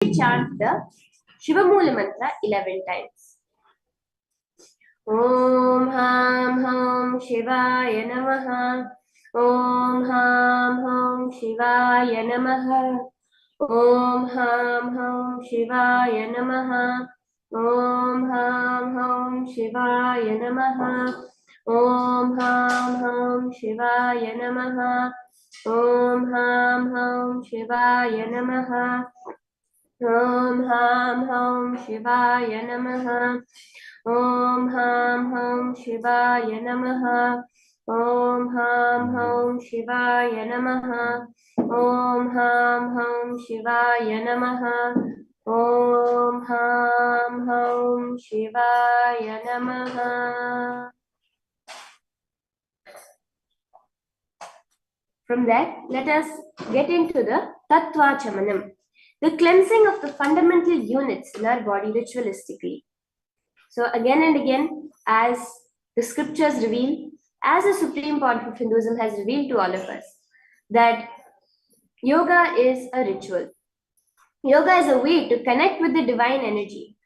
chant the Shivamula mantra 11 times. Om Ham Hum Shivaya Namaha. Om Ham Hum Shivaya Namaha. Om Ham Hum Shivaya Namaha. Om Ham Hum Shivaya Namaha. Om Ham Hum Shivaya Namaha. Om Ham Hum Shivaya Namaha. Om Ham Hum Shivaya Namaha. Om Ham Hum Shivaya Namaha. Om Ham Hum Shivaya Namaha. Om Ham Hum Shivaya Namaha. Om Ham Hum Shivaya Namaha. From that, let us get into the Tattva Chamanam, the cleansing of the fundamental units in our body ritualistically. So again and again, as the scriptures reveal, as the Supreme Pontiff of Hinduism has revealed to all of us, that yoga is a ritual. Yoga is a way to connect with the divine energy,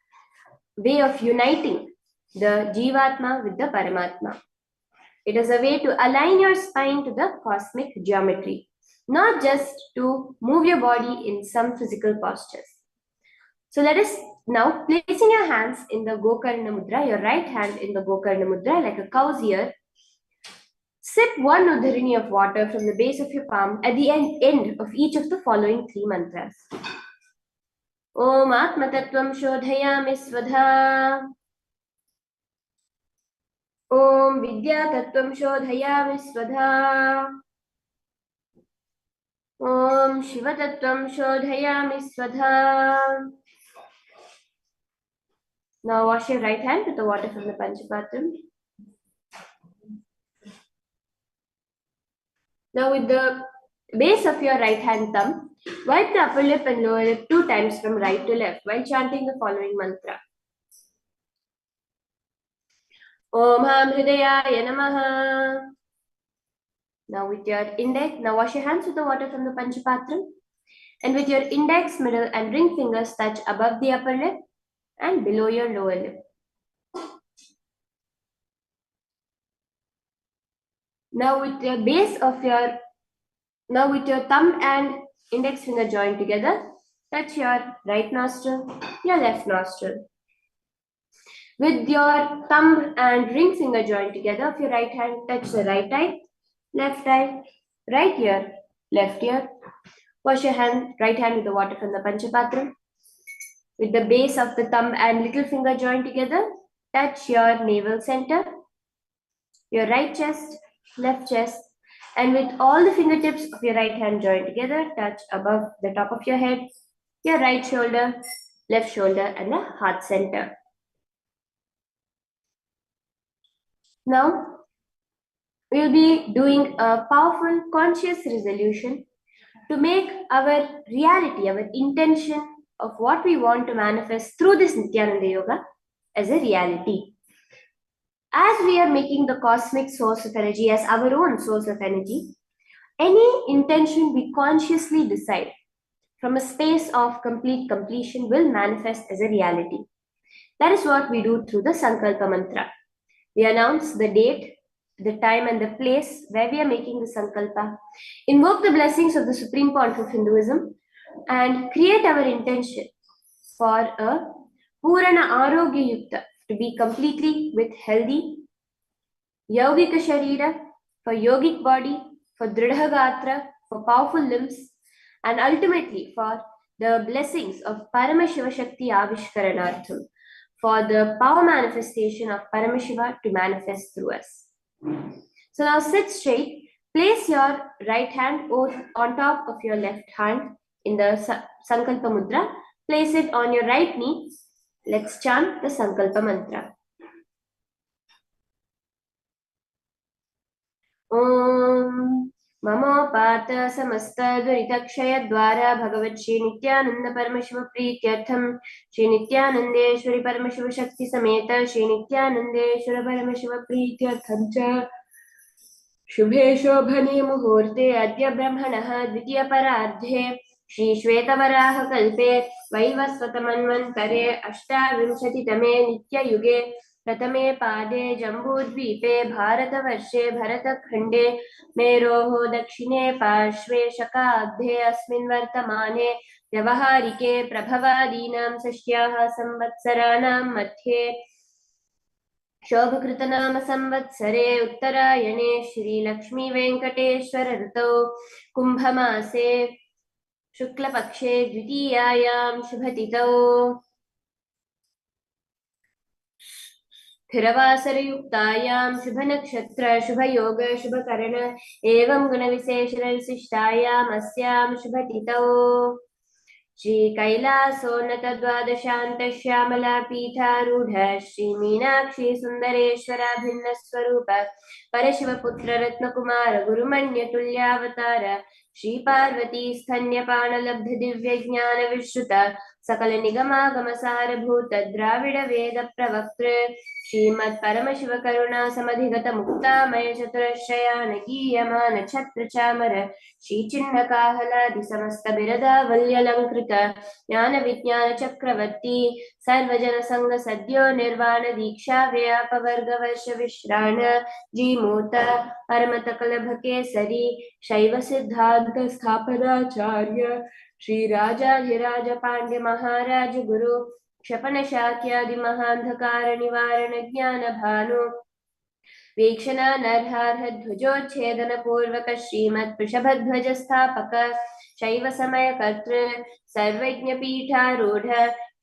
way of uniting the Jivatma with the Paramatma. It is a way to align your spine to the cosmic geometry, not just to move your body in some physical postures. So let us now, placing your hands in the Gokarna Mudra, your right hand in the Gokarna Mudra like a cow's ear, sip one udharini of water from the base of your palm at the end of each of the following 3 mantras. Om Atma Tattvam Shodhayami Svadha. Om Vidya Tattvam Shodhayami Svadha. Om Shiva Tattvam Shodhayami Svadha. Now wash your right hand with the water from the Panchapatram. Now with the base of your right hand thumb, wipe the upper lip and lower lip 2 times from right to left while chanting the following mantra. Om Ham Hridayaya Namaha. Now with your index, now wash your hands with the water from the Panchapatram. And with your index, middle and ring fingers touch above the upper lip and below your lower lip. Now with your base of your, now with your thumb and index finger joined together, touch your right nostril, your left nostril. With your thumb and ring finger joined together of your right hand, touch the right eye, left eye, right ear, left ear. Wash your right hand with the water from the Panchapatram. With the base of the thumb and little finger joined together, touch your navel center, your right chest, left chest, and with all the fingertips of your right hand joined together, touch above the top of your head, your right shoulder, left shoulder, and the heart center. Now, we'll be doing a powerful conscious resolution to make our reality, our intention of what we want to manifest through this Nithyananda Yoga as a reality. As we are making the cosmic source of energy as our own source of energy, any intention we consciously decide from a space of complete completion will manifest as a reality. That is what we do through the Sankalpa Mantra. We announce the date, the time and the place where we are making the Sankalpa, invoke the blessings of the Supreme Pontiff of Hinduism, and create our intention for a Purana Arogya Yukta, to be completely with healthy Yogika Sharira, for yogic body, for Dridha Gatra, for powerful limbs, and ultimately for the blessings of Paramashiva Shakti Avishkaranartham, for the power manifestation of Paramashiva to manifest through us. So now sit straight, place your right hand on top of your left hand in the Sankalpa Mudra, place it on your right knee. Let's chant the Sankalpa Mantra. Om Mamopata Samasta Duritakshaya Dwara Bhagavat Shri Nithyananda Paramashiva Prityartham Shri Nithyanandeshwari Paramashiva Shakti Sameta Shri Nithyanandeshwara Paramashiva Prityartham Cha Shubhe Shobhane Muhurte Adya Brahmanaha Dvitiya Paradhe Shri श्वेतवराहकल्पे वैवस्वतमन्वन्तरे अष्टाविंशतितमे नित्ययुगे प्रथमे पादे जम्बूद्वीपे भारतवर्षे भरतखण्डे मेरोः दक्षिणे पार्श्वे शकाब्दे अस्मिन् वर्तमाने व्यवहारिके प्रभवादीनां षष्ट्याः संवत्सराणां मध्ये शोभकृतनाम संवत्सरे उत्तरायणे श्रीलक्ष्मी वेंकटेश्वर ऋतौ कुंभमासे शुक्लपक्षे द्वितीयायां शुभतिथौ स्थिरवासरयुक्तायां शुभनक्षत्र शुभयोग शुभकरण एवं गुणविशेषणविशिष्टायाम् अस्यां शुभतिथौ श्री कैलासोन्नत द्वादशान्त श्यामला पीठारूढ़ श्री मीनाक्षी सुंदरेश्वराभिन्न स्वरूप परशिवपुत्र रत्नकुमार गुरुमन्य तुल्यावतार श्री पार्वती स्तन्यपान लब्ध दिव्य ज्ञान विश्रुत सकल निगमागम सारभूत द्राविड वेद प्रवक्तृ श्रीमत् परमशिव करुणा समधिगत मुक्तामय चतुरश्रयान गीयमान छत्र चामर श्री चिन्ह काहलादि समस्त बिरदावल्यलंकृत ज्ञान विज्ञान चक्रवर्ती सर्वजन संग सद्यो निर्वाण दीक्षा व्यापवर्ग वर्ष विश्राण जीमूत परमत कलभ केसरी शैव सिद्धांत स्थापनाचार्य श्री राजाधिराज पांड्य महाराज गुरु क्षपन शाक्यादि महांधकार निवारण ज्ञान भानु वीक्षणानर्हार्ह ध्वजोच्छेदन पूर्वक श्रीमत् वृषभध्वज स्थापक शैव समय कर्तृ सर्वज्ञ पीठारूढ़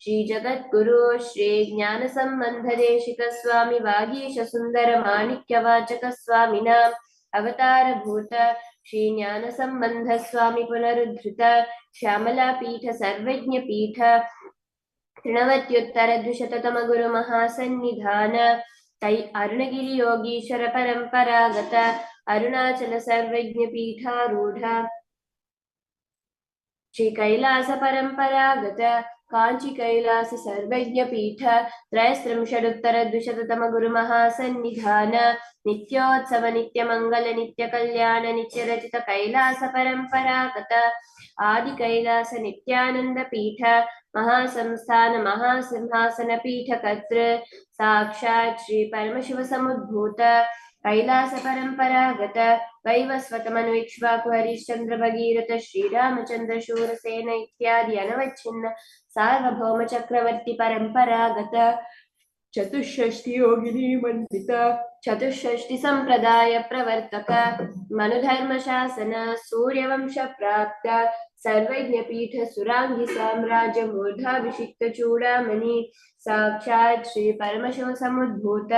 श्री जगद्गुरु श्री ज्ञान संबंध देशिक स्वामी वागीश सुंदर माणिक्य वाचक स्वामिनां अवतार भूत श्री ज्ञान संबंध स्वामी पुनरुद्धृत श्यामला पीठ सर्वज्ञ पीठ तृणवत्युत्तर द्विशततम गुरु महासन्निधान तै अरुणगिरि योगीश्वर परंपरागत अरुणाचल सर्वज्ञ पीठारूढ़ श्री कैलास परंपरागत कांची कैलास सर्वज्ञ पीठ त्रयस्त्रिंशदुत्तर द्विशततम गुरु महासन्निधान नित्योत्सव नित्य मंगल नित्य कल्याण नित्य रचित कैलास परंपरागत आदि कैलास नित्यानंद पीठ महासंस्थान महासिंहासन पीठ कर्तृ साक्षात् श्री परमशिव समुद्भूत कैलास परंपरागत वैवस्वतमनुइक्ष्वाकु हरिश्चंद्र भगीरथ श्रीरामचंद्र शूरसेन इत्यादि अनवच्छिन्न सार्वभौम चक्रवर्ती परंपरागत चतुष्षष्टि योगिनी मंडित चतुष्षष्टि संप्रदाय प्रवर्तक मनुधर्म शासन सूर्यवंश प्राप्त सर्वज्ञ पीठ सुरांगी साम्राज्य मूर्धाभिषिक्त चूड़ामणि साक्षात् श्री परमशिव समुद्भूत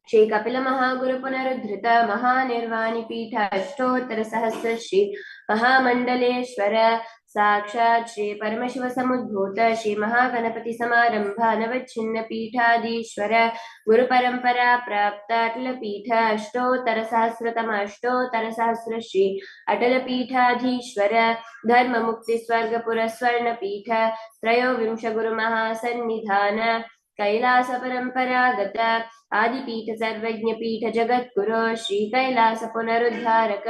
श्री कपिल महागुरु पुनरुद्धृत महानिर्वाणी पीठ अष्टोत्तर सहस्र श्री महामंडलेश्वर साक्षात् श्री परमशिव समुद्भूत श्री महागणपति समारंभ नवच्छिन्न पीठाधीश्वर गुरु परंपरा प्राप्त अटल पीठ अष्टोत्तर सहस्र श्री अटल पीठाधीश्वर धर्म मुक्ति स्वर्ग पुर स्वर्ण पीठ त्रयोविंश गुरु महासन्निधान कैलास परंपरागत आदिपीठ सर्वज्ञ पीठ जगद्गुरो श्री कैलास पुनरुद्धारक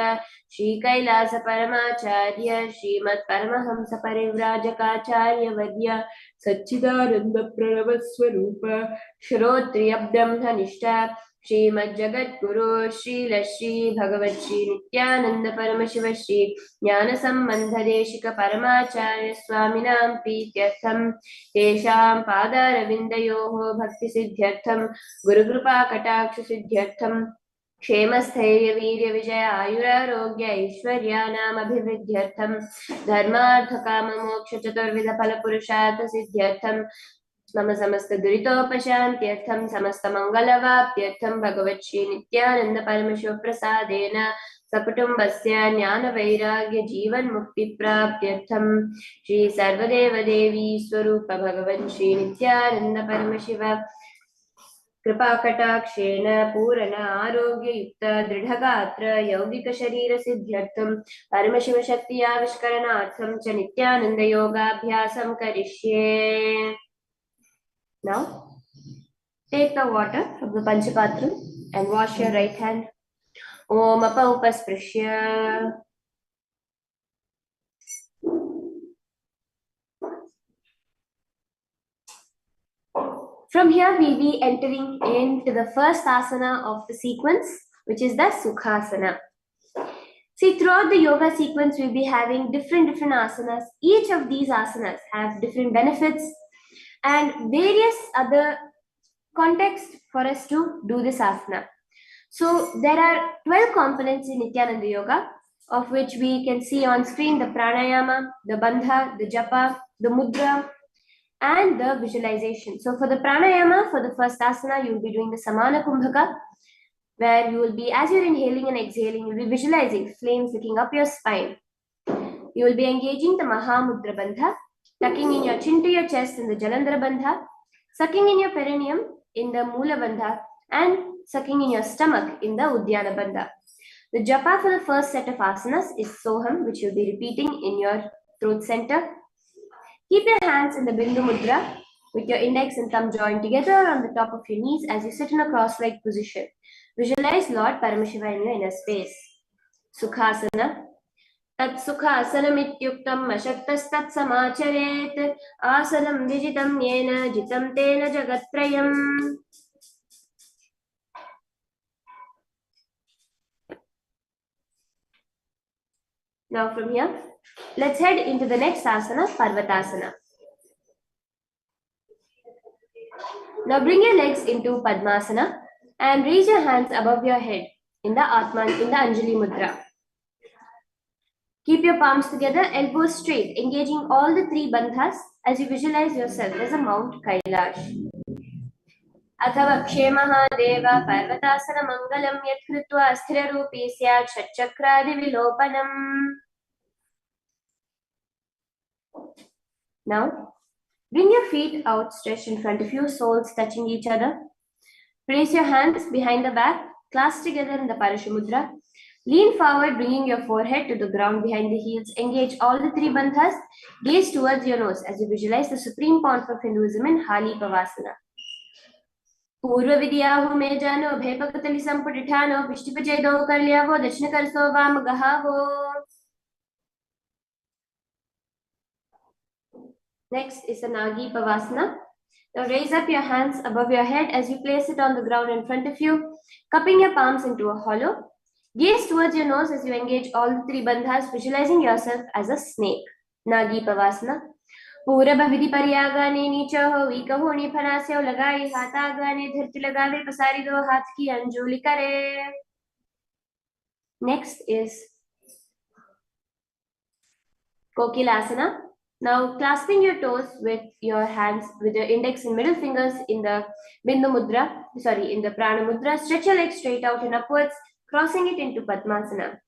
श्री कैलास परमाचार्य श्रीमत् परमहंस परिव्राजकाचार्य वर्य सच्चिदानंद प्रणव स्वरूप श्रोत्रिय ब्रह्मनिष्ठा श्रीमज्जगद्गुरो श्री भगवत् श्री नित्यानंद परमशिव श्री ज्ञान संबंध देशिक परमाचार्य स्वामिनां प्रीत्यर्थं तेषां पादारविन्दयोः भक्ति सिद्ध्यर्थं गुरुकृपा कटाक्ष सिद्ध्यर्थं क्षेमस्थैर्य वीर्य विजय आयुरारोग्य ऐश्वर्याणाम् अभिवृद्ध्यर्थं धर्मार्थ काम मोक्ष चतुर्विध फल पुरुषार्थ सिद्ध्यर्थं मम समस्त दुरितोपशान्त्यर्थं समस्त मंगलवाप्त्यर्थं भगवत् श्री नित्यानंद परमशिव प्रसादेन सकुटुम्बस्य ज्ञान वैराग्य जीवन मुक्ति प्राप्त्यर्थं श्री सर्वदेव देवी स्वरूप भगवन् श्री नित्यानंद परमशिव कृपा कटाक्षेण पूर्ण आरोग्य युक्त दृढ़गात्र यौगिक शरीर सिद्ध्यर्थं परमशिव शक्ति आविष्करणार्थं च नित्यानंद योगाभ्यासं करिष्ये. Now take the water from the Panchapatram and wash your right hand. Om Apaupasprisya From here, we'll be entering into the first asana of the sequence, which is the Sukhasana. See, throughout the yoga sequence, we'll be having different asanas. Each of these asanas have different benefits and various other contexts for us to do this asana. So there are 12 components in Nithyananda Yoga, of which we can see on screen the pranayama, the bandha, the japa, the mudra, and the visualization. So for the pranayama, for the first asana, you will be doing the samana kumbhaka, where you will be, as you're inhaling and exhaling, you'll be visualizing flames licking up your spine. You will be engaging the mahamudra bandha, tucking in your chin to your chest in the jalandhara bandha, sucking in your perineum in the mula bandha, and sucking in your stomach in the udyana bandha. The japa for the first set of asanas is soham, which you'll be repeating in your throat center. Keep your hands in the bindu mudra with your index and thumb joined together on the top of your knees as you sit in a cross-legged position. Visualize Lord Paramashiva in your inner space. Sukhasana. Tat sukhasanam ityuktam ashaktastat samacharet asanam vijitam yena jitam tena jagattrayam. Now from here, let's head into the next asana, Parvatasana. Now bring your legs into Padmasana and raise your hands above your head in the Atman, in the Anjali Mudra. Keep your palms together, elbows straight, engaging all the three bandhas as you visualize yourself as a Mount Kailash. अथवा क्षेमः देव पर्वतासन मंगलम यत्कृत्वा स्थिररूपी स्यात् षट्चक्रादिविलोपनम्. Now, bring your feet outstretched in front of you, soles touching each other. Place your hands behind the back, clasped together in the Parashamudra. Lean forward, bringing your forehead to the ground behind the heels. Engage all the three bandhas. Gaze towards your nose as you visualize the supreme point of Hinduism in Hali Pavasana. पूर्व विद्याहो मे जानो भयपकतलि संपुटिठानो पिष्टिपचेदो कर्ल्यावो दक्षिणकरसो वाम गहावो. Next is the Nagi Pavasana. Now raise up your hands above your head as you place it on the ground in front of you, cupping your palms into a hollow. Gaze towards your nose as you engage all the three bandhas, visualizing yourself as a snake. Nagi Pavasana. पूरब विधि परियागाने नीचा हो week हो नी फनासे हो लगाई हाथ आगाने धरती लगावे पसारी दो हाथ की अंजुली करे. Next is Kokilasana. Now clasping your toes with your hands, with your index and middle fingers in the Bindu Mudra, in the Prana Mudra, stretch your legs straight out and upwards, crossing it into Padmasana.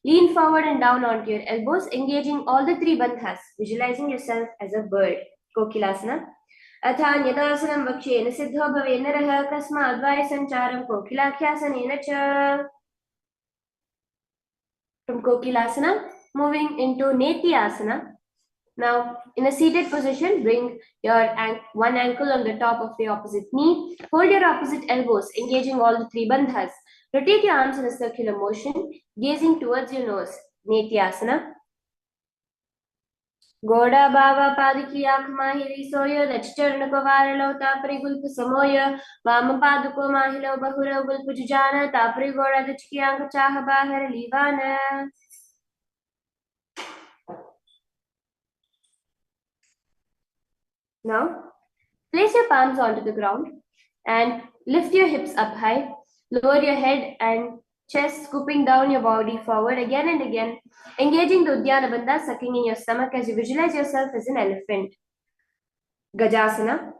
Lean forward and down onto your elbows, engaging all the three bandhas, visualizing yourself as a bird. Kokilasana. Athanyadasanam vakshena siddho bhavena raha kasmadvaya sancharam kokilakhyasanena cha. From Kokilasana, moving into Nithyananda. Now, in a seated position, bring your one ankle on the top of the opposite knee. Hold your opposite elbows, engaging all the three bandhas. Rotate your arms in a circular motion, gazing towards your nose. Nithyananda. Goda Baba Padiki Akmahiri Soya, the Chernako Varelo, Tapri Gulp Samoya, Vama Paduko Mahilo Bahura Gulpujana, Tapri Gora, the Chikianka Chahabahar Livana. Now, place your palms onto the ground and lift your hips up high. Lower your head and chest, scooping down your body forward again and again, engaging the Udyana Bandha, sucking in your stomach as you visualize yourself as an elephant. Gajasana.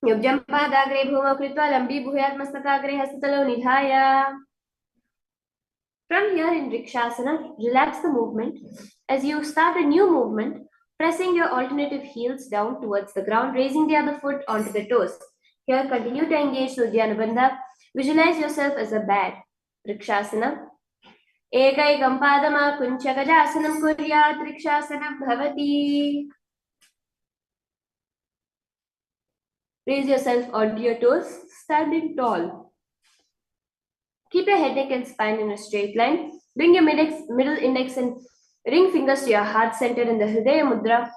Yubjam padagre bhuma kritva lambi bhuyat mastakagre hastatalo nidhaya. From here in Rikshasana, relax the movement as you start a new movement, pressing your alternative heels down towards the ground, raising the other foot onto the toes. Here, continue to engage the Udyana Bandha. Visualize yourself as a bat. Rikshasana. Ekaikam padama kuncha gajasanam kuryat Rikshasana bhavati. Raise yourself onto your toes, standing tall. Keep your head, neck, and spine in a straight line. Bring your middle index and ring fingers to your heart center in the Hridaya Mudra.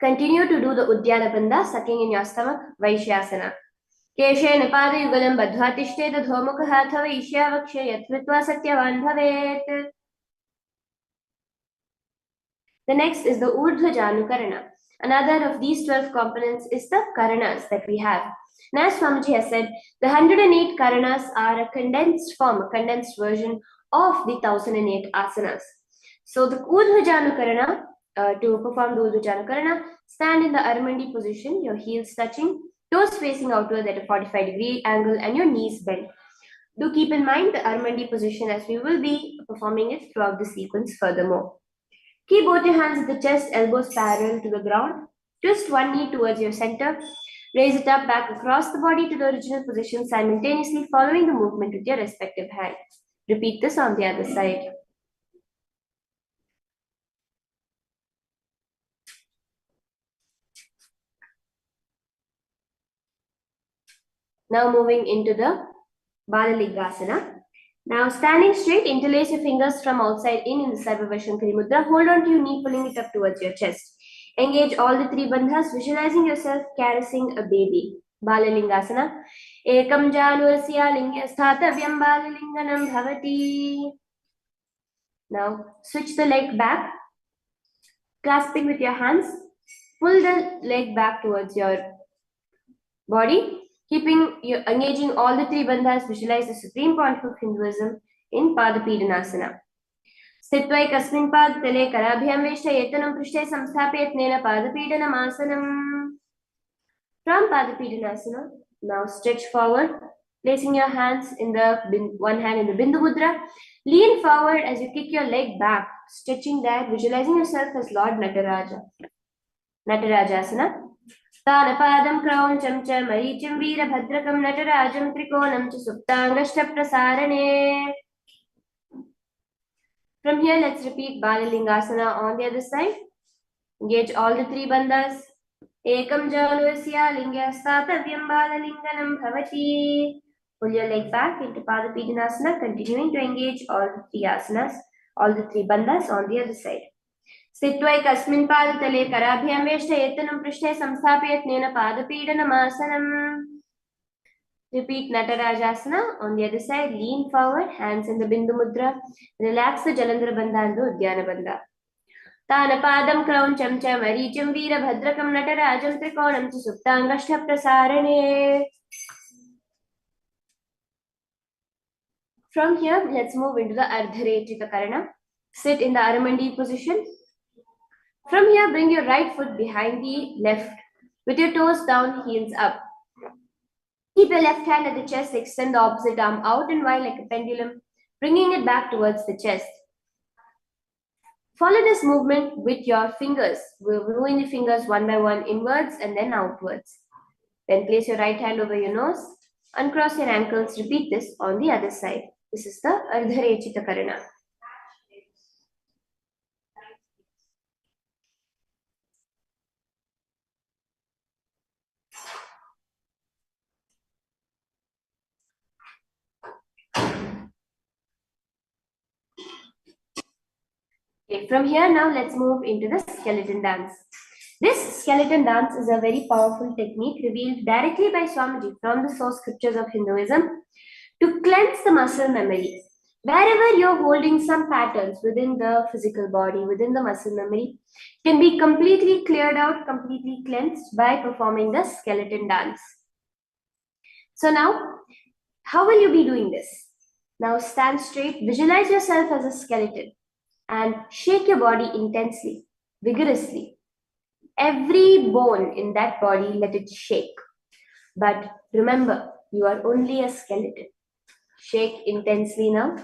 Continue to do the Uddiyana Bandha, sucking in your stomach, Vaishyasana. केशेन पादयुगलं बद्ध्वा तिष्ठेत धोमुखः अथवा ईशावक्षे यत्कृत्वा सत्यवान् भवेत्. The next is the Urdhva Janukarana. Another of these 12 components is the Karanas that we have. Now, as Swamiji has said, the 108 Karanas are a condensed form, a condensed version of the 1008 asanas. So the Urdhva Janukarana, to perform the Urdhva Janukarana, stand in the Armandi position, your heels touching, toes facing outward at a 45-degree angle, and your knees bent. Do keep in mind the Armandi position as we will be performing it throughout the sequence furthermore. Keep both your hands at the chest, elbows parallel to the ground. Twist one knee towards your center. Raise it up back across the body to the original position, simultaneously following the movement with your respective hand. Repeat this on the other side. Now moving into the Balalingasana. Now standing straight, interlace your fingers from outside in the Sarvavashankari Mudra. Hold on to your knee, pulling it up towards your chest. Engage all the three bandhas, visualizing yourself caressing a baby. Balalingasana. Ekam janurasya lingya sthathavyam balalinganam bhavati. Now switch the leg back, clasping with your hands. Pull the leg back towards your body. Engaging all the three bandhas, visualize the supreme point of Hinduism in Padapidanasana. स्थित्वा एकस्मिन् पादतले कराभ्यां वेष्टयेतनं पृष्ठे संस्थापयत्नेन पादपीडनमासनम्. From Padapidanasana, now stretch forward, placing your hands in the one hand in the Bindu Mudra. Lean forward as you kick your leg back, stretching that, visualizing yourself as Lord Nataraja. Natarajasana. Tanapadam Krauncham cha Maricham Veerabhadrakam Natarajam Trikonam cha Suptangashtaprasarane. From here, let's repeat Balalingasana on the other side. Engage all the three bandhas. Ekam janurasya lingya sthathavyam balalinganam bhavati. Pull your leg back into Padapidanasana, continuing to engage all the three asanas, all the three bandhas on the other side. स्थित्वा एकस्मिन् पादतले कराभ्यां वेष्टयेतनं पृष्ठे संस्थापयत्नेन पादपीडनमासनम्. Repeat Natarajasana on the other side. Lean forward, hands in the Bindu Mudra. Relax the Jalandhara Bandha and the Uddiyana Bandha. Tanapadam Krauncham cha Maricham Veerabhadrakam Natarajam Trikonam cha Suptangashtaprasarane. From here, let's move into the Ardharechita Karana. Sit in the Aramandi position. From here, bring your right foot behind the left with your toes down, heels up. Keep your left hand at the chest, extend the opposite arm out and wide like a pendulum, bringing it back towards the chest. Follow this movement with your fingers. We're moving the fingers one by one inwards and then outwards. Then place your right hand over your nose, uncross your ankles, repeat this on the other side. This is the Ardharechita Karana. Okay, from here now let's move into the skeleton dance. This skeleton dance is a very powerful technique revealed directly by Swamiji from the source scriptures of Hinduism to cleanse the muscle memory. Wherever you're holding some patterns within the physical body, within the muscle memory, can be completely cleared out, completely cleansed by performing the skeleton dance. So now, how will you be doing this? Now stand straight, visualize yourself as a skeleton and shake your body intensely, vigorously. Every bone in that body, let it shake. But remember, you are only a skeleton. Shake intensely now.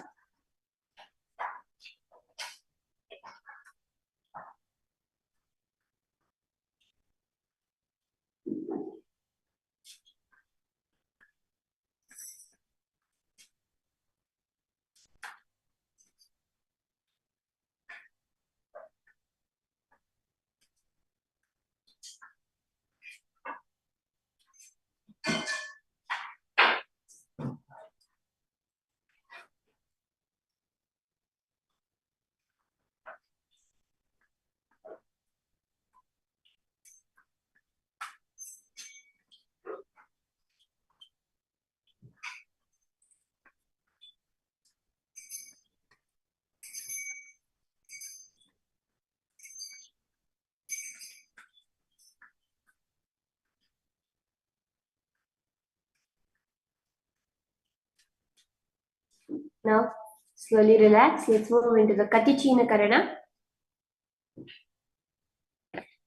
Now, slowly relax. Let's move into the Katichina Karana.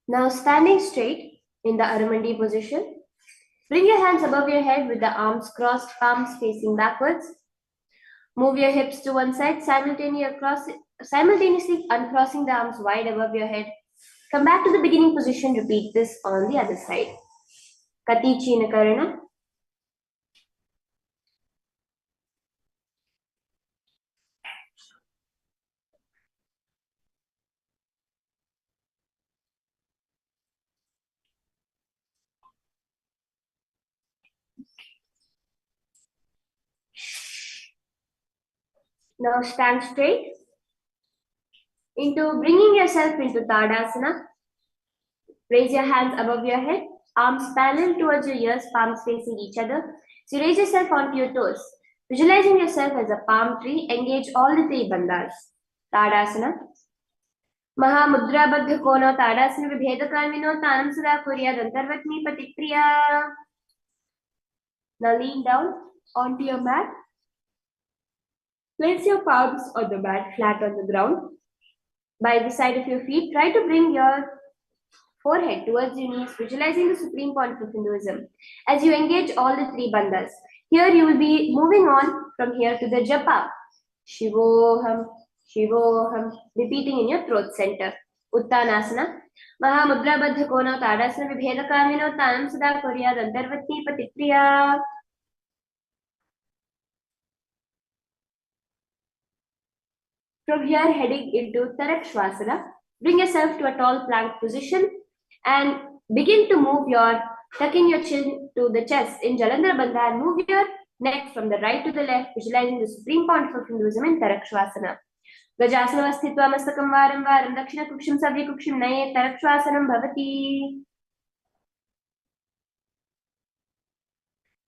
Now, standing straight in the Aramandi position. Bring your hands above your head with the arms crossed, palms facing backwards. Move your hips to one side, simultaneously uncrossing the arms wide above your head. Come back to the beginning position. Repeat this on the other side. Katichina Karana. Now stand straight into bringing yourself into Tadasana. Raise your hands above your head, arms parallel towards your ears, palms facing each other. So raise yourself onto your toes. Visualizing yourself as a palm tree, engage all the three bandhas. Tadasana. Mahamudra Baddha Kono Tadasana Vibheda Kalmino Tanam Sudha Kurya Dantarvatmi Patipriya. Now lean down onto your mat. Place your palms on the mat flat on the ground. By the side of your feet, try to bring your forehead towards your knees, visualizing the supreme point of Hinduism as you engage all the three bandhas. Here you will be moving on from here to the japa. Shivoham, Shivoham, repeating in your throat center. Uttanasana. Mahamudra Baddha Kono Tadasana Vibheda Kamino Tanam Sada Kurya Dantarvatni Patipriya. From here, heading into Tarakshvasana, bring yourself to a tall plank position and begin to move tucking your chin to the chest in Jalandhara Bandha and move your neck from the right to the left, visualizing the supreme point of Hinduism in Tarakshvasana. Gajasana sthitva mastakam varam varam dakshina kukshim savya kukshim naye Tarakshvasanam bhavati.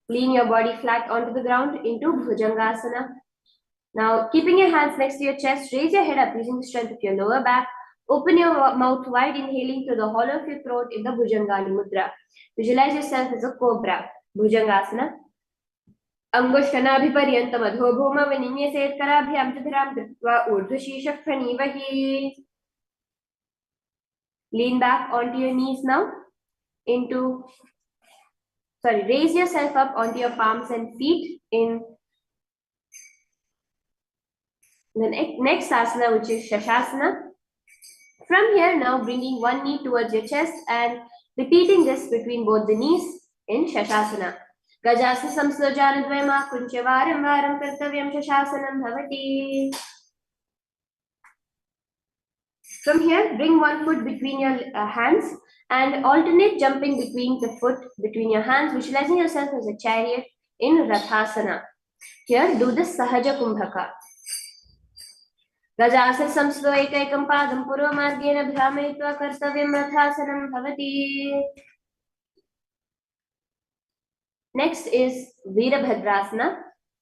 Lean your body flat onto the ground into Bhujangasana. Now, keeping your hands next to your chest, raise your head up using the strength of your lower back. Open your mouth wide, inhaling through the hollow of your throat in the Bhujangani Mudra. Visualize yourself as a cobra. Bhujangasana. Angushtanabhiparyantam adho bhuma vininyaset karabhyam chadharam dritva urdhashishak phanivahi. Lean back onto your knees now. Raise yourself up onto your palms and feet in the next asana, which is Shashasana. From here, now bringing one knee towards your chest and repeating this between both the knees in Shashasana. Gajasana samsojana dvayama kuncha varam varam kartavyam Shashasanam bhavati. From here, bring one foot between your hands and alternate jumping between the foot between your hands, visualizing yourself as a chariot in Rathasana. Here, do the Sahaja Kumbhaka. Gajasana samslo ekaikam padam purvamargena bhramayitva kartavyam Rathasanam bhavati. Next is Virabhadrasana,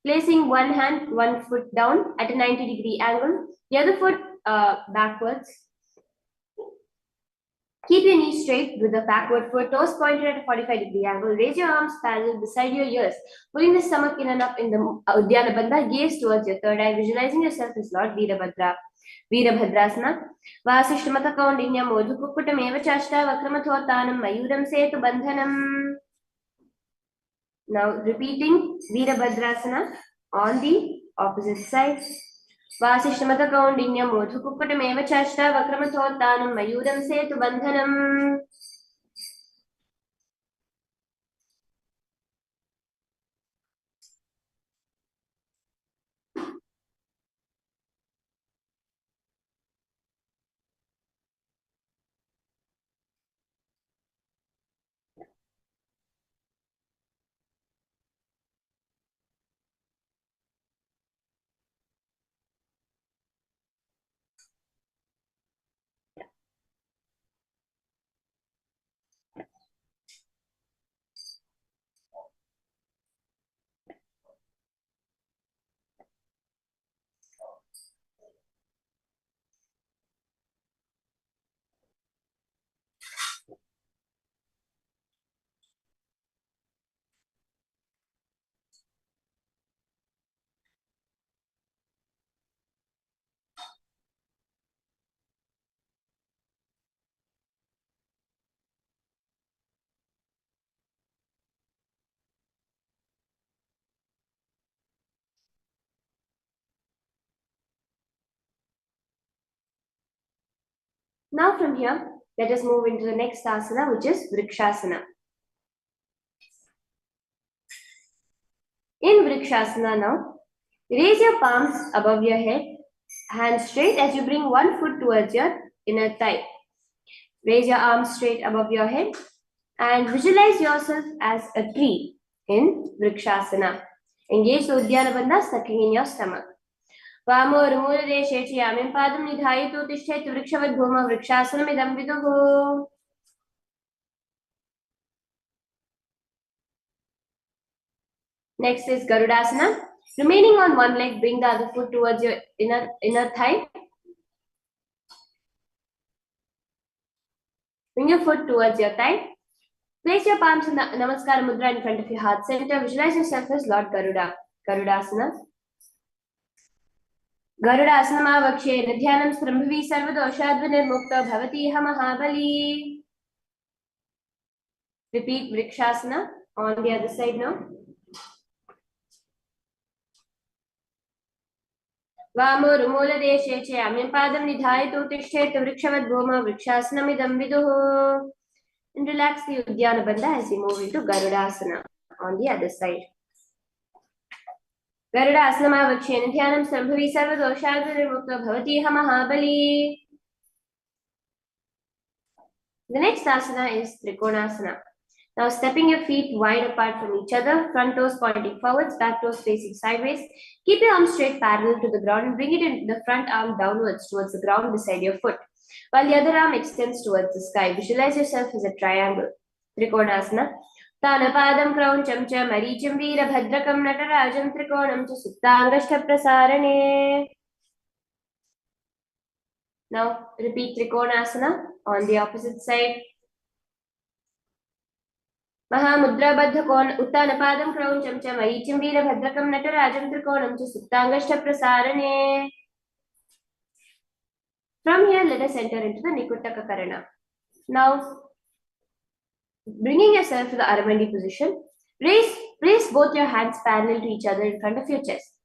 placing one hand, one foot down at a 90-degree angle, the other foot backwards. Keep your knees straight with the backward foot, toes pointed at a 45-degree angle. Raise your arms parallel beside your ears, pulling the stomach in and up in the Uddiyana Bandha. Gaze towards your third eye, visualizing yourself as Lord Virabhadra. Virabhadrasana. Vasishtamata kaundinya modhukukutam eva chashta vakramathotanam mayuram setu bandhanam. Now repeating Virabhadrasana on the opposite side. Vasishtamata kaundinya modhukukutam eva chashta vakramathotanam mayuram setu bandhanam. Now from here, let us move into the next asana, which is Vrikshasana. In Vrikshasana now, raise your palms above your head, hands straight as you bring one foot towards your inner thigh. Raise your arms straight above your head and visualize yourself as a tree in Vrikshasana. Engage the Uddiyana Bandha sucking in your stomach. Vamo rumula deshe chiyamim padam nidhayitu tishthet vrikshavat bhuma vrikshasanamidam viduhu. Next is Garudasana. Remaining on one leg, bring the other foot towards your inner thigh. Bring your foot towards your thigh. Place your palms in the Namaskara Mudra in front of your heart center. Visualize yourself as Lord Garuda. Garudasana. Garudasana vakshe nithyanam sprambhavi sarvadoshadvinirmukta bhavati mahabali. Repeat Vrikshasana on the other side now. Vamo rumula deshe chayamim padam nidhayitu tishthet vrikshavat bhuma vrikshasanamidam viduhu. And relax the Uddiyana Bandha as you move into Garudasana on the other side. Garudasana vakshe nithyanam sprambhavi sarvadoshadvinirmukta bhavati mahabali. The next asana is Trikonasana. Now stepping your feet wide apart from each other, front toes pointing forwards, back toes facing sideways. Keep your arms straight parallel to the ground and bring it in the front arm downwards towards the ground beside your foot, while the other arm extends towards the sky. Visualize yourself as a triangle. Trikonasana. Tanapadam krauncham cha maricham veera bhadrakam natarajam trikonam cha suptangashta prasarane. Now repeat Trikonasana on the opposite side. Mahamudra Baddha Kon Uttanapadam Krauncham cha Maricham Veera Bhadrakam Natarajam Trikonam cha Suptangashta Prasarane. From here, let us enter into the Nikuttaka Karana. Now, bringing yourself to the Aramandi position, place both your hands parallel to each other in front of your chest.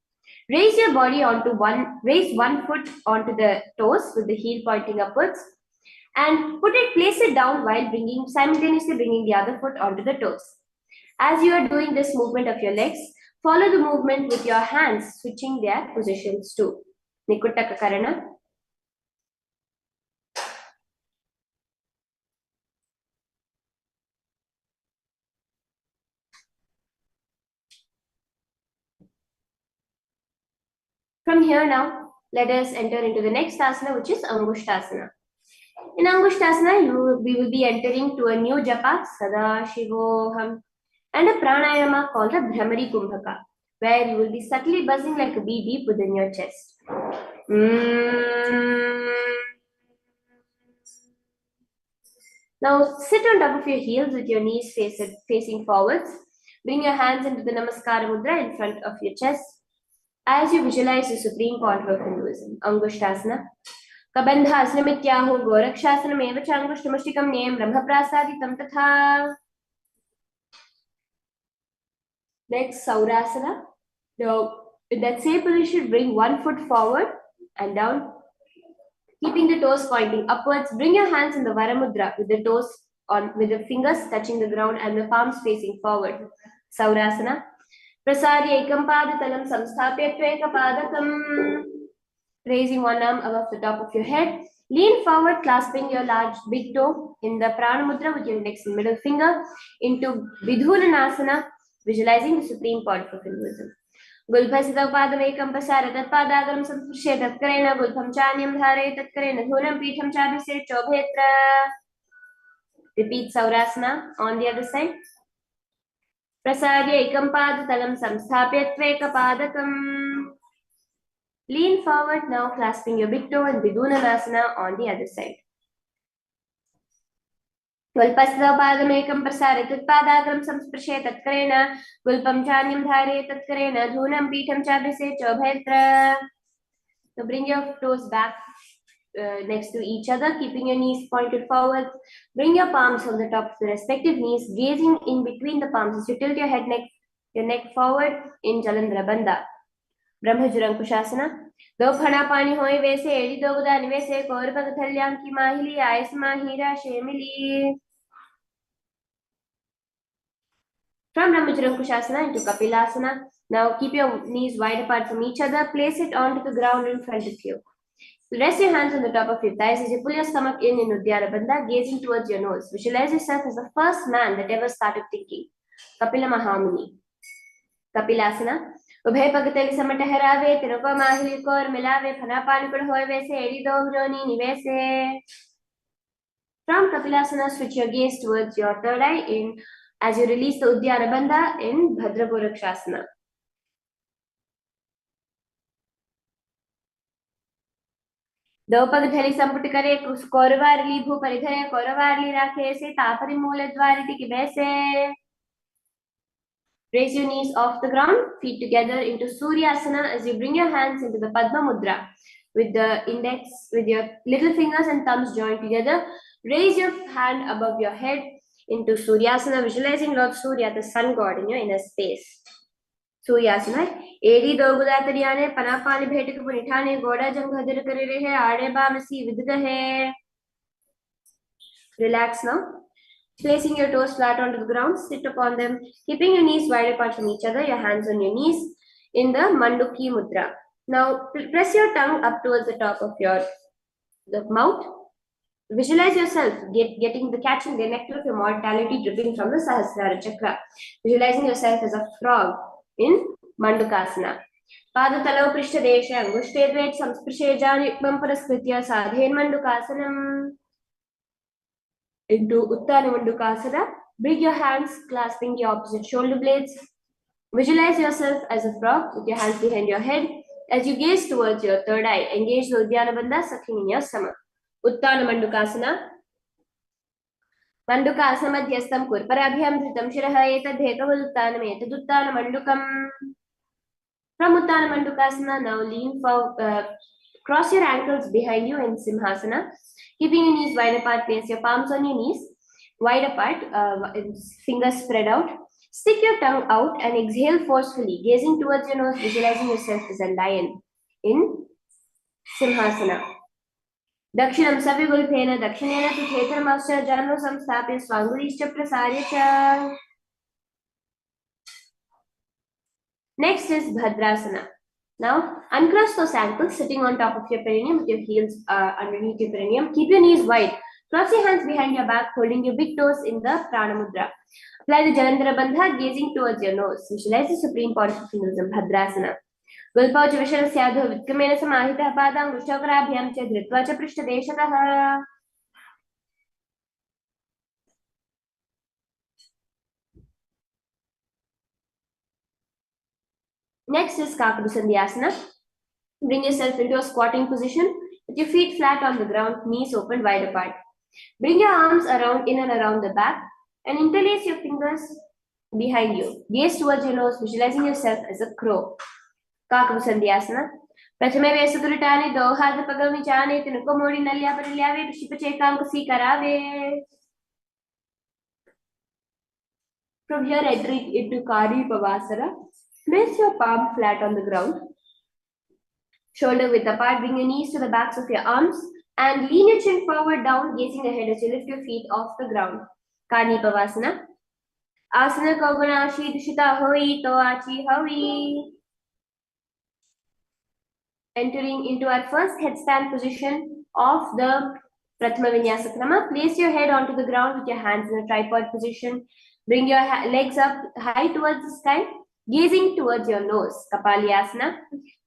Raise your body raise one foot onto the toes with the heel pointing upwards. And place it down while simultaneously bringing the other foot onto the toes. As you are doing this movement of your legs, follow the movement with your hands, switching their positions too. Nikuttaka Karana. From here now, let us enter into the next asana, which is Angushtasana. In Angushtasana, we will be entering to a new japa, Sadashivoham, and a pranayama called the Bhramari Kumbhaka, where you will be subtly buzzing like a bee deep within your chest. Now sit on top of your heels with your knees facing forwards. Bring your hands into the Namaskara Mudra in front of your chest as you visualize the supreme contour of Hinduism, Angushtasana. Kabandha asnamityahu gorakshasanam eva changushtamashtikam neyam brahmaprasaditam tatha. Next, Saurasana. Now, in that same position, bring one foot forward and down, keeping the toes pointing upwards. Bring your hands in the Varamudra with the fingers touching the ground and the palms facing forward. Saurasana. Prasarya ekam padatalam samsthapya tveka padakam. Raising one arm above the top of your head. Lean forward, clasping your large big toe in the Prana Mudra with your index and middle finger into Vidhulanasana, visualizing the supreme point of Hinduism. Gulbhasita padamekam pasara tat padagaram samsprshe tat karena gulbham chanyam dhare tat karena dhunam pitham chabhise chobhetra. Repeat Saurasana on the other side. Prasarya ekam padatalam samsthapya tveka padakam. Lean forward now, clasping your big toe in Vidhulanasana on the other side. Gulpasita padamekam prasare tat padagram samsprshe tat karena gulpam chanyam dhare tat karena dhunam pitham chabhise chobhetra. So bring your toes back next to each other, keeping your knees pointed forward. Bring your palms on the top of the respective knees, gazing in between the palms as you tilt your neck forward in Jalandhara Bandha. ब्रह्मजुरंकुशासना दो फणा पानी होई वैसे एड़ी दो गुदा निवेसे core पग थल्यां की माहिली आयस Mahira शेमिली. From Brahmacharankushasana into Kapilasana. Now keep your knees wide apart from each other. Place it onto the ground in front of you. Rest your hands on the top of your thighs as you pull your stomach in Uddiyana Bandha, gazing towards your nose. Visualize yourself as the first man that ever started thinking. Kapila Mahamuni. Kapilasana. उभय पग तली सम ठहरावे तिनको माहिली को और मिलावे फना पानी पर होए वैसे एड़ी दो जोनी निवेसे. From Kapilasana, switch your gaze towards your third eye in as you release the Uddiyana Bandha in Bhadragorakshasana. दो पग धरी संपुट करे कोरवारली भू परिधरे कोरवारली राखे से तापरि मूल द्वारिति की बैसे. Raise your knees off the ground, feet together into Suryasana as you bring your hands into the Padma Mudra with the index, with your little fingers and thumbs joined together. Raise your hand above your head into Suryasana, visualizing Lord Surya, the sun god, in your inner space. Suryasana. एड़ी दोगुदा तरियाने पना पानी भेट के पुनिठाने गोड़ा जंग हजर करे रहे आड़े बामसी विद है. Relax now. Placing your toes flat onto the ground, sit upon them, keeping your knees wide apart from each other, your hands on your knees in the Manduki Mudra. Now press your tongue up towards the top of the mouth. Visualize yourself catching the nectar of your mortality dripping from the Sahasrara Chakra. Visualizing yourself as a frog in Mandukasana. Padatalo Prishtadesha Angushte Samsprishe Jani Pamparaskritya Sadhen Mandukasanam. Into Uttana Mandukasana. Bring your hands clasping the opposite shoulder blades. Visualize yourself as a frog with your hands behind your head. As you gaze towards your third eye, engage the Uddiyana Bandha sucking in your stomach. Uttana Mandukasana. Mandukasana Madhyastam Kurparabhyam Dhritam Shiraha Etadhekavul Uttanam Etaduttanam Mandukam. From Uttana Mandukasana, now lean forward, cross your ankles behind you in Simhasana. Keeping your knees wide apart, place your palms on your knees, wide apart, fingers spread out. Stick your tongue out and exhale forcefully, gazing towards your nose, visualizing yourself as a lion in Simhasana. Dakshinam Savigulpena, Dakshinena to Chetanamavsha, Jano Samstapya, Swangurishcha Prasaryacha. Next is Bhadrasana. Now, uncross those ankles, sitting on top of your perineum with your heels underneath your perineum. Keep your knees wide. Cross your hands behind your back, holding your big toes in the Prana Mudra. Apply the Jalandhara Bandha, gazing towards your nose. Visualize the supreme point of Hinduism, Bhadrasana. Gulpauch Visharasya Vidkamena Samahita Padam Vishtakarabhyam Cha Dhritva Cha Prishtadeshatah. Next is Kakabusandhyasana. Bring yourself into a squatting position with your feet flat on the ground, knees open wide apart. Bring your arms in and around the back and interlace your fingers behind you. Gaze towards your nose, visualizing yourself as a crow. Kakabusandhyasana. Prathame Vesukritani, Doha the Pagamichani, Tinukomori Nalia Parilavi, Shipachekam Kasi Karave. From here, entering into Kari Pavasana. Place your palm flat on the ground. Shoulder width apart, bring your knees to the backs of your arms and lean your chin forward down, gazing ahead as you lift your feet off the ground. Karni Pavasana. Asana Koganashi Dushita Hoi To Achi Hoi. Entering into our first headstand position of the Prathama Vinyasa Krama. Place your head onto the ground with your hands in a tripod position. Bring your legs up high towards the sky, gazing towards your nose. Kapalyasana.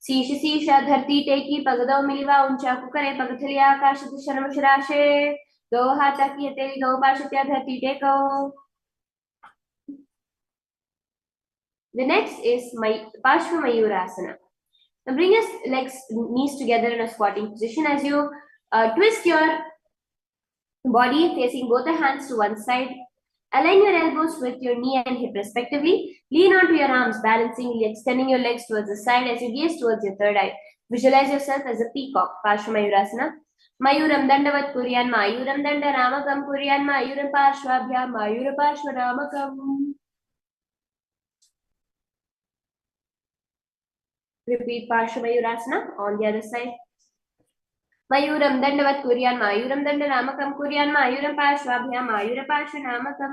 Sisha Sisha Dharti Teki Pagado Miliva Uncha Kukare Pagathaliya Akasha Sharmashirashe. Do Hataki Ateli Do Pashatya Dharti Teko. The next is Parshva Mayurasana. Now bring your knees together in a squatting position as you twist your body, facing both the hands to one side. Align your elbows with your knee and hip respectively. Lean onto your arms, balancing, extending your legs towards the side as you gaze towards your third eye. Visualize yourself as a peacock. Parshva Mayurasana. Mayuram Dandavat Kuryan, Mayuram Danda Ramakam Kuryan, Mayuram Parshvabhyam, Mayura Parshva Ramakam. Repeat Parsha Mayurasana on the other side. Mayuram Dandavat Kuryan, Mayuram Dandanamakam Kuryan, Mayuram Parshvabhyam, Mayura Parshanamakam.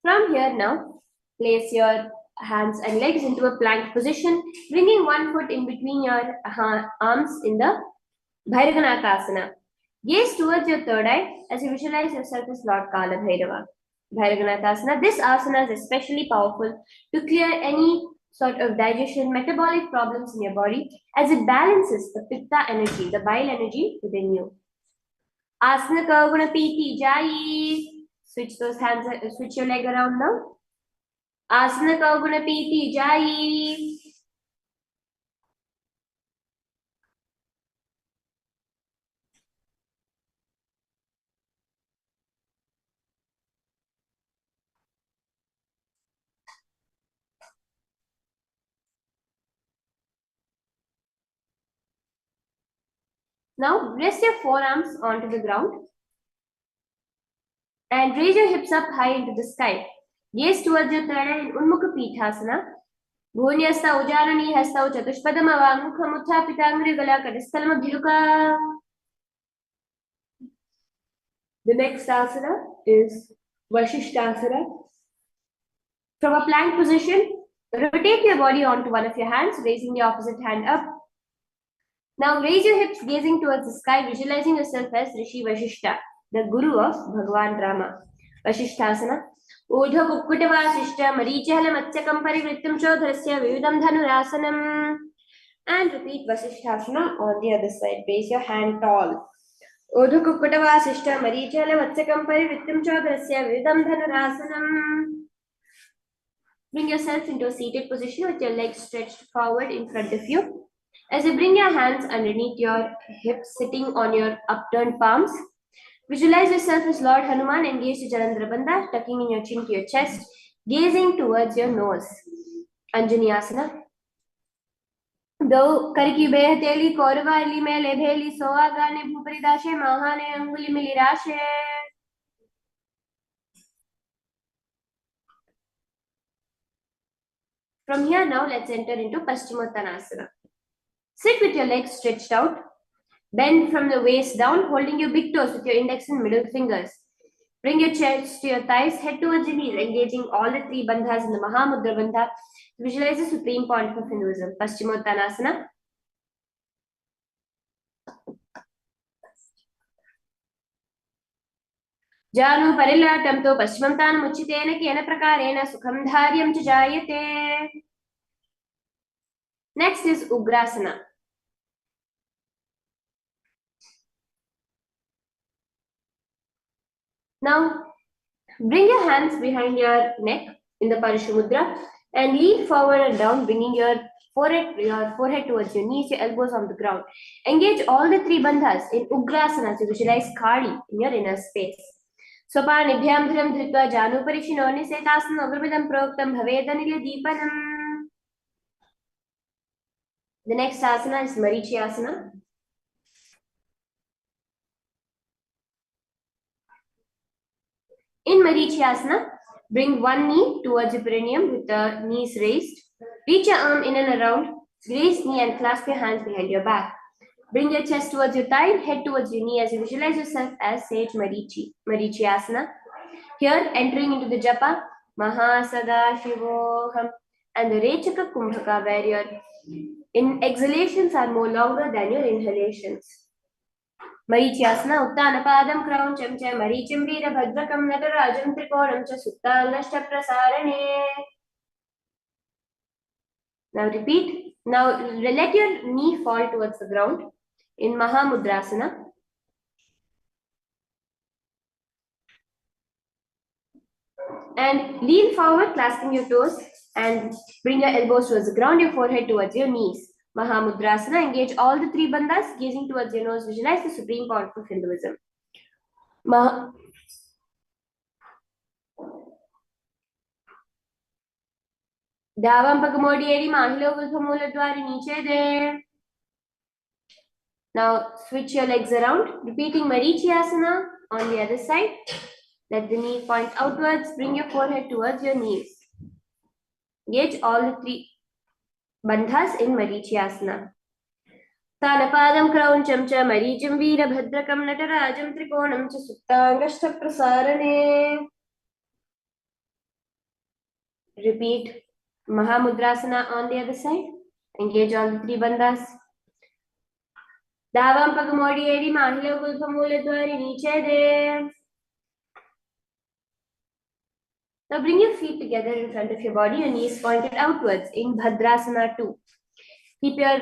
From here now, place your hands and legs into a plank position, bringing one foot in between your arms in the Bhairaganathasana. Gaze towards your third eye as you visualize yourself as Lord Kala Bhairava. Bhairaganathasana. This asana is especially powerful to clear any sort of digestion, metabolic problems in your body as it balances the pitta energy, the bile energy within you. Asana Kavana Piti Jai. Switch those hands, switch your leg around now. Asana Kavana Piti Jai. Now rest your forearms onto the ground and raise your hips up high into the sky. Gaze towards your third eye in Unmukha Pithasana. Bhunyasta Ujanani Hastau Chatushpadama Mukha Mutha Pitangri Kadisthalama Bhiruka. The next asana is Vashishtasana. From a plank position, rotate your body onto one of your hands, raising the opposite hand up. Now raise your hips, gazing towards the sky, visualizing yourself as Rishi Vashishta, the guru of Bhagwan Rama. Vashishtasana. Udha Kukkutta Vasishta Marichahala Matsyakam Parivrittam Chodharasya Vividam Dhanurasanam. And repeat Vashishtasana on the other side. Place your hand tall. Udha Kukkutta Vasishta Marichahala Matsyakam Parivrittam Chodharasya Vividam Dhanurasanam. Bring yourself into a seated position with your legs stretched forward in front of you. As you bring your hands underneath your hips, sitting on your upturned palms, visualize yourself as Lord Hanuman engaged to Jalandhara Bandha, tucking in your chin to your chest, gazing towards your nose. Anjani Asana. Do kariki behteli korvali mele bheli soagane bhuparidashe mahane anguli milirashe. From here now, let's enter into Paschimottanasana. Sit with your legs stretched out. Bend from the waist down, holding your big toes with your index and middle fingers. Bring your chest to your thighs, head towards your knees, engaging all the three bandhas in the Mahamudra Bandha. Visualize the supreme point of Hinduism, Paschimottanasana. Janu parilatam to paschimam tanam uchitena kena prakarena sukham dharyam ch jayate. Next is Ugrasana. Now, bring your hands behind your neck in the Parishamudra and lean forward and down, bringing your forehead towards your knees, your elbows on the ground. Engage all the three bandhas in Ugrasana to visualize Kali in your inner space. Sopanibhyam dhram dhritva janu parishino nisetasana avrvidam proktam bhavedanilya deepanam. The next asana is Marichyasana. In Marichyasana, bring one knee towards your perineum with the knees raised. Reach your arm in and around, raise knee and clasp your hands behind your back. Bring your chest towards your thigh, head towards your knee as you visualize yourself as Sage Marichyasana. Here, entering into the japa, Mahasadashivoham and the Rechaka Kumbhaka, where your exhalations are more longer than your inhalations. Marichyasana, Uttanapadam Krauncham cha Maricham Veerabhadrakam Natarajam Trikonam cha Suttanashta Prasarane. Now repeat. Now let your knee fall towards the ground in Mahamudrasana. And lean forward, clasping your toes and bring your elbows towards the ground, your forehead towards your knees. Mahamudrasana, engage all the three bandhas, gazing towards your nose, visualize the supreme point of Hinduism. Davam Pagamodieri Mahilo Gulpamula Niche there. Now switch your legs around, repeating Marichyasana on the other side. Let the knee point outwards, bring your forehead towards your knees. Engage all the three bandhas in Marichyasana. Tanapadam Krauncham cha Maricim Veerabhadrakam Natarajam Trikonam cha Suttangashta Prasarane. Repeat Mahamudrasana on the other side. Engage all the three bandhas. Davam Pagamodi Edi Mahila Gulpamula Dwari Niche De. Now bring your feet together in front of your body, your knees pointed outwards in Bhadrasana 2. Keep your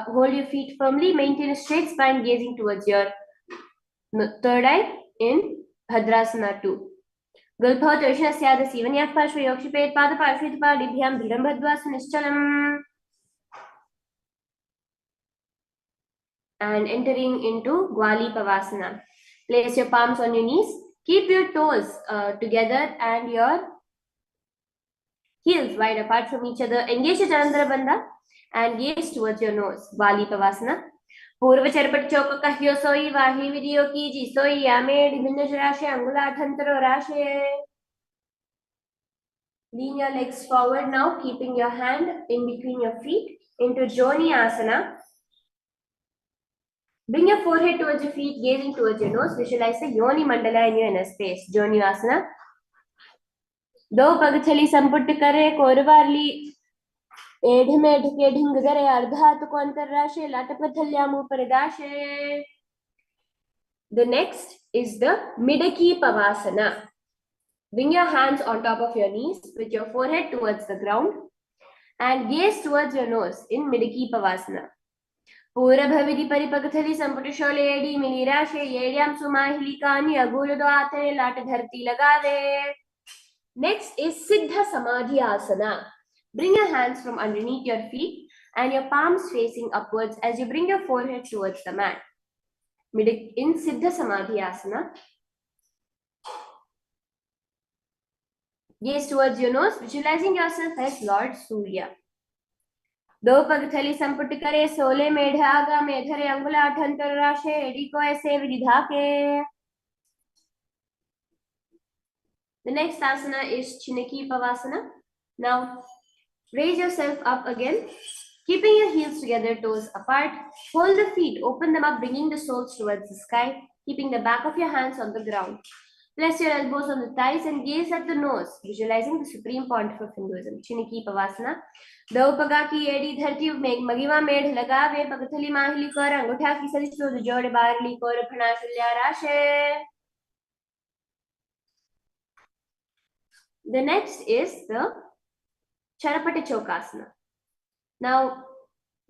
hold your feet firmly, maintain a straight spine gazing towards your third eye in Bhadrasana 2. Gulbha Tarshanasyada Sivanyat Parshva Yokshipet Pada Parshvit Padibhyam Bhidam Bhadvasu Nischalam. And entering into Gwali Pavasana. Place your palms on your knees. Keep your toes together and your heels wide apart from each other. Engage your Chalandra Bandha and gaze towards your nose. Gwali Pavasana. पूर्व चरपट चौक कहियो सोई वाही विधियो की जी सोई यामे डिभिन्न जराशे अंगुलाठंतरो राशे. Lean your legs forward now, keeping your hand in between your feet into Joni Asana. Bring your forehead towards your feet, gazing towards your nose. Visualize the Yoni Mandala in your inner space. Joni Asana. दो पग छली संपुट करे कोरवारली एढ़ में ढके ढिंग गरे अर्धा तो अंतरराशे लाटपथल्यामु परिदाशे. The next is the Midaki Pavasana. Bring your hands on top of your knees with your forehead towards the ground and gaze towards your nose in Midaki Pavasana. Purabhavidi Paripagathali Samputushole Edi Milirashe Yediam Sumahilikani Aguludo Atane Lata Dharti Lagade. Next is Siddha Samadhi Asana. Bring your hands from underneath your feet and your palms facing upwards as you bring your forehead towards the mat. In Siddha Samadhi Asana, gaze towards your nose, visualizing yourself as Lord Surya. दो पग थली संपुट करे सोले मेढ आगा मेधरे अंगुलाठ अंतरराशे AD को ऐसे विधिधा के. The next asana is Chinaki Pavasana. Now raise yourself up again, keeping your heels together, toes apart. Hold the feet, open them up, bringing the soles towards the sky, keeping the back of your hands on the ground. Place your elbows on the thighs and gaze at the nose, visualizing the supreme point of Hinduism. Chinaki Pavasana. Daupaga ki edi dharti magiva medh lagave pagathali mahili kor angutha ki salisto jode barli kor pranashulya rashe. The next is the Charapati Chokasana. Now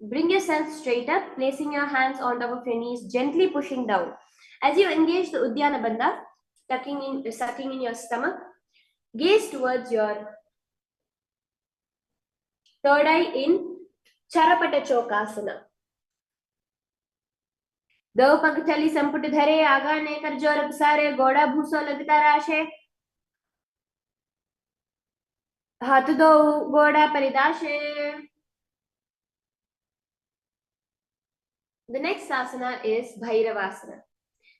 bring yourself straight up, placing your hands on top of your knees, gently pushing down. As you engage the Uddiyana Bandha, sucking in your stomach, gaze towards your third eye in Charapata Chokasana. दो पग चली संपुट धरे आगा ने कर जोर सारे गोड़ा भूसो लगता राशे हाथ दो गोड़ा परिदाशे. The next asana is Bhairavasana.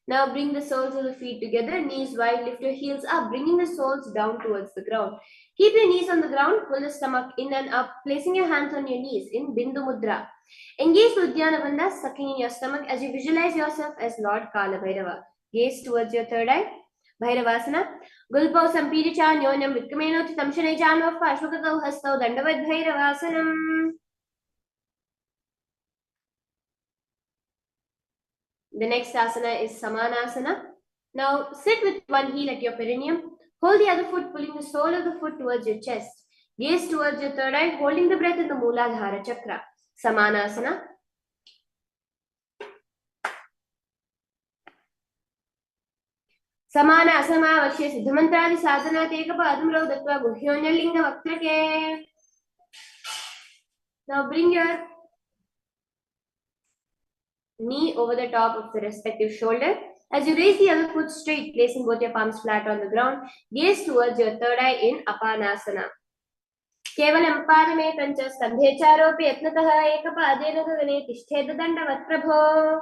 Now bring the soles of the feet together, knees wide, lift your heels up, bringing the soles down towards the ground. Keep your knees on the ground, pull the stomach in and up, placing your hands on your knees in Bindu Mudra. Engage Uddiyana Bandha, sucking in your stomach as you visualize yourself as Lord Kala Bhairava. Gaze towards your third eye. Bhairavasana. Gulpau Sampiricha Nyonam Vitkameno Tamshane Chano Ashwakatau Hastau Dandavad Bhairavasanam. The next asana is Samanasana. Now sit with one heel at your perineum. Hold the other foot, pulling the sole of the foot towards your chest. Gaze towards your third eye, holding the breath in the Mooladhara Chakra. Samanasana. Samana asama vakshya siddhamantradi sadhana tekapa adamrau dattva guhyonya vakrake. Now bring your knee over the top of the respective shoulder. As you raise the other foot straight, placing both your palms flat on the ground, gaze towards your third eye in Apanasana. Kevalam padame kancha skandhe charopi yatnatah ekapadena gagane tishthed dandavat prabho.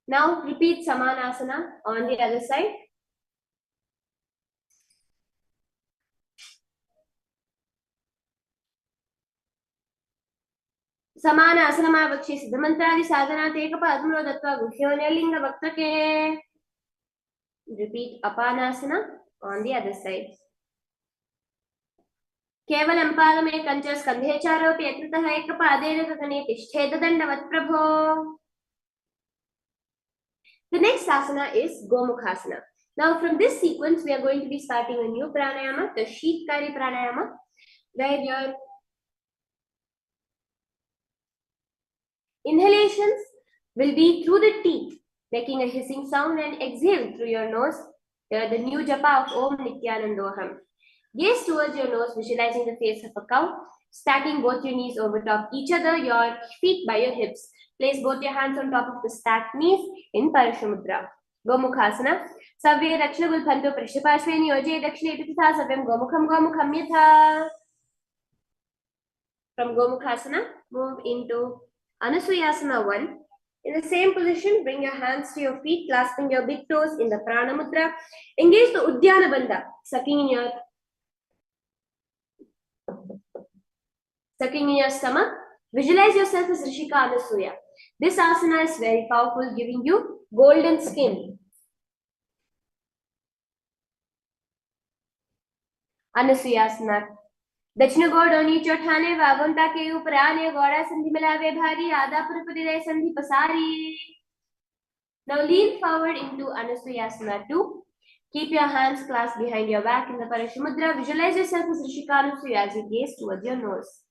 Now repeat Samanasana on the other side. समान आसनमावक्षे सिद्धमन्त्रादि साधनात् एकपादं दत्वा गुह्योनिलिङ्ग वक्त्रके. Repeat Apanasana on the other side. केवलं पादमेकं च स्कन्धे चारोऽपि यत्नतः एकपादेन गगने तिष्ठेत दण्डवत् प्रभो. The next asana is Gomukhasana. Now from this sequence we are going to be starting a new pranayama, the Sheetkari pranayama, where your inhalations will be through the teeth, making a hissing sound, and exhale through your nose. The new japa of Om Nithyananda. Gaze towards your nose, visualizing the face of a cow, stacking both your knees over top each other, your feet by your hips. Place both your hands on top of the stacked knees in Paramashivoham. Gomukhasana. Savya Dakshina Gulpanto Prishapashve Niyoje Dakshina Ipitha Savyam Gomukham Gomukham Yatha. From Gomukhasana, move into Anusuyasana 1. In the same position, bring your hands to your feet, clasping your big toes in the Prana Mudra. Engage the Udyana Bandha, sucking in your stomach. Visualize yourself as Rishika Anasuya. This asana is very powerful, giving you golden skin. Anusuyasana. दक्षिण गोड़ नीचो ठाने वागुंता के ऊपर आने गोड़ा संधि मिलावे भारी आधा पुरपदिदय संधि पसारी. Now lean forward into Anusuyasana 2. Keep your hands clasped behind your back in the Parashimudra. Visualize yourself as Rishika Anusuya as you gaze towards your nose.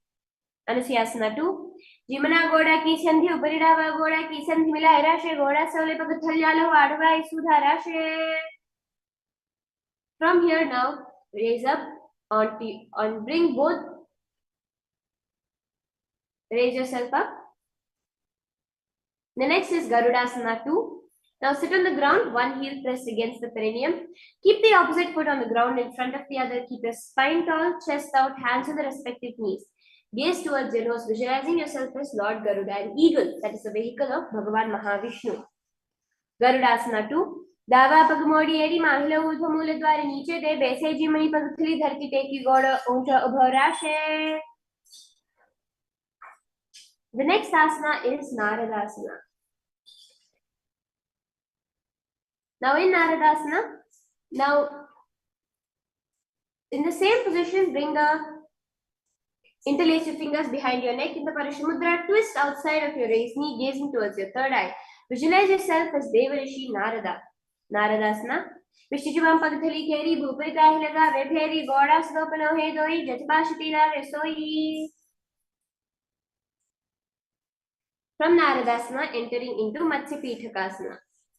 Anusuyasana 2. Jimana goda ki sandhi uparida goda ki sandhi mila irashe goda sole pagathalyalo adva isudharashe. From here now, raise up on bring both. Raise yourself up. The next is Garudasana 2. Now sit on the ground, one heel pressed against the perineum. Keep the opposite foot on the ground in front of the other. Keep your spine tall, chest out, hands on the respective knees. Gaze towards your nose, visualizing yourself as Lord Garuda, an eagle that is the vehicle of Bhagavan Mahavishnu. Garudasana 2. Dava pagmodi edi mahila udva mula dwara niche de bese jimani pagthali dharti teki goda uncha ubharashe. The next asana is Naradasana. Now in Naradasana, in the same position, interlace your fingers behind your neck in the Parashimudra, twist outside of your raised knee, gazing towards your third eye. Visualize yourself as Devarishi Narada. Naradasana. Vishtijuvam Pagathali Keri Bhupirita Hilaga Vebheri Goda Slopano Hedoi Jatapashitila Vesoi. From Naradasana, entering into Matsya-Pitakasana.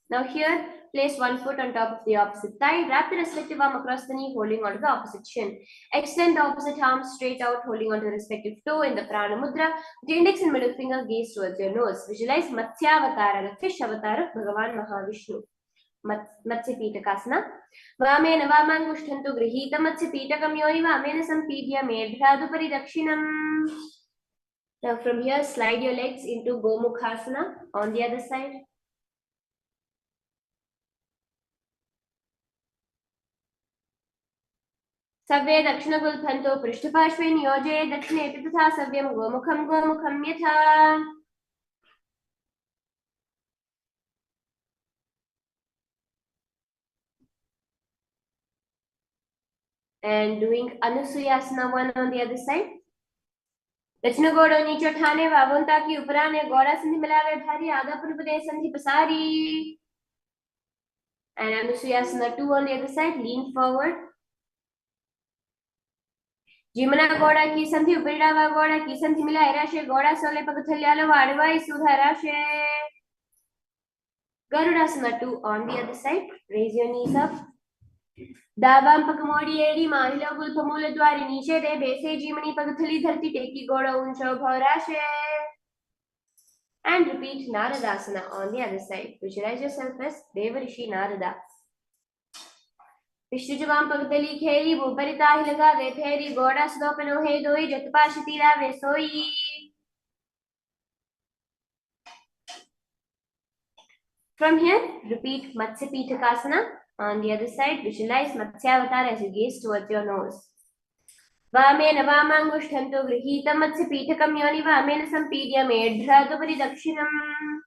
Now here, place one foot on top of the opposite thigh. Wrap the respective arm across the knee, holding onto the opposite shin. Extend the opposite arm straight out, holding onto the respective toe in the Prana Mudra. With the index and middle finger, gaze towards your nose. Visualize Matsyavatara, the fish avatar of Bhagavan Mahavishnu. Matsya-Pitakasana. Vamena Vamangushtantu Grihita Matsya-Pitakam Yoni Vamena Sampidya Medhradupari Dakshinam. Now from here, slide your legs into Gomukhasana on the other side. Savya Dakshina Gulpanto Prishtapashve Niyoje Dakshine Pithatha Savyam Gomukham Gomukham Yatha. And doing Anusuyasana 1 on the other side. Dakshina Goda Nicho Thane Vavunta ki Uparane Goda Sandhi Milave Bhari Adha Purupade Sandhi Pasari. And Anusuyasana 2 on the other side. Lean forward. Jimana Goda ki Sandhi Uparida Goda ki Sandhi Mila Irashe Goda Sole Pagathalyalo Vadva Isudharashe. Garudasana 2 on the other side. Raise your knees up. Davam pakamodi edi mahila gulpamula dwari niche de bese jimani pagathali dharti teki goda uncha bhaurashe. And repeat Naradasana on the other side. Visualize yourself as Devarishi Narada. Vishnujavam pagathali kheli bhuparita hilaga vetheri goda sudopano he doi jatapashitira vesoi. From here, repeat Matsya-Pitakasana. On the other side, visualize Matsyavatara as you gaze towards your nose. वामेन वामाङ्गुष्ठं तु गृहीतं मत्स्य पीठकं योनि वामेन सम्पीड्य मेढ्रादुपरि दक्षिणम्.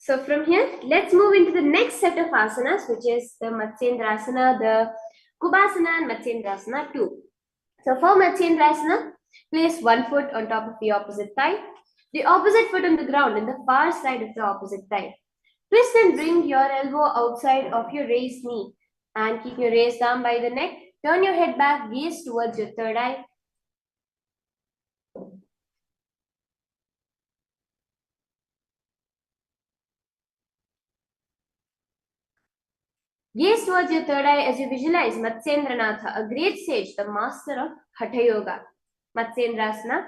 So from here, let's move into the next set of asanas, which is the Matsyendrasana, the Kubasana and Matsyendrasana 2. So for Matsyendrasana, place one foot on top of the opposite thigh, the opposite foot on the ground in the far side of the opposite thigh. Twist and bring your elbow outside of your raised knee and keep your raised arm by the neck. Turn your head back, gaze towards your third eye. Gaze towards your third eye as you visualize Matsyendranatha, a great sage, the master of Hatha Yoga. Matsyendrasana.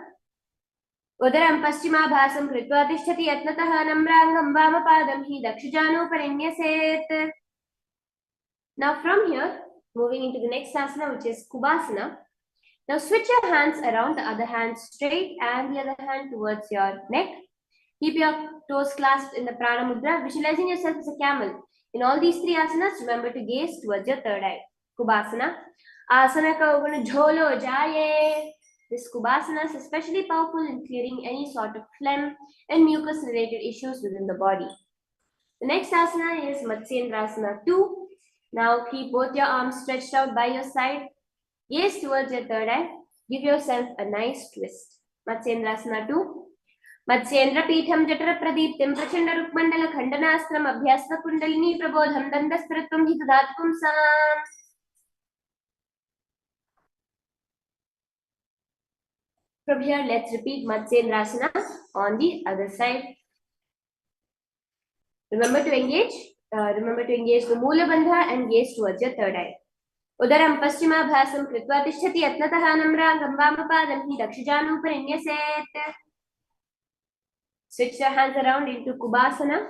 उदरं पश्चिमाभासं कृत्वा तिष्ठति यत्नतः नम्राङ्गं वामपादं हि दक्षजानुपरिण्यसेत्. Now from here, moving into the next asana, which is Kubasana. Now switch your hands around, the other hand straight and the other hand towards your neck. Keep your toes clasped in the prana mudra, visualizing yourself as a camel. In all these three asanas, remember to gaze towards your third eye. Kubasana. Asana ka uguna jholo jaye. This Kubasana is especially powerful in clearing any sort of phlegm and mucus related issues within the body. The next asana is Matsyendrasana 2. Now keep both your arms stretched out by your side. Gaze towards your third eye. Give yourself a nice twist. Matsyendrasana 2. मत्स्येन्द्रपीठं जठरप्रदीप्तिं प्रचण्डरुक्मण्डलखण्डनास्त्रम् अभ्यासकुण्डलिनी प्रबोधं दण्डस्त्रत्वं हि ददातु पुंसाम्. From here, let's repeat Matsyendrasana on the other side. Remember to engage the Moola Bandha and gaze towards your third eye. उदरं पश्चिमाभासं कृत्वा तिष्ठति यत्नतः नम्राङ्गं वामपादं हि दक्षजानुपरिण्यसेत्. Switch your hands around into Kubasana.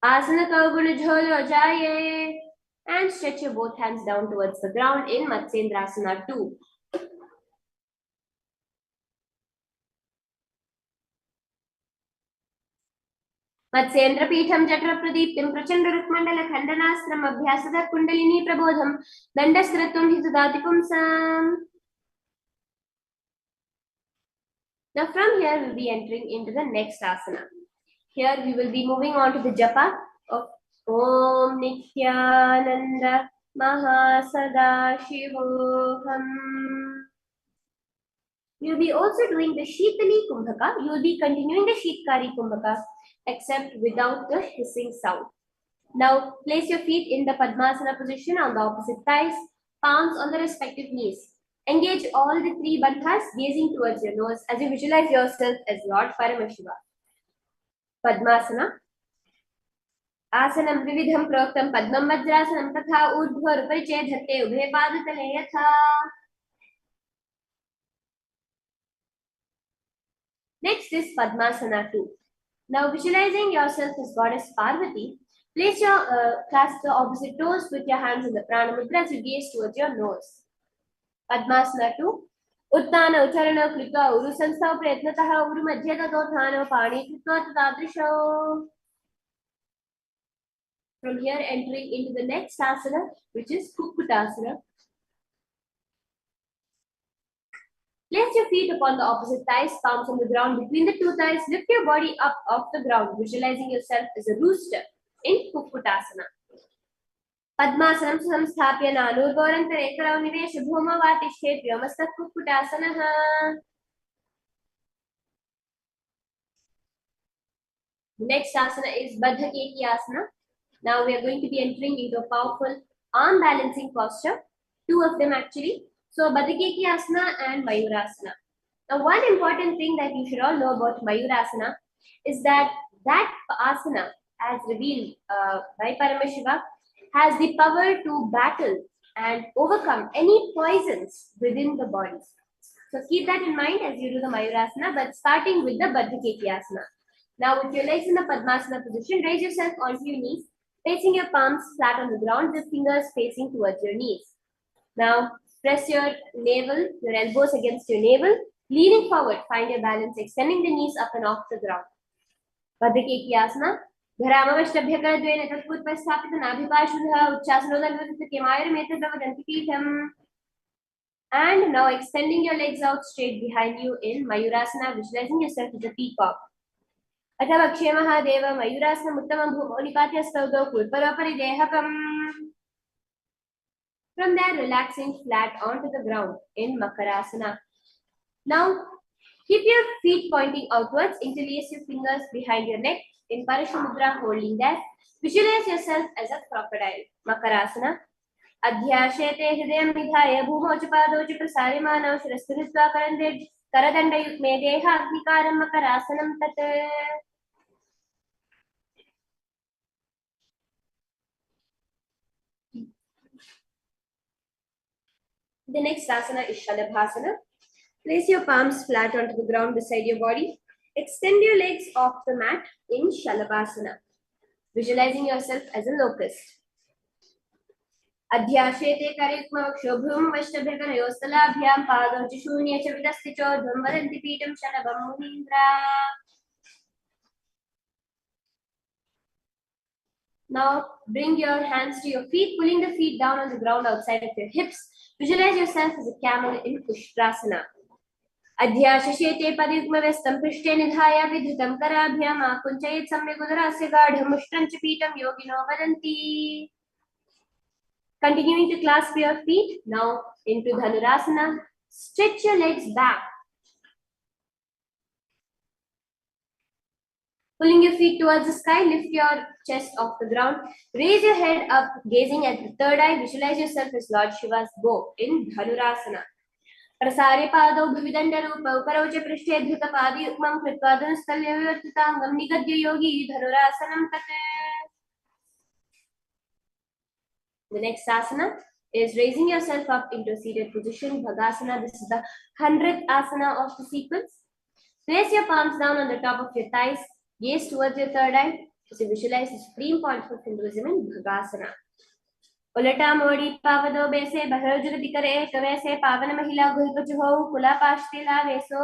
Asana Kauguna Jholo Jaye. And stretch your both hands down towards the ground in Matsyendrasana 2. मत्स्येन्द्रपीठं जठरप्रदीप्तिं प्रचण्डरुक्मण्डलखण्डनास्त्रम् अभ्यासतः kundalini प्रबोधं दण्डस्त्रत्वं हि ददाति पुंसाम्. Now from here we'll be entering into the next asana. Here we will be moving on to the japa of Om Nithyananda Mahasadaशिवोऽहम्. You'll be also doing the Shitali Kumbhaka. You'll be continuing the Shitkari Kumbhaka except without the hissing sound. Now place your feet in the Padmasana position on the opposite thighs, palms on the respective knees. Engage all the three bandhas, gazing towards your nose as you visualize yourself as Lord Paramashiva. Padmasana. Asanam vividham proktam padmam vajrasanam tatha urdhva rupariche dhatte ubhe padatale yatha. Next is Padmasana 2. Now visualizing yourself as Goddess Parvati, place your clasp the opposite toes with your hands in the prana mudra as you gaze towards your nose. Padmasana 2. उत्तान उच्चारण कृत्वा उरु संस्थाव प्रयत्नतः उरु मध्ये ततोत्थानो पाणि कृत्वा तदादृशो. From here entering into the next asana, which is Kukkutasana. Place your feet upon the opposite thighs, palms on the ground between the two thighs. Lift your body up off the ground, visualizing yourself as a rooster in Kukkutasana. Padmasanam samsthapya nanurgorantare karau nivesh bhuma vatishthet vyomastak Kukkutasana. Next asana is Baddha Keki Asana. Now we are going to be entering into a powerful arm balancing posture. Two of them actually. So Baddha Keki Asana and Mayurasana. Now, one important thing that you should all know about Mayurasana is that asana, as revealed by Paramashiva, has the power to battle and overcome any poisons within the body. So keep that in mind as you do the Mayurasana, but starting with the Baddhaketyasana. Now, with your legs in the Padmasana position, raise yourself onto your knees, placing your palms flat on the ground, with fingers facing towards your knees. Now, press your navel, your elbows against your navel, leaning forward, find your balance, extending the knees up and off the ground. Baddhaketyasana. Dharamastabhyakradvena tatputpasthapitan abhiparshvadha uchchasanodanvadantamayametabhadantikitham. And now extending your legs out straight behind you in Mayurasana, visualizing yourself as a peacock. अथवा क्षेमः देव मयूरासनम् उत्तमं भूमौ निपात्य स्तौतौ कुल्परोपरि देहकम्. From there, relaxing flat onto the ground in Makarasana. Now, keep your feet pointing outwards, interlace your fingers behind your neck in Parashamudra, holding there. Visualize yourself as a crocodile. Makarasana. अध्याशेते हृदयं विधाय भूमौ च पादौ च प्रसार्यमानौ शिरस्तु हृत्वा करदण्डयुग्मे देहाग्निकारं मकरासनं तत्. The next asana is Shalabhasana. Place your palms flat onto the ground beside your body. Extend your legs off the mat in Shalabhasana, visualizing yourself as a locust. अध्याशेते करिक्मक्षोभ्रुं वष्टभ्यकरयोस्तलाभ्यां पादौ च शून्ये च विदस्ति चोर्ध्वं वदन्ति पीठं शलभं मुनीन्द्रा. Now bring your hands to your feet, pulling the feet down on the ground outside of your hips. Visualize yourself as a camel in Ushtrasana. अध्याशेते पदिग्मव्यस्तं पृष्ठे निधाय विधृतं कराभ्याम् आकुञ्चयेत् सम्यक् उदरस्य गाढम् उष्ट्रं च पीठं योगिनो वदन्ति. Continuing to clasp your feet now into Dhanurasana. Stretch your legs back. Pulling your feet towards the sky, lift your chest off the ground. Raise your head up, gazing at the third eye. Visualize yourself as Lord Shiva's bow in Dhanurasana. प्रसारे पादौ भुविदण्डरूपौ करौ च पृष्ठे धृतपादयुग्मं कृत्वा धनुस्थल्य विवर्तिताङ्गं निगद्य योगी धनुरासनं तत्. The next asana is raising yourself up into a seated position, Bhagasana. This is the 100th asana of the sequence. Place your palms down on the top of your thighs, gaze towards your third eye, as you visualize the supreme point of Hinduism in Bhagasana. उलटा मोड़ी पावदो बेसे बहरो जुगति करे कवैसे पावन महिला घुलपच हो कुला पाशते लावेसो.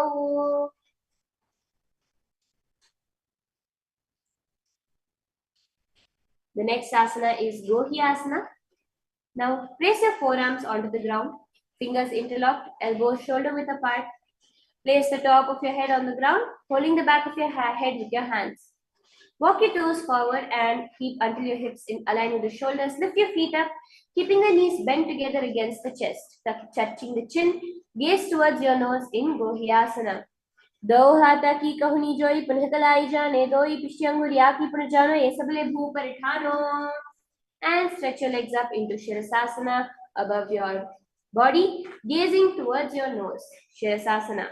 The next asana is Gohyasana. Now place your forearms onto the ground, fingers interlocked, elbows shoulder width apart. Place the top of your head on the ground, holding the back of your head with your hands. Walk your toes forward and keep until your hips align with the shoulders. Lift your feet up, keeping the knees bent together against the chest, touching the chin. Gaze towards your nose in Gohyasana. दो हाथा की कहनी जोई पुनः कलाई जाने दोई पिश्यंगुरिया की पुनः जानो ये सबले भू पर ठानो. And stretch your legs up into Shirasasana above your body, gazing towards your nose. Shirasasana.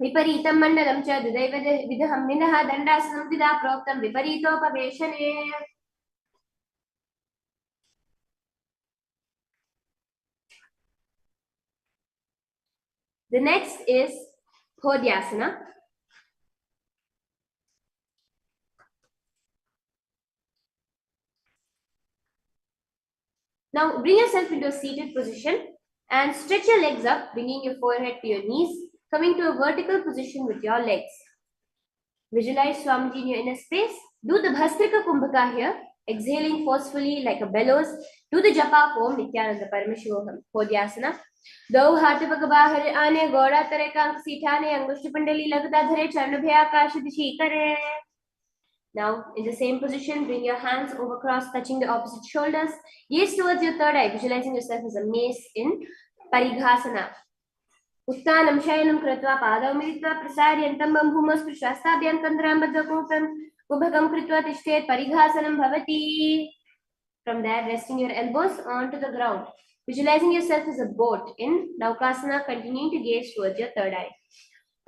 विपरीतं मण्डलं च दुदैव विदहं निनः दण्डासनं विदा प्रोक्तं विपरीतोपवेशने. The next is Phodyasana. Now bring yourself into a seated position and stretch your legs up, bringing your forehead to your knees, coming to a vertical position with your legs. Visualize Swamiji in your inner space. Do the Bhastrika Kumbhaka here, exhaling forcefully like a bellows. Do the japa of Om Nithyananda Paramashivoham. Phodyasana. दो हाथ पग बाहर आने गोड़ा तरे कांक सीठाने अंगुष्ठ पंडली लगता धरे चरण भे आकाश दिशी करे. Now in the same position, bring your hands over cross, touching the opposite shoulders. Gaze towards your third eye, visualizing yourself as a mace in Parighasana. उत्तानं शयनं कृत्वा पादौ मिलित्वा प्रसार्यन्तं भूमस्पृश्वास्ताभ्यां कन्द्रां बद्धकूपं उभगं कृत्वा तिष्ठेत् परिघासनं भवति. From there, resting your elbows onto the ground. Visualizing yourself as a boat in Naukasana, continuing to gaze towards your third eye.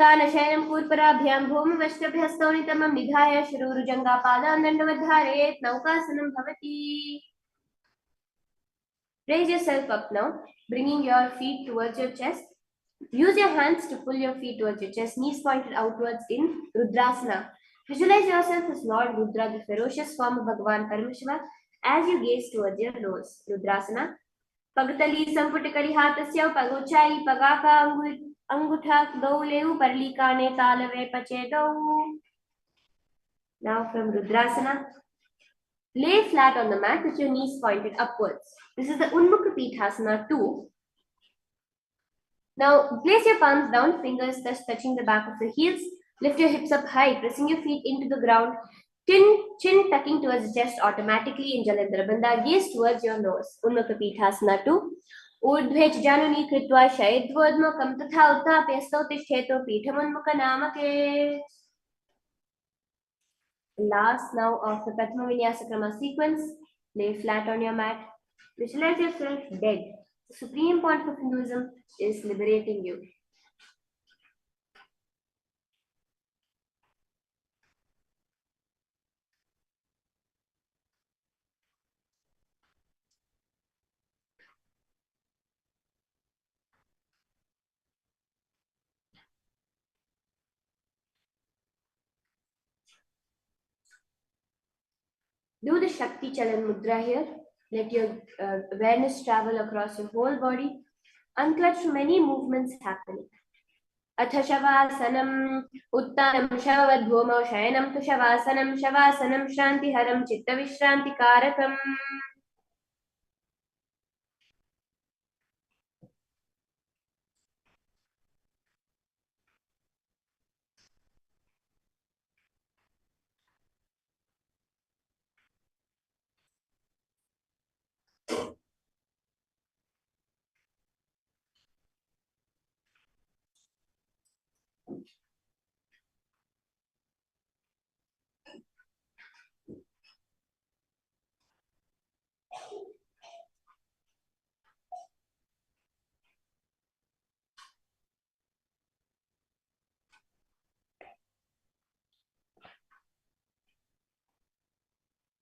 तानशयनं पूर्पराभ्यां भूमिवष्टभ्यस्तोनितमं निधाय शिरोरुजङ्गापादान् दण्डवद्धारयेत् नौकासनं भवति. Raise yourself up now, bringing your feet towards your chest. Use your hands to pull your feet towards your chest, knees pointed outwards in Rudrasana. Visualize yourself as Lord Rudra, the ferocious form of Bhagavan Paramashiva, as you gaze towards your nose. Rudrasana. Pagatali Samputakari Hatasya Pagochai Pagaka Angutha Gauleu Parlikane Talave Pachedo. Now from Rudrasana, lay flat on the mat with your knees pointed upwards. This is the Unmukha Pithasana 2. Now place your palms down, fingers touching the back of the heels. Lift your hips up high, pressing your feet into the ground. Chin tucking towards the chest automatically in Jalendra Bandha. Gaze towards your nose. Unmukha Pithasana 2. ऊर्ध्वे च जानुनी कृत्वा शयद्वोद्मुखं तथा उत्थाप्य स्तौतिष्ठेतो पीठमुन्मुखनामके. Last now of the Prathama Vinyasa Krama sequence. Lay flat on your mat. Visualize yourself dead. The supreme point of Hinduism is liberating you. Do the Shakti Chalan Mudra here. Let your awareness travel across your whole body. Unclutch from any movements happening. अथ शवासनम् उत्तानं शववद्भूमौ शयनं तु शवासनं शवासनं श्रान्तिहरं चित्तविश्रान्तिकारकम्.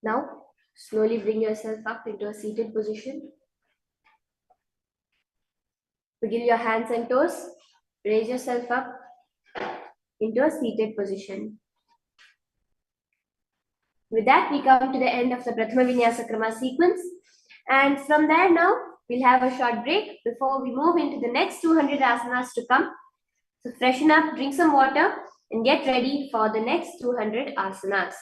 Now, slowly bring yourself up into a seated position. Wiggle your hands and toes. Raise yourself up into a seated position. With that, we come to the end of the Prathama Vinyasa Krama sequence. And from there now, we'll have a short break before we move into the next 200 asanas to come. So freshen up, drink some water, and get ready for the next 200 asanas.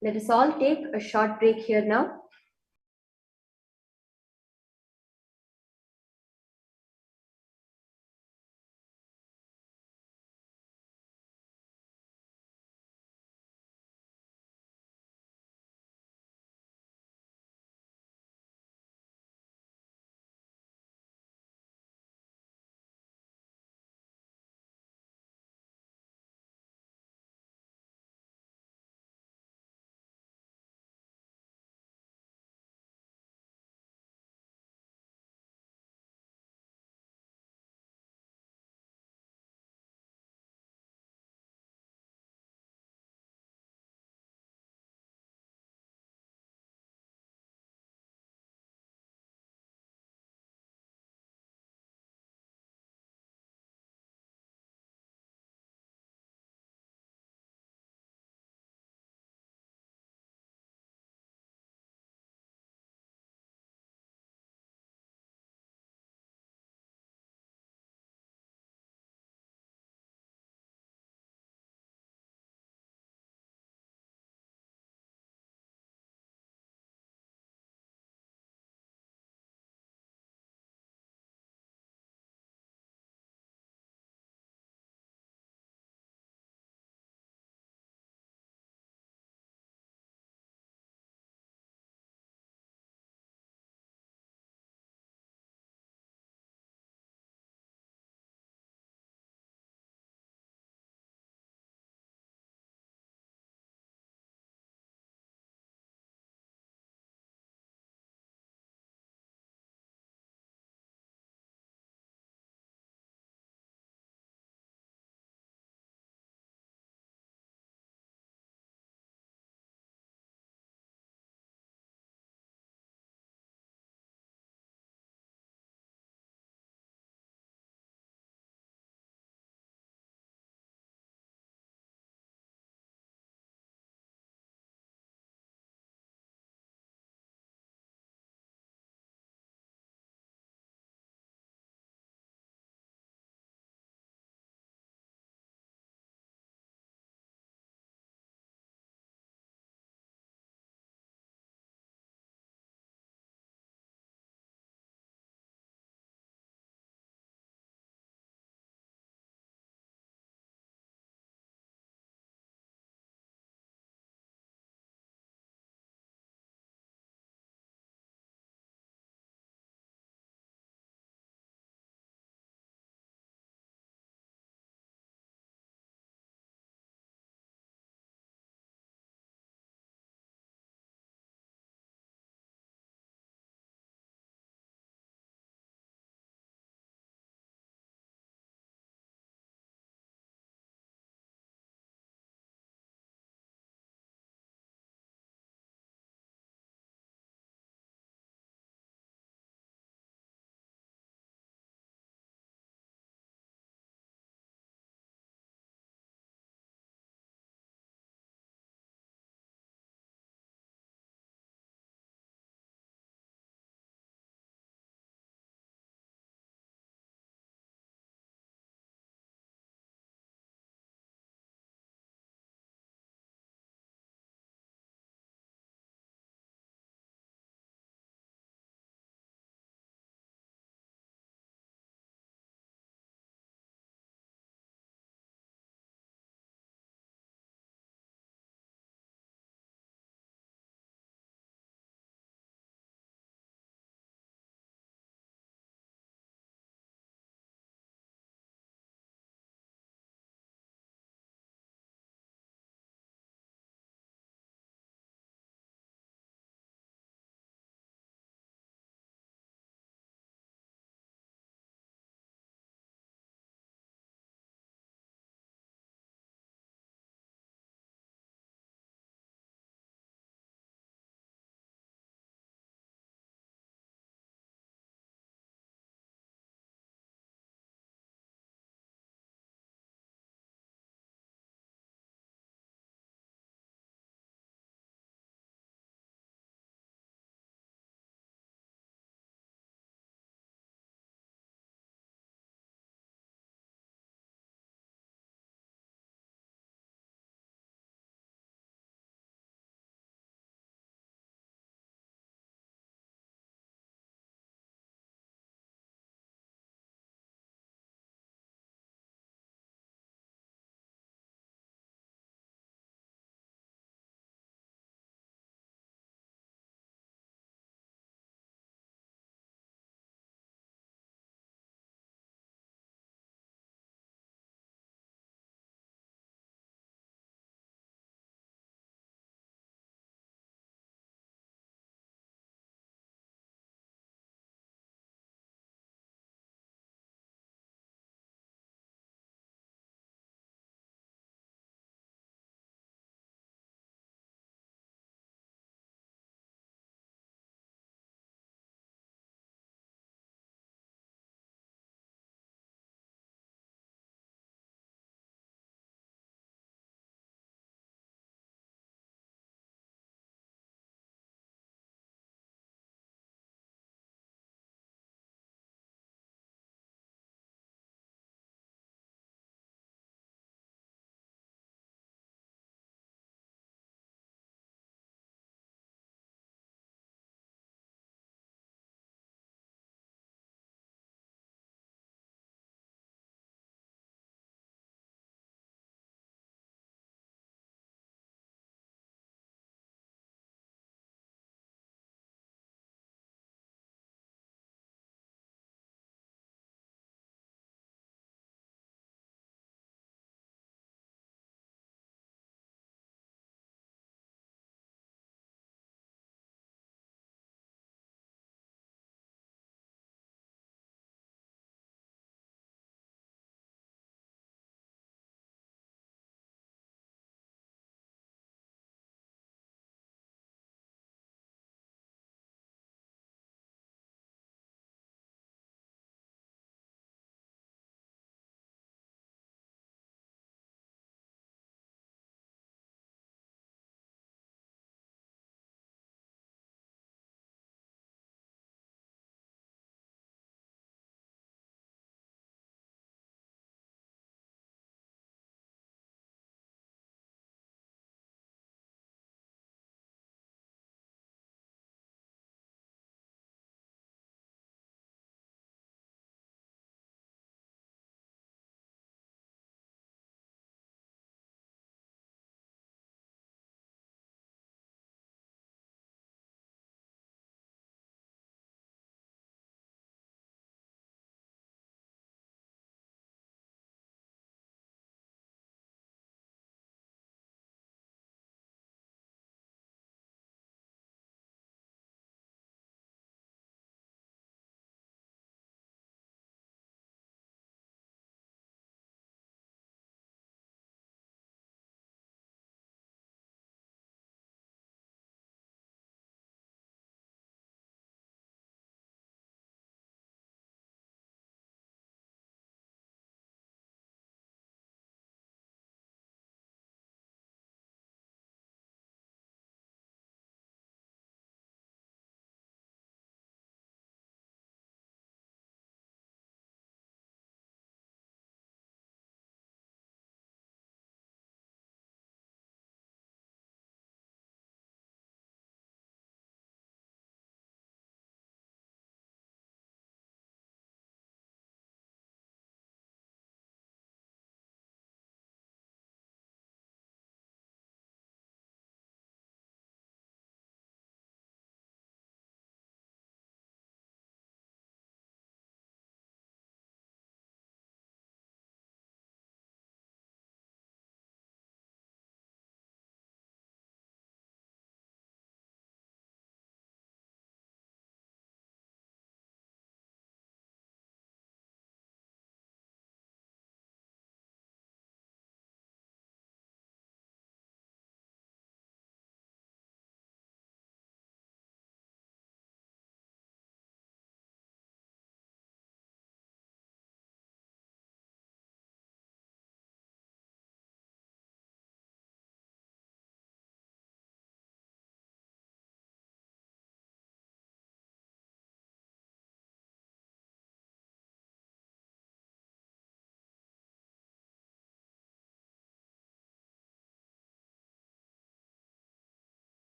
Let us all take a short break here now.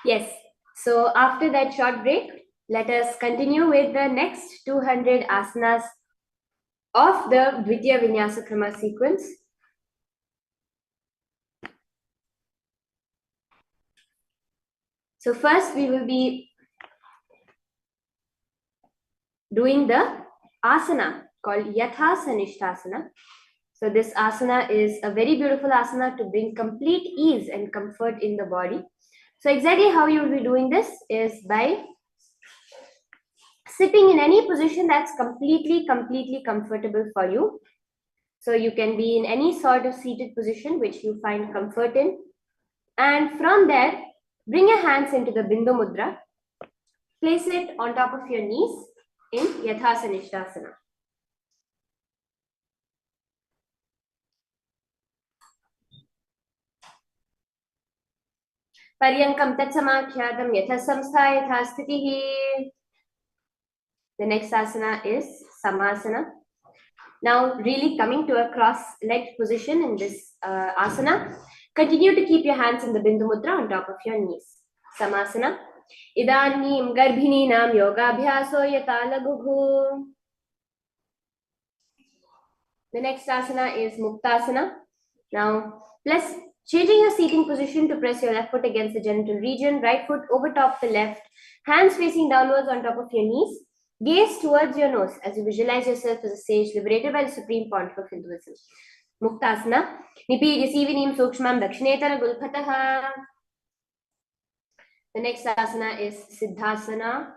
Yes. So after that short break, let us continue with the next 200 asanas of the Dvitiya Vinyasa Krama sequence. So first we will be doing the asana called Yatha Sanishthasana. So this asana is a very beautiful asana to bring complete ease and comfort in the body. So exactly how you will be doing this is by sitting in any position that's completely comfortable for you. So you can be in any sort of seated position which you find comfort in. And from there, bring your hands into the Bindu Mudra. Place it on top of your knees in Yathasanishthasana. Paryankam tatsamakhyatam yathasamstha yathasthitihi. The next asana is Samasana. Now, really coming to a cross-legged position in this asana. Continue to keep your hands in the Bindu Mudra on top of your knees. Samasana. Idanim garbhininam yogabhyaso yata laguhu. The next asana is Muktasana. Now, plus changing your seating position to press your left foot against the genital region, right foot over top the left, hands facing downwards on top of your knees, gaze towards your nose as you visualize yourself as a sage liberated by the supreme pontiff of Hinduism. Muktasana. Nipiji sivinim sukshmam dakshinetara gulphataha. The next asana is Siddhasana.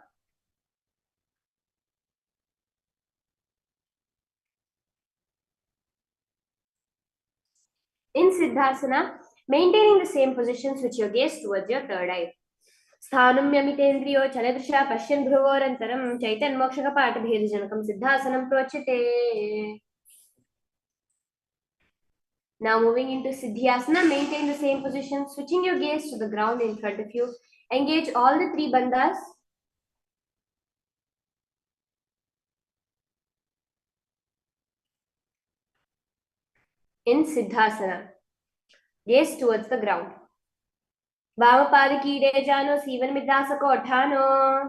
In Siddhasana, maintaining the same position, switch your gaze towards your third eye. स्थानुम्यमितेन्द्रियो चलदृशा पश्यन् भ्रुवोरन्तरं चैतन्मोक्षकपाठभेदजनकं सिद्धासनं प्रोच्यते. Now moving into Siddhyasana, maintain the same position, switching your gaze to the ground in front of you. Engage all the three bandhas. In Siddhasana, gaze towards the ground. Vamapadakide jano sivan midasako athano.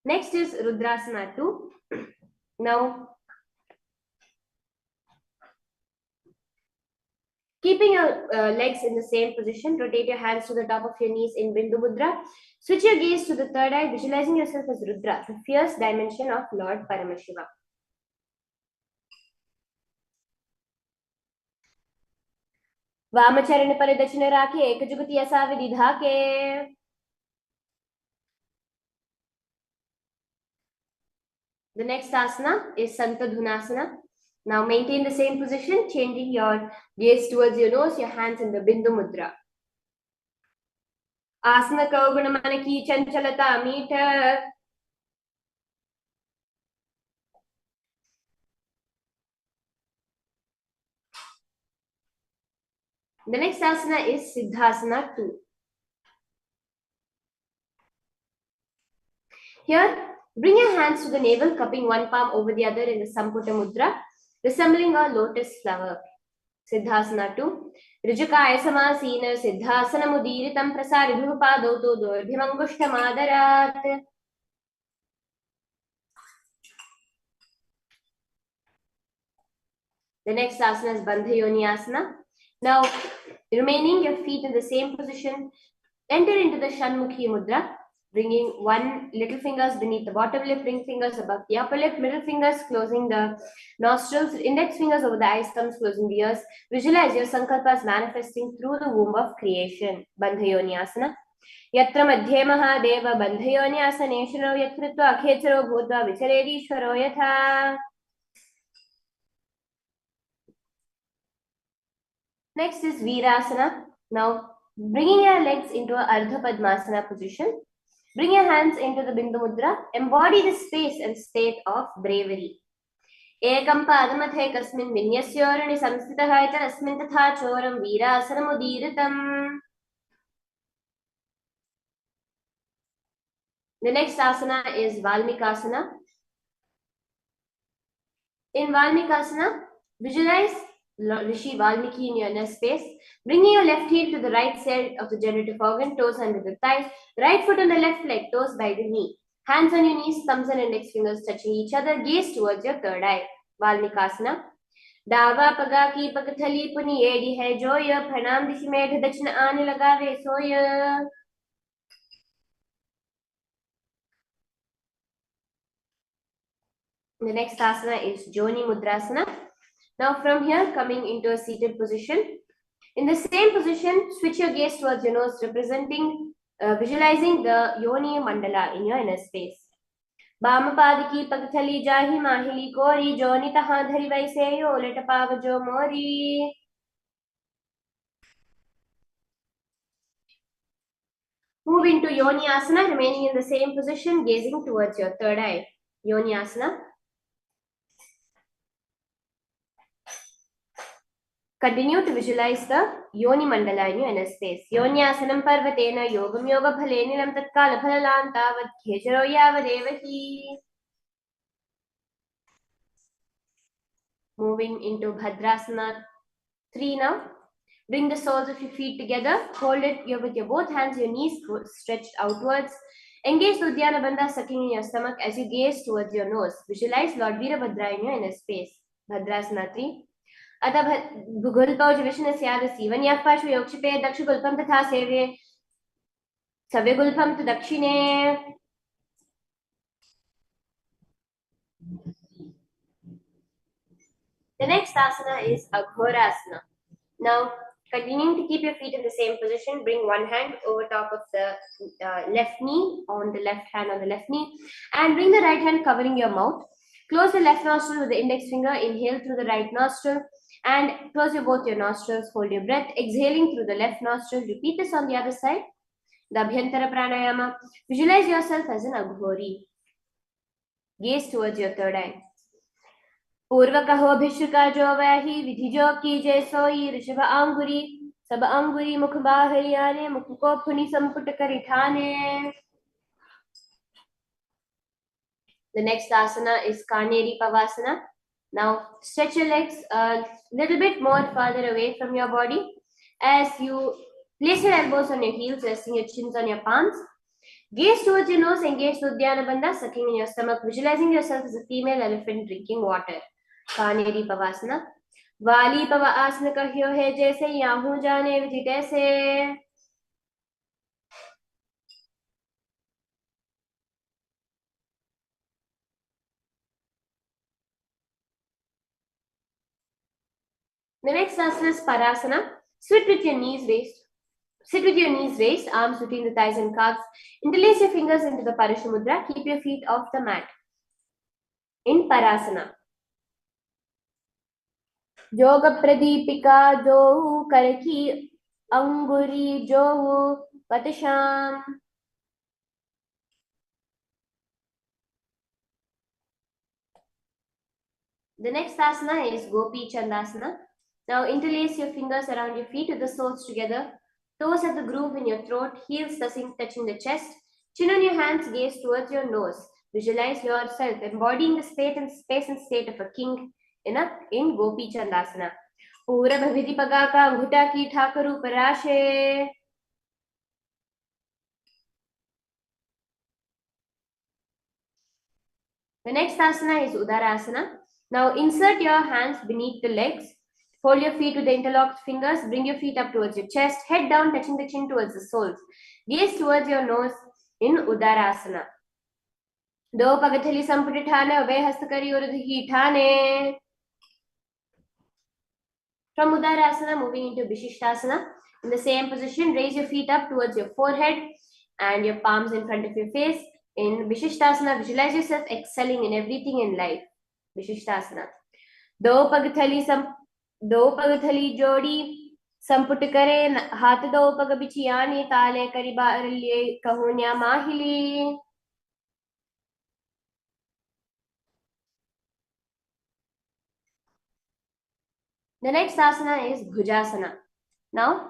Next is Rudrasana 2. Now, keeping your legs in the same position, rotate your hands to the top of your knees in Bindu Mudra. Switch your gaze to the third eye, visualizing yourself as Rudra, the fierce dimension of Lord Paramashiva. वामचरण पर दक्षिण राखे एक जुगति ऐसा विधि धाके. The next asana is Santadhunasana. Now maintain the same position, changing your gaze towards your nose, your hands in the Bindu Mudra. Asana Kauguna Manaki Chanchalata meter. The next asana is Siddhasana 2. Here, bring your hands to the navel, cupping one palm over the other in the Samputa Mudra, resembling a lotus flower. Siddhasana 2. Rijukaya Samasina Siddhasana Mudiritam Prasaridhu Padauto Dorbhimangushthamadarat. The next asana is Bandhayoni Asana. Now, remaining your feet in the same position, enter into the Shanmukhi Mudra, bringing one little fingers beneath the bottom lip, ring fingers above the upper lip, middle fingers closing the nostrils, index fingers over the eyes, thumbs closing the ears. Visualize your sankalpas manifesting through the womb of creation. Bandhayoni Asana. Yatra madhye mahadeva bandhayoni asaneshano yatkritva akhecharo bhutva vicharedishwaro yatha. Next is Virasana. Now, bringing your legs into a Ardha Padmasana position. Bring your hands into the Bindu Mudra. Embody the space and state of bravery. Ekam padamathai kasmin vinyasyorani samstitah asmin tatha choram Virasanamudiritam. The next asana is Valmikasana. In Valmikasana, Visualize Rishi Valmiki in your inner space, bringing your left heel to the right side of the generative organ, toes under the thighs, right foot on the left leg, toes by the knee. Hands on your knees, thumbs and index fingers touching each other, gaze towards your third eye. Valmikasana. दावा पगा की पगथली पुनि AD है जोय प्रणाम दिशि मेघ दक्षिण आने लगा वे सोय. The next asana is Joni Mudrasana. Now from here, coming into a seated position. In the same position, switch your gaze towards your nose, representing, visualizing the Yoni Mandala in your inner space. Bamapada ki pagthali jahi mahili kori joni taha dhari vaiseyo letapav jo mori. Move into Yoni Asana, remaining in the same position, gazing towards your third eye. Yoni Asana. Continue to visualize the Yoni Mandala in your inner space. Yonyasanam parvatena yogam yoga bhalenilam tatkala bhalalantavat khecharo yavadevahi. Moving into Bhadrasana 3 now. Bring the soles of your feet together. Hold it with your both hands, your knees stretched outwards. Engage Uddiyana Bandha sucking in your stomach as you gaze towards your nose. Visualize Lord Veerabhadra in your inner space. Bhadrasana 3. अतः गुल्पौजविष्णस्यादसि वन्याःपार्श्वयोक्षिपे दक्षगुल्पं तथा सेव्ये सव्यगुल्पं तु दक्षिणे. The next asana is Aghorasana. Now, continuing to keep your feet in the same position, bring one hand over top of the left knee, on the left hand on the left knee, and bring the right hand covering your mouth. Close the left nostril with the index finger, inhale through the right nostril, and close both your nostrils, hold your breath, exhaling through the left nostril. Repeat this on the other side. The Abhyantara Pranayama. Visualize yourself as an Aghori. Gaze towards your third eye. पूर्वकहो भिषुका जो वही विधि जो कीजे सोई ऋषभ अंगुरी सब अंगुरी मुख बाहरियाने मुख को फुनि संपुट करि ठाने. The next asana is Kaneri Pavasana. Now stretch your legs a little bit more further away from your body as you place your elbows on your heels, resting your chins on your palms. Gaze towards your nose, engage Uddiyana Bandha, sucking in your stomach, visualizing yourself as a female elephant drinking water. Kaneri Pavasana. वाली पव आसन कहियो है जैसे Yahoo जाने विधि तैसे. The next asana is Parasana. Sit with your knees raised, arms between the thighs and calves. Interlace your fingers into the Parashamudra. Keep your feet off the mat. In Parasana. Yoga Pradipika Jo Karki Anguri Jo Patasham. The next asana is Gopi Chandasana. Now interlace your fingers around your feet with the soles together. Toes at the groove in your throat, heels touching the chest. Chin on your hands, gaze towards your nose. Visualize yourself embodying the space and state of a king in Gopi Chandasana. Pura Bhaviti Pagaka Anguta Ki Thakaru Parashe. The next asana is Udarasana. Now insert your hands beneath the legs. Fold your feet with the interlocked fingers. Bring your feet up towards your chest. Head down, touching the chin towards the soles. Gaze towards your nose in Udarasana. Do pagathali samputi thane, abhay hastakari uradhi thane. From Udarasana, moving into Vishishtasana. In the same position, raise your feet up towards your forehead and your palms in front of your face. In Vishishtasana, visualize yourself excelling in everything in life. Vishishtasana. Do pagathali jodi संपुट करे हाथ दो पग बिछियानी ताले करी बारलिए कहुन्या माहिली. The next asana is Bhujasana. Now,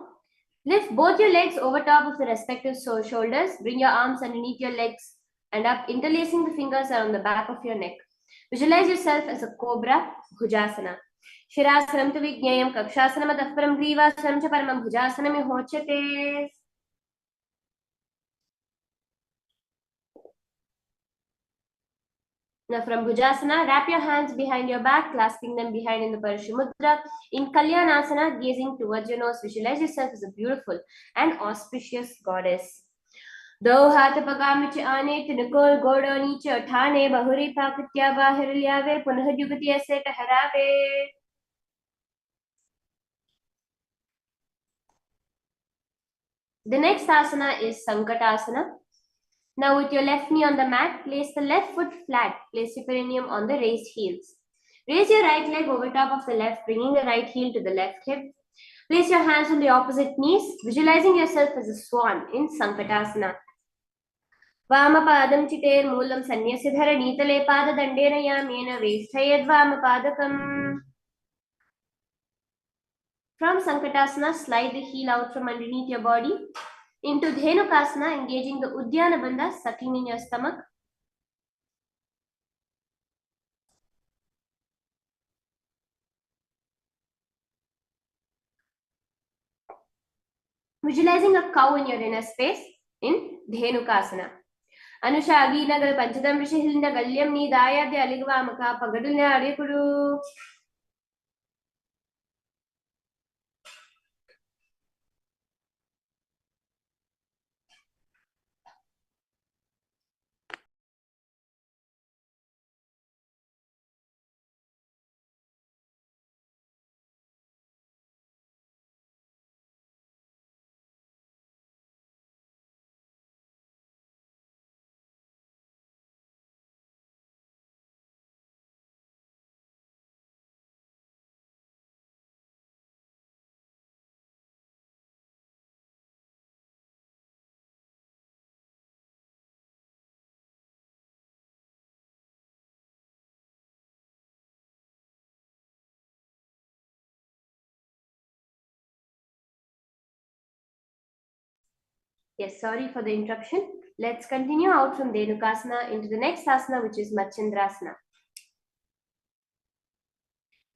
lift both your legs over top of the respective shoulders. Bring your arms underneath your legs and up, interlacing the fingers around the back of your neck. Visualize yourself as a cobra, Bhujasana. शिरासनं तु विज्ञेयं कक्षासनमतः परं ग्रीवासनं च परमं भुजासनमिहोच्यते. Now from Bhujasana, wrap your hands behind your back, clasping them behind in the Parashimudra. In Kalyanasana, gazing towards your nose, visualize yourself as a beautiful and auspicious goddess. दो हाथ पगाम च आने तिनकोल गोड़ो नीचे उठाने बहुरी पाकृत्या बाहर लियावे पुनः जुगति ऐसे टहरावे. The next asana is Sankatasana. Now with your left knee on the mat, place the left foot flat. Place your perineum on the raised heels. Raise your right leg over top of the left, bringing the right heel to the left hip. Place your hands on the opposite knees, visualizing yourself as a swan in Sankatasana. वामपादं चितेर्मूलं सन्न्यस्य धरणीतले पाददण्डेन यामेन वेष्ठयेद्वामपादकम्. From Sankatasana, slide the heel out from underneath your body into Dhenukasana, engaging the Uddiyana Bandha, sucking in your stomach. Visualizing a cow in your inner space in Dhenukasana. Anushaginagal Panchadam Rishihilinda Galyam Ni Daya de Aligvamaka Pagadulna Arikudu. Yes, sorry for the interruption. Let's continue out from Dhenukasana into the next asana, which is Machandrasana.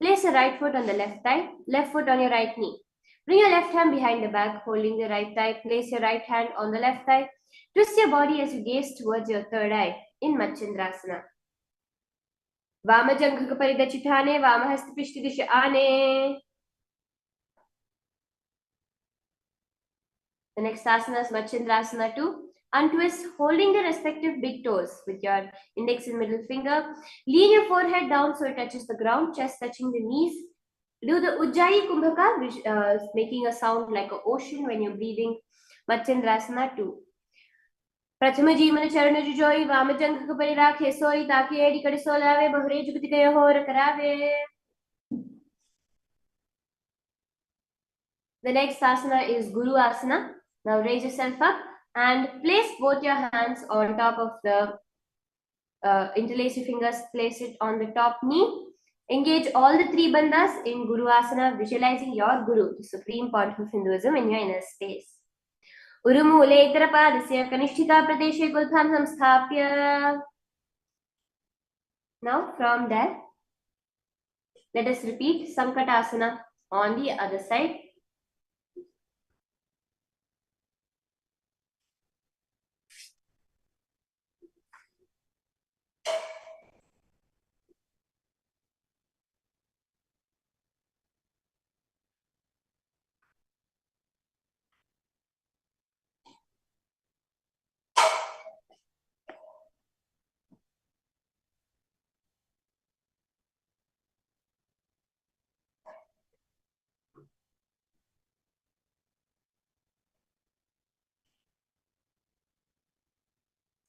Place the right foot on the left thigh, left foot on your right knee. Bring your left hand behind the back, holding the right thigh. Place your right hand on the left thigh. Twist your body as you gaze towards your third eye in Machandrasana. Vamajangha paridachithane, Vamahastapishtidish ane. The next asana is Machandrasana 2. Untwist, holding the respective big toes with your index and middle finger. Lean your forehead down so it touches the ground, chest touching the knees. Do the Ujjayi Kumbhaka, which making a sound like an ocean when you're breathing. Machandrasana 2. प्रथम जीवन चरण जुजोई वामजंघ परिराखे सोई ताकि AD कड़ी सोलावे बहुरे जुगति गय होर करावे. The next asana is Guru Asana. Now raise yourself up and place both your hands on top of the interlace your fingers, place it on the top knee. Engage all the three bandhas in Guru Asana, visualizing your Guru, the supreme point of Hinduism, in your inner space. Urumule Itarapadasya Kanishthita Pradeshe Gulbham Samsthapya. Now from there, let us repeat Sankatasana on the other side.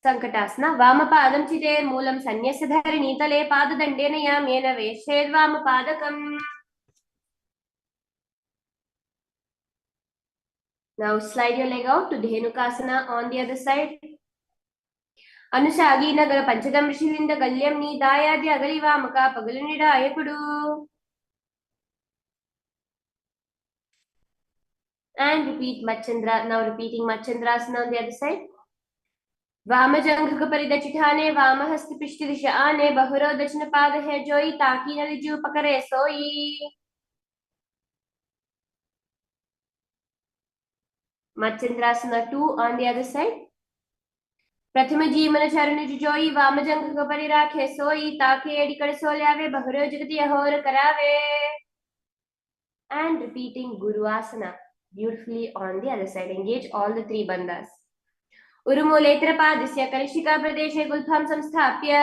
Sankatasana. Vamapadam chiter moolam sanyasya dharanitale padadandena yamena veshed-vamapadakam. Now slide your leg out to Dhenukasana on the other side. Anusagi nagar panchadam rishilinda galyam ni dayadi agari vamaka pagalunida ayakudu. And repeat Machandra. Now repeating Machandrasana on the other side. वामजंघकपरिदचिठाने वामहस्तपिष्टदिश आने बहुरो दक्षिण पाद है जोई ताकि न रिजु पकड़े सोई. Matsyendrasana 2 on the other side. प्रथम जीवन चरण जोई वामजंघ परि राखे सोई ताके एडिकड़ सोल्यावे बहुरो जगति अहोर करावे. And repeating Guru Asana beautifully on the other side. Engage all the three bandhas. उरुमूलेत्रपादस्य कनिष्ठिका प्रदेशे गुल्फां संस्थाप्य.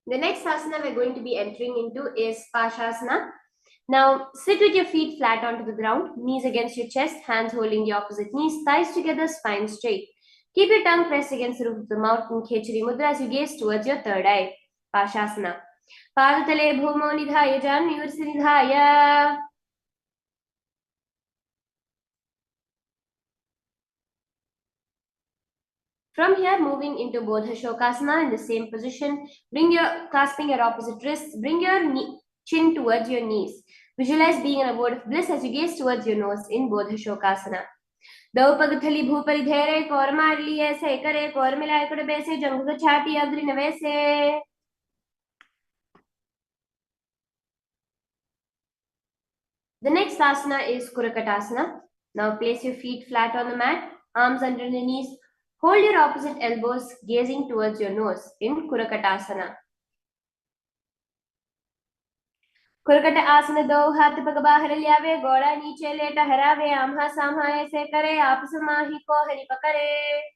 The next asana we're going to be entering into is Pashasana. Now sit with your feet flat onto the ground, knees against your chest, hands holding the opposite knees, thighs together, spine straight. Keep your tongue pressed against the roof of the mouth in Khechari Mudra as you gaze towards your third eye. Pashasana. Padatale bhumo nidhaya januyursi nidhaya. From here, moving into Bodha Shokasana in the same position, clasping your opposite wrists, bring your chin towards your knees. Visualize being in a abode of bliss as you gaze towards your nose in Bodha Shokasana. दौपगथली भूपरि धेरे core मार लिए से करे core मिलाए कड़ बैसे जंग छाती अग्रि नवैसे. The next asana is Kurakatasana. Now place your feet flat on the mat, arms under the knees. Hold your opposite elbows gazing towards your nose in Kurakatasana. कुरकट आसन दो हाथ पग बाहर लियावे गोड़ा नीचे लेटा हरावे आम्हा साम्हा ऐसे करे आप समाही को हरि पकड़े.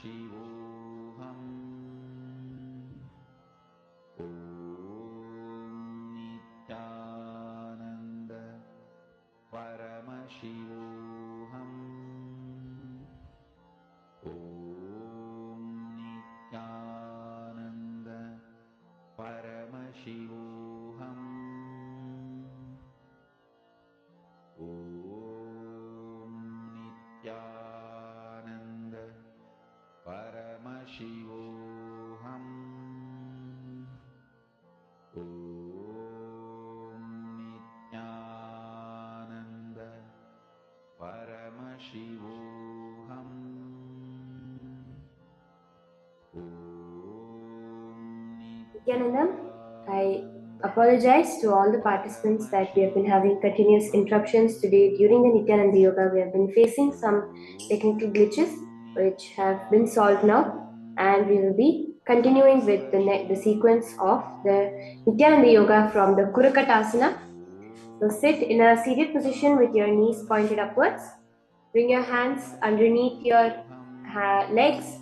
Paramashivoham. Om Nithyananda Paramashivoham. Om Nithyananda Paramashivoham. Om Nithyananda Paramashivoham. Om Nithyananda Paramashivoham. Nithyananda, I apologize to all the participants that we have been having continuous interruptions today during the Nithyananda Yoga. We have been facing some technical glitches which have been solved now, and we will be continuing with the sequence of the Nithyananda Yoga from the Kurakatasana. So sit in a seated position with your knees pointed upwards. Bring your hands underneath your legs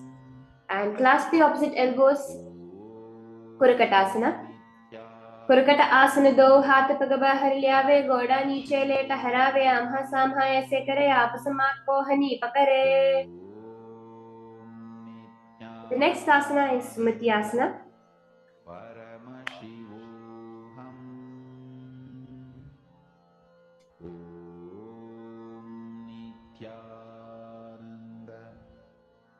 and clasp the opposite elbows. Kurakatasana. कुरकट आसन दो हाथ पग बाहर लियावे गोड़ा नीचे late हरावे आम्हा साम्हा ऐसे करे आपस मात को हनी पकड़े. The next asana is Sumati asana. Paramashivoham. Om Nithyananda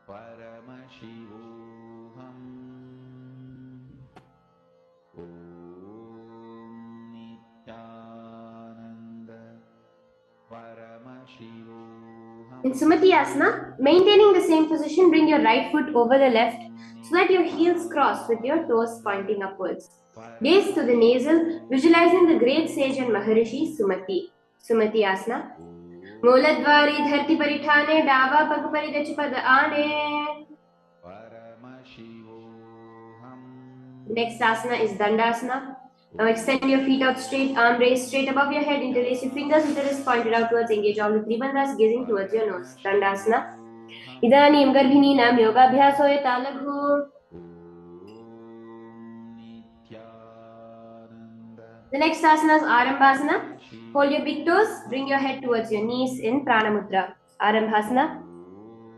Paramashivoham. Om Nithyananda Paramashivoham. In Sumati asana, maintaining the same position, bring your right foot over the left so that your heels cross with your toes pointing upwards. Gaze to the navel, visualizing the great sage and Maharishi Sumati. Sumati asana. मूलद्वारी धरती परिठाने डावा पग परिदच पद आने. Paramashivoham. Next asana is Dandasana. Now extend your feet out straight, arm raised straight above your head, interlace your fingers with the wrist pointed outwards, engage all the three bandhas, gazing towards your nose. Dandasana. Idanim garbhininam yogabhyaso yata laghu. The next asana is Arambhasana. Hold your big toes, bring your head towards your knees in Pranamudra. Arambhasana.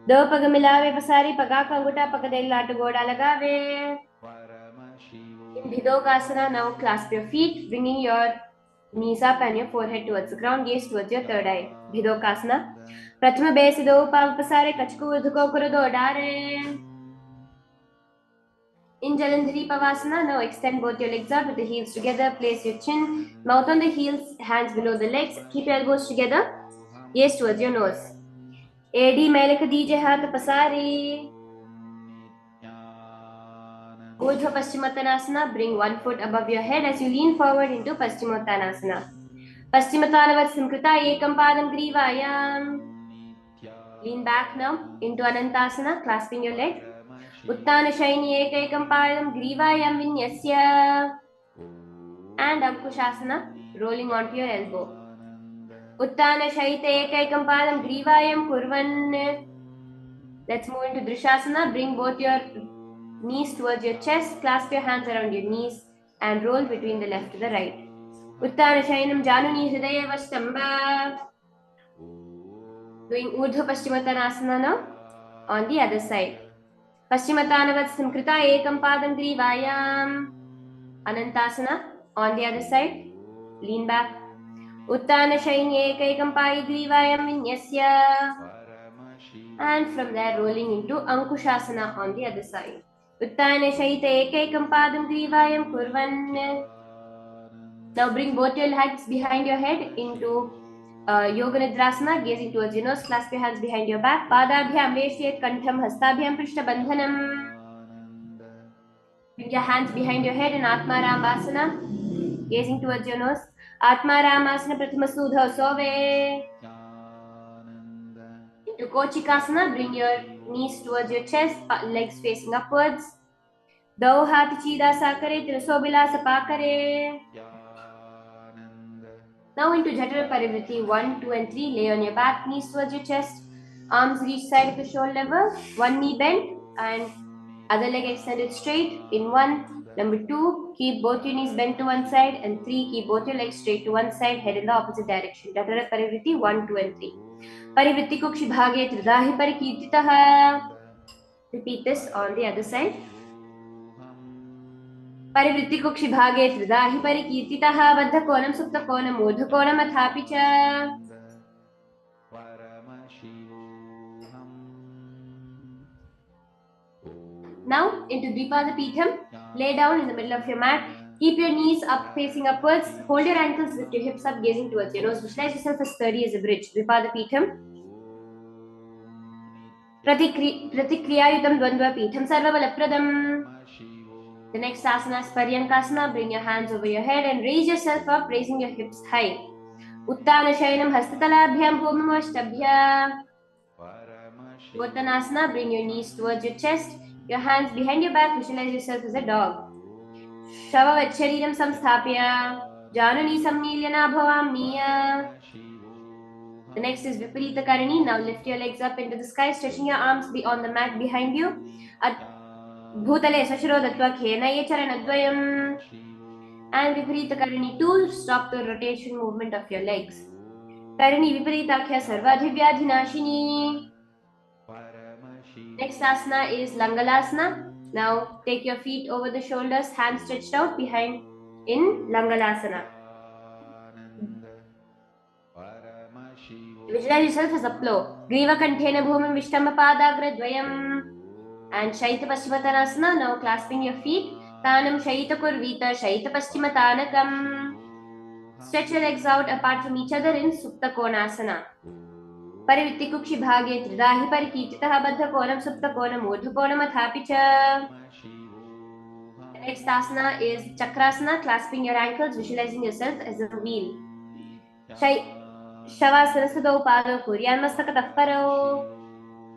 Do pag milave pasari paga ka anguta pakadella goda lagave. In Bhidokasana, now clasp your feet, bringing your knees up and your forehead towards the ground, gaze towards your third eye. Bhidokasana. Prathama besido pavpasare kachku udhuko kurado dare. In Jalandhari Pavasana, now extend both your legs out with the heels together, place your chin, mouth on the heels, hands below the legs, keep your elbows together, gaze towards your nose. Edi melek dije hath pasari. Urdhva Paschimottanasana, bring one foot above your head as you lean forward into Paschimottanasana. Paschimottanavad Samkrita Ekam Padam Grivayam. Lean back now into Anantasana, clasping your leg. Uttana Shaini Ekam Padam Grivayam Vinyasya. And Ankushasana, rolling onto your elbow. Uttana Shaite Ekam Padam Grivayam Kurvan. Let's move into Drishasana. Bring both your knees towards your chest, clasp your hands around your knees and roll between the left to the right. Uttana Shainam Januni Hridaya Vastamba. Doing Urdhva Paschimottanasana now on the other side. Paschimottanavad Samkrita Ekam Padam Grivayam. Anantasana on the other side. Lean back. Uttana Shaini Ekam Pai Grivayam Vinyasya. And from there rolling into Ankushasana on the other side. Uttana Shaita Ekam Padam Grivayam Kurvan. Now bring both your legs behind your head into Yoga Nidrasana, gazing towards your nose, clasp your hands behind your back. Padabhyam Veshyet Kantham Hastabhyam Prishta Bandhanam. Bring your hands behind your head in Atmarambasana, gazing towards your nose. Atmarambasana Prathama Sudha Sove. Into Kochikasana, bring your knees towards your chest, legs facing upwards. Dau Hati Chida Sakare, Trisobila Sapakare. Now into Jatara Parivriti 1, 2 and 3. Lay on your back, knees towards your chest. Arms reach side of the shoulder level, one knee bent and other leg extended straight in 1. Number 2, keep both your knees bent to one side, and 3, keep both your legs straight to one side, head in the opposite direction. Tatara parivritti 1, 2 and 3. Parivritti kukshi bhage tridahi parikirtitah. Repeat this on the other side. परिवृत्ति कुक्षि भागे त्रिदाहि परिकीर्तितः बद्धकोणं सुप्तकोणं ऊर्ध्वकोणम् अथापि च Paramashivoham. Now into Dvipada Pitham, lay down in the middle of your mat. Keep your knees up facing upwards. Hold your ankles, lift your hips up, gazing towards your nose. Visualize yourself as sturdy as a bridge. Dvipada Pitham. Pratikriyayutam Dvandva Pitham Sarvabalappradam. The next asana is Paryankasana. Bring your hands over your head and raise yourself up, raising your hips high. Uttana Shayanam Hastatalabhyam Bhumamashtabhya. Uttanasana. Bring your knees towards your chest. Your hands behind your back. Visualize yourself as a dog. Shavavachariram samsthapya. Janani samnilyana bhavamniya. The next is Viparita Karani. Now lift your legs up into the sky, stretching your arms on the mat behind you. Bhutale sashiro datva khenaye charanadvayam. And Viparita Karani 2. Stop the rotation movement of your legs. Karani Viparitakya Sarvadhivyadhinashini. Next asana is Langalasana. Now take your feet over the shoulders, hands stretched out behind in Langalasana. Visualize yourself as a plow. Griva Kanthena Bhumim Vishtamba Padagra Dvayam. And Shaita Paschimottanasana. Now clasping your feet. Tanam Shaita Kurvita Shaita Paschimottanakam. Stretch your legs out apart from each other in Supta Konasana. Parivritti kukshi bhage tridahi parikirtitah baddhakonam suptakonam urdhvakonam athapi cha. The next asana is Chakrasana, clasping your ankles, visualizing yourself as a wheel. Shavasana Padau Kuryan Mastakatah Parau.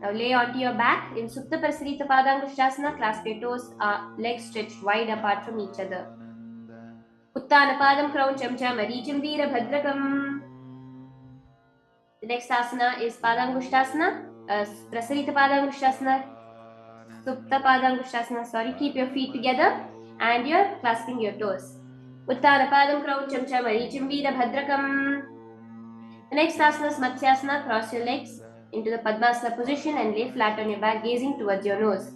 Now lay onto your back in Supta Prasarita Padangushtasana, clasp your toes, legs stretched wide apart from each other. Uttana Padam Krauncham Cha Maricham Veera Bhadrakam. The next asana is Padangushtasana, Prasarita Padangushtasana, Supta Padangushtasana. Sorry, keep your feet together and you're clasping your toes. Uttana Padam Krauncham Cha Maricham Veera Bhadrakam. The next asana is Matsyasana. Cross your legs into the Padmasana position and lay flat on your back, gazing towards your nose.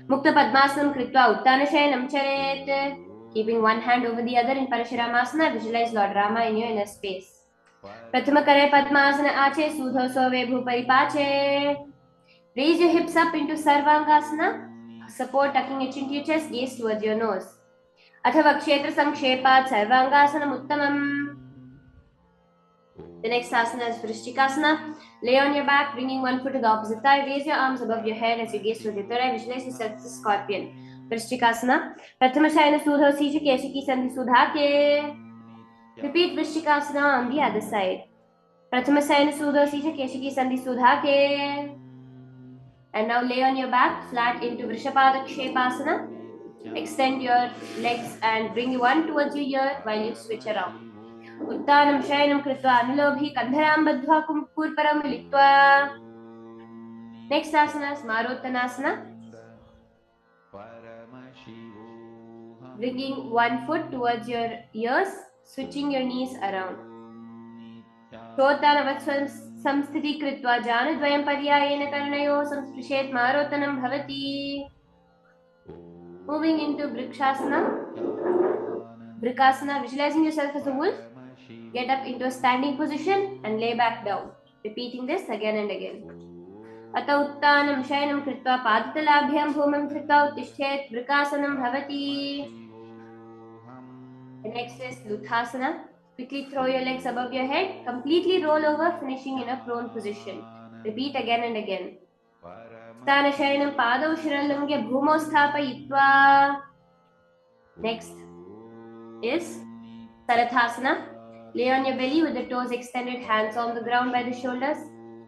Mukta Padmasanam Kritva Uttana Shayanam Charet. Keeping one hand over the other in Parashuramasana, visualize Lord Rama in your inner space. Prathama Kare Padmasana Ache Sudho Sove Bhuparipache. Raise your hips up into Sarvangasana. Support tucking your chin to your chest, gaze towards your nose. Athava Kshetra Sankshepat Sarvangasana Uttamam. The next asana is Vrishchikasana. Lay on your back, bringing one foot to the opposite thigh. Raise your arms above your head as you gaze towards your third eye. Visualize yourself as a scorpion. Vrishchikasana. Prathama Shayana Sudha Sija Keshaki Sandhi Sudhake. Repeat Vrishchikasana on the other side. Prathama Shayana Sudha Sija Keshaki Sandhi Sudhake. And now lay on your back, flat into Vrishapada Kshepasana. Extend your legs and bring one towards your ear while you switch around. Uttanam Shayanam Kritva Anulobhi Kandharam Badhva Kurparam Liktva. Next asana is Marottanasana. Bringing one foot towards your ears, switching your knees around. Shotanavat Samsthiti Kritva Janadvayam Paryayena Karnayo Samsprishet Marottanam Bhavati. Moving into Vrikshasana. Vrikasana, visualizing yourself as a wolf. Get up into a standing position and lay back down. Repeating this again and again. Ata uttanam shayanam kritva padatalabhyam bhumam kritva uttishtet vrikasanam bhavati. The next is Luthasana. Quickly throw your legs above your head. Completely roll over, finishing in a prone position. Repeat again and again. Uttana shayanam padau shiralangya bhumo sthapayitva. Next is Sarathasana. Lay on your belly with the toes extended, hands on the ground by the shoulders.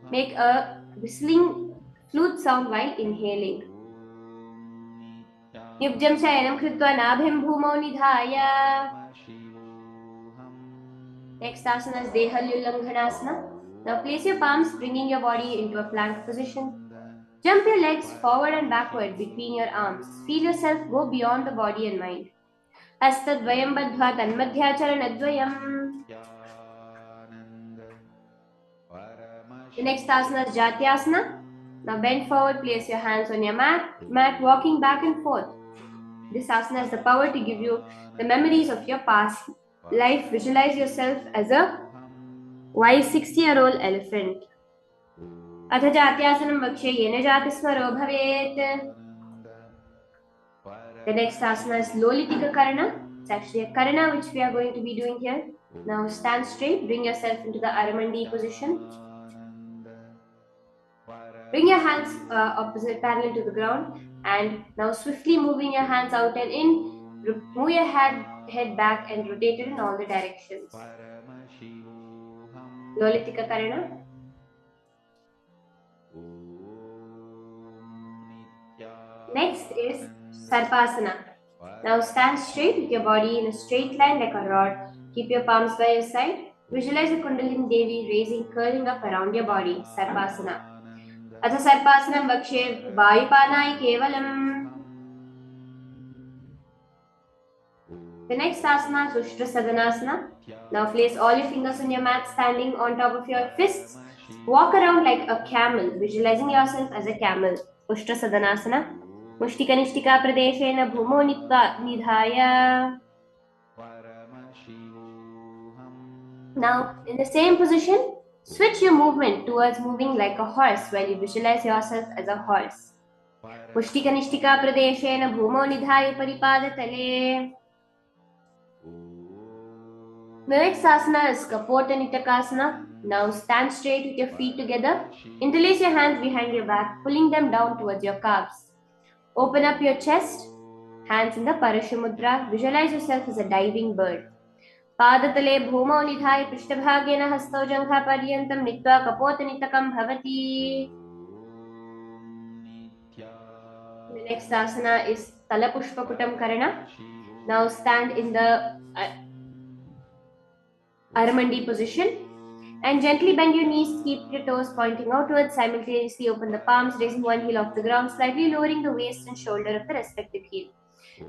Make a whistling flute sound while inhaling. Nibjam shayanam kritva nabhim bhumo nidhaya. Next asana is Dehalyulanghanasana. Now place your palms, bringing your body into a plank position. Jump your legs forward and backward between your arms. Feel yourself go beyond the body and mind. हस्तद्वयं बद्ध्वा तन्मध्याचरणद्वयम्. The next asana is Jatyasana. Now bend forward, place your hands on your mat walking back and forth. This asana has the power to give you the memories of your past life. Visualize yourself as a wise 60-year-old elephant. अथ जात्यासनं वक्ष्ये येन जातिस्वरो भवेत्. The next asana is Lolitika Karana. It's actually a Karana which we are going to be doing here. Now stand straight, bring yourself into the Aramandi position. Bring your hands opposite parallel to the ground, and now swiftly moving your hands out and in, move your head back and rotate it in all the directions. Lolitika Karana. Next is Sarpasana. Now stand straight with your body in a straight line like a rod. Keep your palms by your side. Visualize the Kundalini Devi raising, curling up around your body. Sarpasana. अथ सर्पासनं वक्ष्ये वायुपानाय केवलम्. The next asana is Ushtrasadhanasana. Now place all your fingers on your mat, standing on top of your fists. Walk around like a camel, visualizing yourself as a camel. Ushtrasadhanasana. Mushtika pradeshena bhumo nidhaya. Now, in the same position, switch your movement towards moving like a horse while you visualize yourself as a horse. Mushtika pradeshena bhumo nidhaya paripadatale. The next asana is Kapota Nitakasana. Now stand straight with your feet together. Interlace your hands behind your back, pulling them down towards your calves. Open up your chest, hands in the Parashumudra. Visualize yourself as a diving bird. Padatale bhumau nidhaya prishtabhagyena hastau jangha paryantam nitva kapota nitakam bhavati. The next asana is Talapushpakutam Karana. Now stand in the Aramandi position and gently bend your knees, keep your toes pointing outwards, simultaneously open the palms, raising one heel off the ground, slightly lowering the waist and shoulder of the respective heel.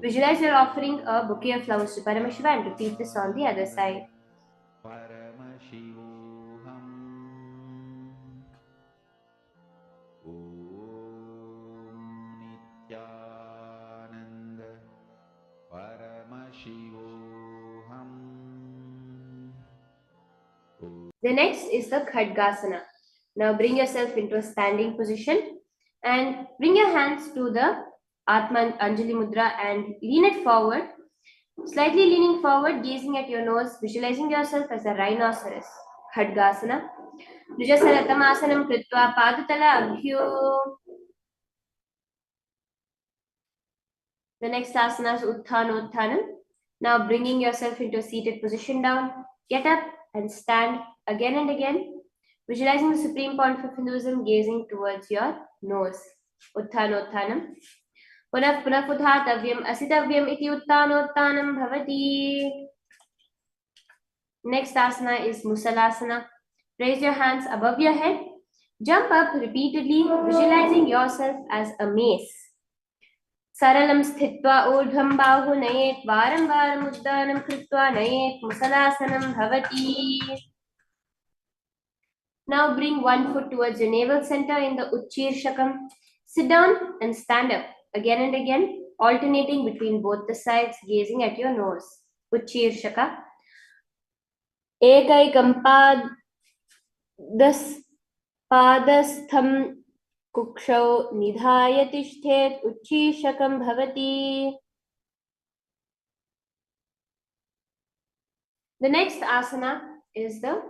Visualize you're offering a bouquet of flowers to Paramashiva and repeat this on the other side. The next is the Khadgasana. Now bring yourself into a standing position and bring your hands to the Atman Anjali Mudra and lean it forward. Slightly leaning forward, gazing at your nose, visualizing yourself as a rhinoceros. Khadgasana. Nijasaratamasana kritva padatala abhyo. The next asana is Utthanotthanam. Now bringing yourself into a seated position down, get up and stand again and again, visualizing the supreme point of Hinduism, gazing towards your nose. Utthanotthanam. Punah punah udhatavyam asitavyam iti uttanottanam bhavati. Next asana is Musalasana. Raise your hands above your head. Jump up repeatedly, visualizing yourself as a mace. सरलं स्थित्वा ऊर्ध्वं बाहु नयेत् वारं वारम् उद्दानं कृत्वा नयेत् मुसलासनं भवति. Now bring one foot towards your navel center in the Utchirshakam. Sit down and stand up again and again, alternating between both the sides, gazing at your nose. Utchirshaka. Ekaikam padastham Kukshau nidhaya tishthet uchchishakam bhavati. The next asana is the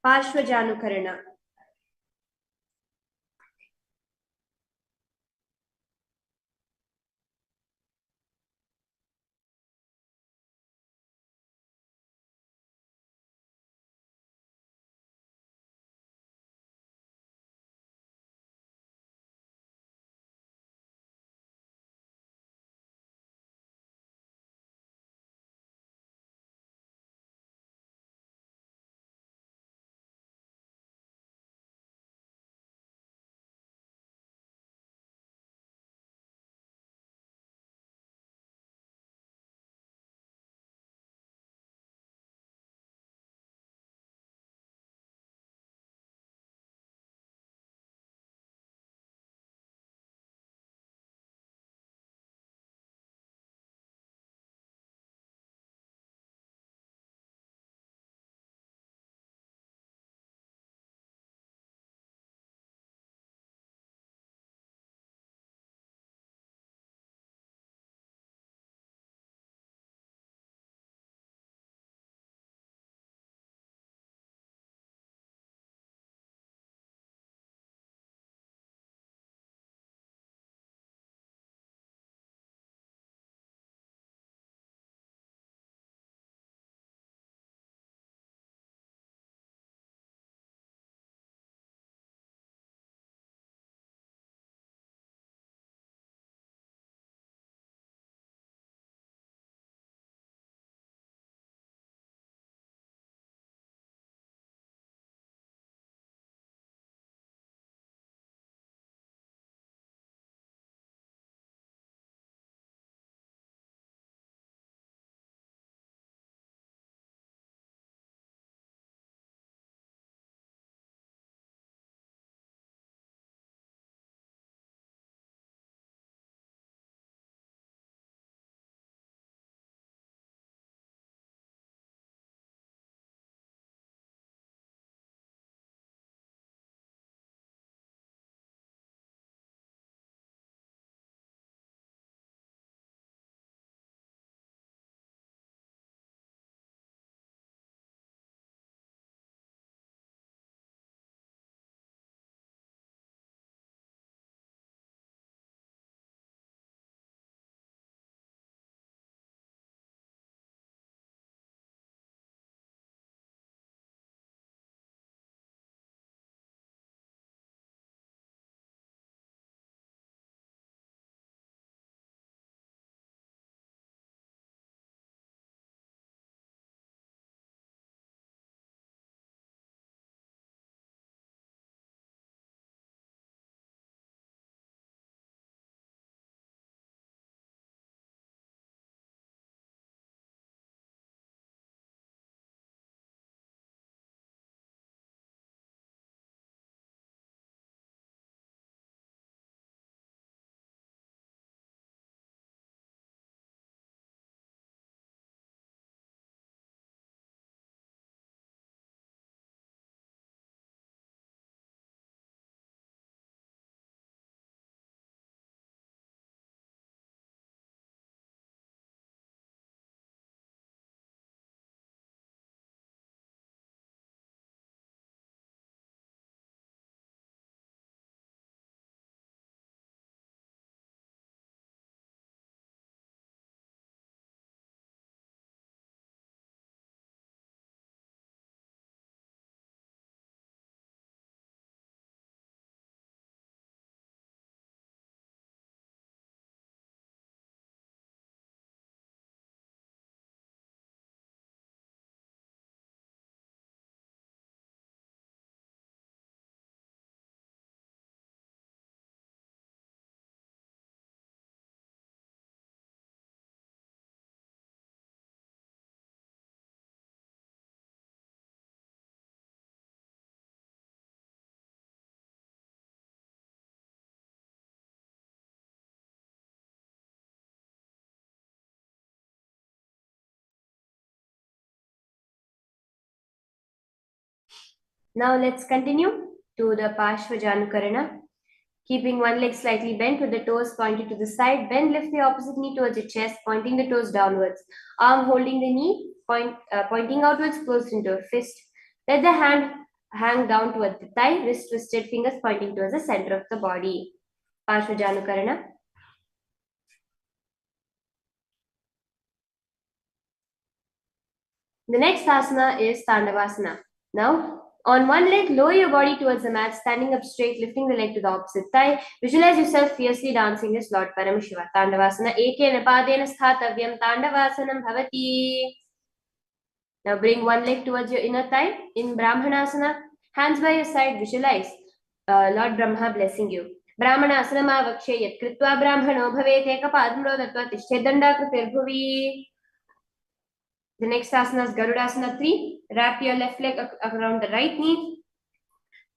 Parshvajanukarana. Now let's continue to the Parshvajanukarana. Keeping one leg slightly bent with the toes pointed to the side, bend, lift the opposite knee towards your chest, pointing the toes downwards. Arm holding the knee, pointing outwards, closed into a fist. Let the hand hang down towards the thigh, wrist twisted, fingers pointing towards the center of the body. Parshvajanukarana. The next asana is Tandavasana. Now, on one leg, lower your body towards the mat, standing up straight, lifting the leg to the opposite thigh. Visualize yourself fiercely dancing as Lord Paramashiva. Tandavasana. Ekena padena sthatavyam Tandavasanam bhavati. Now bring one leg towards your inner thigh. In Brahmanasana, hands by your side, visualize Lord Brahma blessing you. Brahmanasana vakshe yat kritva brahmano bhavet ekapadmro datva tishte dandakrutir. The next asana is Garudasana 3. Wrap your left leg around the right knee.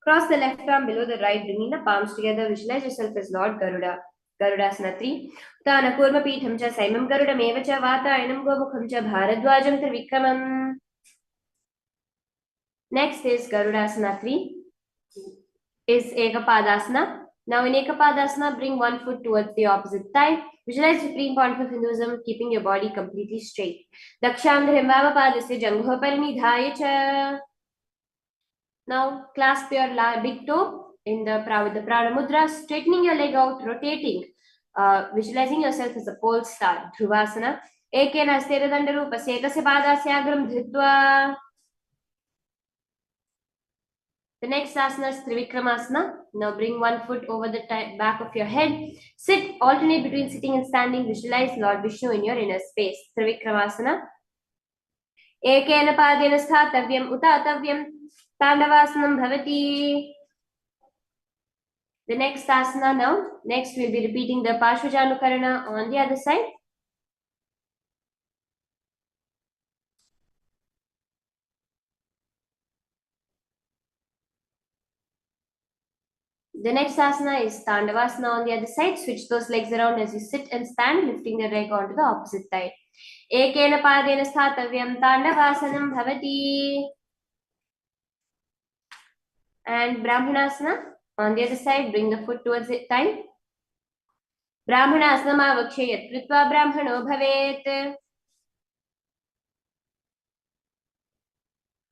Cross the left arm below the right, bringing the palms together. Visualize yourself as Lord Garuda. Garudasana 3. Uttana Kurmapitham cha Saimam Garudam eva cha Vatayanam Gomukham cha Bharadwajam Trivikramam. Next is Garudasana 3. Is Ekapadasana. Now in Ekapadasana, bring one foot towards the opposite thigh. Visualize the supreme point of Hinduism, keeping your body completely straight. Dakshandhrim Padasya Jangho Parinidhaya cha. Now clasp your big toe in the with the Prana Mudra, straightening your leg out, rotating, visualizing yourself as a pole star. Dhruvasana. Ekena Astera Dandarupa Sekasya Padasyagram Dhritva. The next asana is Trivikramasana. Now bring one foot over the back of your head. Sit, alternate between sitting and standing. Visualize Lord Vishnu in your inner space. Trivikramasana. Ekena padena sthatavyam utatavyam Tandavasanam bhavati. The next asana now. Next we'll be repeating the Parshvajanukarana on the other side. The next asana is Tandavasana on the other side. Switch those legs around as you sit and stand, lifting the leg onto the opposite side. Ekena padena sthatavyam Tandavasanam bhavati. And Brahmanasana on the other side. Bring the foot towards the thigh. Brahmanasana vakshe yat kritva brahmano bhavet.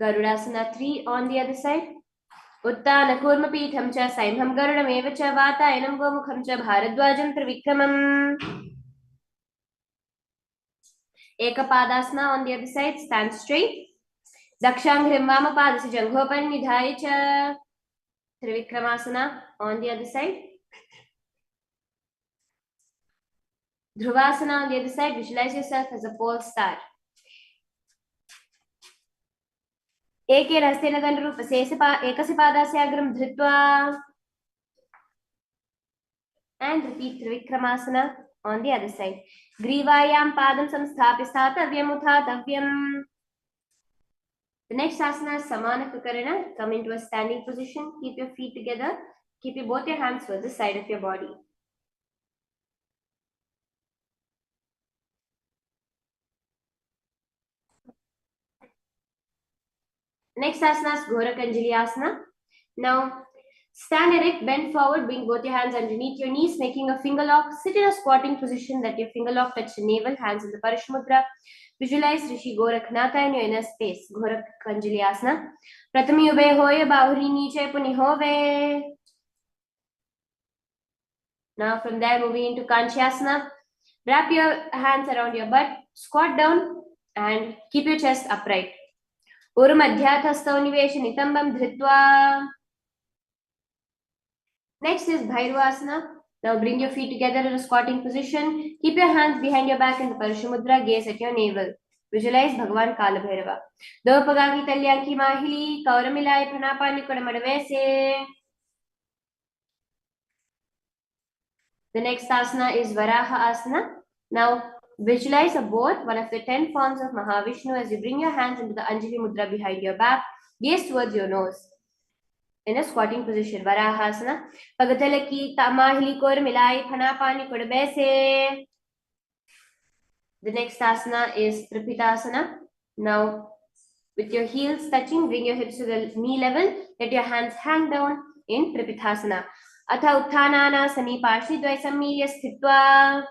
Garudasana 3 on the other side. Uttana Kurmapitham cha Saimham Garudam eva cha Vatayanam Gomukham cha Bharadwajam Trivikramam. Ekapadasana on the other side. Stand straight. Dakshangrim Vamapadasya Jangho Parinidhaya cha. Trivikramasana on the other side. Dhruvasana on the other side. Visualize yourself as a pole star. Eke Rastena Dandarupa Ekasya Padasyagram Dhritva. And repeat Trivikramasana on the other side. Grivayam Padam Samsthapi Utatavyam. The next asana is Samanakarana. Come into a standing position. Keep your feet together. Keep both your hands towards the side of your body. Next asana is Ghorakanjali asana. Now stand erect, bend forward, bring both your hands underneath your knees, making a finger lock. Sit in a squatting position that your finger lock touch the navel, hands in the Parashmudra. Visualize Rishi Gorakhnatha in your inner space. Ghorakanjali asana. Pratami ube hoye, bahuri niche puni hove. Now from there, moving into Kanchyasana. Wrap your hands around your butt, squat down, and keep your chest upright. Urumadhyathastav nivesha nitambam dhritva. Next is Bhairvasana. Now bring your feet together in a squatting position. Keep your hands behind your back in the Parashamudra. Gaze at your navel. Visualize Bhagavan Kalabhairava. Dopagaki talyanki mahili kauramilai pranapani kodamadavese. The next asana is Varaha Asana. Now visualize a boat, one of the 10 forms of Mahavishnu, as you bring your hands into the Anjali Mudra behind your back. Gaze towards your nose. In a squatting position. Varahasana. Pagatalaki tamahili kor milai phanapani kodabese. The next asana is Tripitasana. Now With your heels touching, bring your hips to the knee level. Let your hands hang down in Tripithasana. Atha Uttananasani Parshidvai Sammilya Sthitva.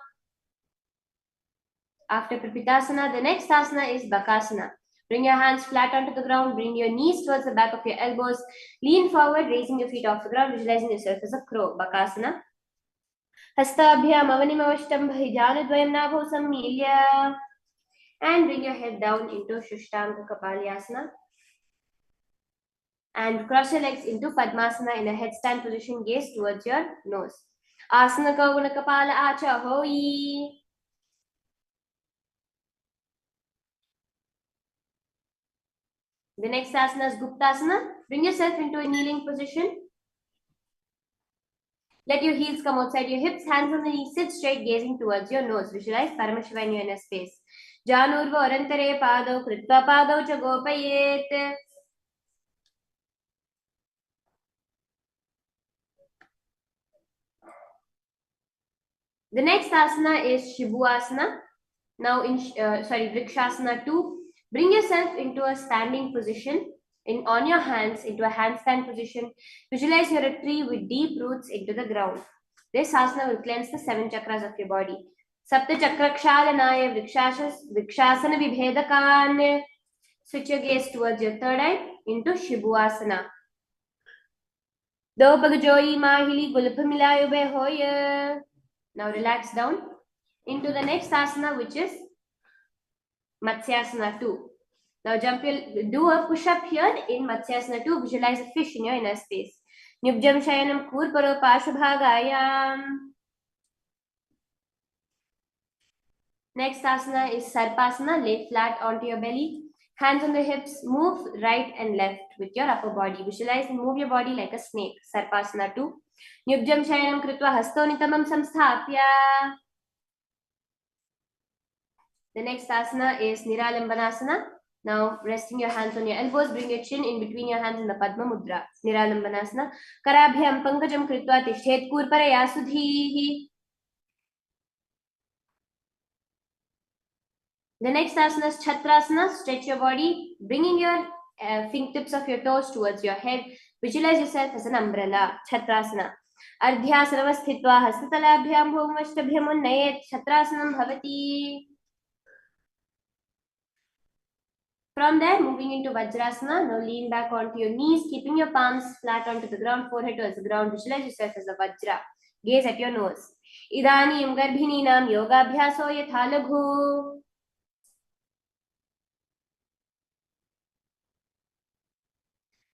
After Tripithasana, the next asana is Bakasana. Bring your hands flat onto the ground. Bring your knees towards the back of your elbows. Lean forward, raising your feet off the ground, visualizing yourself as a crow. Bakasana. Hastabhyam avanimavashtam janudvayam nabho sammilya. And bring your head down into Shushtanga Kapalyasana. And cross your legs into Padmasana in a headstand position, gaze towards your nose. Asana Kavuna Kapala Acha Hoi. The next asana is Guptasana. Bring yourself into a kneeling position. Let your heels come outside your hips, hands on the knees, sit straight, gazing towards your nose. Visualize Paramashivoham in your inner space. Janurva Orantare Padau Kritva Padau Cha Gopayet. The next asana is Shibuasana. Now in Vrikshasana 2, bring yourself into a standing position on your hands into a handstand position. Visualize you're a tree with deep roots into the ground. This asana will cleanse the 7 chakras of your body. Sapta chakrakshalanaya vrikshasana vibhedakan. Switch your gaze towards your third eye into Shibuasana. Do pagajoyi mahili gulpamilayo hoya. Now relax down into the next asana, which is Matsyasana 2. Now do a push-up here in Matsyasana 2. Visualize a fish in your inner space. Nyubjam Shayanam Kurparo Pashubhagayam. Next asana is Sarpasana. Lay flat onto your belly. Hands on the hips. Move right and left with your upper body. Visualize and move your body like a snake. Sarpasana 2. Nyubjam Shayanam Kritva Hastonitamam Samsthapya. The next asana is Niralambanasana. Now, resting your hands on your elbows, bring your chin in between your hands in the Padma Mudra. Niralambanasana. Karabhyam pankajam kritva tishthet kurparaya sudhihi. The next asana is Chatrasana. Stretch your body, bringing your fingertips of your toes towards your head. Visualize yourself as an umbrella. Chatrasana. Ardhyasana sthitva hastatalabhyam bhuvamashtabhyam unnayet. Chatrasanam bhavati. From there, moving into Vajrasana. Now lean back onto your knees, keeping your palms flat onto the ground, forehead towards the ground. Visualize yourself as a Vajra. Gaze at your nose. Idaniyam garbhininam yogabhyaso yatha laghu.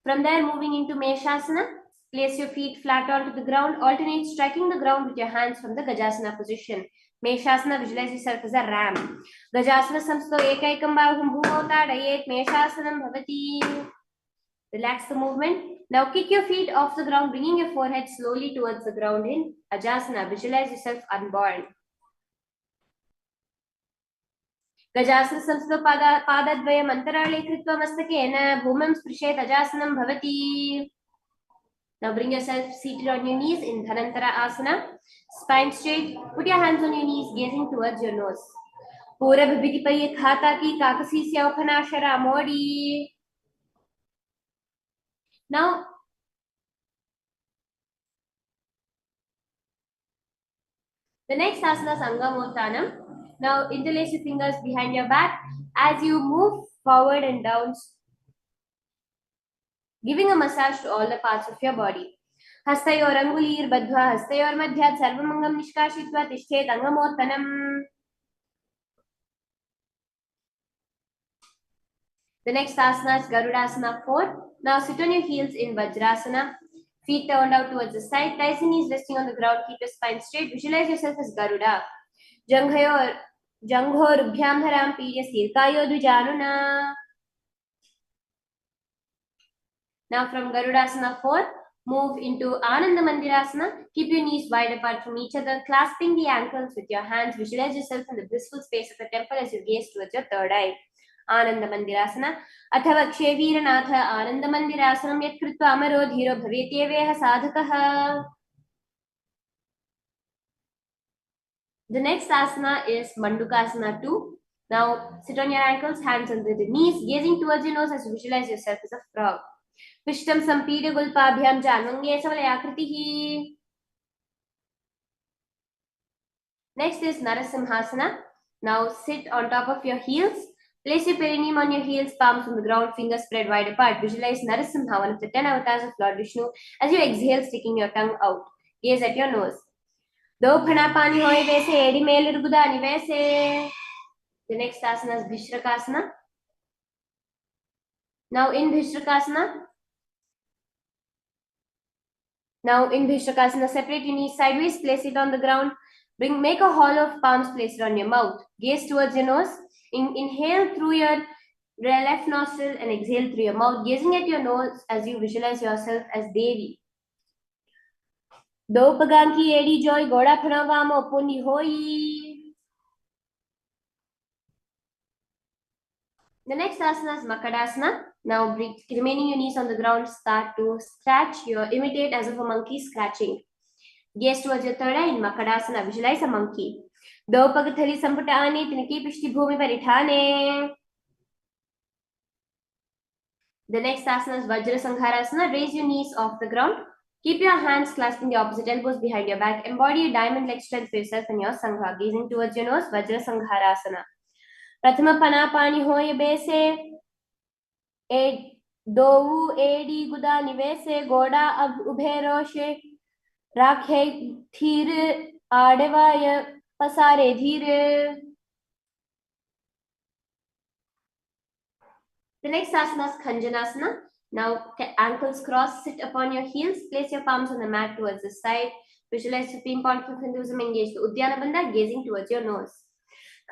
From there, moving into Meshasana. Place your feet flat onto the ground. Alternate striking the ground with your hands from the Gajasana position. Meshasana, visualize yourself as a ram. Gajasana samsto ekaikam bahum bhumau tadayet. Meshasanam bhavati. Relax the movement. Now kick your feet off the ground, bringing your forehead slowly towards the ground in Ajasana. Visualize yourself unborn. Gajasana samsto padadvayam antarale kritva mastakena bhumam sprishet ajasanam bhavati. Now bring yourself seated on your knees in Dhanantara Asana. Spine straight. Put your hands on your knees, gazing towards your nose. Pura bhibiti paye khata ki kakasi syaupanashara modi. Now, the next asana is Angamottanam. Now interlace your fingers behind your back as you move forward and down, giving a massage to all the parts of your body. Hastayor angulir badhva hastayor madhyat sarvamangam nishkashitva tishthet Angamottanam. The next asana is Garudasana 4. Now sit on your heels in Vajrasana. Feet turned out towards the side. Thighs and knees resting on the ground. Keep your spine straight. Visualize yourself as Garuda. Jangho rubhyam haram pirya sirkayo dujanuna. Now from Garudasana 4, move into Ananda Mandirasana. Keep your knees wide apart from each other, clasping the ankles with your hands. Visualize yourself in the blissful space of the temple as you gaze towards your third eye. Ananda Mandirasana. Athava Ksheviranatha Ananda Mandirasanam yat kritva amaro dhiro bhavetyeveha sadhakaha. The next asana is Mandukasana 2. Now sit on your ankles, hands under the knees, gazing towards your nose as you visualize yourself as a frog. Pishtam sampide gulpabhyam janvange savalayakritihi. Next is Narasimhasana. Now sit on top of your heels. Place your perineum on your heels, palms on the ground, fingers spread wide apart. Visualize Narasimha, one of the 10 avatars of Lord Vishnu, as you exhale, sticking your tongue out. Gaze at your nose. Do phana pani hoye vese, edi mel irugudani vese. The next asana is Bhishrakasana. Now in Bhishrakasana, separate your knees sideways, place it on the ground. Make a hollow of palms, place it on your mouth. Gaze towards your nose. Inhale through your left nostril and exhale through your mouth, gazing at your nose as you visualize yourself as Devi. Do paganki edi joy goda pranavamo puni hoi. The next asana is Makadasana. Now remaining your knees on the ground, start to scratch. Imitate as of a monkey scratching. Gaze towards your third eye in Makadasana. Visualize a monkey. Do pagathali samputani tinaki pishti bhumi paritane. The next asana is Vajrasanghasana. Raise your knees off the ground. Keep your hands clasping the opposite elbows behind your back. Embody a diamond-like strength for yourself and your sangha. Gazing towards your nose, Vajrasanghasana. Prathama panapani hoye bese. Dovu edi guda nivese. Goda ab ubhe roshe. Rakhe thir adevaya pasare dhire. The next asana is Khanjanasana. Now ankles cross, sit upon your heels, place your palms on the mat towards the side. Visualize Supreme Content of Hinduism, engage the Uddiyana Bandha, gazing towards your nose.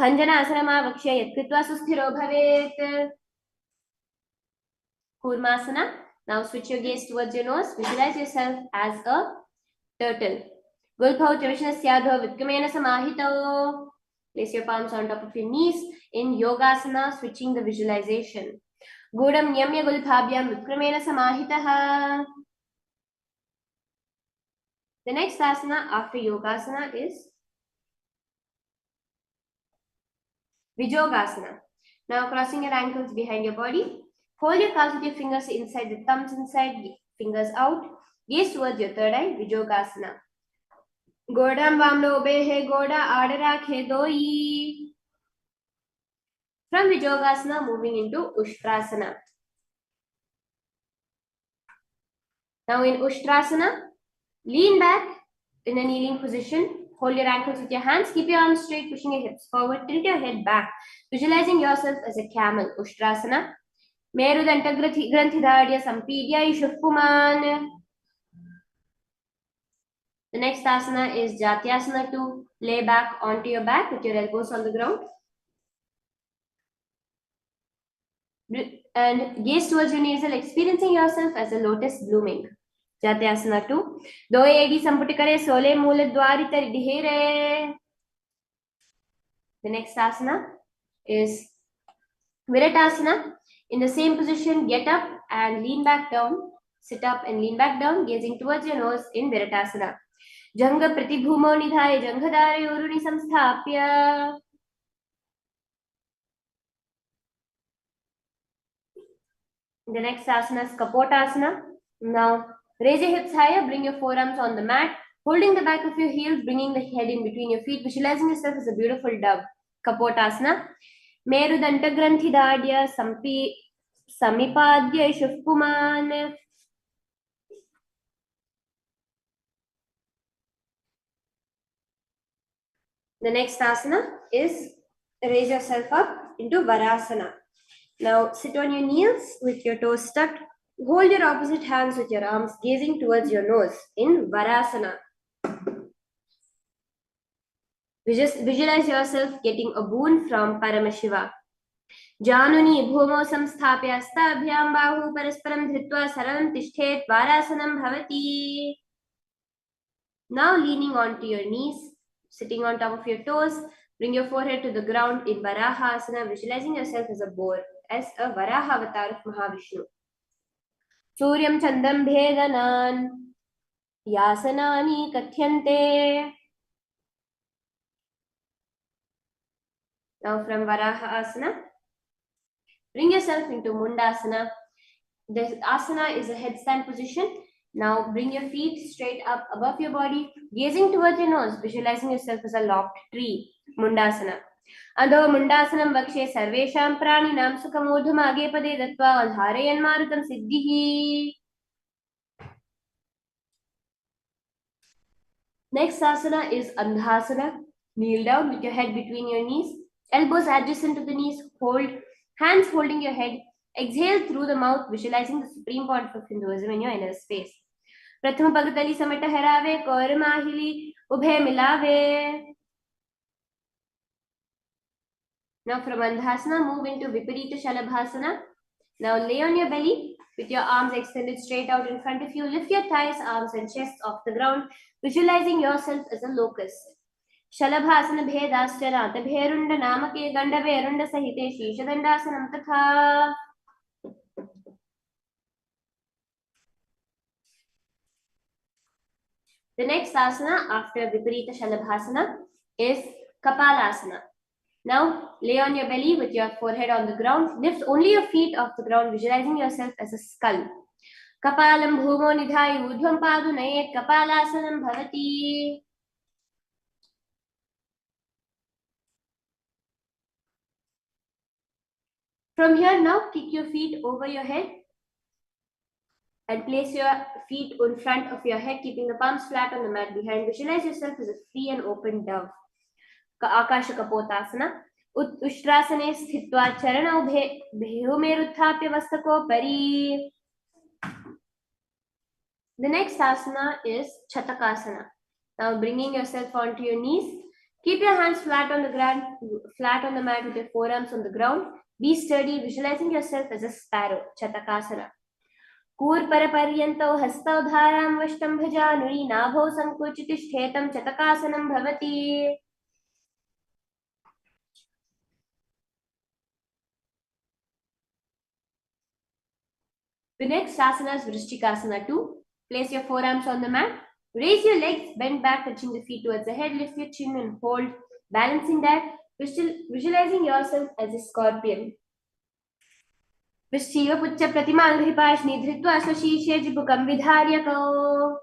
Khanjana asana vakshya yat kritva susthiro bhavet. Kurmasana. Now switch your gaze towards your nose. Visualize yourself as a turtle. Gulbhav Travishnasyadho Vitkamena Samahito. Place your palms on top of your knees. In Yogasana, switching the visualization. Gudam Nyamya Gulbhabhyam Vitkamena Samahitaha. The next asana after Yogasana is Vijogasana. Now crossing your ankles behind your body. Hold your calves with your fingers inside, the thumbs inside, fingers out. Gaze towards your third eye, Vijogasana. Godam Vamno Obehe Goda Adarakhe Doi. From Vijogasana, moving into Ushtrasana. Now in Ushtrasana, lean back in a kneeling position. Hold your ankles with your hands. Keep your arms straight, pushing your hips forward. Tilt your head back, visualizing yourself as a camel. Ushtrasana. Merudanta Granthidadya Sampidya Ishufpuman. The next asana is Jatyasana, to lay back onto your back with your elbows on the ground. And gaze towards your nasal, experiencing yourself as a lotus blooming. Jatyasana 2. Doye edi samputikare sole mula dwarita dihere. The next asana is Viratasana. In the same position, get up and lean back down. Sit up and lean back down, gazing towards your nose in Viratasana. Janga pratibhumo nidhaya janghadare uruni samsthapya. The next asana is Kapotasana. Now raise your hips higher, bring your forearms on the mat, holding the back of your heels, bringing the head in between your feet, visualizing yourself as a beautiful dove. Kapotasana. Merudanta Granthidadya Samipadya Shufpuman. The next asana is raise yourself up into Varasana. Now sit on your knees with your toes tucked. Hold your opposite hands with your arms gazing towards your nose in Varasana. Visualize yourself getting a boon from Paramashiva. Januni bhumo samsthapya astabhyam bahu parasparam dhritva saram tishtet Varasanam bhavati. Now leaning onto your knees, sitting on top of your toes, bring your forehead to the ground in Varaha Asana, visualizing yourself as a boar, as a Varaha avatar of Mahavishnu. Suryam Chandam Bhedanan Yasanani Kathyante. Now from Varaha Asana, bring yourself into Mundasana. This asana is a headstand position. Now bring your feet straight up above your body, gazing towards your nose, visualizing yourself as a lopped tree. Mundasana. अधो मुंडासनं वक्षे सर्वेषां प्राणिनां सुखमूर्धमागे पदे दत्त्वा धारयन्मारुतं सिद्धिः. Next asana is Andhasana. Kneel down with your head between your knees, elbows adjacent to the knees, hold hands holding your head. Exhale through the mouth, visualizing the supreme point of Hinduism in your inner space. प्रथम पगतली समेट हरावे कौर माहिली उभय मिलावे. Now from Andhasana, move into Viparita Shalabhasana. Now lay on your belly with your arms extended straight out in front of you. Lift your thighs, arms and chest off the ground, visualizing yourself as a locust. Shalabhasana bhedaschana tabherunda namake gandaverunda sahite shishadandhasanam tatha. The next asana after Viparita Shalabhasana is Kapalasana. Now lay on your belly with your forehead on the ground. Lift only your feet off the ground, visualizing yourself as a skull. Kapalam bhumo nidhai urdhvam padu nayet kapalasanam bhavati. From here now, kick your feet over your head and place your feet in front of your head, keeping the palms flat on the mat behind. Visualize yourself as a free and open dove. Akasha Kapotasana. Ushtrasane sthitva charanau bhehumeruthapya vastako pari. The next asana is Chatakasana. Now bringing yourself onto your knees. Keep your hands flat on the ground, flat on the mat with your forearms on the ground. Be sturdy, visualizing yourself as a sparrow. Chatakasana. कूर्परपर्यन्तौ हस्तौ धारां वष्टं भजानुरी नाभौ सङ्कुचितिष्ठेतं चतकासनं भवति. The next asana is Vrishchikasana 2. Place your forearms on the mat. Raise your legs, bend back, touching the feet towards the head. Lift your chin and hold, balancing that, visualizing yourself as a scorpion. Vishchiva puccha pratimanghripaashni dhritva swashishe jibukam vidharyako.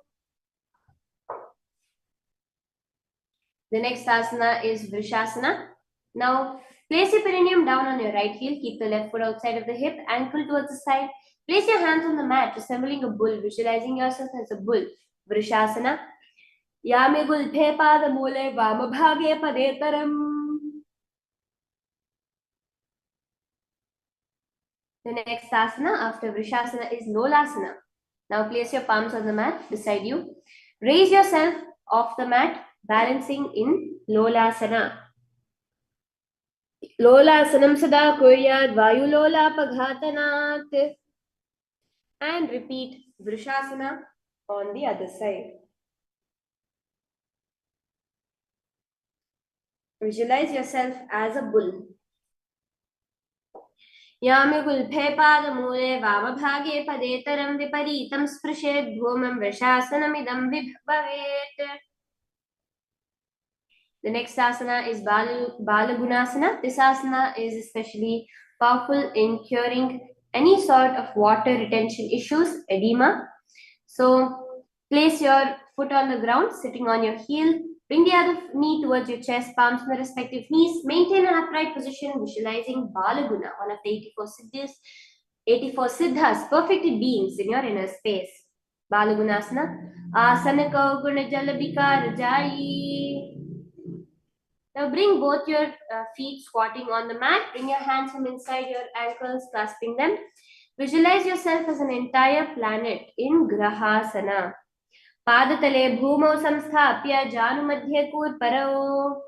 The next asana is Vrishasana. Now place your perineum down on your right heel. Keep the left foot outside of the hip, ankle towards the side. Place your hands on the mat, resembling a bull, visualizing yourself as a bull. Vrishasana. Yame gulphe padamule vamabhage padetaram. The next asana after Vrishasana is Lolasana. Now place your palms on the mat beside you. Raise yourself off the mat, balancing in Lolasana. Lolasanam sada kuryad vayulolapaghatanat. And repeat Vrishasana on the other side. Visualize yourself as a bull. यामे गुल्फे पादमूले वामभागे पदेतरं विपरीतं स्पृशेत् भूमं वृषासनमिदं भवेत्. The next asana is Balagunasana. This asana is especially powerful in curing any sort of water retention issues, edema. So place your foot on the ground, sitting on your heel. Bring the other knee towards your chest, palms on the respective knees. Maintain an upright position, visualizing Balaguna, one of the 84 siddhas, perfected beings in your inner space. Balagunasana. Asana kau guna jala bikar jai. Now bring both your feet squatting on the mat. Bring your hands from inside your ankles, clasping them. Visualize yourself as an entire planet in Grahasana. Padatale bhumau samsthapya janu madhye kurparao.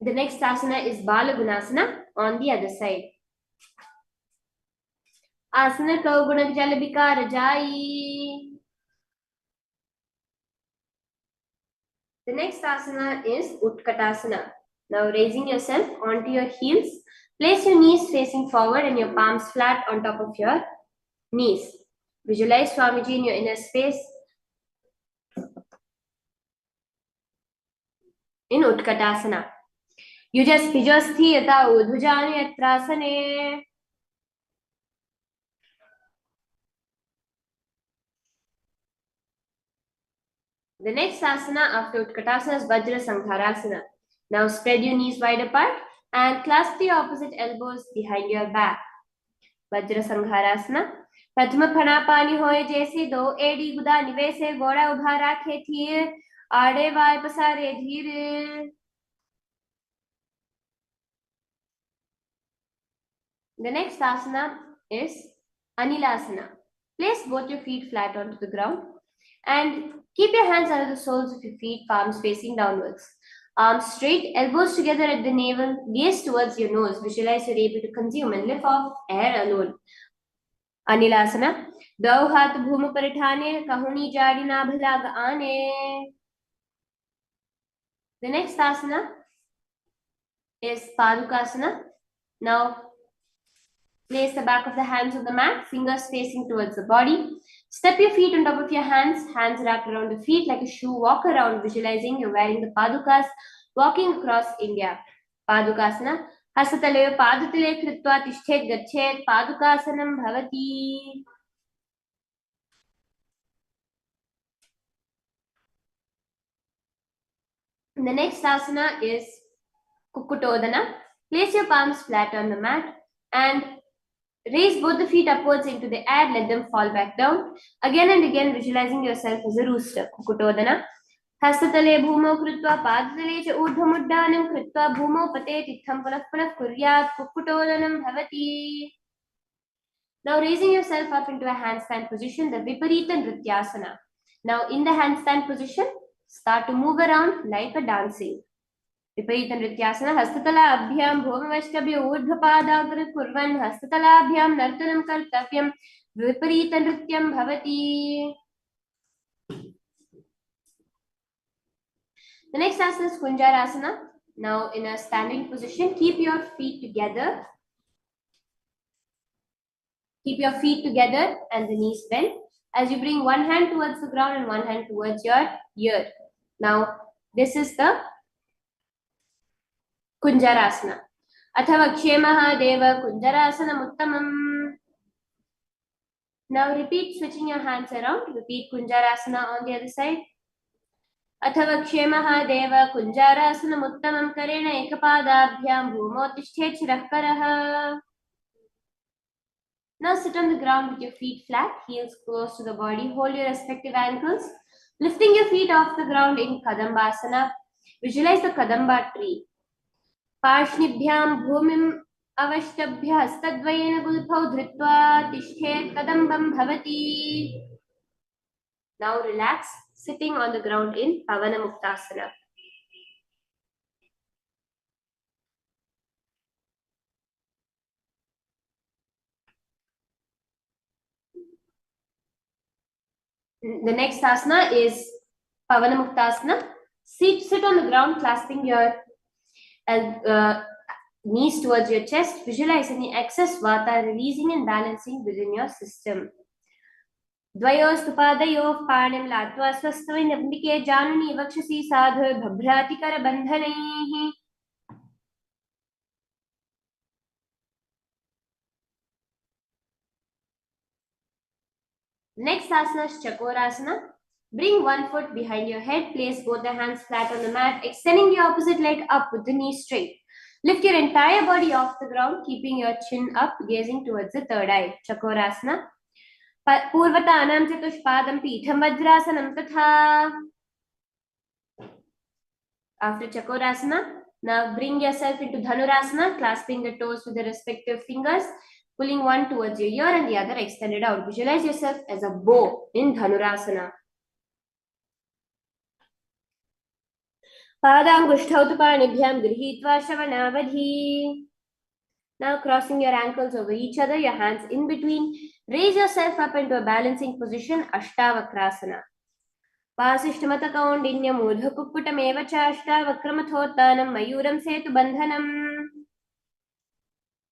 The next asana is Balagunasana on the other side. Asana kau gunak jalabika rajai. The next asana is Utkatasana. Now raising yourself onto your heels. Place your knees facing forward and your palms flat on top of your knees. Visualize Swamiji in your inner space. in Utkatasana. Yujasthiyata udhujani yatrasane. The next asana after Utkatasana is Vajra Sangharasana. Now spread your knees wide apart and clasp the opposite elbows behind your back. Vajra Sangharasana. प्रथम फणापानी होए जैसे दो एड़ी गुदा निवेसे गोड़ा उभा राखे धीर आड़े वाय पसारे धीर. The next asana is Anilasana. Place both your feet flat onto the ground and keep your hands under the soles of your feet, palms facing downwards. Arms straight, elbows together at the navel, gaze towards your nose. Visualize you're able to consume and lift off air alone. Anilasana. दो हाथ भूमि पर ठाने कहूनी जाड़ी नाभ लाग आने. The next asana is Padukasana. Now place the back of the hands on the mat, fingers facing towards the body. Step your feet on top of your hands, hands wrapped around the feet like a shoe. Walk around, visualizing you're wearing the padukas, walking across India. Padukasana. Hasatale padutile kritva tishthet gachet padukasanam bhavati. The next asana is Kukutodana. Place your palms flat on the mat and raise both the feet upwards into the air, let them fall back down. Again and again, visualizing yourself as a rooster. Kukutodana. हस्ततले भूमौ कृत्वा पादतले च ऊर्ध्वमुड्डानं कृत्वा भूमौ पतेत् इत्थं पुनः पुनः कुर्यात् कुक्कुटोदनं भवति. Now raising yourself up into a handstand position, the Viparita Nrityasana. Now in the handstand position, start to move around like a dancing. Viparita Nrityasana. हस्ततलाभ्यां भूमवष्टभ्य ऊर्ध्वपादाग्र कुर्वन् हस्ततलाभ्यां नर्तनं कर्तव्यं विपरीत नृत्यं भवति. The next asana is Kunjarasana. Now in a standing position, keep your feet together. Keep your feet together and the knees bent as you bring one hand towards the ground and one hand towards your ear. Now this is the Kunjarasana. Athava Kshemaha Deva Kunjarasanam Uttamam. Now repeat, switching your hands around. Repeat Kunjarasana on the other side. अथवा क्षेमः देव कुञ्जारासनमुत्तमं करेण एकपादाभ्यां भूमौ तिष्ठेत् शिरःकरः. Now sit on the ground with your feet flat, heels close to the body. Hold your respective ankles, lifting your feet off the ground in Kadambasana. Visualize the Kadamba tree. पार्ष्णिभ्यां भूमिम् अवष्टभ्य हस्तद्वयेन गुल्फौ धृत्वा तिष्ठेत् कदम्बं भवति. Now relax, sitting on the ground in Pavanamuktasana. The next asana is Pavanamuktasana. Sit on the ground, clasping your knees towards your chest. Visualize any excess vata releasing and balancing within your system. द्वयोस्तुपादयोः पाणिं लात्वा स्वस्थविनम्बिके जाननी वक्षसि साधुर्भभ्रातिकरबन्धनैः. Next asana is Chakorasana. Bring one foot behind your head. Place both the hands flat on the mat, extending the opposite leg up with the knee straight. Lift your entire body off the ground, keeping your chin up, gazing towards the third eye. Chakorasana. पूर्वतानां चतुष्पादं पीठं वज्रासनं तथा. After Chakorasana, now bring yourself into Dhanurasana, clasping the toes with the respective fingers, pulling one towards your ear and the other extended out. Visualize yourself as a bow in Dhanurasana. Padangushthau tu panibhyam grihitva shravanavadhi. Now crossing your ankles over each other, your hands in between. Raise yourself up into a balancing position, Ashtavakrasana. वासिष्ठमतकौण्डिन्यमूर्धकुक्कुटमेव च अष्टावक्रमथोत्तानं मयूरं सेतुबन्धनम्.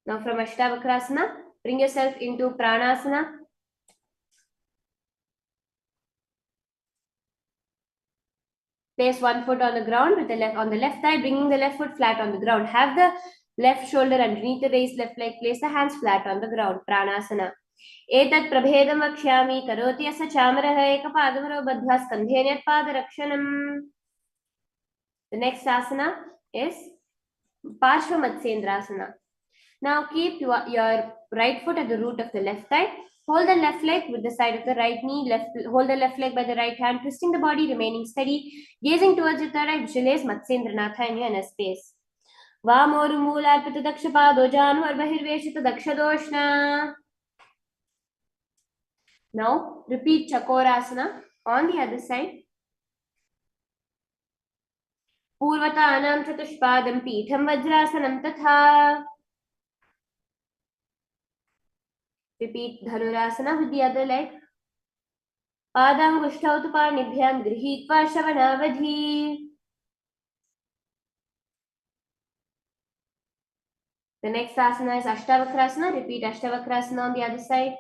Now from Ashtavakrasana, bring yourself into Pranasana. Place one foot on the ground with the left on the left thigh, bringing the left foot flat on the ground. Have the left shoulder underneath the raised left leg. Place the hands flat on the ground. Pranasana. एतत् प्रभेदं वक्ष्यामि करोति अस्य चामरः एकपादमरो बद्ध्वा स्कन्धेनत्पादरक्षणम्. The next asana is Parshvamatsendrasana. Now keep your right foot at the root of the left thigh. Hold the left leg with the side of the right knee. Hold the left leg by the right hand, twisting the body, remaining steady. Gazing towards your third eye, visualize Matsyendranath in your inner space. Vamoru moolarpita dakshapado janu arbahirveshita dakshadoshna. Now repeat Chakorasana on the other side. Purvatanam chatushpadam pitham vajrasanam tatha. Repeat Dhanurasana with the other leg. पादाङ्गुष्ठौ तु पाणिभ्यां गृहीत्वा श्रवणावधि. The next asana is Ashtavakrasana. Repeat Ashtavakrasana on the other side.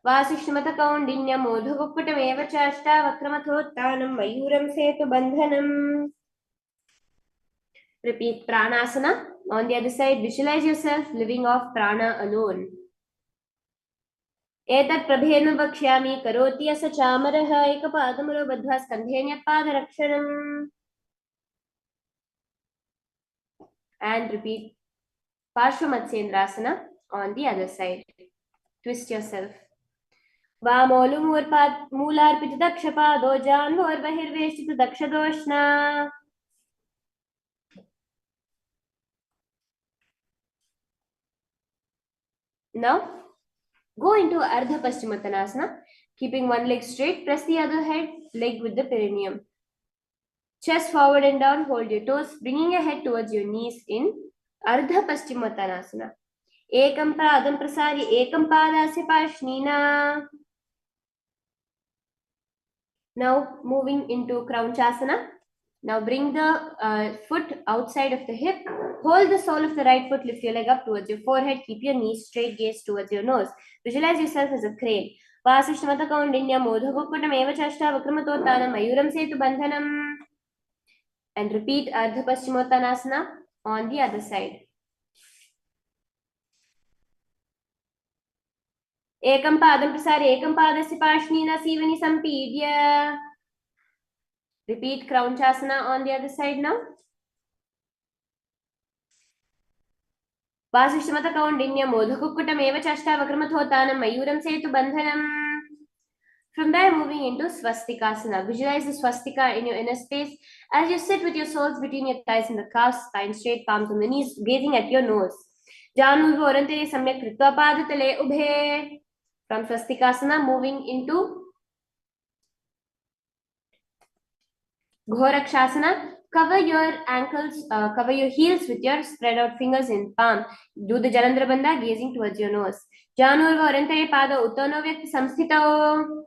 Vasishmata Kaundinyam Odhukukkutameva cha Ashtavakramathotthanam Mayuram Setubandhanam. Repeat Pranasana on the other side. Visualize yourself living off prana alone. एतत् प्रभेदं वक्ष्यामि करोति अस्य चामरः एकपादमरो बद्ध्वा स्कन्धेनत्पादरक्षणम्. And repeat Parshvamatsendrasana on the other side. Twist yourself. Vamolu moolarpita dakshapado janvorbahirveshita dakshadoshna. Now go into Ardha Paschimottanasana. Keeping one leg straight, press the other leg with the perineum. Chest forward and down, hold your toes, bringing your head towards your knees in Ardha Paschimottanasana. Ekam padam prasari ekam padasya pashnina. Now moving into Kraunchasana. Now bring the foot outside of the hip. Hold the sole of the right foot, lift your leg up towards your forehead, keep your knees straight, gaze towards your nose. Visualize yourself as a crane. Vasishtamata Kaundinyam Odhukukkutameva cha Ashtavakramathotthanam Mayuram Setubandhanam. And repeat Ardha Paschimottanasana on the other side. Ekam padam prasari ekam padasya pashnina sivani sampidya. Repeat Kraunchasana on the other side now. Vasishtamata Kaundinyam Odhukukkutameva cha Ashtavakramathotthanam Mayuram Setubandhanam. From there, moving into Swastikasana. Visualize the swastika in your inner space as you sit with your soles between your thighs and the calves, spine straight, palms on the knees, gazing at your nose. Janurva orantare samyak kritva padatale ubhe. From Swastikasana, moving into Ghorakshasana. Cover your ankles, cover your heels with your spread out fingers in palm. Do the Jalandhara Bandha, gazing towards your nose. Janurva orantare pada uttano vyakti samsthito.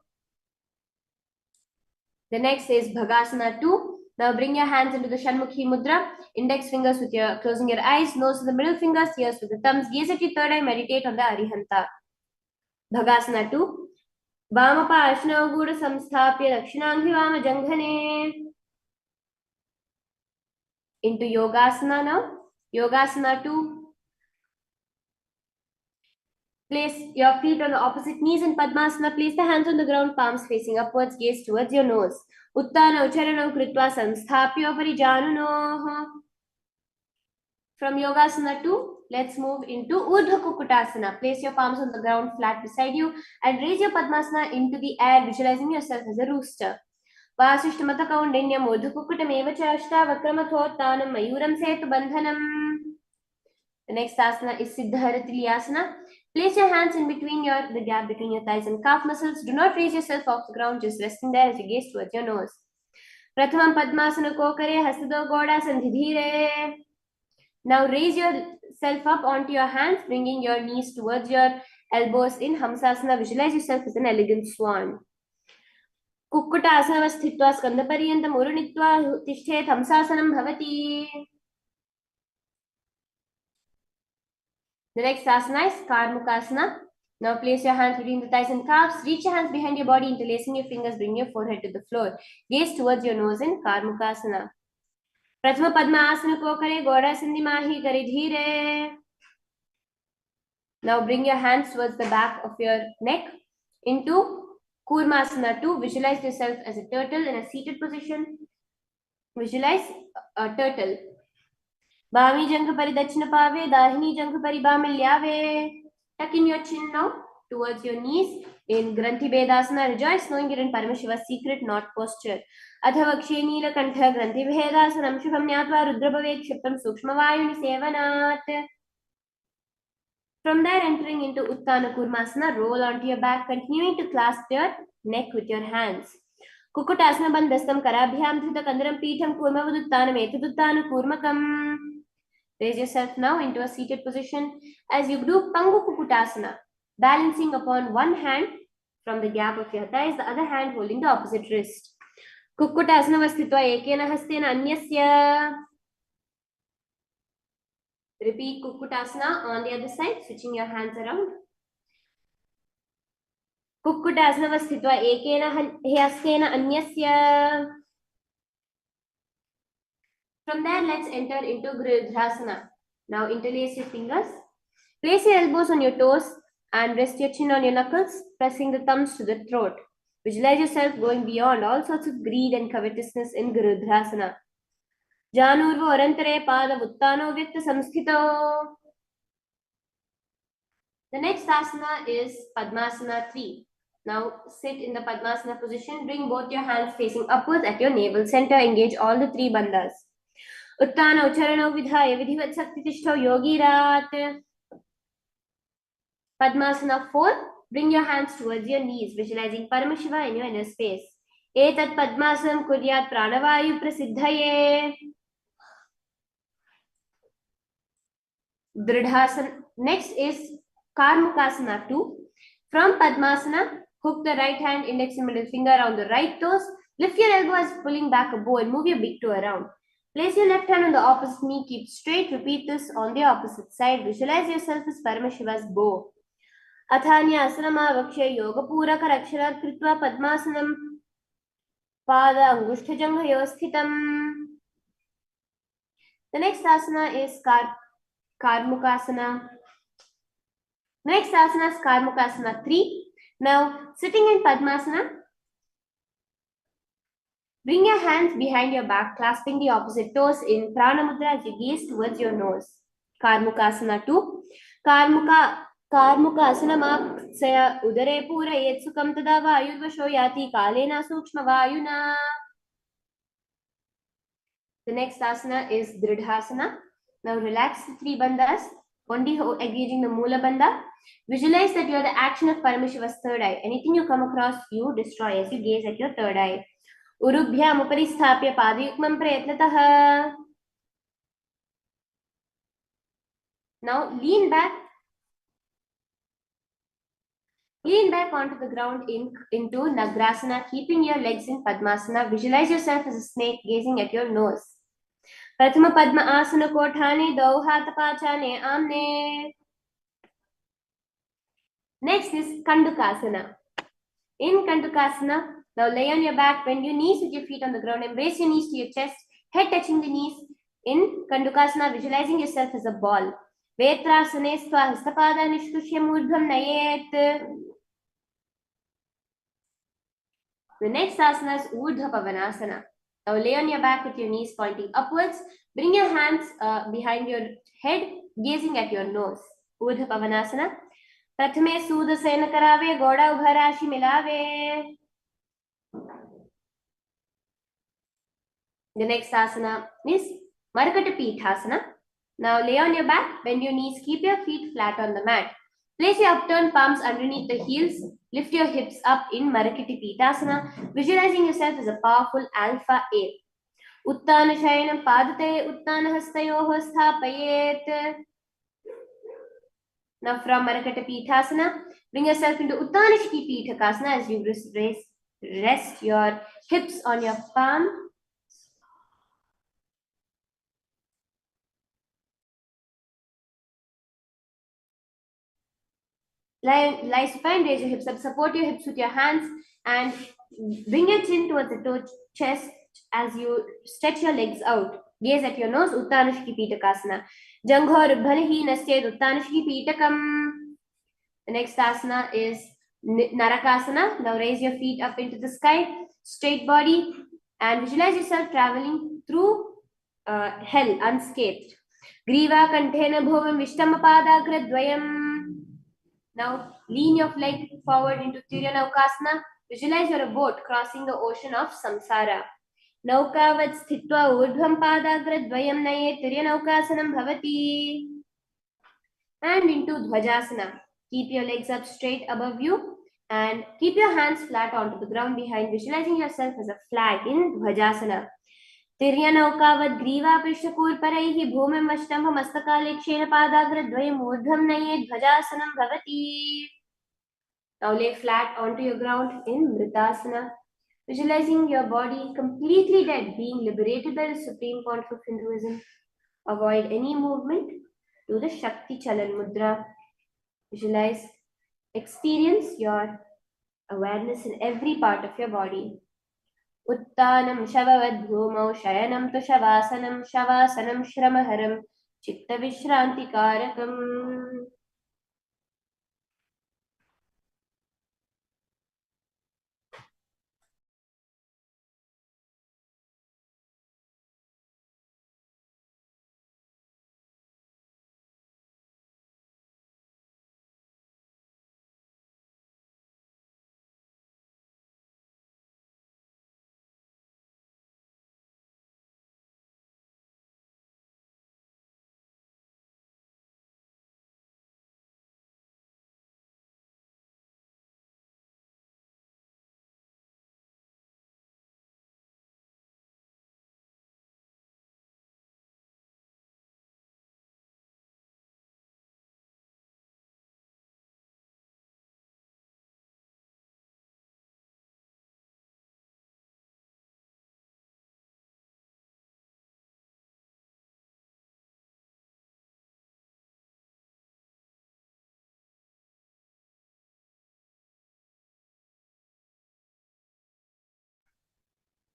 The next is Bhagasana 2. Now bring your hands into the Shanmukhi Mudra. Index fingers with your closing your eyes, nose to the middle fingers, ears with the thumbs. Gaze at your third eye, meditate on the Arihanta. Bhagasana 2. Vamapa Ashnau Gura Samsthapya Dakshinanghi Vama Janghane. Into Yogasana now. Yogasana 2. Place your feet on the opposite knees in Padmasana. Place the hands on the ground, palms facing upwards, gaze towards your nose. Uttana Ucharanam Kritva Samsthapya Parijanunoh. From Yogasana 2, let's move into Urdhva Kukkutasana. Place your palms on the ground flat beside you and raise your Padmasana into the air, visualizing yourself as a rooster. Vasishtamata Kaundinyam Urdhva Kukkutameva cha Ashtavakramathotthanam Mayuram Setubandhanam. The next asana is Siddharatiliasana. Place your hands in between the gap between your thighs and calf muscles. Do not raise yourself off the ground, just resting there as you gaze towards your nose. Prathamam Padmasana Kokare Hastado Goda Sandhidhire. Now raise yourself up onto your hands, bringing your knees towards your elbows in Hamsasana. Visualize yourself as an elegant swan. Kukkutasana sthitva skandhaparyantam urunitva tishthet Hamsasanam bhavati. The next asana is Karmukasana. Now place your hands between the thighs and calves. Reach your hands behind your body, interlacing your fingers. Bring your forehead to the floor. Gaze towards your nose in Karmukasana. प्रथम पद्मासन को करे, घोड़ा सिंधी माही करे धीरे. Now bring your hands towards the back of your neck into Kurmasana 2. Visualize yourself as a turtle in a seated position. Visualize a turtle. Bami jangh pari dachina pave, dahini jangh pari bamilyave. Tuck in your chin now towards your knees in Granthi Bedasana. Rejoice knowing you're in Paramashiva's secret knot posture. Athavakshye Neelakantha Granthi Bedasanam Shubham Nyatva Rudrabhavet Kshiptam Sukshmavayuni Sevanat. From there, entering into Uttana Kurmasana, roll onto your back, continuing to clasp your neck with your hands. Kukutasana Bandhastam Karabhyam Dhrita Kandaram Peetham Kurmavuduttanam Etuduttanam Kurmakam. Raise yourself now into a seated position as you do Pangu Kukutasana, balancing upon one hand from the gap of your thighs, the other hand holding the opposite wrist. Kukutasana Vasthitva Ekena Hastena Anyasya. Repeat Kukutasana on the other side, switching your hands around. Kukutasana Vasthitva Ekena Hastena Anyasya. From there, let's enter into Gridhrasana. Now interlace your fingers. Place your elbows on your toes and rest your chin on your knuckles, pressing the thumbs to the throat. Visualize yourself going beyond all sorts of greed and covetousness in Gridhrasana. Janurvo Arantare Pada Vuttano Vyakta Samsthito. The next asana is Padmasana 3. Now sit in the Padmasana position. Bring both your hands facing upwards at your navel center. Engage all the three bandhas. Uttana Ucharano Vidhaya Vidhivat Sakti Tishtho Yogirat. Padmasana 4. Bring your hands towards your knees, visualizing Paramashiva in your inner space. Etat Padmasanam Kuryat Pranavayu Prasiddhaye. Dridhasana. Next is Karmukasana 2. From Padmasana, hook the right hand, index and middle finger around the right toes. Lift your elbow as pulling back a bow and move your big toe around. Place your left hand on the opposite knee, keep straight. Repeat this on the opposite side. Visualize yourself as Paramashiva's bow. Athanya asanama vakshe yoga pura karaksharat kritva padmasanam pada angushta janghayo sthitam. The next asana is Karmukasana. Next asana is Karmukasana 3. Now, sitting in Padmasana, bring your hands behind your back, clasping the opposite toes in Prana Mudra as you gaze towards your nose. Karmukasana 2. Karmukasana udare pura yetsukam tada vayudvasho yati kalena sukshma vayuna. The next asana is Dridhasana. Now relax the three bandhas, only engaging the Mula bandha. Visualize that you are the action of Paramashiva's third eye. Anything you come across, you destroy as you gaze at your third eye. Urubhyam upari sthapya padayukmam prayatnatah. Now lean back onto the ground into Nagrasana, keeping your legs in Padmasana. Visualize yourself as a snake gazing at your nose. Prathama Padma Asana Kothane Dau Hatha Pachane Amne. Next is Kandukasana. In Kandukasana, now lay on your back, bend your knees with your feet on the ground, embrace your knees to your chest, head touching the knees. In Kandukasana, visualizing yourself as a ball. Vetrasane Sva Hastapada Nishkushya Murdham Nayet. The next asana is Urdhva Pavanasana. Now lay on your back with your knees pointing upwards. Bring your hands behind your head, gazing at your nose. Urdhva Pavanasana. Prathame Sudasena Karave, Goda Ubharashi Milave. The next asana is Marakata Pithasana. Now lay on your back, bend your knees, keep your feet flat on the mat. Place your upturned palms underneath the heels. Lift your hips up in Marakati Pithasana, visualizing yourself as a powerful alpha ape. Uttana Shayanam Padate Uttana Hastayoho Sthapayet. Now from Marakata Pithasana, bring yourself into Uttana Shiki Pithakasana as you rest your hips on your palm. Lie supine, raise your hips up, support your hips with your hands and bring your chin towards the chest as you stretch your legs out. Gaze at your nose, Uttanashiki Pitakasana. Janghor Bhanahi Nasted Uttanashiki Pitakam. The next asana is Narakasana. Now raise your feet up into the sky, straight body, and visualize yourself traveling through hell unscathed. Griva Kanthena Bhuvam Vishtamapada Dvayam. Now lean your leg forward into Tiryanavkasana. Visualize you're a boat crossing the ocean of samsara. Naukavad sthitva urdhvam padagra naye Tiryanavkasanam bhavati. And into Dhvajasana. Keep your legs up straight above you and keep your hands flat onto the ground behind, visualizing yourself as a flag in Dhvajasana. तिर्यनौकावद् ग्रीवापृष्ठकूर्परैः भूमिं वष्टम्भमस्तकालेक्षेण पादाग्रद्वयमूर्ध्वं नये ध्वजासनं भवति. Now lay flat onto your ground in Mritasana, visualizing your body completely dead, being liberated by the supreme concept of Hinduism. Avoid any movement. Do the Shakti Chalan Mudra. Visualize, experience your awareness in every part of your body. Uttanam Shavavad Bhumau Shayanam Tushavasanam Shavasanam Shramaharam Chitta Vishranti Karakam.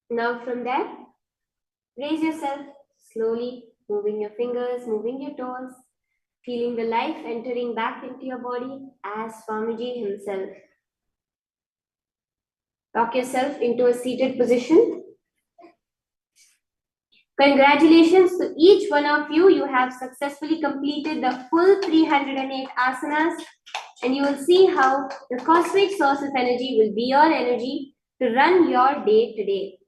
Now from there, raise yourself slowly, moving your fingers, moving your toes, feeling the life entering back into your body as Swamiji himself. Rock yourself into a seated position. Congratulations to each one of you. You have successfully completed the full 308 asanas, and you will see how the cosmic source of energy will be your energy to run your day today.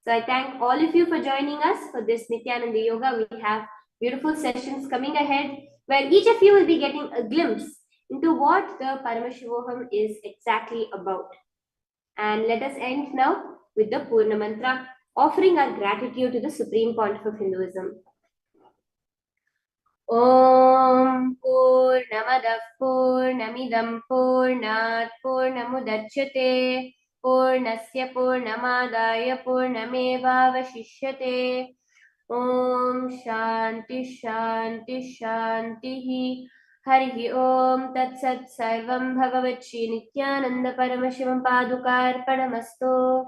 So I thank all of you for joining us for this Nithyananda Yoga. We have beautiful sessions coming ahead where each of you will be getting a glimpse into what the Paramashivoham is exactly about. And let us end now with the Purna Mantra, offering our gratitude to the Supreme Pontiff of Hinduism. Om Purnamadah Purnamidam Purnat Purnamudachyate Purnasya Purnamadaya Purnamevavashishyate. Om Shanti Shanti Shanti. Hari Om Tat Sat Sarvam Bhagavat Shri Nithyananda Paramashivam Padukarpanamastu.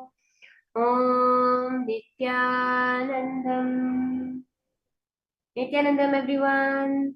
Om Nithyanandam. Nithyanandam, everyone.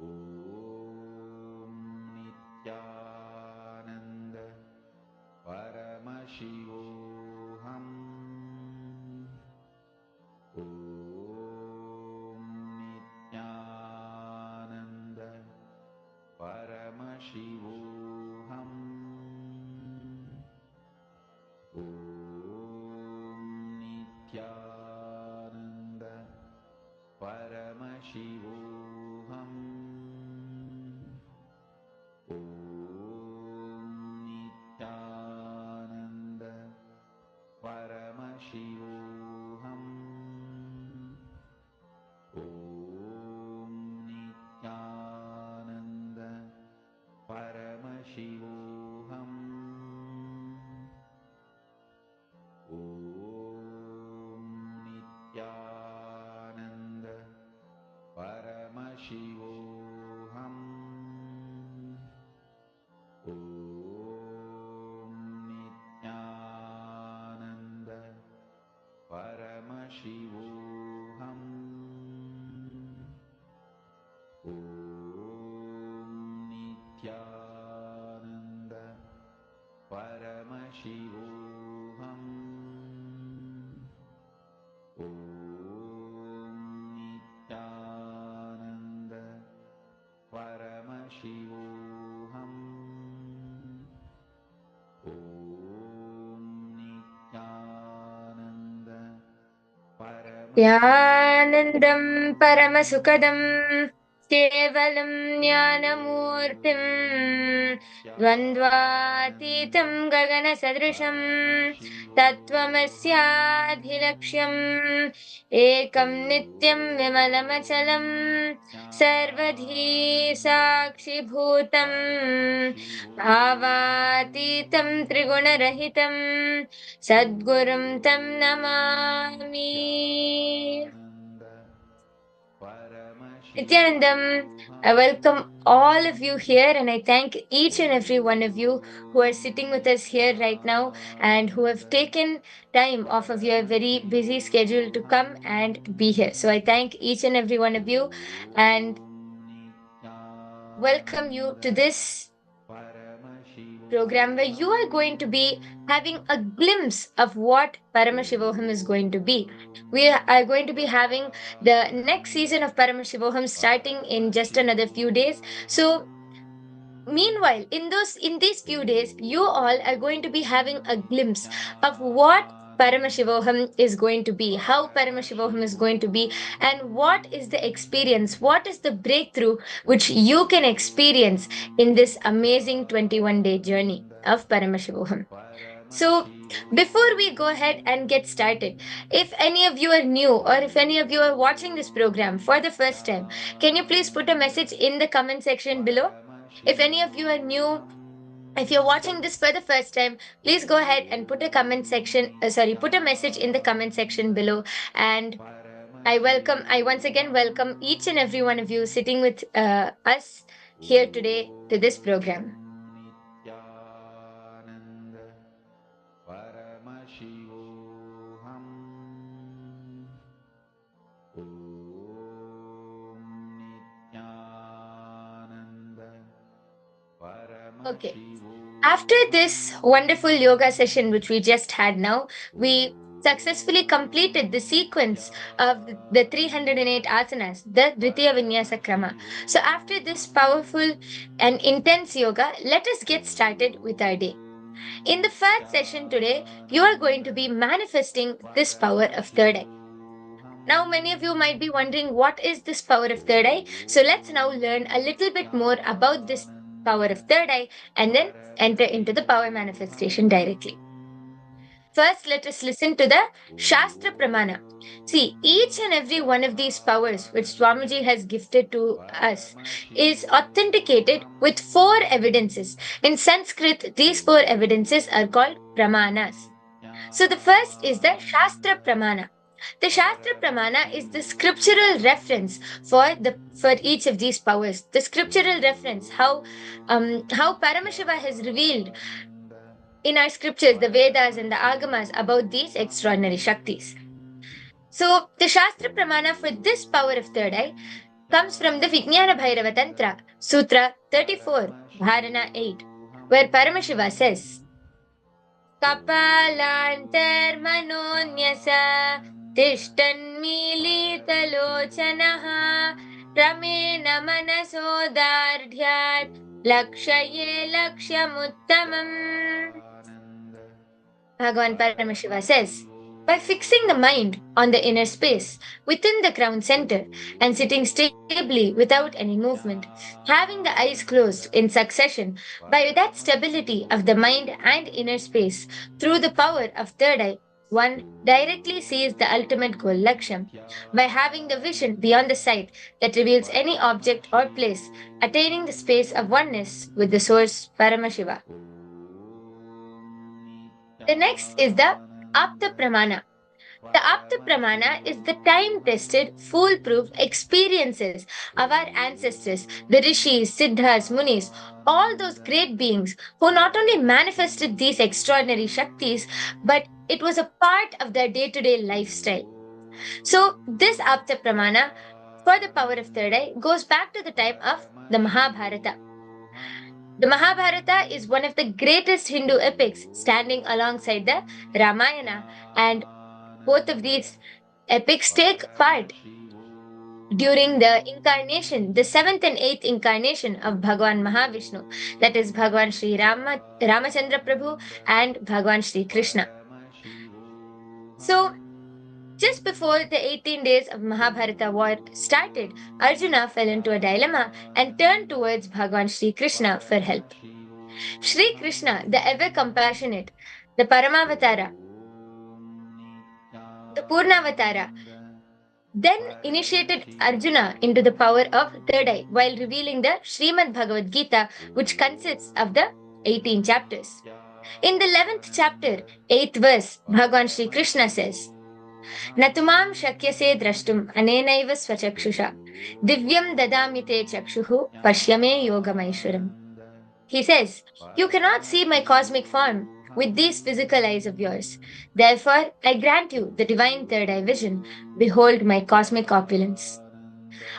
ॐ नित्यानन्द परमशिवोऽहम् ॐ नित्यानन्द परमशिवोऽहम् ॐ नित्यानन्द परमशिवोऽहम् ॐ नित्यानन्द परमशिवोऽहम् ॐ नित्यानन्द परमशिवोऽहम् ॐ नित्यानन्द परमशिवोऽहम् ॐ नित्यानन्द परमशिवोऽहम् ॐ नित्यानन्द परमशिवोऽहम् ॐ नित्यानन्द परमशिवोऽहम् ॐ नित्यानन्द यानन्दं परमसुखदं केवलं ज्ञानमूर्तिं द्वन्द्वातीतं गगनसदृशं तत्त्वमस्याधिलक्ष्यम् एकं नित्यं विमलमचलं सर्वधी साक्षिभूतं भावातीतं त्रिगुणरहितं सद्गुरुं तं Namami. Nithyanandam, I welcome all of you here and I thank each and every one of you who are sitting with us here right now and who have taken time off of your very busy schedule to come and be here. So I thank each and every one of you and welcome you to this program where you are going to be having a glimpse of what Paramashivoham is going to be. We are going to be having the next season of Paramashivoham starting in just another few days. So meanwhile, in these few days, you all are going to be having a glimpse of what Paramashivoham is going to be, how Paramashivoham is going to be, and what is the experience, what is the breakthrough which you can experience in this amazing 21-day journey of Paramashivoham. So, before we go ahead and get started, if any of you are new or if any of you are watching this program for the first time, can you please put a message in the comment section below? If any of you are new, if you're watching this for the first time, please go ahead and put a put a message in the comment section below. And I once again welcome each and every one of you sitting with us here today to this program. Nityanand परमशिवोऽहम् ॐ Nityanand Okay. परमशिवोऽहम् After this wonderful yoga session, which we just had now, we successfully completed the sequence of the 308 asanas, the Dvitiya Vinyasa Krama. So, after this powerful and intense yoga, let us get started with our day. In the first session today, you are going to be manifesting this power of third eye. Now, many of you might be wondering what is this power of third eye? So, let's now learn a little bit more about this power of third eye and then enter into the power manifestation directly. First, let us listen to the Shastra Pramana. See, each and every one of these powers which Swamiji has gifted to us is authenticated with four evidences. In Sanskrit, these four evidences are called Pramanas. So the first is the Shastra Pramana. The Shastra Pramana is the scriptural reference for each of these powers. The scriptural reference, how Paramashiva has revealed in our scriptures, the Vedas and the Agamas, about these extraordinary Shaktis. So, the Shastra Pramana for this power of third eye comes from the Vijnana Bhairava Tantra, Sutra 34, Dharana 8, where Paramashiva says, कपालान्तर्मनोऽन्यस तिष्ठन्मीलितलोचनः रमेण मनसो दार्ढ्यात् लक्ष्ये लक्ष्यमुत्तमम्. Bhagavan Paramashiva says, by fixing the mind on the inner space within the crown center and sitting stably without any movement, having the eyes closed in succession, by that stability of the mind and inner space, through the power of third eye, one directly sees the ultimate goal, Laksham, by having the vision beyond the sight that reveals any object or place, attaining the space of oneness with the source, Paramashiva. The next is the Apta Pramana. The Apta Pramana is the time tested, foolproof experiences of our ancestors, the Rishis, Siddhas, Munis, all those great beings who not only manifested these extraordinary Shaktis, but it was a part of their day to day lifestyle. So, this Apta Pramana for the power of third eye goes back to the time of the Mahabharata. The Mahabharata is one of the greatest Hindu epics, standing alongside the Ramayana, and both of these epics take part during the incarnation, the seventh and eighth incarnation of Bhagwan Mahavishnu, that is Bhagwan Sri Ramachandra Prabhu and Bhagwan Sri Krishna. So, just before the 18 days of Mahabharata war started, Arjuna fell into a dilemma and turned towards Bhagwan Sri Krishna for help. Sri Krishna, the ever compassionate, the Paramavatara, the Purnavatara, then initiated Arjuna into the power of third eye while revealing the Srimad Bhagavad Gita, which consists of the 18 chapters. In the 11th chapter, 8th verse, Bhagwan Sri Krishna says, Natumam shakyase drashtum anenaiva swachakshisha divyam dadami te chakshuhu pashyame yogamaishuram. He says, you cannot see my cosmic form with these physical eyes of yours. Therefore, I grant you the divine third eye vision. Behold my cosmic opulence.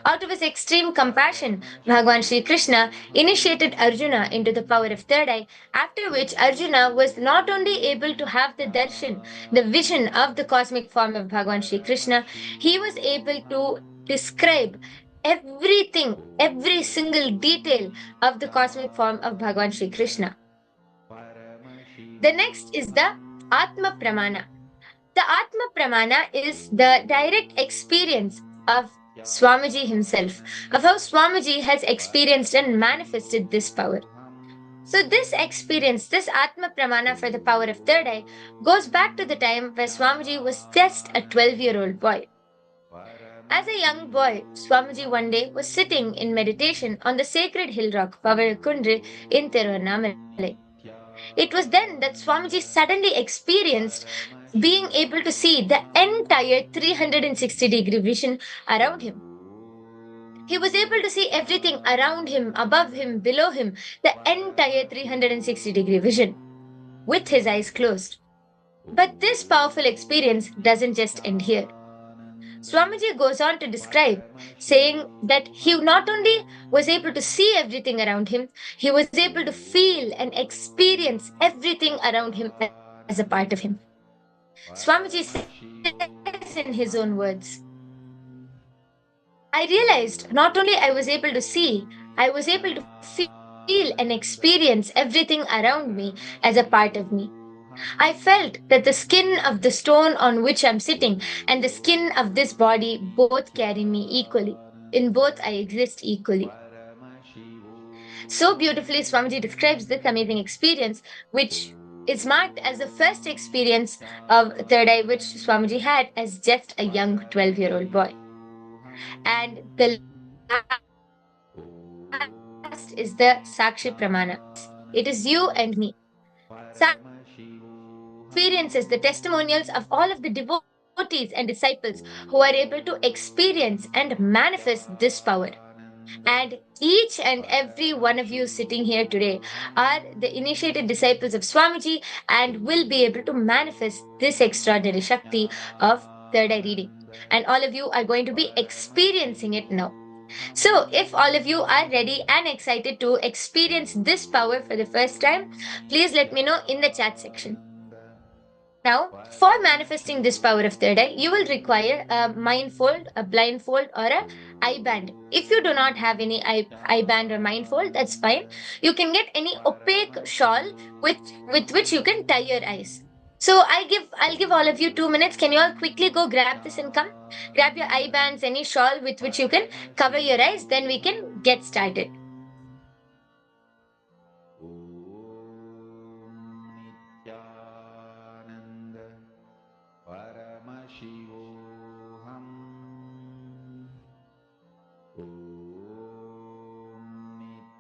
Out of his extreme compassion, Bhagwan Sri Krishna initiated Arjuna into the power of third eye, after which Arjuna was not only able to have the darshan, the vision of the cosmic form of Bhagwan Sri Krishna, he was able to describe everything, every single detail of the cosmic form of Bhagwan Sri Krishna. The next is the Atma Pramana. The Atma Pramana is the direct experience of Swamiji himself, of how Swamiji has experienced and manifested this power. So, this experience, this Atma Pramana for the power of third eye, goes back to the time where Swamiji was just a 12-year-old boy. As a young boy, Swamiji one day was sitting in meditation on the sacred hill rock Pavarakundri in Tiruvannamalai. It was then that Swamiji suddenly experienced being able to see the entire 360-degree vision around him. He was able to see everything around him, above him, below him, the entire 360-degree vision with his eyes closed. But this powerful experience doesn't just end here. Swamiji goes on to describe, saying that he not only was able to see everything around him, he was able to feel and experience everything around him as a part of him. Swamiji says in his own words, I realized not only I was able to see, I was able to feel and experience everything around me as a part of me. I felt that the skin of the stone on which I'm sitting and the skin of this body both carry me equally. In both, I exist equally. So beautifully, Swamiji describes this amazing experience, which is marked as the first experience of third eye, which Swamiji had as just a young 12-year-old boy. And the last is the Sakshi Pramana. It is you and me. Sakshi Pramana is the experiences, the testimonials of all of the devotees and disciples who are able to experience and manifest this power. And each and every one of you sitting here today are the initiated disciples of Swamiji and will be able to manifest this extraordinary Shakti of third eye reading. and all of you are going to be experiencing it now. So, if all of you are ready and excited to experience this power for the first time, please let me know in the chat section. Now, for manifesting this power of third eye, you will require a mindfold, a blindfold, or a eye band. If you do not have any eye band or mindfold, that's fine. You can get any opaque shawl with which you can tie your eyes. So I'll give all of you 2 minutes. Can you all quickly go grab this and come? Grab your eye bands, any shawl with which you can cover your eyes. Then we can get started. Nityananda Paramashivoham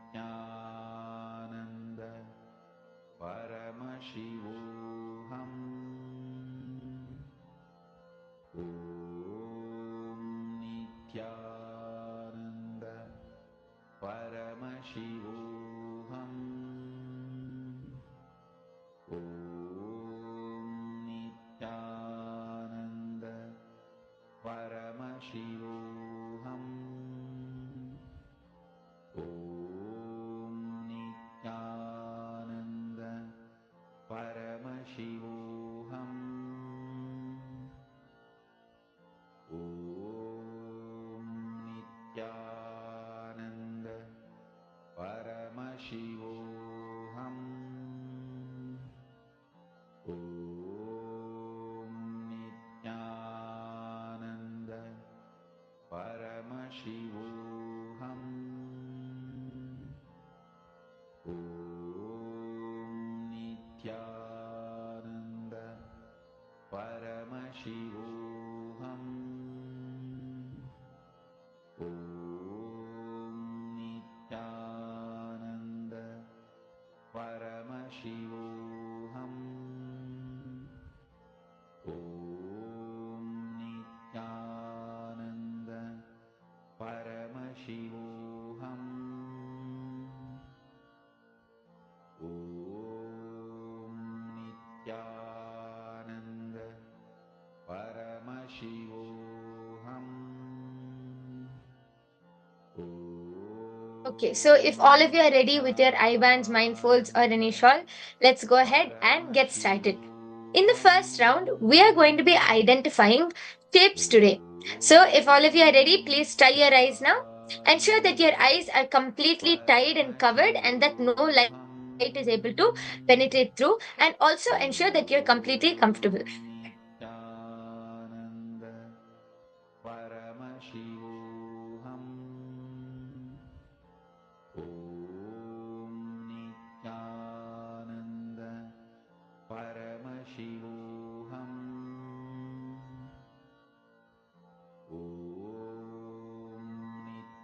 Nityananda Paramashivoham Nityananda Paramashivoham Nityananda Paramashivoham Nityananda Paramashivoham Nityananda Paramashivoham Nityananda Paramashivoham Nityananda Paramashivoham Nityananda Paramashivoham Nityananda Paramashivoham Nityananda Paramashivoham Okay, so if all of you are ready with your eye bands, mindfolds, or any shawl, let's go ahead and get started. In the first round, we are going to be identifying shapes today. So, if all of you are ready, please tie your eyes now. Ensure that your eyes are completely tied and covered and that no light is able to penetrate through, and also ensure that you're completely comfortable. Nityananda Paramashivoham Nityananda Paramashivoham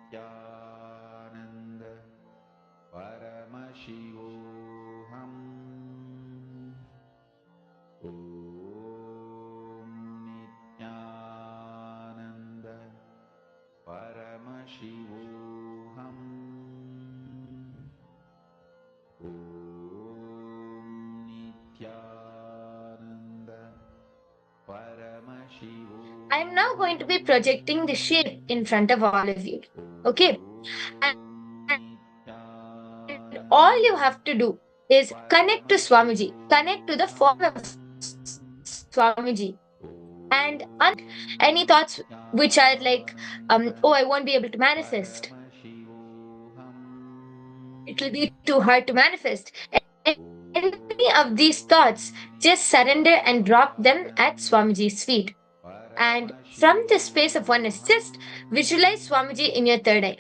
Nityananda Paramashivoham Nityananda Paramashivoham Nityananda I am now going to be projecting the shape in front of all of you. Okay. And all you have to do is connect to Swamiji, connect to the form of Swamiji, and unleash any thoughts which are like, oh, I won't be able to manifest. It will be too hard to manifest. Any of these thoughts, just surrender and drop them at Swamiji's feet. And from the space of oneness, just visualize Swamiji in your third eye.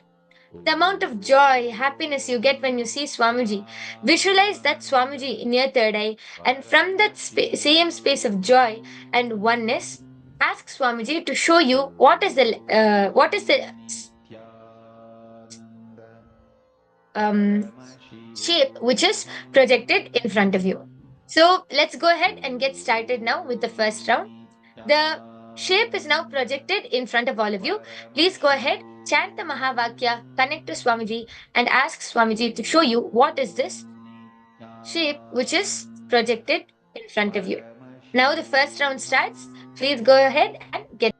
The amount of joy, happiness you get when you see Swamiji. Visualize that Swamiji in your third eye, and from that same space of joy and oneness, ask Swamiji to show you what is the shape which is projected in front of you. So let's go ahead and get started now with the first round. The shape is now projected in front of all of you. Please go ahead, chant the Mahavakya, connect to Swamiji, and ask Swamiji to show you what is this shape which is projected in front of you. Now the first round starts. Please go ahead and get started.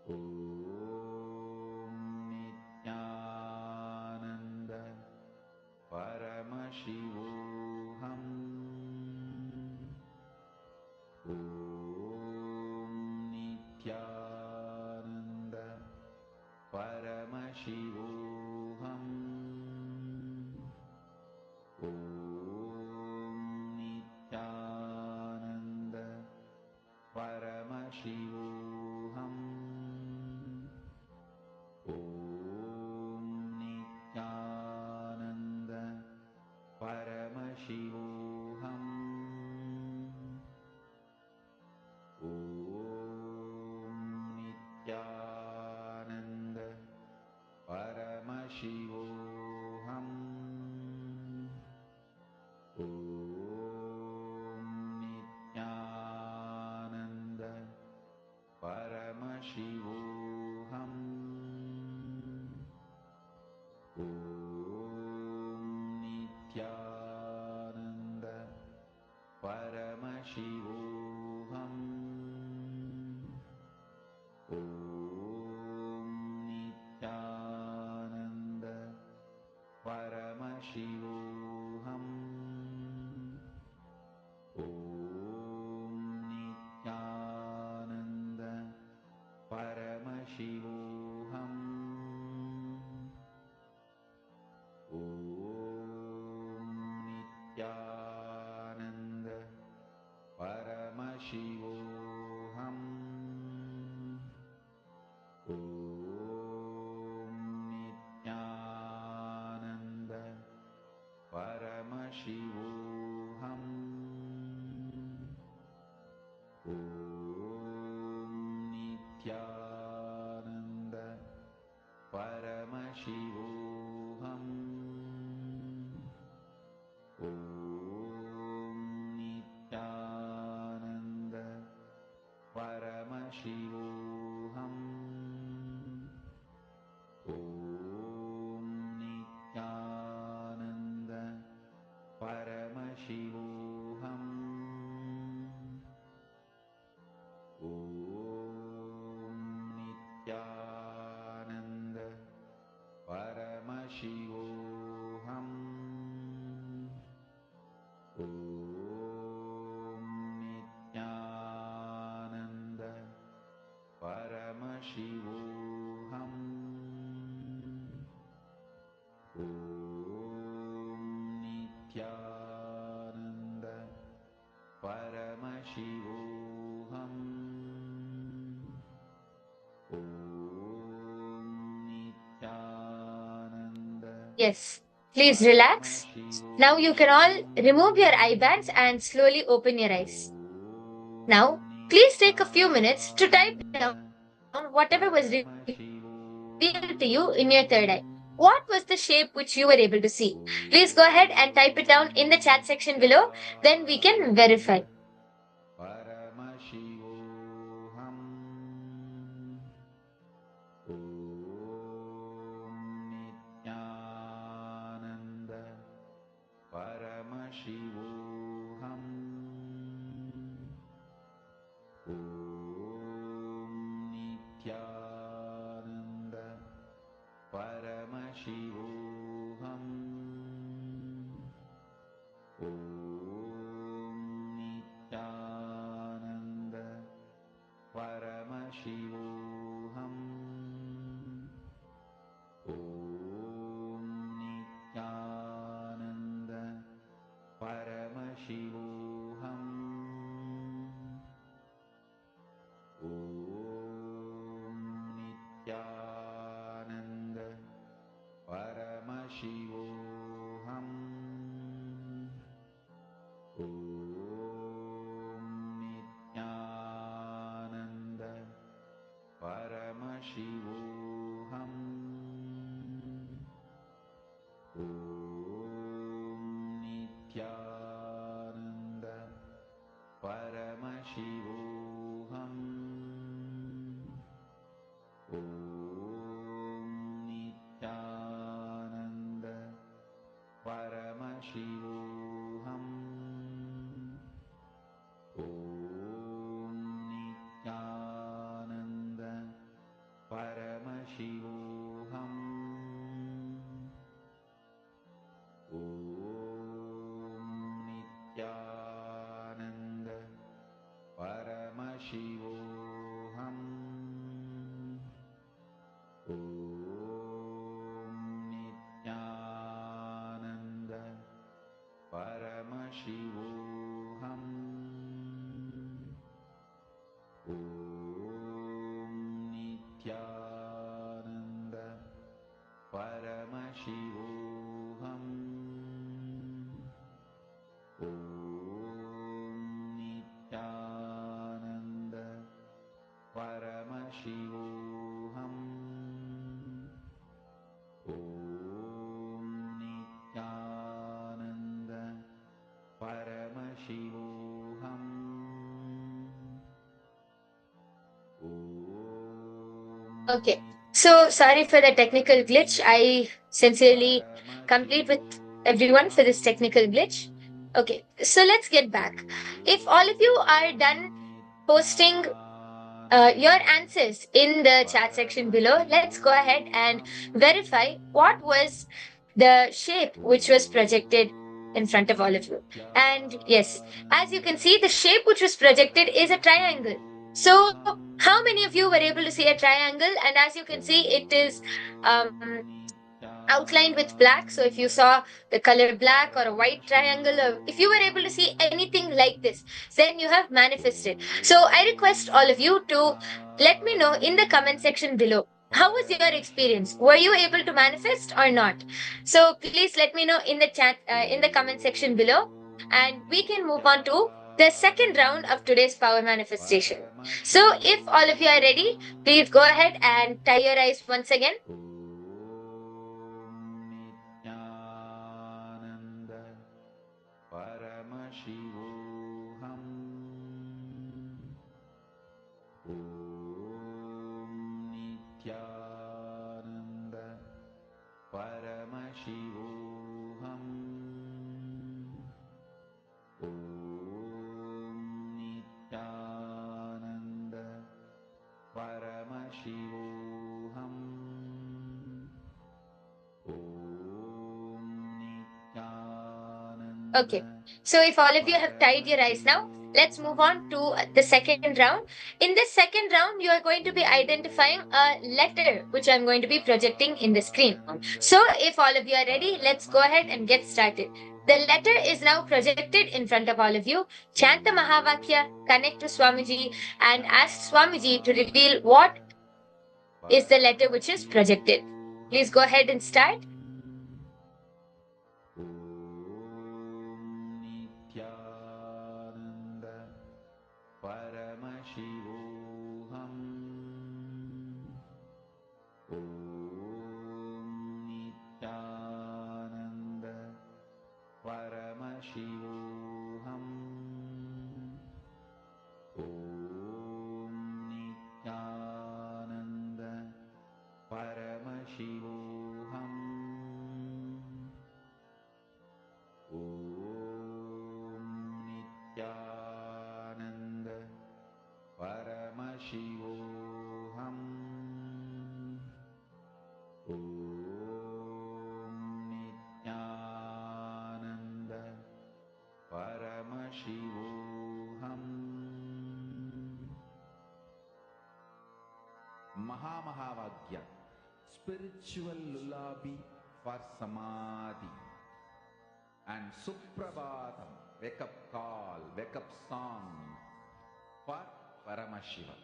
Om Nithyananda Paramashivoham. Om Nithyananda Paramashivoham. Om Nithyananda Paramashivoham. Om Nithyananda Paramashivoham. Om Nithyananda Paramashivoham. Om Nithyananda Paramashivoham. Om Nithyananda Paramashivoham. Om Nithyananda Paramashivoham. Om Nithyananda Paramashivoham. Om Nithyananda Paramashivoham. Om Nithyananda Paramashivoham. Om Nithyananda Paramashivoham. Om Nithyananda Paramashivoham. Om Nithyananda Paramashivoham. Om Nithyananda Paramashivoham. Om Nithyananda Paramashivoham. Om Nithyananda Paramashivoham. Om Nithyananda Yes, please relax. Now you can all remove your eye bands and slowly open your eyes. Now, please take a few minutes to type down whatever was revealed to you in your third eye. What was the shape which you were able to see? Please go ahead and type it down in the chat section below, then we can verify. Nithyananda Paramashivoham. Om Nithyananda Paramashivoham. Om Nithyananda Paramashivoham. Om Nithyananda Paramashivoham. Om Nithyananda Paramashivoham. Om Nithyananda Paramashivoham. Okay. So sorry for the technical glitch. I sincerely complete with everyone for this technical glitch. Okay. So let's get back. If all of you are done posting your answers in the chat section below, let's go ahead and verify what was the shape which was projected in front of all of you. And yes, as you can see, the shape which was projected is a triangle. So, how many of you were able to see a triangle? And as you can see, it is um, outlined with black. So if you saw the color black or a white triangle, or if you were able to see anything like this, then you have manifested. So I request all of you to let me know in the comment section below. How was your experience? Were you able to manifest or not? So please let me know in the chat, in the comment section below, and we can move on to the second round of today's power manifestation. So if all of you are ready, please go ahead and tie your eyes once again. Okay. So if all of you have tied your eyes now, let's move on to the second round. In this second round, you are going to be identifying a letter which I'm going to be projecting in the screen. So if all of you are ready, let's go ahead and get started. The letter is now projected in front of all of you. Chant the Mahavakya, connect to Swamiji, and ask Swamiji to reveal what is the letter which is projected. Please go ahead and start. Mahamahavagya, spiritual lullaby for samadhi, and Suprabhatam, wake up call, wake up song for Paramashiva.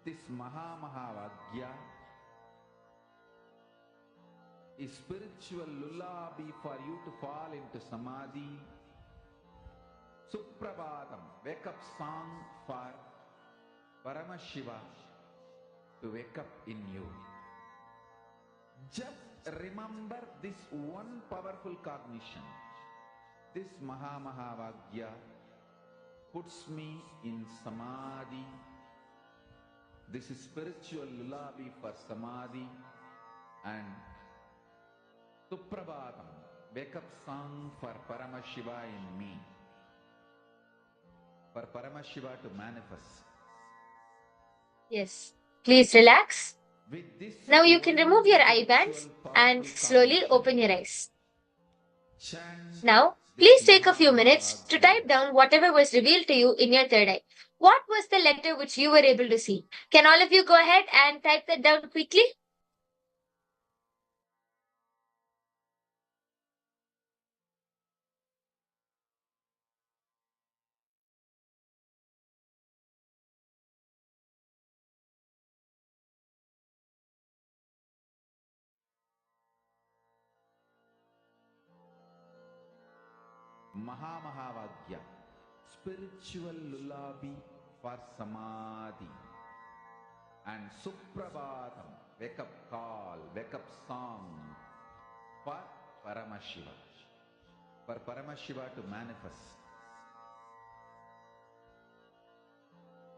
This Mahamahavagya is spiritual lullaby for you to fall into samadhi. Suprabhatam, wake up song for Paramashiva to wake up in you. Just remember this one powerful cognition. This Mahamahavagya puts me in samadhi. This is spiritual lullaby for samadhi, and Suprabhatam, wake up song for Paramashiva in me. For Paramashiva to manifest. Yes. Please relax. Now you can remove your eye bands and slowly open your eyes. Now, please take a few minutes to type down whatever was revealed to you in your third eye. What was the letter which you were able to see? Can all of you go ahead and type that down quickly? Mahamahavagya, spiritual lullaby for Samadhi. And Suprabhatam, wake up call, wake up song for Paramashiva. For Paramashiva to manifest.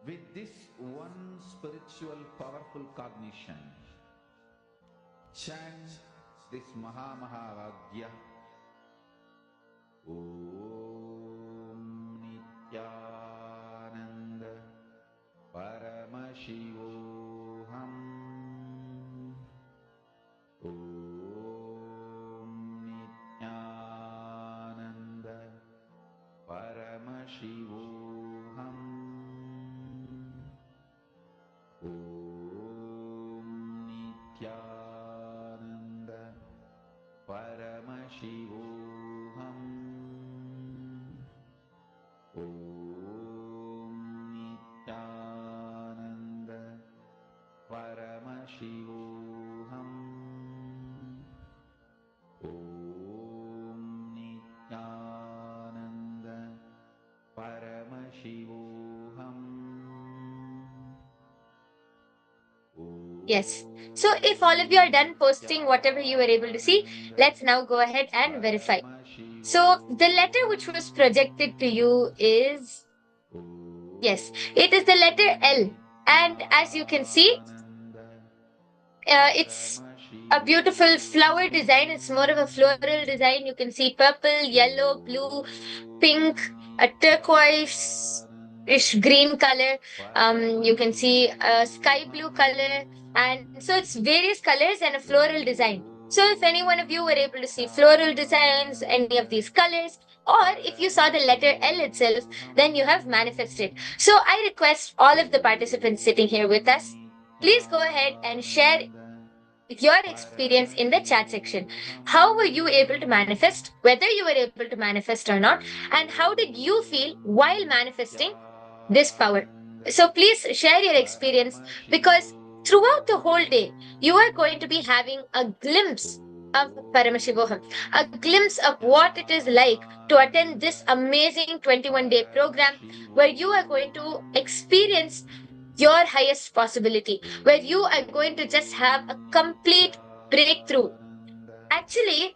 With this one spiritual powerful cognition, chant this Mahamahavagya. Om Nithyananda Paramashivoham. Om Nithyananda Paramashivoham. Om Nithyananda Paramashivoham. Om Nithyananda Paramashivoham. Om Nithyananda Paramashivoham. Yes. So if all of you are done posting whatever you were able to see, let's now go ahead and verify. So the letter which was projected to you is, yes, it is the letter L. And as you can see, it's a beautiful flower design. It's more of a floral design. You can see purple, yellow, blue, pink, a turquoise-ish green color. You can see a sky blue color. And so it's various colors and a floral design. So if any one of you were able to see floral designs, any of these colors, or if you saw the letter L itself, then you have manifested. So I request all of the participants sitting here with us, please go ahead and share your experience in the chat section. How were you able to manifest, whether you were able to manifest or not, and how did you feel while manifesting this power? So please share your experience, because throughout the whole day, you are going to be having a glimpse of Paramashivoham, a glimpse of what it is like to attend this amazing 21-day program where you are going to experience your highest possibility, where you are going to just have a complete breakthrough. Actually,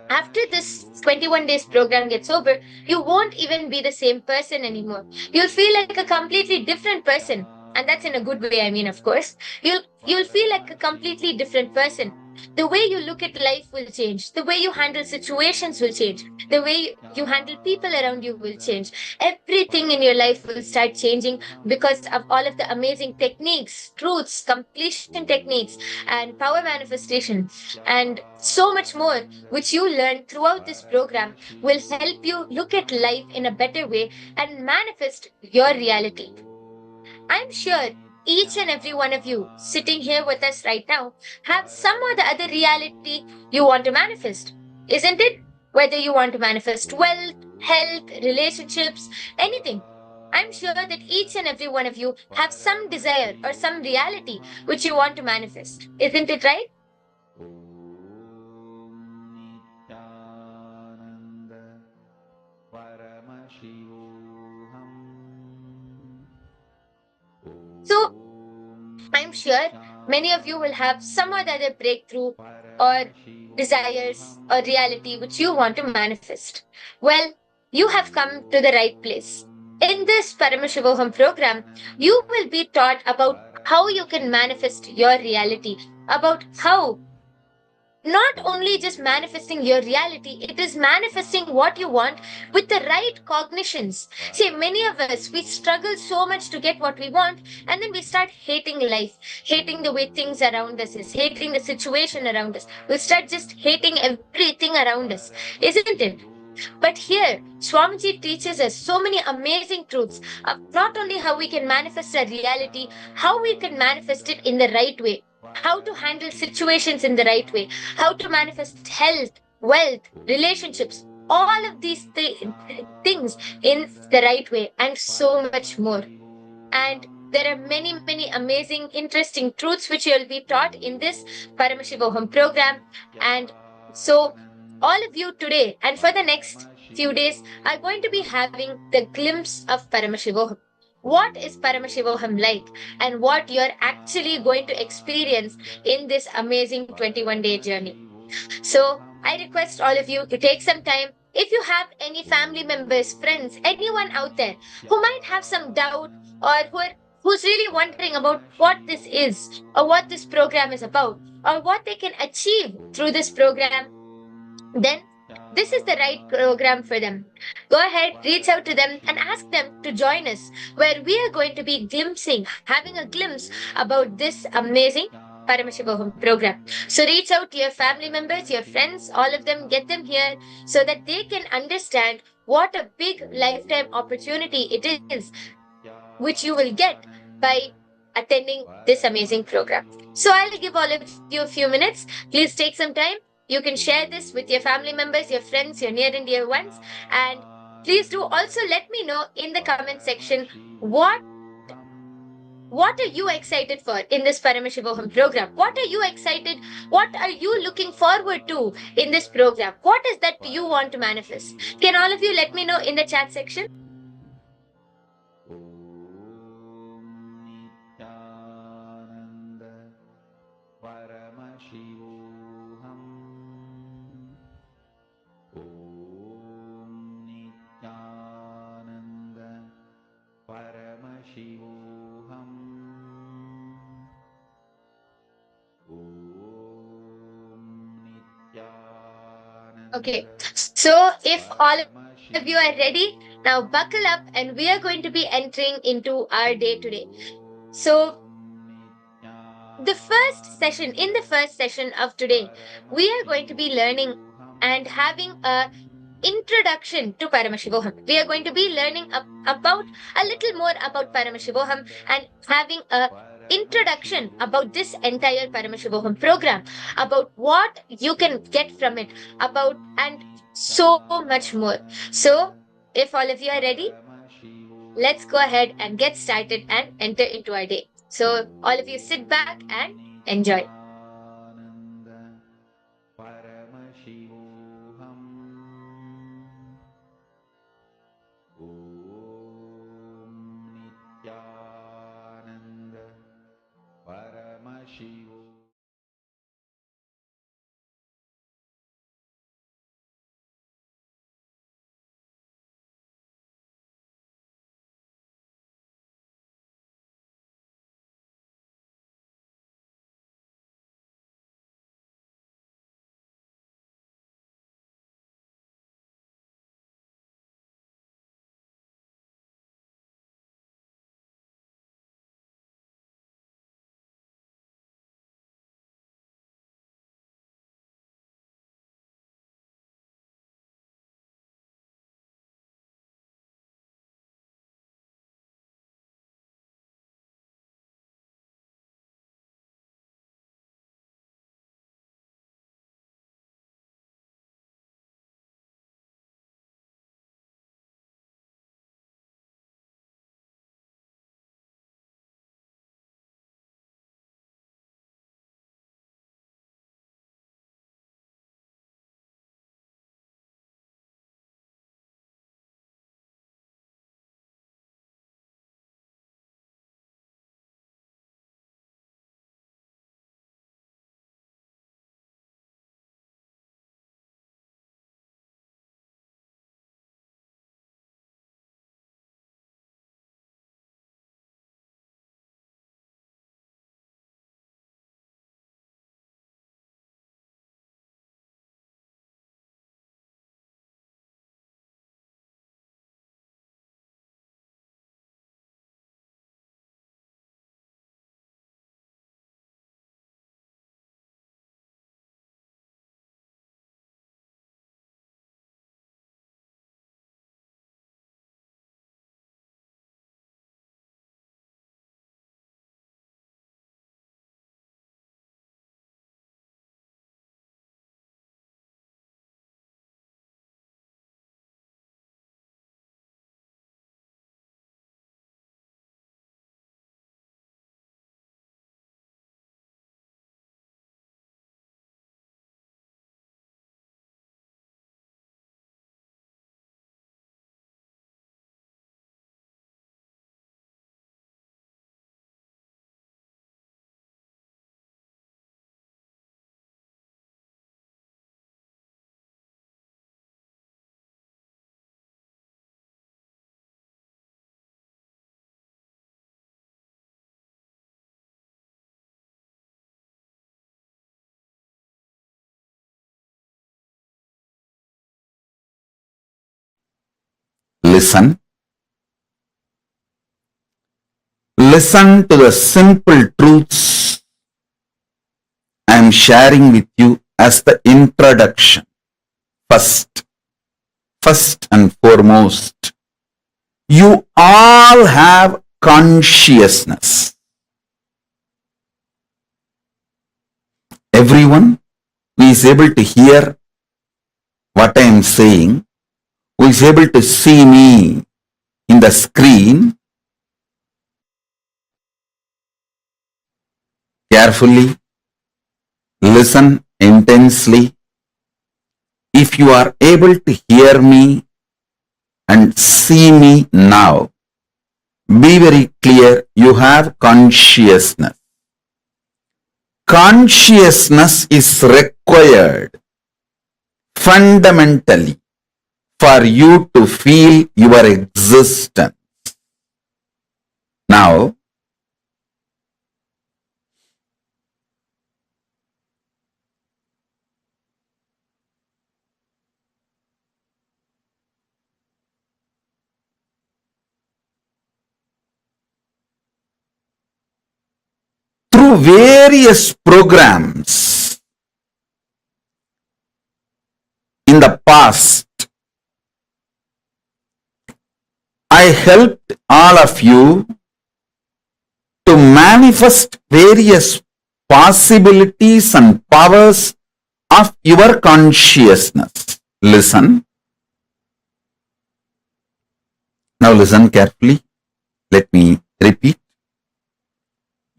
after this 21 days program gets over, you won't even be the same person anymore. You'll feel like a completely different person. And that's in a good way, I mean, of course. You'll feel like a completely different person. The way you look at life will change. The way you handle situations will change. The way you handle people around you will change. Everything in your life will start changing because of all of the amazing techniques, truths, completion techniques, and power manifestation, and so much more which you learn throughout this program will help you look at life in a better way and manifest your reality. I'm sure each and every one of you sitting here with us right now have some or the other reality you want to manifest, isn't it? Whether you want to manifest wealth, health, relationships, anything. I'm sure that each and every one of you have some desire or some reality which you want to manifest. Isn't it right? Nithyananda Paramashivoham. So I'm sure many of you will have some or the other breakthrough or desires or reality which you want to manifest. Well, you have come to the right place. In this Paramashivoham program, you will be taught about how you can manifest your reality, about how not only just manifesting your reality, it is manifesting what you want with the right cognitions. See, many of us, we struggle so much to get what we want, and then we start hating life, hating the way things around us is, hating the situation around us. We start just hating everything around us, isn't it? But here, Swamiji teaches us so many amazing truths of not only how we can manifest our reality, how we can manifest it in the right way, how to handle situations in the right way, how to manifest health, wealth, relationships, all of these things in the right way, and so much more. And there are many, many amazing, interesting truths which you'll be taught in this Paramashivoham program. And so, all of you today and for the next few days are going to be having the glimpse of Paramashivoham. What is Paramashivoham like, and what you're actually going to experience in this amazing 21-day journey. So, I request all of you to take some time. If you have any family members, friends, anyone out there who might have some doubt, or who's really wondering about what this is, or what this program is about, or what they can achieve through this program, then this is the right program for them. Go ahead, reach out to them and ask them to join us, where we are going to be having a glimpse about this amazing Paramashivoham program. So reach out to your family members, your friends, all of them, get them here so that they can understand what a big lifetime opportunity it is, which you will get by attending this amazing program. So I'll give all of you a few minutes. Please take some time. You can share this with your family members, your friends, your near and dear ones. And please do also let me know in the comment section what what are you excited for in this Paramashivoham program? What are you excited? What are you looking forward to in this program? What is that you want to manifest? Can all of you let me know in the chat section? Nithyananda Paramashivoham. Om Nithyananda Paramashivoham. Om Okay, Nithyananda so if all of you are ready, now Paramashivoham. buckle up and we are going to be entering into our day today. So, in the first session of today, we are going to be learning and having a introduction to Paramashivoham. We are going to be learning about a little more about Paramashivoham and having a introduction about this entire Paramashivoham program, about what you can get from it, about and so much more. So, if all of you are ready, let's go ahead and get started and enter into our day. So, all of you sit back and enjoy. Paramashivoham. Om Nithyananda Paramashivoham. listen. Listen to the simple truths I am sharing with you as the introduction. First and foremost, you all have consciousness. Everyone who is able to hear what I am saying, who is able to see me in the screen, carefully, listen intensely. If you are able to hear me and see me now, be very clear, you have consciousness. Consciousness is required fundamentally for you to feel your existence. Now, through various programs in the past, I helped all of you to manifest various possibilities and powers of your consciousness. Listen. Now listen carefully. Let me repeat.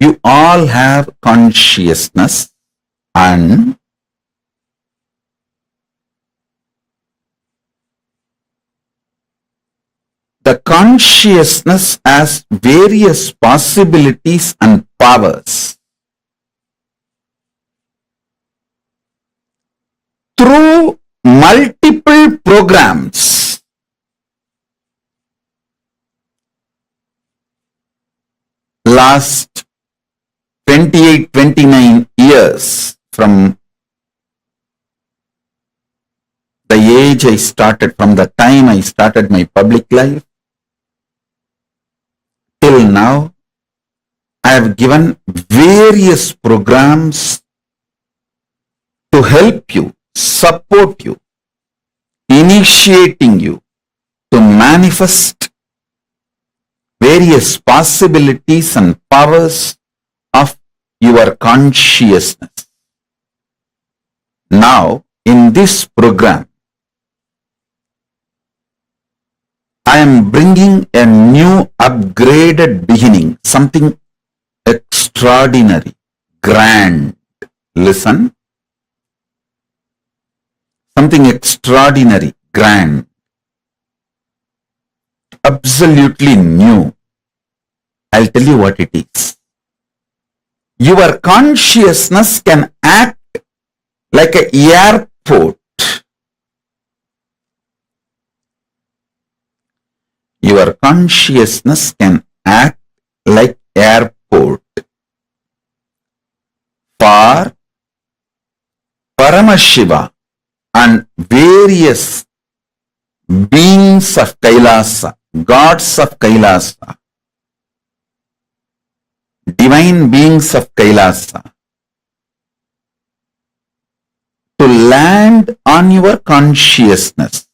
You all have consciousness, and the consciousness has various possibilities and powers. Through multiple programs, last 28-29 years, from the age I started, from the time I started my public life, till now, I have given various programs to help you, support you, initiating you to manifest various possibilities and powers of your consciousness. Now, in this program, I am bringing a new upgraded beginning, something extraordinary, grand. Listen. Something extraordinary, grand, absolutely new. I'll tell you what it is. Your consciousness can act like an airport. Your consciousness can act like airport for Paramashiva and various beings of Kailasa, gods of Kailasa, divine beings of Kailasa, to land on your consciousness.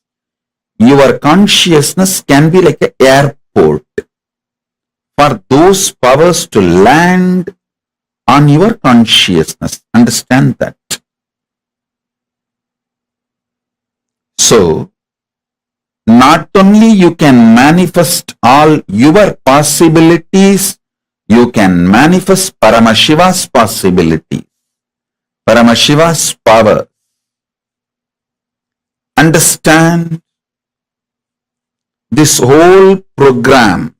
Your consciousness can be like an airport for those powers to land on your consciousness. Understand that. So, not only you can manifest all your possibilities, you can manifest Paramashiva's possibilities, Paramashiva's power. Understand, this whole program,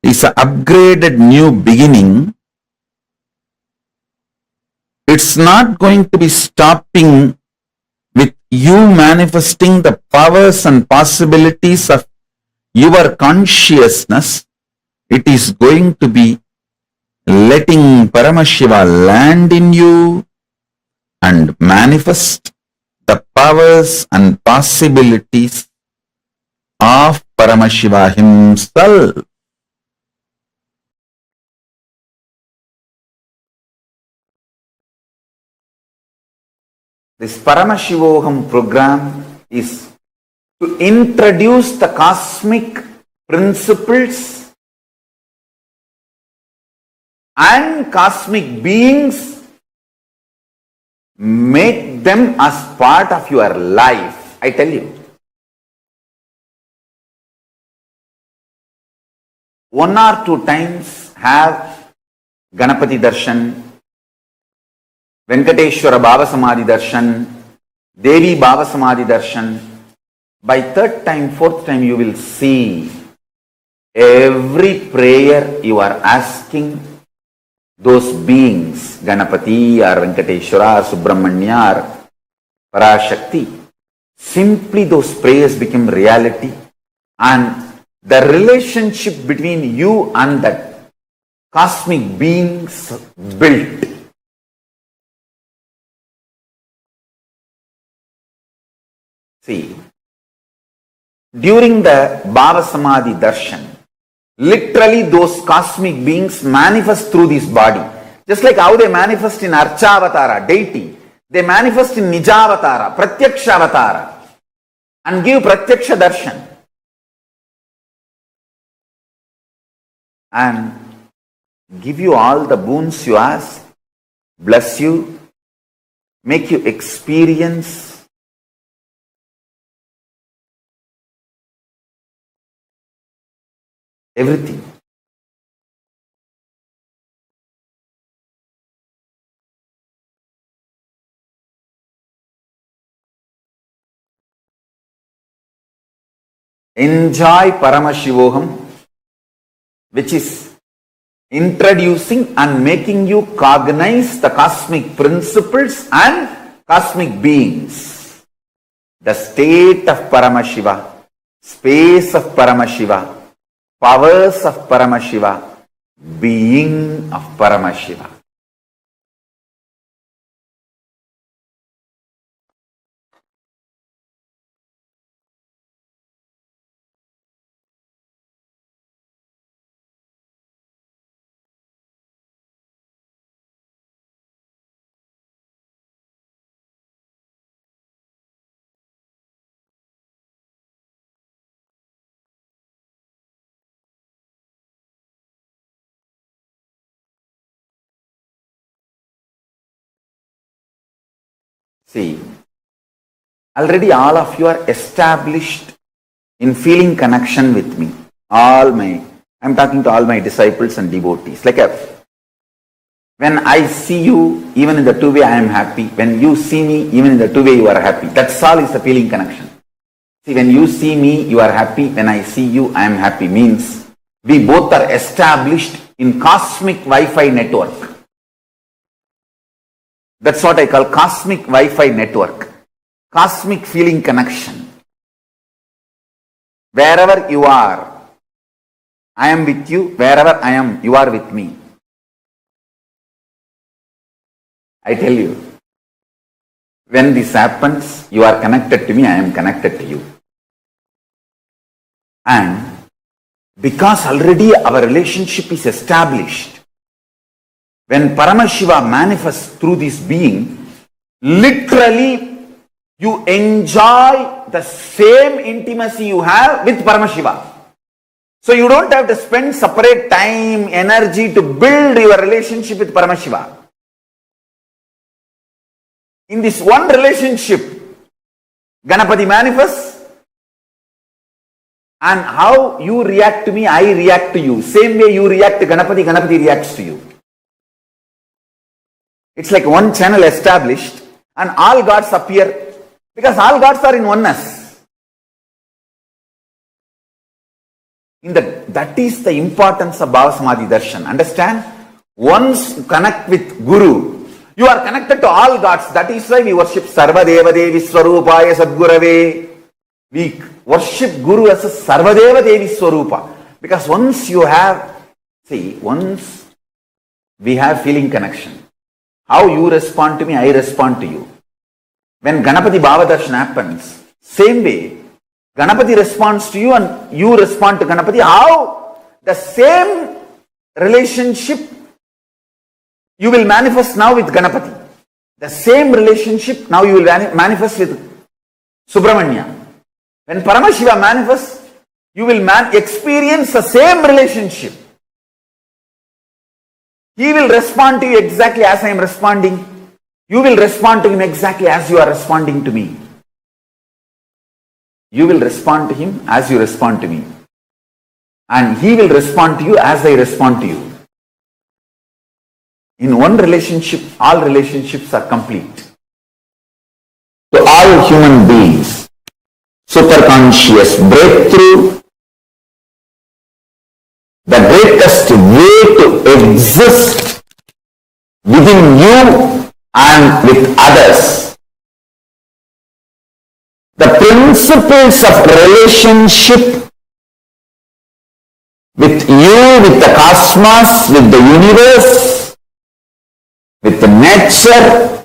is an upgraded new beginning. It's not going to be stopping with you manifesting the powers and possibilities of your consciousness. It is going to be letting Paramashiva land in you, and manifest the powers and possibilities of Paramashiva himself. This Paramashivoham program is to introduce the cosmic principles and cosmic beings, make them as part of your life. I tell you, one or two times have Ganapati Darshan, Venkateshwara Baba Samadhi Darshan, Devi Baba Samadhi Darshan. By third time, fourth time, you will see every prayer you are asking those beings, Ganapati or Venkateshwara or Subramanya or Parashakti. Simply those prayers become reality, and the relationship between you and that cosmic beings built. See, during the Baba Samadhi Darshan, literally those cosmic beings manifest through this body. Just like how they manifest in Archavatara, deity, they manifest in Nijavatara, Pratyakshavatara, and give Pratyaksha Darshan. And give you all the boons you ask, bless you, make you experience everything. Enjoy Paramashivoham, which is introducing and making you cognize the cosmic principles and cosmic beings. The state of Paramashiva, space of Paramashiva, powers of Paramashiva, being of Paramashiva. See, already all of you are established in feeling connection with me. I'm talking to all my disciples and devotees. When I see you, even in the two-way I am happy. When you see me, even in the two-way you are happy. That's all is the feeling connection. See, when you see me, you are happy. When I see you, I am happy. Means we both are established in cosmic Wi-Fi network. That's what I call cosmic Wi-Fi network. Cosmic feeling connection. Wherever you are, I am with you. Wherever I am, you are with me. I tell you, when this happens, you are connected to me, I am connected to you. And because already our relationship is established, when Paramashiva manifests through this being, literally you enjoy the same intimacy you have with Paramashiva. So you don't have to spend separate time, energy to build your relationship with Paramashiva. In this one relationship, Ganapati manifests, and how you react to me, I react to you. Same way you react to Ganapati, Ganapati reacts to you. It's like one channel established and all gods appear because all gods are in oneness. That is the importance of Bhava Samadhi Darshan. Understand? Once you connect with Guru, you are connected to all gods. That is why we worship Sarva Deva Devi Swarupaya Sadgurave. We worship Guru as a Sarva Deva Devi Swarupa. Because once we have feeling connection. How you respond to me, I respond to you. When Ganapati Bhavadarshan happens, same way, Ganapati responds to you and you respond to Ganapati. How? The same relationship you will manifest now with Ganapati. The same relationship now you will manifest with Subramanya. When Paramashiva manifests, you will experience the same relationship. He will respond to you exactly as I am responding. You will respond to him exactly as you are responding to me. You will respond to him as you respond to me. And he will respond to you as I respond to you. In one relationship, all relationships are complete. To all human beings, superconscious breakthrough, the greatest way to exist within you and with others. The principles of relationship with you, with the cosmos, with the universe, with the nature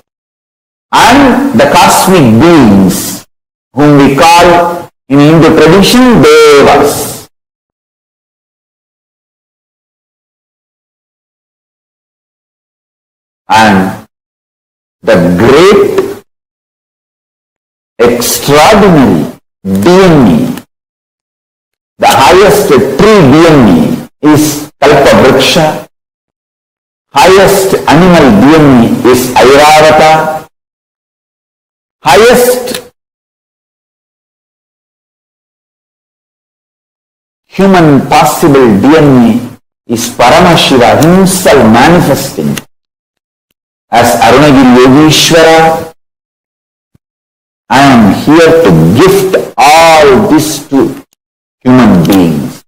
and the cosmic beings whom we call in Hindu tradition Devas. And the great, extraordinary DNA, the highest tree DNA is Kalpavriksha, highest animal DNA is Airavata, highest human possible DNA is Paramashiva himself manifesting as Arunagiri Yogeshwara. I am here to gift all this to human beings.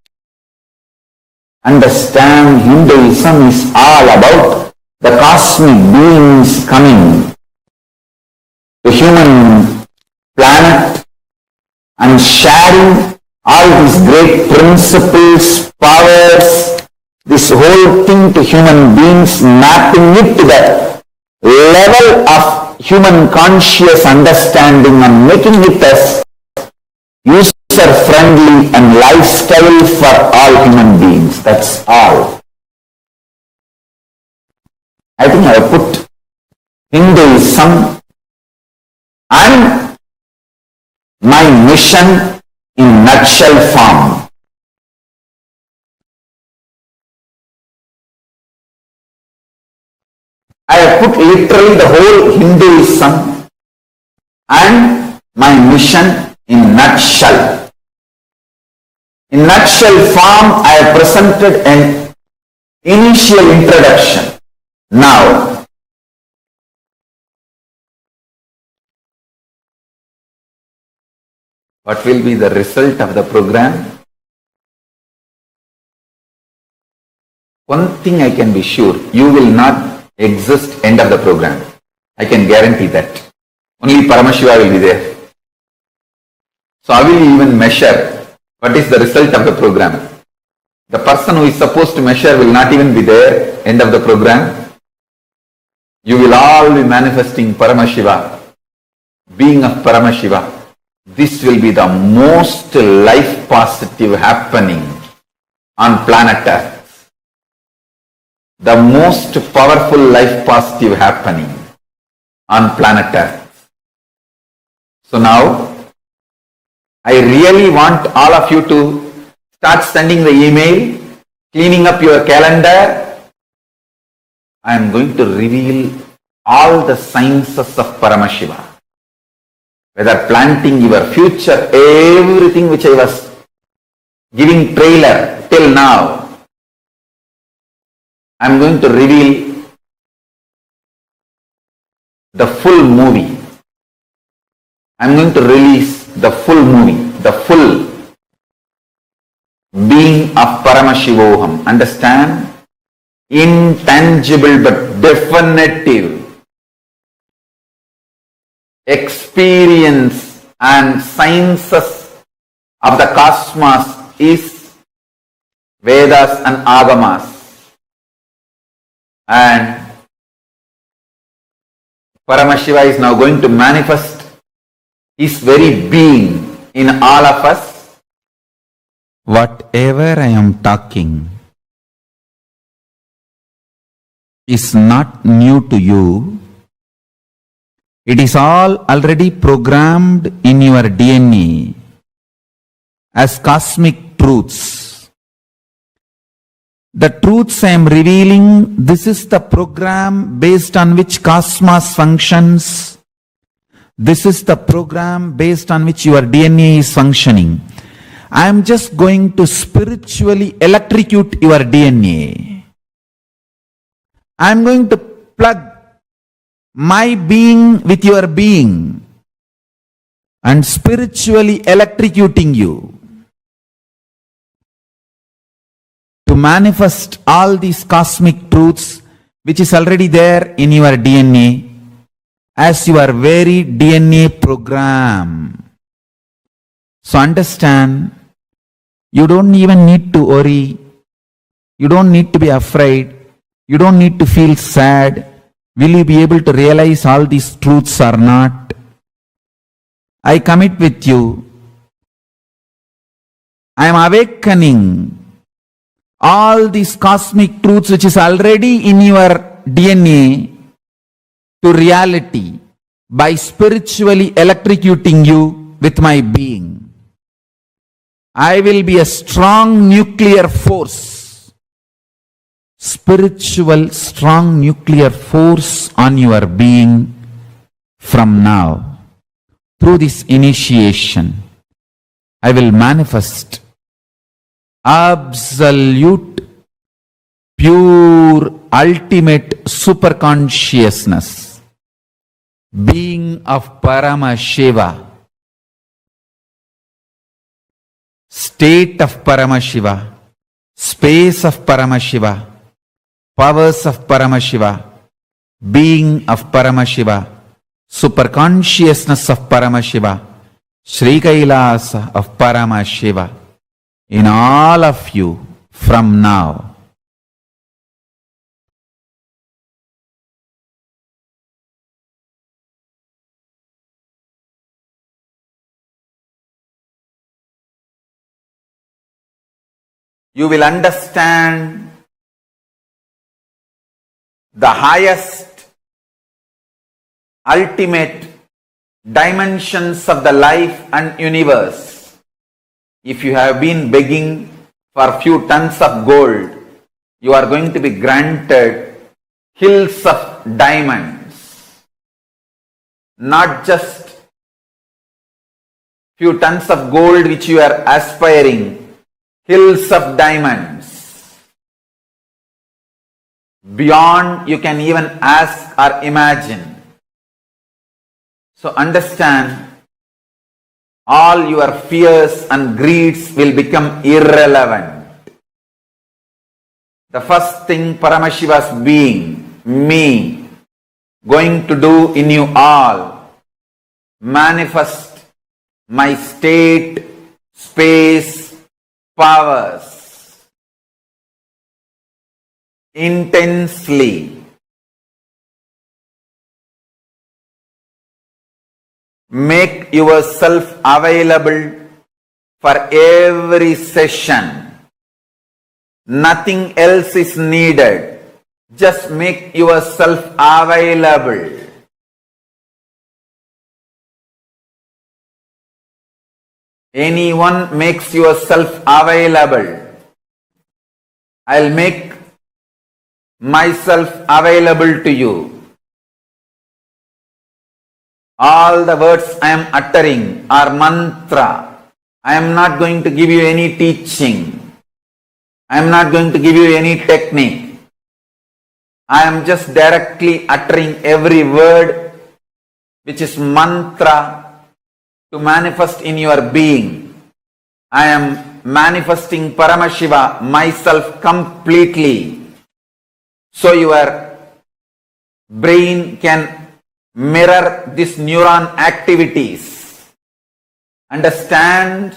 Understand, Hinduism is all about the cosmic beings coming to human planet and sharing all these great principles, powers, this whole thing to human beings, mapping it to the level of human conscious understanding and making it as user-friendly and lifestyle for all human beings. That's all. I think I have put Hinduism and my mission in nutshell form. I have put literally the whole Hinduism and my mission in nutshell. In nutshell form, I have presented an initial introduction. Now, what will be the result of the program? One thing I can be sure, you will not exist end of the program. I can guarantee that. Only Paramashiva will be there. So how will you even measure what is the result of the program? The person who is supposed to measure will not even be there end of the program. You will all be manifesting Paramashiva, being of Paramashiva. This will be the most life positive happening on planet Earth. The most powerful life positive happening on planet Earth. So now, I really want all of you to start sending the email, cleaning up your calendar. I am going to reveal all the sciences of Paramashiva. Whether planting your future, everything which I was giving trailer till now, I am going to reveal the full movie. I am going to release the full movie, the full being of Paramashivoham. Understand? Intangible but definitive experience and sciences of the cosmos is Vedas and Agamas. And Paramashiva is now going to manifest his very being in all of us. Whatever I am talking is not new to you. It is all already programmed in your DNA as cosmic truths. The truths I am revealing, this is the program based on which cosmos functions. This is the program based on which your DNA is functioning. I am just going to spiritually electrocute your DNA. I am going to plug my being with your being and spiritually electrocuting you to manifest all these cosmic truths which is already there in your DNA as your very DNA program. So understand, you don't even need to worry, you don't need to be afraid, you don't need to feel sad. Will you be able to realize all these truths or not? I commit with you. I am awakening all these cosmic truths which is already in your DNA to reality by spiritually electrocuting you with my being. I will be a strong nuclear force, spiritual strong nuclear force on your being from now. Through this initiation, I will manifest absolute, pure, ultimate superconsciousness, being of Paramashiva, state of Paramashiva, space of Paramashiva, powers of Paramashiva, being of Paramashiva, superconsciousness of Paramashiva, Sri Kailasa of Paramashiva, in all of you from now. You will understand the highest, ultimate dimensions of the life and universe. If you have been begging for a few tons of gold, you are going to be granted hills of diamonds. Not just few tons of gold which you are aspiring, hills of diamonds. Beyond you can even ask or imagine. So understand, all your fears and greeds will become irrelevant. The first thing Paramashiva's being, me, going to do in you all, manifest my state, space, powers intensely. Make yourself available for every session. Nothing else is needed. Just make yourself available. Anyone makes yourself available, I'll make myself available to you. All the words I am uttering are mantra. I am not going to give you any teaching. I am not going to give you any technique. I am just directly uttering every word which is mantra to manifest in your being. I am manifesting Paramashiva, myself completely. So your brain can mirror these neuron activities. Understand?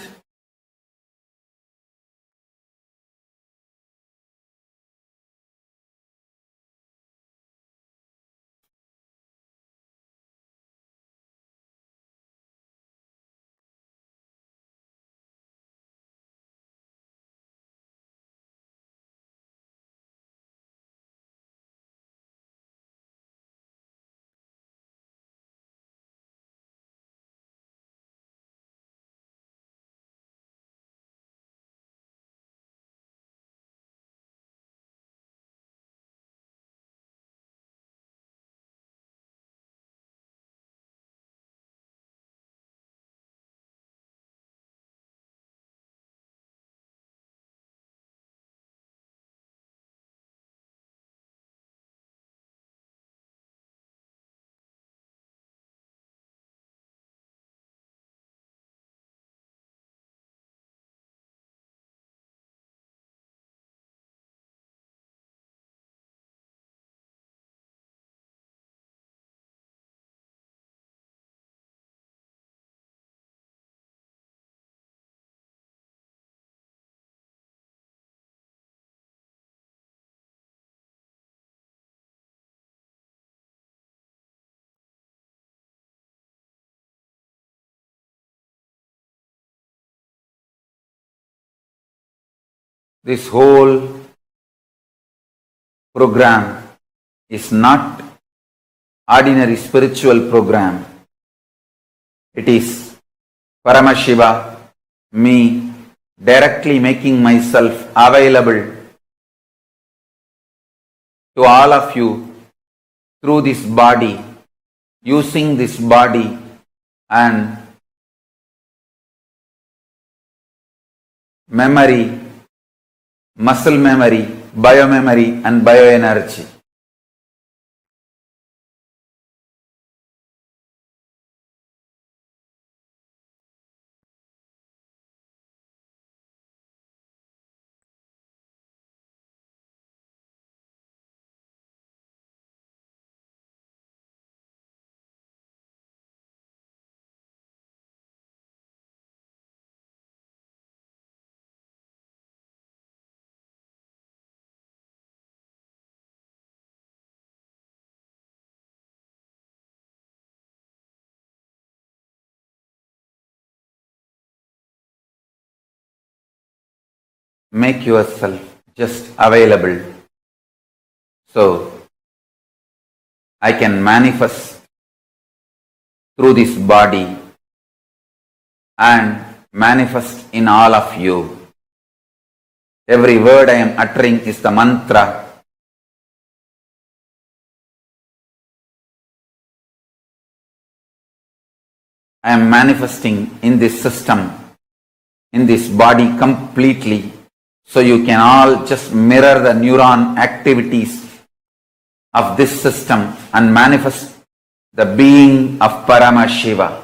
This whole program is not ordinary spiritual program. It is Paramashiva, me, directly making myself available to all of you through this body, using this body and memory, muscle memory, biomemory and bioenergy. Make yourself just available so I can manifest through this body and manifest in all of you. Every word I am uttering is the mantra. I am manifesting in this system, in this body completely, so you can all just mirror the neuron activities of this system and manifest the being of Paramashiva.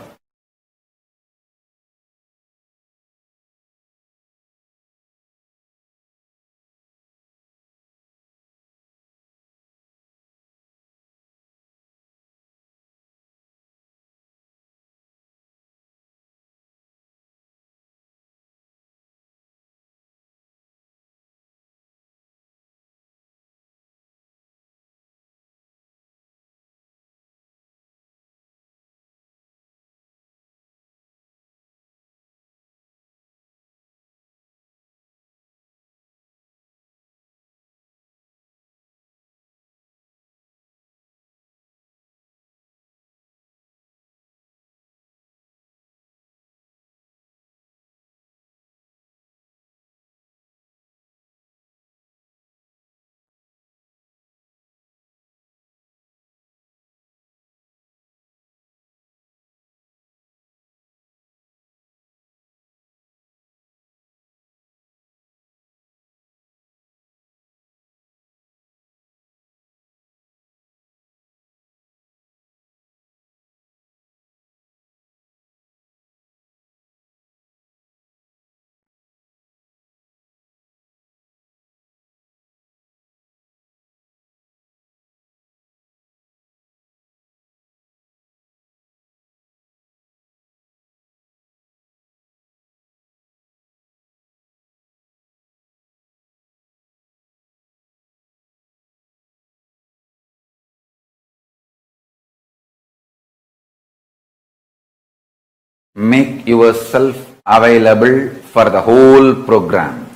Make yourself available for the whole program.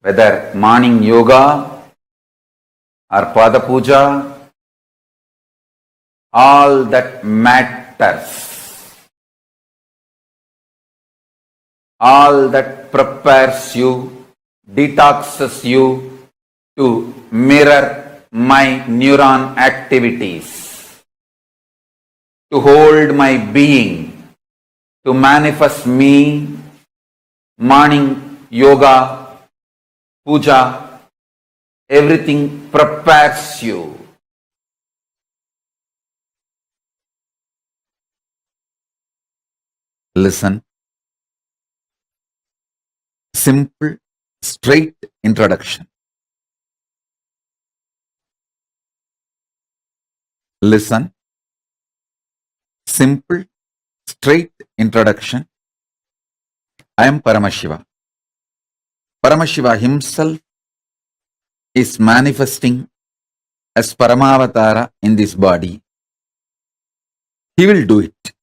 Whether morning yoga or pada puja, all that matters. All that prepares you, detoxes you to mirror my neuron activities, to hold my being, to manifest me, morning yoga, puja, everything prepares you. Listen. Simple, straight introduction. Listen. Simple, straight introduction. I am Paramashiva. Paramashiva himself is manifesting as Paramavatara in this body. He will do it.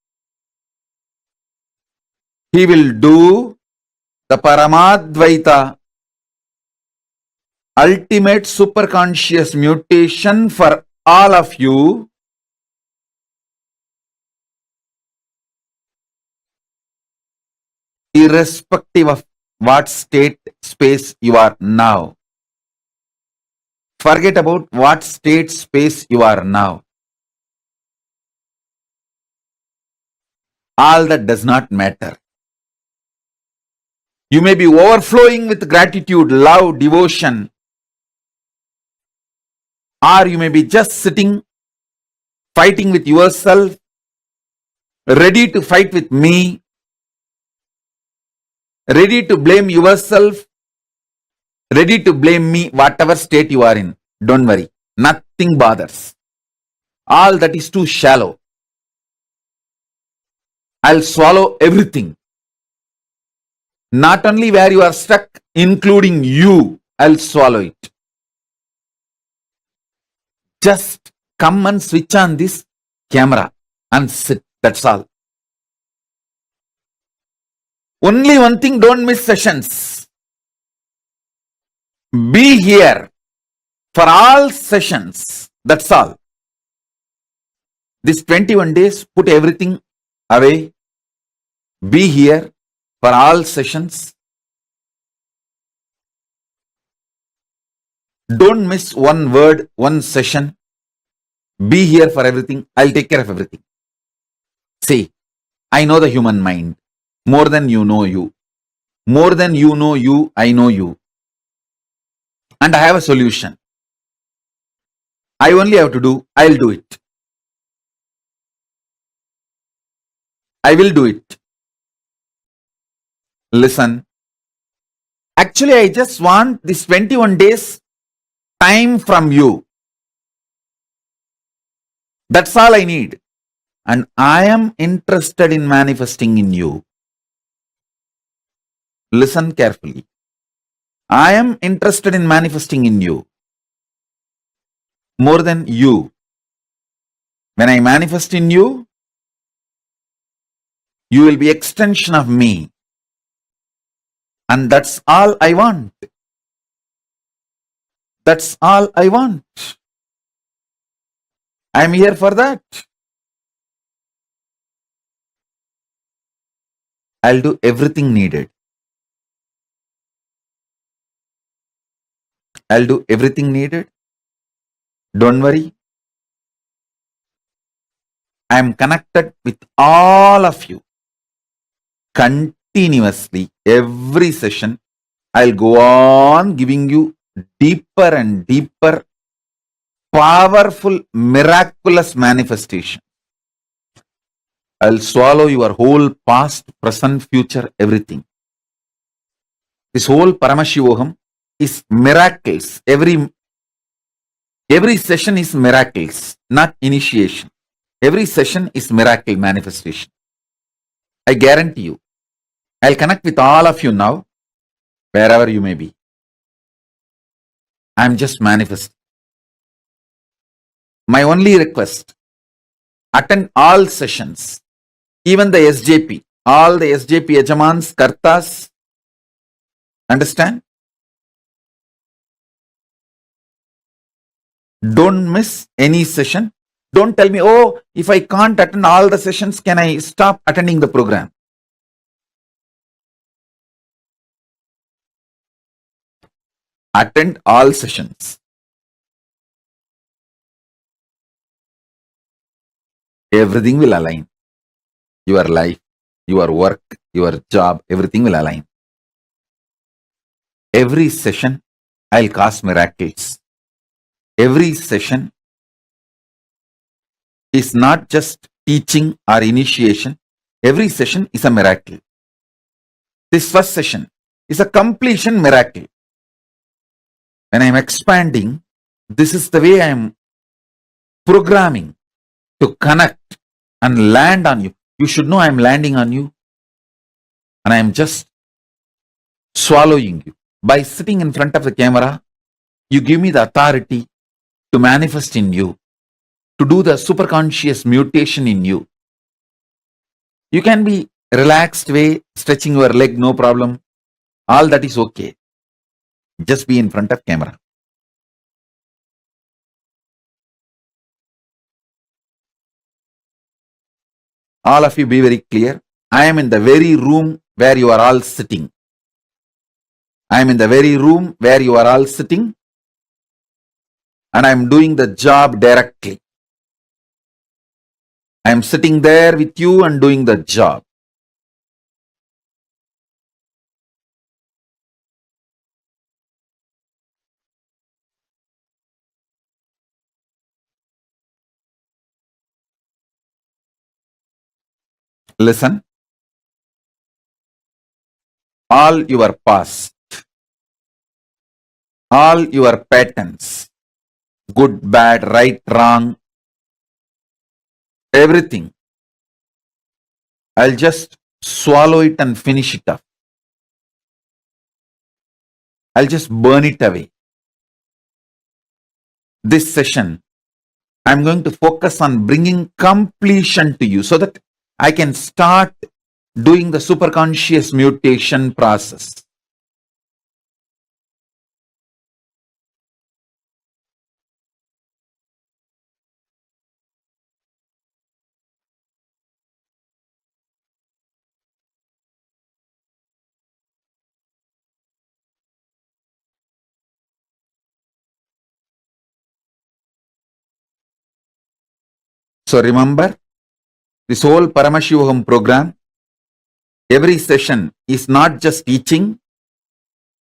He will do the Paramadvaita, ultimate superconscious mutation for all of you, irrespective of what state space you are now. Forget about what state space you are now. All that does not matter. You may be overflowing with gratitude, love, devotion, or you may be just sitting, fighting with yourself, ready to fight with me, ready to blame yourself, ready to blame me, whatever state you are in. Don't worry. Nothing bothers. All that is too shallow. I'll swallow everything. Not only where you are stuck, including you, I'll swallow it. Just come and switch on this camera and sit. That's all. Only one thing, don't miss sessions. Be here for all sessions. That's all. This 21 days, put everything away. Be here for all sessions. Don't miss one word, one session. Be here for everything. I'll take care of everything. See, I know the human mind more than you know you. More than you know you, I know you. And I have a solution. I only have to do, I'll do it. I will do it. Listen. Actually, I just want this 21 days time from you. That's all I need. And I am interested in manifesting in you. Listen carefully. I am interested in manifesting in you. More than you. When I manifest in you, you will be extension of me. And that's all I want. That's all I want. I'm here for that. I'll do everything needed. I'll do everything needed. Don't worry. I'm connected with all of you. Continuously, every session, I'll go on giving you deeper and deeper, powerful, miraculous manifestation. I'll swallow your whole past, present, future, everything. This whole Paramashivoham is miracles. Every session is miracles, not initiation. Every session is miracle manifestation. I guarantee you. I'll connect with all of you now, wherever you may be. I'm just manifesting. My only request, attend all sessions, even the SJP, all the SJP Yajamans, Kartas. Understand? Don't miss any session. Don't tell me, oh, if I can't attend all the sessions, can I stop attending the program? Attend all sessions. Everything will align. Your life, your work, your job, everything will align. Every session, I'll cause miracles. Every session is not just teaching or initiation. Every session is a miracle. This first session is a completion miracle. When I'm expanding, this is the way I'm programming to connect and land on you. You should know I'm landing on you. And I'm just swallowing you. By sitting in front of the camera, you give me the authority to manifest in you, to do the superconscious mutation in you. You can be relaxed way, stretching your leg, no problem. All that is okay. Just be in front of camera. All of you be very clear. I am in the very room where you are all sitting. I am in the very room where you are all sitting, and I am doing the job directly. I am sitting there with you and doing the job. Listen, all your past, all your patterns, good, bad, right, wrong, everything, I'll just swallow it and finish it up. I'll just burn it away. This session, I'm going to focus on bringing completion to you so that I can start doing the superconscious mutation process. So remember, this whole Paramashivoham program, every session is not just teaching,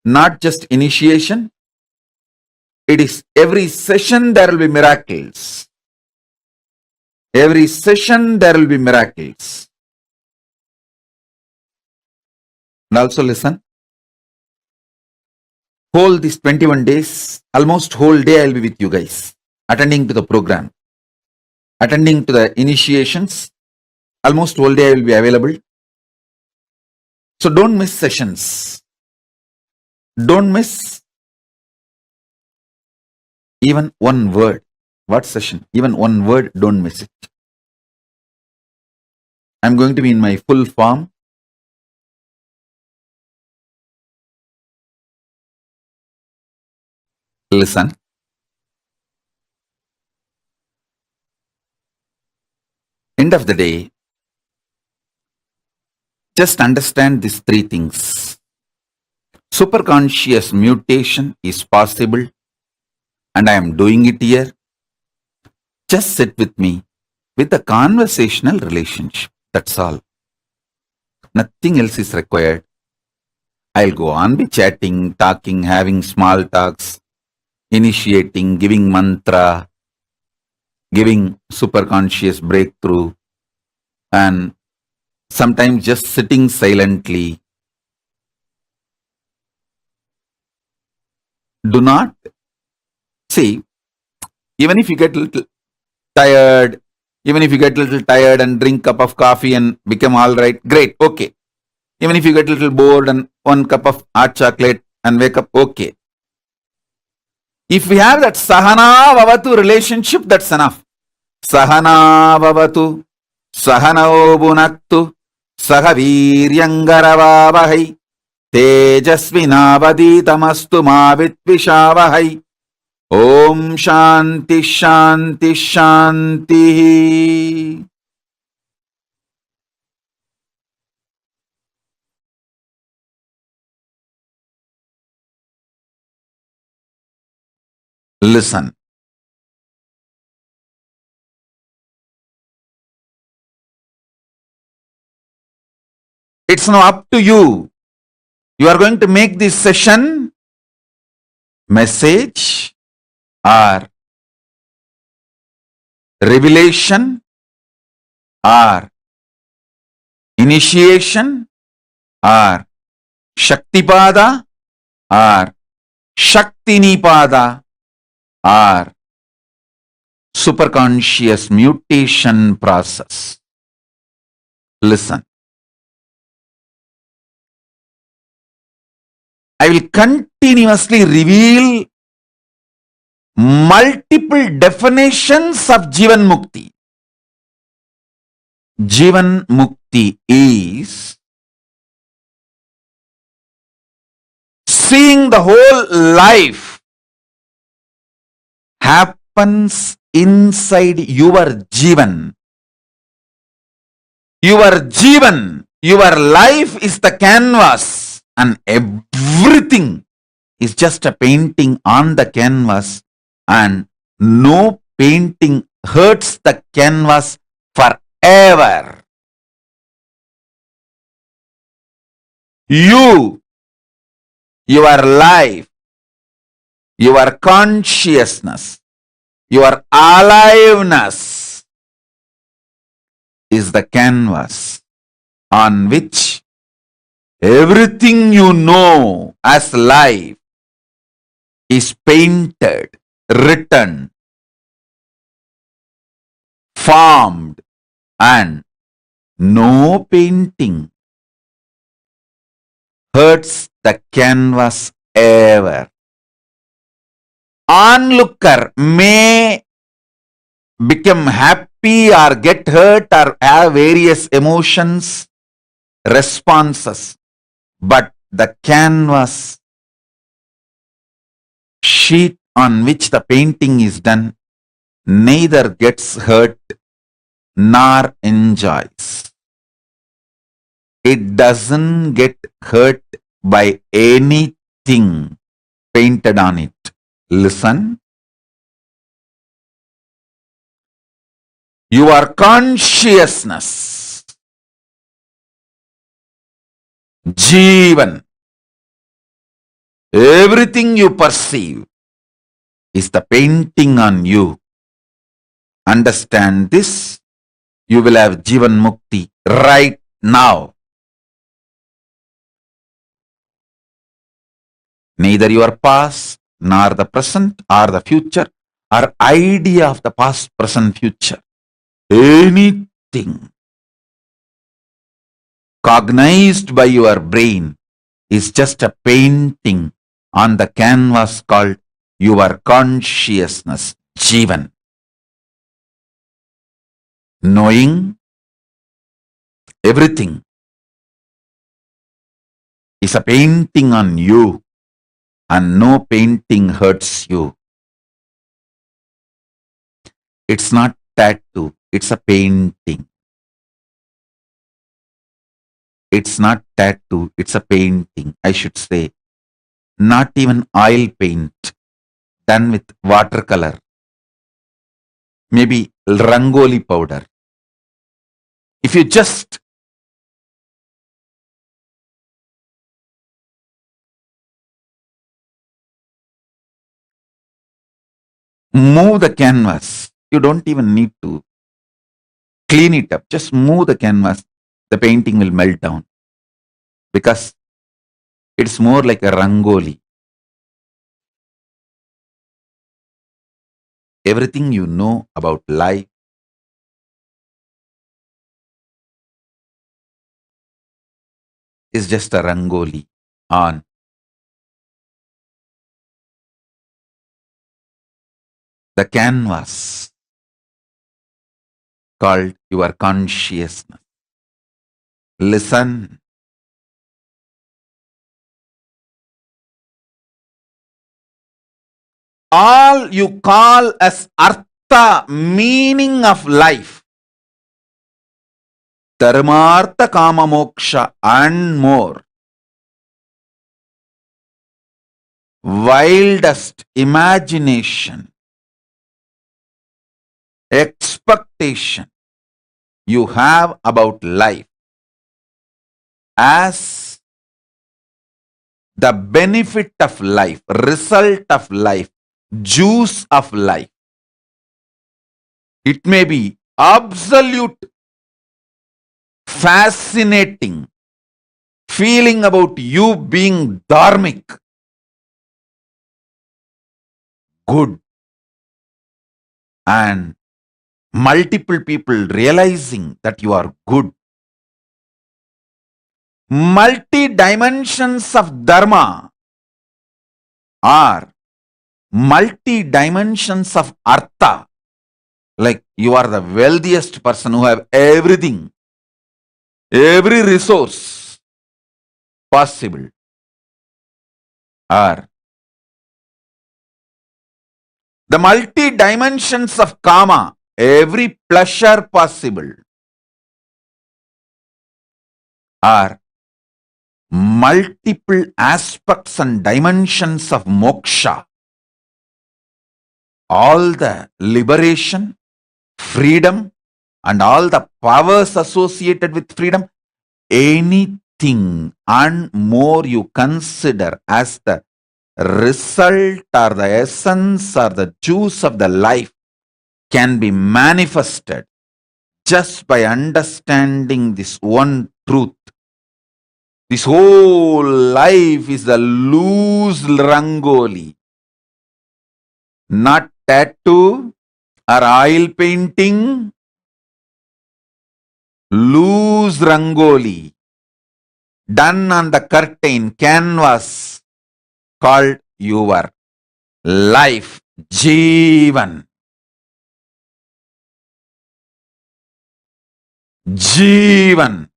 not just initiation. It is every session there will be miracles. Every session there will be miracles. And also listen, whole these 21 days, almost whole day I'll be with you guys, attending to the program, attending to the initiations. Almost whole day I will be available. So don't miss sessions. Don't miss even one word. What session? Even one word, don't miss it. I'm going to be in my full form. Listen. End of the day, just understand these three things. Superconscious mutation is possible, and I am doing it here. Just sit with me with a conversational relationship. That's all. Nothing else is required. I'll go on be chatting, talking, having small talks, initiating, giving mantra, giving superconscious breakthrough, and sometimes just sitting silently. Do not see, even if you get a little tired, even if you get a little tired and drink a cup of coffee and become all right, great, okay. Even if you get a little bored and one cup of hot chocolate and wake up, okay. If we have that Sahana Vavatu relationship, that's enough. Sahana Vavatu, Sahanao Bunaktu, Sahaviryangaravavahai, Tejasvinavaditamastu Mavitvishavahai. Om Shanti Shanti Shanti. Listen. It's now up to you. You are going to make this session message or revelation or initiation or Shaktipada or Shaktinipada or superconscious mutation process. Listen. I will continuously reveal multiple definitions of Jivan Mukti. Jivan Mukti is seeing the whole life happens inside your Jivan. Your Jivan, your life is the canvas, and everything is just a painting on the canvas, and no painting hurts the canvas forever. You, your life, your consciousness, your aliveness is the canvas on which everything you know as life is painted, written, formed, and no painting hurts the canvas ever. Onlooker may become happy or get hurt or have various emotions, responses, but the canvas sheet on which the painting is done neither gets hurt nor enjoys. It doesn't get hurt by anything painted on it. Listen. Your consciousness, Jivan, everything you perceive is the painting on you. Understand this, you will have Jivan Mukti right now. Neither your past, nor the present, or the future, or idea of the past, present, future, anything cognized by your brain is just a painting on the canvas called your consciousness, Jivan. Knowing everything is a painting on you, and no painting hurts you. It's not tattoo, it's a painting. It's not tattoo, it's a painting. I should say, not even oil paint done with watercolor, maybe rangoli powder. If you just move the canvas, you don't even need to clean it up. Just move the canvas, the painting will melt down because it's more like a rangoli. Everything you know about life is just a rangoli on the canvas called your consciousness. Listen. All you call as artha, meaning of life, dharmartha kama moksha and more, wildest imagination, expectation you have about life as the benefit of life, result of life, juice of life. It may be absolute fascinating feeling about you being dharmic, good, and multiple people realizing that you are good. Multi-dimensions of dharma are multi-dimensions of artha. Like you are the wealthiest person who have everything, every resource possible. are the multi-dimensions of karma, every pleasure possible, are multiple aspects and dimensions of moksha, all the liberation, freedom, and all the powers associated with freedom, anything and more you consider as the result or the essence or the juice of the life can be manifested just by understanding this one truth. This whole life is a loose rangoli, not tattoo or oil painting, loose rangoli done on the curtain canvas called your life, Jeevan. Jeevan.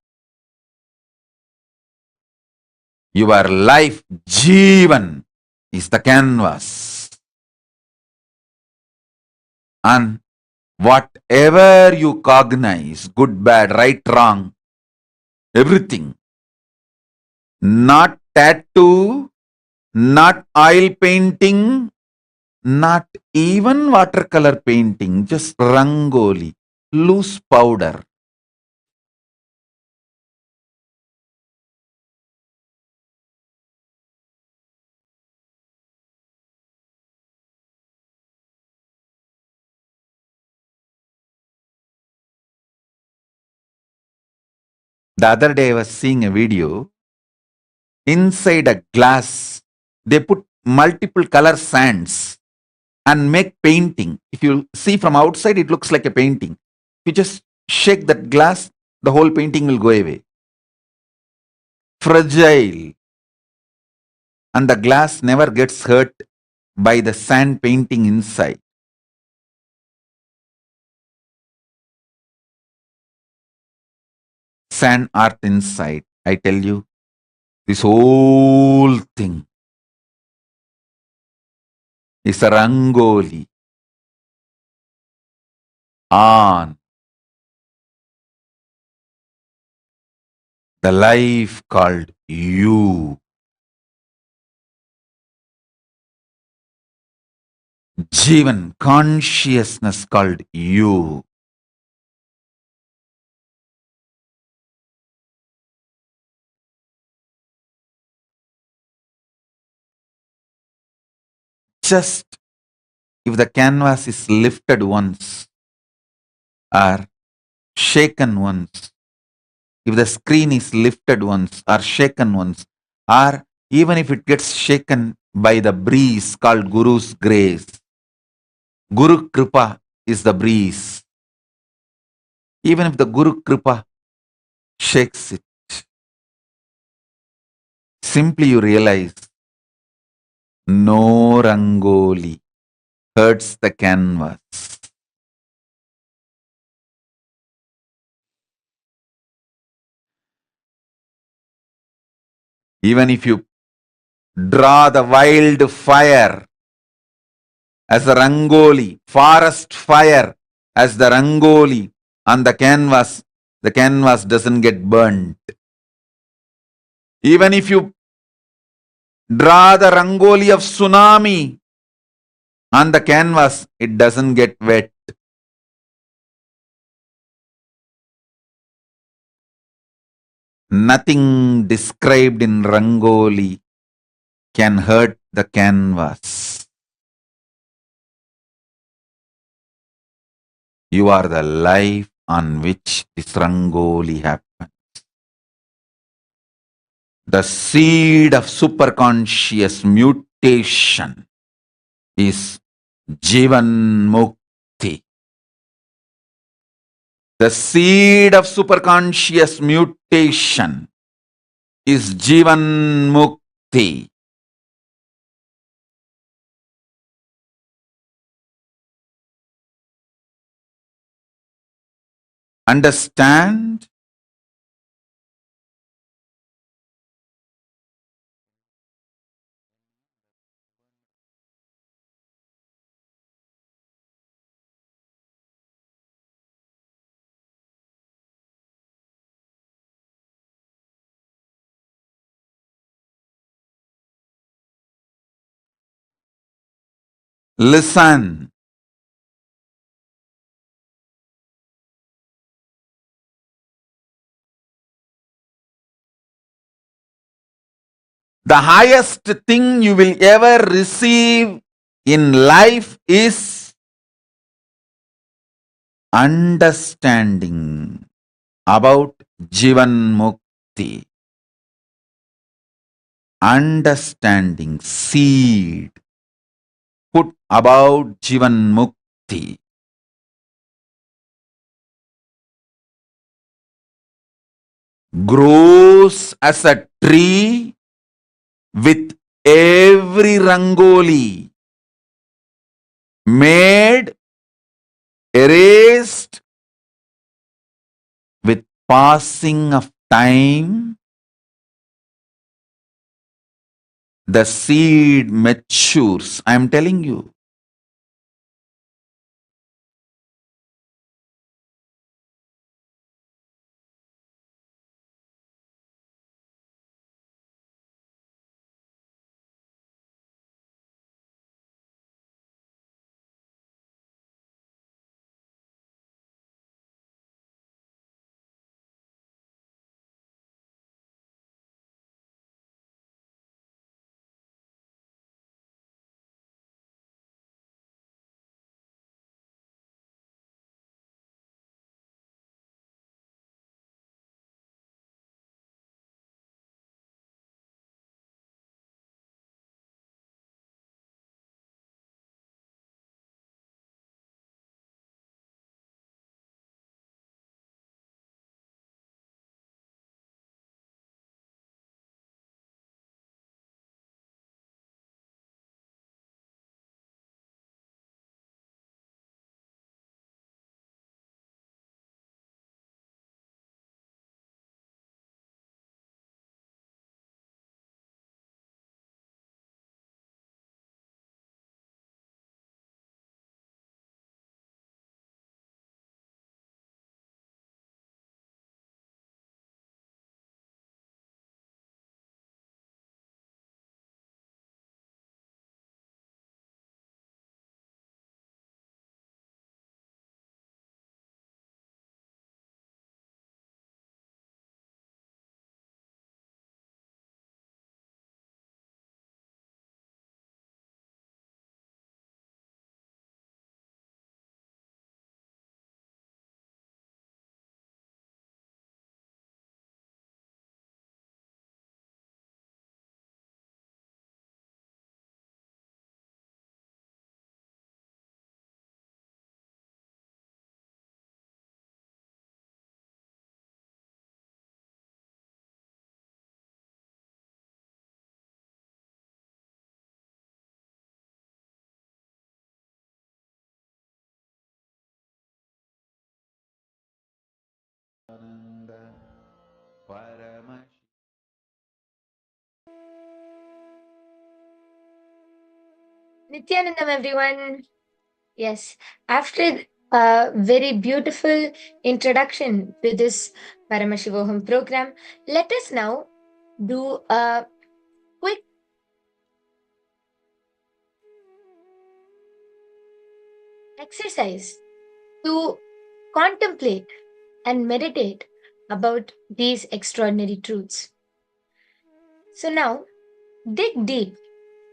Your life, Jeevan, is the canvas. And whatever you cognize, good, bad, right, wrong, everything, not tattoo, not oil painting, not even watercolor painting, just rangoli, loose powder. The other day I was seeing a video. Inside a glass, they put multiple color sands and make painting. If you see from outside, it looks like a painting. If you just shake that glass, the whole painting will go away. Fragile. And the glass never gets hurt by the sand painting inside. Sand art inside. I tell you, this whole thing is a rangoli on the life called you. Jivan, consciousness called you. Just if the canvas is lifted once or shaken once, if the screen is lifted once or shaken once, or even if it gets shaken by the breeze called Guru's grace, Guru Kripa is the breeze. Even if the Guru Kripa shakes it, simply you realize no rangoli hurts the canvas. Even if you draw the wild fire as a rangoli, forest fire as the rangoli on the canvas doesn't get burnt. Even if you draw the rangoli of tsunami on the canvas, it doesn't get wet. Nothing described in rangoli can hurt the canvas. You are the life on which this rangoli happens. The seed of superconscious mutation is Jivan Mukti. The seed of superconscious mutation is Jivan Mukti. Understand? Listen. The highest thing you will ever receive in life is understanding about Jivan Mukti. Understanding, seed put about Jivan Mukti. Grows as a tree with every rangoli made, erased with passing of time. The seed matures. I am telling you. Nithyanandam, everyone. Yes, after a very beautiful introduction to this Paramashivoham program, let us now do a quick exercise to contemplate and meditate about these extraordinary truths. So now, dig deep,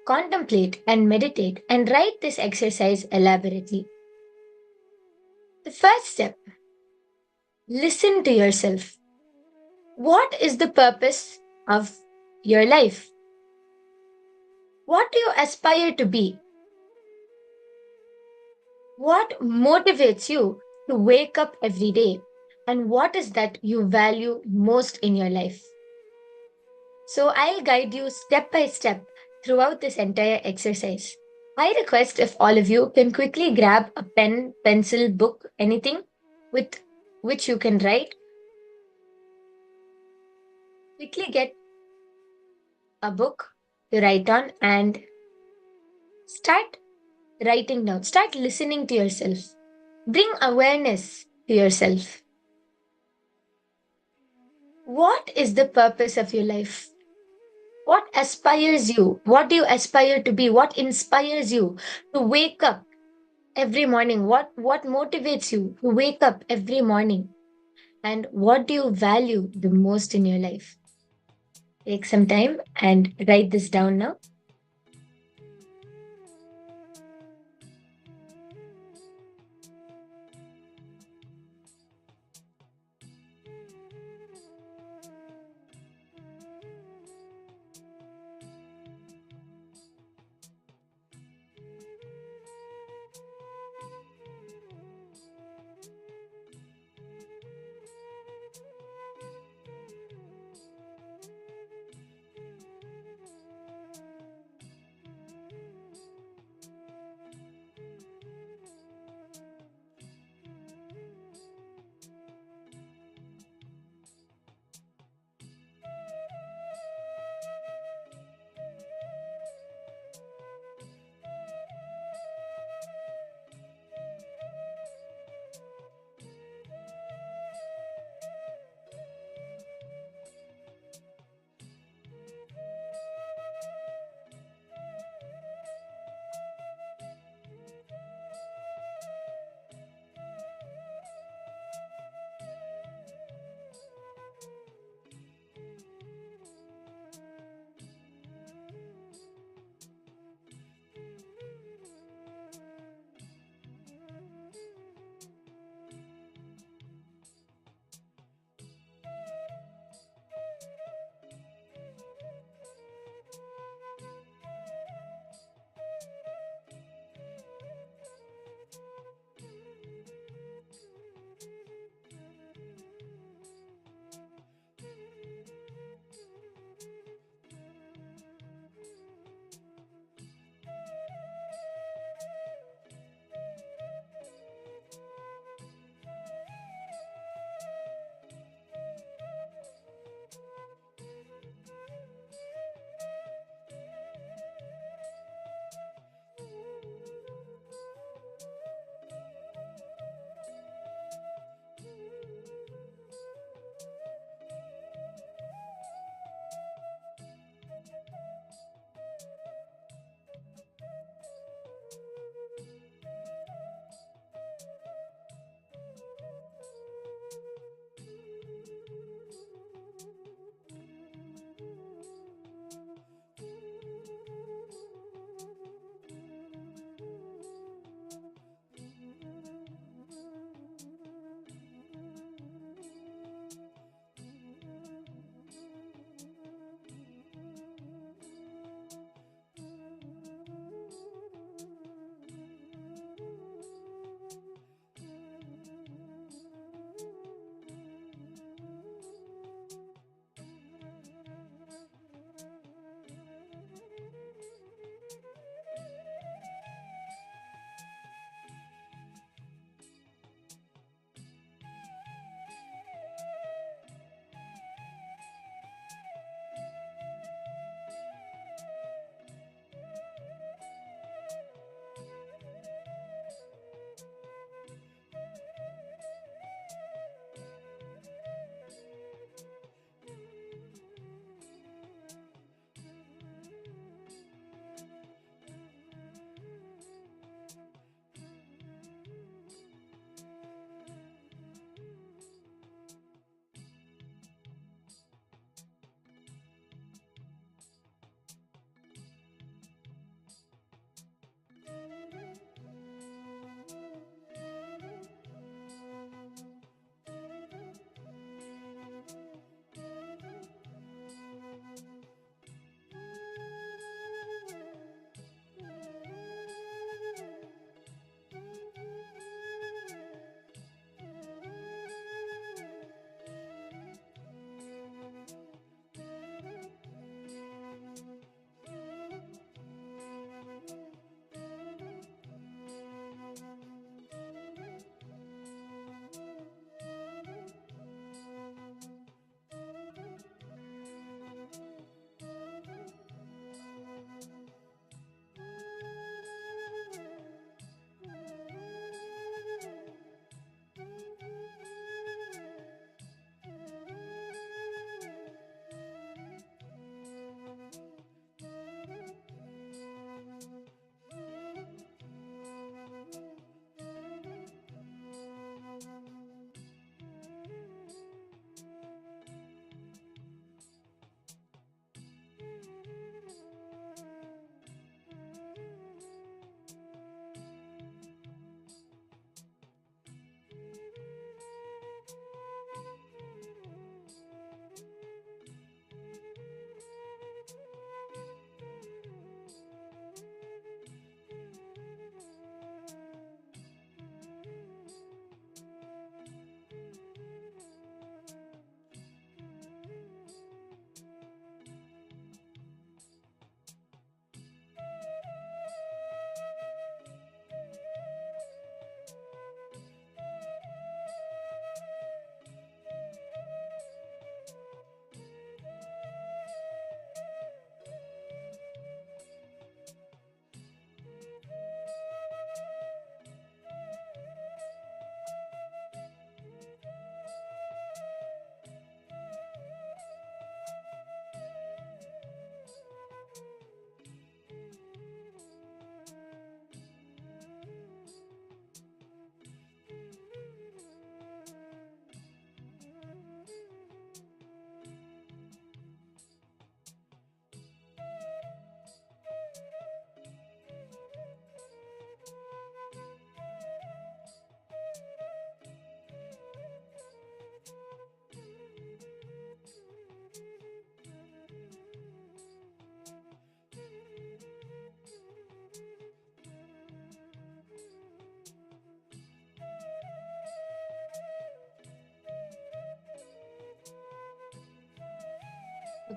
contemplate and meditate, and write this exercise elaborately. The first step: listen to yourself. What is the purpose of your life? What do you aspire to be? What motivates you to wake up every day? And what is that you value most in your life? So I'll guide you step by step throughout this entire exercise. I request if all of you can quickly grab a pen, pencil, book, anything with which you can write. Quickly get a book to write on and start writing down. Start listening to yourself. Bring awareness to yourself. What is the purpose of your life? What aspires you? What do you aspire to be? What inspires you to wake up every morning? What motivates you to wake up every morning? And what do you value the most in your life? Take some time and write this down now.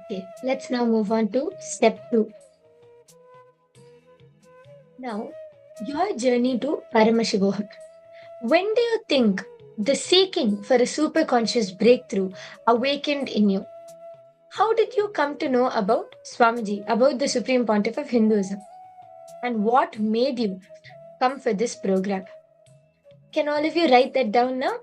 Okay, let's now move on to step 2. Now, your journey to Paramashivoham. When do you think the seeking for a superconscious breakthrough awakened in you? How did you come to know about Swamiji, about the Supreme Pontiff of Hinduism? And what made you come for this program? Can all of you write that down now?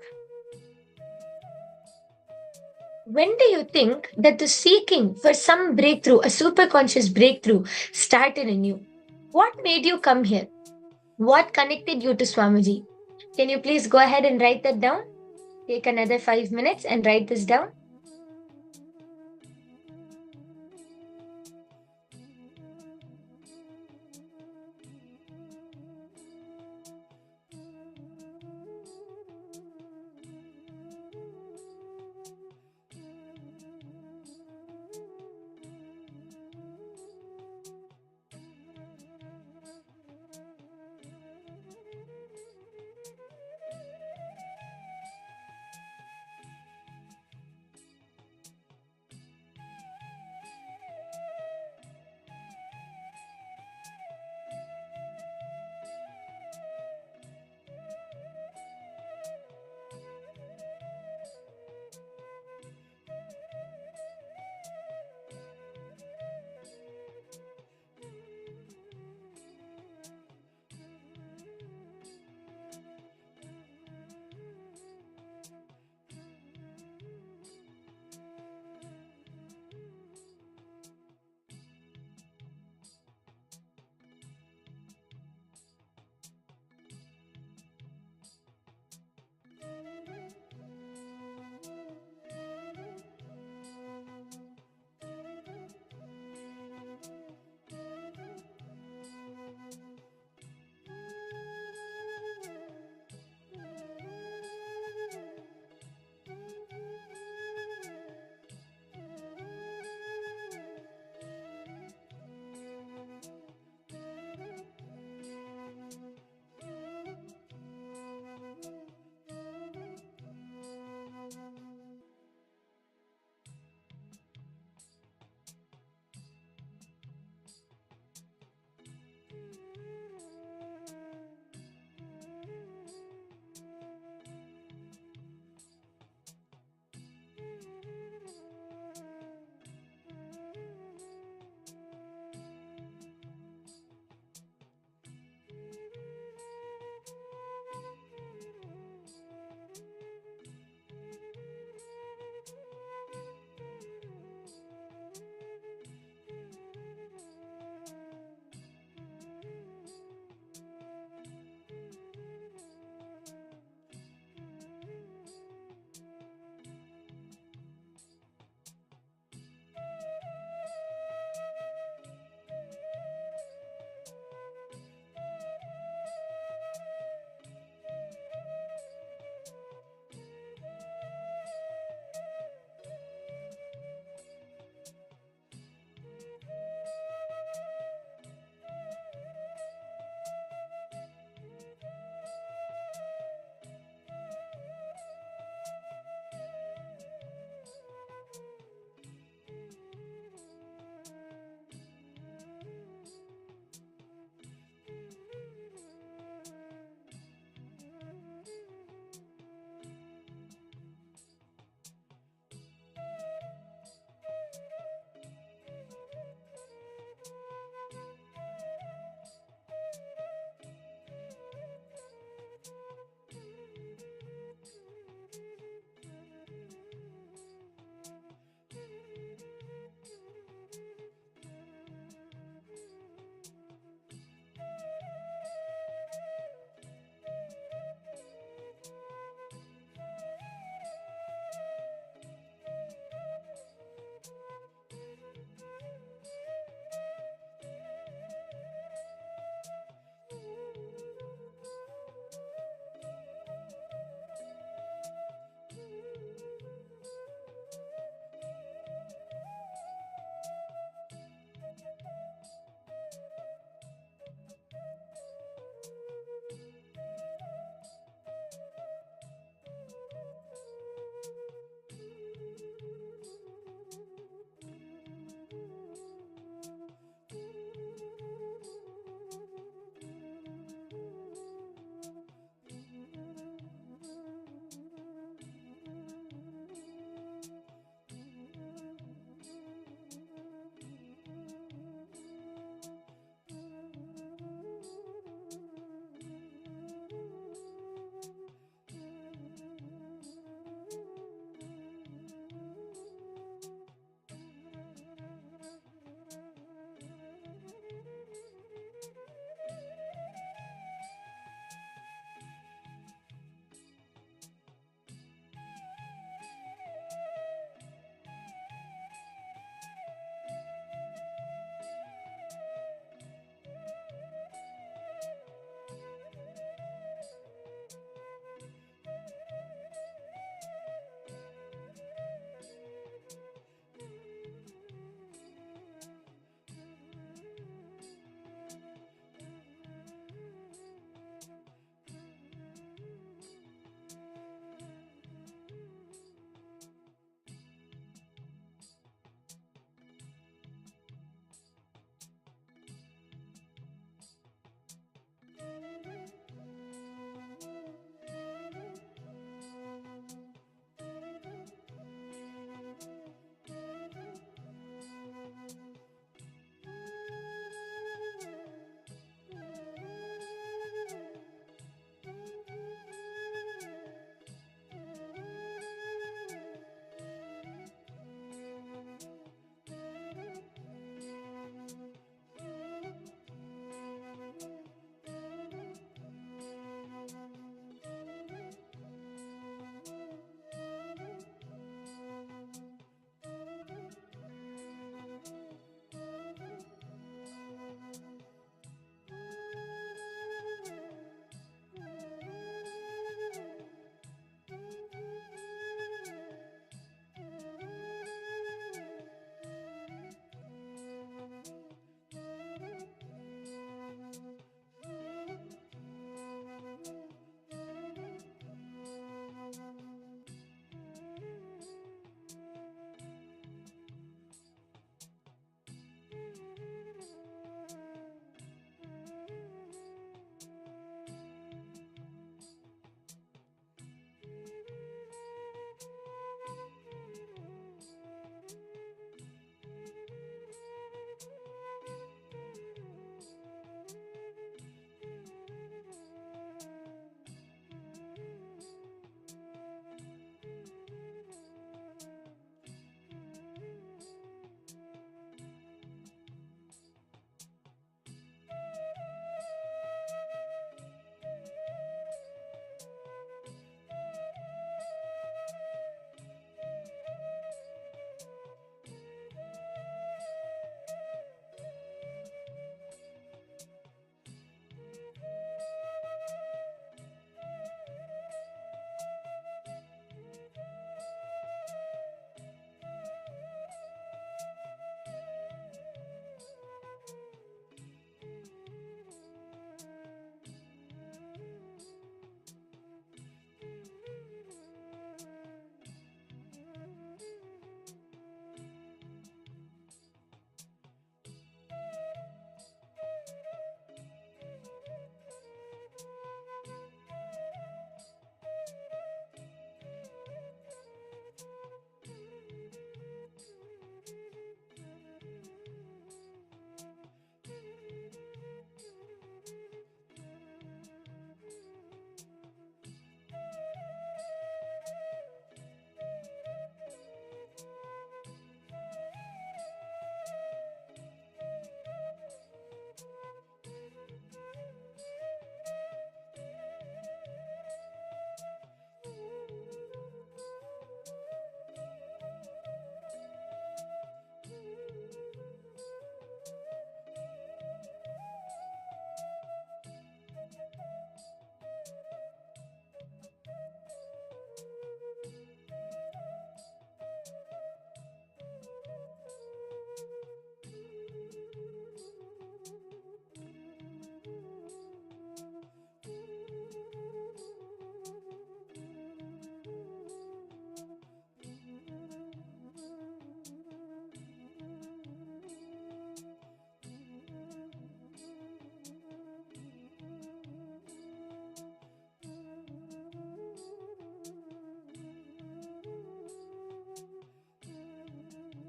When do you think that the seeking for some breakthrough, a superconscious breakthrough, started in you? What made you come here? What connected you to Swamiji? Can you please go ahead and write that down? Take another 5 minutes and write this down.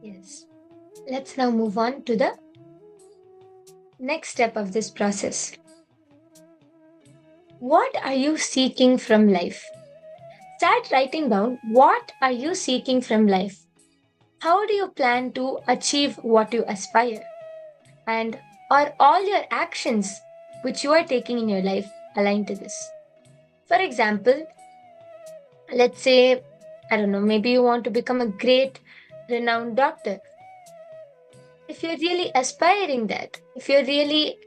Yes. Let's now move on to the next step of this process. What are you seeking from life? Start writing down what are you seeking from life? How do you plan to achieve what you aspire? And are all your actions which you are taking in your life aligned to this? For example, let's say, I don't know, maybe you want to become a great, renowned doctor. If you're really aspiring that, if you're really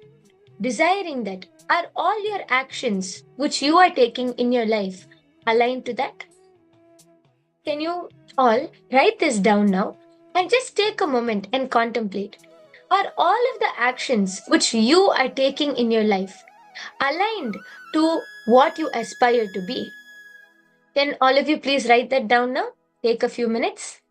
desiring that, are all your actions which you are taking in your life aligned to that? Can you all write this down now and just take a moment and contemplate? Are all of the actions which you are taking in your life aligned to what you aspire to be? Can all of you please write that down now? Take a few minutes.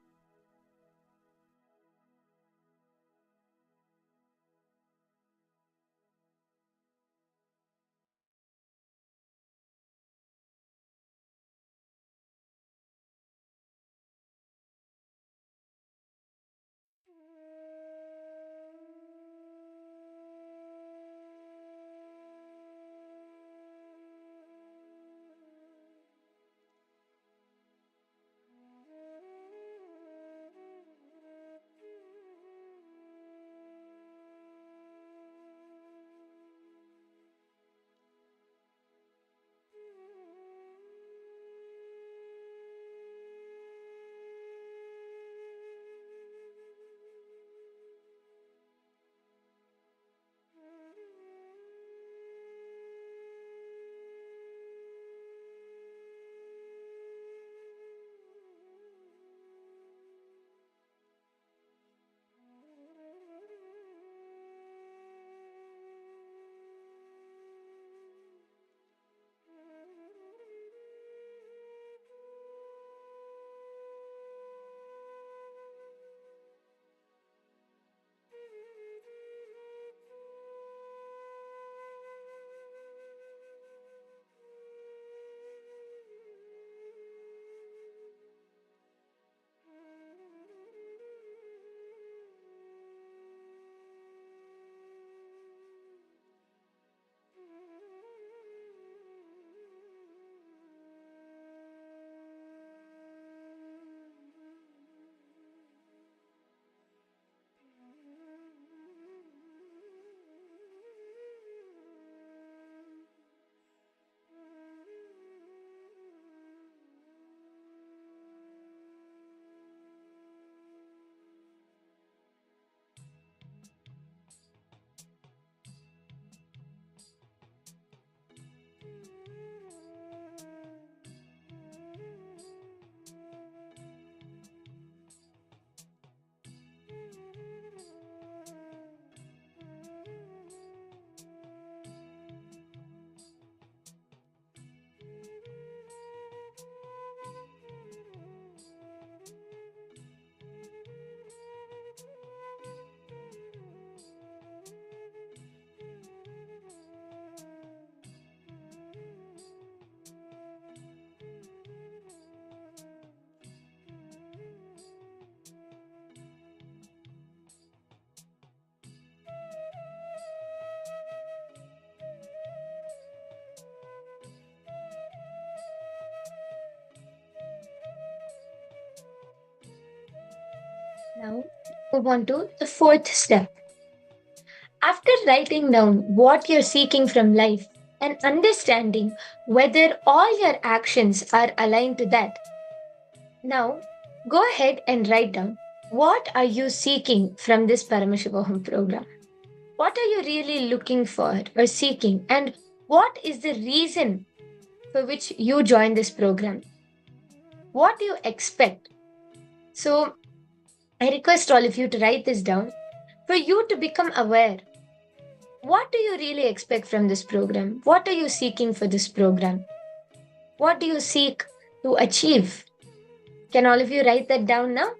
Now, move on to the fourth step. After writing down what you're seeking from life and understanding whether all your actions are aligned to that, now go ahead and write down what are you seeking from this Paramashivoham program? What are you really looking for or seeking? And what is the reason for which you joined this program? What do you expect? So, I request all of you to write this down for you to become aware. What do you really expect from this program? What are you seeking for this program? What do you seek to achieve? Can all of you write that down now?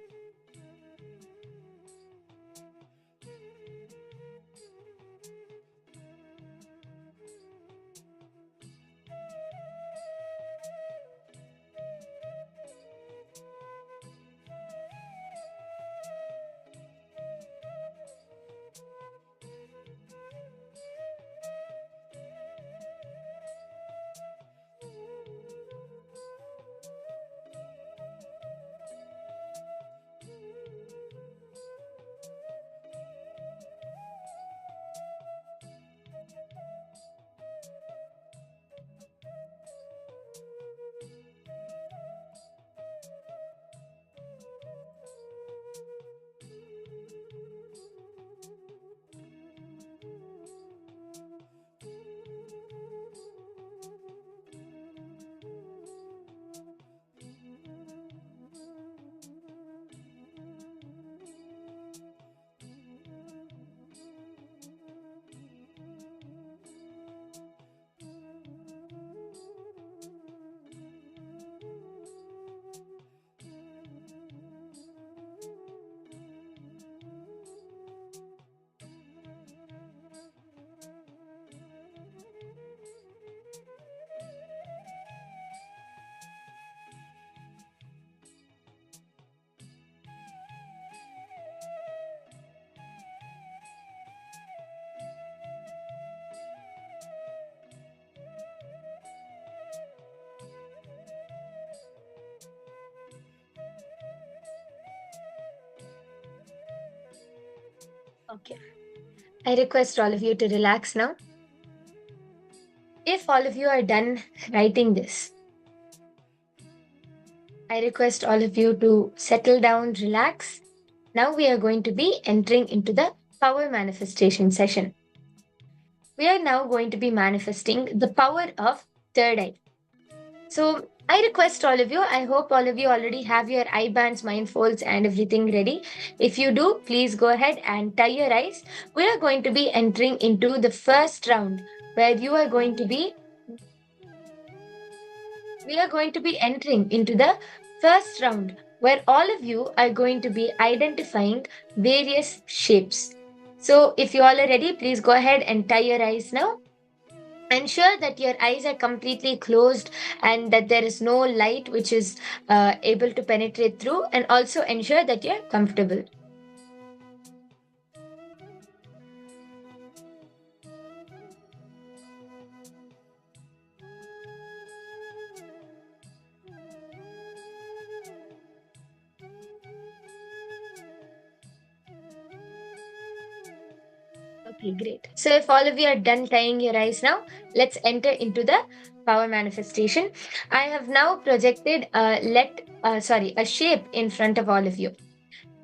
Okay. I request all of you to relax now. If all of you are done writing this, I request all of you to settle down, relax. Now we are going to be entering into the power manifestation session. We are now going to be manifesting the power of third eye. So I request all of you, I hope all of you already have your eye bands, mind folds, and everything ready. If you do, please go ahead and tie your eyes. We are going to be entering into the first round where you are going to be we are going to be entering into the first round where all of you are going to be identifying various shapes. So, if you all are ready, please go ahead and tie your eyes now. Ensure that your eyes are completely closed and that there is no light which is able to penetrate through, and also ensure that you're comfortable. Okay, great. So, if all of you are done tying your eyes now, let's enter into the power manifestation. I have now projected a shape in front of all of you.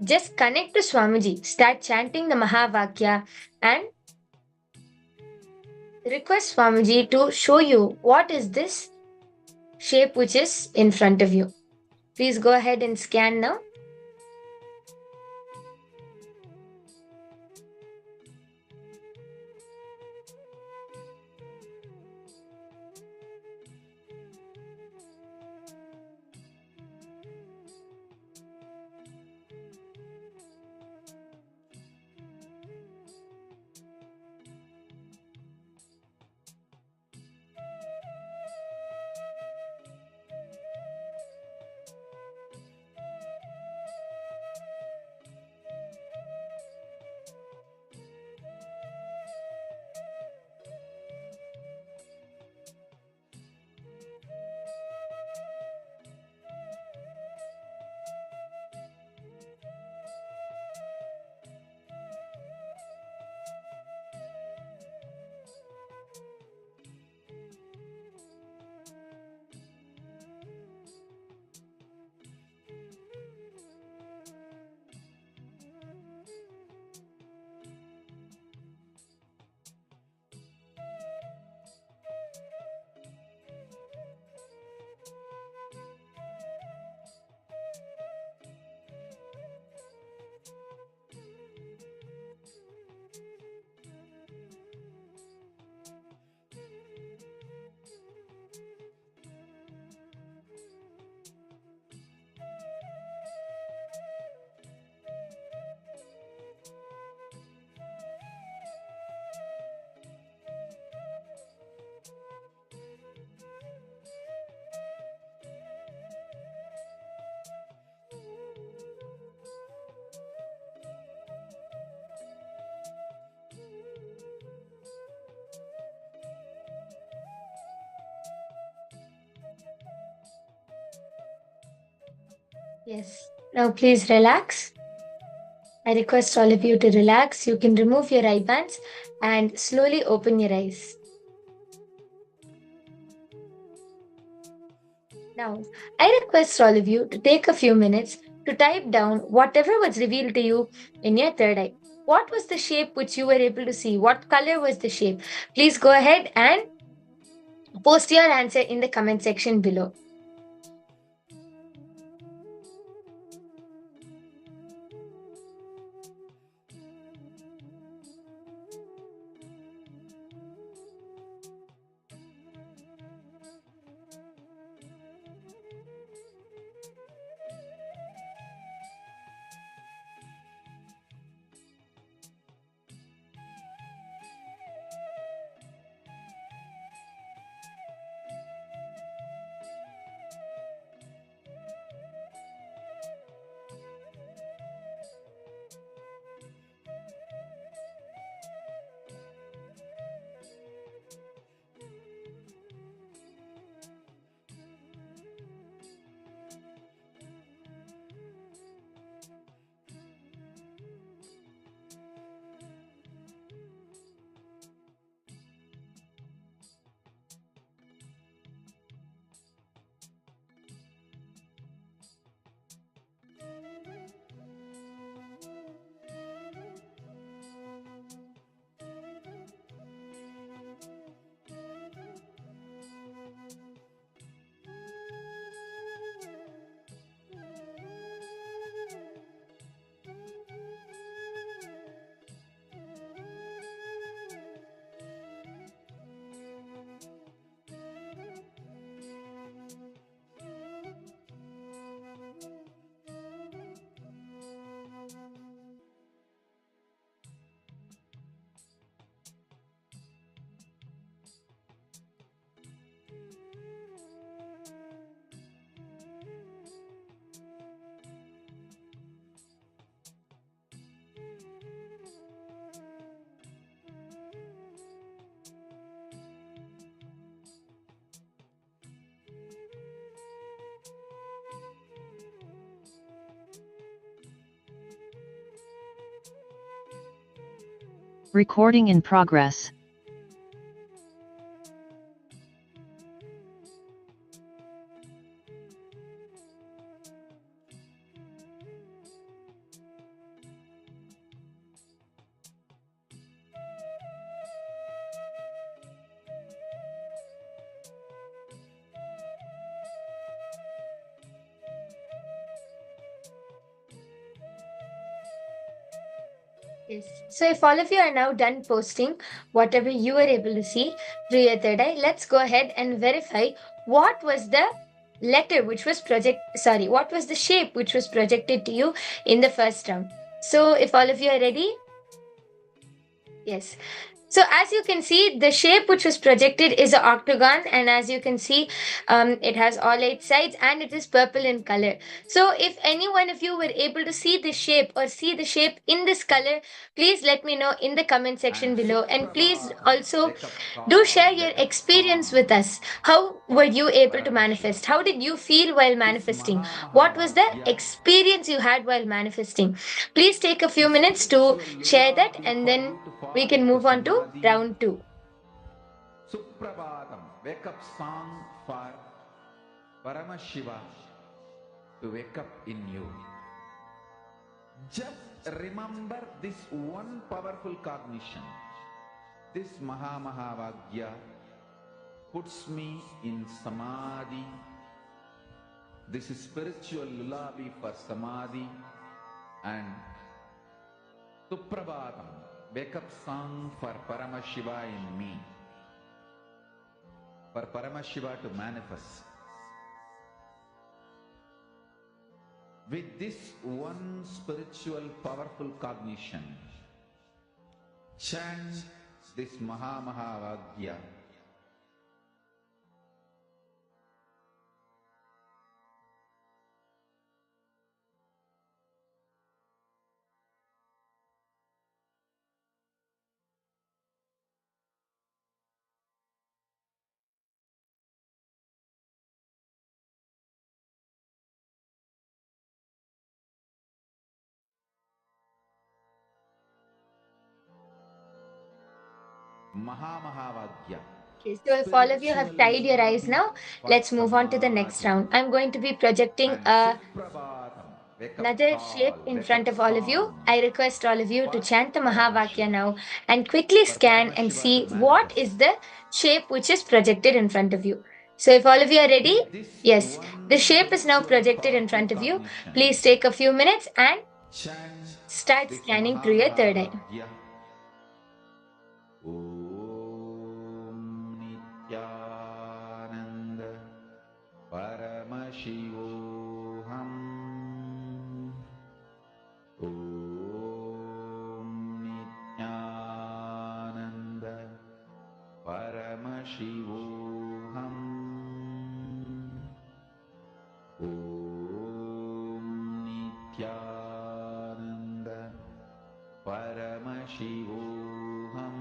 Just connect to Swamiji, start chanting the Mahavakya, and request Swamiji to show you what is this shape which is in front of you. Please go ahead and scan now. Yes. Now, please relax. I request all of you to relax. You can remove your eye bands and slowly open your eyes. Now, I request all of you to take a few minutes to type down whatever was revealed to you in your third eye. What was the shape which you were able to see? What color was the shape? Please go ahead and post your answer in the comment section below. Recording in progress. Yes. So if all of you are now done posting whatever you were able to see through your third eye, let's go ahead and verify what was the letter which was what was the shape which was projected to you in the first round. So if all of you are ready, yes. So as you can see, the shape which was projected is an octagon, and as you can see, it has all 8 sides and it is purple in color. So if any one of you were able to see the shape or see the shape in this color, please let me know in the comment section below, and please also do share your experience with us. How were you able to manifest? How did you feel while manifesting? What was the experience you had while manifesting? Please take a few minutes to share that, and then we can move on to round 2. Suprabhatam, wake up song for Paramashiva to wake up in you. Just remember this one powerful cognition. This Mahamahavagya puts me in Samadhi. This is spiritual lullaby for Samadhi. And Suprabhatam, wake up song for Paramashiva in me. For Paramashiva to manifest. With this one spiritual powerful cognition, chant this Mahamahavagya. Mahamahavagya. Okay, so if all of you have tied your eyes now, let's move on to the next round. I'm going to be projecting another shape in front of all of you. I request all of you to chant the Mahavakya now and quickly scan and see what is the shape which is projected in front of you. So if all of you are ready, yes, the shape is now projected in front of you. Please take a few minutes and start scanning through your third eye. Om Nithyananda Paramashivoham. Om Nithyananda Paramashivoham. Om Nithyananda Paramashivoham.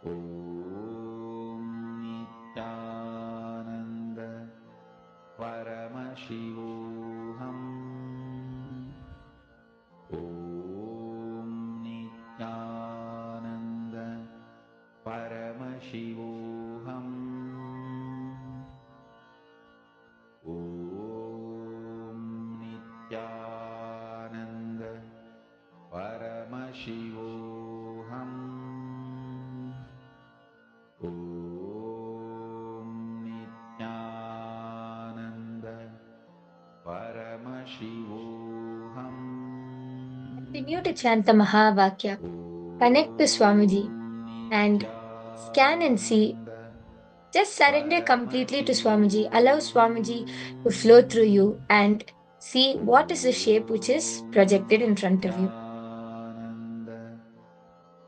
Om Nithyananda Paramashivoham. Om Nithyananda Paramashivoham. Om Nithyananda Paramashivoham. Om Nithyananda Paramashivoham. Continue to chant the Mahavakya. Connect to Swamiji and scan and see. Just surrender completely to Swamiji. Allow Swamiji to flow through you and see what is the shape which is projected in front of you. Nithyananda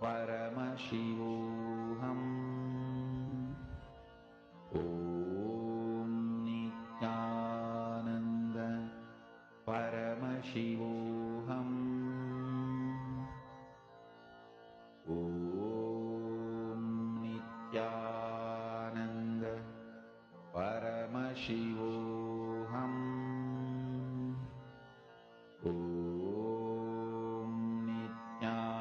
Paramashivoham. Om Nithyananda Paramashivoham. Om Nithyananda Paramashivoham. Om Nithyananda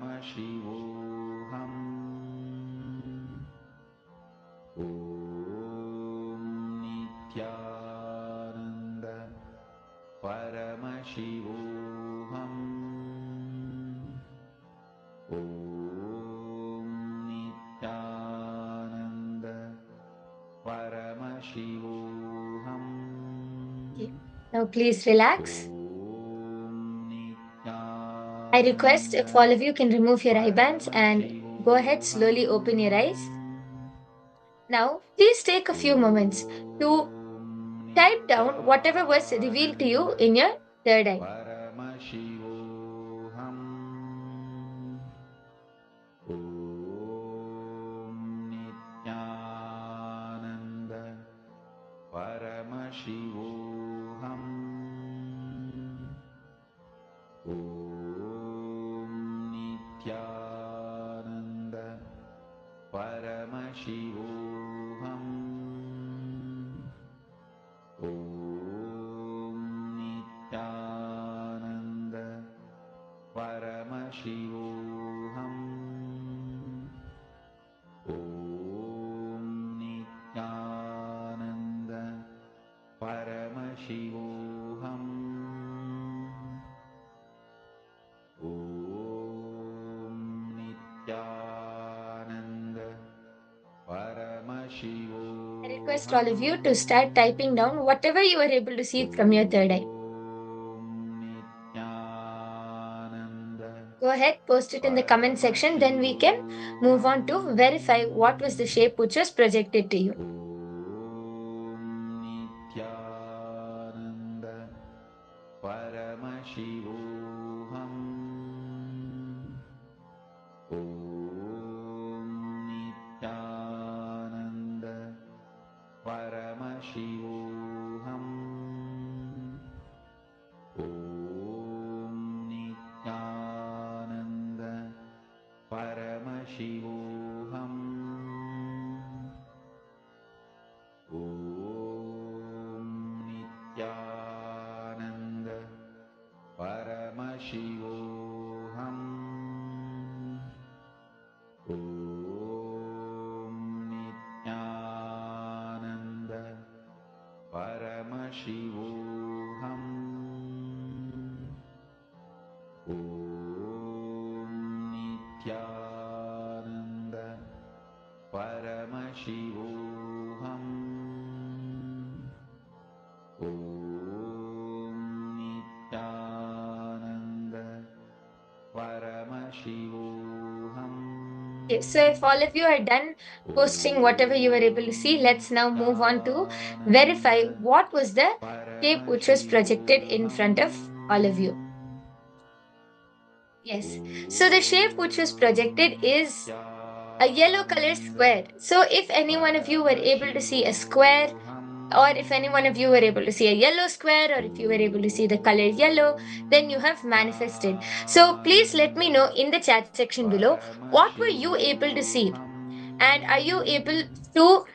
Paramashivoham. Om Nithyananda Paramashivoham. Om Nithyananda Paramashivoham. Now please relax. Om Nithyananda I request if all of you can remove your eye bands and go ahead, slowly open your eyes. Now, please take a few moments to type down whatever was revealed to you in your third eye. Paramashivoham. Om Nithyananda Paramashivoham. Om Nithyananda Paramashivoham. Om Nithyananda Paramashivoham. Om Nithyananda Paramashivoham. Om Nithyananda Paramashivoham. I request all of you to start typing down whatever you were able to see from your third eye. Go ahead, post it in the comment section, then we can move on to verify what was the shape which was projected to you. Om Nithyananda Paramashivoham. Om Nithyananda Paramashivoham. Om Nithyananda Paramashivoham. Om Nithyananda Paramashivoham. Om Nithyananda Paramashivoham. Om Nithyananda Paramashivoham. Om Nithyananda Paramashivoham. Okay, so if all of you are done posting whatever you were able to see, let's now move on to verify what was the shape which was projected in front of all of you. Yes, so the shape which was projected is a yellow color square. So if any one of you were able to see a square, or if any one of you were able to see a yellow square, or if you were able to see the color yellow, then you have manifested. So please let me know in the chat section below, what were you able to see? And are you able to,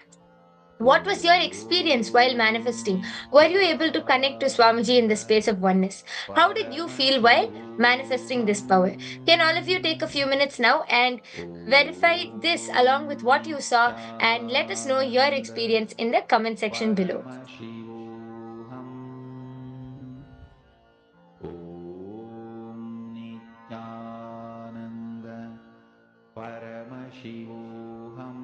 what was your experience while manifesting? Were you able to connect to Swamiji in the space of oneness? How did you feel while manifesting this power? Can all of you take a few minutes now and verify this along with what you saw, and let us know your experience in the comment section below. Paramashivoham.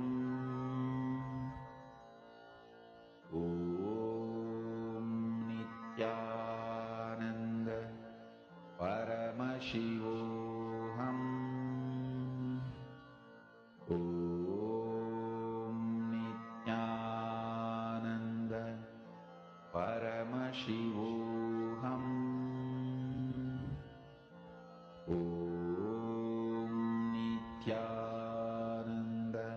Om Nithyananda Paramashivoham. Om Nithyananda Paramashivoham. Om Nithyananda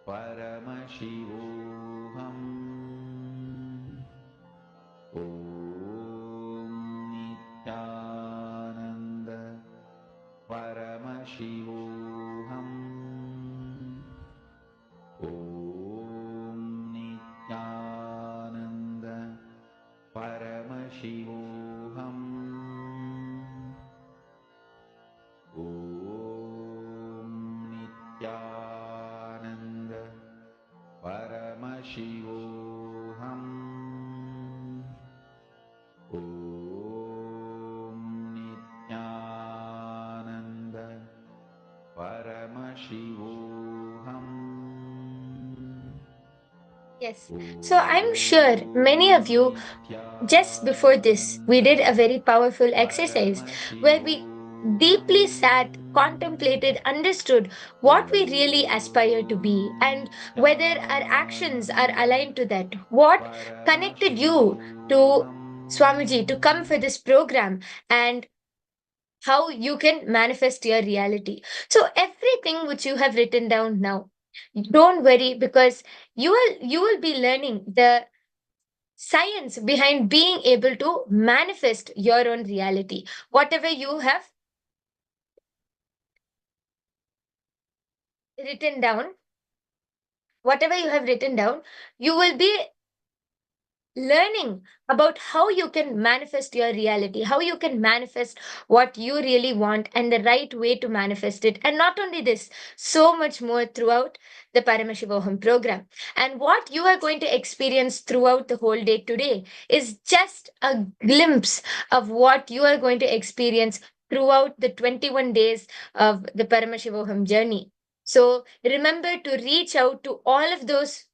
Paramashivoham. Om Nithyananda Paramashivoham. Om Nithyananda Paramashivoham. Om Nithyananda Paramashivoham. Om Nithyananda Paramashivoham Om Nithyananda Paramashivoham. Yes. So I'm sure many of you, just before this, we did a very powerful exercise where we deeply sat, contemplated, understood what we really aspire to be and whether our actions are aligned to that. What connected you to Swamiji to come for this program and how you can manifest your reality. So everything which you have written down now, don't worry because you will be learning the science behind being able to manifest your own reality. Whatever you have written down, whatever you have written down, you will be learning about how you can manifest your reality, how you can manifest what you really want, and the right way to manifest it. And not only this, so much more throughout the Paramashivoham program. And what you are going to experience throughout the whole day today is just a glimpse of what you are going to experience throughout the 21 days of the Paramashivoham journey. So remember to reach out to all of those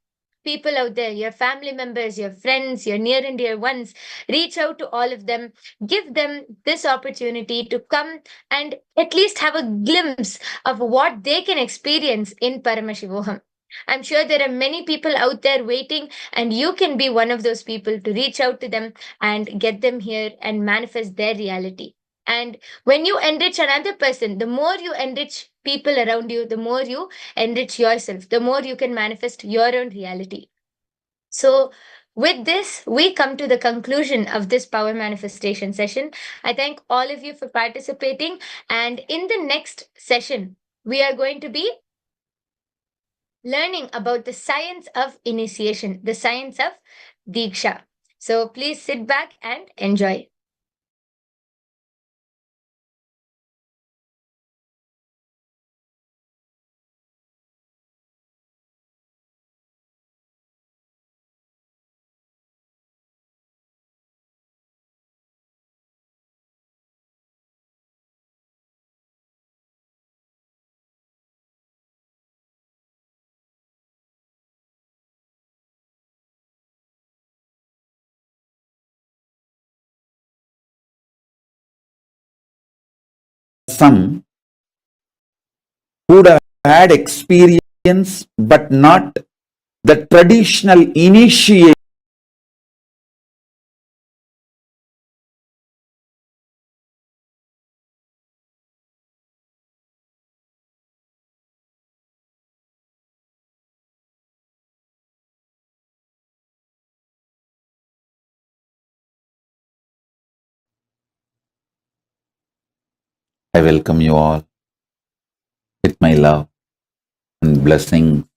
people out there, your family members, your friends, your near and dear ones. Reach out to all of them, give them this opportunity to come and at least have a glimpse of what they can experience in Paramashivoham. I'm sure there are many people out there waiting, and you can be one of those people to reach out to them and get them here and manifest their reality. And when you enrich another person, the more you enrich people around you, the more you enrich yourself, the more you can manifest your own reality. So, with this, we come to the conclusion of this power manifestation session. I thank all of you for participating. And in the next session, we are going to be learning about the science of initiation, the science of Diksha. So, please sit back and enjoy. Some would have had experience but not the traditional initiation. I welcome you all with my love and blessing.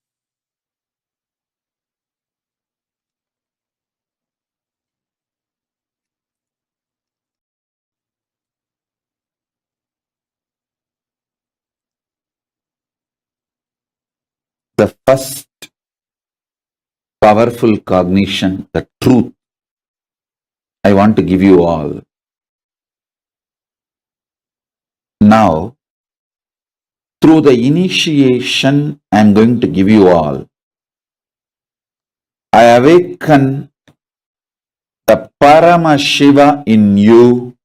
The first powerful cognition, the truth, I want to give you all. Now, through the initiation, I am going to give you all. I awaken the Paramashiva in you,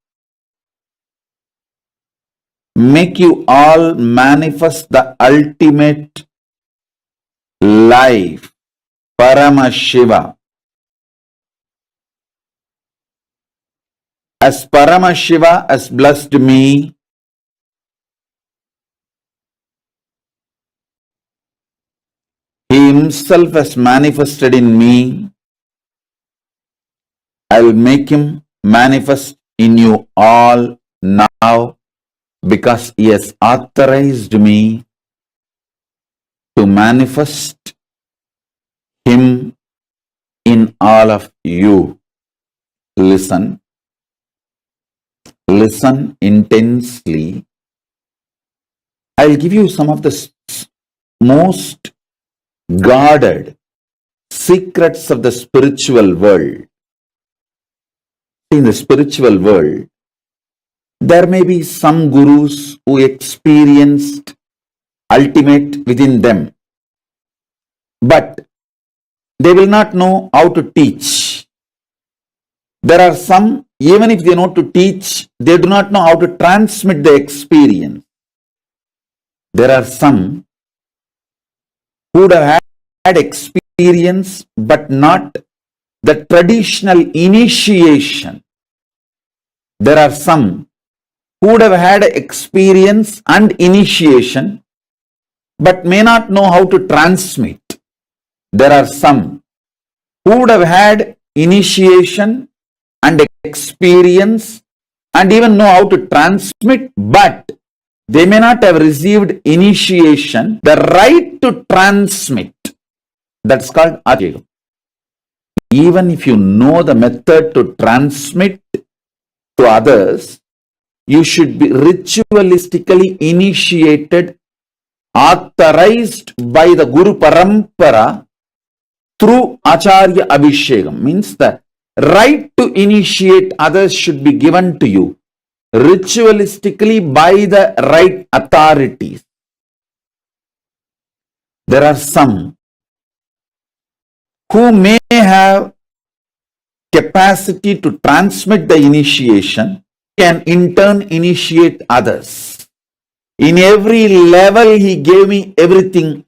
make you all manifest the ultimate life, Paramashiva. As Paramashiva has blessed me, he himself has manifested in me, I will make him manifest in you all now because he has authorized me to manifest him in all of you. Listen, listen intensely. I'll give you some of the most guarded secrets of the spiritual world. In the spiritual world, there may be some gurus who experienced ultimate within them, but they will not know how to teach. There are some, even if they know to teach, they do not know how to transmit the experience. There are some who would have had experience, but not the traditional initiation. There are some who would have had experience and initiation, but may not know how to transmit. There are some who would have had initiation and experience and even know how to transmit, but they may not have received initiation, the right to transmit. That's called Ajayam. Even if you know the method to transmit to others, you should be ritualistically initiated, authorized by the Guru Parampara through Acharya Abhishekam. Means the right to initiate others should be given to you ritualistically by the right authorities. There are some who may have capacity to transmit the initiation, can in turn initiate others. In every level, he gave me everything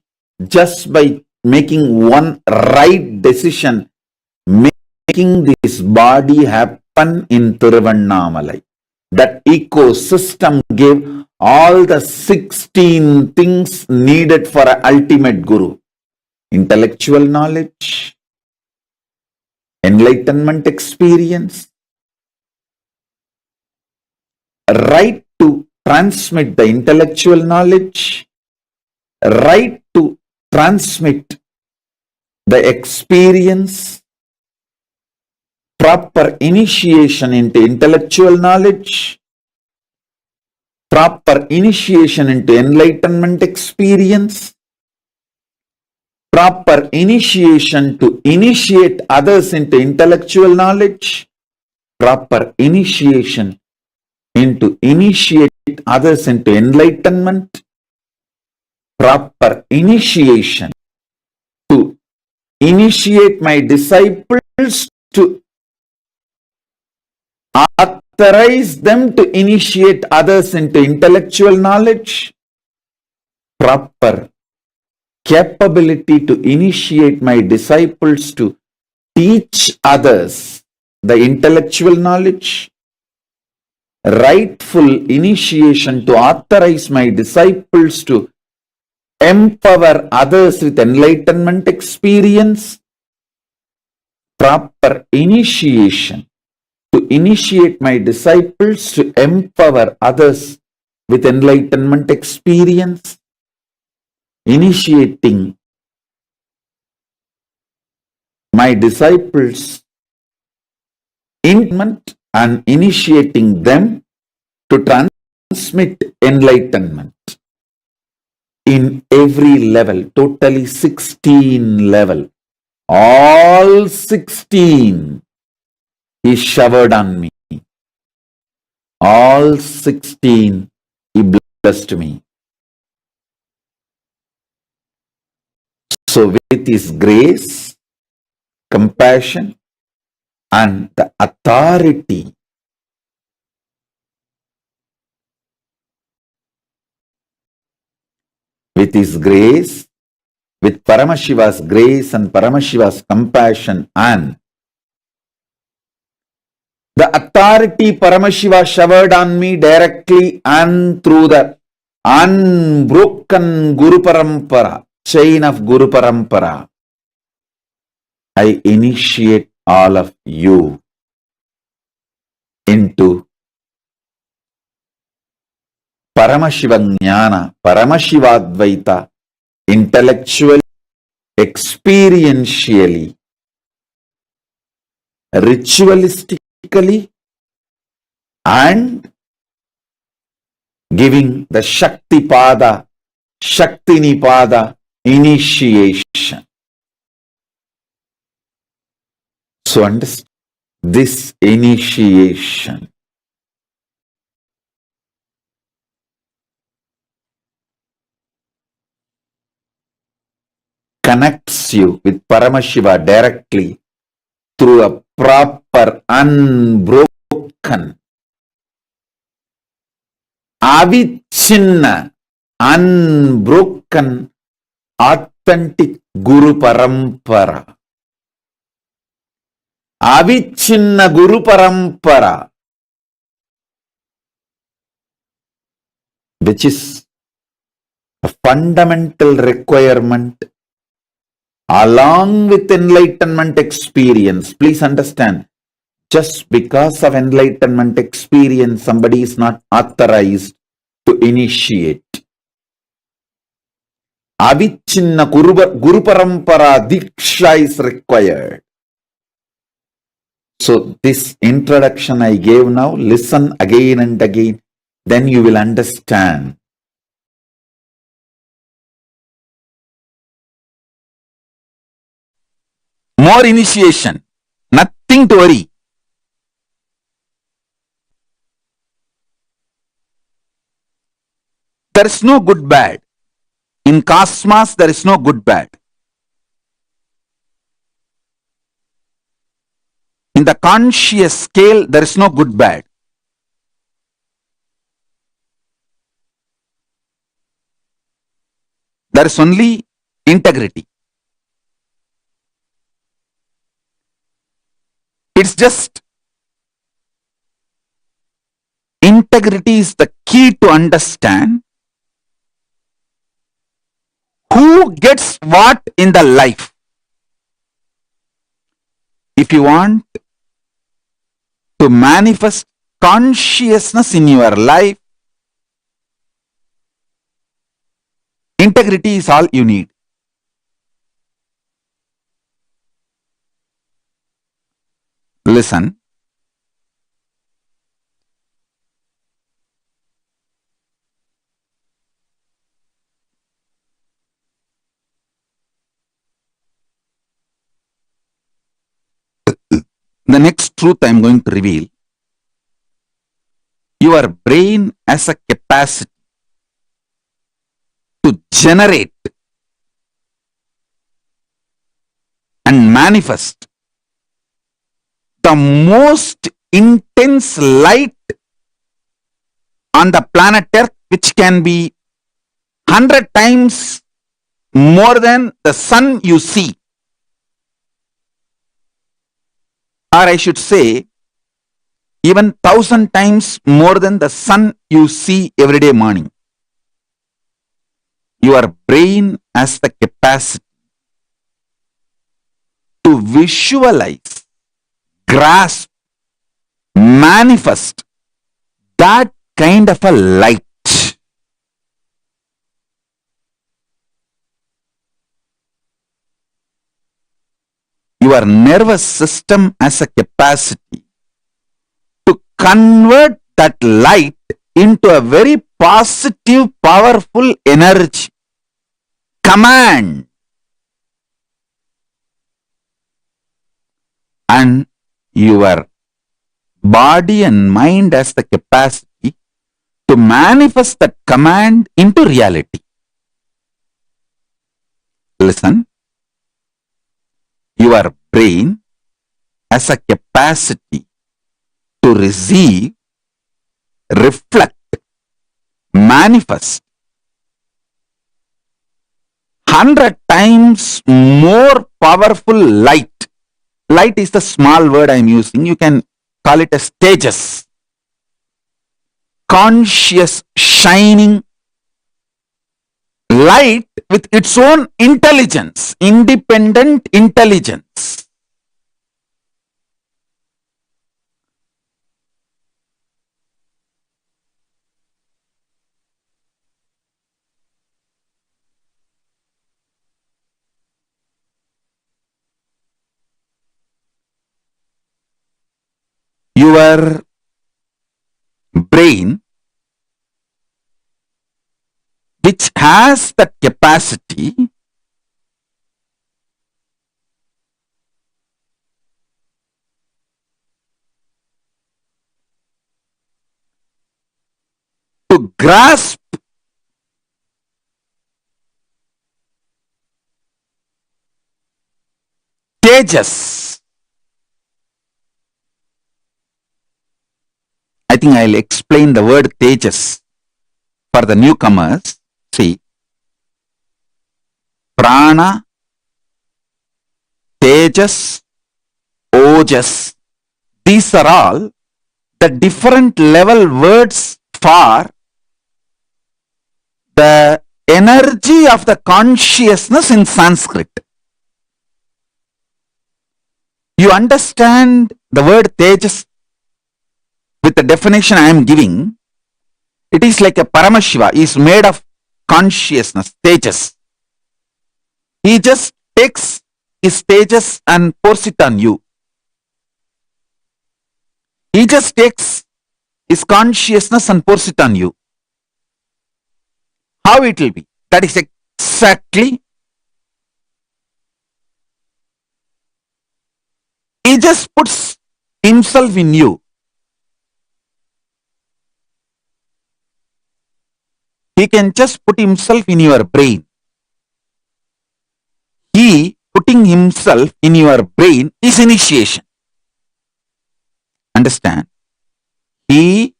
just by making one right decision, making this body happen in Tiruvannamalai. That ecosystem gave all the 16 things needed for an ultimate guru. Intellectual knowledge, enlightenment experience, right to transmit the intellectual knowledge, right to transmit the experience, proper initiation into intellectual knowledge, proper initiation into enlightenment experience, proper initiation to initiate others into intellectual knowledge, proper initiation into initiate others into enlightenment, proper initiation to initiate my disciples, to authorize them to initiate others into intellectual knowledge, proper capability to initiate my disciples to teach others the intellectual knowledge, rightful initiation to authorize my disciples to empower others with enlightenment experience, proper initiation to initiate my disciples to empower others with enlightenment experience, initiating my disciples enlightenment and initiating them to transmit enlightenment in every level, totally 16 level. All 16 he showered on me. All 16 he blessed me. So with his grace, compassion, and the authority, with his grace, with Paramashiva's grace and Paramashiva's compassion, and the authority Paramashiva showered on me directly and through the unbroken Guru Parampara, chain of Guru Parampara, I initiate all of you into Paramashiva Jnana, Paramashivadvaita, intellectually, experientially, ritualistically, and giving the Shakti Pada, Shakti Nipada, initiation. So understand this initiation connects you with Paramashiva directly through a proper, unbroken, avichinna, unbroken, authentic Guru Parampara. Avichinna Guru Parampara, which is a fundamental requirement along with enlightenment experience. Please understand, just because of enlightenment experience, somebody is not authorized to initiate. Avichinna Guru Parampara Diksha is required. So this introduction I gave now, listen again and again, then you will understand. More initiation, nothing to worry. There is no good bad. In cosmos, there is no good bad. In the conscious scale, there is no good bad. There is only integrity. It's just integrity is the key to understand who gets what in the life. If you want to manifest consciousness in your life, integrity is all you need. Listen. The next truth I am going to reveal. Your brain has a capacity to generate and manifest the most intense light on the planet Earth, which can be 100 times more than the sun you see. Or I should say, even 1,000 times more than the sun you see every day morning. Your brain has the capacity to visualize, grasp, manifest that kind of a light. Your nervous system has a capacity to convert that light into a very positive, powerful energy. Command. And your body and mind has the capacity to manifest that command into reality. Listen. Your brain has a capacity to receive, reflect, manifest 100 times more powerful light. Light is the small word I am using. You can call it as tejas. Conscious, shining light with its own intelligence, independent intelligence. Your brain, which has that capacity, to grasp Tejas. I think I'll explain the word Tejas for the newcomers. See, Prana, Tejas, Ojas. These are all the different level words for the energy of the consciousness in Sanskrit. You understand the word Tejas with the definition I am giving. It is like a Paramashiva is made of consciousness, Tejas. He just takes his Tejas and pours it on you. He just takes his consciousness and pours it on you. How it will be? That is exactly. He just puts himself in you. He can just put himself in your brain. He putting himself in your brain is initiation. Understand? He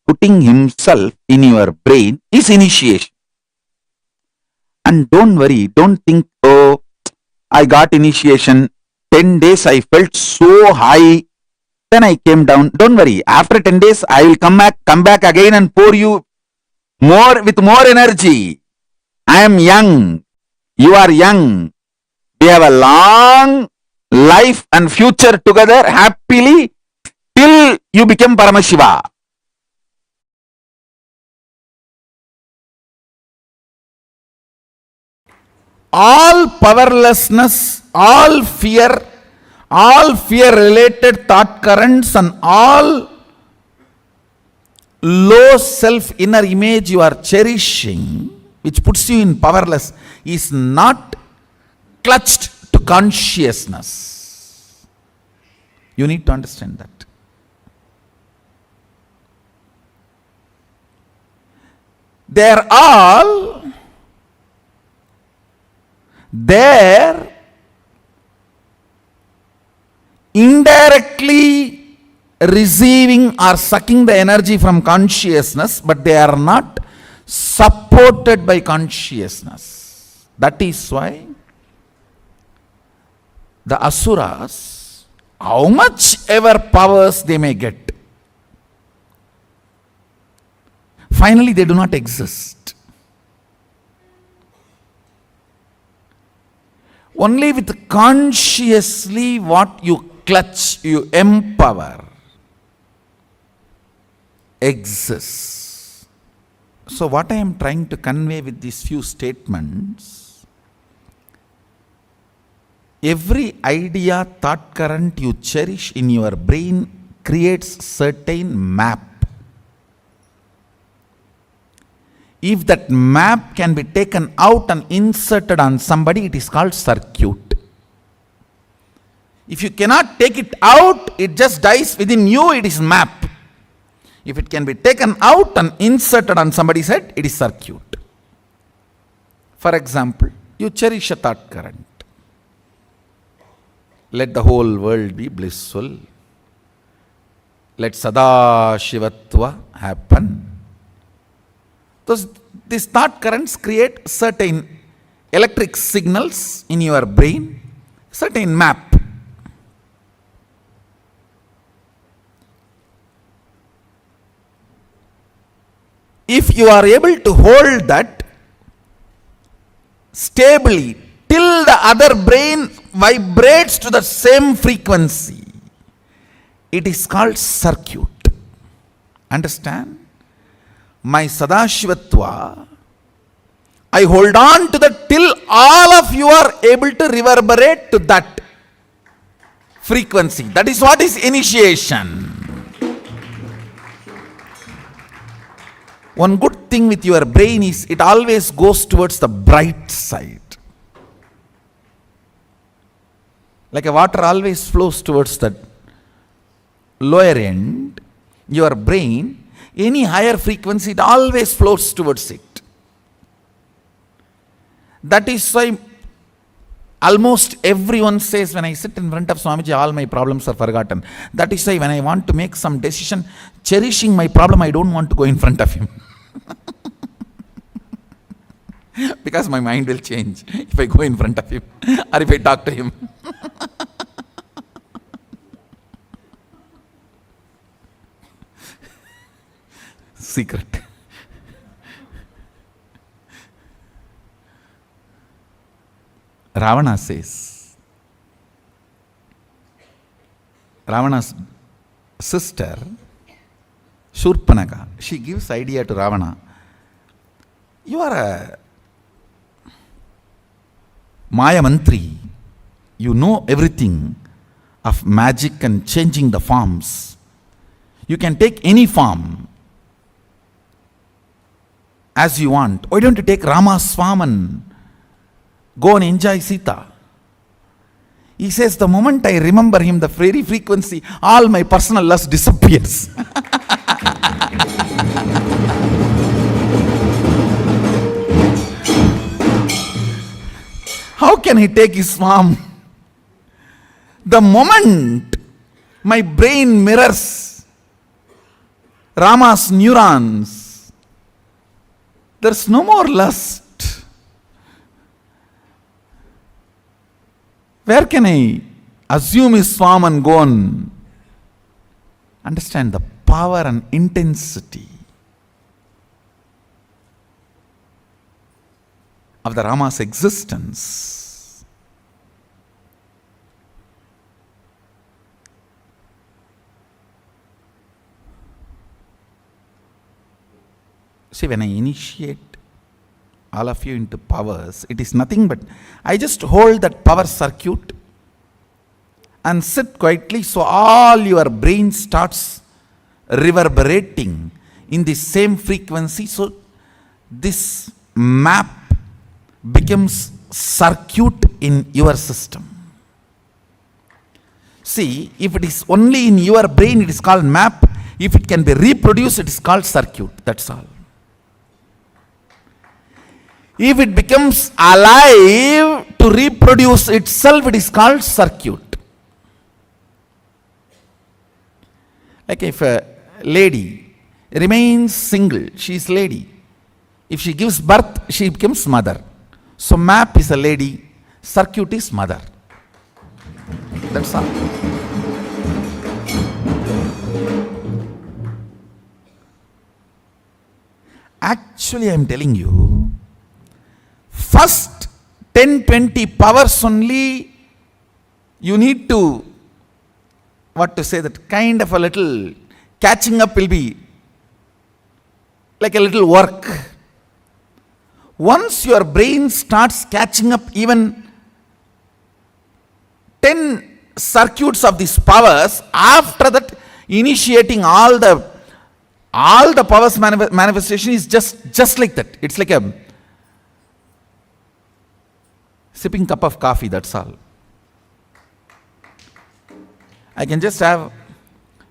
putting himself in your brain is initiation. And don't worry, don't think, oh, I got initiation, 10 days I felt so high, then I came down. Don't worry, after 10 days I will come back again and pour you more with more energy. I am young, you are young. We have a long life and future together happily till you become Paramashiva. All powerlessness, all fear related thought currents and all low self inner image you are cherishing, which puts you in powerless, is not clutched to consciousness. You need to understand that. They are all there indirectly receiving or sucking the energy from consciousness, but they are not supported by consciousness. That is why the asuras, how much ever powers they may get, finally they do not exist. Only with consciously what you clutch, you empower, exists. So what I am trying to convey with these few statements, every idea, thought current you cherish in your brain creates certain map. If that map can be taken out and inserted on somebody, it is called circuit. If you cannot take it out, it just dies within you, it is map. If it can be taken out and inserted on somebody's head, it is circuit. For example, you cherish a thought current. Let the whole world be blissful. Let Sadashivatva happen. These thought currents create certain electric signals in your brain, certain map. If you are able to hold that stably till the other brain vibrates to the same frequency, it is called circuit. Understand? My Sadashivatva, I hold on to that till all of you are able to reverberate to that frequency. That is what is initiation. One good thing with your brain is it always goes towards the bright side. Like a water always flows towards the lower end, your brain any higher frequency, it always flows towards it. That is why almost everyone says, when I sit in front of Swamiji, all my problems are forgotten. That is why when I want to make some decision, cherishing my problem, I don't want to go in front of him. Because my mind will change if I go in front of him or if I talk to him. Secret. Ravana says, Ravana's sister, Shurpanaka, she gives idea to Ravana. You are a Maya Mantri. You know everything of magic and changing the forms. You can take any form as you want. Why don't you take Rama's form and go and enjoy Sita? He says, the moment I remember him, the very frequency, all my personal lust disappears. How can he take his form? The moment my brain mirrors Rama's neurons, there's no more lust. Where can I assume his form and go on? Understand the power and intensity of the Rama's existence. See, when I initiate all of you into powers, it is nothing but I just hold that power circuit and sit quietly, so all your brain starts reverberating in the same frequency. So this map becomes circuit in your system. See, if it is only in your brain, it is called map. If it can be reproduced, it is called circuit. That's all. If it becomes alive to reproduce itself, it is called circuit. Like if a lady remains single, she is lady. If she gives birth, she becomes mother. So map is a lady, circuit is mother. That's all. Actually, I am telling you, first 10-20 powers only, you need to, what to say, that kind of a little catching up will be like a little work. Once your brain starts catching up even 10 circuits of these powers, after that initiating all the powers manifestation is just like that. It's like a sipping cup of coffee, that's all. I can just have,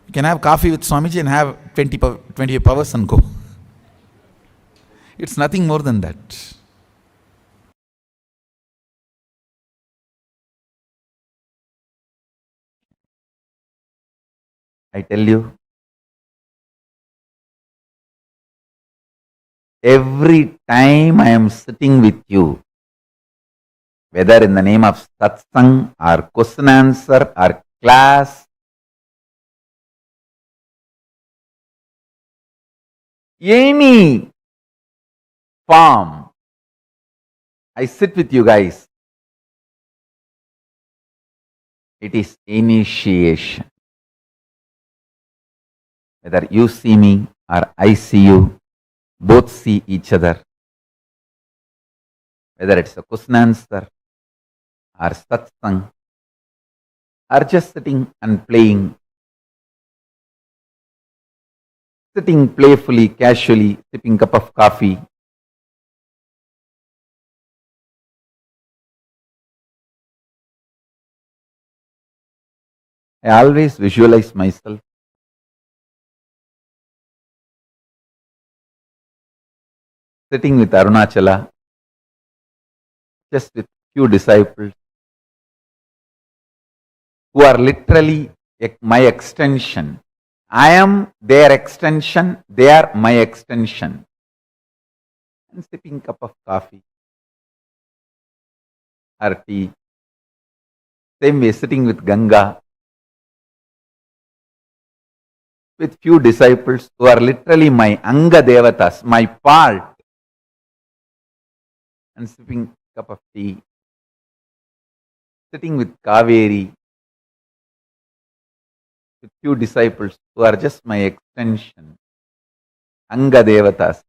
you can have coffee with Swamiji and have 20 powers and go. It's nothing more than that. I tell you, every time I am sitting with you, whether in the name of satsang or question answer or class, any form, I sit with you guys. It is initiation. Whether you see me or I see you, both see each other. Whether it's a question answer or satsang or just sitting and playing, sitting playfully, casually, sipping a cup of coffee. I always visualize myself sitting with Arunachala, just with few disciples who are literally my extension. I am their extension, they are my extension. And sipping cup of coffee or tea. Same way, sitting with Ganga, with few disciples who are literally my Anga Devatas, my part, and sipping cup of tea, sitting with Kaveri, with few disciples who are just my extension, Anga Devatas,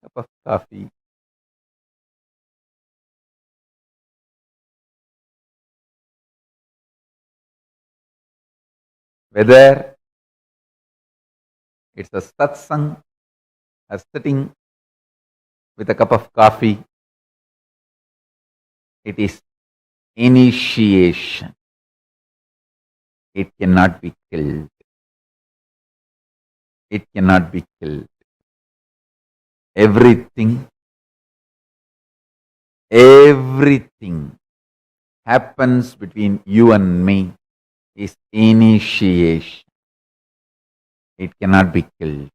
cup of coffee. Whether it's a satsang or sitting with a cup of coffee, it is initiation. It cannot be killed. It cannot be killed. Everything happens between you and me is initiation. It cannot be killed.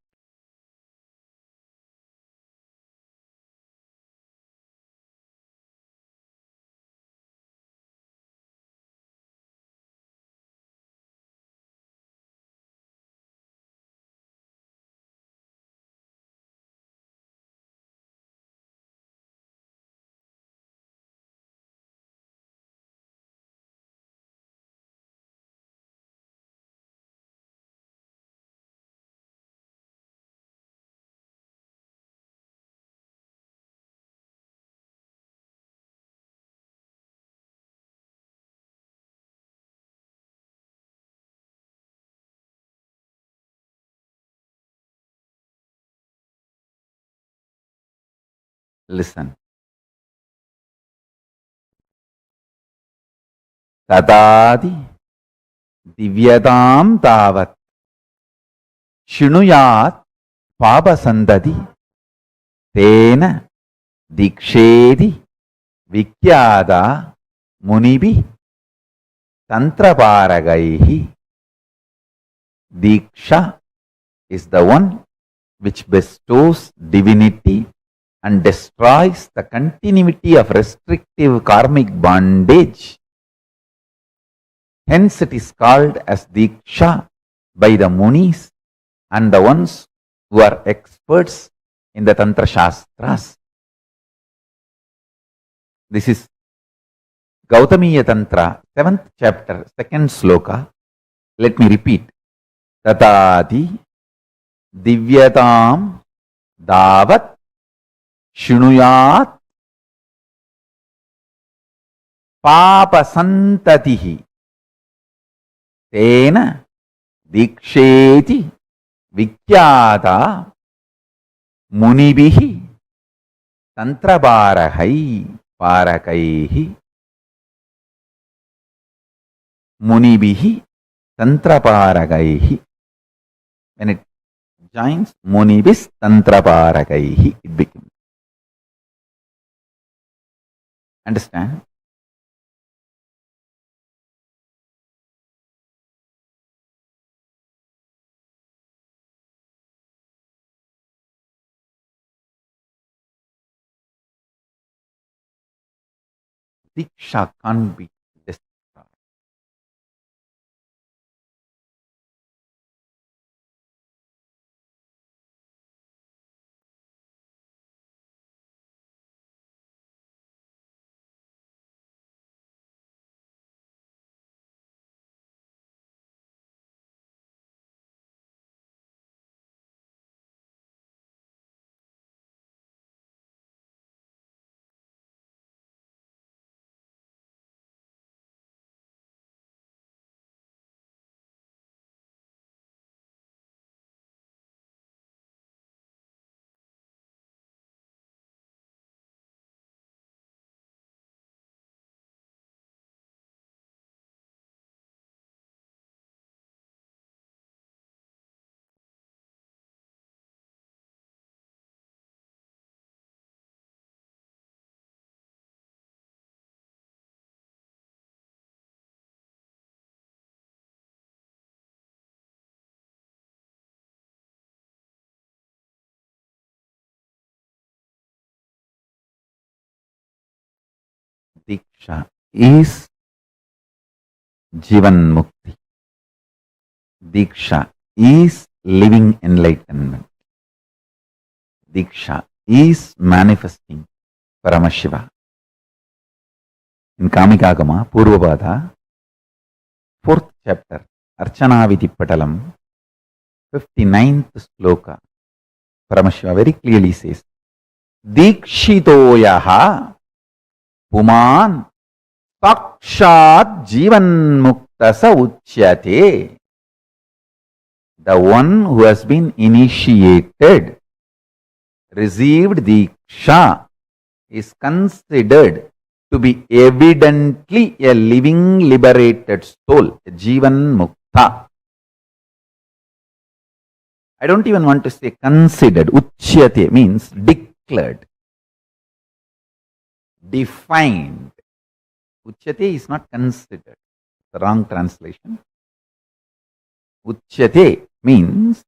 Listen. Tadadi divyadam tavat shinuyat pabasandadi tena dikshedi vikyada munibi tantraparagaihi. Diksha is the one which bestows divinity and destroys the continuity of restrictive karmic bondage. Hence it is called as Diksha by the Munis and the ones who are experts in the Tantra Shastras. This is Gautamiya Tantra, 7th chapter, 2nd sloka. Let me repeat. Tatadi divyatam davat shinuyat papasantatihi tena diksheti vikyata munibihi tantrabarahai parakaihi. Munibihi tantraparagaihi. When it joins munibis tantraparagaihi, it becomes. Understand? Diksha can't be destroyed. Diksha is Jivan Mukti. Diksha is living enlightenment. Diksha is manifesting Paramashiva. In Kamikagama, Purvapada, 4th chapter, Archana Vidipatalam, 59th sloka, Paramashiva very clearly says, Dikshitoyaha Puman Sakshat Jivan Muktasa Uchyate. The one who has been initiated, received Diksha, is considered to be evidently a living liberated soul, a Jivan Mukta. I don't even want to say considered. Uchyate means declared, defined. Uchyate is not considered. The wrong translation. Uchyate means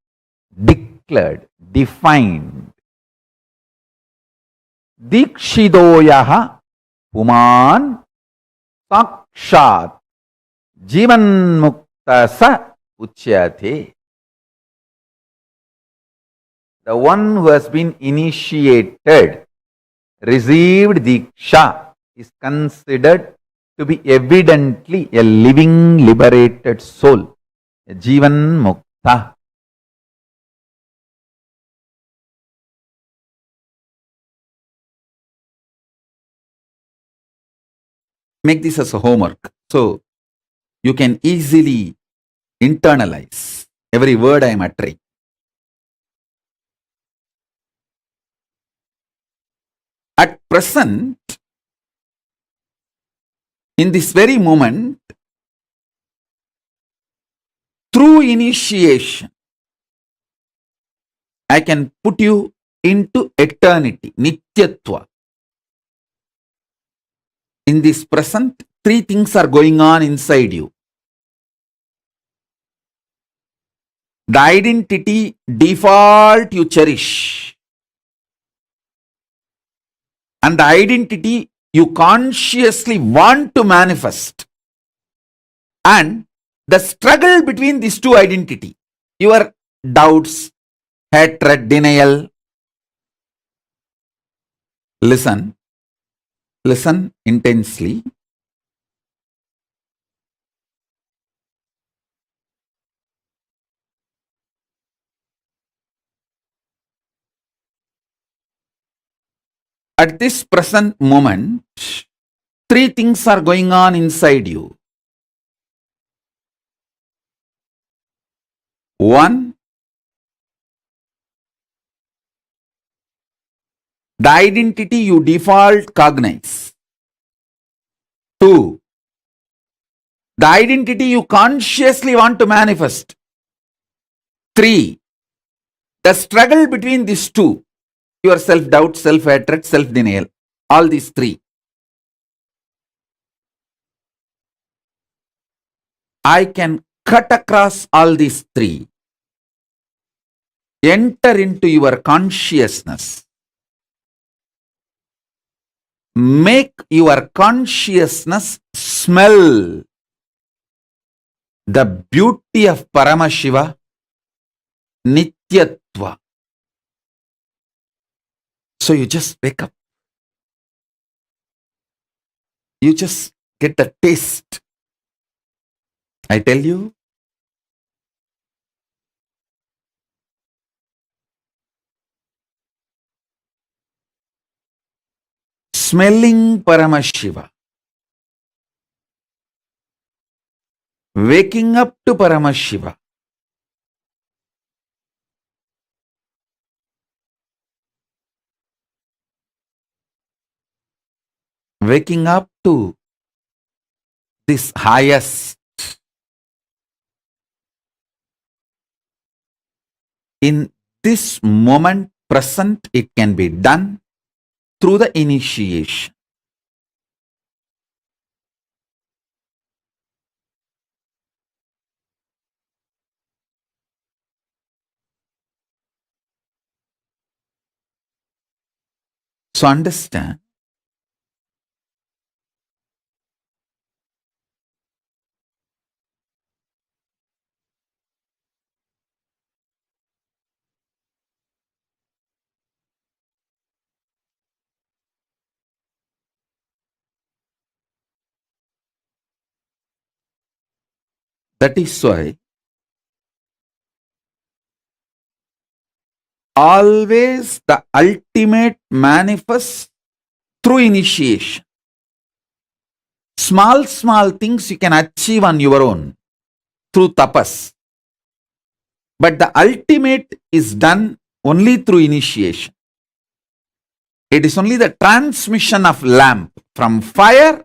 declared, defined. Dikshidoyaha Puman Sakshat Jivan Muktasa Uchyate. The one who has been initiated, received Diksha, is considered to be evidently a living liberated soul, a Jivan Mukta. Make this as a homework so you can easily internalize every word I am uttering. At present, in this very moment, through initiation, I can put you into eternity, Nityatva. In this present, three things are going on inside you. The identity default you cherish, and the identity you consciously want to manifest, and the struggle between these two identity, your doubts, hatred, denial. Listen intensely. At this present moment, three things are going on inside you. One, the identity you default cognize. Two, the identity you consciously want to manifest. Three, the struggle between these two, your self-doubt, self-hatred, self-denial, all these three. I can cut across all these three, enter into your consciousness, make your consciousness smell the beauty of Paramashiva, Nityatva. So you just wake up. You just get the taste. I tell you, smelling Paramashiva, waking up to Paramashiva, waking up to this highest. In this moment present, it can be done through the initiation. So understand, That is why always the ultimate manifests through initiation. Small things you can achieve on your own through tapas. But the ultimate is done only through initiation. It is only the transmission of lamp from fire.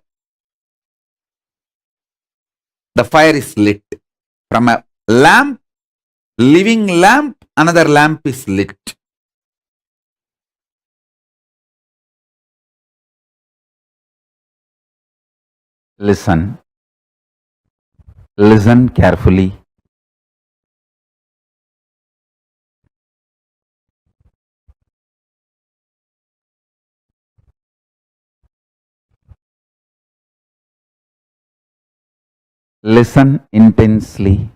The fire is lit. From a lamp, living lamp, another lamp is lit. Listen carefully. Listen intensely.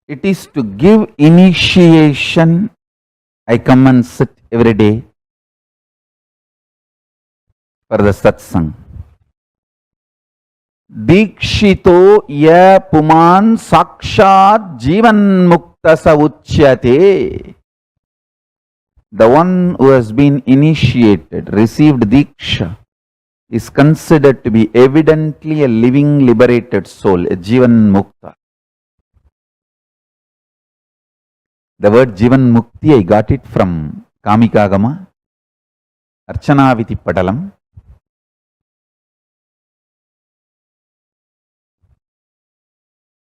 It is to give initiation. I come and sit every day for the satsang. Dikshito ya puman sakshat jivan mukta sa uchyate. The one who has been initiated, received diksha, is considered to be evidently a living liberated soul, a jivan mukta. The word jivan mukti, I got it from Kamikagama, Archanaviti Padalam.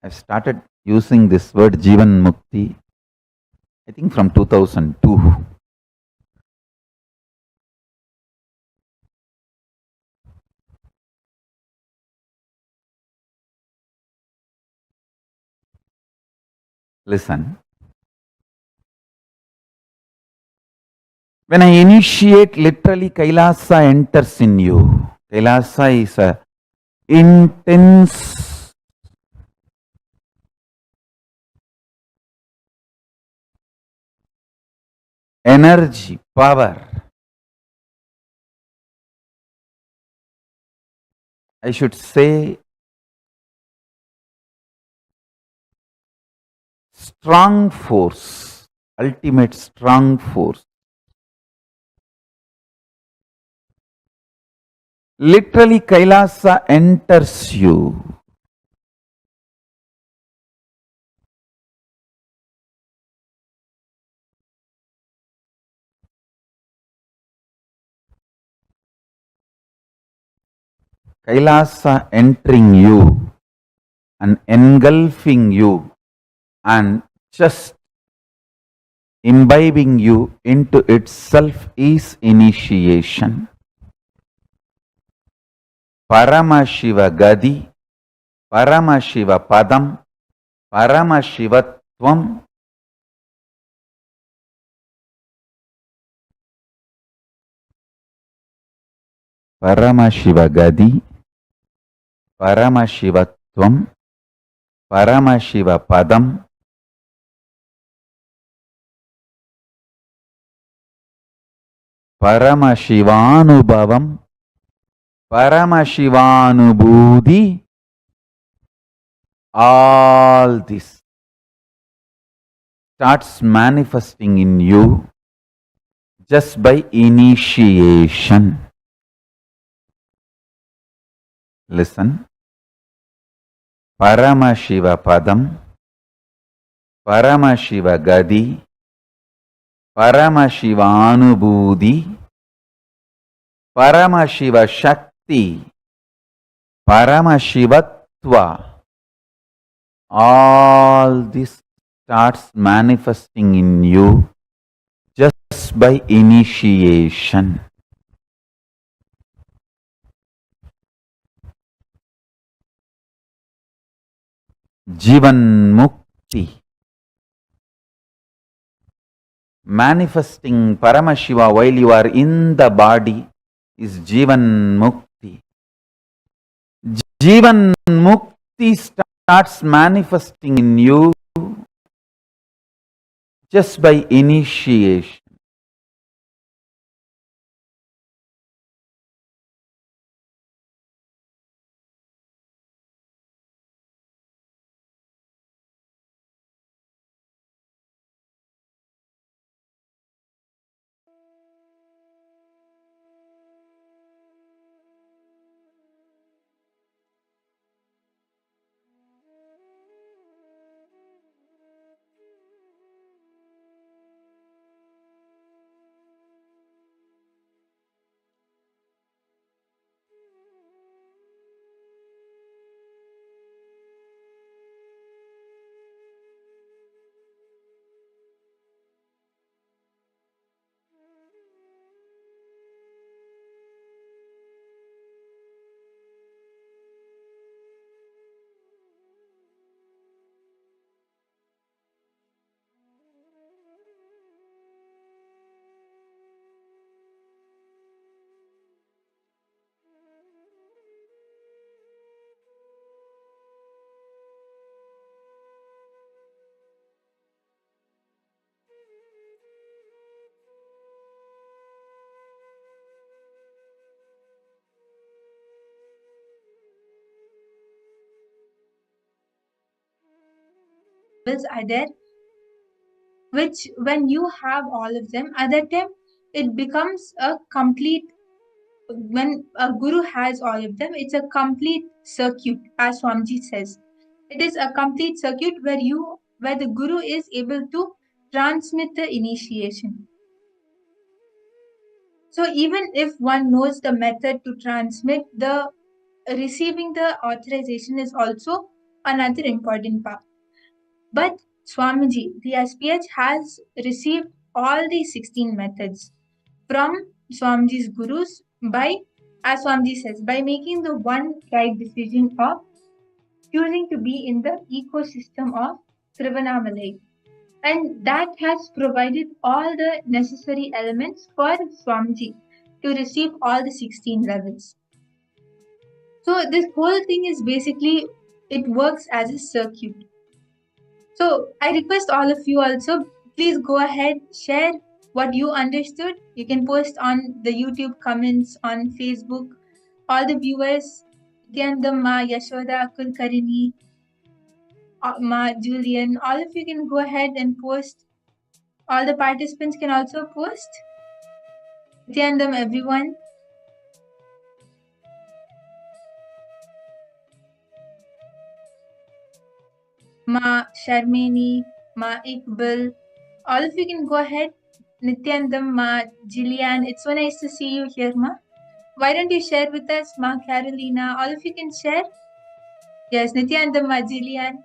I started using this word jivan mukti, I think from 2002. Listen. When I initiate, literally Kailasa enters in you. Kailasa is a intense energy, power. I should say strong force, ultimate strong force. Literally Kailasa enters you. Kailasa entering you and engulfing you and just imbibing you into itself is initiation. Paramashiva Gadi, Paramashiva Padam, Paramashivatvam, Paramashiva Gadi, Paramashivatvam, Paramashiva Padam, Paramashivanubhavam, Paramashivanubhudi, all this starts manifesting in you just by initiation. Listen. Paramashiva Padam, Paramashiva Gadi, Paramashiva Anubhudi, Paramashiva Shakti, Paramashivatva, all this starts manifesting in you just by initiation. Jivan Mukti. Manifesting Paramashiva while you are in the body is Jivan Mukti. Jivan Mukti starts manifesting in you just by initiation. levels are there, which when you have all of them, at that time it becomes a complete, when a guru has all of them, it's a complete circuit, as Swamiji says. It is a complete circuit where the guru is able to transmit the initiation. So even if one knows the method to transmit, the receiving the authorization is also another important part. But Swamiji, the SPH has received all the 16 methods from Swamiji's gurus by, as Swamiji says, by making the one right decision of choosing to be in the ecosystem of Trivanamalai. And that has provided all the necessary elements for Swamiji to receive all the 16 levels. So this whole thing is basically, it works as a circuit. So I request all of you also, please go ahead, share what you understood. You can post on the YouTube comments, on Facebook. All the viewers, Nithyananda, Ma, Yashoda, Kulkarini, Ma, Julian, all of you can go ahead and post. All the participants can also post. Nithyananda, everyone. Ma, Sharmini, Ma, Iqbal, all of you can go ahead. Nithyanandam, Ma, Jillian, it's so nice to see you here, Ma. Why don't you share with us, Ma, Carolina? All of you can share. Yes, Nithyanandam, Ma, Jillian.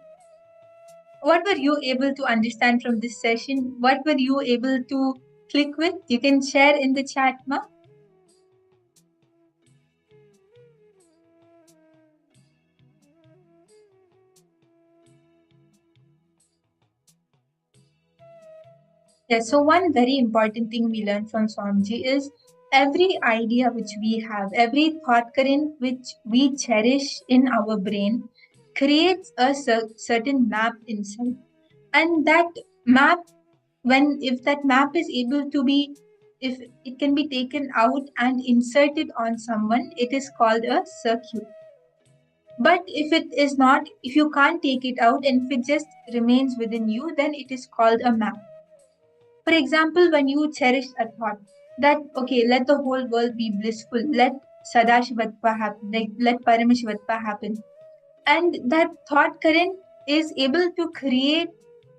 What were you able to understand from this session? What were you able to click with? You can share in the chat, Ma. Yes, so one very important thing we learned from Swamiji is every idea which we have, every thought current which we cherish in our brain creates a certain map inside. And that map, if that map is able to be, if it can be taken out and inserted on someone, it is called a circuit. But if it is not, if you can't take it out and if it just remains within you, then it is called a map. For example, when you cherish a thought that, okay, let the whole world be blissful, let Sadashivatva happen, like let Paramashivatva happen. And that thought current is able to create,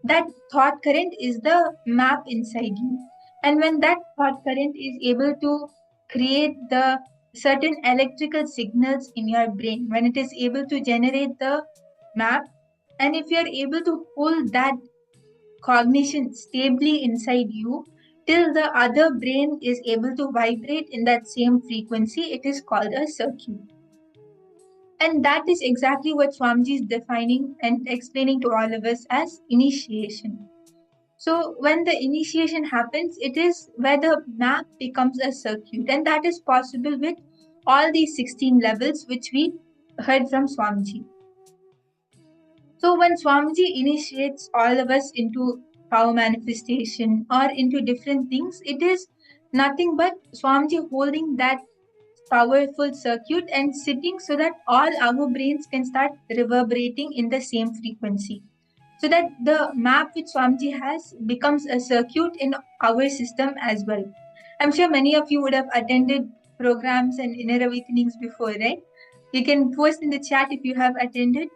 that thought current is the map inside you. And when that thought current is able to create the certain electrical signals in your brain, when it is able to generate the map, and if you are able to hold that cognition stably inside you till the other brain is able to vibrate in that same frequency, it is called a circuit. And that is exactly what Swamiji is defining and explaining to all of us as initiation. So when the initiation happens, it is where the map becomes a circuit, and that is possible with all these 16 levels which we heard from Swamiji. So when Swamiji initiates all of us into power manifestation or into different things, it is nothing but Swamiji holding that powerful circuit and sitting so that all our brains can start reverberating in the same frequency. So that the map which Swamiji has becomes a circuit in our system as well. I'm sure many of you would have attended programs and inner awakenings before, right? You can post in the chat if you have attended,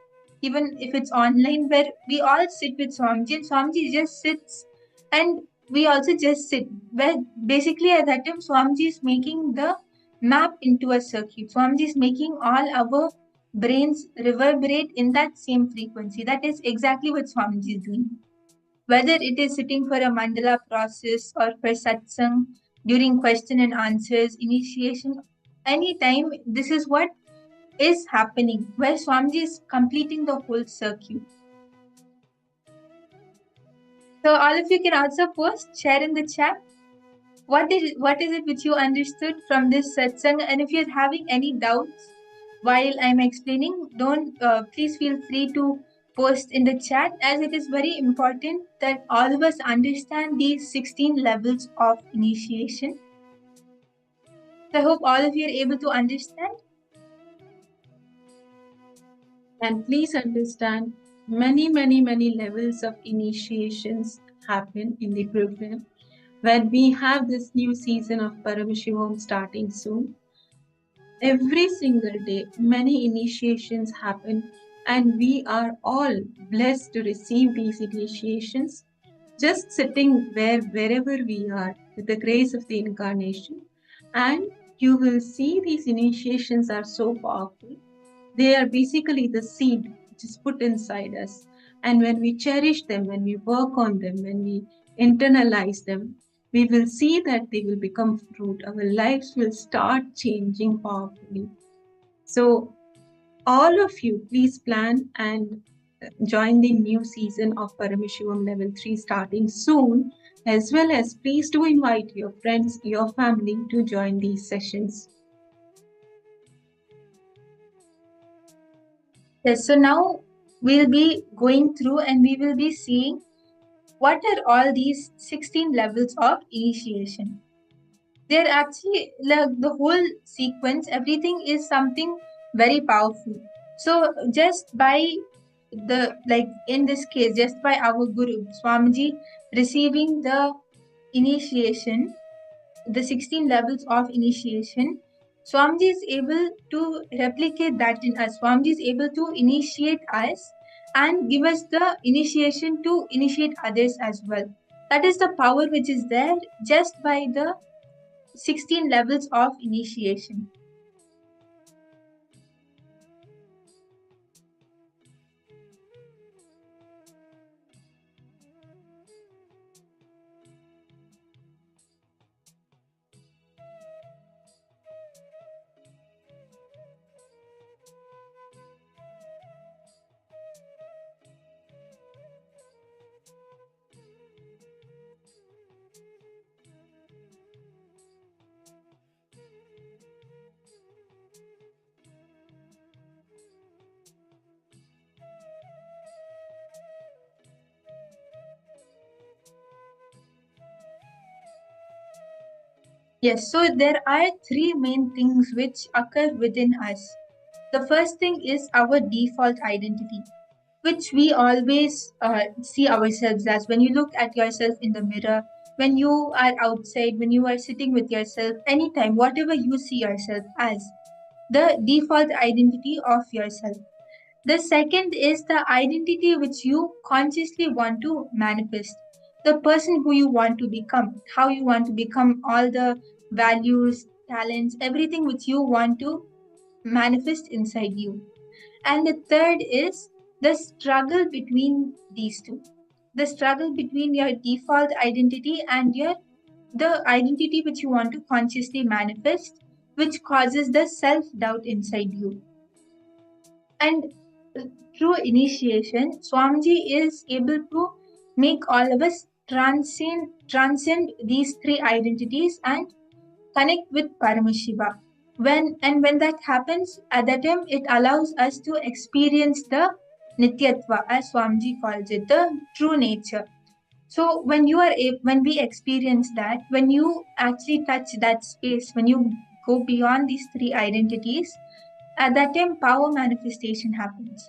even if it's online, where we all sit with Swamiji and Swamiji just sits and we also just sit. Where basically at that time Swamiji is making the map into a circuit. Swamiji is making all our brains reverberate in that same frequency. That is exactly what Swamiji is doing. Whether it is sitting for a mandala process or for satsang, during question and answers, initiation, anytime, this is what is happening, where Swamiji is completing the whole circuit. So all of you can also post, share in the chat. What is it which you understood from this satsang? And if you're having any doubts while I'm explaining, don't please feel free to post in the chat, as it is very important that all of us understand these 16 levels of initiation. So I hope all of you are able to understand. And please understand many levels of initiations happen in the program. When we have this new season of Paramashivoham starting soon, every single day, many initiations happen, and we are all blessed to receive these initiations just sitting wherever we are with the grace of the incarnation. And you will see these initiations are so powerful. They are basically the seed which is put inside us. And when we cherish them, when we work on them, when we internalize them, we will see that they will become fruit. Our lives will start changing powerfully. So, all of you, please plan and join the new season of Paramashivam Level 3 starting soon, as well as please do invite your friends, your family to join these sessions. Yes, so now we'll be going through and we will be seeing what are all these 16 levels of initiation. They're actually like the whole sequence, everything is something very powerful. So just by in this case, just by our Guru Swamiji receiving the initiation, the 16 levels of initiation, Swamiji is able to replicate that in us. Swamiji is able to initiate us and give us the initiation to initiate others as well. That is the power which is there just by the 16 levels of initiation. Yes, so there are three main things which occur within us. The first thing is our default identity, which we always see ourselves as. When you look at yourself in the mirror, when you are outside, when you are sitting with yourself, anytime, whatever you see yourself as, the default identity of yourself. The second is the identity which you consciously want to manifest. The person who you want to become, how you want to become, all the values, talents, everything which you want to manifest inside you. And the third is the struggle between these two. The struggle between your default identity and the identity which you want to consciously manifest, which causes the self-doubt inside you. And through initiation, Swamiji is able to make all of us transcend these three identities and connect with Paramashiva. When that happens, at that time it allows us to experience the Nityatva, as Swamiji calls it, the true nature. So when we experience that, when you actually touch that space, when you go beyond these three identities, at that time power manifestation happens.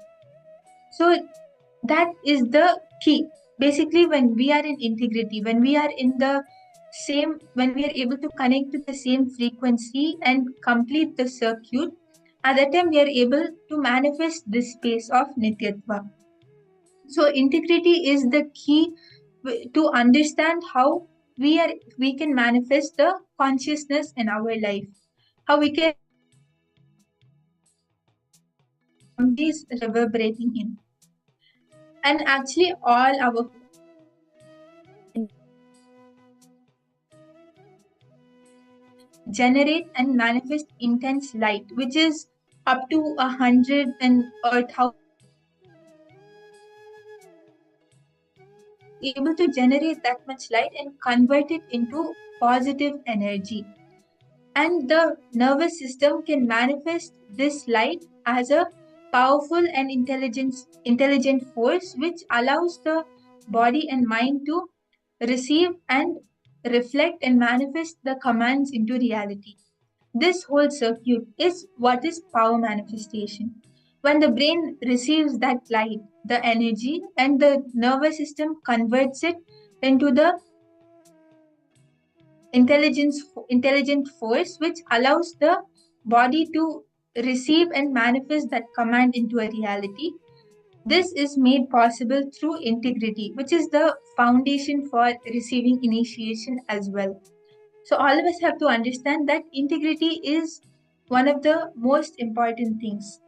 So that is the key. Basically, when we are in integrity, when we are in the same, when we are able to connect to the same frequency and complete the circuit, at that time we are able to manifest this space of Nityatva. So integrity is the key to understand how we can manifest the consciousness in our life, how we can Swamiji is reverberating in. And actually all our generate and manifest intense light, which is up to 100 and or 1,000 able to generate that much light and convert it into positive energy. And the nervous system can manifest this light as a powerful and intelligent force which allows the body and mind to receive and reflect and manifest the commands into reality. This whole circuit is what is power manifestation. When the brain receives that light, the energy, and the nervous system converts it into the intelligent force, which allows the body to receive and manifest that command into a reality. This is made possible through integrity, which is the foundation for receiving initiation as well. So, all of us have to understand that integrity is one of the most important things.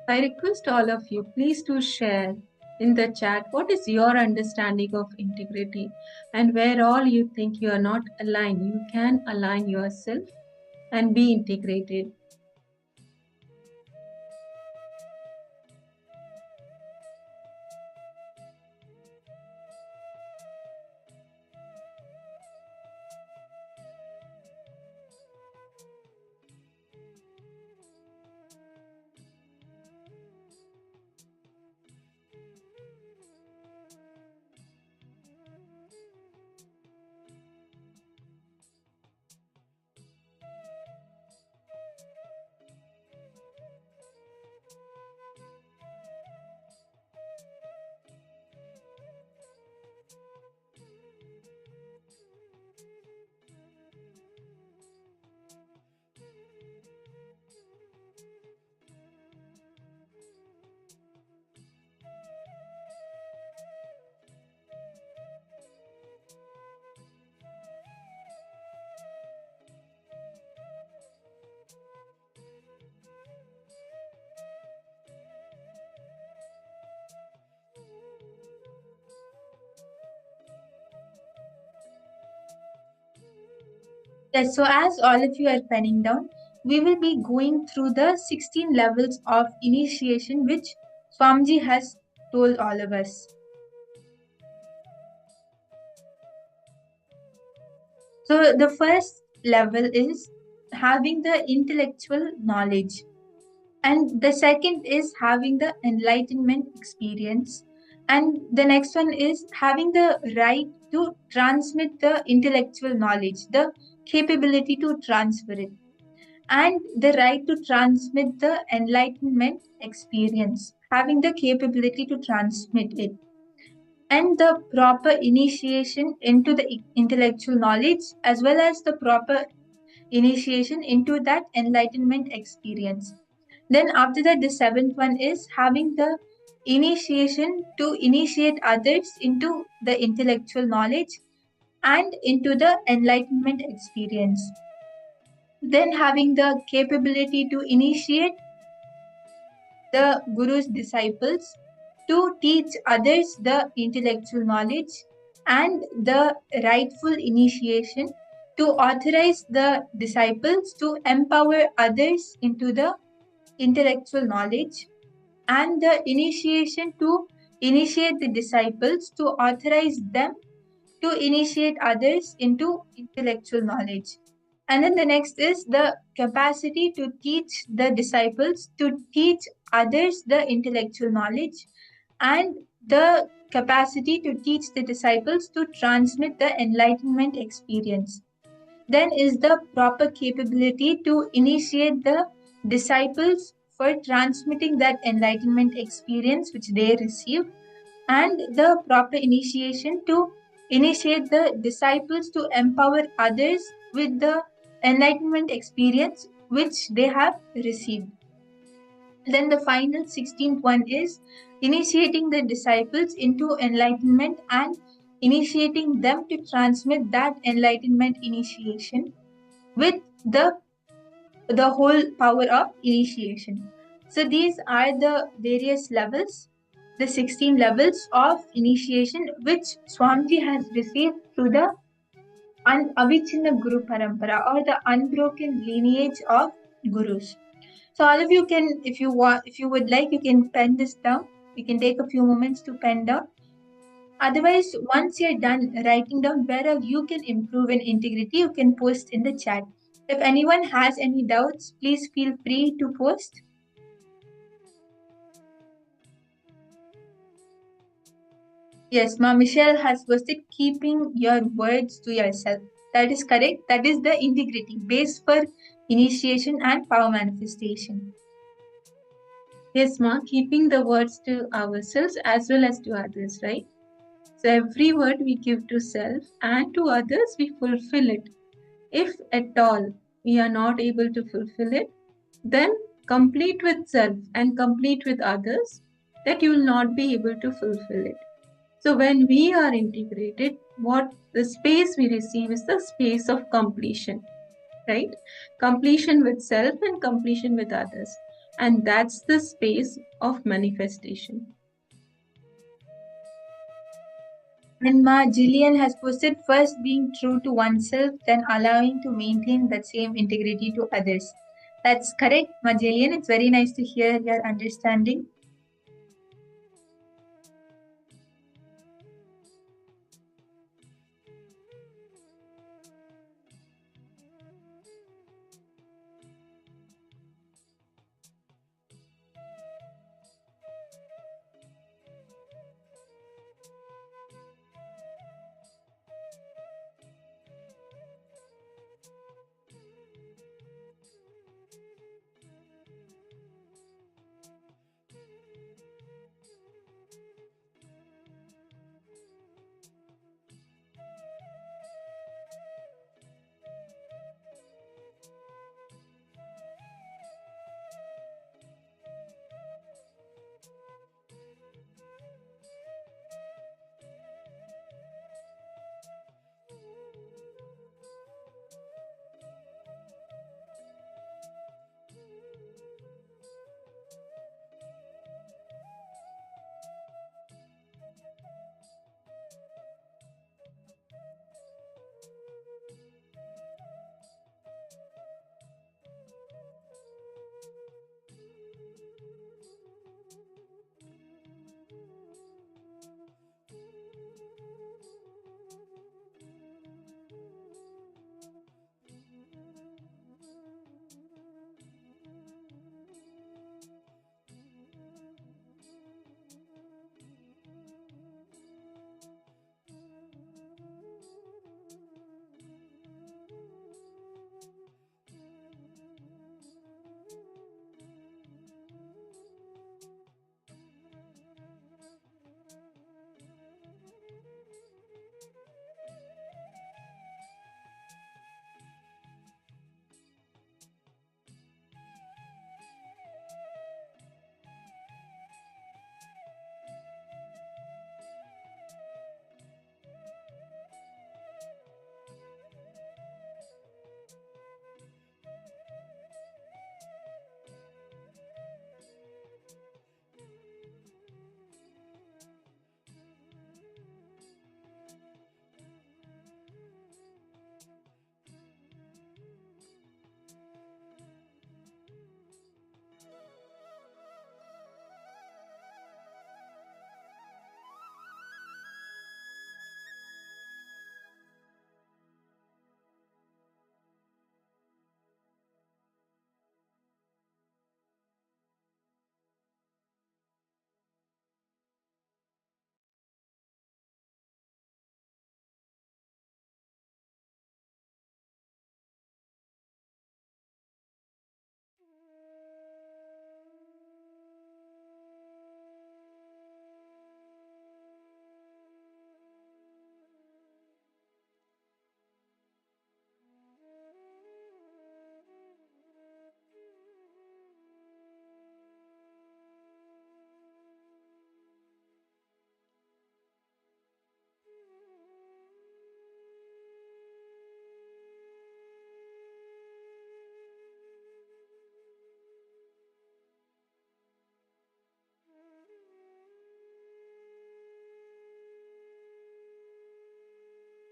I request all of you, please to share in the chat what is your understanding of integrity, and where all you think you are not aligned, you can align yourself and be integrated. Yes, so as all of you are penning down, we will be going through the 16 levels of initiation which Swamiji has told all of us. So the first level is having the intellectual knowledge, and the second is having the enlightenment experience, and the next one is having the right to transmit the intellectual knowledge, the capability to transfer it, and the right to transmit the enlightenment experience, having the capability to transmit it, and the proper initiation into the intellectual knowledge as well as the proper initiation into that enlightenment experience. Then, after that, the seventh one is having the initiation to initiate others into the intellectual knowledge and into the enlightenment experience. Then, having the capability to initiate the Guru's disciples to teach others the intellectual knowledge, and the rightful initiation to authorize the disciples to empower others into the intellectual knowledge, and the initiation to initiate the disciples to authorize them to initiate others into intellectual knowledge. And then the next is the capacity to teach the disciples to teach others the intellectual knowledge, and the capacity to teach the disciples to transmit the enlightenment experience. Then is the proper capability to initiate the disciples for transmitting that enlightenment experience which they receive, and the proper initiation to initiate the disciples to empower others with the enlightenment experience which they have received. Then the final 16th one is initiating the disciples into enlightenment and initiating them to transmit that enlightenment initiation with the whole power of initiation. So these are the various levels, the 16 levels of initiation which Swamiji has received through the Avichinna Guru Parampara, or the unbroken lineage of gurus. So all of you can, if you want, if you would like, you can pen this down. You can take a few moments to pen down. Otherwise, once you're done writing down where you can improve in integrity, you can post in the chat. If anyone has any doubts, please feel free to post. Yes, Ma Michelle has posted keeping your words to yourself. That is correct. That is the integrity base for initiation and power manifestation. Yes, Ma, keeping the words to ourselves as well as to others, right? So every word we give to self and to others, we fulfill it. If at all we are not able to fulfill it, then complete with self and complete with others, that you will not be able to fulfill it. So when we are integrated, what the space we receive is the space of completion, right? Completion with self and completion with others. And that's the space of manifestation. And Ma Jillian has posted first being true to oneself, then allowing to maintain that same integrity to others. That's correct, Ma Jillian. It's very nice to hear your understanding.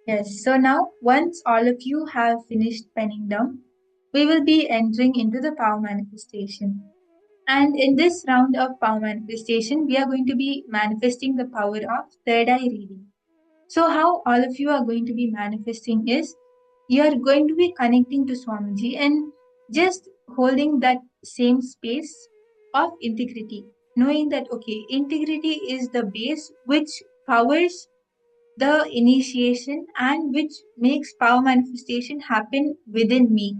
Yes, so now once all of you have finished penning down, we will be entering into the power manifestation. And in this round of power manifestation, we are going to be manifesting the power of third eye reading. So, how all of you are going to be manifesting is you are going to be connecting to Swamiji and just holding that same space of integrity, knowing that, okay, integrity is the base which powers the initiation and which makes power manifestation happen within me.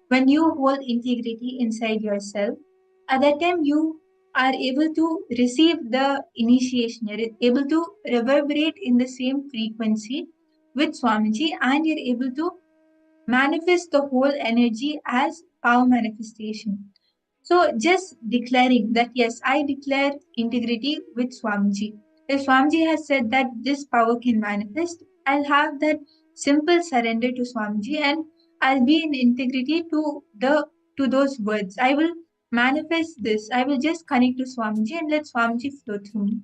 When you hold integrity inside yourself, at that time you are able to receive the initiation, you're able to reverberate in the same frequency with Swamiji, and you're able to manifest the whole energy as power manifestation. So just declaring that yes, I declare integrity with Swamiji. If Swamiji has said that this power can manifest, I'll have that simple surrender to Swamiji and I'll be in integrity to those words. I will manifest this. I will just connect to Swamiji and let Swamiji flow through me.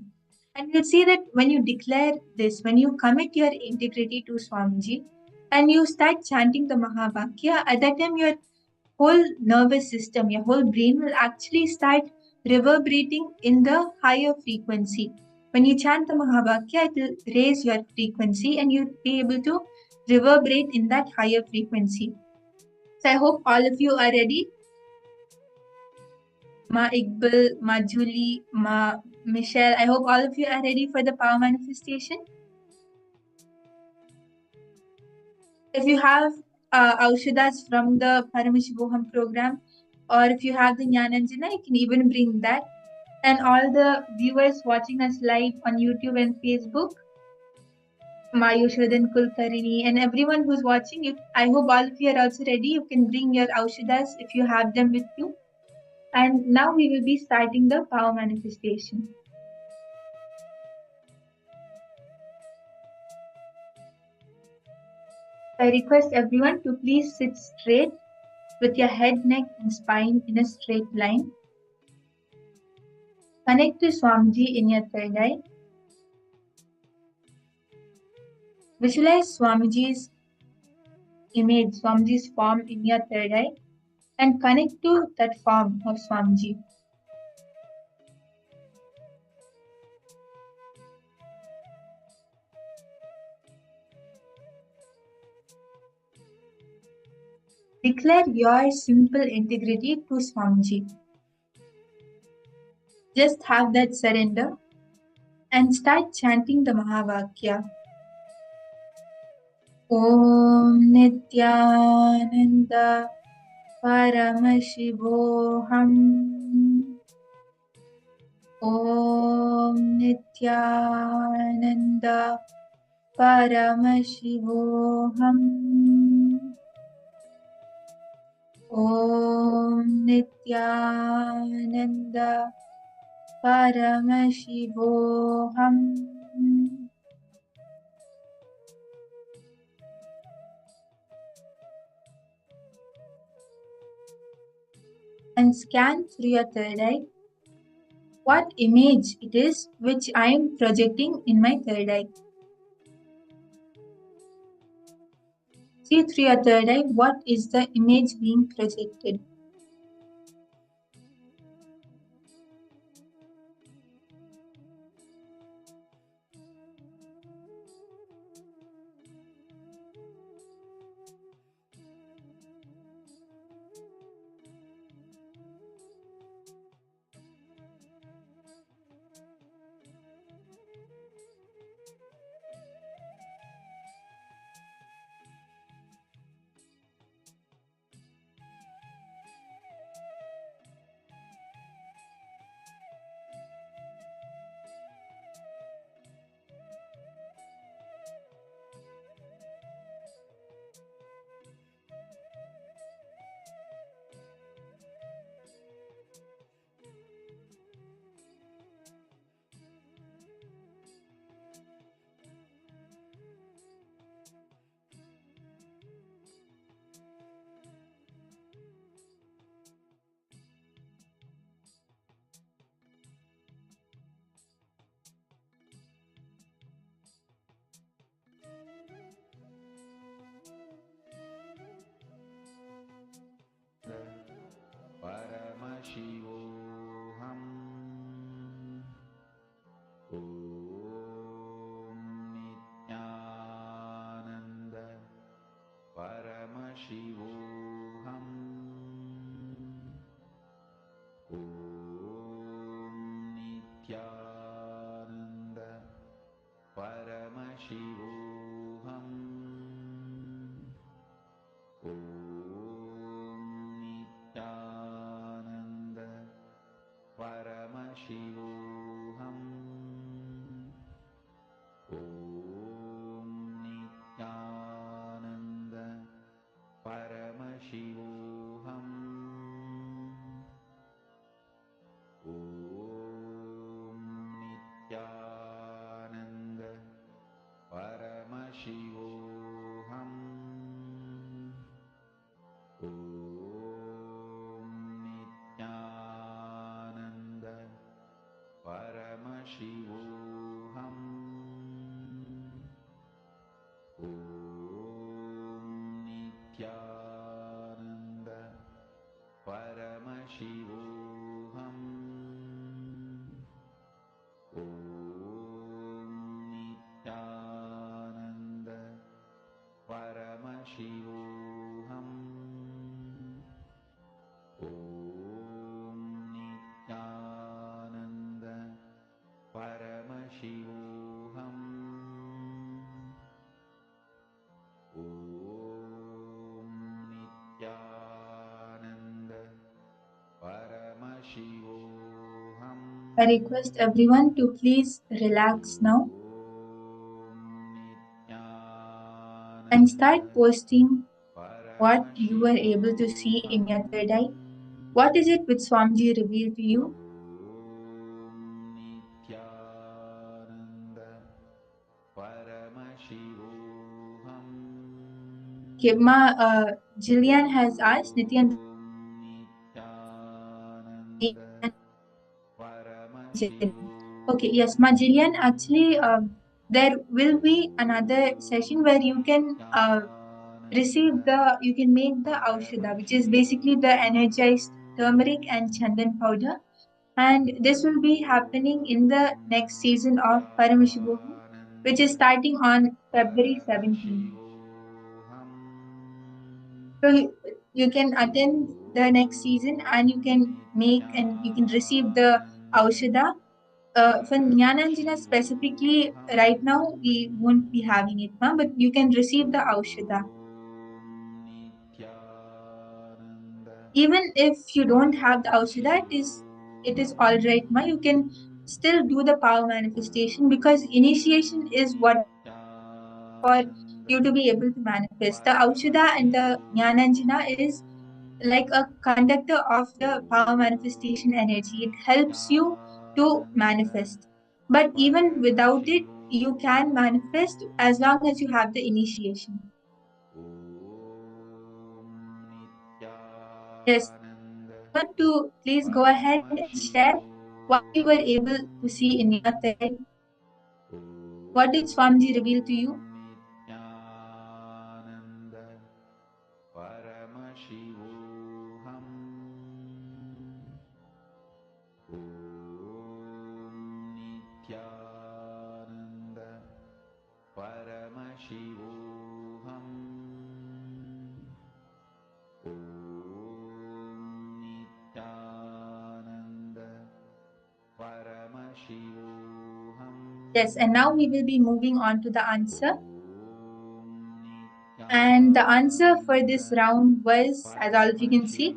And you'll see that when you declare this, when you commit your integrity to Swamiji and you start chanting the Mahavakya, at that time your whole nervous system, your whole brain will actually start reverberating in the higher frequency. When you chant the Mahavakya, it will raise your frequency and you'll be able to reverberate in that higher frequency. So I hope all of you are ready. Ma Iqbal, Ma Julie, Ma Michelle, I hope all of you are ready for the power manifestation. If you have Aushadas from the Paramashivoham program, or if you have the Jnananjana, you can even bring that. And all the viewers watching us live on YouTube and Facebook, Mayushadan Kulkarini, and everyone who's watching, I hope all of you are also ready. You can bring your Aushadas if you have them with you. And now we will be starting the power manifestation. I request everyone to please sit straight with your head, neck, and spine in a straight line. Connect to Swamiji in your third eye. Visualize Swamiji's image, Swamiji's form in your third eye, and connect to that form of Swamiji. Declare your simple integrity to Swamiji. Just have that surrender and start chanting the Mahavakya. Om Nithyananda Paramashivoham. Om Nithyananda Paramashivoham. Om Nithyananda Paramashivoham. And scan through your third eye what image it is which I am projecting in my third eye. See through your third eye what is the image being projected. Paramashivoham. Om Nithyananda Paramashivoham. Om Nithyananda I request everyone to please relax now and start posting what you were able to see in your third eye. What is it which Swamiji revealed to you? Okay, Jillian has asked, Nithyananda Jillian. Okay, yes, Ma Jillian, actually, there will be another session where you can you can make the Aushadha, which is basically the energized turmeric and chandan powder. And this will be happening in the next season of Paramashivoham, which is starting on February 17th. So you can attend the next season and you can make and you can receive the Aushadha. For Jnananjana specifically, right now we won't be having it, but you can receive the Aushadha. Even if you don't have the Aushadha, it is all right, ma. You can still do the power manifestation because initiation is what for you to be able to manifest. The Aushadha and the Jnananjana is like a conductor of the power manifestation energy. It helps you to manifest. But even without it, you can manifest as long as you have the initiation. Yes. Want to please go ahead and share what you were able to see in your third. What did Swamiji reveal to you? Yes, and now we will be moving on to the answer. And the answer for this round was, as all of you can see,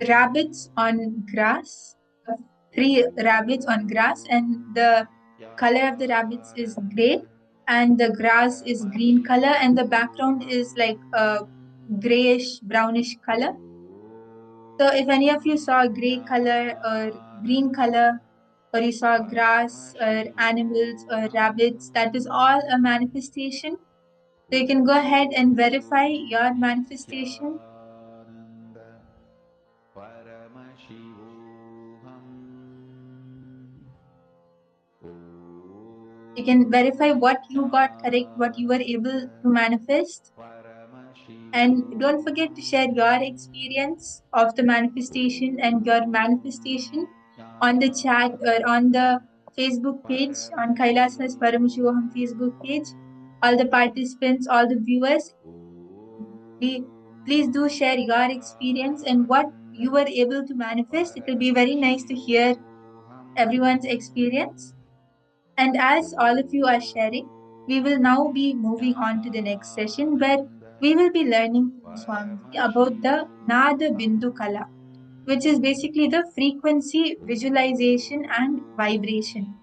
rabbits on grass, 3 rabbits on grass, and the color of the rabbits is gray, and the grass is green color, and the background is like a grayish brownish color. So if any of you saw gray color or green color, or you saw grass or animals or rabbits, that is all a manifestation. So you can go ahead and verify your manifestation. You can verify what you got correct, what you were able to manifest. And don't forget to share your experience of the manifestation and your manifestation on the chat or on the Facebook page, on Kailasa's Paramashivoham Facebook page. All the participants, all the viewers, please do share your experience and what you were able to manifest. It will be very nice to hear everyone's experience. And as all of you are sharing, we will now be moving on to the next session where we will be learning from Swamiji about the Nada Bindu Kala, which is basically the frequency, visualization, and vibration.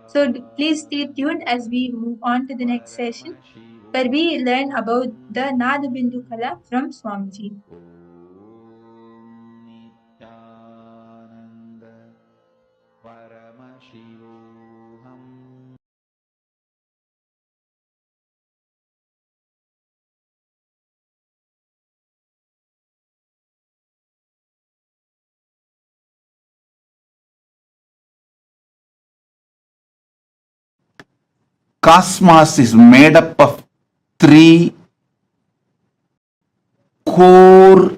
So please stay tuned as we move on to the next session where we learn about the Nada Bindu Kala from Swamiji. Nithyananda Paramashivoham. Cosmos is made up of three core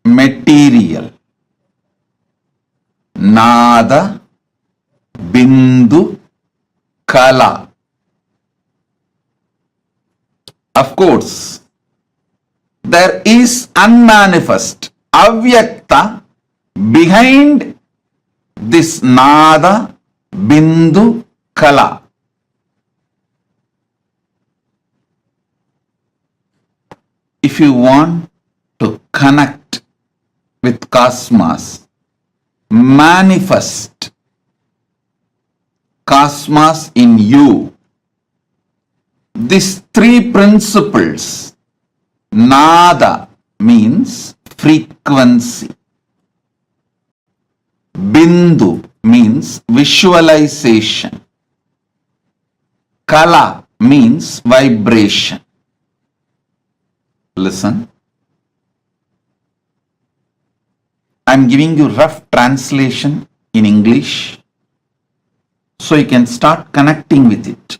material: Nada, Bindu, Kala. Of course, there is unmanifest, avyakta behind this Nada, Bindu, Kala. If you want to connect with cosmos, manifest cosmos in you, these three principles: Nada means frequency, Bindu means visualization, Kala means vibration. Listen, I'm giving you rough translation in English so you can start connecting with it.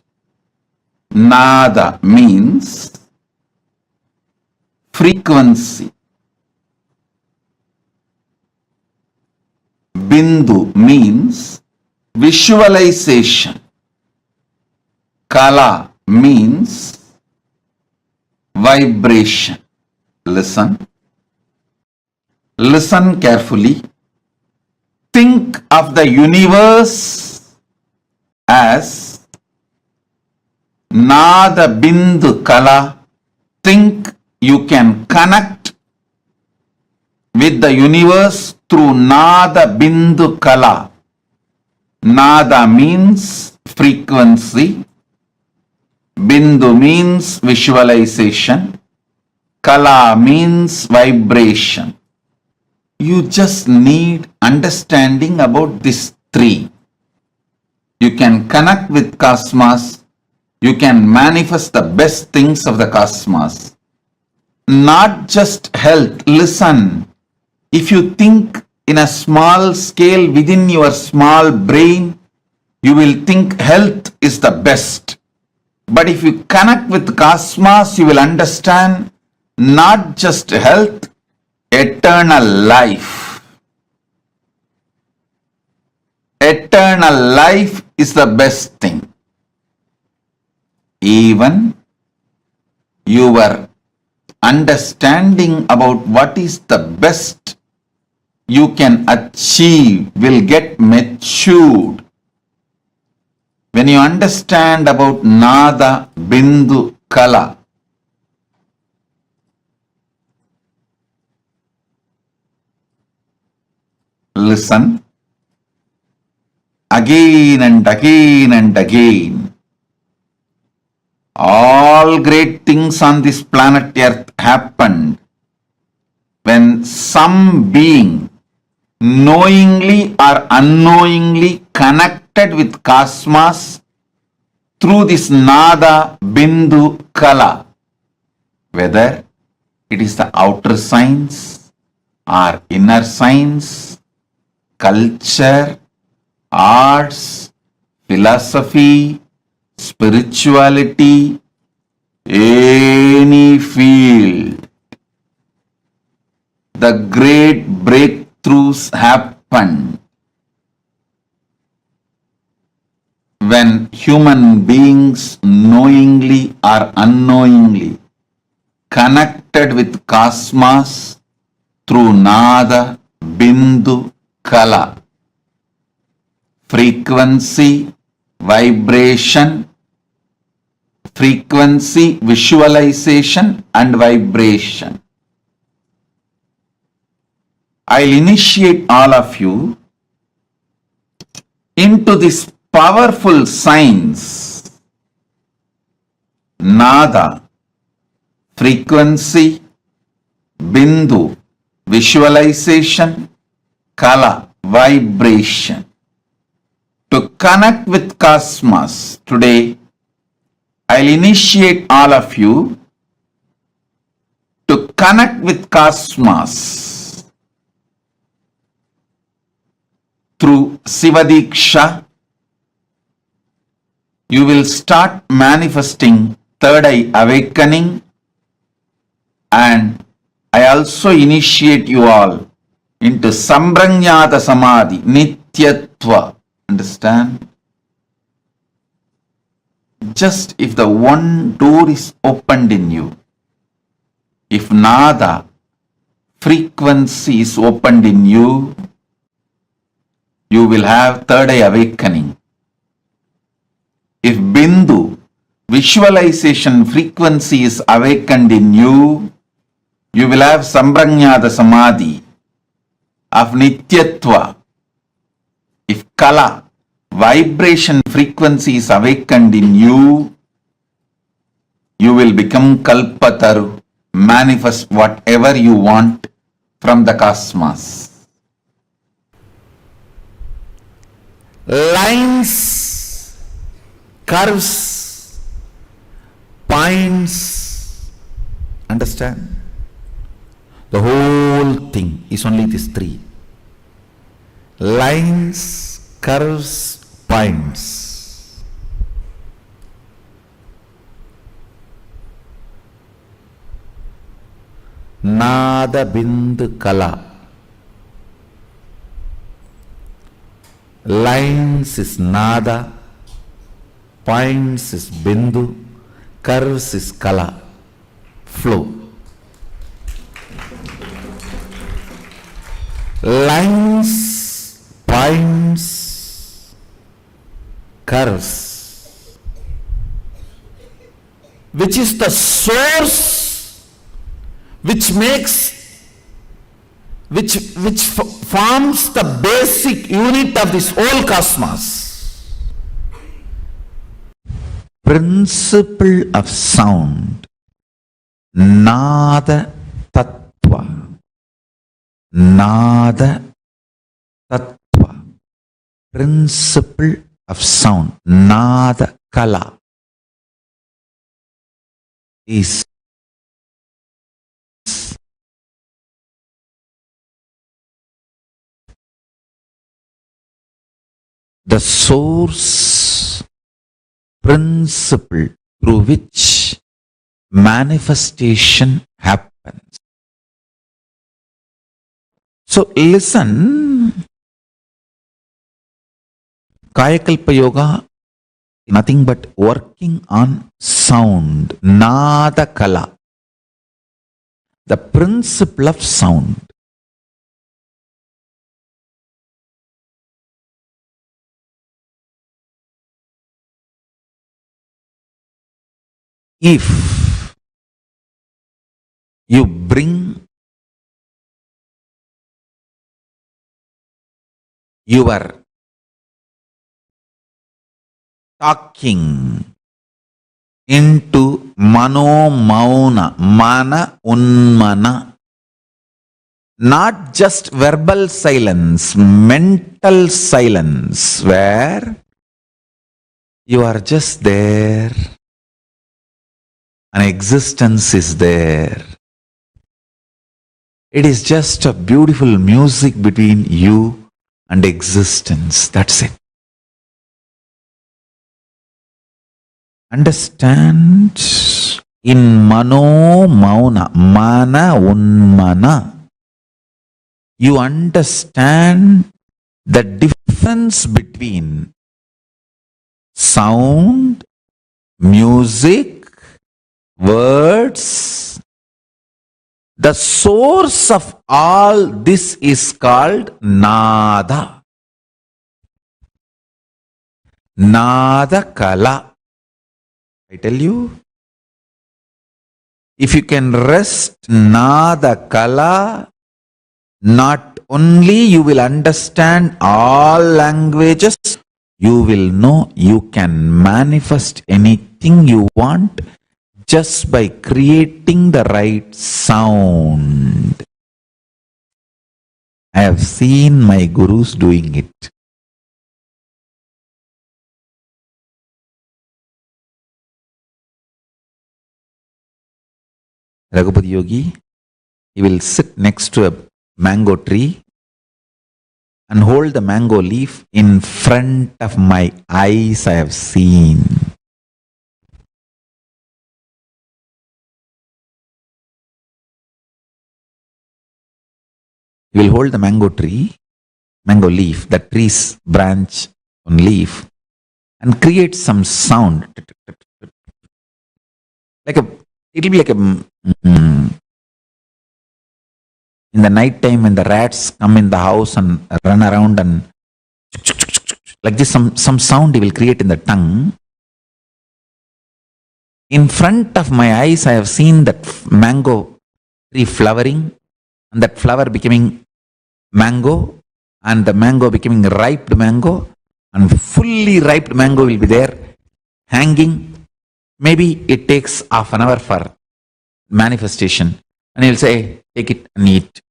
Nada means frequency, Bindu means visualization, Kala means vibration. Listen. Listen carefully. Think of the universe as Nada Bindu Kala. Think you can connect with the universe through Nada Bindu Kala. Nada means frequency, Bindu means visualization, Kala means vibration. You just need understanding about these three. You can connect with cosmos. You can manifest the best things of the cosmos. Not just health. Listen, if you think in a small scale within your small brain, you will think health is the best. But if you connect with cosmos, you will understand not just health, eternal life. Eternal life is the best thing. Even your understanding about what is the best you can achieve will get matured. When you understand about Nada, Bindu, Kala, listen again and again and again. All great things on this planet Earth happened when some being knowingly or unknowingly connected with cosmos through this Nada, Bindu, Kala. Whether it is the outer science or inner science, culture, arts, philosophy, spirituality, any field, the great breakthroughs happen when human beings knowingly or unknowingly connected with cosmos through Nada, Bindu, Kala. frequency, vibration, frequency, visualization and vibration. I'll initiate all of you into this powerful science, nada, frequency, bindu, visualization, kala, vibration. To connect with cosmos today, I'll initiate all of you to connect with cosmos through Sivadiksha. You will start manifesting third eye awakening, and I also initiate you all into Sambranyata Samadhi, Nityatva. Understand? Just if the one door is opened in you, if nada, frequency is opened in you, you will have third eye awakening. If bindu, visualization frequency is awakened in you, you will have Sambranyata Samadhi of Nityatva. If kala, vibration frequency is awakened in you, you will become Kalpataru, manifest whatever you want from the cosmos. Lines, curves, points, understand? The whole thing is only these three. Lines, curves, points. Nada bindu kala. Lines is nada, points is bindu, curves is kala, flow. Lines, points, curves, which is the source which forms the basic unit of this whole cosmos. Principle of sound, nada tattva. Nada tattva, principle of sound, nada kala, is the source principle through which manifestation happens. So listen, Kayakalpa Yoga is nothing but working on sound, nada kala, the principle of sound. If you bring your talking into mano mauna, mana unmana, not just verbal silence, mental silence, where you are just there, an existence is there. It is just a beautiful music between you and existence. That's it. Understand? In mano mauna, mana unmana, you understand the difference between sound, music, words. The source of all this is called nada. Nada Kala. I tell you, if you can rest Nada Kala, not only you will understand all languages, you will know you can manifest anything you want just by creating the right sound. I have seen my gurus doing it. Raghupati Yogi, he will sit next to a mango tree and hold the mango leaf in front of my eyes. I have seen. He will hold the mango leaf, the tree's branch on leaf, and create some sound. It'll be like in the night time when the rats come in the house and run around and like this, some sound he will create in the tongue. In front of my eyes, I have seen that mango tree flowering, and that flower becoming mango, and the mango becoming ripe mango, and fully ripe mango will be there, hanging. Maybe it takes half an hour for manifestation, and he'll say, take it and eat.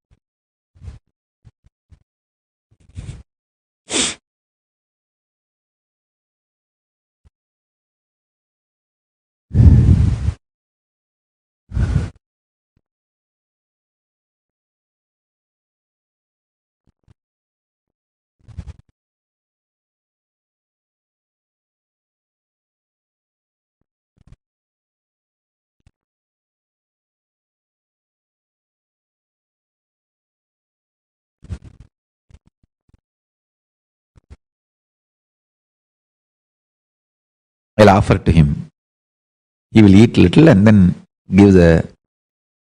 I'll offer to him. He will eat little and then give the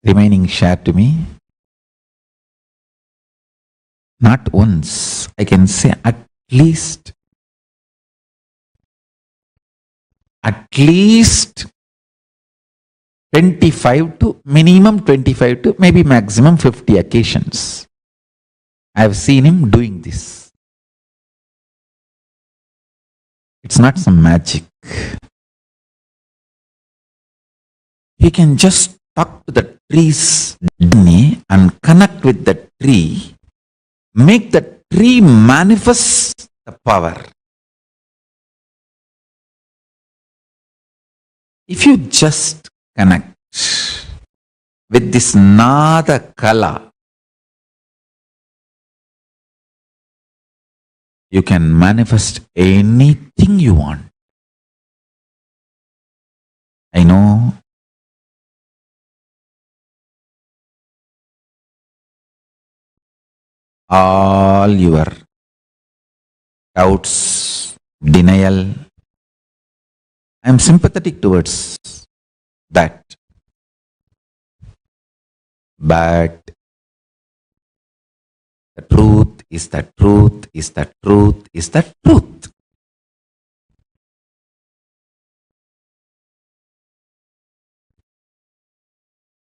remaining share to me. Not once, I can say at least 25 to minimum 25 to maybe maximum 50 occasions. I have seen him doing this. It's not some magic. He can just talk to the tree's DNA and connect with the tree, make the tree manifest the power. If you just connect with this Nada Kala, you can manifest anything you want. I know all your doubts, denial. I am sympathetic towards that. But the truth is the truth is the truth is the truth.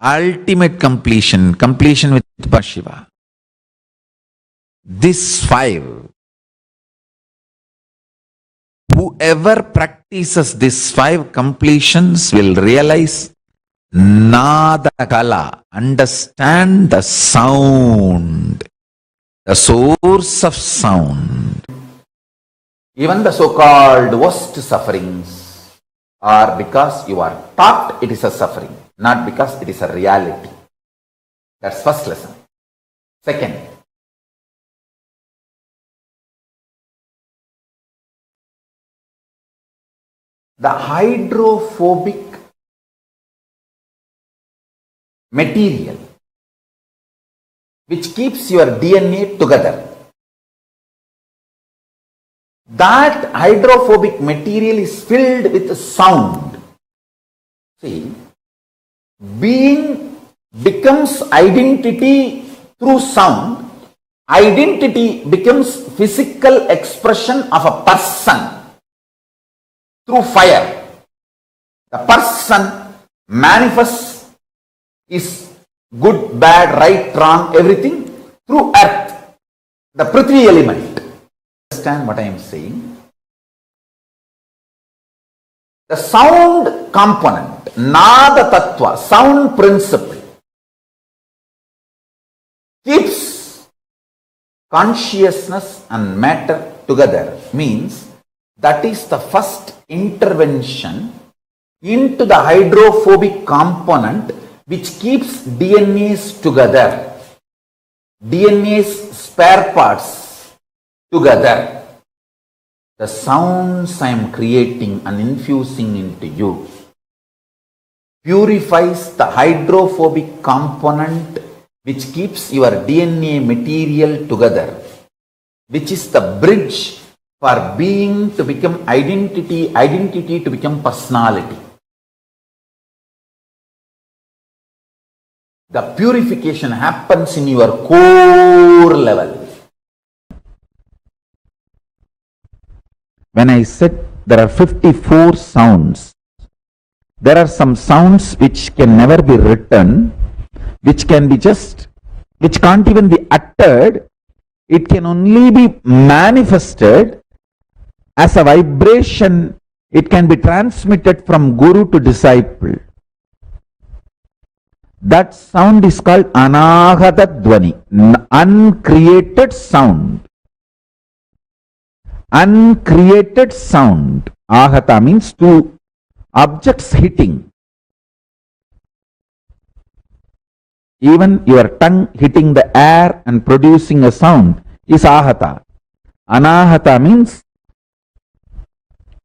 Ultimate completion with Paramashiva. This 5, whoever practices these 5 completions will realize Nada Kala, understand the sound, the source of sound. Even the so-called worst sufferings are because you are taught it is a suffering, not because it is a reality. That's first lesson. Second, the hydrophobic material which keeps your DNA together, that hydrophobic material is filled with sound. See, being becomes identity through sound. Identity becomes physical expression of a person. through fire. The person manifests is good, bad, right, wrong, everything through earth, the Prithvi element. Understand what I am saying? The sound component, Nada Tattva, sound principle, keeps consciousness and matter together. Means that is the first intervention into the hydrophobic component which keeps DNAs together, DNA's spare parts together. The sounds I am creating and infusing into you purifies the hydrophobic component which keeps your DNA material together, which is the bridge for being to become identity, identity to become personality. The purification happens in your core level. When I said there are 54 sounds, there are some sounds which can never be written, which can be which can't even be uttered. It can only be manifested as a vibration. It can be transmitted from guru to disciple. That sound is called Anahata Dvani, uncreated sound. Uncreated sound. Ahata means two objects hitting. Even your tongue hitting the air and producing a sound is ahata. Anahata means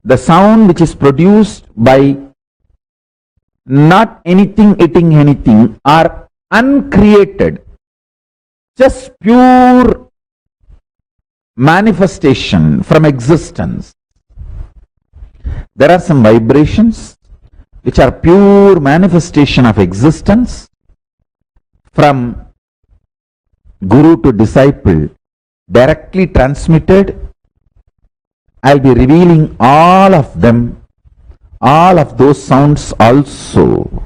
the sound which is produced by not anything hitting anything or uncreated, just pure manifestation from existence. There are some vibrations which are pure manifestation of existence from guru to disciple, directly transmitted. I'll be revealing all of them, all of those sounds also.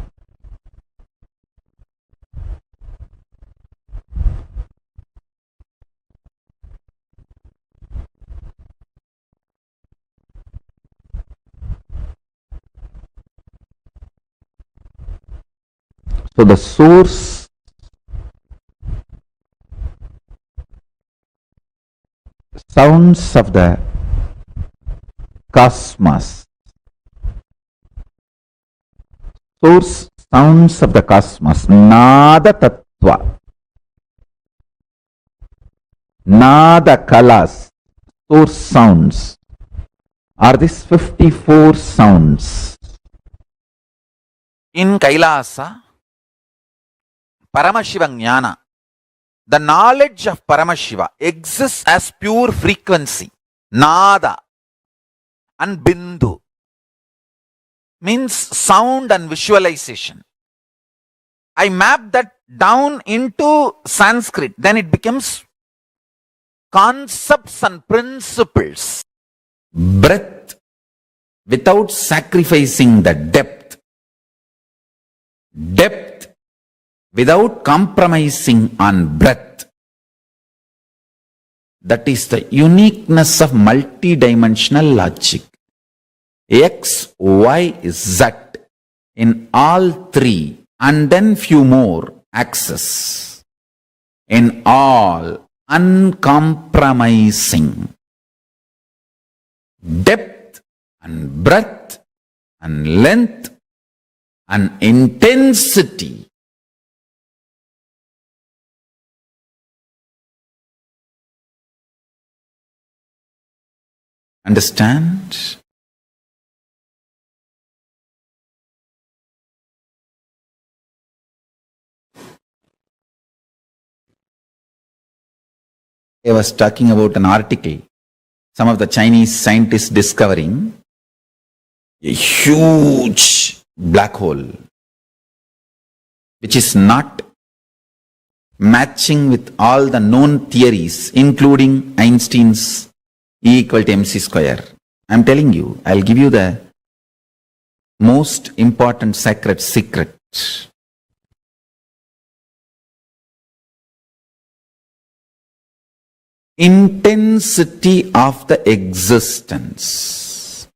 So the source sounds of the cosmos, source sounds of the cosmos, Nada Tattva, Nada Kalas, source sounds are these 54 sounds. In Kailasa, Paramashiva Jnana, the knowledge of Paramashiva exists as pure frequency, Nada and Bindu, means sound and visualization. I map that down into Sanskrit, then it becomes concepts and principles. Breath without sacrificing the depth. Depth without compromising on breadth. That is the uniqueness of multidimensional logic. X, Y, Z in all three and then few more axes. In all uncompromising. Depth and breadth and length and intensity. Understand? I was talking about an article, some of the Chinese scientists discovering a huge black hole, which is not matching with all the known theories, including Einstein's E equal to mc square. I'm telling you, I'll give you the most important sacred secret. Intensity of the existence.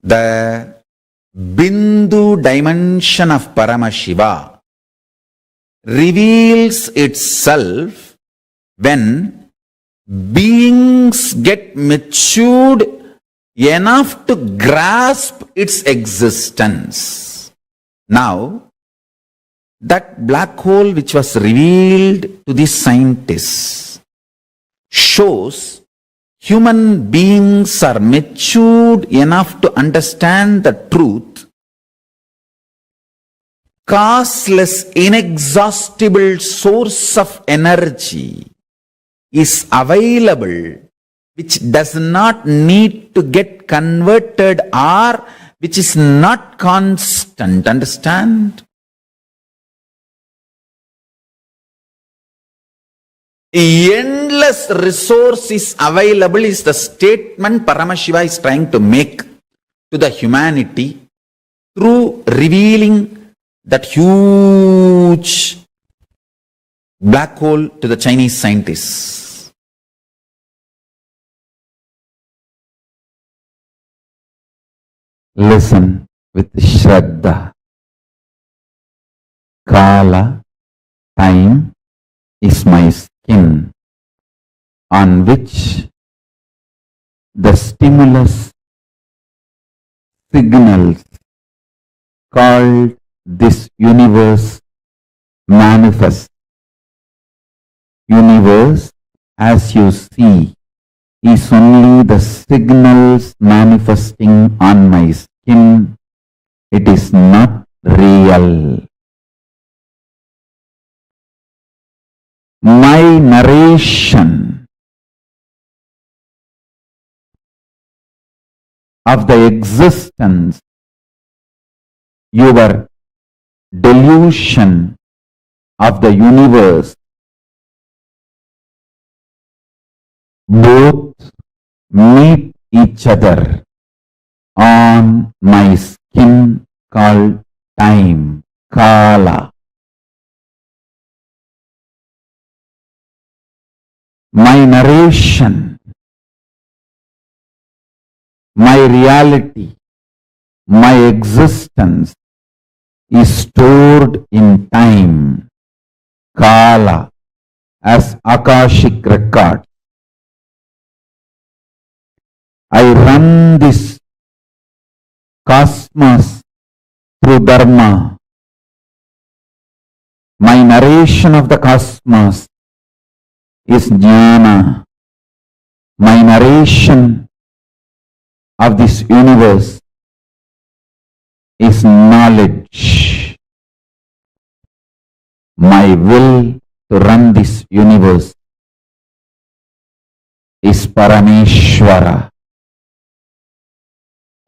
The Bindu dimension of Paramashiva reveals itself when beings get matured enough to grasp its existence. Now, that black hole which was revealed to the scientists shows human beings are matured enough to understand the truth. Causeless, inexhaustible source of energy is available, which does not need to get converted or which is not constant. Understand? Endless resource is available is the statement Paramashiva is trying to make to the humanity through revealing that huge black hole to the Chinese scientists. Listen with Shraddha. Kala, time, is my skin on which the stimulus signals called this universe manifest. Universe, as you see, is only the signals manifesting on my skin. It is not real. My narration of the existence, your delusion of the universe, both meet each other on my skin called time, Kala. My narration, my reality, my existence is stored in time, Kala, as Akashic record. I run this cosmos through Dharma. My narration of the cosmos is Jnana. My narration of this universe is knowledge. My will to run this universe is Parameshwara.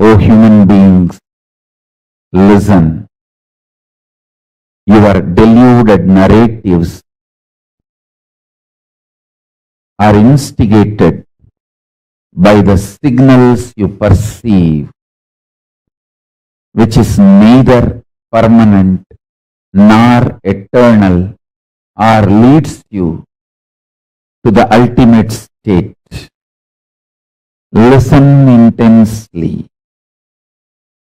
O human beings, listen. Your deluded narratives are instigated by the signals you perceive, which is neither permanent nor eternal, or leads you to the ultimate state. Listen intensely.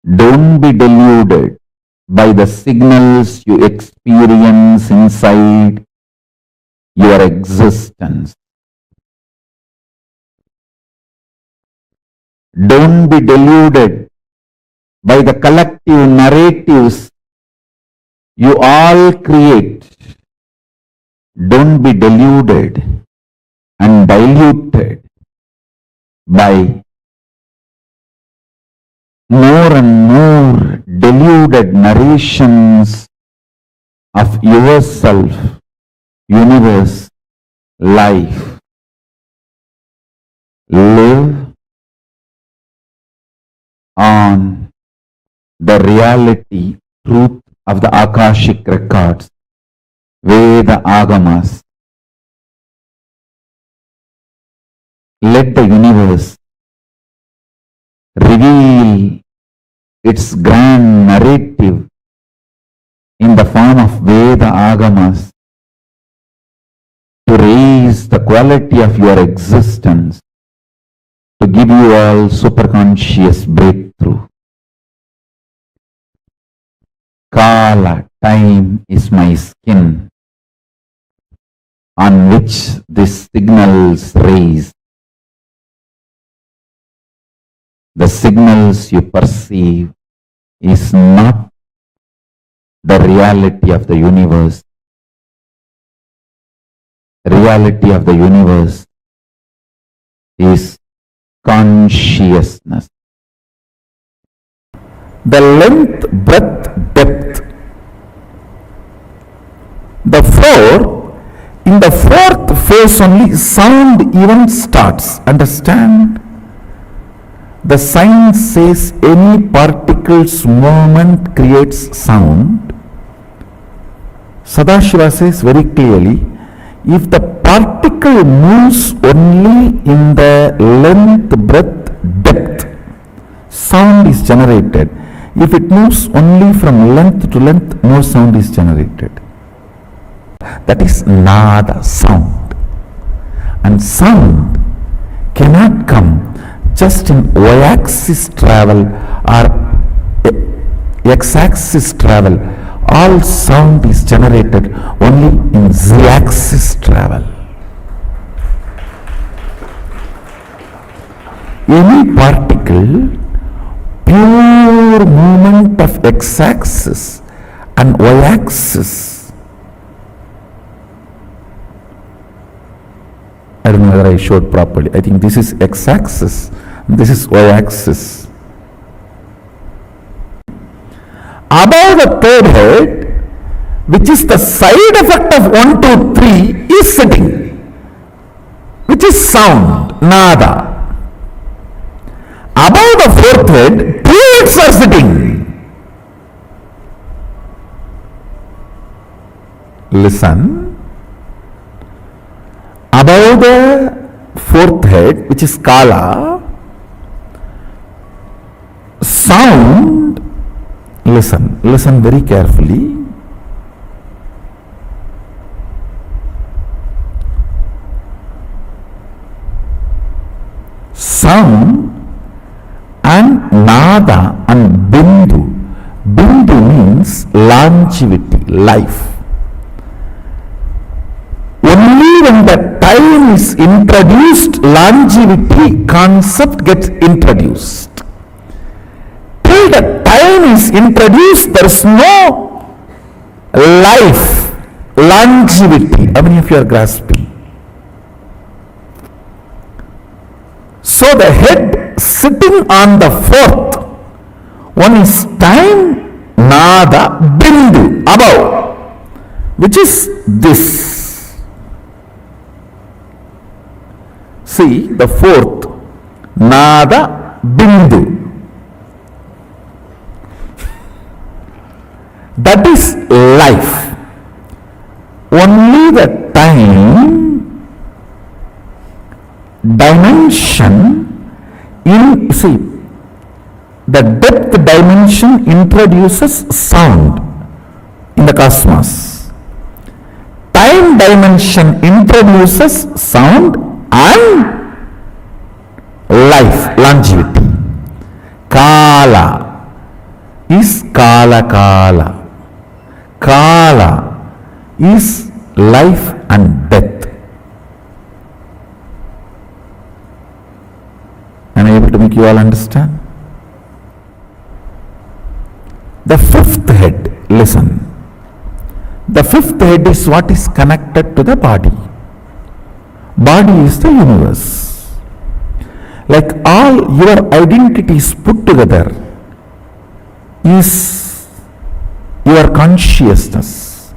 Don't be deluded by the signals you experience inside your existence. Don't be deluded by the collective narratives you all create. Don't be deluded and diluted by more and more deluded narrations of yourself, universe, life. Live on the reality, truth of the Akashic records, Veda Agamas. Let the universe reveal its grand narrative in the form of Veda Agamas to raise the quality of your existence, to give you all superconscious breakthrough. Kala, time, is my skin on which these signals raise. The signals you perceive is not the reality of the universe. The reality of the universe is consciousness. The length, breadth, depth. In the fourth phase only sound even starts. Understand? The science says any particle's movement creates sound. Sadashiva says very clearly, if the particle moves only in the length, breadth, depth, sound is generated. If it moves only from length to length, no sound is generated. That is nada, sound. And sound cannot come just in y-axis travel or x-axis travel. All sound is generated only in z-axis travel. Any particle, pure movement of x-axis and y-axis. I don't know whether I showed properly. I think this is x-axis, this is y-axis. Above the third head, which is the side effect of 1, 2, 3, is sitting, which is sound, nada. Above the fourth head, plates are sitting. Listen. Above the fourth head, which is Kala, sound, listen very carefully. Sound and nada and bindu. Bindu means longevity, life. Only when the time is introduced, longevity concept gets introduced. Till the time is introduced, there is no life, longevity. How many of you are grasping? So the head sitting on the fourth one is time, nada, bindu, above, which is this. See, the fourth, nada, bindu. That is life. Only the time dimension in, see, the depth dimension introduces sound in the cosmos. Time dimension introduces sound and life, longevity. Kala is kala kala. Kala is life and death. Am I able to make you all understand? The fifth head, listen. The fifth head is what is connected to the body. Body is the universe. Like all your identities put together is your consciousness.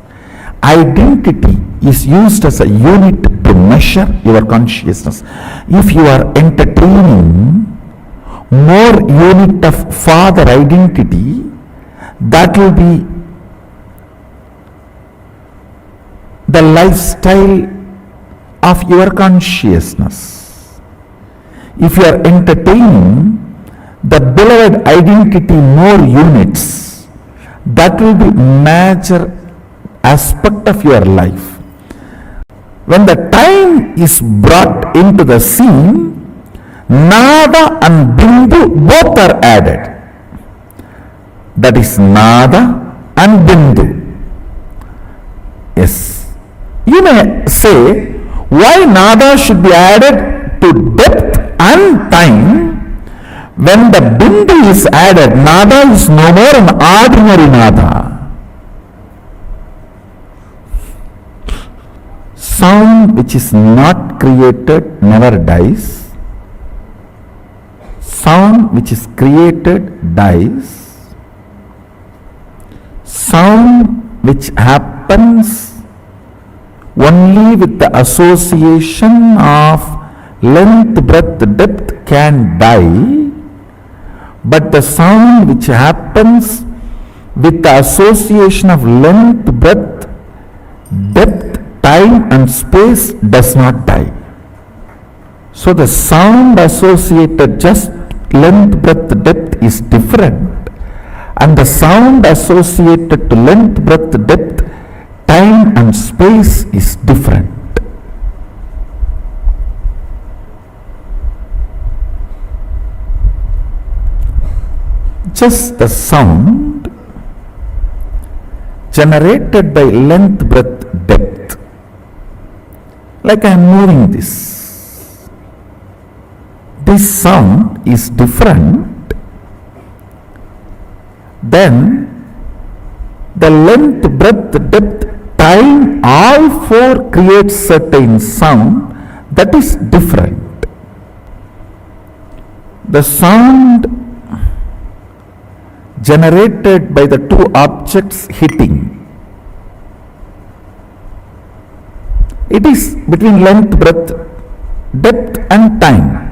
Identity is used as a unit to measure your consciousness. If you are entertaining more unit of father identity, that will be the lifestyle of your consciousness. If you are entertaining the beloved identity more units. That will be major aspect of your life. When the time is brought into the scene, Nada and Bindu both are added. That is Nada and Bindu. Yes. You may say, why Nada should be added to depth and time? When the Bindu is added, Nada is no more an ordinary Nada. Sound which is not created never dies. Sound which is created dies. Sound which happens only with the association of length, breadth, depth can die, but the sound which happens with the association of length, breadth, depth, time and space does not die. So the sound associated just length, breadth, depth is different, and the sound associated to length, breadth, depth, time and space is different. Just the sound generated by length, breadth, depth. Like I am moving this. This sound is different than the length, breadth, depth, time, all four create certain sound that is different. The sound generated by the two objects hitting, it is between length, breadth, depth and time.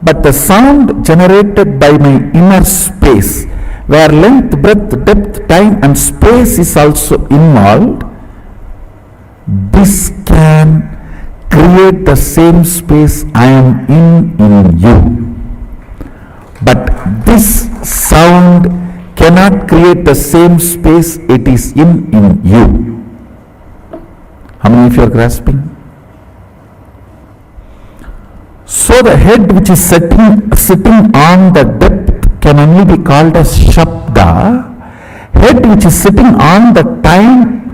But the sound generated by my inner space, where length, breadth, depth, time and space is also involved, this can create the same space I am in you. But this sound cannot create the same space it is in you. How many of you are grasping? So the head which is sitting on the depth can only be called as Shabda. Head which is sitting on the time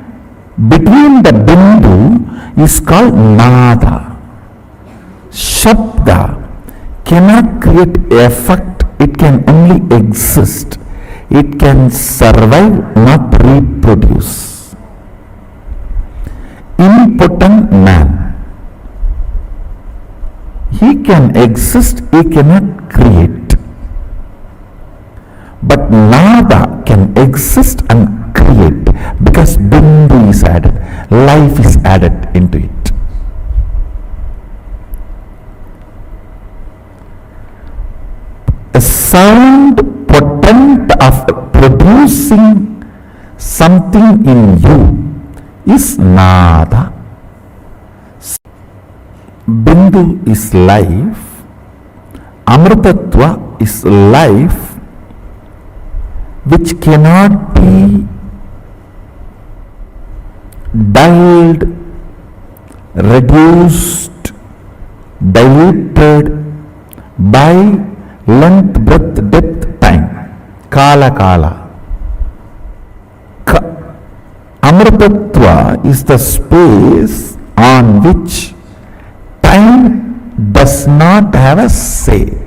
between the Bindu is called Nada. Shabda cannot create effect, it can only exist. It can survive, not reproduce. Impotent man. He can exist, he cannot create. But Nada can exist and create because Bindu is added, life is added into it. A sound potent of producing something in you is Nada. Bindu is life, Amritatva is life which cannot be dulled, reduced, diluted by length, breadth, depth, time. Kala. Amritatva is the space on which time does not have a say.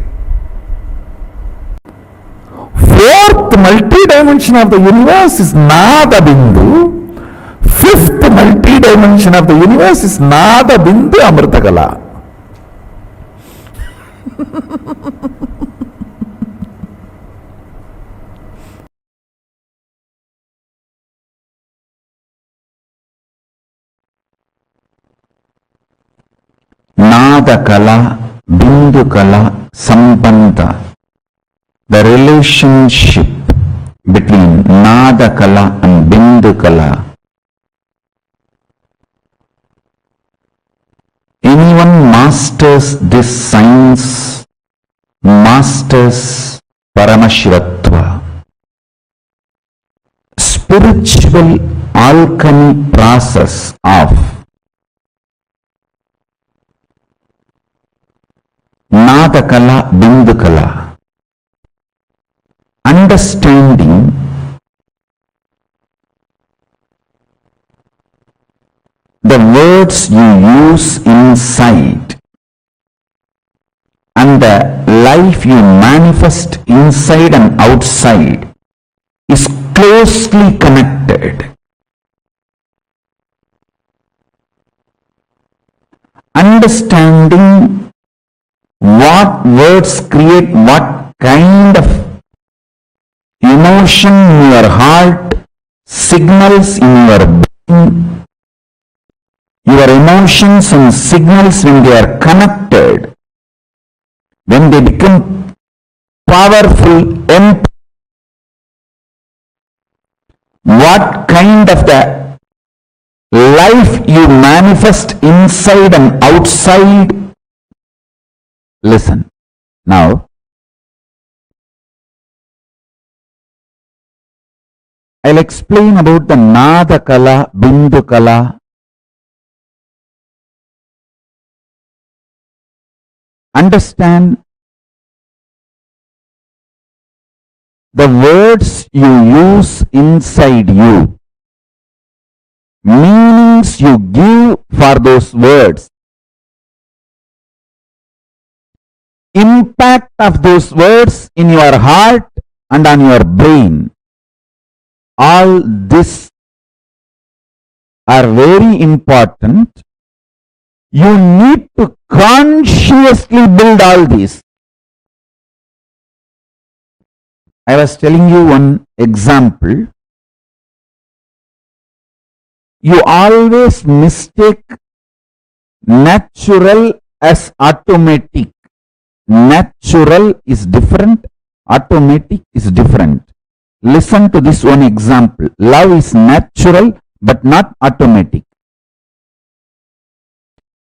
Fourth multi-dimension of the universe is Nada Bindu. Fifth multi-dimension of the universe is Nada Bindu Amritakala. Nada Kala, Bindu Kala, Sambandha. The relationship between Nada Kala and Bindu Kala. Anyone masters this science masters Paramashivatva. Spiritual alchemy process of Nadakala Bindukala. Understanding the words you use inside and the life you manifest inside and outside is closely connected. Understanding what words create what kind of emotion in your heart, signals in your brain, your emotions and signals when they are connected, when they become powerful, what kind of the life you manifest inside and outside. Listen. Now, I'll explain about the Nadakala, Bindukala. Understand the words you use inside you, meanings you give for those words, impact of those words in your heart and on your brain. All this are very important. You need to consciously build all these. I was telling you one example. You always mistake natural as automatic. Natural is different, automatic is different. Listen to this one example. Love is natural but not automatic.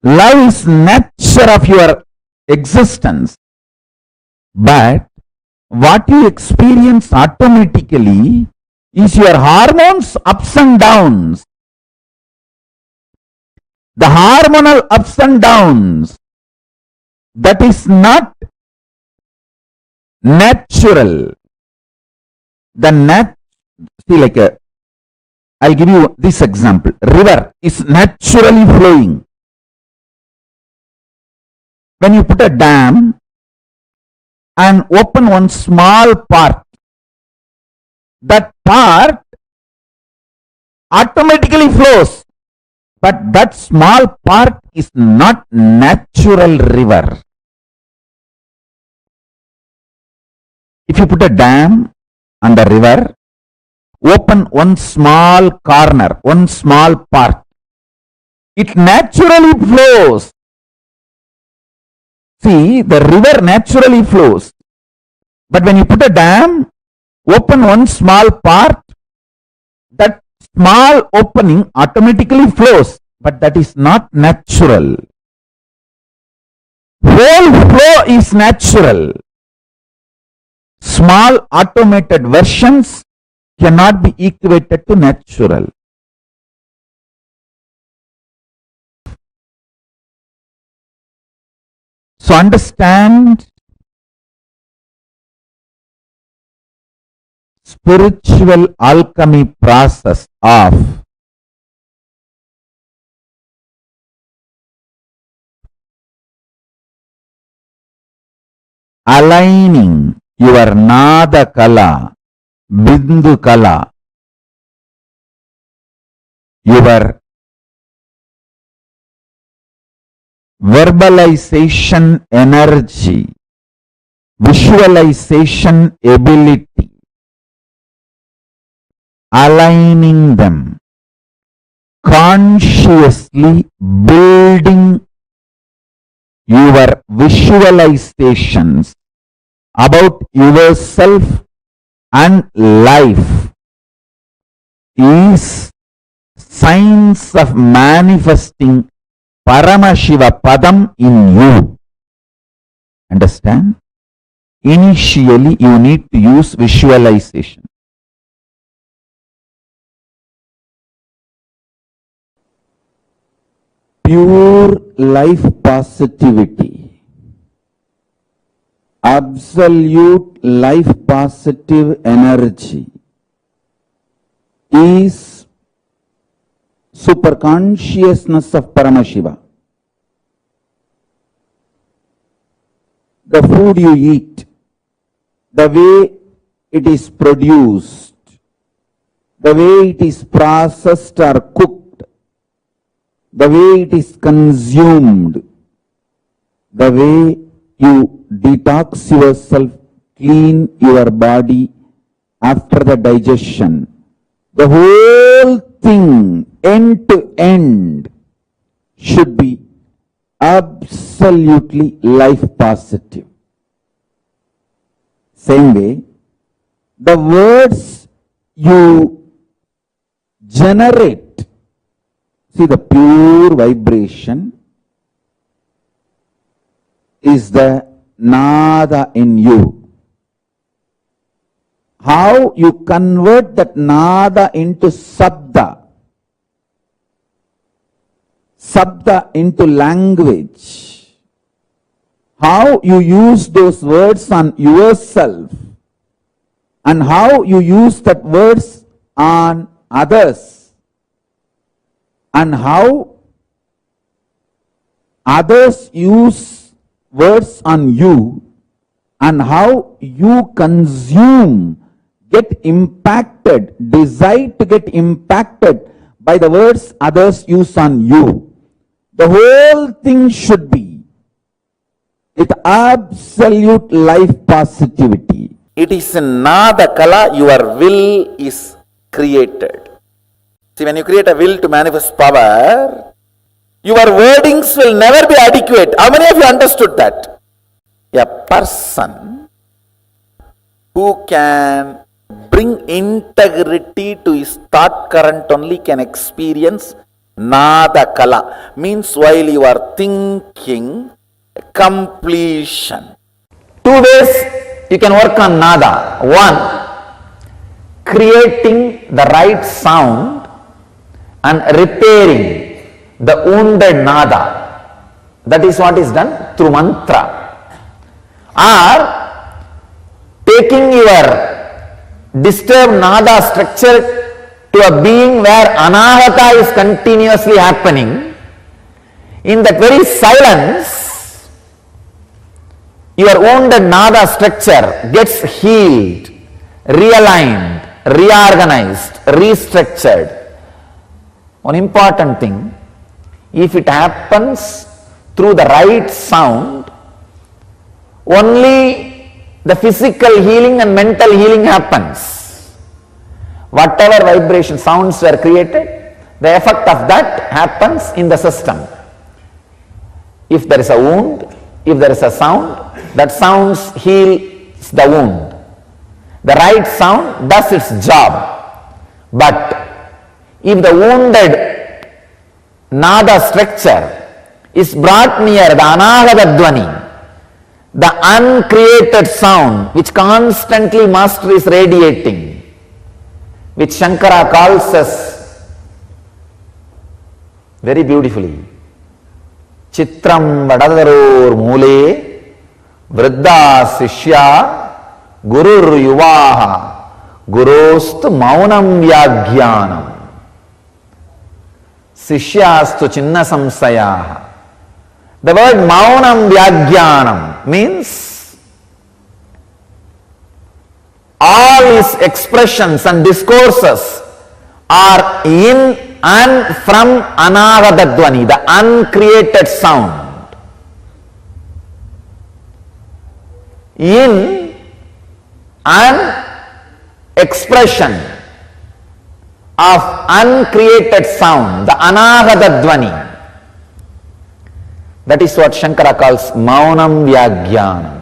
Love is nature of your existence, but what you experience automatically is your hormones ups and downs. The hormonal ups and downs, that is not natural. See, like I'll give you this example. River is naturally flowing. When you put a dam and open one small part, that part automatically flows, but that small part is not natural river. If you put a dam on the river, open one small corner, one small part, it naturally flows. See, the river naturally flows. But when you put a dam, open one small part, that small opening automatically flows, but that is not natural. Whole flow is natural. Small automated versions cannot be equated to natural. So understand spiritual alchemy process of aligning your Nada Kala, Bindu Kala, your verbalization energy, visualization ability, aligning them, consciously building your visualizations about yourself and life is signs of manifesting Paramashiva Padam in you. Understand? Initially, you need to use visualization. Pure life positivity, absolute life positive energy is superconsciousness of Paramashiva. The food you eat, the way it is produced, the way it is processed or cooked, the way it is consumed, the way you detox yourself, clean your body after the digestion, the whole thing, end to end, should be absolutely life positive. Same way, the words you generate, see, the pure vibration is the nada in you. How you convert that nada into sabda, sabda into language, how you use those words on yourself, and how you use that words on others, and how others use words on you, and how you consume, get impacted, decide to get impacted by the words others use on you. The whole thing should be with absolute life positivity. It is in Nada Kala your will is created. See, when you create a will to manifest power, your wordings will never be adequate. How many of you understood that? A person who can bring integrity to his thought current only can experience Nada Kala. Means while you are thinking, completion. Two ways you can work on Nada. One, creating the right sound and repairing the wounded Nada. That is what is done through mantra. Or taking your disturbed Nada structure to a being where Anahata is continuously happening. In that very silence, your wounded Nada structure gets healed, realigned, reorganized, restructured. One important thing, if it happens through the right sound, only the physical healing and mental healing happens. Whatever vibration sounds were created, the effect of that happens in the system. If there is a wound, if there is a sound, that sound heals the wound. The right sound does its job. But if the wounded Nada structure is brought near the Anahata Dvani, the uncreated sound which constantly Master is radiating, which Shankara calls us very beautifully, Chitram Vadadaror Mule Vriddha Sishya Gurur Yuvaha Gurostu Maunam Vyagyanam Sishyastu Chinna Samsayaha. The word Maunam Vyagyanam means all his expressions and discourses are in and from Anahata Dvani, the uncreated sound. In an expression of uncreated sound, the Anahata Dvani. That is what Shankara calls Maunam Vyagyanam.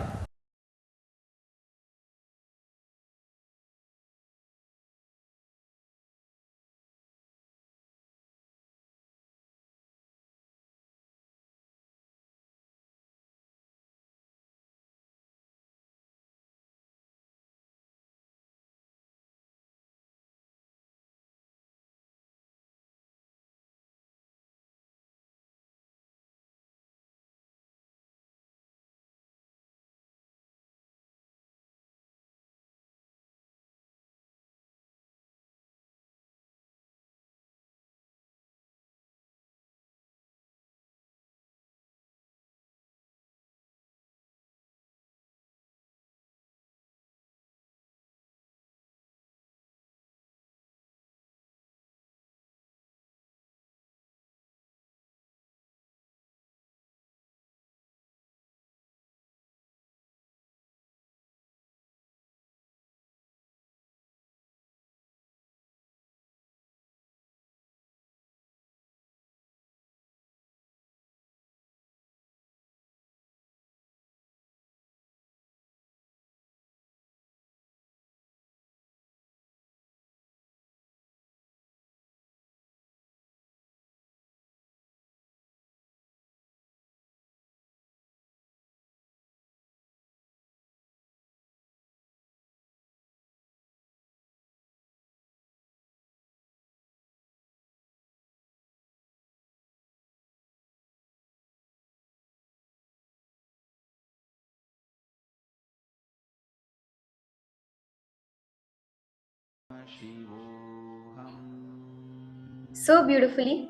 So beautifully,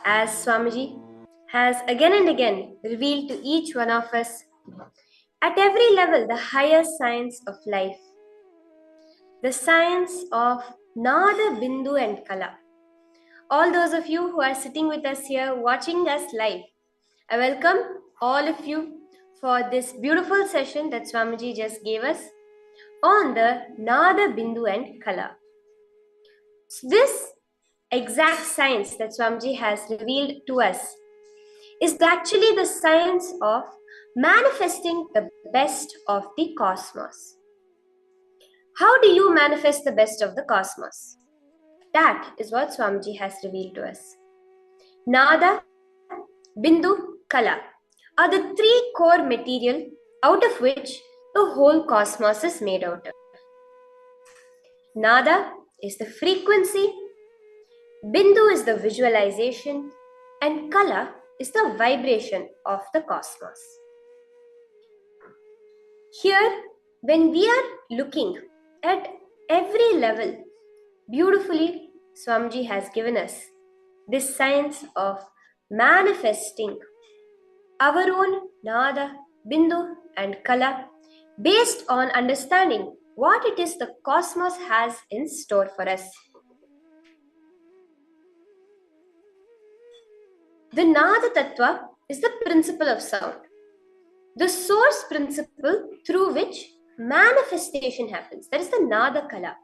as Swamiji has again and again revealed to each one of us at every level the higher science of life, the science of Nada, Bindu and Kala. All those of you who are sitting with us here watching us live, I welcome all of you for this beautiful session that Swamiji just gave us on the Nada, Bindu and Kala. So this exact science that Swamiji has revealed to us is actually the science of manifesting the best of the cosmos. How do you manifest the best of the cosmos? That is what Swamiji has revealed to us. Nada, Bindu, Kala are the three core material out of which the whole cosmos is made out of. Nada is the frequency, Bindu is the visualization, and Kala is the vibration of the cosmos. Here, when we are looking at every level, beautifully Swamiji has given us this science of manifesting our own Nada, Bindu and Kala based on understanding what it is the cosmos has in store for us. The Nada Tattva is the principle of sound, the source principle through which manifestation happens. That is the Nada Kala.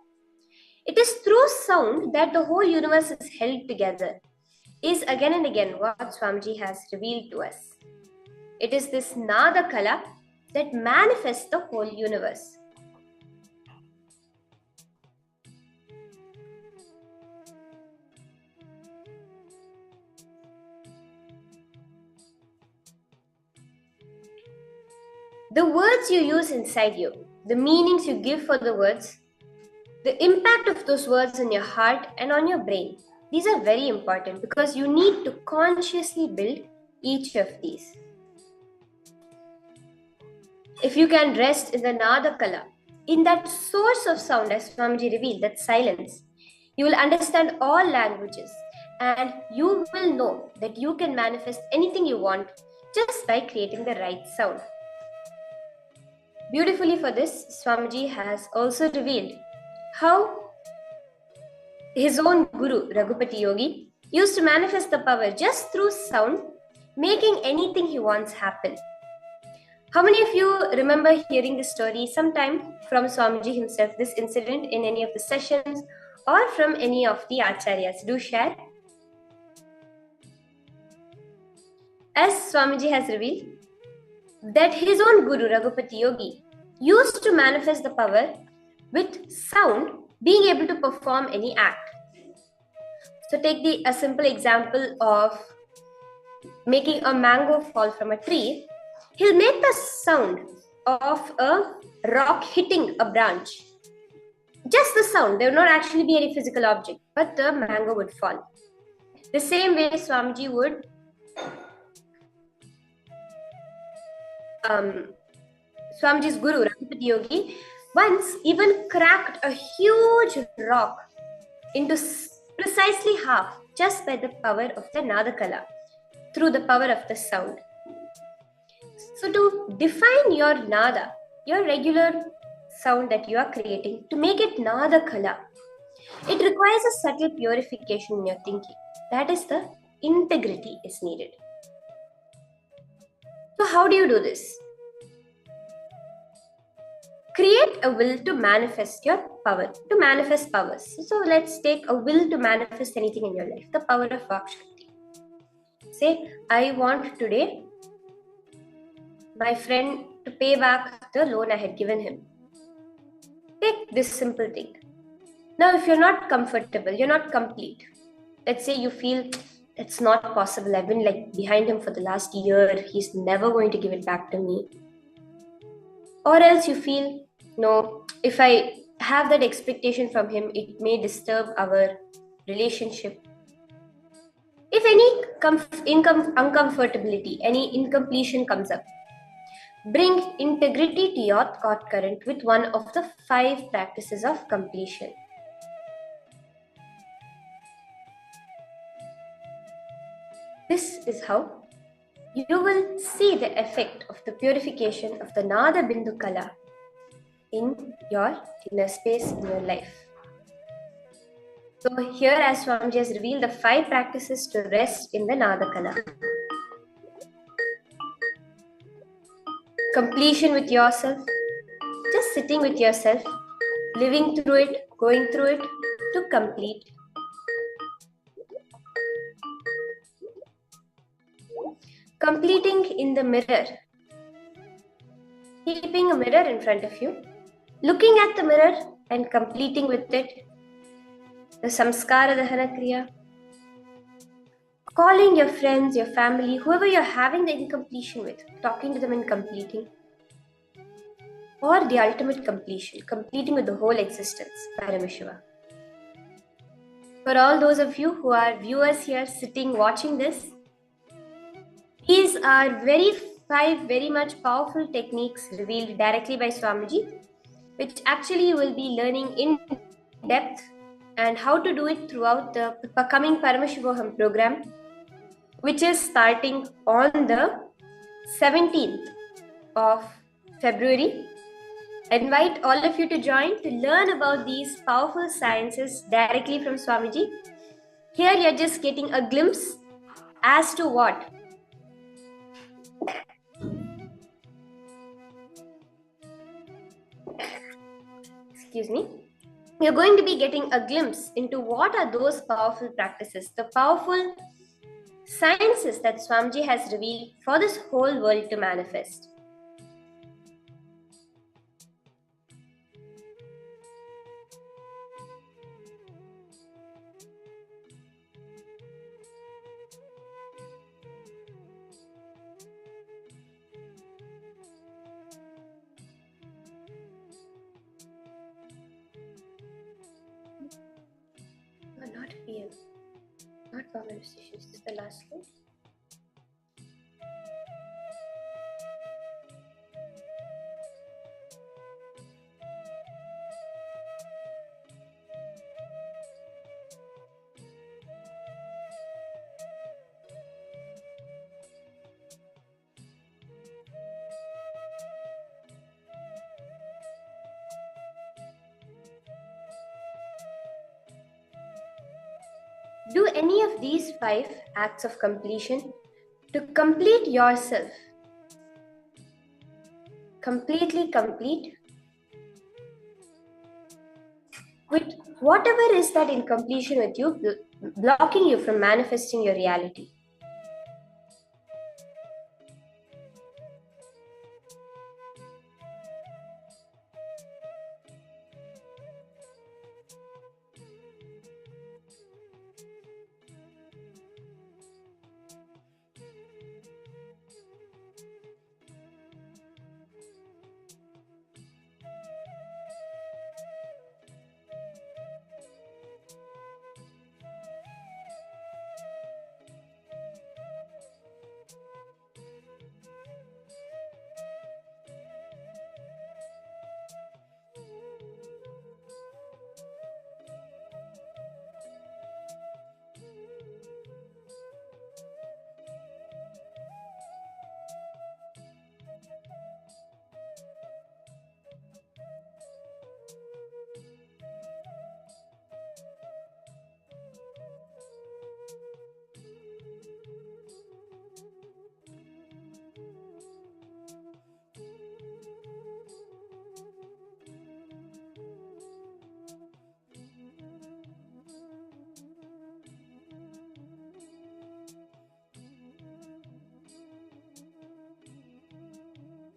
It is through sound that the whole universe is held together, is again and again what Swamiji has revealed to us. It is this Nada Kala that manifests the whole universe. The words you use inside you, the meanings you give for the words, the impact of those words on your heart and on your brain, these are very important because you need to consciously build each of these. If you can rest in the Nada Kala, in that source of sound, as Swamiji revealed, that silence, you will understand all languages and you will know that you can manifest anything you want just by creating the right sound. Beautifully for this, Swamiji has also revealed how his own guru, Raghupati Yogi, used to manifest the power just through sound, making anything he wants happen. How many of you remember hearing this story sometime from Swamiji himself, this incident in any of the sessions or from any of the acharyas? Do share. As Swamiji has revealed, that his own guru, Raghupati Yogi, used to manifest the power with sound being able to perform any act. So take a simple example of making a mango fall from a tree. He'll make the sound of a rock hitting a branch. Just the sound, there will not actually be any physical object, but the mango would fall. The same way Swamiji would Swamiji's guru, Raghupati Yogi, once even cracked a huge rock into precisely half just by the power of the Nada Kala, through the power of the sound. So to define your Nada, your regular sound that you are creating, to make it Nada Kala, it requires a subtle purification in your thinking. That is, the integrity is needed. So how do you do this? Create a will to manifest your power, to manifest powers. So let's take a will to manifest anything in your life, the power of Vak Shakti. Say, I want today my friend to pay back the loan I had given him. Take this simple thing. Now, if you're not comfortable, you're not complete. Let's say you feel it's not possible. I've been behind him for the last year. He's never going to give it back to me. Or else you feel, no, if I have that expectation from him, it may disturb our relationship. If any uncomfortability, any incompletion comes up, bring integrity to your thought current with one of the 5 practices of completion. This is how you will see the effect of the purification of the Nada Bindu Kala in your inner space in your life. So here, as Swamiji has revealed the 5 practices to rest in the Nada Kala. Completion with yourself, just sitting with yourself, living through it, going through it to complete. Completing in the mirror, keeping a mirror in front of you, looking at the mirror and completing with it the samskara dahana kriya, calling your friends, your family, whoever you're having the incompletion with, talking to them and completing, or the ultimate completion, completing with the whole existence, Paramashiva. For all those of you who are viewers here sitting watching this, these are 5 very much powerful techniques revealed directly by Swamiji, which actually you will be learning in depth and how to do it throughout the coming Paramashivoham program, which is starting on the 17th of February. I invite all of you to join to learn about these powerful sciences directly from Swamiji. Here you're just getting a glimpse as to what? Excuse me. You're going to be getting a glimpse into what are those powerful practices, the powerful sciences that Swamiji has revealed for this whole world to manifest. Not PM, not power manifestations, this is the last one. Do any of these 5 acts of completion to complete yourself. Completely complete with whatever is that incompletion with you, blocking you from manifesting your reality.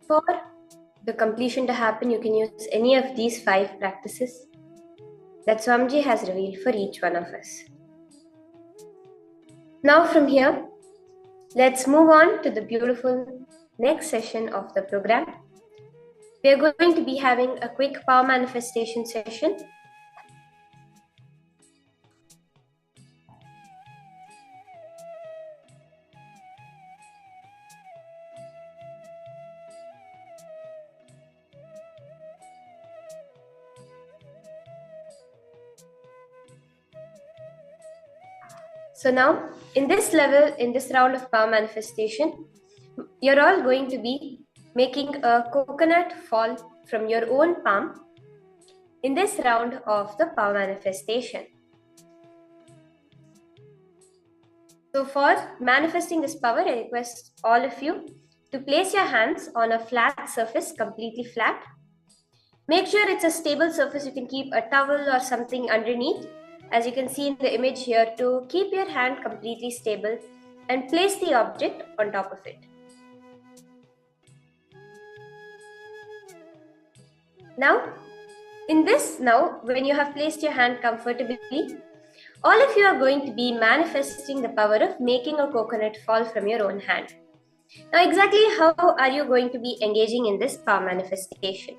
For the completion to happen, you can use any of these 5 practices that Swamiji has revealed for each one of us. Now from here, let's move on to the beautiful next session of the program. We are going to be having a quick power manifestation session. So now, in this level, in this round of power manifestation, you're all going to be making a coconut fall from your own palm in this round of the power manifestation. So for manifesting this power, I request all of you to place your hands on a flat surface, completely flat. Make sure it's a stable surface. You can keep a towel or something underneath, as you can see in the image here, to keep your hand completely stable and place the object on top of it. Now, when you have placed your hand comfortably, all of you are going to be manifesting the power of making a coconut fall from your own hand. Now, exactly how are you going to be engaging in this power manifestation?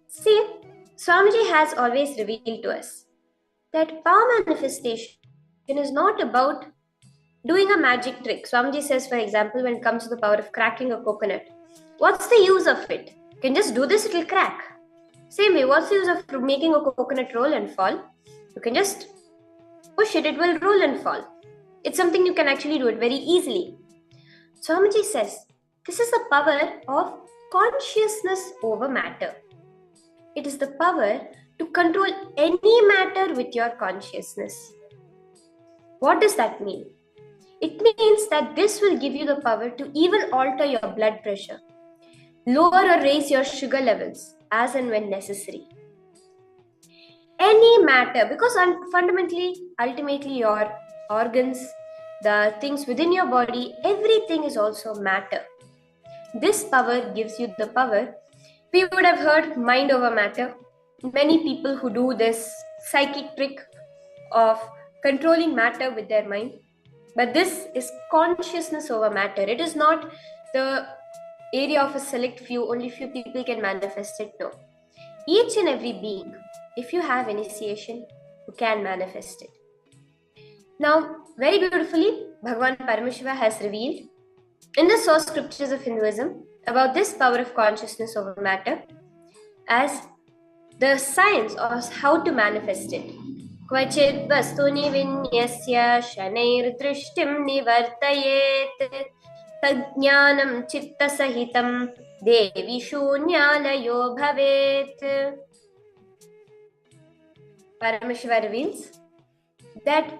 See, Swamiji has always revealed to us that power manifestation is not about doing a magic trick. Swamiji says, for example, when it comes to the power of cracking a coconut, what's the use of it? You can just do this, it will crack. Same way, what's the use of making a coconut roll and fall? You can just push it, it will roll and fall. It's something you can actually do it very easily. Swamiji says, this is the power of consciousness over matter. It is the power to control any matter with your consciousness. What does that mean? It means that this will give you the power to even alter your blood pressure, lower or raise your sugar levels as and when necessary. Any matter, because fundamentally, ultimately, your organs, the things within your body, everything is also matter. This power gives you the power. We would have heard mind over matter. Many people who do this psychic trick of controlling matter with their mind. But this is consciousness over matter. It is not the area of a select few, only few people can manifest it. No. Each and every being, if you have initiation, you can manifest it. Now, very beautifully, Bhagavan Paramashiva has revealed in the source scriptures of Hinduism about this power of consciousness over matter as the science of how to manifest it. Kvachit vastuni vinyasya shanair drishtim nivartayet tajnanam chitta sahitam devi shunyalayo bhavet. Paramashiva reveals that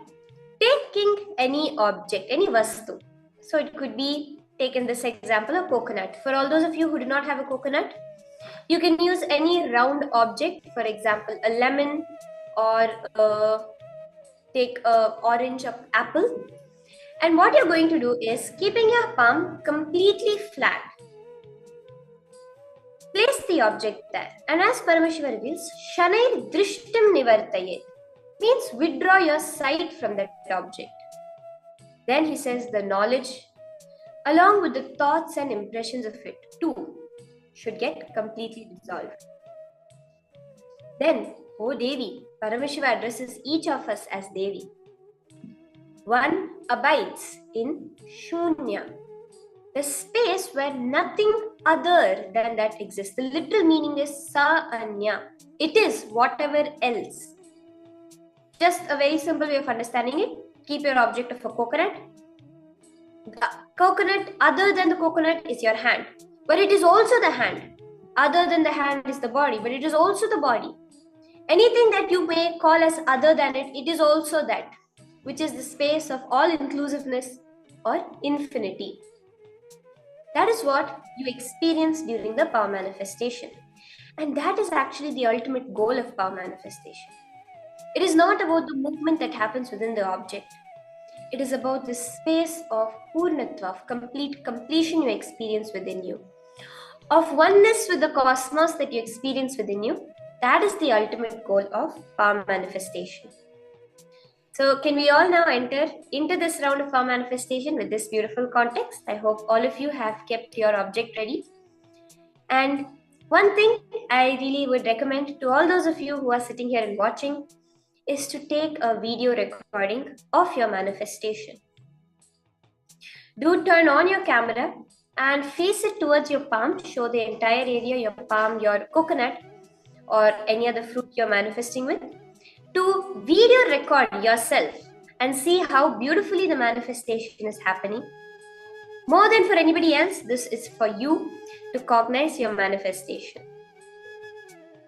taking any object, any vastu, so it could be taken this example of coconut. For all those of you who do not have a coconut, you can use any round object, for example, a lemon or take a orange or apple. And what you're going to do is keeping your palm completely flat. Place the object there. And as Paramashiva reveals, Shanair Drishtim Nivartayet means withdraw your sight from that object. Then he says the knowledge along with the thoughts and impressions of it too should get completely dissolved. Then, O Devi, Paramashiva addresses each of us as Devi. One abides in Shunya, the space where nothing other than that exists. The literal meaning is Sa Anya. It is whatever else. Just a very simple way of understanding it. Keep your object of a coconut. The coconut, other than the coconut, is your hand. But it is also the hand. Other than the hand is the body, but it is also the body. Anything that you may call as other than it, it is also that, which is the space of all inclusiveness or infinity. That is what you experience during the power manifestation. And that is actually the ultimate goal of power manifestation. It is not about the movement that happens within the object. It is about the space of purnatva, of completion you experience within you, of oneness with the cosmos that you experience within you. That is the ultimate goal of power manifestation. So can we all now enter into this round of power manifestation with this beautiful context? I hope all of you have kept your object ready. And one thing I really would recommend to all those of you who are sitting here and watching is to take a video recording of your manifestation. Do turn on your camera and face it towards your palm. Show the entire area, your palm, your coconut, or any other fruit you're manifesting with. To video record yourself and see how beautifully the manifestation is happening. More than for anybody else, this is for you to cognize your manifestation.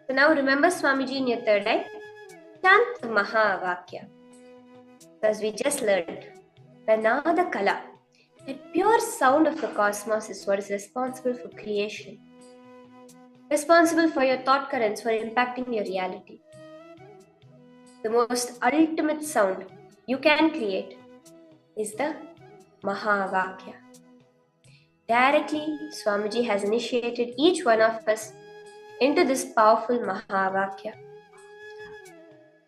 So now remember Swamiji in your third eye. Chant Mahavakya. As we just learned, Pranada Kala, that pure sound of the cosmos is what is responsible for creation. Responsible for your thought currents, for impacting your reality. The most ultimate sound you can create is the Mahavakya. Directly, Swamiji has initiated each one of us into this powerful Mahavakya.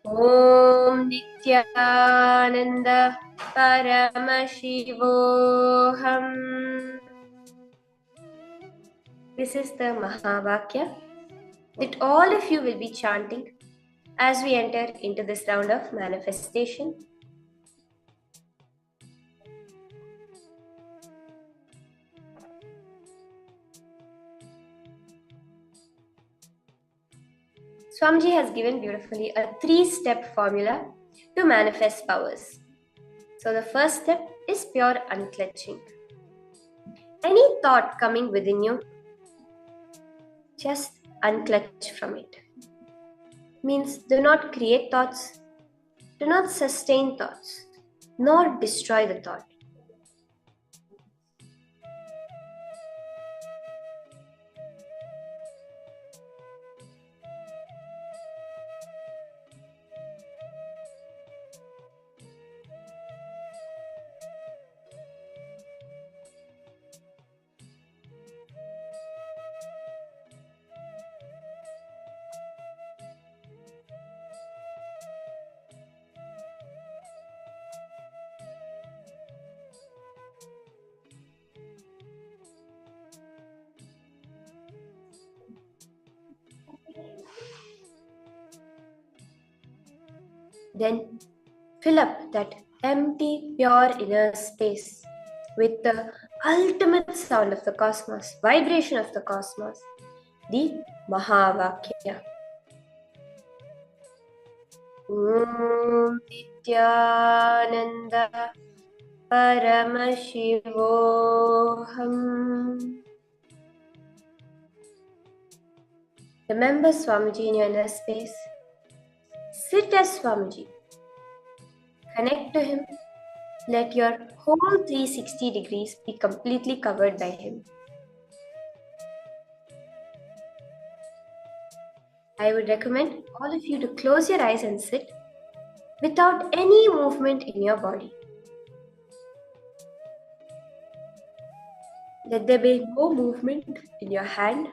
Om Nithyananda Paramashivoham. This is the Mahavakya that all of you will be chanting as we enter into this round of manifestation. Swamiji has given beautifully a 3-step formula to manifest powers. So the first step is pure unclenching. Any thought coming within you, just unclench from it. Means do not create thoughts, do not sustain thoughts, nor destroy the thought. Then fill up that empty, pure inner space with the ultimate sound of the cosmos, vibration of the cosmos, the Mahavakya. Om Nithyananda Paramashivoham. Remember Swamiji in your inner space. Sit as Swamiji. Connect to him. Let your whole 360 degrees be completely covered by him. I would recommend all of you to close your eyes and sit without any movement in your body. Let there be no movement in your hand.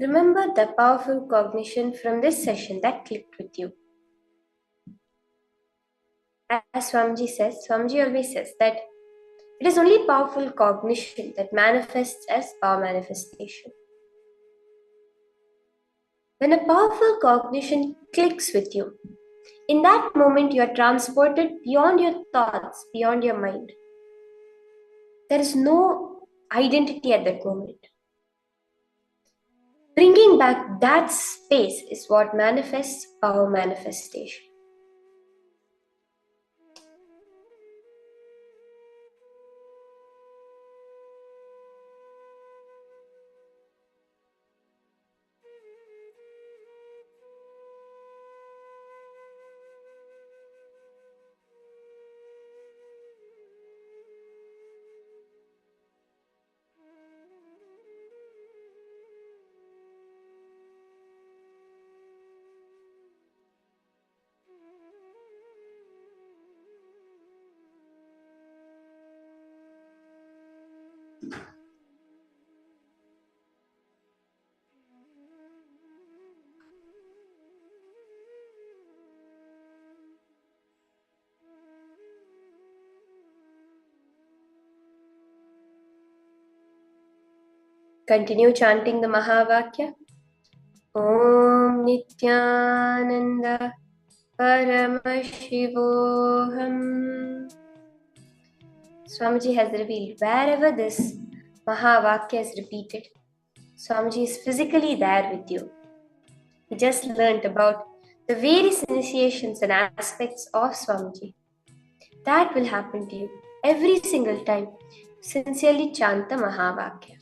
Remember the powerful cognition from this session that clicked with you. As Swamiji always says that it is only powerful cognition that manifests as power manifestation. When a powerful cognition clicks with you, in that moment you are transported beyond your thoughts, beyond your mind. There is no identity at that moment. Bringing back that space is what manifests power manifestation. Continue chanting the Mahavakya. Om Nithyananda Paramashivoham. Swamiji has revealed wherever this Mahavakya is repeated, Swamiji is physically there with you. We just learnt about the various initiations and aspects of Swamiji. That will happen to you every single time. Sincerely chant the Mahavakya.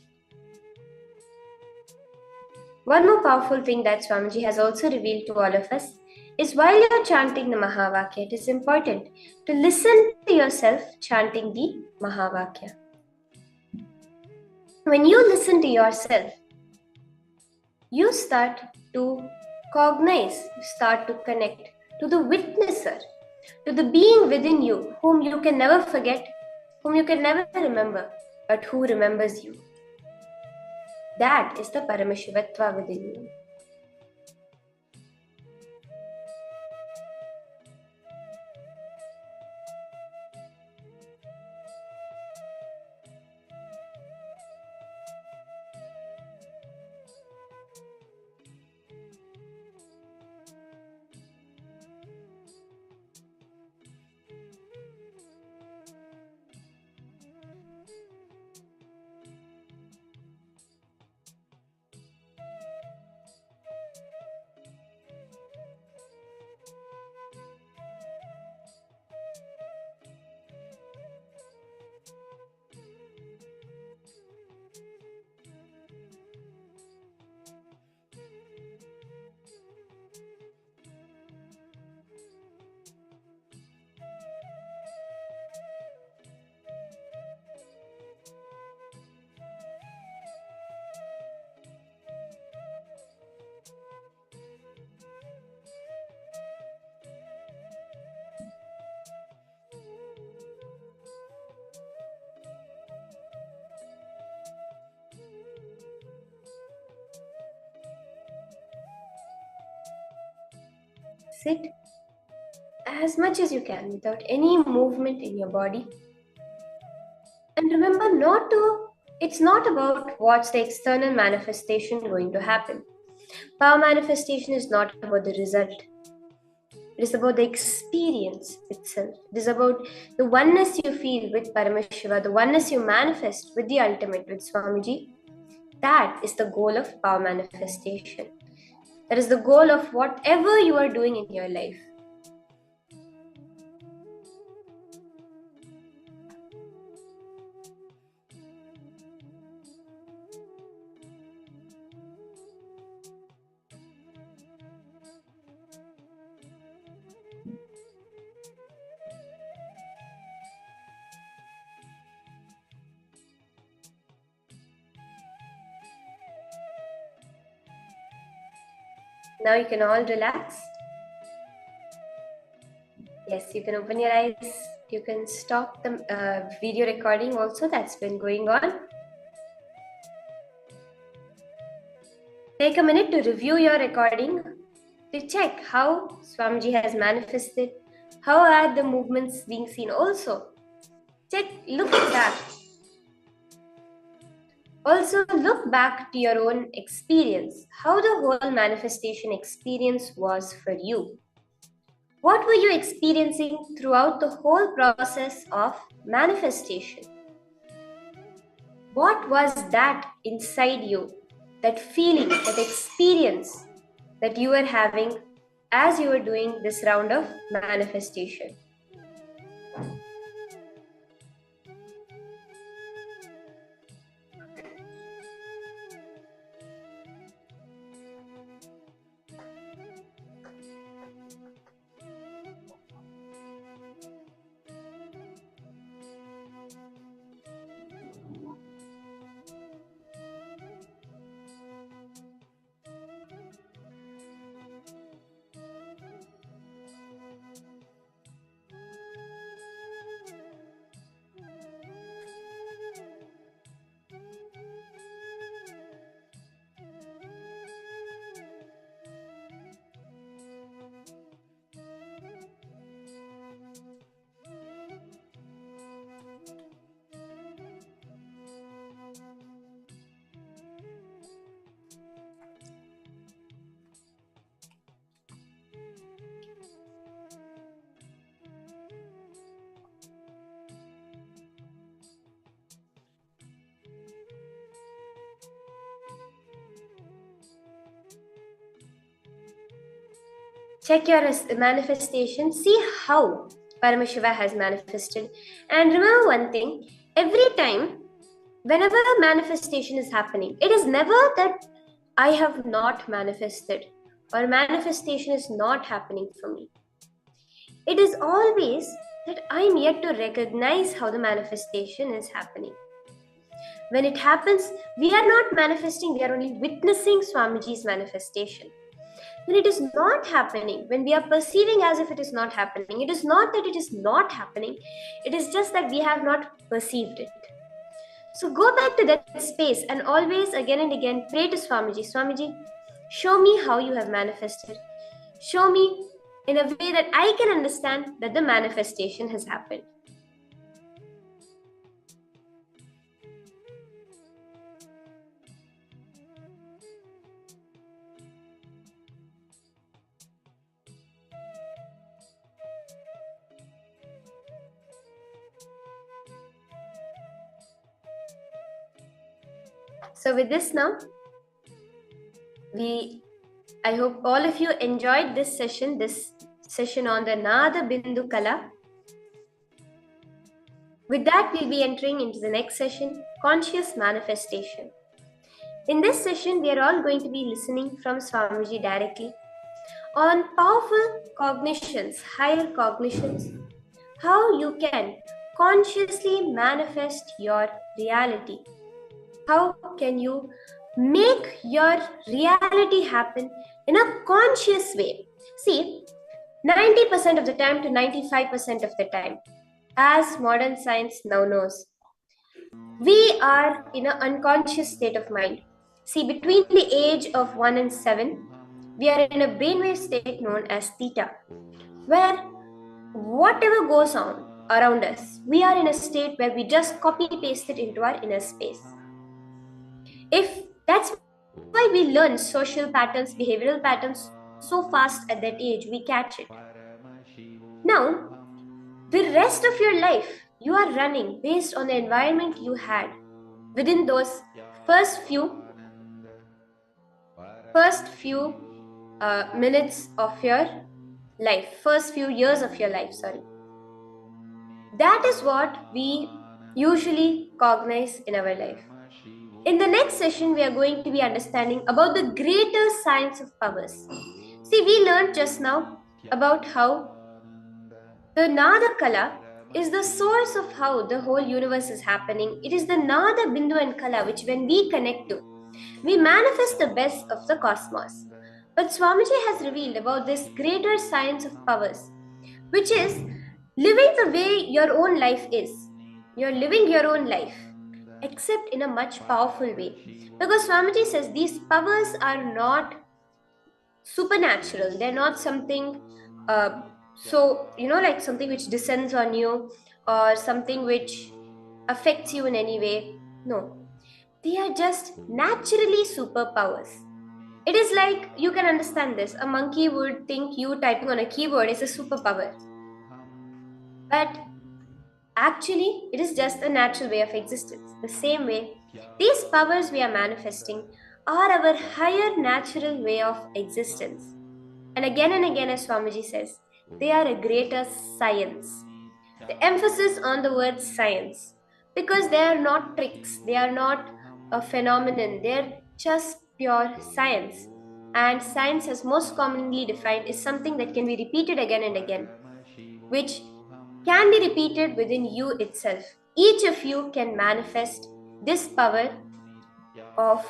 One more powerful thing that Swamiji has also revealed to all of us is while you're chanting the Mahavakya, it is important to listen to yourself chanting the Mahavakya. When you listen to yourself, you start to cognize, you start to connect to the witnesser, to the being within you, whom you can never forget, whom you can never remember, but who remembers you. That is the Paramashivatva within you. Sit as much as you can without any movement in your body. And remember it's not about what's the external manifestation going to happen. Power manifestation is not about the result. It is about the experience itself. It is about the oneness you feel with Paramashiva, the oneness you manifest with the ultimate, with Swamiji. That is the goal of power manifestation. That is the goal of whatever you are doing in your life. Now you can all relax. Yes, you can open your eyes. You can stop the video recording also that's been going on. Take a minute to review your recording to check how Swamiji has manifested, how are the movements being seen also. Look back. Also, look back to your own experience, how the whole manifestation experience was for you. What were you experiencing throughout the whole process of manifestation? What was that inside you, that feeling, that experience that you were having as you were doing this round of manifestation? Check your manifestation, see how Paramashiva has manifested. And remember one thing, every time, whenever a manifestation is happening, it is never that I have not manifested or manifestation is not happening for me. It is always that I am yet to recognize how the manifestation is happening. When it happens, we are not manifesting, we are only witnessing Swamiji's manifestation. When it is not happening, when we are perceiving as if it is not happening, it is not that it is not happening, it is just that we have not perceived it. So go back to that space and always again and again pray to Swamiji. Swamiji, show me how you have manifested. Show me in a way that I can understand that the manifestation has happened. So with this now, I hope all of you enjoyed this session on the Nada Bindu Kala. With that, we'll be entering into the next session, Conscious Manifestation. In this session, we are all going to be listening from Swamiji directly on powerful cognitions, higher cognitions, how you can consciously manifest your reality. How can you make your reality happen in a conscious way? See, 90% of the time to 95% of the time, as modern science now knows, we are in an unconscious state of mind. See, between the age of 1 and 7, we are in a brainwave state known as theta, where whatever goes on around us, we are in a state where we just copy paste it into our inner space. If that's why we learn social patterns, behavioral patterns so fast at that age, we catch it. Now, the rest of your life, you are running based on the environment you had within those first few minutes of your life, first few years of your life, sorry. That is what we usually cognize in our life. In the next session, we are going to be understanding about the greater science of powers. See, we learned just now about how the Nada Kala is the source of how the whole universe is happening. It is the Nada, Bindu and Kala which when we connect to, we manifest the best of the cosmos. But Swamiji has revealed about this greater science of powers, which is living the way your own life is. You're living your own life. except in a much powerful way. Because Swamiji says these powers are not supernatural, they're not something, like something which descends on you or something which affects you in any way. No, they are just naturally superpowers. It is like, you can understand this. A monkey would think you typing on a keyboard is a superpower. But actually, it is just a natural way of existence. The same way, these powers we are manifesting are our higher natural way of existence. And again, as Swamiji says, they are a greater science. The emphasis on the word science, because they are not tricks, they are not a phenomenon, they are just pure science. And science, as most commonly defined, is something that can be repeated again and again, which can be repeated within you itself. Each of you can manifest this power of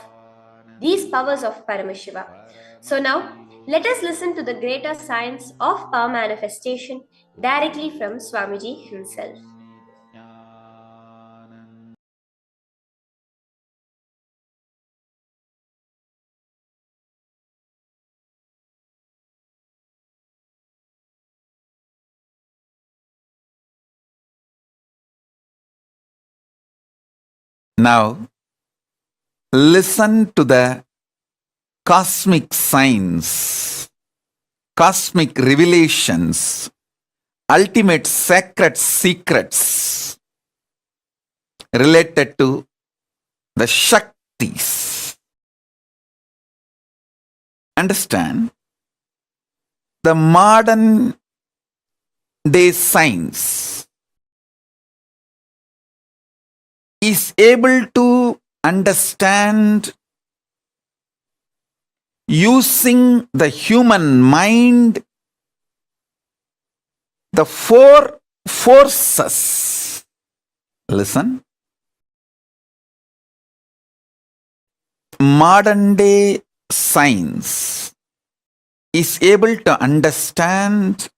these powers of Paramashiva. So now, let us listen to the greater science of power manifestation directly from Swamiji himself. Now, listen to the cosmic signs, cosmic revelations, ultimate sacred secrets related to the Shaktis. Understand, the modern day science is able to understand using the human mind the four forces. Listen. Modern day science is able to understand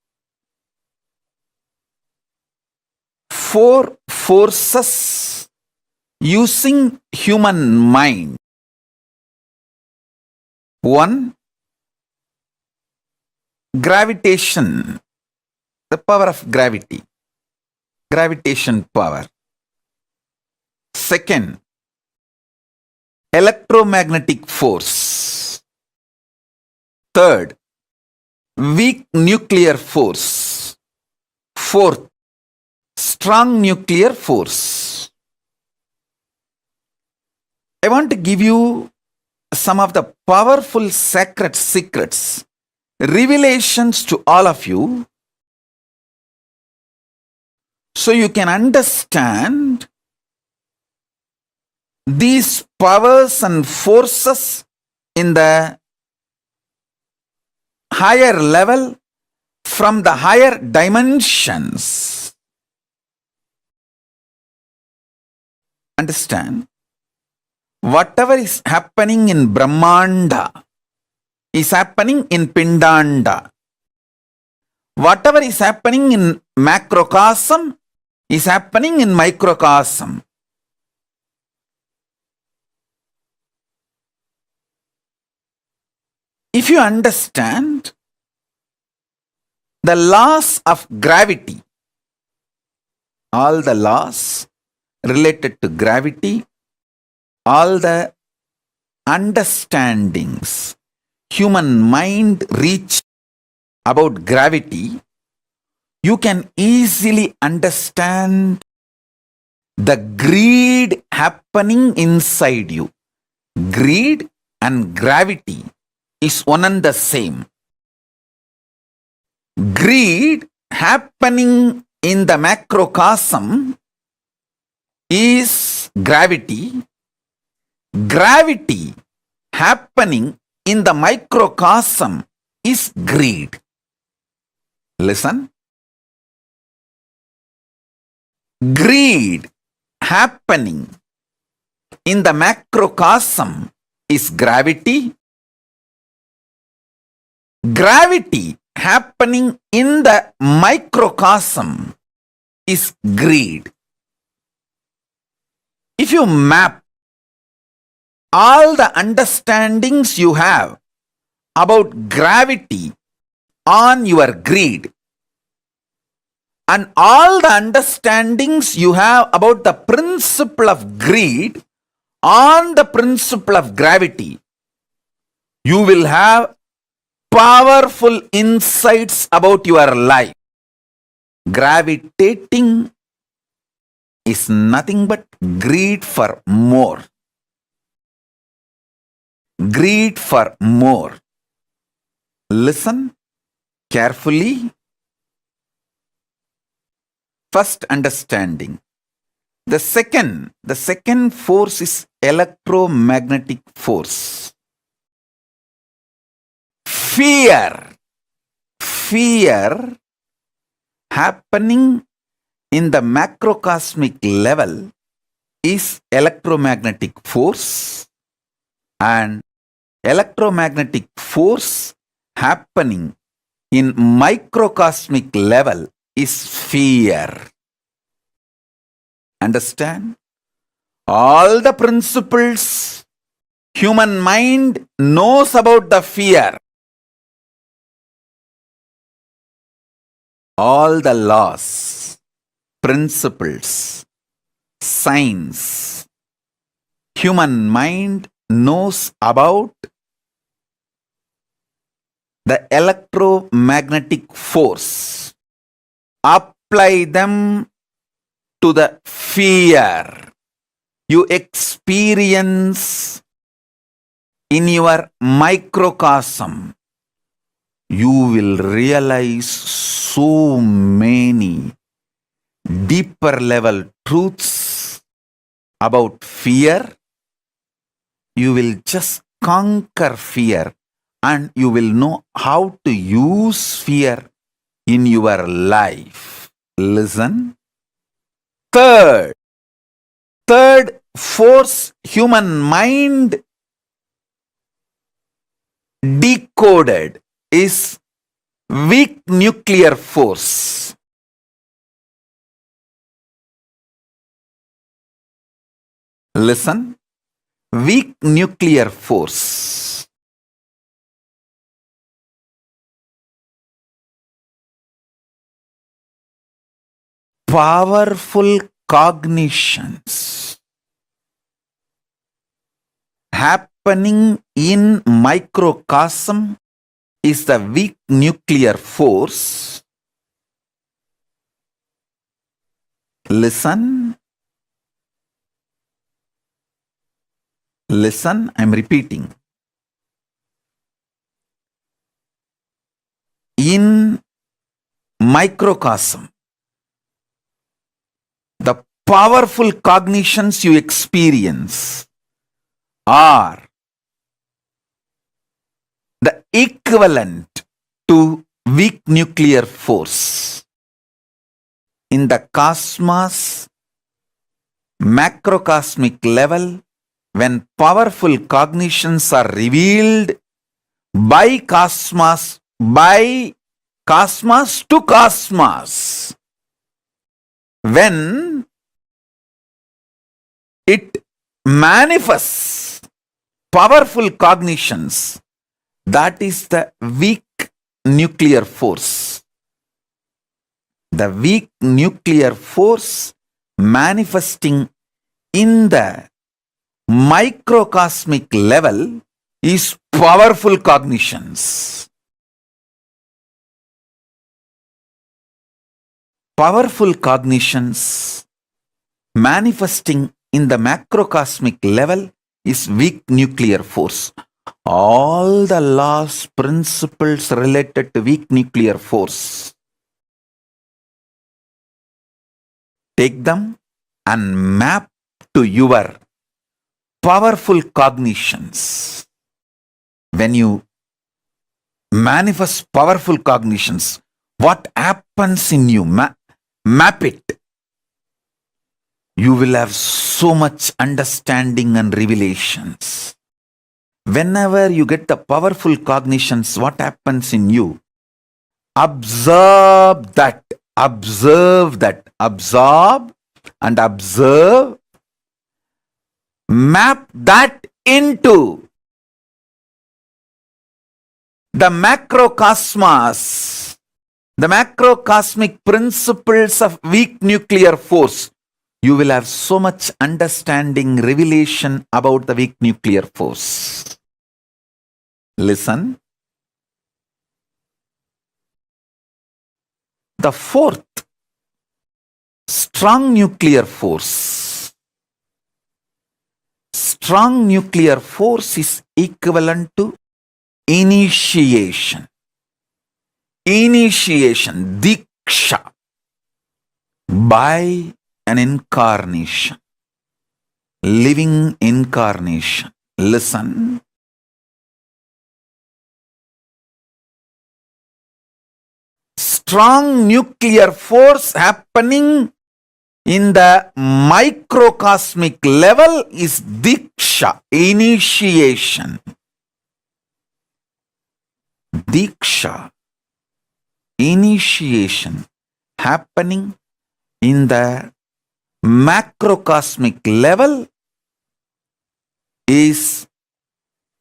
four forces using human mind. One, gravitation, the power of gravity, gravitation power. Second, electromagnetic force. Third, weak nuclear force. Fourth, strong nuclear force. I want to give you some of the powerful sacred secrets, revelations to all of you, so you can understand these powers and forces in the higher level, from the higher dimensions. Understand, whatever is happening in Brahmanda is happening in Pindanda. Whatever is happening in macrocosm is happening in microcosm. If you understand the laws of gravity, all the laws related to gravity, all the understandings human mind reached about gravity, you can easily understand the greed happening inside you. Greed and gravity is one and the same. Greed happening in the macrocosm is gravity. Gravity happening in the microcosm is greed. Listen. Greed happening in the macrocosm is gravity. Gravity happening in the microcosm is greed. If you map all the understandings you have about gravity on your greed, and all the understandings you have about the principle of greed on the principle of gravity, you will have powerful insights about your life. Gravitating is nothing but greed for more. Greed for more. Listen carefully. First understanding. The second force is electromagnetic force. Fear happening in the macrocosmic level is electromagnetic force, and electromagnetic force happening in microcosmic level is fear. Understand? All the principles human mind knows about the fear. All the laws, principles, science, human mind knows about the electromagnetic force. Apply them to the fear you experience in your microcosm. You will realize so many deeper level truths about fear. You will just conquer fear, and you will know how to use fear in your life. Listen. Third force human mind decoded is weak nuclear force. Listen. Weak nuclear force. Powerful cognitions happening in microcosm is the weak nuclear force. Listen. Listen, I'm repeating. In microcosm, the powerful cognitions you experience are the equivalent to weak nuclear force. In the cosmos, macrocosmic level, when powerful cognitions are revealed by cosmos to cosmos, when it manifests powerful cognitions, that is the weak nuclear force. The weak nuclear force manifesting in the microcosmic level is powerful cognitions. Powerful cognitions manifesting in the macrocosmic level is weak nuclear force. All the laws, principles related to weak nuclear force, take them and map to your powerful cognitions. When you manifest powerful cognitions, what happens in you? Map it. You will have so much understanding and revelations. Whenever you get the powerful cognitions, what happens in you? Absorb that. Absorb and observe map that into the macrocosmos, the macrocosmic principles of weak nuclear force, you will have so much understanding, revelation about the weak nuclear force. Listen. The fourth, strong nuclear force. Strong nuclear force is equivalent to initiation. Initiation, diksha, by an incarnation, living incarnation. Listen. Strong nuclear force happening in the microcosmic level is diksha, initiation. Diksha, initiation happening in the macrocosmic level is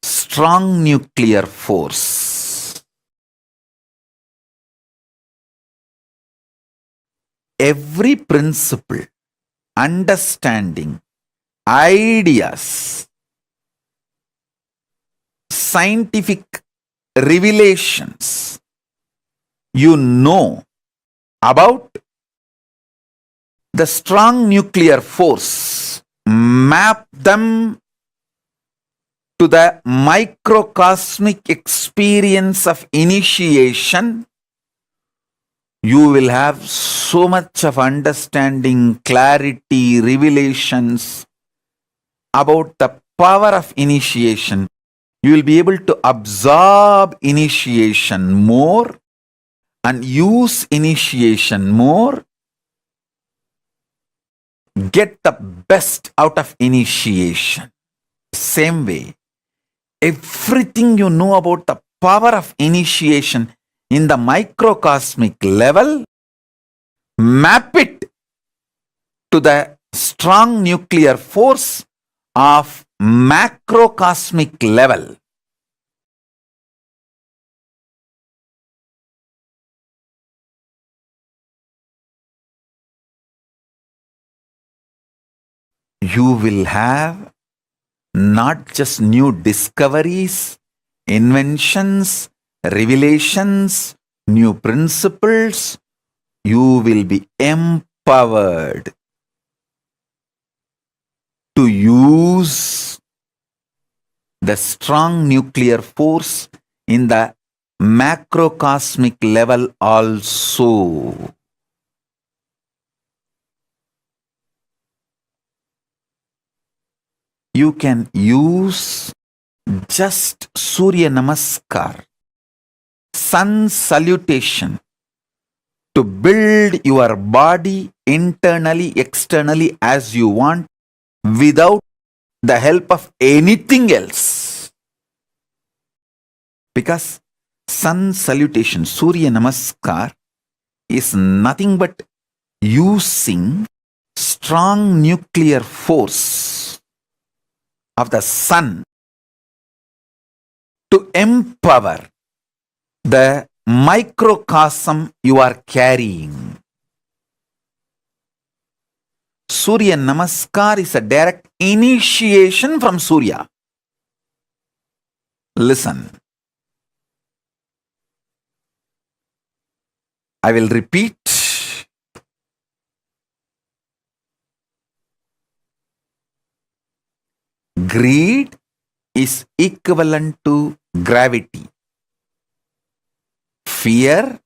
strong nuclear force. Every principle, understanding, ideas, scientific revelations you know about the strong nuclear force, map them to the microcosmic experience of initiation, you will have so much of understanding, clarity, revelations about the power of initiation. You will be able to absorb initiation more and use initiation more. Get the best out of initiation. Same way, everything you know about the power of initiation in the microcosmic level, map it to the strong nuclear force of macrocosmic level. You will have not just new discoveries, inventions, revelations, new principles. You will be empowered to use the strong nuclear force in the macrocosmic level also. You can use just Surya Namaskar, sun salutation, to build your body internally, externally as you want, without the help of anything else. Because sun salutation, Surya Namaskar, is nothing but using strong nuclear force of the sun to empower the microcosm you are carrying. Surya Namaskar is a direct initiation from Surya. Listen. I will repeat. Greed is equivalent to gravity. Fear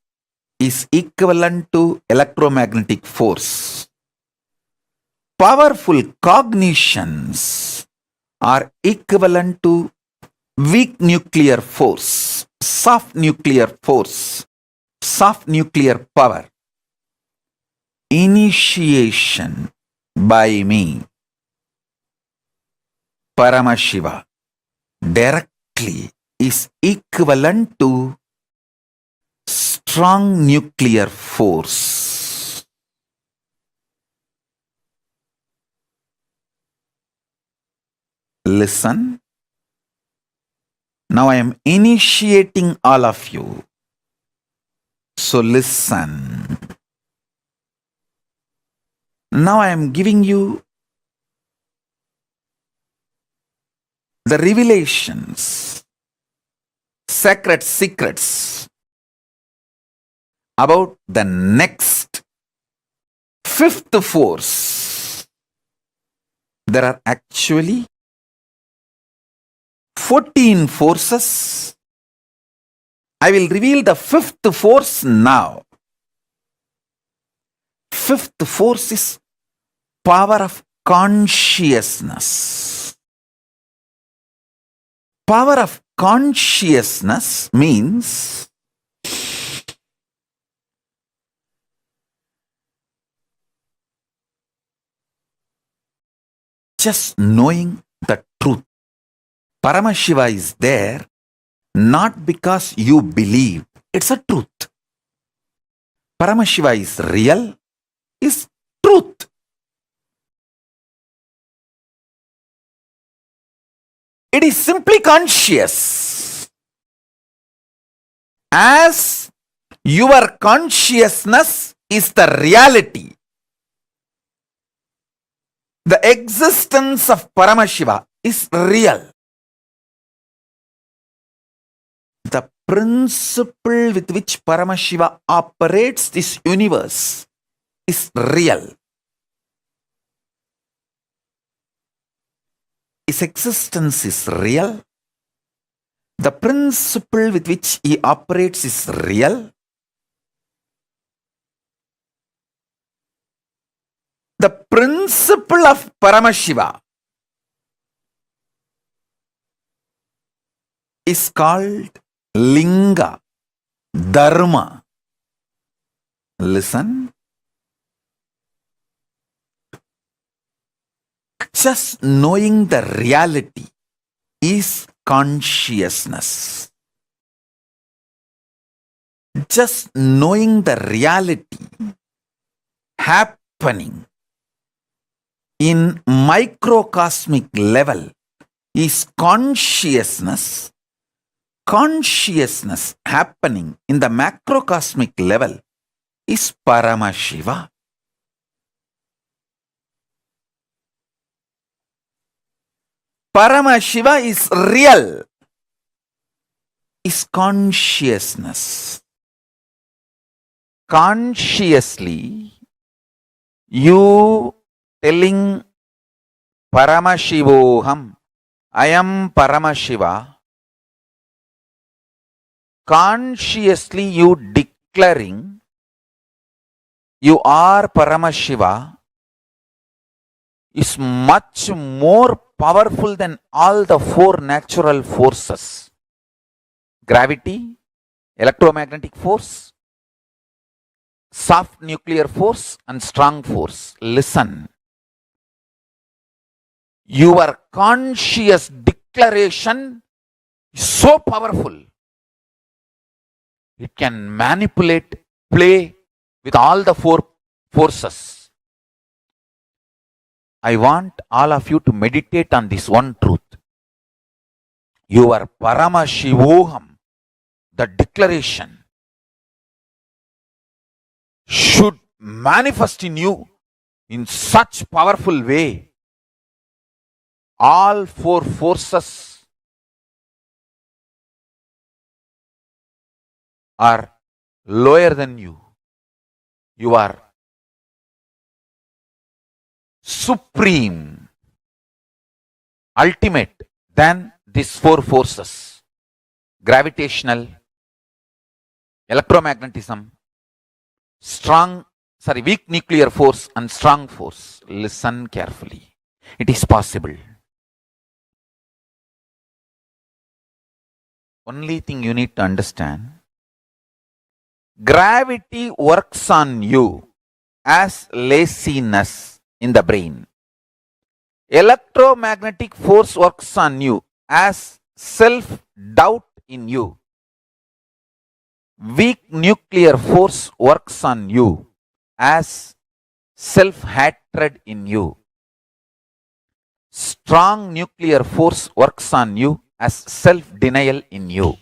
is equivalent to electromagnetic force. Powerful cognitions are equivalent to weak nuclear force, soft nuclear force, soft nuclear power. Initiation by me, Paramashiva, directly is equivalent to strong nuclear force. Listen. Now I am initiating all of you. So listen. Now I am giving you the revelations, sacred secrets about the next fifth force. There are actually 14 forces. I will reveal the fifth force now. Fifth force is power of consciousness. Power of consciousness means just knowing the truth. Paramashiva is there not because you believe. It's a truth. Paramashiva is real, is truth. It is simply conscious. As your consciousness is the reality, the existence of Paramashiva is real. The principle with which Paramashiva operates this universe is real. His existence is real. The principle with which he operates is real. The principle of Paramashiva is called Linga, Dharma. Listen. Just knowing the reality is consciousness. Just knowing the reality happening in microcosmic level is consciousness. Consciousness happening in the macrocosmic level is Paramashiva. Paramashiva is real, is consciousness. Consciously, you telling Paramashivoham, I am Paramashiva. Consciously, you declaring you are Paramashiva is much more powerful than all the four natural forces. Gravity, electromagnetic force, soft nuclear force and strong force. Listen. Your conscious declaration is so powerful. It can manipulate, play with all the four forces. I want all of you to meditate on this one truth. Your Paramashivoham, the declaration, should manifest in you in such powerful way. All four forces are lower than you. You are supreme, ultimate than these four forces. Gravitational, electromagnetism, weak nuclear force and strong force. Listen carefully. It is possible. Only thing you need to understand, gravity works on you as laziness in the brain. Electromagnetic force works on you as self-doubt in you. Weak nuclear force works on you as self-hatred in you. strong nuclear force works on you as self-denial in you.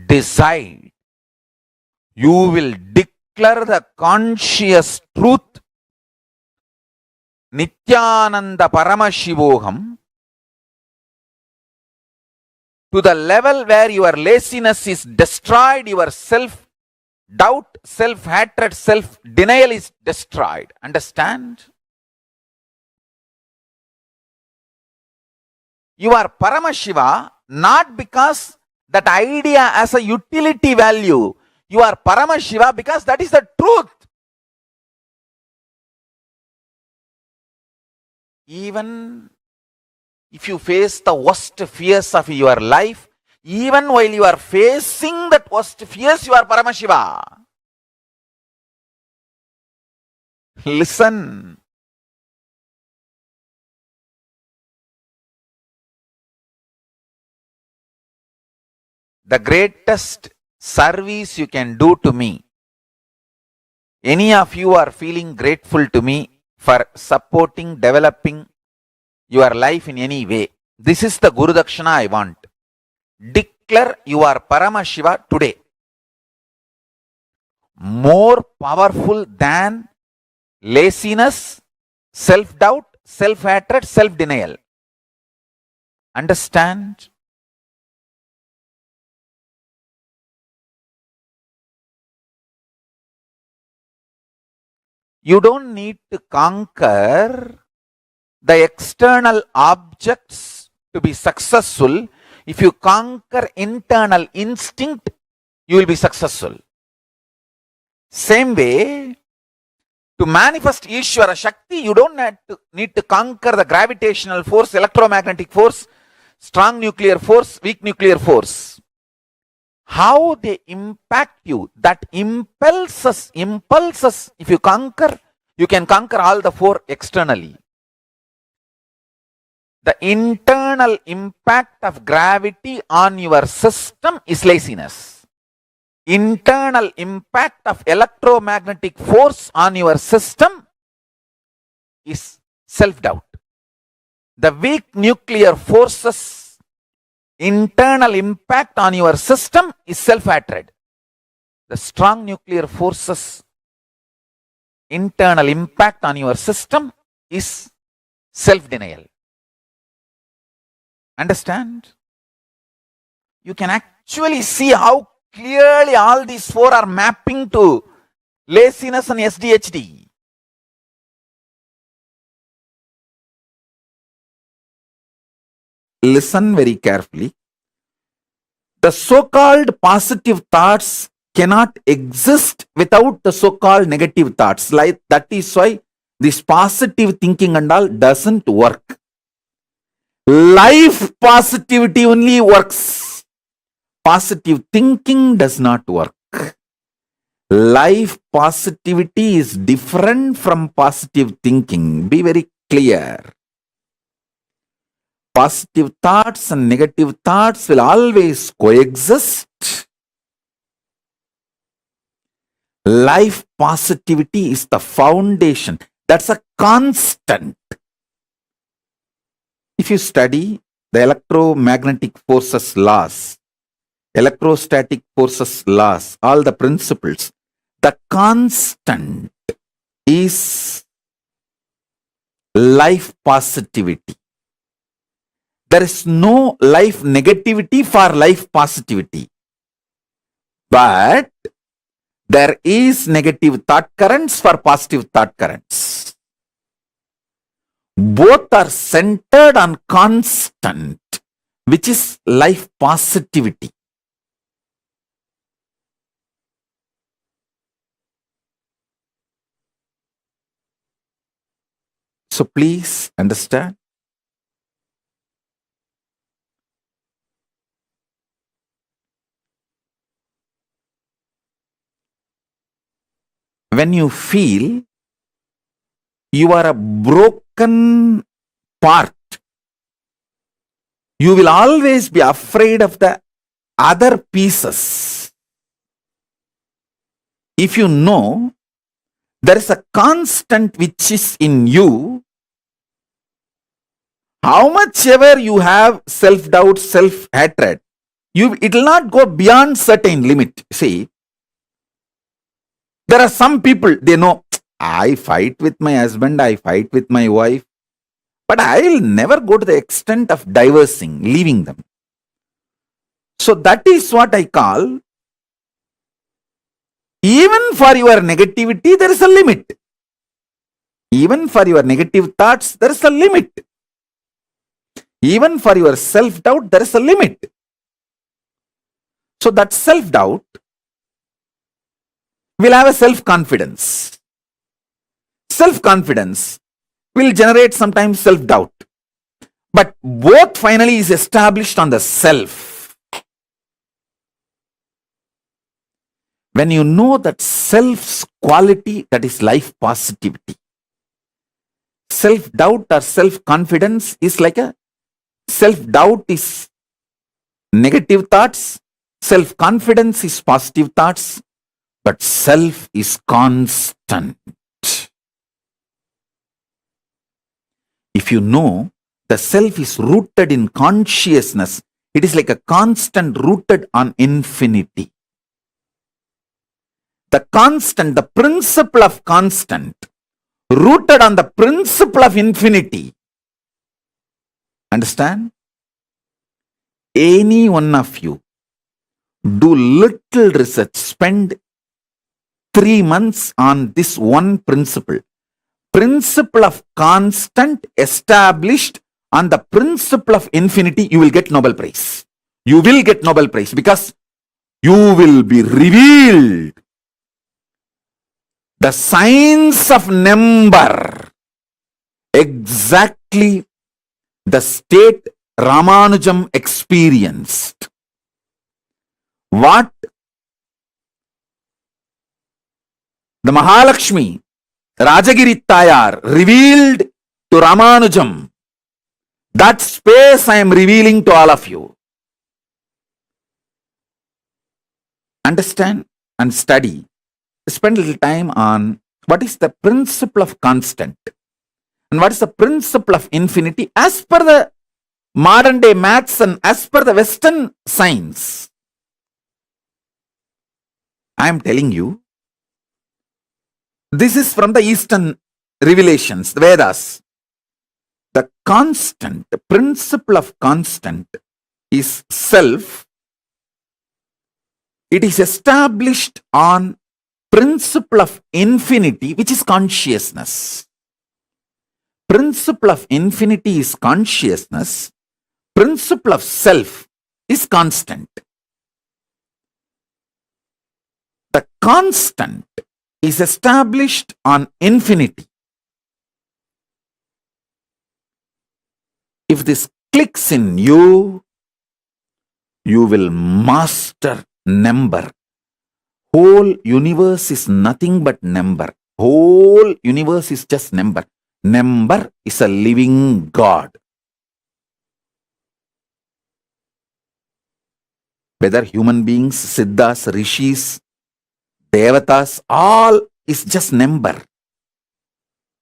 Decide. You will declare the conscious truth. Nithyananda Paramashivoham to the level where your laziness is destroyed, your self-doubt, self-hatred, self-denial is destroyed. Understand? You are Paramashiva not because that idea has a utility value. You are Paramashiva because that is the truth. Even if you face the worst fears of your life, even while you are facing that worst fears, you are Paramashiva. Listen. The greatest service you can do to me, any of you are feeling grateful to me for supporting, developing your life in any way. This is the Guru Dakshana I want. Declare you are Paramashiva today. More powerful than laziness, self-doubt, self-hatred, self-denial. Understand? You don't need to conquer the external objects to be successful. If you conquer internal instinct, you will be successful. Same way, to manifest Ishvara Shakti, you don't need to conquer the gravitational force, electromagnetic force, strong nuclear force, weak nuclear force. How they impact you, that impulses, if you conquer, you can conquer all the four externally. The internal impact of gravity on your system is laziness. Internal impact of electromagnetic force on your system is self-doubt. The weak nuclear forces internal impact on your system is self-hatred. The strong nuclear forces internal impact on your system is self-denial. Understand? You can actually see how clearly all these four are mapping to laziness and SDHD. Listen very carefully. The so-called positive thoughts cannot exist without the so-called negative thoughts. Like that is why this positive thinking and all doesn't work. Life positivity only works. Positive thinking does not work. Life positivity is different from positive thinking. Be very clear. Positive thoughts and negative thoughts will always coexist. Life positivity is the foundation. That's a constant. If you study the electromagnetic forces laws, electrostatic forces laws, all the principles, the constant is life positivity. There is no life negativity for life positivity. But there is negative thought currents for positive thought currents. Both are centered on constant, which is life positivity. So please understand. When you feel you are a broken part, you will always be afraid of the other pieces. If you know there is a constant which is in you, How much ever you have self-doubt, self-hatred, it will not go beyond certain limit. See, there are some people, they know, I fight with my husband, I fight with my wife, but I will never go to the extent of divorcing, leaving them. So that is what I call, even for your negativity, there is a limit. Even for your negative thoughts, there is a limit. Even for your self-doubt, there is a limit. So that self-doubt will have a self-confidence. Self-confidence will generate sometimes self-doubt. But both finally is established on the self. When you know that self's quality, that is life positivity. Self-doubt or self-confidence is like a self-doubt is negative thoughts, self-confidence is positive thoughts, but self is constant. If you know the self is rooted in consciousness, it is like a constant rooted on infinity. The constant, the principle of constant, rooted on the principle of infinity. Understand? Any one of you do little research, spend 3 months on this one principle. Principle of constant established on the principle of infinity, you will get Nobel Prize. You will get Nobel Prize because you will be revealed the science of number, exactly the state Ramanujam experienced. What the Mahalakshmi, Rajagiri Tayar revealed to Ramanujam, that space I am revealing to all of you. Understand and study. Spend a little time on what is the principle of constant and what is the principle of infinity as per the modern day maths and as per the Western science. I am telling you, this is from the Eastern revelations, the Vedas. The constant, the principle of constant is self. It is established on principle of infinity, which is consciousness. Principle of infinity is consciousness. Principle of self is constant. The constant is established on infinity. If this clicks in you, you will master number. Whole universe is nothing but number. Whole universe is just number. Number is a living God. Whether human beings, siddhas, rishis, devatas, all is just number.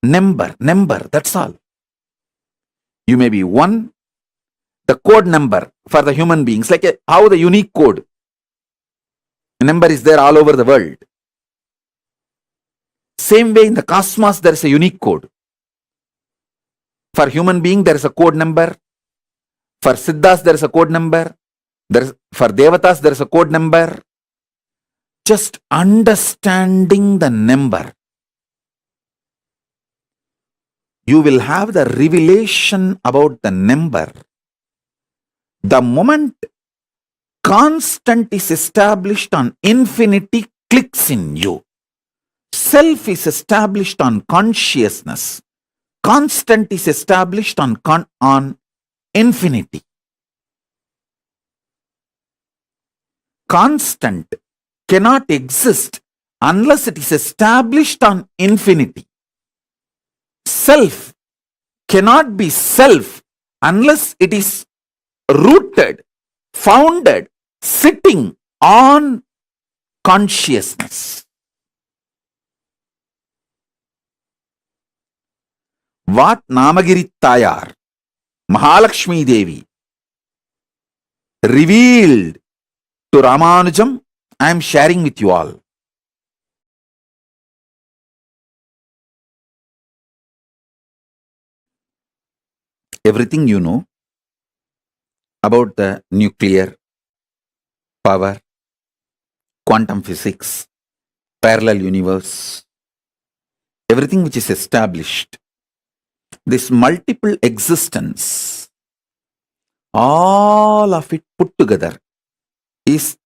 Number, that's all. You may be one, the code number for the human beings, like how the unique code. A number is there all over the world. Same way in the cosmos, there is a unique code. For human being, there is a code number. For siddhas, there is a code number. For devatas, there is a code number. Just understanding the number, you will have the revelation about the number. The moment constant is established on infinity, clicks in you. Self is established on consciousness. Constant is established on infinity. Constant cannot exist unless it is established on infinity. Self cannot be self unless it is rooted, founded, sitting on consciousness. What Namagiri Tayar Mahalakshmi Devi revealed to Ramanujam, I am sharing with you all. Everything you know about the nuclear power, quantum physics, parallel universe, everything which is established, this multiple existence, all of it put together is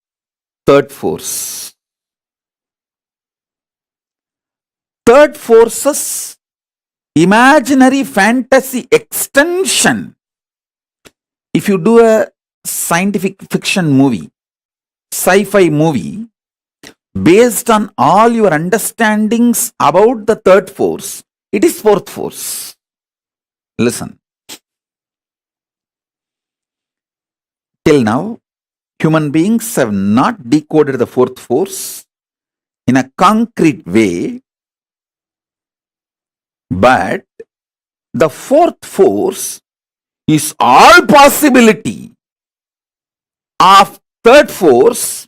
third force. Third force's imaginary fantasy extension. If you do a scientific fiction movie, sci-fi movie, based on all your understandings about the third force, it is fourth force. Listen. Till now, human beings have not decoded the fourth force in a concrete way, but the fourth force is all possibility of third force.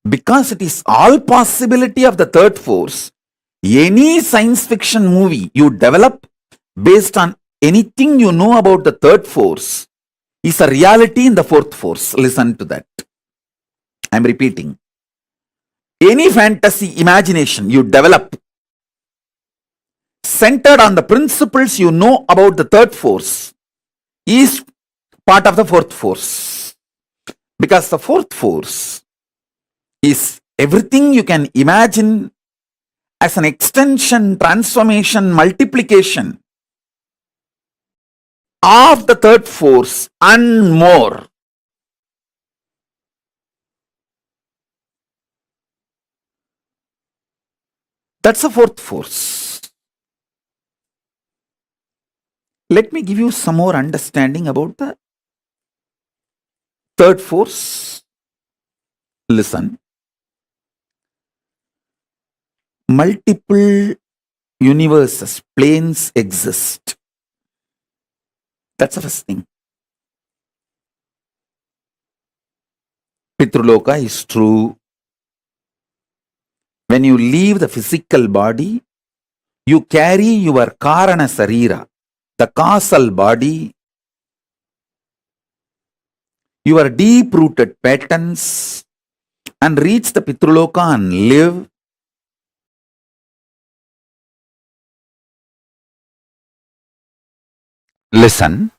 Because it is all possibility of the third force, any science fiction movie you develop based on anything you know about the third force is a reality in the fourth force. Listen to that. I'm repeating. Any fantasy imagination you develop centered on the principles you know about the third force is part of the fourth force. Because the fourth force is everything you can imagine as an extension, transformation, multiplication of the third force and more. That's the fourth force. Let me give you some more understanding about the third force. Listen. Multiple universes, planes exist. That's the first thing. Pitruloka is true. When you leave the physical body, you carry your Karana Sarira, the causal body, your deep-rooted patterns, and reach the Pitruloka and live. Listen,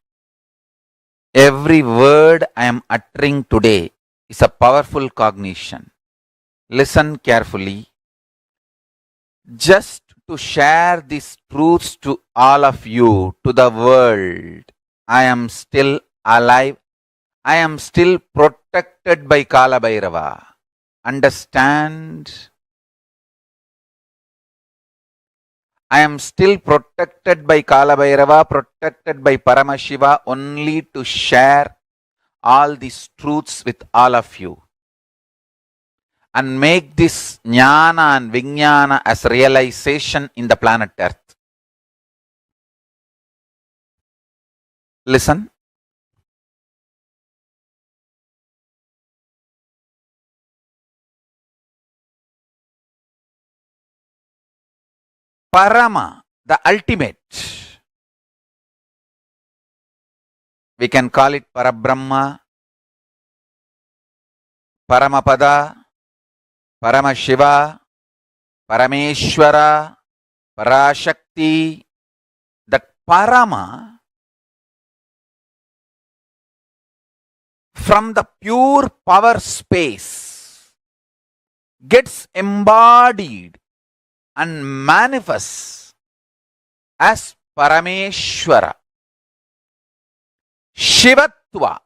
every word I am uttering today is a powerful cognition. Listen carefully. Just to share these truths to all of you, to the world, I am still alive. I am still protected by Kala Bhairava. Understand? I am still protected by Kala Bhairava, protected by Paramashiva, only to share all these truths with all of you and make this jnana and vijnana as realization in the planet Earth. Listen. Parama, the ultimate. We can call it Parabrahma, Paramapada, Paramashiva, Parameshwara, Parashakti. That Parama, from the pure power space, gets embodied and manifests as Parameshwara. Shivatva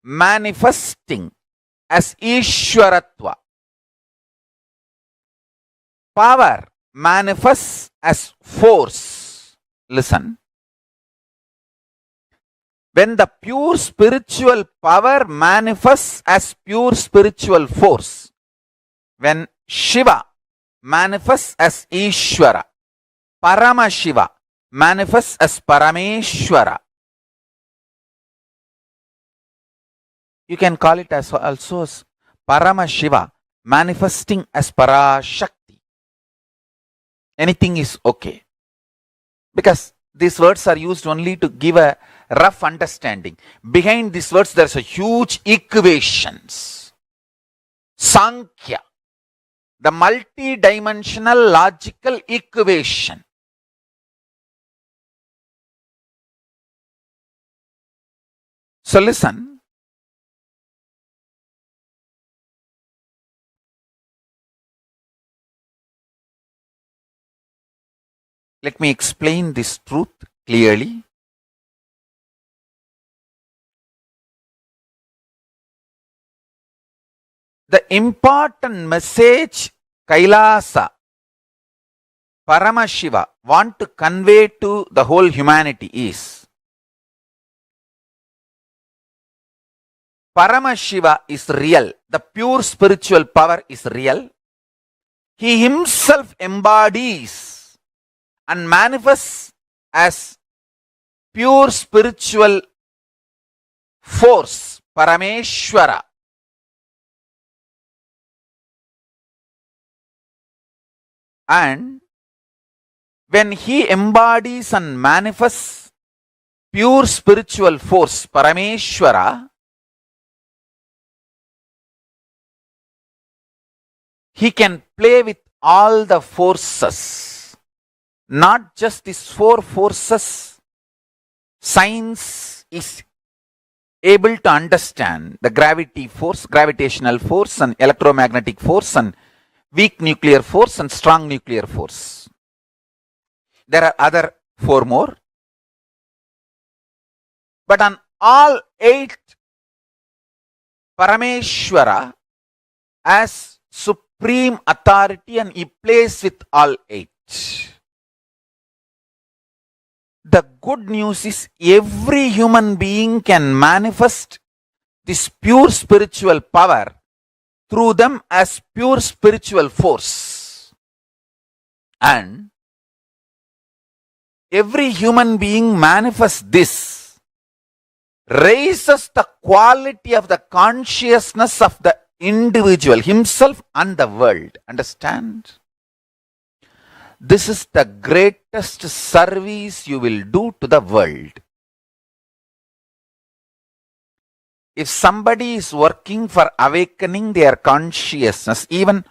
manifesting as Ishwaratva. Power manifests as force. Listen. When the pure spiritual power manifests as pure spiritual force, when Shiva manifests as Ishwara, Paramashiva manifests as Parameshwara, you can call it as also as Paramashiva, manifesting as Parashakti. Anything is okay. Because these words are used only to give a rough understanding. Behind these words, there's a huge equations. Sankhya, the multi-dimensional logical equation. So listen. Let me explain this truth clearly. The important message Kailasa, Paramashiva want to convey to the whole humanity is Paramashiva is real. The pure spiritual power is real. He himself embodies and manifests as pure spiritual force, Parameshwara. And when he embodies and manifests pure spiritual force, Parameshwara, he can play with all the forces, not just these four forces. Science is able to understand the gravity force, gravitational force, and electromagnetic force, and weak nuclear force, and strong nuclear force. There are other four more. But on all eight, Parameshwara as supreme authority, and he plays with all eight. The good news is every human being can manifest this pure spiritual power through them as pure spiritual force. And every human being manifests this, raises the quality of the consciousness of the individual, himself and the world. Understand? This is the greatest service you will do to the world. If somebody is working for awakening their consciousness, even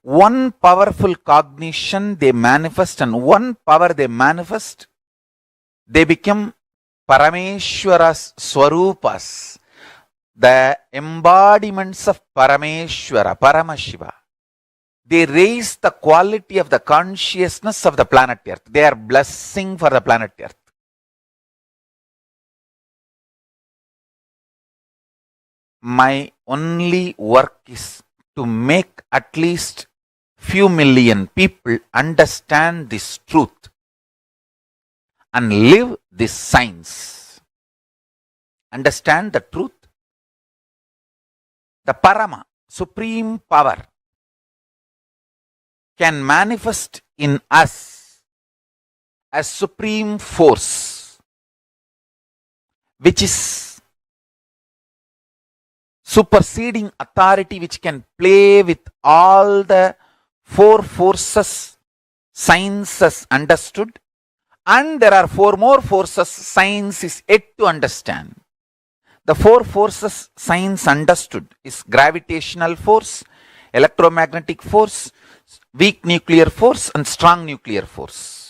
one powerful cognition they manifest and one power they manifest, they become Parameshwara's Swarupas, the embodiments of Parameshwara, Paramashiva. They raise the quality of the consciousness of the planet Earth. They are blessing for the planet Earth. My only work is to make at least few million people understand this truth and live this science. Understand the truth. The Parama, supreme power, can manifest in us as supreme force, which is superseding authority, which can play with all the four forces science has understood, and there are four more forces science is yet to understand. The four forces science understood is gravitational force, electromagnetic force, weak nuclear force, and strong nuclear force.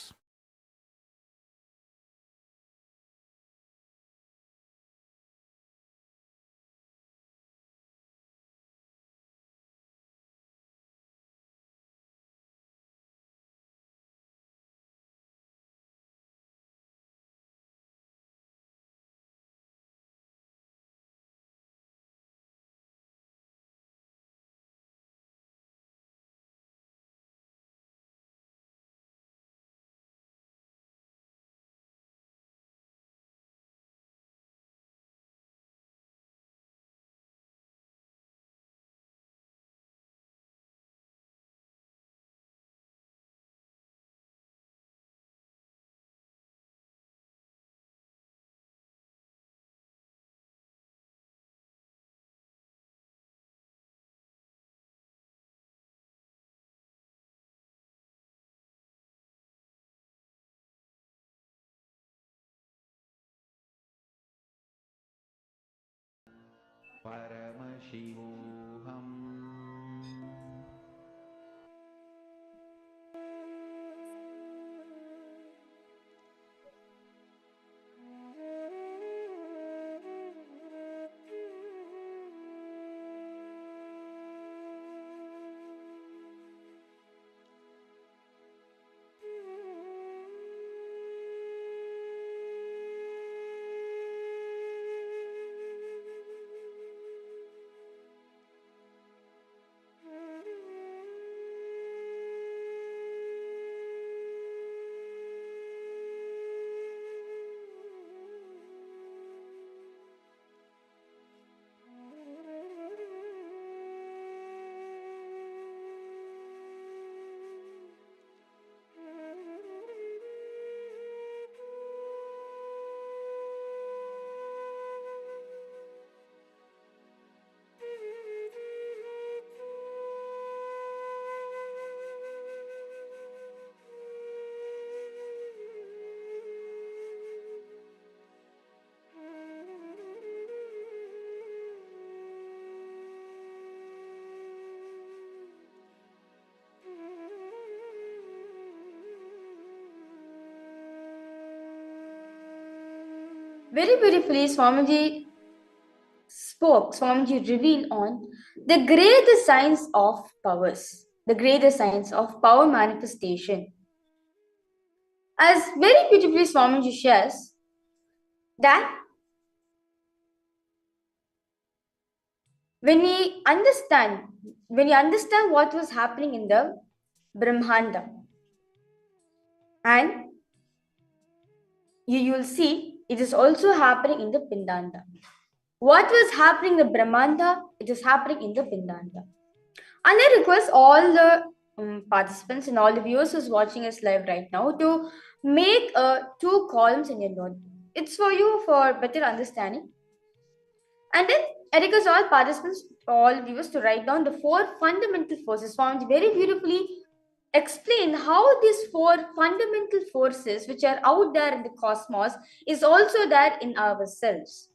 Paramashivoham. Very beautifully, Swamiji revealed on the greater science of powers, the greater science of power manifestation. As very beautifully Swamiji shares that when we understand, what was happening in the Brahmanda, and you will see it is also happening in the Pindanda. What was happening in the Brahmanda, it is happening in the Pindanda. And I request all the participants and all the viewers who's watching us live right now to make two columns in your note. It's for you for better understanding. And then I request all participants, all viewers to write down the four fundamental forces. Found very beautifully explain how these four fundamental forces which are out there in the cosmos is also there in ourselves.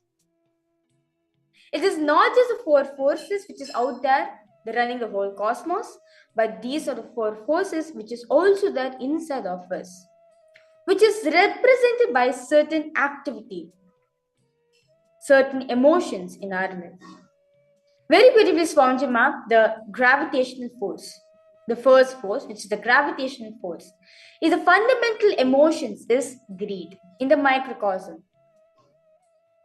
It is not just the four forces which is out there, they're running the whole cosmos, but these are the four forces which is also there inside of us, which is represented by certain activity, certain emotions in our life. Very beautifully, Swamiji mapped the gravitational force. The first force, which is the gravitational force, is the fundamental emotions is greed in the microcosm.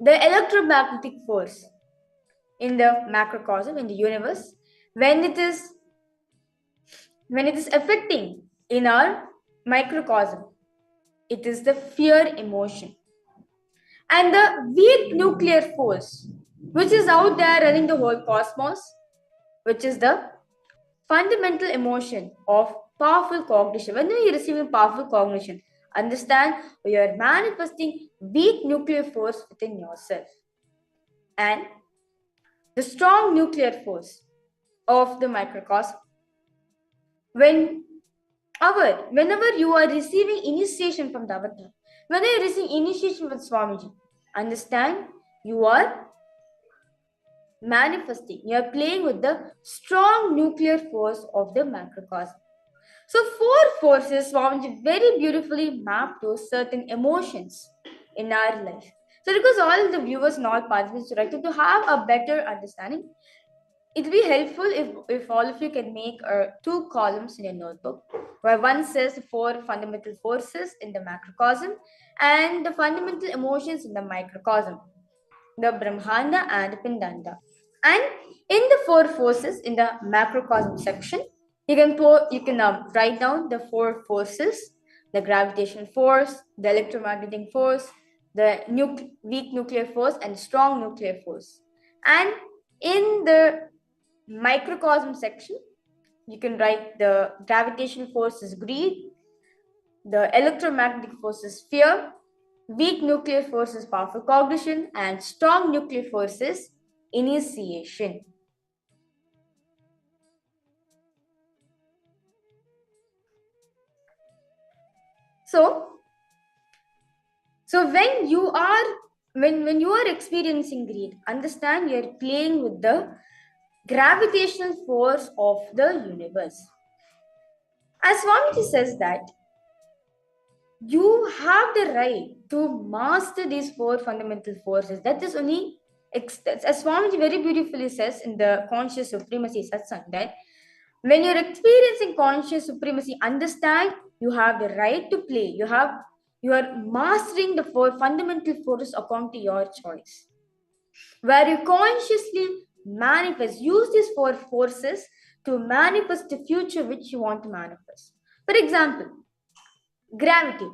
The electromagnetic force in the macrocosm, in the universe, when it is affecting in our microcosm, it is the fear emotion. And the weak nuclear force, which is out there running the whole cosmos, which is the fundamental emotion of powerful cognition. When you are receiving powerful cognition, understand you are manifesting weak nuclear force within yourself. And the strong nuclear force of the microcosm. Whenever you are receiving initiation from the avatar, whenever you are receiving initiation from Swamiji, understand you are manifesting, you are playing with the strong nuclear force of the macrocosm. So, four forces Swamiji very beautifully mapped to certain emotions in our life. So, because all the viewers and all participants to have a better understanding, it will be helpful if all of you can make two columns in your notebook, where one says the four fundamental forces in the macrocosm and the fundamental emotions in the microcosm, the Brahmanda and Pindanda. And in the four forces in the macrocosm section, you can write down the four forces: the gravitational force, the electromagnetic force, the weak nuclear force, and strong nuclear force. And in the microcosm section, you can write the gravitational force is greed, the electromagnetic force is fear, weak nuclear force is powerful cognition, and strong nuclear force is initiation. So when you are when you are experiencing greed, understand you're playing with the gravitational force of the universe. As Swamiji says that you have the right to master these four fundamental forces. That is only, as Swamiji very beautifully says in the Conscious Supremacy Satsang, that when you're experiencing conscious supremacy, understand you have the right to play. You are mastering the four fundamental forces according to your choice, where you consciously manifest. Use these four forces to manifest the future which you want to manifest. For example, gravity.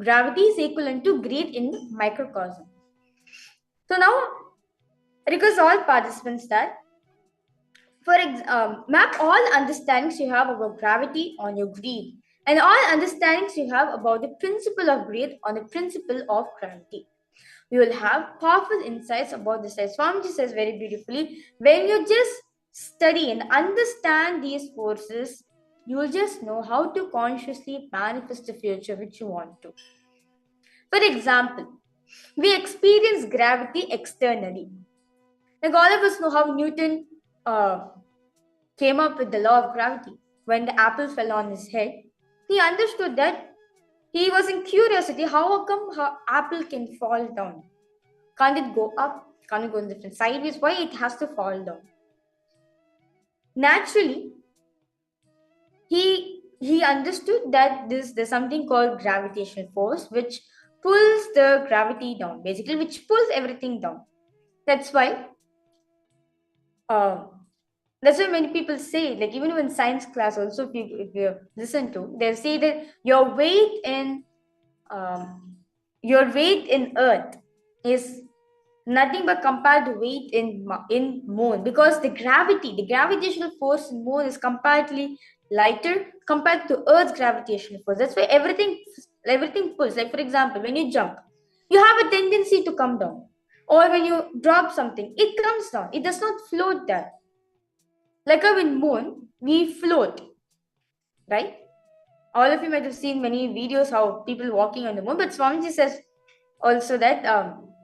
Gravity is equivalent to greed in microcosm. So now, request all participants that map all understandings you have about gravity on your greed, and all understandings you have about the principle of greed on the principle of gravity. We will have powerful insights about this. As Swamiji says very beautifully, when you just study and understand these forces, you will just know how to consciously manifest the future which you want to. For example, we experience gravity externally. Like all of us know how Newton came up with the law of gravity. When the apple fell on his head, he understood that he was in curiosity how come apple can fall down? Can't it go up? Can't it go in different sideways? Why it has to fall down? Naturally, he understood that there's something called gravitational force which pulls the gravity down, basically, which pulls everything down. That's why uh, that's why many people say, like even in science class also, if you listen to, they say that um, your weight in earth is nothing but compared to weight in moon, because the gravitational force in moon is comparatively lighter compared to earth's gravitational force. That's why everything pulls. Like for example, when you jump, you have a tendency to come down, or when you drop something, it comes down. It does not float there. Like in moon, we float, right? All of you might have seen many videos how people walking on the moon, but Swamiji says also that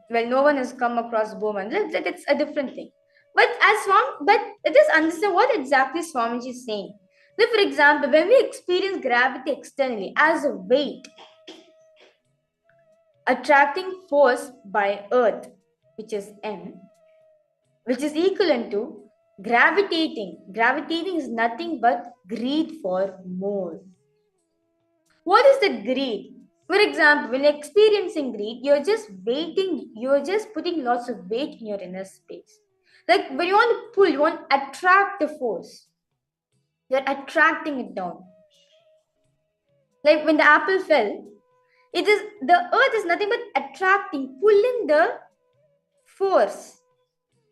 well, no one has come across Bowman. That it's a different thing. But it is understand what exactly Swamiji is saying. Like for example, when we experience gravity externally as a weight, attracting force by Earth, which is M, which is equivalent to gravitating. Gravitating is nothing but greed for more. What is the greed? For example, when experiencing greed, you're just putting lots of weight in your inner space. Like when you want to pull, you want to attract the force. You're attracting it down. Like when the apple fell, the earth is nothing but attracting, pulling the force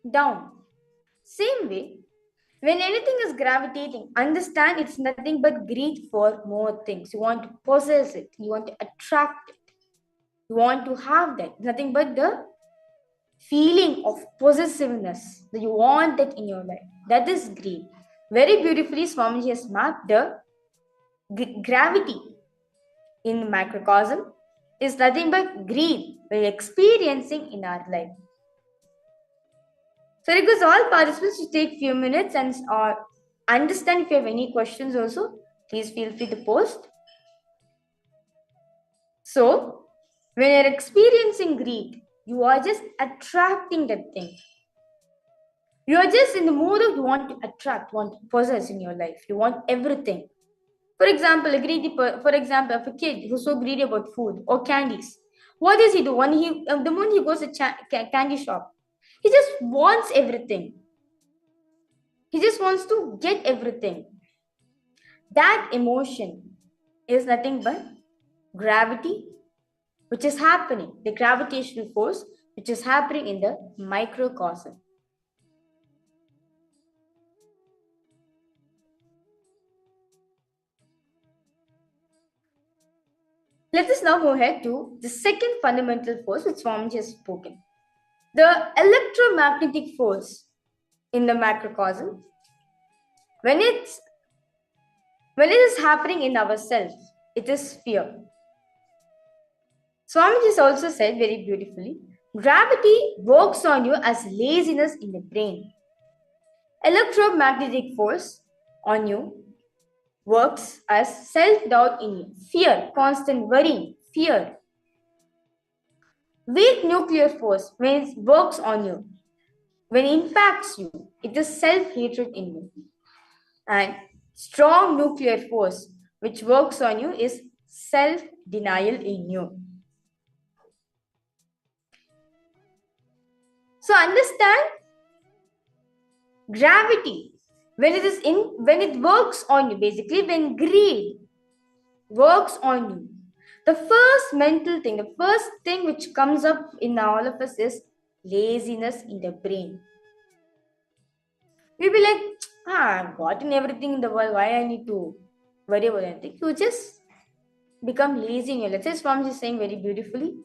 down. Same way, when anything is gravitating, understand it's nothing but greed for more things. You want to possess it, you want to attract it. You want to have that. Nothing but the feeling of possessiveness that you want that in your life. That is greed. Very beautifully, Swamiji has mapped the gravity in microcosm is nothing but greed we're experiencing in our life. So request all participants to take few minutes and understand. If you have any questions also, please feel free to post. So when you're experiencing greed, you are just attracting that thing. You are just in the mood of you want to attract, want to possess in your life. You want everything. For example, of a kid who's so greedy about food or candies. What does he do? The moment he goes to candy shop, he just wants everything. He just wants to get everything. That emotion is nothing but gravity, which is happening, the gravitational force, which is happening in the microcosm. Let us now go ahead to the second fundamental force which Swamiji has spoken. The electromagnetic force in the macrocosm. When it is happening in ourselves, it is fear. Swamiji has also said very beautifully Gravity works on you as laziness in the brain. Electromagnetic force on you works as self-doubt in you. Fear, constant worry, fear. Weak nuclear force, when it works on you, when it impacts you, it is self-hatred in you. And strong nuclear force, which works on you, is self-denial in you. So understand gravity when it works on you, basically when greed works on you, the first mental thing, the first thing which comes up in all of us is laziness in the brain. We'll be like, I've gotten everything in the world, why I need to worry about anything? You just become lazy in your life. This Swami is saying very beautifully,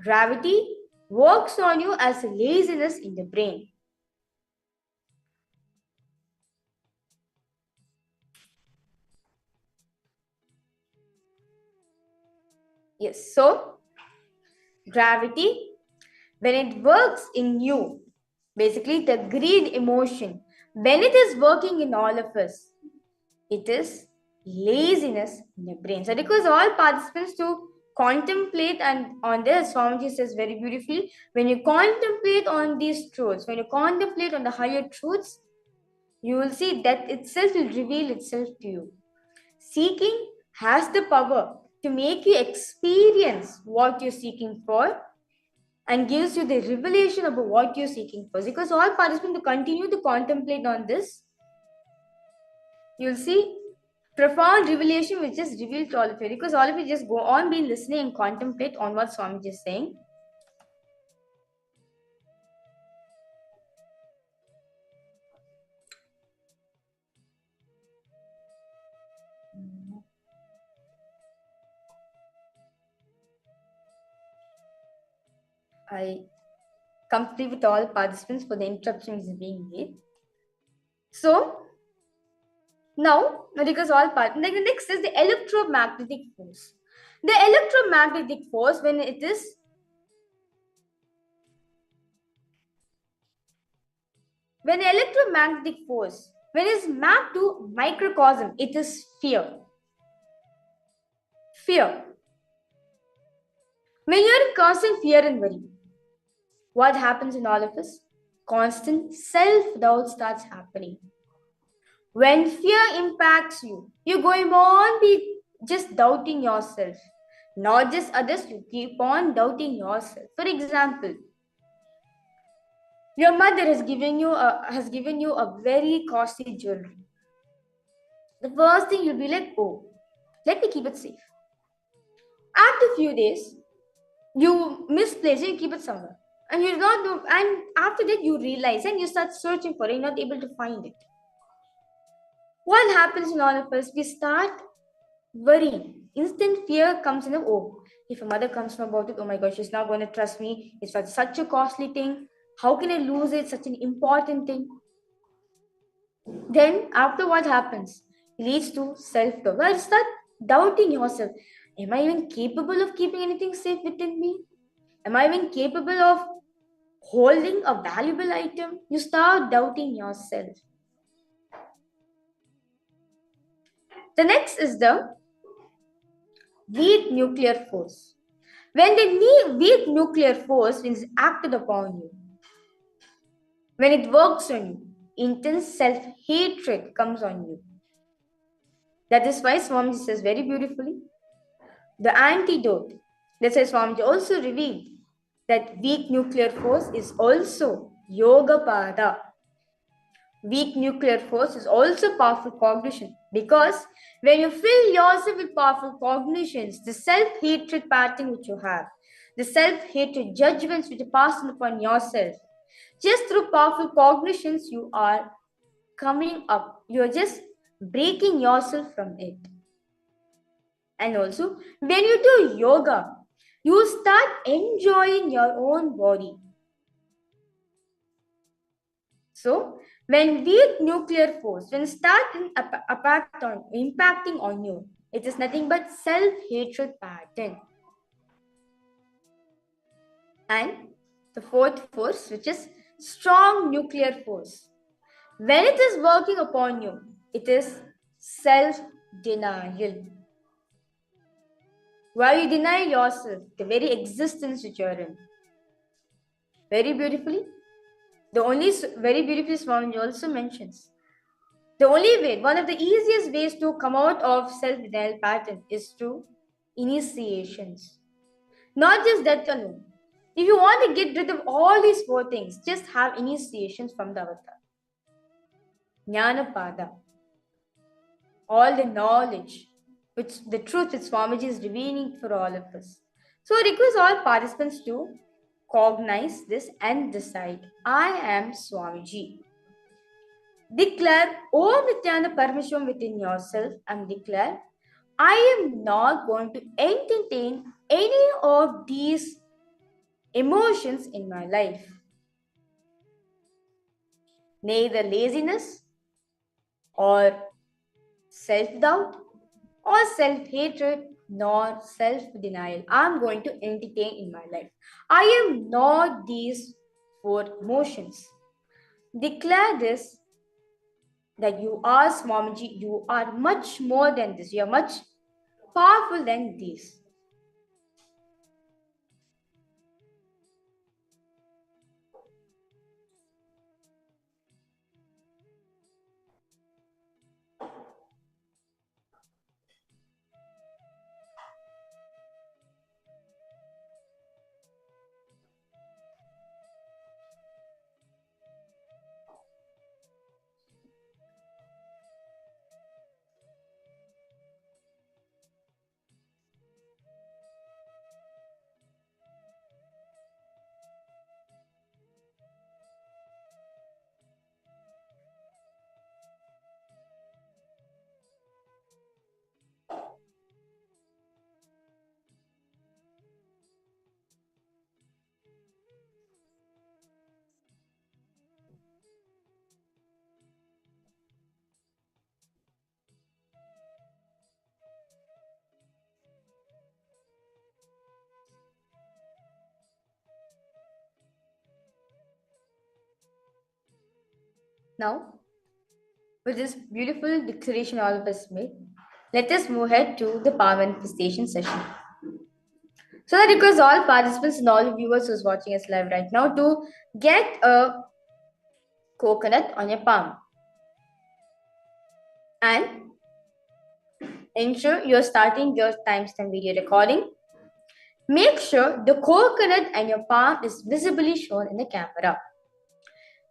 gravity works on you as a laziness in the brain. Yes, so gravity, when it works in you, basically the greed emotion, when it is working in all of us, it is laziness in the brain. So because all participants to contemplate, and on this Swamiji says very beautifully, when you contemplate on these truths, when you contemplate on the higher truths, you will see that itself will reveal itself to you. Seeking has the power to make you experience what you're seeking for and gives you the revelation about what you're seeking for. Because all participants to continue to contemplate on this, you'll see profound revelation which is revealed to all of you. Because all of you just go on being listening and contemplate on what Swamiji is saying. I complete with all participants for the interruption is being made. So now, because all part, like the next is the electromagnetic force. The electromagnetic force, when it is when the electromagnetic force, when it is mapped to microcosm, it is fear. Fear. When you are in constant fear and worry, what happens in all of us? Constant self-doubt starts happening. When fear impacts you, you're going on be just doubting yourself. Not just others, you keep on doubting yourself. For example, your mother has given you a very costly jewelry. The first thing you'll be like, oh, let me keep it safe. After a few days, you misplace it, you keep it somewhere. And you not know, and after that you realize and you start searching for it, you're not able to find it. What happens in all of us? We start worrying. Instant fear comes in of, oh, if a mother comes to know about it, oh my gosh, she's not going to trust me. It's such a costly thing. How can I lose it? Such an important thing. Then after what happens? It leads to self-doubt. You start doubting yourself. Am I even capable of keeping anything safe within me? Am I even capable of holding a valuable item? You start doubting yourself. The next is the weak nuclear force. When the weak nuclear force is acted upon you, when it works on you, intense self-hatred comes on you. That is why Swamiji says very beautifully, the antidote. That's why Swamiji also revealed that weak nuclear force is also yoga pada. Weak nuclear force is also powerful cognition, because when you fill yourself with powerful cognitions, the self-hatred pattern which you have, the self-hatred judgments which are passed upon yourself, just through powerful cognitions you are coming up. You are just breaking yourself from it. And also, when you do yoga, you start enjoying your own body. So, when weak nuclear force, when start impacting on you, it is nothing but self-hatred pattern. And the fourth force, which is strong nuclear force. When it is working upon you, it is self-denial. Why you deny yourself, the very existence which you are in. Very beautifully, very beautifully Swami also mentions, the only way, one of the easiest ways to come out of self-denial pattern is through initiations. Not just that alone. If you want to get rid of all these four things, just have initiations from the avatar. Jnanapada. All the knowledge, which the truth which Swamiji is revealing for all of us. So I request all participants to cognize this and decide, I am Swamiji. Declare Om Nithyananda Paramashivoham within yourself and declare, I am not going to entertain any of these emotions in my life. Neither laziness or self-doubt or self-hatred nor self-denial I'm going to entertain in my life. I am not these four emotions. Declare this, that you are Swamiji, you are much more than this. You are much powerful than these. Now, with this beautiful declaration all of us made, let us move ahead to the power manifestation session. So that requires all participants and all viewers who's watching us live right now to get a coconut on your palm and ensure you're starting your timestamp video recording. Make sure the coconut and your palm is visibly shown in the camera.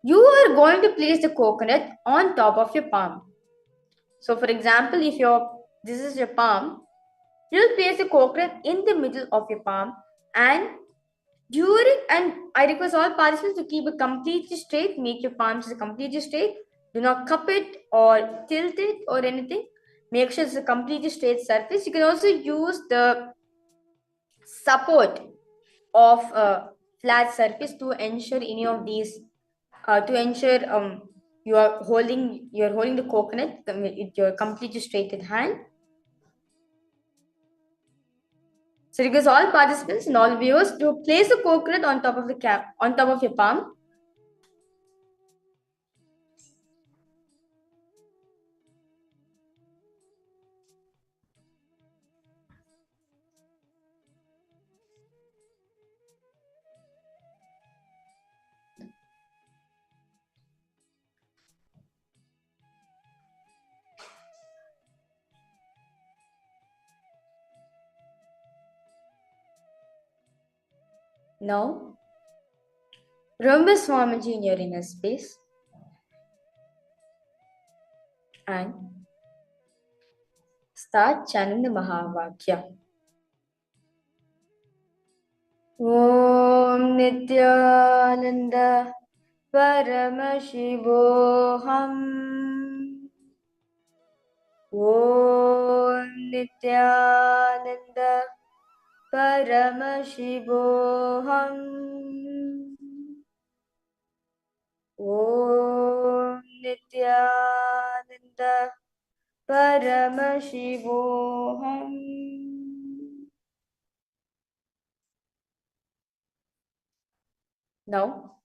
You are going to place the coconut on top of your palm. So for example, if this is your palm, you'll place the coconut in the middle of your palm and I request all participants to keep it completely straight, make your palms completely straight. Do not cup it or tilt it or anything. Make sure it's a completely straight surface. You can also use the support of a flat surface to ensure any of these, to ensure you're holding the coconut with your completely straightened hand. So request all participants and all viewers to place the coconut on top of your palm. Now, remember Swamiji in your inner space and start chanting the Mahavakya. Om Nithyananda Paramashivoham. Om Nithyananda Paramashivoham. Om Nithyananda Paramashivoham. Now,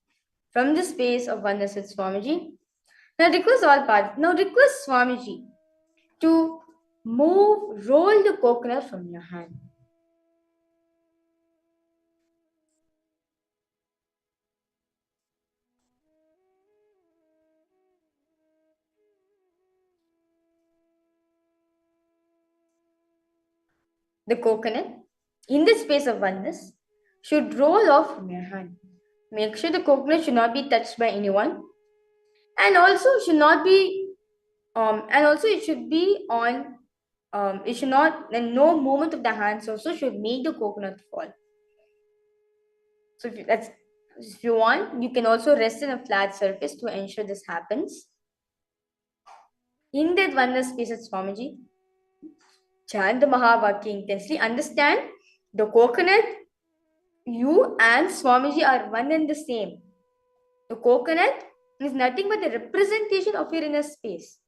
from the space of oneness with Swamiji, now request Swamiji to roll the coconut from your hand. The coconut, in the space of oneness, should roll off from your hand. Make sure the coconut should not be touched by anyone, and also should not be, and also it should be on. It should not, and no movement of the hands also should make the coconut fall. So if you want, you can also rest in a flat surface to ensure this happens. In that oneness space at Swamiji, chant the Mahavakya intensely. Understand the coconut, you and Swamiji are one and the same. The coconut is nothing but the representation of your inner space.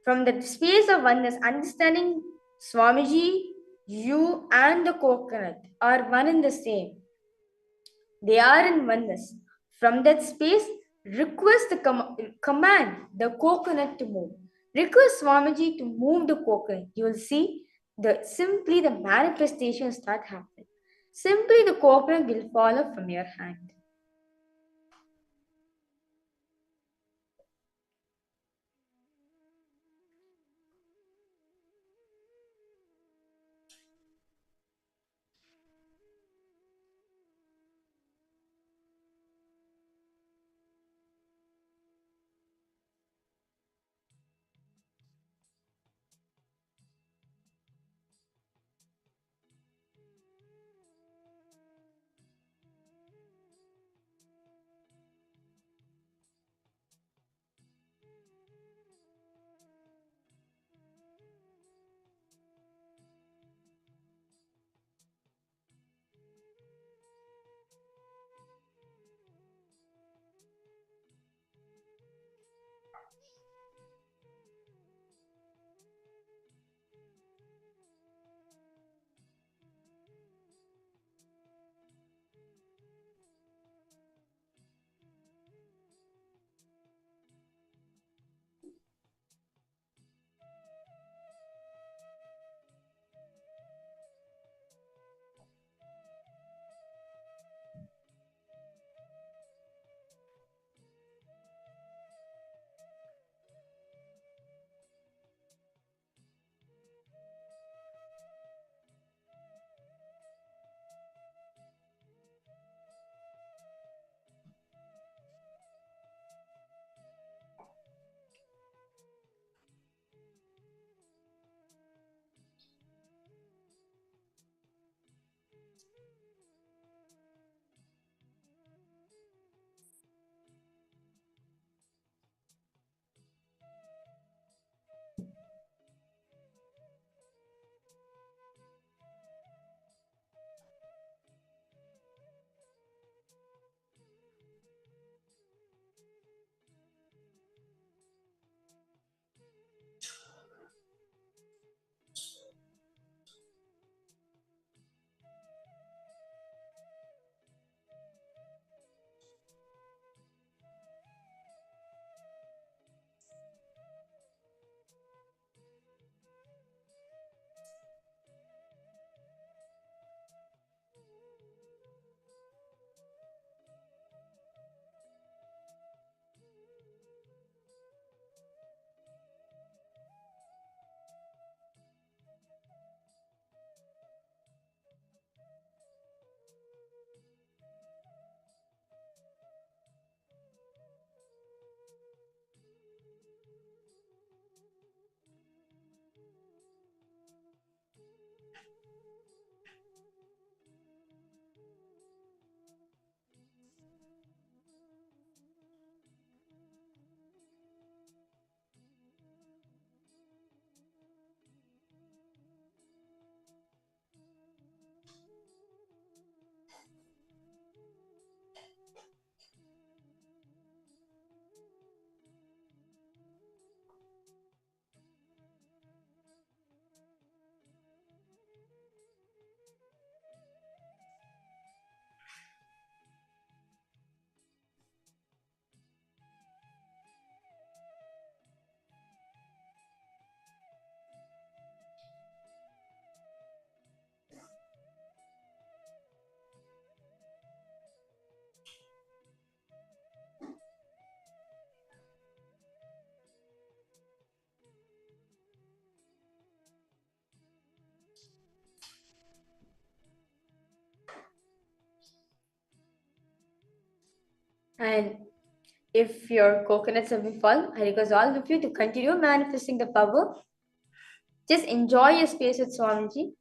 From the space of oneness, understanding Swamiji, you and the coconut are one and the same. They are in oneness. From that space, request the command the coconut to move. Request Swamiji to move the coconut. You will see simply the manifestation start happening. Simply the coconut will fall off from your hand. And if your coconuts have been full, I request all of you to continue manifesting the power. Just enjoy your space with Swamiji.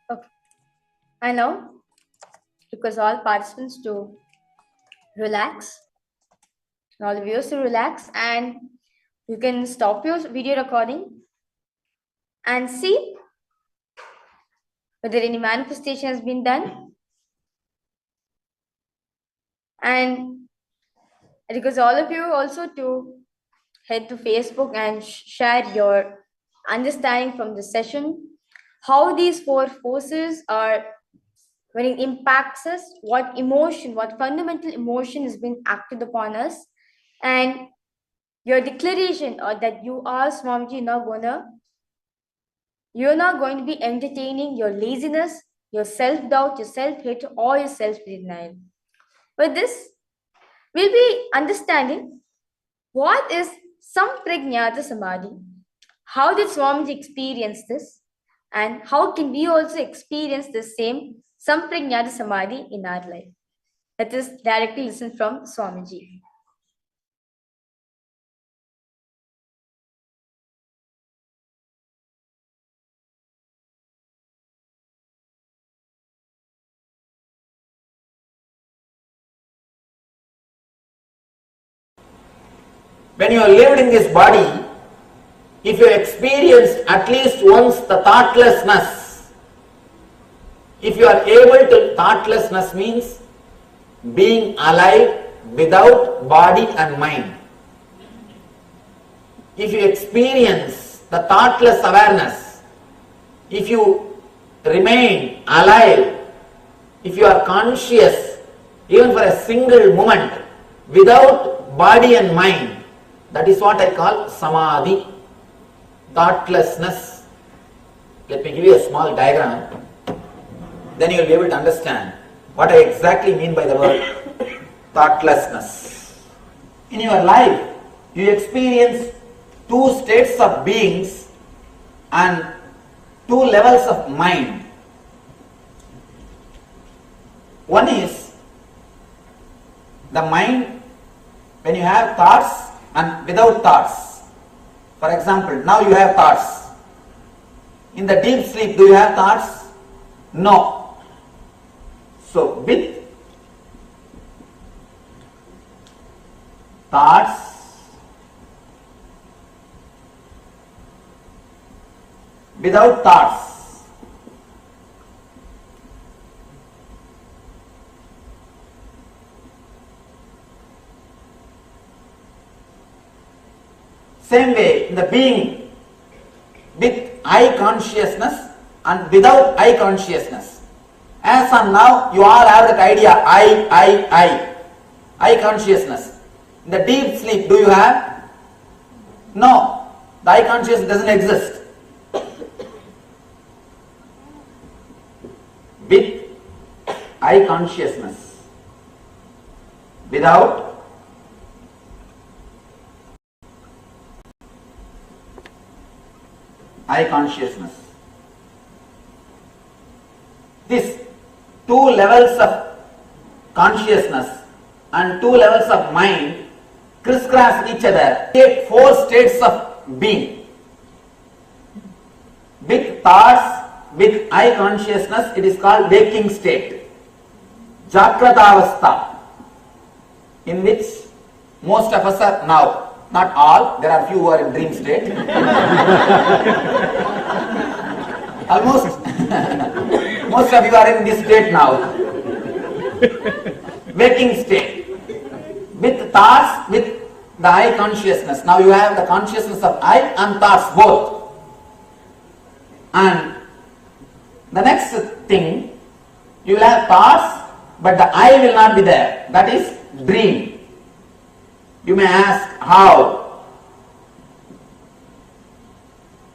Okay. I now request all participants to relax, all the viewers to relax, and you can stop your video recording and see whether any manifestation has been done. And I request all of you also to head to Facebook and share your understanding from the session, how these four forces are, when it impacts us, what emotion, what fundamental emotion is being acted upon us, and your declaration or that you are Swamiji now gonna You're not going to be entertaining your laziness, your self doubt, your self hate, or your self denial. With this, we'll be understanding what is Samprajnata Samadhi, how did Swamiji experience this, and how can we also experience the same Samprajnata Samadhi in our life. Let us directly listen from Swamiji. When you are lived in this body, if you experienced at least once the thoughtlessness, if you are able to, thoughtlessness means being alive without body and mind. If you experience the thoughtless awareness, if you remain alive, if you are conscious even for a single moment without body and mind, that is what I call samadhi, thoughtlessness. Let me give you a small diagram, then you will be able to understand what I exactly mean by the word thoughtlessness. In your life, you experience two states of beings and two levels of mind. One is the mind when you have thoughts and without thoughts. For example, now you have thoughts. In the deep sleep, do you have thoughts? No. So, with thoughts, without thoughts. Same way, in the being with I consciousness and without I consciousness. As on now, you all have that idea, I consciousness. In the deep sleep, do you have? No, the I consciousness doesn't exist. With I consciousness, without I consciousness. These two levels of consciousness and two levels of mind crisscross each other, take four states of being. With thoughts, with I consciousness, it is called waking state, Jakratavastha, in which most of us are now. Not all, there are few who are in dream state. Almost, most of you are in this state now. Waking state. With thoughts, with the I consciousness. Now you have the consciousness of I and thoughts both. And the next thing, you will have thoughts, but the I will not be there. That is dream. You may ask how?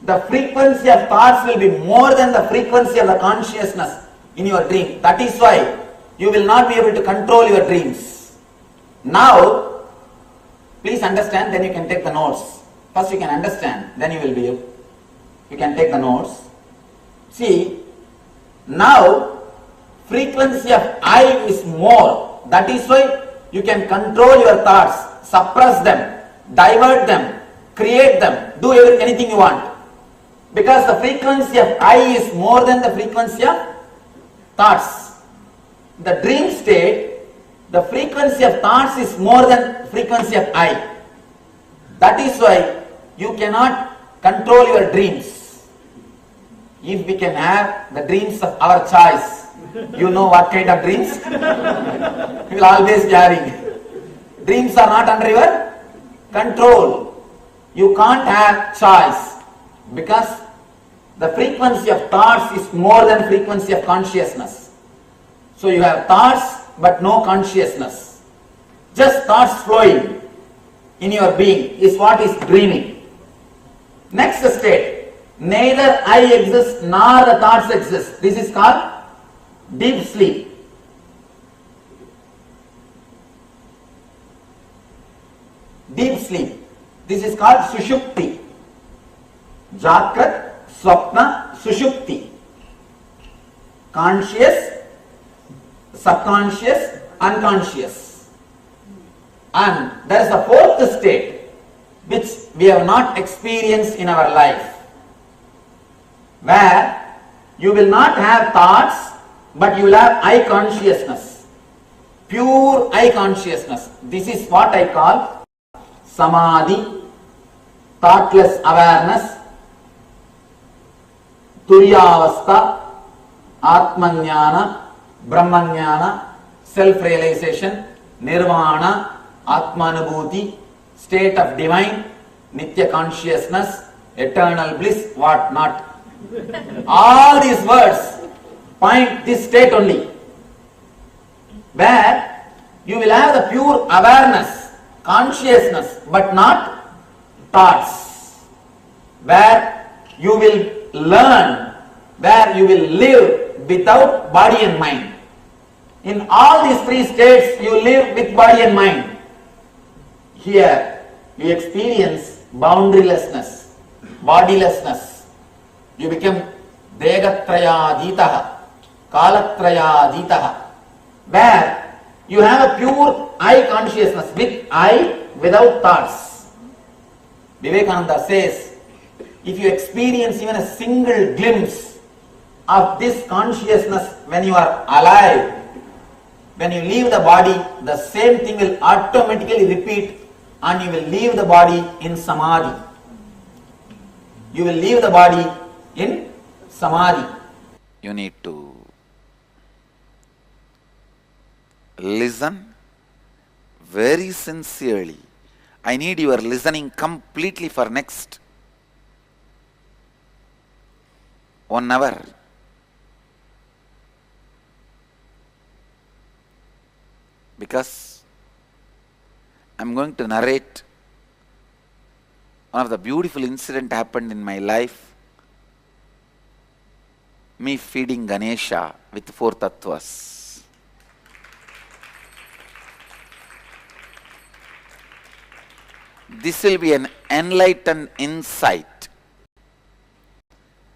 The frequency of thoughts will be more than the frequency of the consciousness in your dream. That is why you will not be able to control your dreams. Now, please understand, then you can take the notes. First you can understand, then you can take the notes. See, now frequency of I is more. That is why you can control your thoughts. Suppress them, divert them, create them, do anything you want. Because the frequency of I is more than the frequency of thoughts. The dream state, the frequency of thoughts is more than frequency of I. That is why you cannot control your dreams. If we can have the dreams of our choice, you know what kind of dreams? We will always be having. Dreams are not under your control. You can't have choice because the frequency of thoughts is more than frequency of consciousness. So you have thoughts but no consciousness. Just thoughts flowing in your being is what is dreaming. Next state. Neither I exist nor the thoughts exist. This is called deep sleep. Deep sleep. This is called sushupti. Jagrat, swapna, sushupti. Conscious, subconscious, unconscious. And there is a fourth state which we have not experienced in our life, where you will not have thoughts, but you will have eye consciousness, pure eye consciousness. This is what I call samadhi, thoughtless awareness, turyavastha, atmanyana, brahmanyana, self-realization, nirvana, atmanubhuti, state of divine, nitya consciousness, eternal bliss, what not. All these words point this state only, where you will have the pure awareness, consciousness, but not thoughts, where you will learn, where you will live without body and mind. In all these three states, you live with body and mind. Here, you experience boundarylessness, bodilessness. You become degatrayaditaha, kalatrayaditaha, where you have a pure eye consciousness, with eye, without thoughts. Vivekananda says, if you experience even a single glimpse of this consciousness when you are alive, when you leave the body, the same thing will automatically repeat, and you will leave the body in samadhi. You will leave the body in samadhi. You need to listen very sincerely. I need your listening completely for next 1 hour. Because I'm going to narrate one of the beautiful incident happened in my life. Me feeding Ganesha with 4 tattvas. This will be an enlightened insight.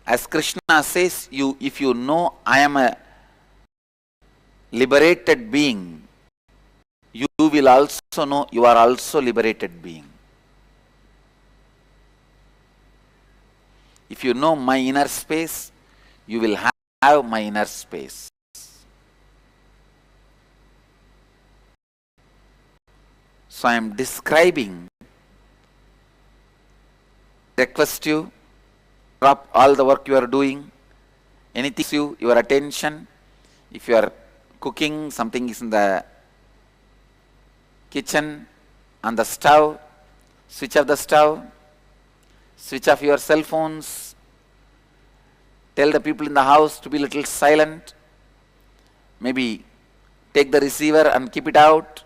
As Krishna says, if you know I am a liberated being, you will also know you are also liberated being. If you know my inner space, you will have my inner space. So I am describing, request you, drop all the work you are doing, anything your attention. If you are cooking, something is in the kitchen, on the stove, switch off the stove, switch off your cell phones, tell the people in the house to be a little silent, maybe take the receiver and keep it out,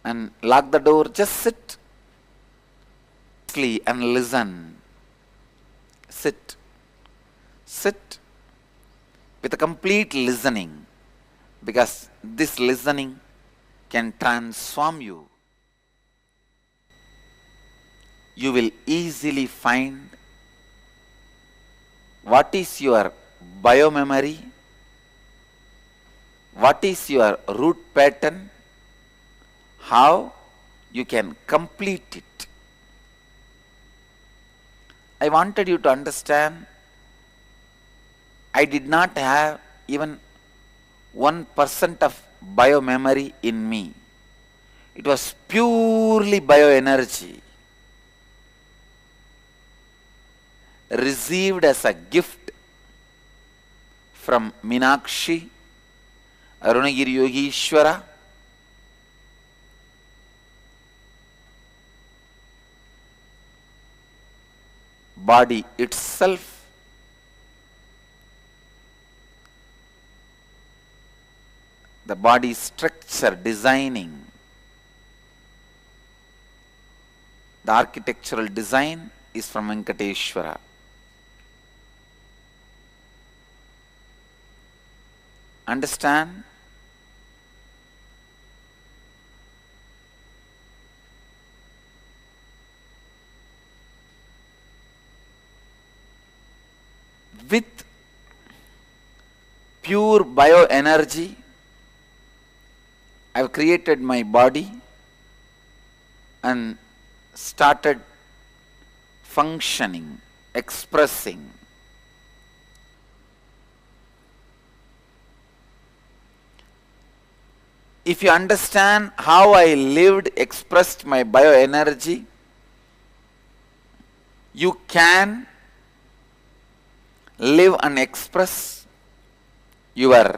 and lock the door. Just sit and listen. Sit with a complete listening, because this listening can transform you. You will easily find what is your biomemory, what is your root pattern, how you can complete it. I wanted you to understand, I did not have even 1% of biomemory in me. It was purely bioenergy, received as a gift from Minakshi, Arunagiri Yogishwara, body itself, the body structure designing, The architectural design is from Venkateshwara. Understand? With pure bioenergy, I have created my body and started functioning, expressing. If you understand how I lived, expressed my bioenergy, you can live and express your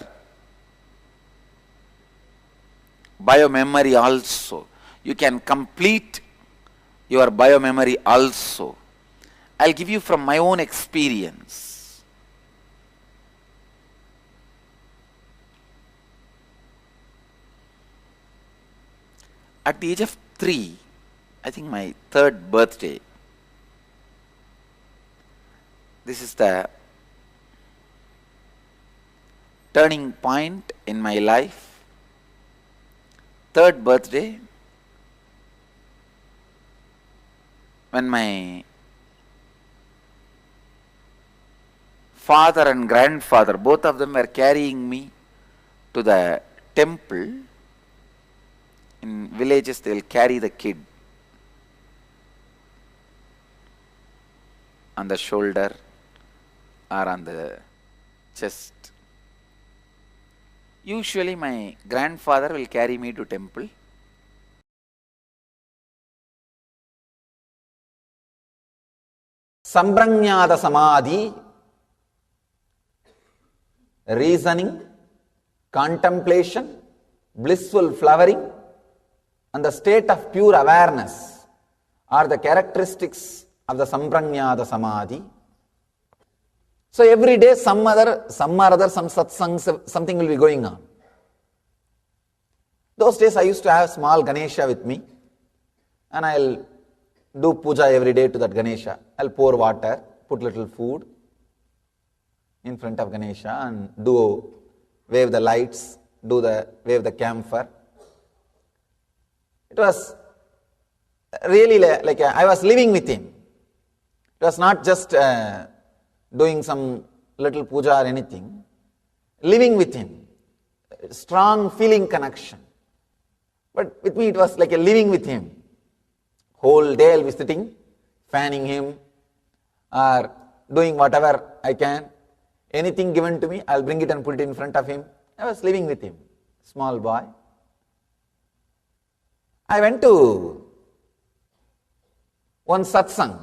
biomemory also. You can complete your biomemory also. I'll give you from my own experience. At the age of 3, I think my 3rd birthday, this is the turning point in my life. 3rd birthday, when my father and grandfather, both of them were carrying me to the temple. In villages, they will carry the kid on the shoulder or on the chest. Usually my grandfather will carry me to temple. Samprajnata samadhi, reasoning, contemplation, blissful flowering, and the state of pure awareness are the characteristics of the Samprajnata samadhi. So every day some satsang, something will be going on. Those days I used to have small Ganesha with me, and I'll do puja every day to that Ganesha. I'll pour water, put little food in front of Ganesha and wave the lights, wave the camphor. It was really like I was living with him. It was not just doing some little puja or anything. Living with him. Strong feeling connection. But with me it was like a living with him. Whole day I'll be sitting, fanning him or doing whatever I can. Anything given to me, I'll bring it and put it in front of him. I was living with him. Small boy. I went to one satsang.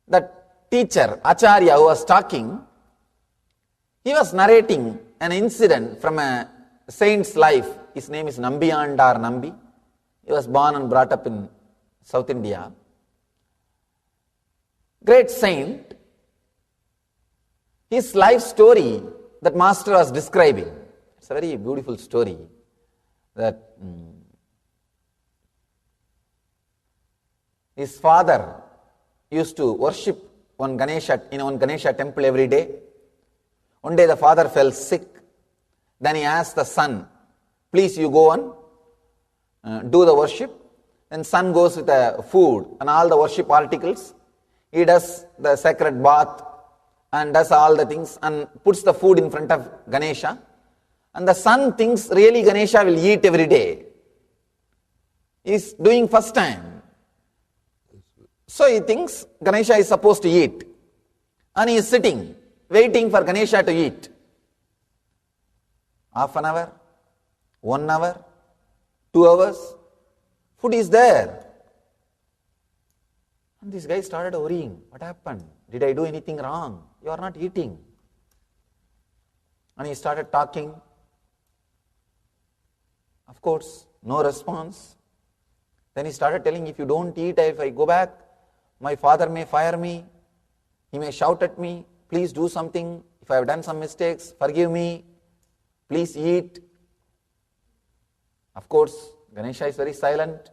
That teacher, Acharya, who was talking, he was narrating an incident from a saint's life. His name is Nambiyandar Nambi. He was born and brought up in South India. Great saint. His life story that master was describing. It's a very beautiful story. That his father used to worship in one Ganesha temple every day. One day the father fell sick. Then he asked the son, please you go on, do the worship. Then son goes with the food and all the worship articles. He does the sacred bath and does all the things and puts the food in front of Ganesha. And the son thinks really Ganesha will eat every day. He is doing first time. So he thinks Ganesha is supposed to eat. And he is sitting, waiting for Ganesha to eat. Half an hour, 1 hour, 2 hours, food is there. And this guy started worrying. What happened? Did I do anything wrong? You are not eating. And he started talking. Of course, no response. Then he started telling, if you don't eat, if I go back, my father may fire me. He may shout at me. Please do something. If I have done some mistakes, forgive me. Please eat. Of course, Ganesha is very silent.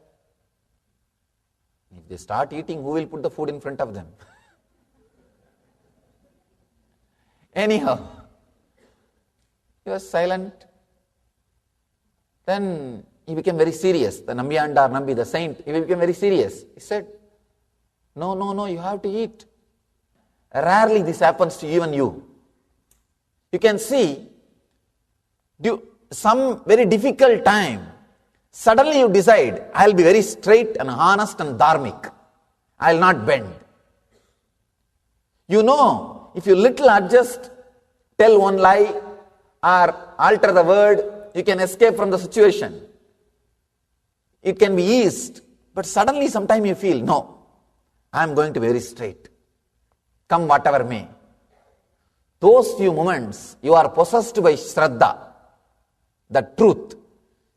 If they start eating, who will put the food in front of them? Anyhow, he was silent. Then he became very serious. The Nambiyandar Nambi, the saint, he became very serious. He said, no, you have to eat. Rarely this happens to even you. You can see, some very difficult time, suddenly you decide, I'll be very straight and honest and dharmic. I'll not bend. You know, if you little adjust, tell one lie or alter the word, you can escape from the situation. It can be eased, but suddenly sometime you feel, no, I'm going to be very straight. Come whatever may. Those few moments, you are possessed by Shraddha, the truth.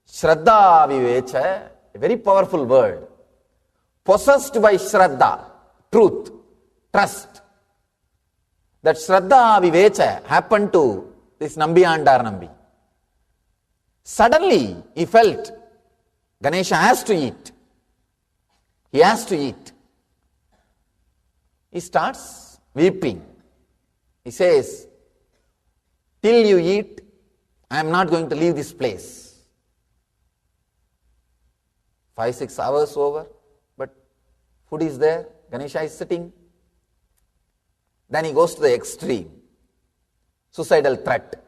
Shraddha Vivecha, a very powerful word. Possessed by Shraddha, truth, trust. That Shraddha Vivecha happened to this Nambiyandar Nambi. Suddenly, he felt Ganesha has to eat. He has to eat. He starts weeping. He says, till you eat, I am not going to leave this place. 5-6 hours over, but food is there, Ganesha is sitting. Then he goes to the extreme, suicidal threat.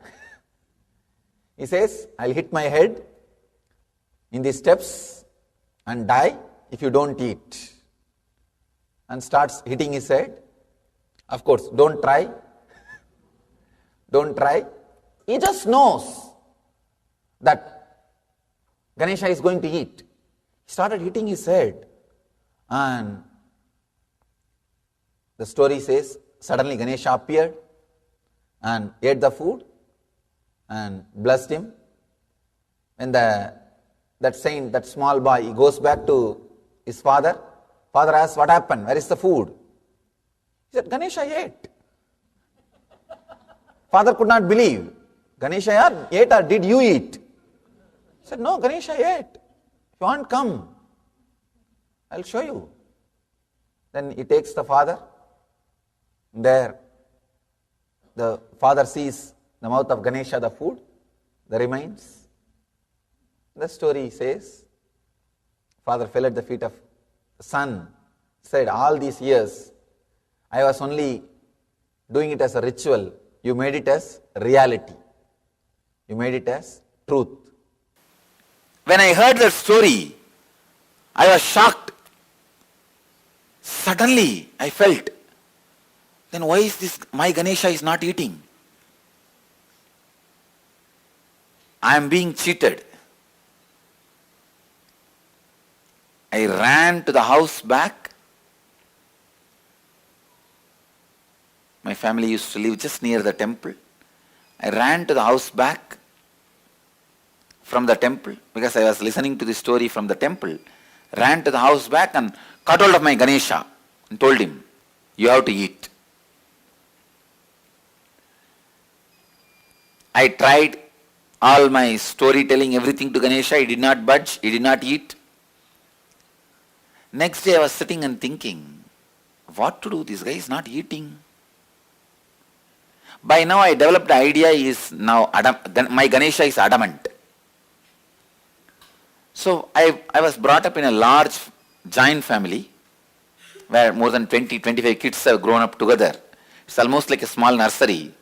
He says, I'll hit my head in the steps and die if you don't eat. And starts hitting his head. Of course, don't try. Don't try. He just knows that Ganesha is going to eat. He started hitting his head. And the story says, suddenly Ganesha appeared and ate the food and blessed him. And that saint, that small boy, he goes back to his father. Father asks, what happened? Where is the food? He said, Ganesha ate. Father could not believe. Ganesha ate or did you eat? He said, no, Ganesha ate. If you want, come. I'll show you. Then he takes the father. There, the father sees the mouth of Ganesha, the food, the remains. The story says, father fell at the feet of the son, said, all these years, I was only doing it as a ritual. You made it as reality. You made it as truth. When I heard that story, I was shocked. Suddenly, I felt, then why is this, my Ganesha is not eating? I am being cheated. I ran to the house back. My family used to live just near the temple. I ran to the house back from the temple because I was listening to the story from the temple. Ran to the house back and caught hold of my Ganesha and told him, you have to eat. I tried all my storytelling, everything to Ganesha. He did not budge. He did not eat. Next day I was sitting and thinking, what to do? This guy is not eating. By now I developed the idea is now my Ganesha is adamant. So I was brought up in a large giant family where more than 20-25 kids have grown up together. It's almost like a small nursery.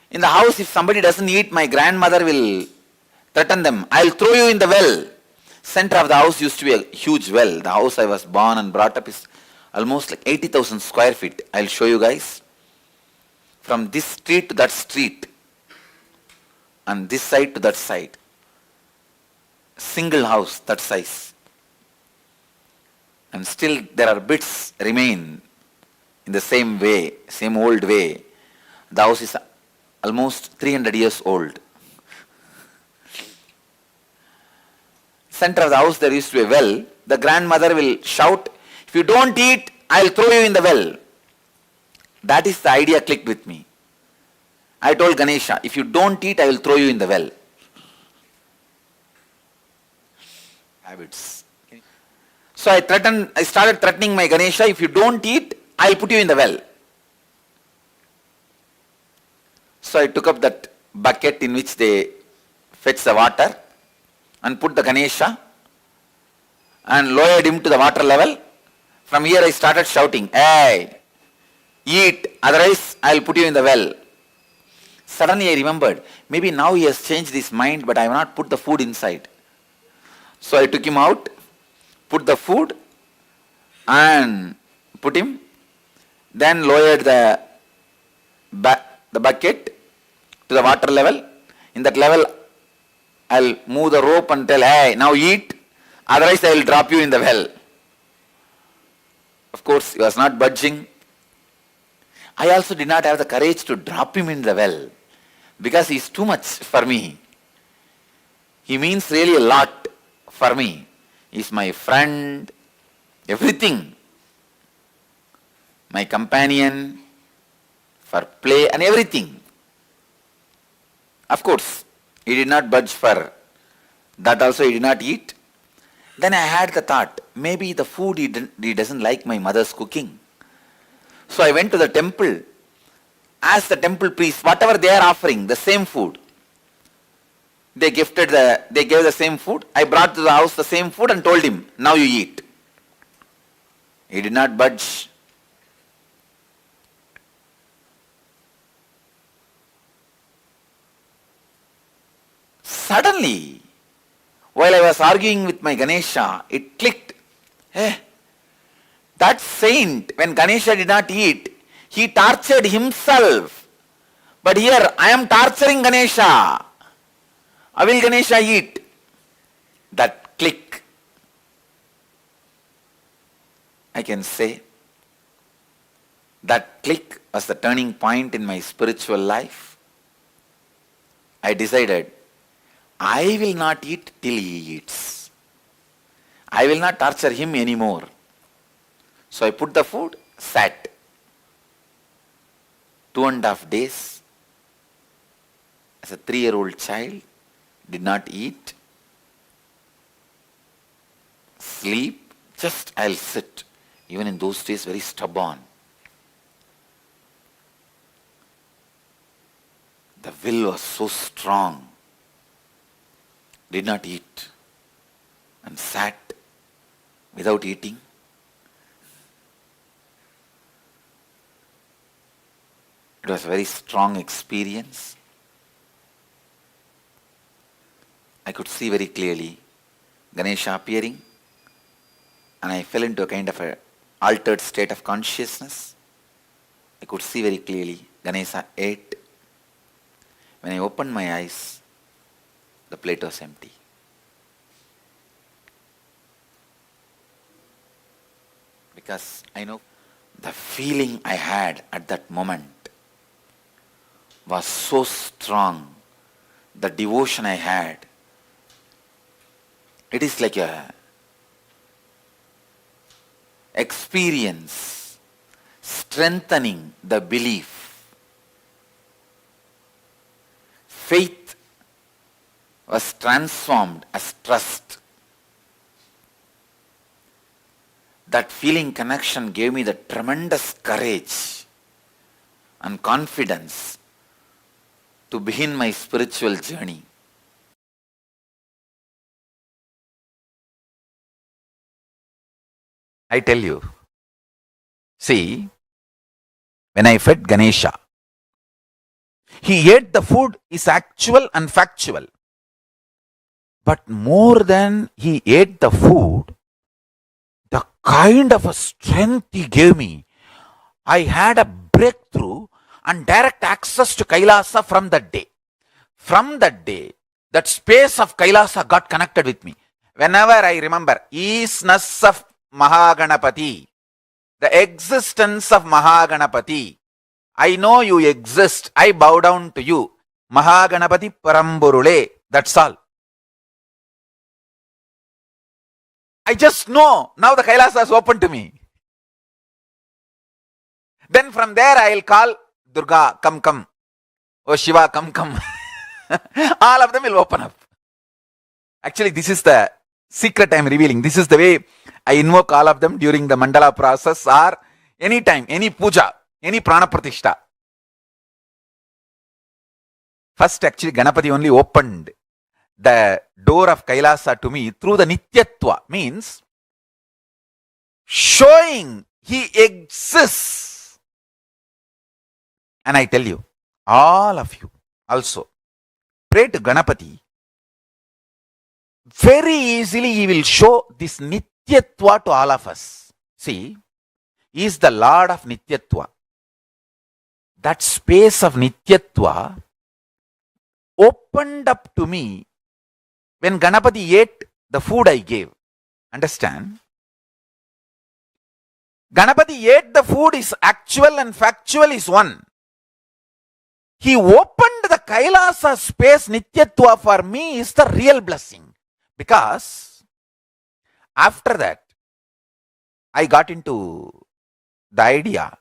In the house, if somebody doesn't eat, my grandmother will threaten them. I'll throw you in the well. Center of the house used to be a huge well. The house I was born and brought up is almost like 80,000 square feet. I'll show you guys. From this street to that street. And this side to that side. Single house, that size. And still there are bits remain in the same way, same old way. The house is almost 300 years old. Center of the house there used to be a well. The grandmother will shout, if you don't eat, I'll throw you in the well. That is the idea clicked with me. I told Ganesha, if you don't eat, I will throw you in the well. habits. So I started threatening my Ganesha, if you don't eat, I'll put you in the well. So I took up that bucket in which they fetch the water and put the Ganesha and lowered him to the water level. From here I started shouting, hey, eat, otherwise I'll put you in the well. Suddenly I remembered, maybe now he has changed his mind, but I have not put the food inside. So I took him out, put the food and put him, then lowered the bucket to the water level. In that level, I'll move the rope and tell, hey, now eat, otherwise I will drop you in the well. Of course, he was not budging. I also did not have the courage to drop him in the well because he is too much for me. He means really a lot for me. He is my friend, everything. My companion, for play and everything. Of course, he did not budge for that also, he did not eat. Then I had the thought, maybe the food he doesn't like my mother's cooking. So I went to the temple, asked the temple priest, whatever they are offering, the same food. They gave the same food. I brought to the house the same food and told him, now you eat. He did not budge. Suddenly, while I was arguing with my Ganesha, it clicked. That saint, when Ganesha did not eat, he tortured himself. But here, I am torturing Ganesha. How will Ganesha eat? That click. I can say, that click was the turning point in my spiritual life. I decided, I will not eat till he eats. I will not torture him anymore. So I put the food, sat. 2.5 days. As a 3-year-old child, did not eat, sleep, just I'll sit. Even in those days, very stubborn. The will was so strong. Did not eat and sat without eating. It was a very strong experience. I could see very clearly Ganesha appearing, and I fell into a kind of a altered state of consciousness. I could see very clearly Ganesha ate. When I opened my eyes, the plate was empty. Because I know the feeling I had at that moment was so strong. The devotion I had, it is like a experience strengthening the belief. Faith was transformed as trust. That feeling connection gave me the tremendous courage and confidence to begin my spiritual journey. I tell you, see, when I fed Ganesha, he ate the food is actual and factual. But more than he ate the food, the kind of a strength he gave me, I had a breakthrough and direct access to Kailasa from that day. From that day, that space of Kailasa got connected with me. Whenever I remember isness of Mahaganapati, the existence of Mahaganapati, I know you exist, I bow down to you. Mahaganapati Paramburule, that's all. I just know, now the Kailasa is open to me. Then from there I will call Durga, come. Oh Shiva, come. All of them will open up. Actually, this is the Secret I am revealing. This is the way I invoke all of them during the mandala process or any time, any puja, any prana pratishtha. First, actually, Ganapati only opened the door of Kailasa to me through the Nityatva, means showing he exists. And I tell you, all of you also, pray to Ganapati. Very easily he will show this Nityatva to all of us. See, he is the Lord of Nityatva. That space of Nityatva opened up to me when Ganapati ate the food I gave. Understand? Ganapati ate the food is actual and factual is one. He opened the Kailasa space Nityatva for me is the real blessing. Because after that, I got into the idea,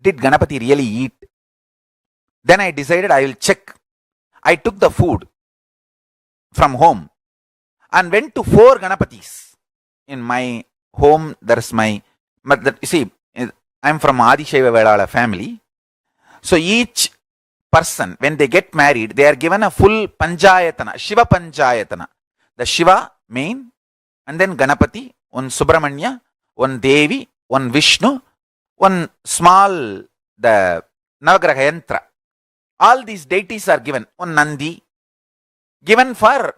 did Ganapati really eat? Then I decided I will check. I took the food from home and went to 4 Ganapatis. In my home, there's you see, I'm from Adishaiva Vedala family. So each person, when they get married, they are given a full Panchayatana, Shiva Panchayatana. The Shiva main, and then Ganapati, one Subramanya, one Devi, one Vishnu, one small, the Navagraha Yantra. All these deities are given. One Nandi, given for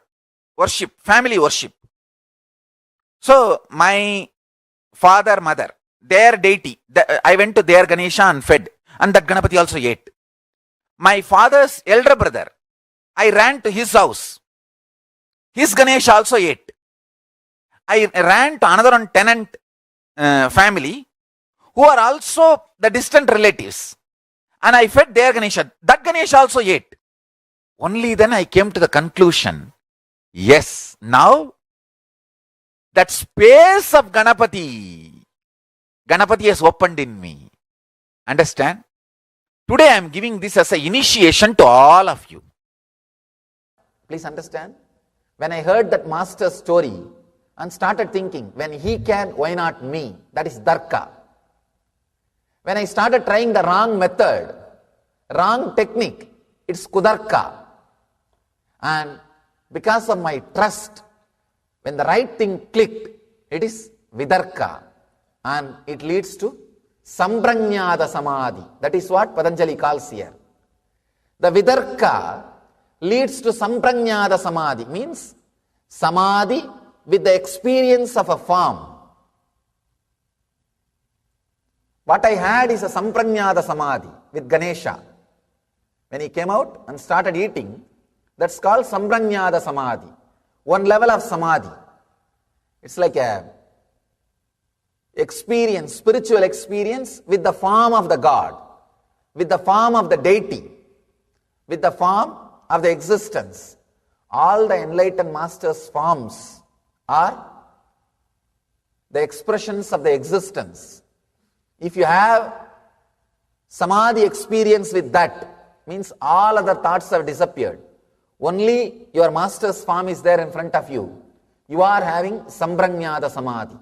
worship, family worship. So, my father, mother, their deity, I went to their Ganesha and fed. And that Ganapati also ate. My father's elder brother, I ran to his house. His Ganesha also ate. I ran to another one tenant family who are also the distant relatives. And I fed their Ganesha. That Ganesha also ate. Only then I came to the conclusion, yes, now that space of Ganapati has opened in me. Understand? Today I am giving this as an initiation to all of you. Please understand? When I heard that master's story and started thinking, when he can, why not me? That is Darka. When I started trying the wrong method, wrong technique, it's Kudarka. And because of my trust, when the right thing clicked, it is Vidarka. And it leads to Sampranyada Samadhi. That is what Patanjali calls here. The Vidarka leads to Sampranyada Samadhi, means Samadhi with the experience of a form. What I had is a Sampranyada Samadhi with Ganesha. When he came out and started eating, that's called Sampranyada Samadhi. One level of Samadhi. It's like a experience, spiritual experience with the form of the God, with the form of the deity, with the form of the existence. All the enlightened masters' forms are the expressions of the existence. If you have Samadhi experience with that, means all other thoughts have disappeared. Only your master's form is there in front of you. You are having Sampranyada Samadhi.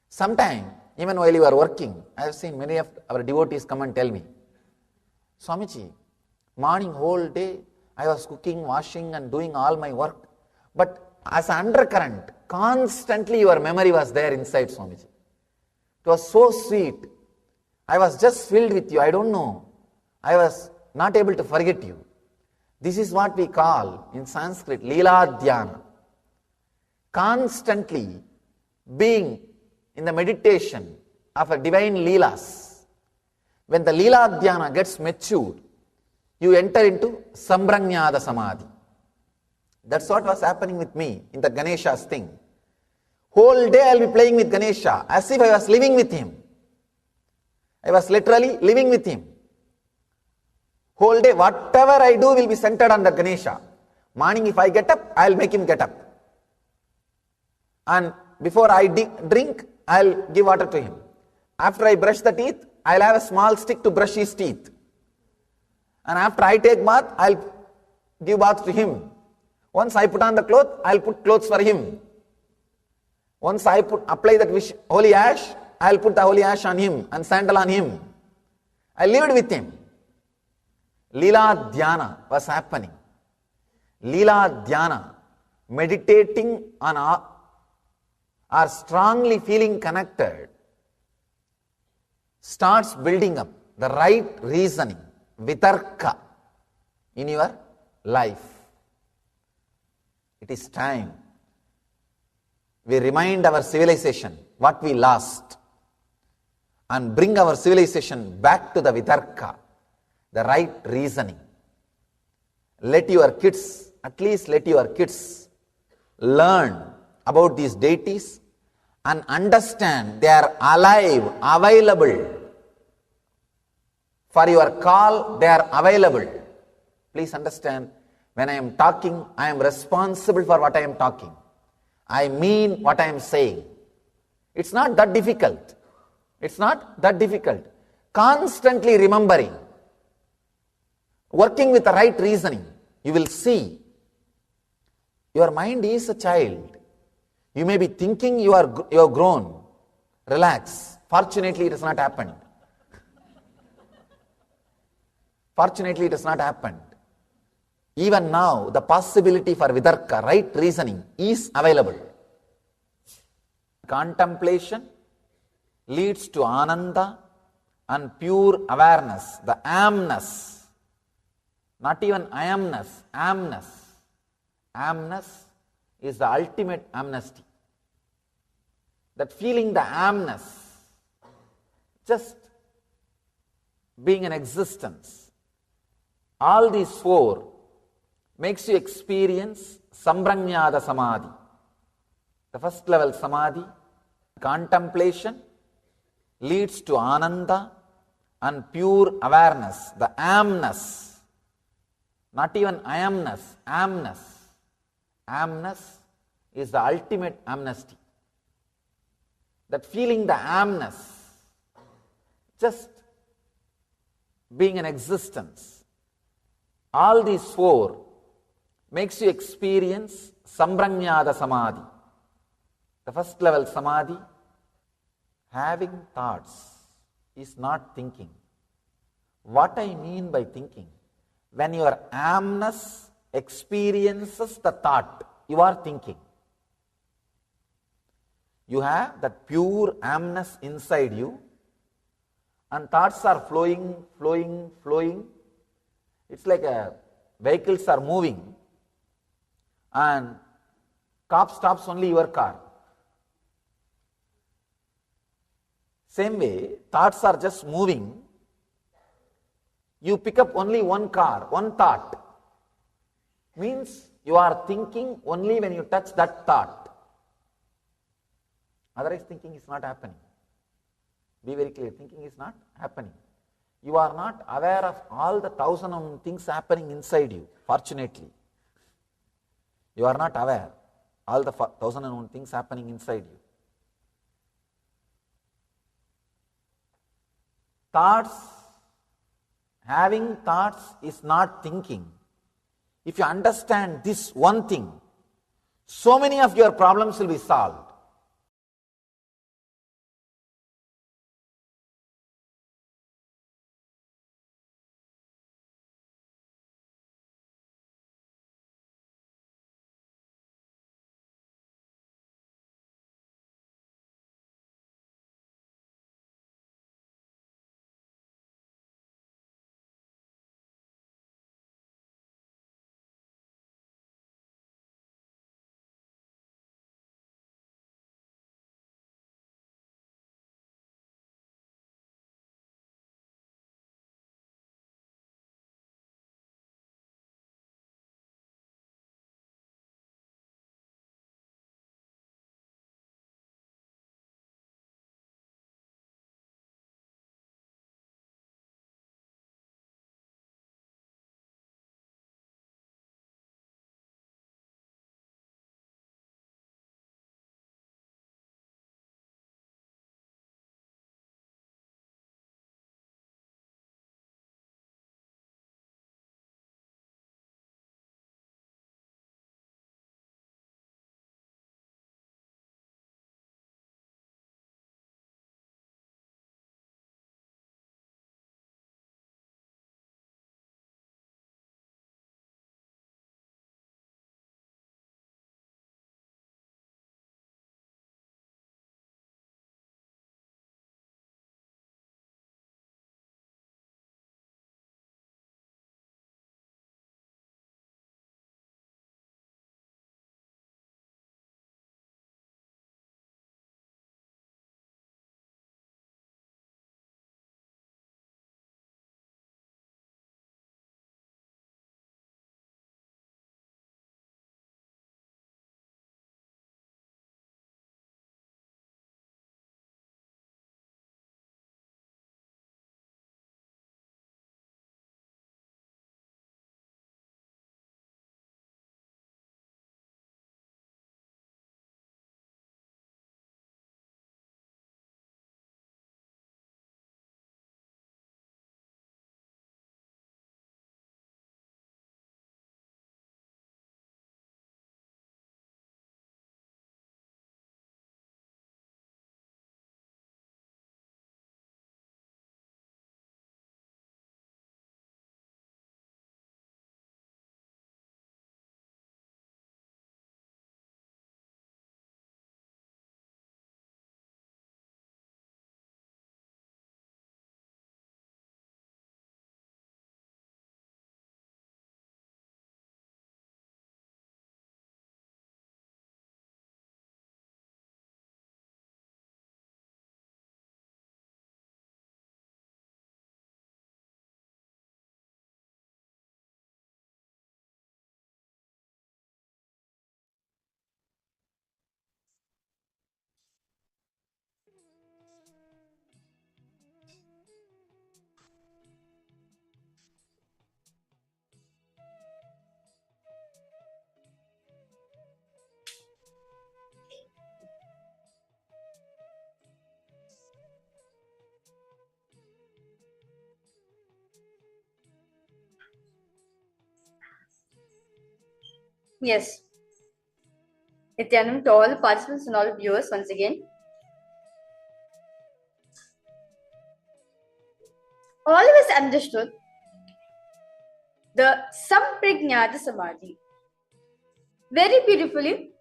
Sometime, even while you are working, I have seen many of our devotees come and tell me, Swamiji, morning whole day, I was cooking, washing and doing all my work. But as an undercurrent, constantly your memory was there inside, Swamiji. It was so sweet. I was just filled with you. I don't know. I was not able to forget you. This is what we call in Sanskrit, Leela Dhyana. Constantly being in the meditation of a divine Leelas. When the Leela Dhyana gets matured, you enter into Sampranyada Samadhi. That's what was happening with me in the Ganesha's thing. Whole day I'll be playing with Ganesha as if I was living with him. I was literally living with him. Whole day, whatever I do will be centered on the Ganesha. Morning, if I get up, I'll make him get up. And before I drink, I'll give water to him. After I brush the teeth, I'll have a small stick to brush his teeth. And after I take bath, I'll give bath to him. Once I put on the cloth, I'll put clothes for him. Once I apply that holy ash, I'll put the holy ash on him and sandal on him. I lived with him. Leela Dhyana was happening. Leela Dhyana, meditating on or strongly feeling connected, starts building up the right reasoning, vitarka, in your life. It is time we remind our civilization what we lost and bring our civilization back to the vitarka, the right reasoning. Let your kids, at least let your kids learn about these deities and understand they are alive, available. For your call, they are available. Please understand, when I am talking, I am responsible for what I am talking. I mean what I am saying. It's not that difficult. It's not that difficult. Constantly remembering, working with the right reasoning, you will see your mind is a child. You may be thinking you are grown. Relax. Fortunately, it has not happened. Fortunately, it has not happened. Even now, the possibility for vitarka, right reasoning, is available. Contemplation leads to ananda and pure awareness, the amness. Not even I amness, amness. Amness is the ultimate amnesty. That feeling the amness, just being an existence. All these four makes you experience samprajñāta samadhi. The first level samadhi, contemplation, leads to ananda and pure awareness, the amness. Not even I amness, amness. Amness is the ultimate amnesty. That feeling the amness, just being an existence. All these four makes you experience samprajñāta samadhi. The first level samadhi, having thoughts is not thinking. What I mean by thinking, when your amness experiences the thought, you are thinking. You have that pure amness inside you, and thoughts are flowing, flowing, flowing. It's like vehicles are moving, and cop stops only your car. Same way, thoughts are just moving. You pick up only one car, one thought. Means you are thinking only when you touch that thought. Otherwise, thinking is not happening. Be very clear, thinking is not happening. You are not aware of all the 1,000 things happening inside you, fortunately. You are not aware all the 1,001 things happening inside you. Thoughts, having thoughts is not thinking. If you understand this one thing, so many of your problems will be solved. Yes. Nithyananda, to all the participants and all viewers once again. All of us understood the Samprajnata Samadhi. Very beautifully,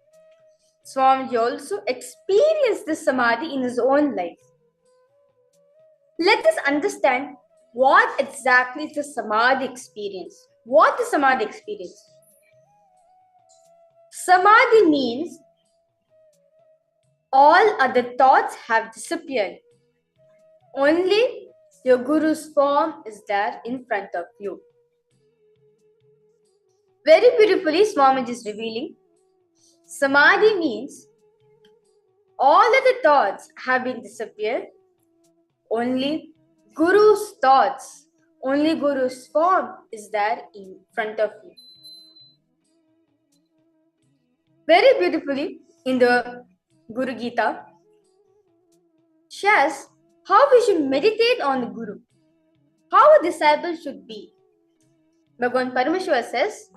Swamiji also experienced this Samadhi in his own life. Let us understand what exactly is the Samadhi experience. What is Samadhi experience? Samadhi means all other thoughts have disappeared. Only your Guru's form is there in front of you. Very beautifully, Swamiji is revealing. Samadhi means all of the thoughts have been disappeared. Only Guru's thoughts, only Guru's form is there in front of you. Very beautifully in the Guru Gita shares how we should meditate on the Guru, how a disciple should be. Bhagavan Paramashiva says,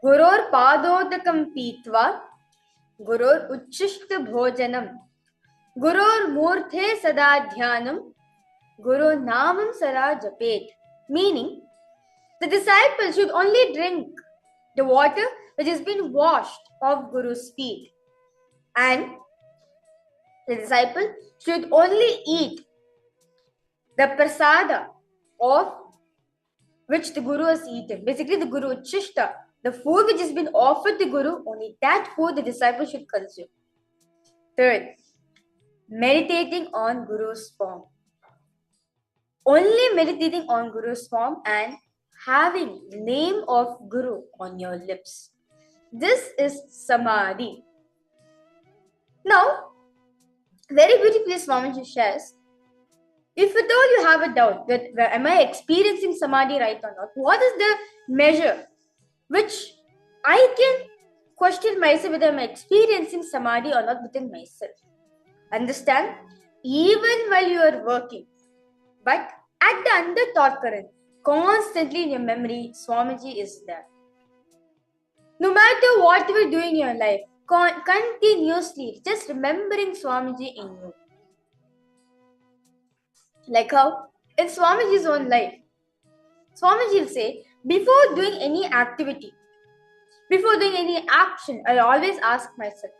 Guror padodakam pitva, Guror uchishta bhojanam, Guror murthe sada dhyanam, Guru namam sara japet. Meaning, the disciple should only drink the water which has been washed of Guru's feet. And the disciple should only eat the prasada of which the Guru has eaten. Basically, the Guru Chishta, the food which has been offered to Guru, only that food the disciple should consume. Third, meditating on Guru's form. Only meditating on Guru's form and having the name of Guru on your lips. This is Samadhi. Now, very beautifully Swamiji shares, if at all you have a doubt that am I experiencing Samadhi right or not, what is the measure which I can question myself whether I'm experiencing Samadhi or not within myself? Understand, even while you are working, but at the under thought current, constantly in your memory, Swamiji is there. No matter what you are doing in your life, continuously just remembering Swamiji in you. Like how in Swamiji's own life, Swamiji will say, before doing any activity, before doing any action, I always ask myself,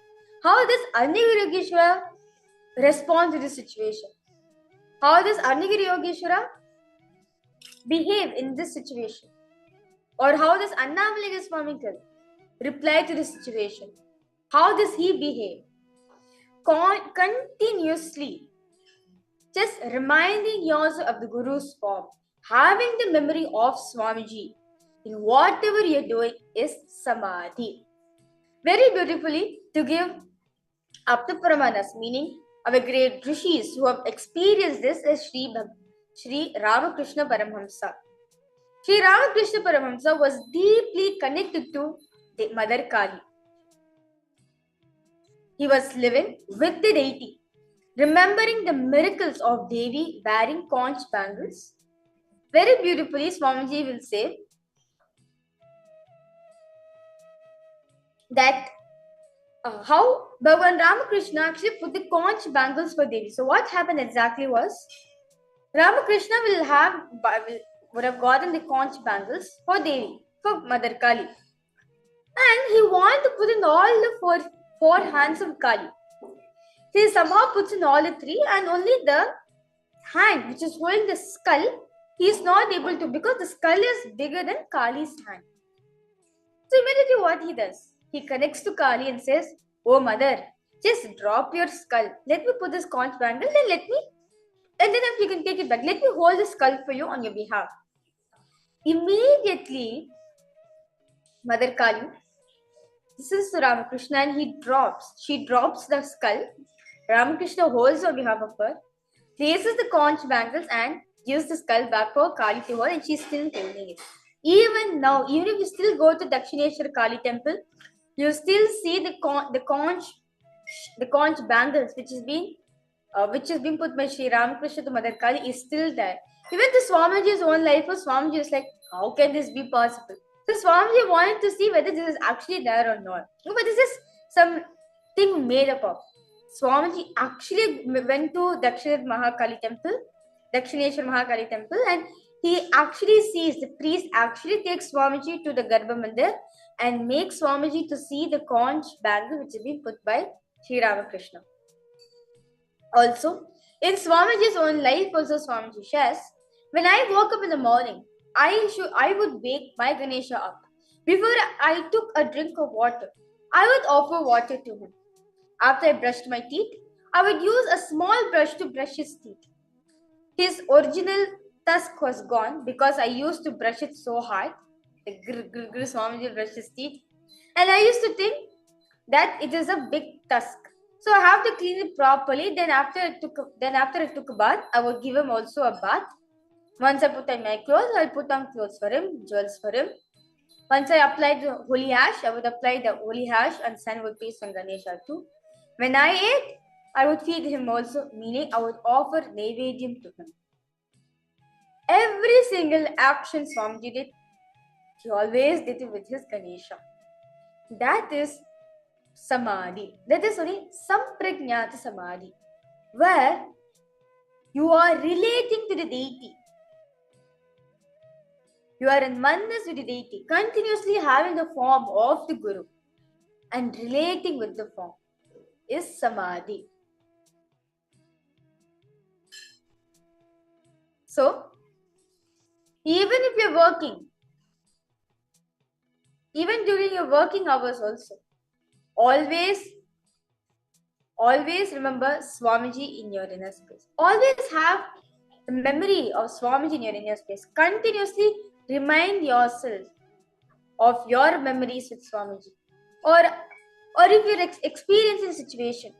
how does Arnigiri Yogeshwara respond to this situation? How does Arnigiri Yogeshwara behave in this situation? Or how does Annamalika Swamigal reply to this situation? How does he behave? Continuously, just reminding yourself of the Guru's form, having the memory of Swamiji in whatever you're doing is Samadhi. Very beautifully, to give up to Pramanas, meaning our great rishis who have experienced this is Sri Ramakrishna Paramhamsa. Sri Ramakrishna Paramhamsa was deeply connected to the Mother Kali. He was living with the deity, remembering the miracles of Devi wearing conch bangles. Very beautifully, Swamiji will say that how Bhagavan Ramakrishna actually put the conch bangles for Devi. So what happened exactly was, Ramakrishna would have gotten the conch bangles for Devi, for Mother Kali. And he wanted to put in all the four hands of Kali. He somehow puts in all the three, and only the hand which is holding the skull, he is not able to, because the skull is bigger than Kali's hand. So immediately what he does? He connects to Kali and says, "Oh mother, just drop your skull. Let me put this conch bangle, and then you can take it back. Let me hold the skull for you on your behalf." Immediately, Mother Kali listens to Ramakrishna and she drops the skull. Ramakrishna holds on behalf of her, places the conch bangles and gives the skull back for Kali to hold, and she's still holding it. Even now, even if you still go to Dakshineshwar Kali temple, you still see the conch bangles which has been put by Sri Ramakrishna to Mother Kali is still there. Even the Swamiji's own life was Swamiji was like, how can this be possible? So Swamiji wanted to see whether this is actually there or not. But this is something made up of. Swamiji actually went to Dakshineshwar Mahakali temple, and he actually sees the priest actually takes Swamiji to the Garbha Mandir and makes Swamiji to see the conch bangle which has been put by Sri Ramakrishna. Also, in Swamiji's own life, also Swamiji shares, when I woke up in the morning, I would wake my Ganesha up. Before I took a drink of water, I would offer water to him. After I brushed my teeth, I would use a small brush to brush his teeth. His original tusk was gone because I used to brush it so hard. The Swamiji brushed his teeth. And I used to think that it is a big tusk. So I have to clean it properly. Then after I took a bath, I would give him also a bath. Once I put on my clothes, I'll put on clothes for him, jewels for him. Once I applied the holy ash, I would apply the holy ash and sun would paste on Ganesha too. When I ate, I would feed him also, meaning I would offer Naivedyam to him. Every single action Swamiji did, he always did it with his Ganesha. That is Samadhi. That is only Samprajnata Samadhi, where you are relating to the deity. You are in oneness with the deity, continuously having the form of the Guru and relating with the form is Samadhi. So, even if you're working, even during your working hours also, always remember Swamiji in your inner space. Always have the memory of Swamiji in your inner space. Continuously remind yourself of your memories with Swamiji. Or if you're experiencing a situation,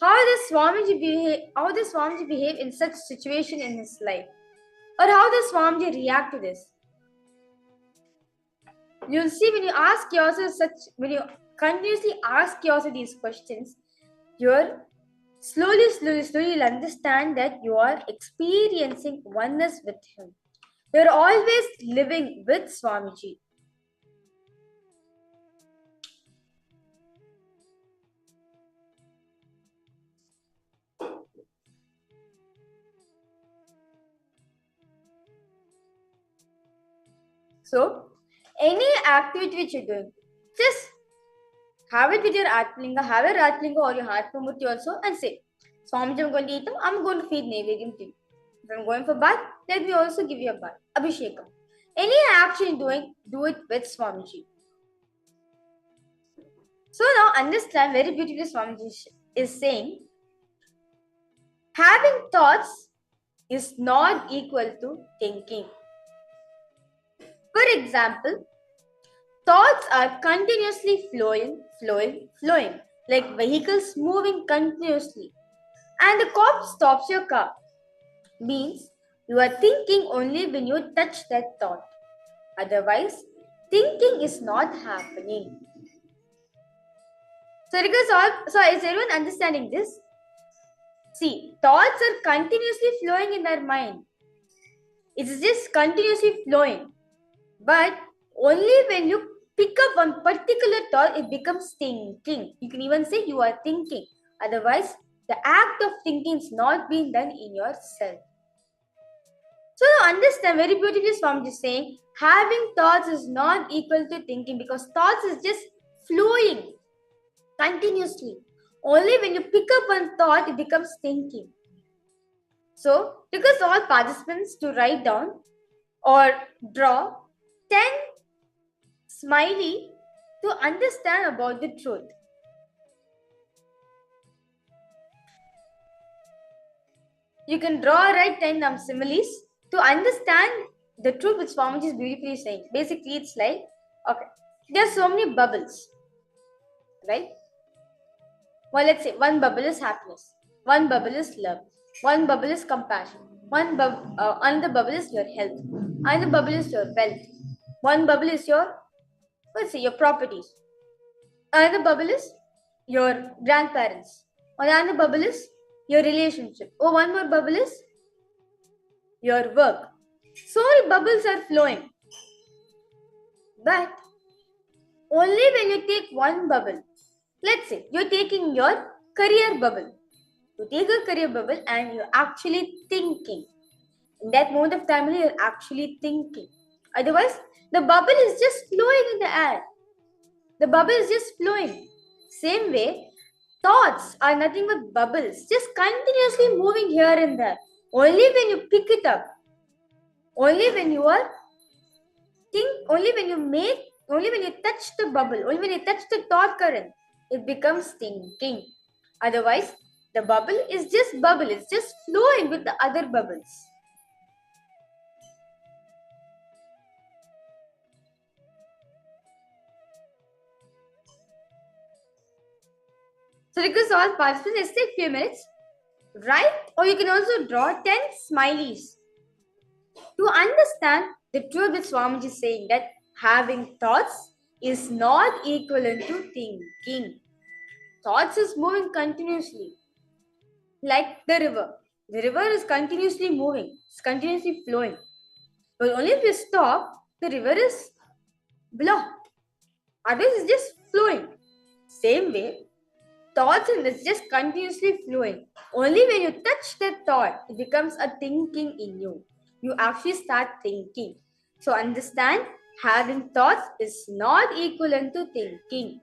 how does Swamiji behave in such situation in his life? Or how does Swamiji react to this? You'll see when you continuously ask yourself these questions, you're slowly you'll understand that you are experiencing oneness with him. You're always living with Swamiji. So, any activity which you're doing, just have it with your Atmalinga, have your Atmalinga or your heart Murti also, and say, Swamiji, I'm going to eat them, I'm going to feed Naivedyam to you. If I'm going for bath, let me also give you a bath. Abhishekam. Any action you're doing, do it with Swamiji. So now understand very beautifully Swamiji is saying, having thoughts is not equal to thinking. For example, thoughts are continuously flowing, like vehicles moving continuously. And the cop stops your car. Means you are thinking only when you touch that thought. Otherwise, thinking is not happening. So is everyone understanding this? See, thoughts are continuously flowing in our mind. It's just continuously flowing. But only when you pick up one particular thought, it becomes thinking. You can even say you are thinking. Otherwise, the act of thinking is not being done in yourself. So now understand very beautifully Swamiji is saying, having thoughts is not equal to thinking because thoughts is just flowing continuously. Only when you pick up one thought, it becomes thinking. So, request all participants to write down or draw 10 smiley to understand about the truth. You can draw or write 10 similes to understand the truth which Swamiji is beautifully saying. Basically, it's like, okay, there are so many bubbles, right? Well, let's say one bubble is happiness, one bubble is love, one bubble is compassion, another bubble is your health, another bubble is your wealth, one bubble is your, let's say, your properties, another bubble is your grandparents, or another bubble is your relationship, or one more bubble is your work. So many bubbles are flowing. But only when you take one bubble. Let's say you're taking your career bubble. You take a career bubble and you're actually thinking. In that moment of time, you're actually thinking. Otherwise, the bubble is just flowing in the air. The bubble is just flowing. Same way, thoughts are nothing but bubbles, just continuously moving here and there. Only when you pick it up, only when you are only when you make, only when you touch the bubble, only when you touch the thought current, it becomes thinking. Otherwise, the bubble is just bubble, it's just flowing with the other bubbles. So request all participants, let's take a few minutes. Write, or you can also draw 10 smileys to understand the truth that Swamiji is saying, that having thoughts is not equivalent to thinking. Thoughts is moving continuously, like the river. The river is continuously moving, it's continuously flowing. But only if you stop, the river is blocked. Otherwise, it's just flowing. Same way, thoughts and it's just continuously flowing. Only when you touch that thought, it becomes a thinking in you. You actually start thinking. So understand, having thoughts is not equivalent to thinking.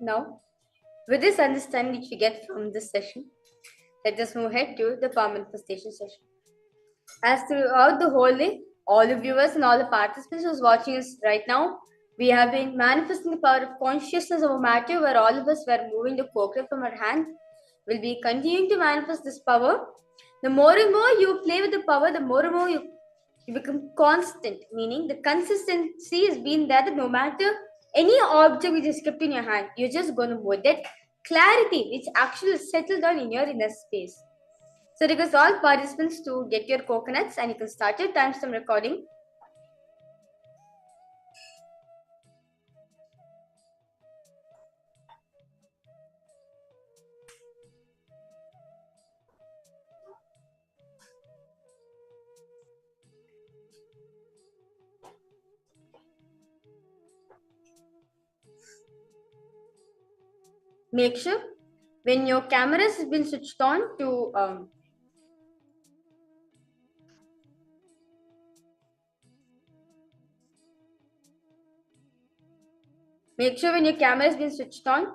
Now, with this understanding which we get from this session, let us move ahead to the power manifestation session. As throughout the whole day, all the viewers and all the participants who's watching us right now, we have been manifesting the power of consciousness of matter, where all of us were moving the coconut from our hand. We'll be continuing to manifest this power. The more and more you play with the power, the more and more you become constant, meaning the consistency has been there that no matter any object which is kept in your hand, you're just going to move that clarity which actually settled down in your inner space. So request all participants to get your coconuts and you can start your timestamp recording. Make sure when your cameras has been switched on to Make sure when your camera has been switched on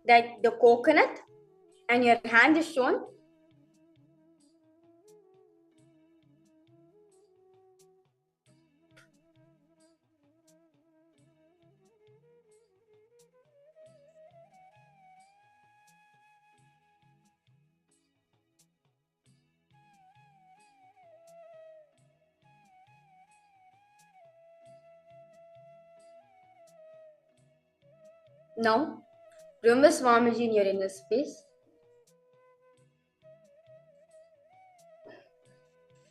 that the coconut and your hand is shown. Now, remember Swamiji in your inner space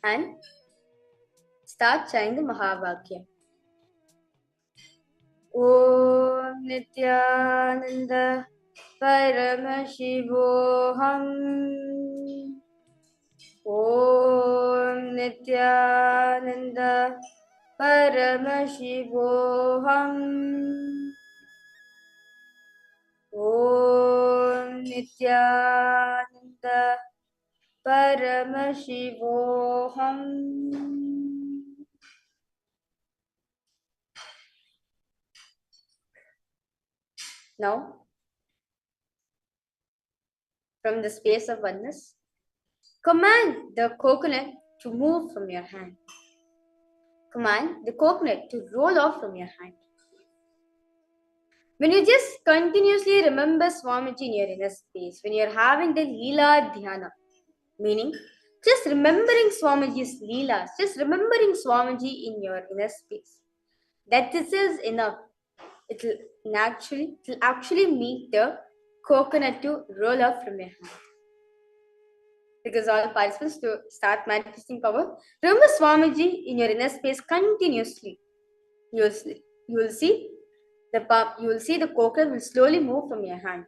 and start chanting the Mahavakya. Om Nithyananda Paramashivoham. Om Nithyananda Paramashivoham. Om Nithyananda Paramashivoham. Now, from the space of oneness, command the coconut to move from your hand. Command the coconut to roll off from your hand. When you just continuously remember Swamiji in your inner space, when you're having the Leela Dhyana, meaning just remembering Swamiji's Leelas, just remembering Swamiji in your inner space, that this is enough. It'll actually make the coconut to roll off from your hand. Because all participants to start manifesting power, remember Swamiji in your inner space continuously. You will see the coconut will slowly move from your hand.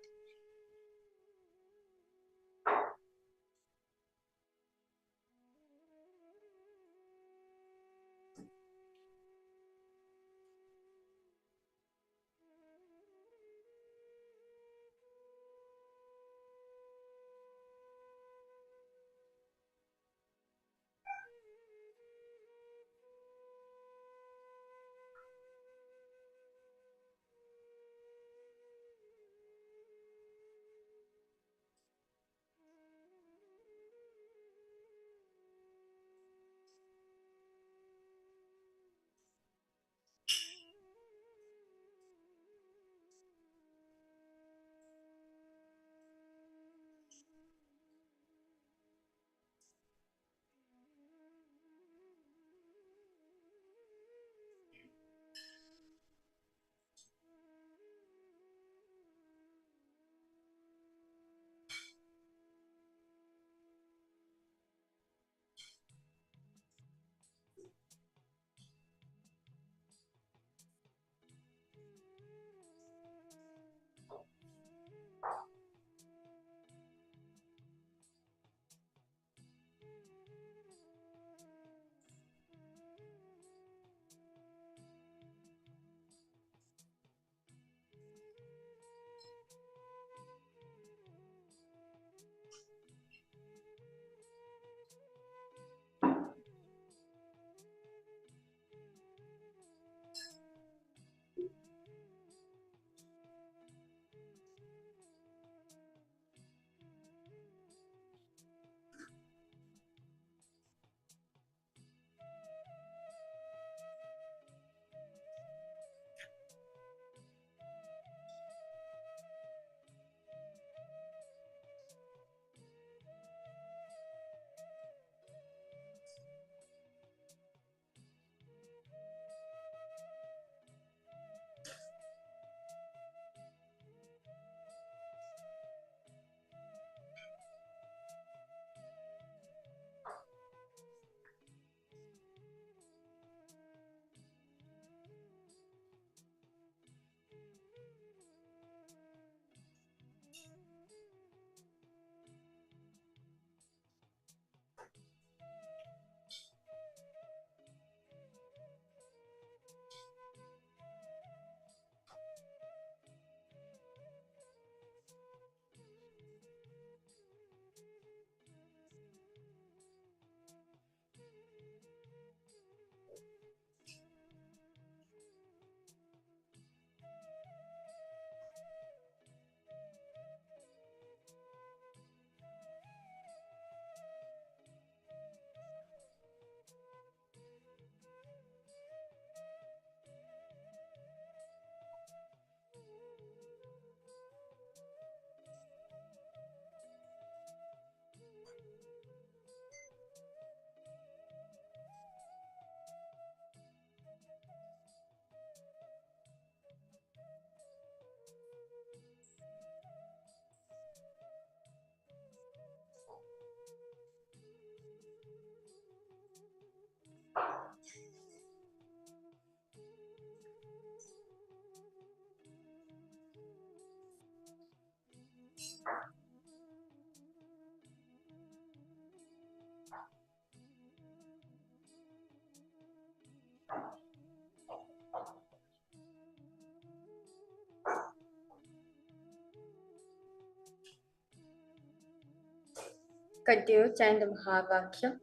Continue, chant the Mahavakya.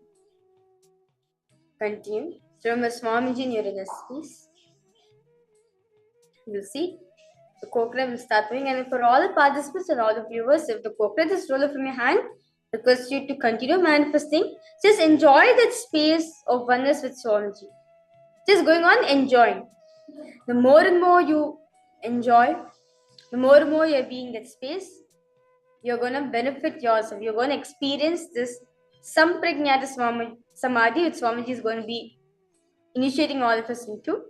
Continue. Remember Swamiji in your inner space. You'll see the coconut will start moving, and for all the participants and all the viewers, if the coconut is rolled from your hand, request you to continue manifesting. Just enjoy that space of oneness with Swamiji. Just going on enjoying. The more and more you enjoy, the more and more you're being that space, you're going to benefit yourself. You're going to experience this Sampragnata Samadhi, which Swamiji is going to be initiating all of us into.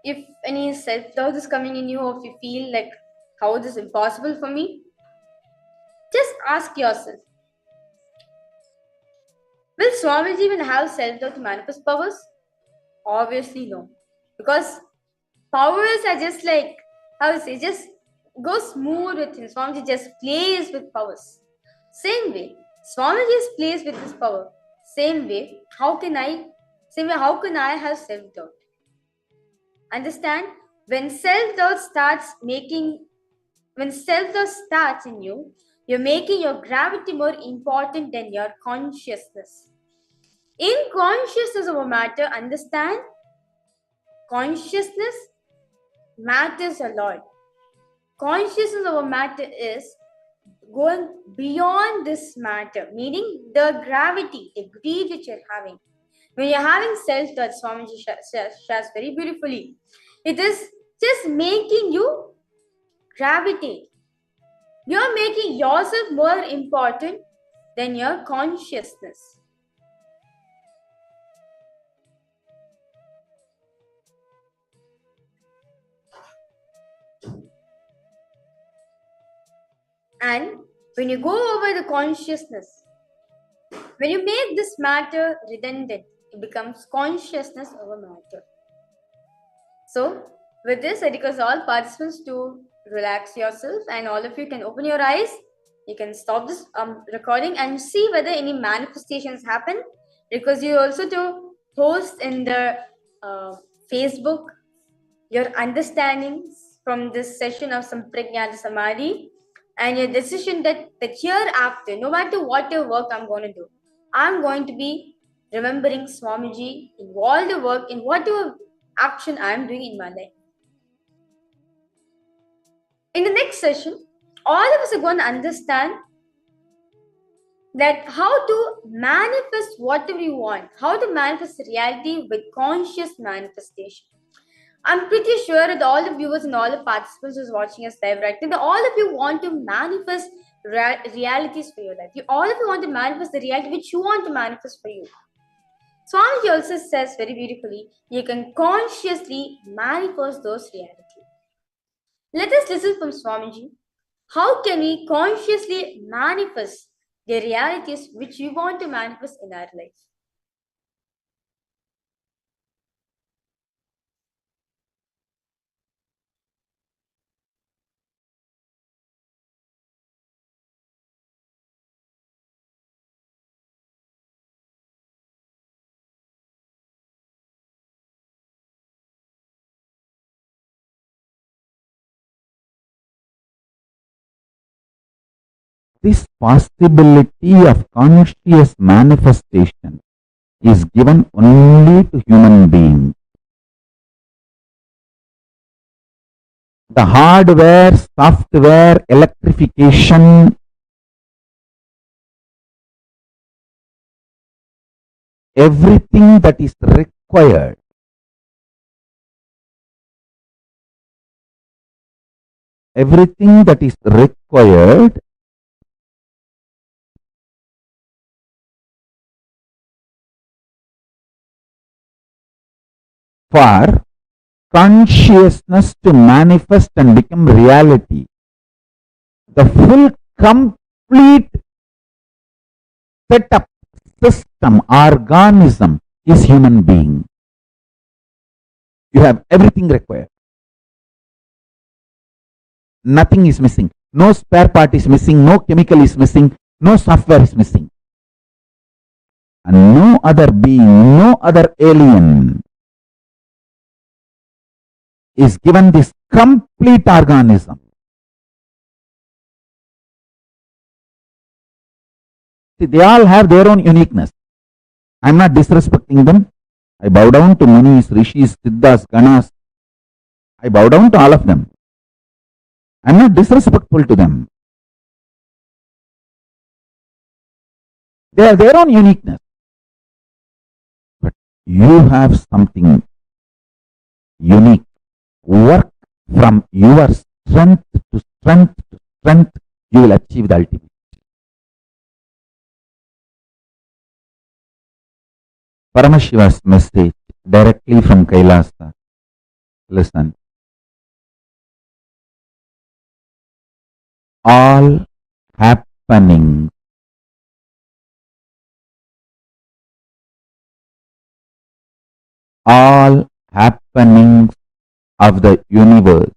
If any self-doubt is coming in you, or if you feel like, how is this impossible for me? Just ask yourself, will Swamiji even have self-doubt to manifest powers? Obviously no. Because powers are just like, how to say, just go smooth with him. Swamiji just plays with powers. Same way, Swamiji just plays with his power. Same way, how can I have self-doubt? Understand, when self-doubt starts in you, you're making your gravity more important than your consciousness. In consciousness of a matter, understand, consciousness matters a lot. Consciousness of a matter is going beyond this matter, meaning the gravity, the greed which you're having. When you're having self-doubt, Swamiji shares very beautifully, it is just making you gravitate. You're making yourself more important than your consciousness. And when you go over the consciousness, when you make this matter redundant, it becomes consciousness over matter. So, with this, I request all participants to relax yourself, and all of you can open your eyes. You can stop this recording and see whether any manifestations happen. Request you also to post in the Facebook your understandings from this session of Sampragnata Samadhi, and your decision that hereafter, no matter what your work I'm going to do, I'm going to be remembering Swamiji in all the work, in whatever action I'm doing in my life. In the next session, all of us are going to understand that how to manifest whatever you want, how to manifest reality with conscious manifestation. I'm pretty sure that all the viewers and all the participants who's watching us live right now, that all of you want to manifest realities for your life. All of you want to manifest the reality which you want to manifest for you. Swamiji also says very beautifully, you can consciously manifest those realities. Let us listen from Swamiji. How can we consciously manifest the realities which we want to manifest in our life? This possibility of conscious manifestation is given only to human beings. The hardware, software, electrification, everything that is required, everything that is required for consciousness to manifest and become reality. The full, complete setup, system, organism is human being. You have everything required. Nothing is missing. No spare part is missing. No chemical is missing. No software is missing. And no other being, no other alien is given this complete organism. See, they all have their own uniqueness. I'm not disrespecting them. I bow down to Munis, Rishis, Siddhas, Ganas. I bow down to all of them. I'm not disrespectful to them. They have their own uniqueness. But you have something unique. Work from your strength to strength to strength. You will achieve the ultimate. Paramashiva's message directly from Kailasa. Listen. All happenings all happenings of the universe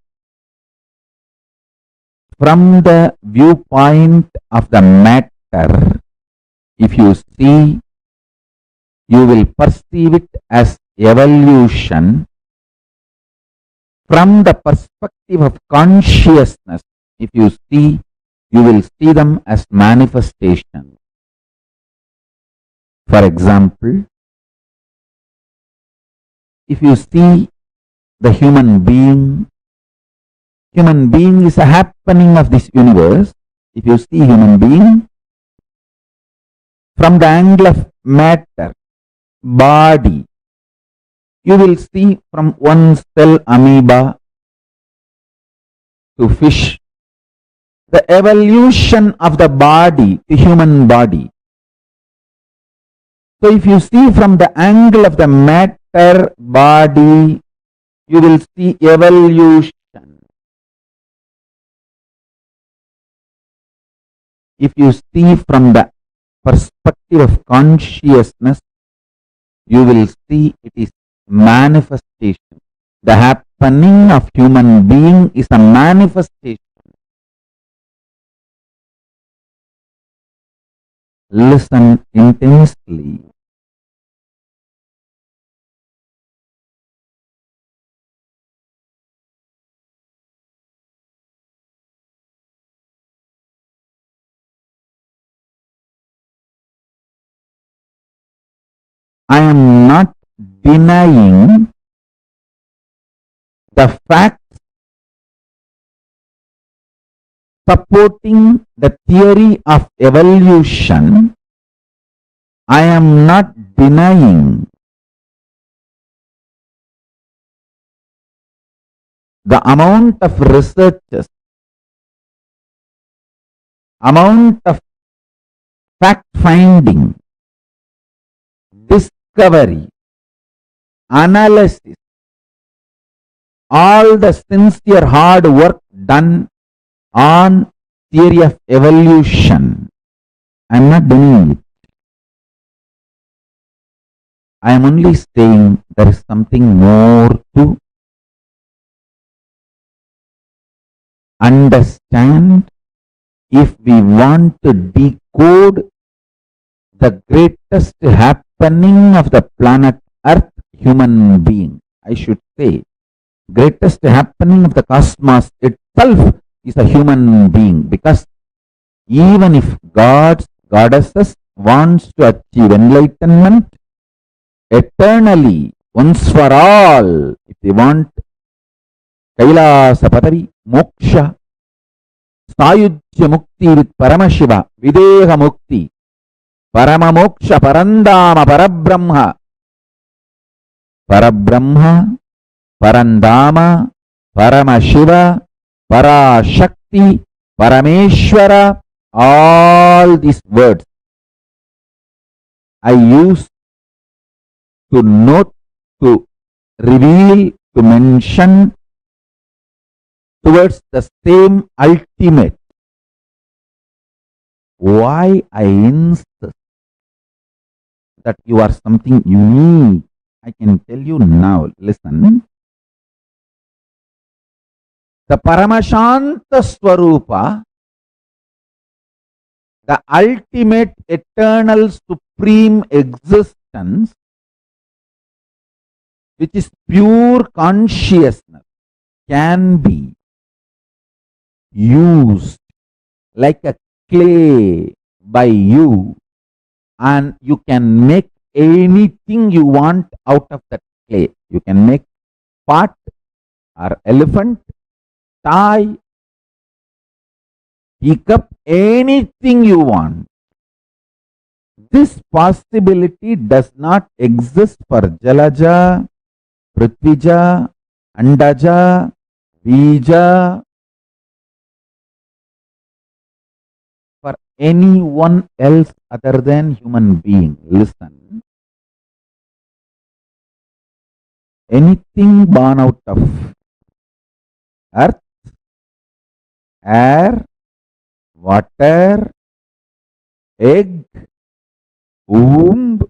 from the viewpoint of the matter, if you see, you will perceive it as evolution. From the perspective of consciousness, if you see, you will see them as manifestation. For example, if you see the human being is a happening of this universe. If you see human being from the angle of matter, body, you will see from one cell amoeba to fish, the evolution of the body to human body. So if you see from the angle of the matter body, you will see evolution. If you see from the perspective of consciousness, you will see it is manifestation. The happening of human being is a manifestation. Listen intensely. I am not denying the facts supporting the theory of evolution. I am not denying the amount of researches amount of fact-finding, discovery, analysis, all the sincere hard work done on theory of evolution. I am not denying it. I am only saying there is something more to understand if we want to decode the greatest happening of the planet Earth, human being. I should say, greatest happening of the cosmos itself is a human being, because even if gods, goddesses wants to achieve enlightenment eternally, once for all, if they want Kailasa Padavi, Moksha, Sayujya Mukti with Paramashiva, Videha Mukti, Paramamoksha, Parandama, Parabrahma, Parabrahma, Parandama, Paramashiva, Parashakti, Parameshwara, all these words I use to note, to reveal, to mention towards the same ultimate. Why I insist that you are something unique, I can tell you now. Listen. The Paramashanta Swarupa, the ultimate eternal supreme existence, which is pure consciousness, can be used like a clay by you, and you can make anything you want out of that clay. You can make pot or elephant, tie, teacup, anything you want. This possibility does not exist for Jalaja, Prithvija, Andaja, Bija, for anyone else other than human being. Listen. Anything born out of earth, air, water, egg, womb,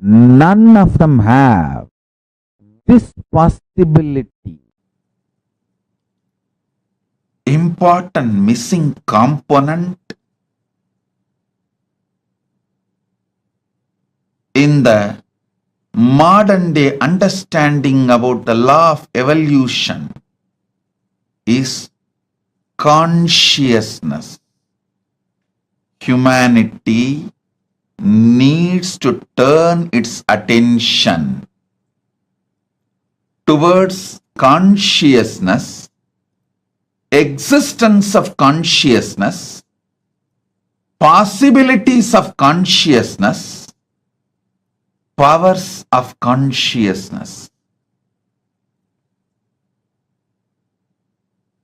none of them have this possibility. Important missing component in the modern day understanding about the law of evolution is consciousness. Humanity needs to turn its attention towards consciousness, existence of consciousness, possibilities of consciousness, powers of consciousness.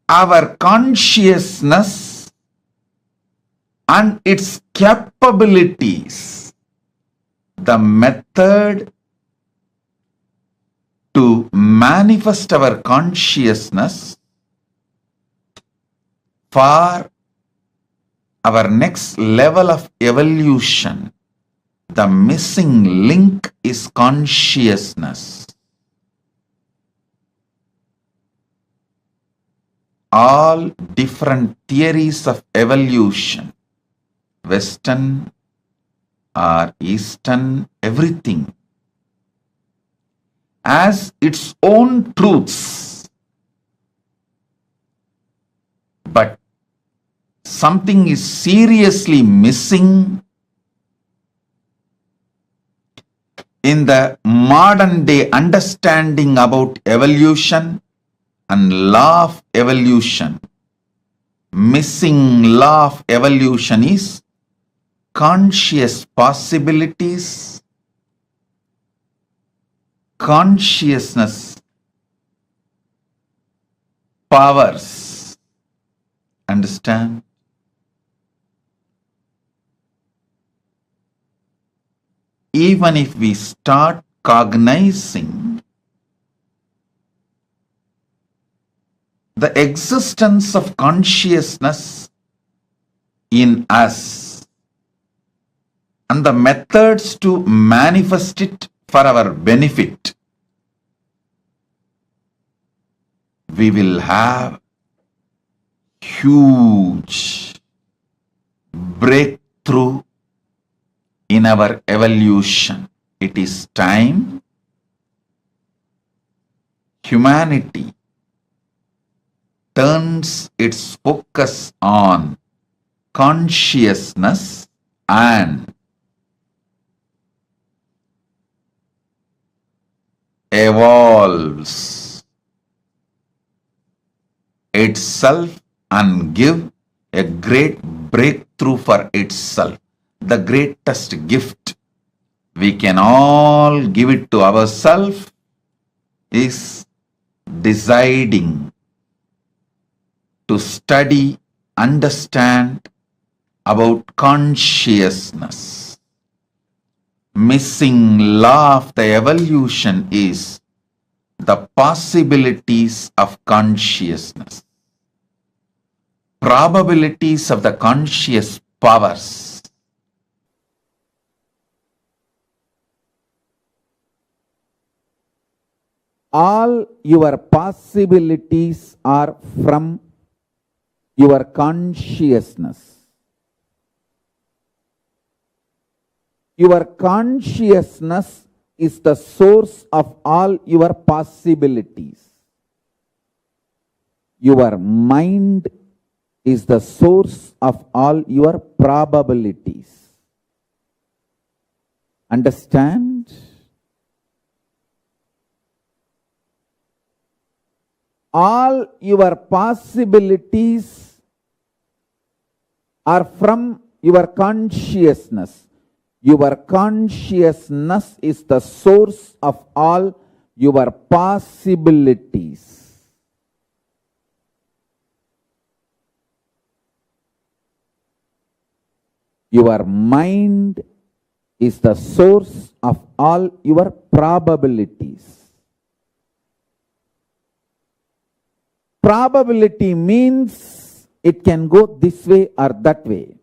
Our consciousness and its capabilities, the method to manifest our consciousness for our next level of evolution, the missing link is consciousness. All different theories of evolution, Western or Eastern, everything has its own truths. But something is seriously missing in the modern day understanding about evolution and law of evolution. Missing law of evolution is conscious possibilities, consciousness powers. Understand? even if we start cognizing the existence of consciousness in us and the methods to manifest it for our benefit, we will have huge breakthrough in our evolution. It is time humanity turns its focus on consciousness and evolves itself and give a great breakthrough for itself. The greatest gift we can all give it to ourselves is deciding to study, understand about consciousness. Missing law of the evolution is the possibilities of consciousness, probabilities of the conscious powers. All your possibilities are from your consciousness. Your consciousness is the source of all your possibilities. Your mind is the source of all your probabilities. Understand? All your possibilities are from your consciousness. Your consciousness is the source of all your possibilities. Your mind is the source of all your probabilities. Probability means it can go this way or that way.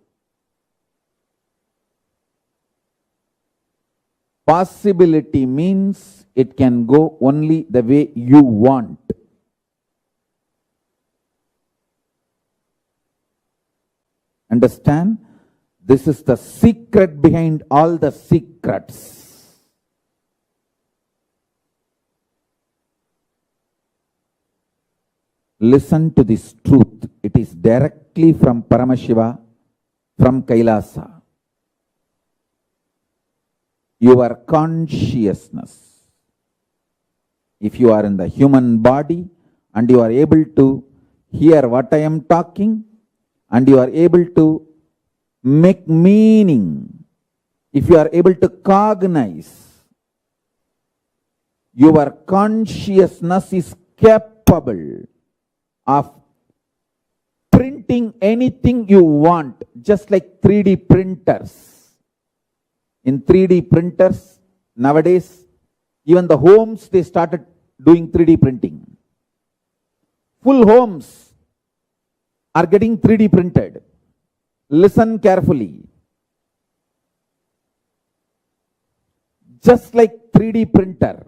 Possibility means it can go only the way you want. Understand? This is the secret behind all the secrets. Listen to this truth. It is directly from Paramashiva, from Kailasa. Your consciousness. If you are in the human body and you are able to hear what I am talking and you are able to make meaning, if you are able to cognize, your consciousness is capable of printing anything you want, just like 3D printers. In 3D printers, nowadays, even the homes, they started doing 3D printing. Full homes are getting 3D printed. Listen carefully. Just like 3D printer,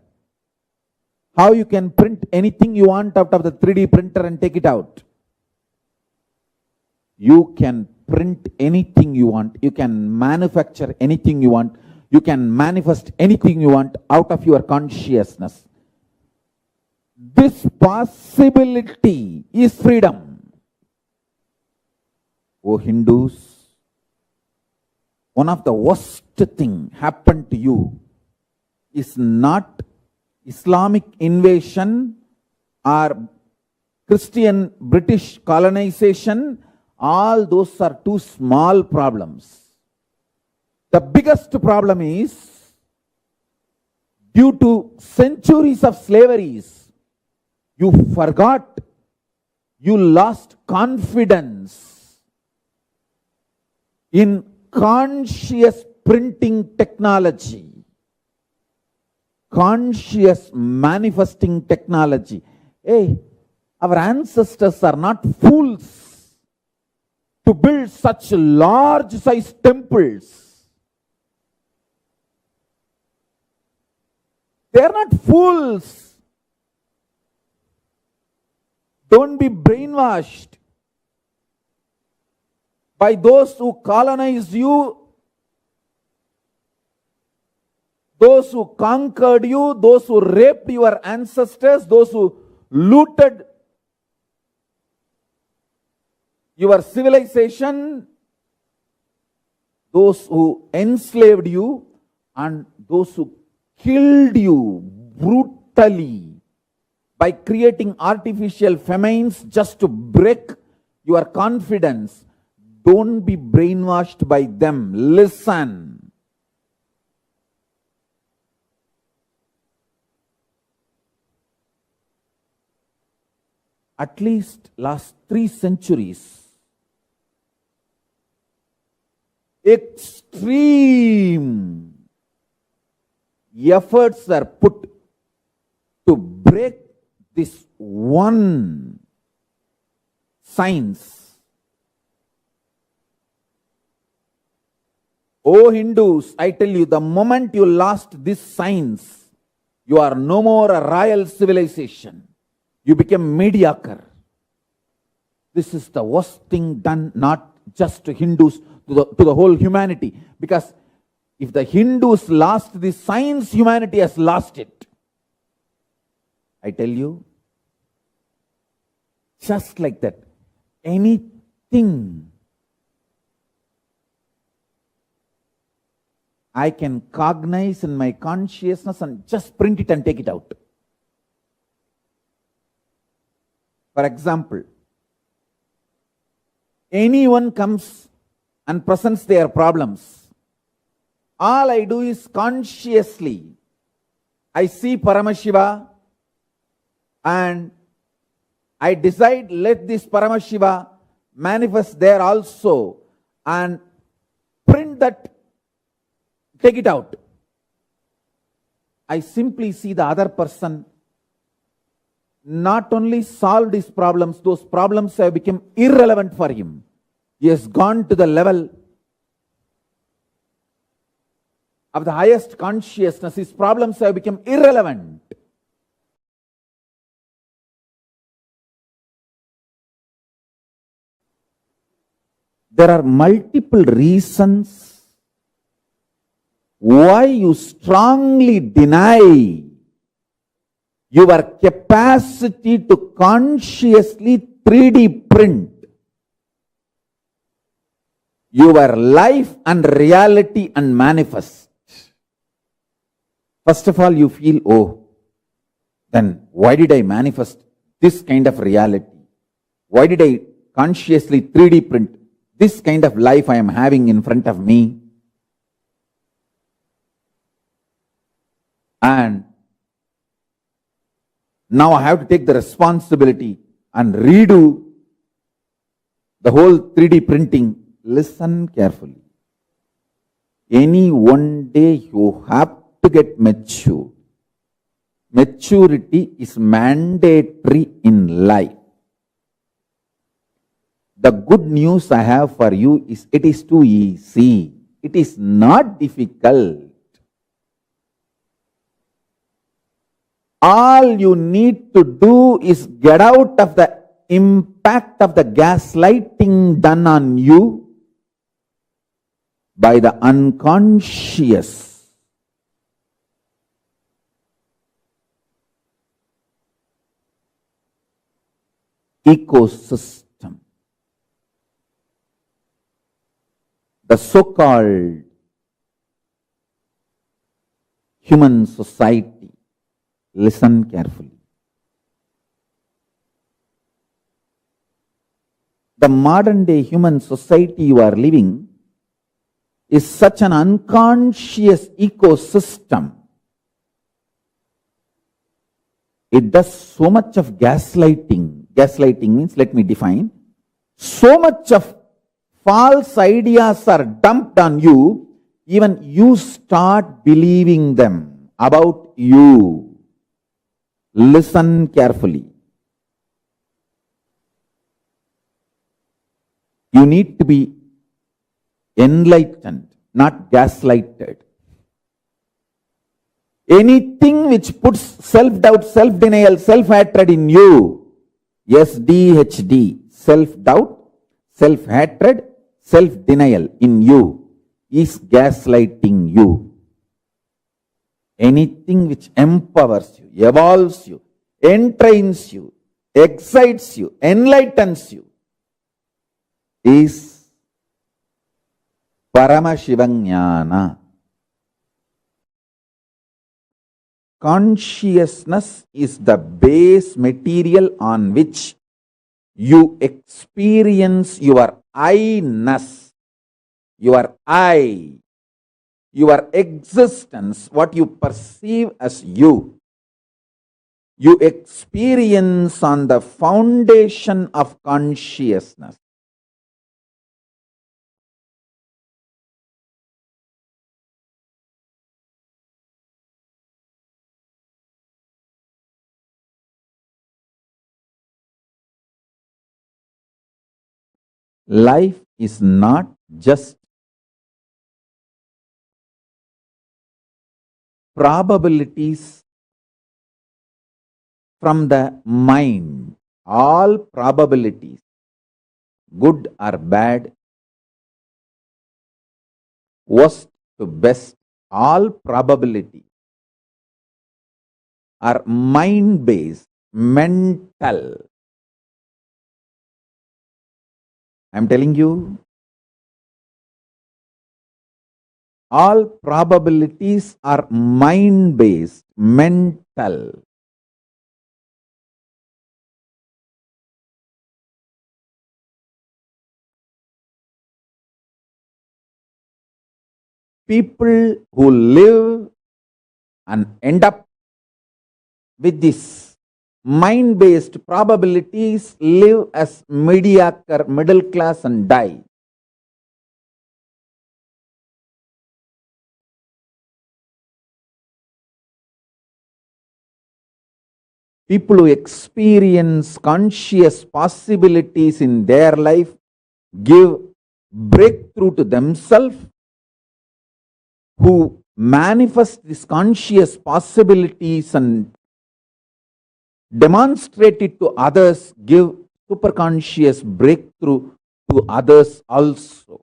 how you can print anything you want out of the 3D printer and take it out. You can print anything you want. You can manufacture anything you want. You can manifest anything you want out of your consciousness. This possibility is freedom. Oh Hindus, one of the worst thing happened to you is not Islamic invasion or Christian British colonization. All those are two small problems. The biggest problem is due to centuries of slaveries, you forgot, you lost confidence in conscious printing technology. conscious manifesting technology. Hey, our ancestors are not fools to build such large size temples. They are not fools. Don't be brainwashed by those who colonize you, those who conquered you, those who raped your ancestors, those who looted your civilization, those who enslaved you, and those who killed you brutally by creating artificial famines just to break your confidence. Don't be brainwashed by them. Listen. At least last 3 centuries, extreme efforts are put to break this one science. Oh Hindus, I tell you, the moment you lost this science, you are no more a royal civilization. You became mediocre. This is the worst thing done, not just to Hindus, to the whole humanity. Because if the Hindus lost this science, humanity has lost it. I tell you, just like that, anything I can cognize in my consciousness and just print it and take it out. For example, anyone comes and presents their problems. All I do is consciously, I see Paramashiva and I decide, let this Paramashiva manifest there also, and print that, take it out. I simply see the other person not only solved his problems, those problems have become irrelevant for him. He has gone to the level of the highest consciousness. His problems have become irrelevant. There are multiple reasons why you strongly deny your capacity to consciously 3D print your life and reality and manifest. First of all, you feel, oh, then why did I manifest this kind of reality? Why did I consciously 3D print this kind of life I am having in front of me? And now I have to take the responsibility and redo the whole 3D printing. Listen carefully. Any one day you have to get mature. Maturity is mandatory in life. The good news I have for you is it is too easy. It is not difficult. All you need to do is get out of the impact of the gaslighting done on you by the unconscious. Ecosystem. The so-called human society. Listen carefully. The modern day human society you are living is such an unconscious ecosystem. It does so much of gaslighting. Gaslighting means, let me define, so much of false ideas are dumped on you, even you start believing them. about you. Listen carefully. You need to be enlightened, not gaslighted. Anything which puts self-doubt, self-denial, self-hatred in you, SDHD, self-doubt, self-hatred, self-denial in you is gaslighting you. Anything which empowers you, evolves you, entrains you, excites you, enlightens you is Paramashivoham. Consciousness is the base material on which you experience your I-ness, your I, your existence, what you perceive as you. You experience on the foundation of consciousness. Life is not just probabilities from the mind. All probabilities, good or bad, worst to best, all probabilities are mind-based, mental. I'm telling you, all probabilities are mind-based, mental. People who live and end up with this mind-based probabilities live as mediocre, middle class and die. People who experience conscious possibilities in their life give breakthrough to themselves, who manifest these conscious possibilities and demonstrate it to others, give superconscious breakthrough to others also.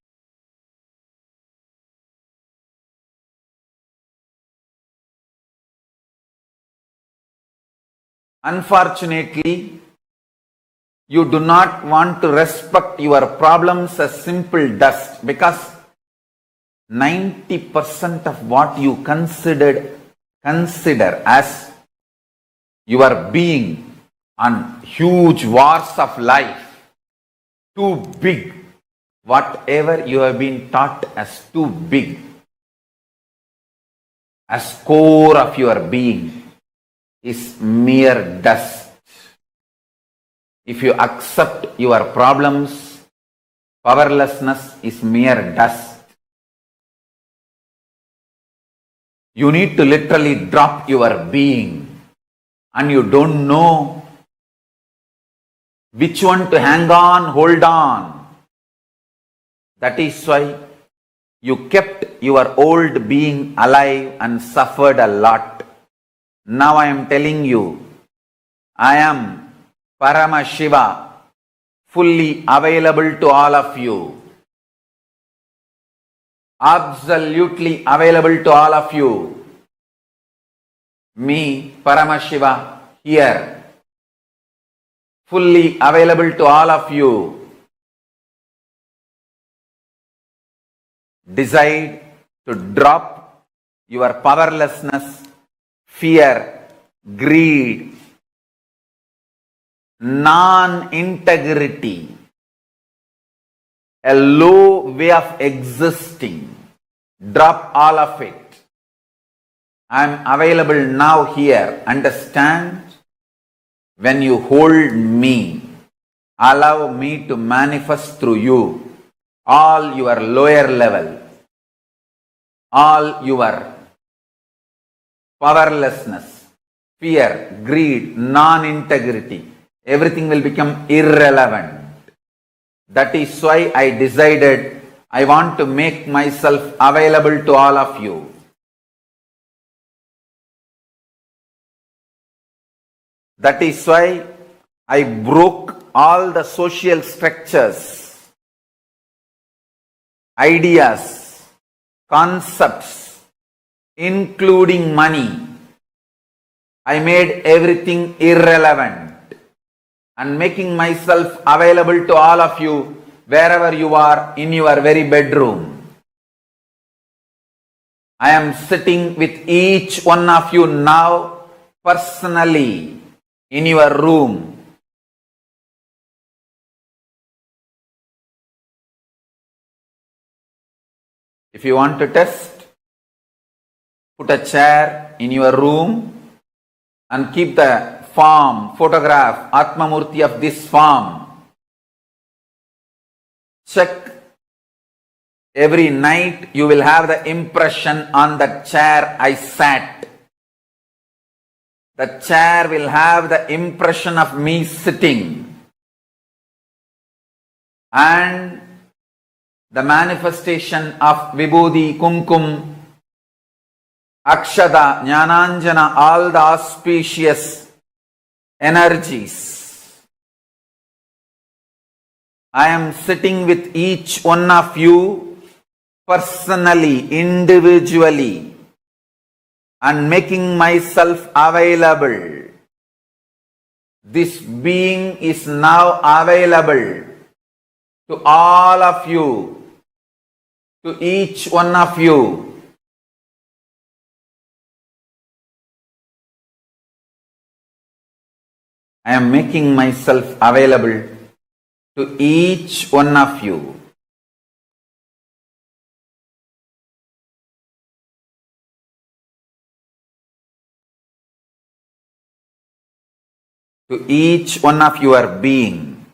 Unfortunately, you do not want to respect your problems as simple dust, because 90% of what you consider as your being on huge wars of life, too big, whatever you have been taught as too big, as core of your being, is mere dust. If you accept your problems, powerlessness is mere dust. You need to literally drop your being, and you don't know which one to hang on, hold on. That is why you kept your old being alive and suffered a lot. Now I am telling you, I am Paramashiva, fully available to all of you. Absolutely available to all of you. Me, Paramashiva, here, fully available to all of you. Decide to drop your powerlessness, fear, greed, non-integrity, a low way of existing. Drop all of it. I am available now here. Understand? When you hold me, allow me to manifest through you all your lower level, all your powerlessness, fear, greed, non-integrity. Everything will become irrelevant. That is why I decided I want to make myself available to all of you. That is why I broke all the social structures, ideas, concepts, including money. I made everything irrelevant and making myself available to all of you wherever you are in your very bedroom. I am sitting with each one of you now personally in your room. If you want to test, put a chair in your room and keep the form, photograph, Atmamurti of this form. Check. Every night you will have the impression on that chair I sat. The chair will have the impression of me sitting. And the manifestation of Vibhuti, Kumkum, Akshada, Jnananjana, all the auspicious energies. I am sitting with each one of you personally, individually, and making myself available. This being is now available to all of you, to each one of you. I am making myself available to each one of you. To each one of your being.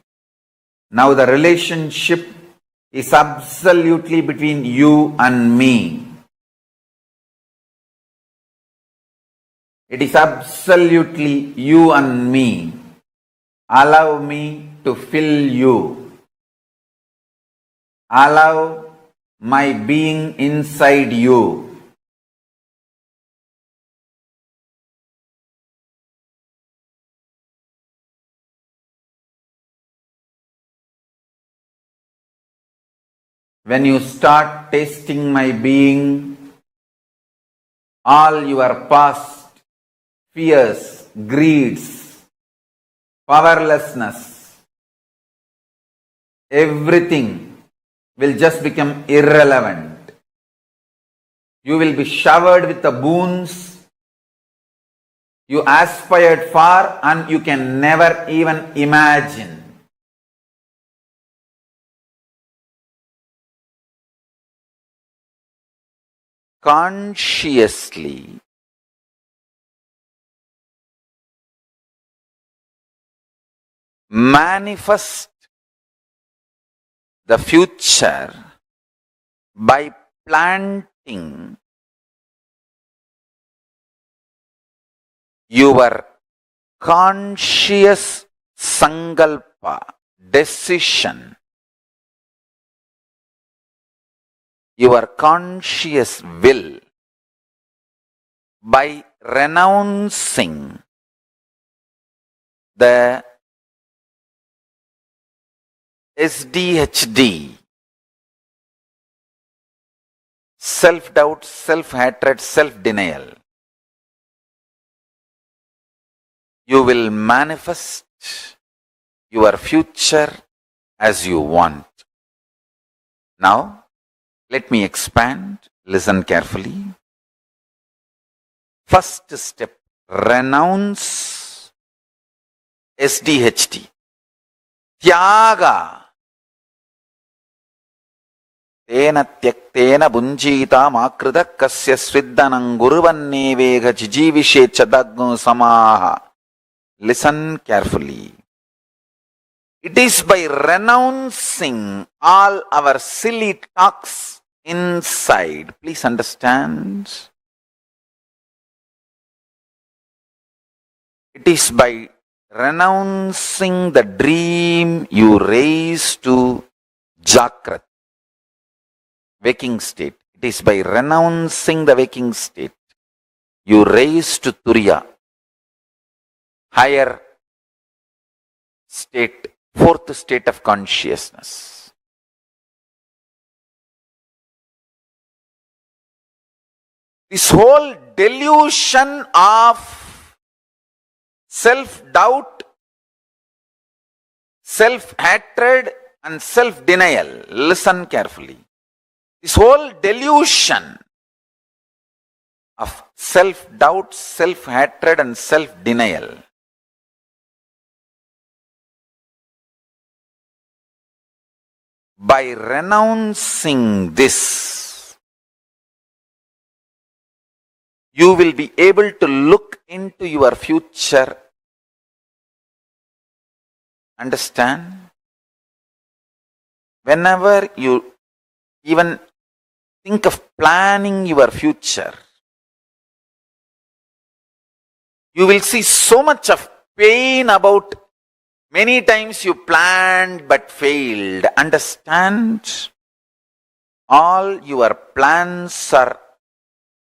Now the relationship is absolutely between you and me. It is absolutely you and me. Allow me to fill you. Allow my being inside you. When you start tasting my being, all your past fears, greeds, powerlessness, everything will just become irrelevant. You will be showered with the boons you aspired for and you can never even imagine. Consciously manifest the future by planting your conscious sankalpa, decision, your conscious will, by renouncing the SDHD, self-doubt, self-hatred, self-denial. You will manifest your future as you want. Now, let me expand. Listen carefully. First step, renounce SDHD. Tyaga. Tena tyaktena bunjita makrita kasya sviddanam guruvannevega jijivishe chadagnu samaha. Listen carefully. It is by renouncing all our silly talks inside. Please understand. It is by renouncing the dream you raise to Jakrat, waking state. It is by renouncing the waking state you raise to Turiya, higher state, fourth state of consciousness. This whole delusion of self-doubt, self-hatred and self-denial, listen carefully. This whole delusion of self-doubt, self-hatred and self-denial by renouncing this, you will be able to look into your future. Understand? Whenever you even think of planning your future, you will see so much of pain about many times you planned but failed. Understand? All your plans are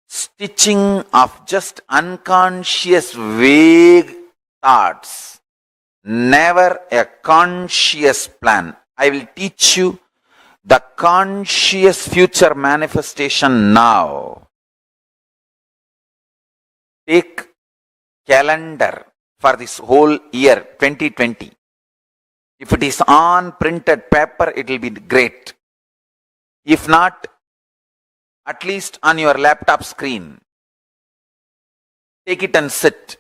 stitching of just unconscious vague thoughts, never a conscious plan. I will teach you the conscious future manifestation now. Take calendar for this whole year 2020. If it is on printed paper, it will be great. If not, at least on your laptop screen. Take it and sit.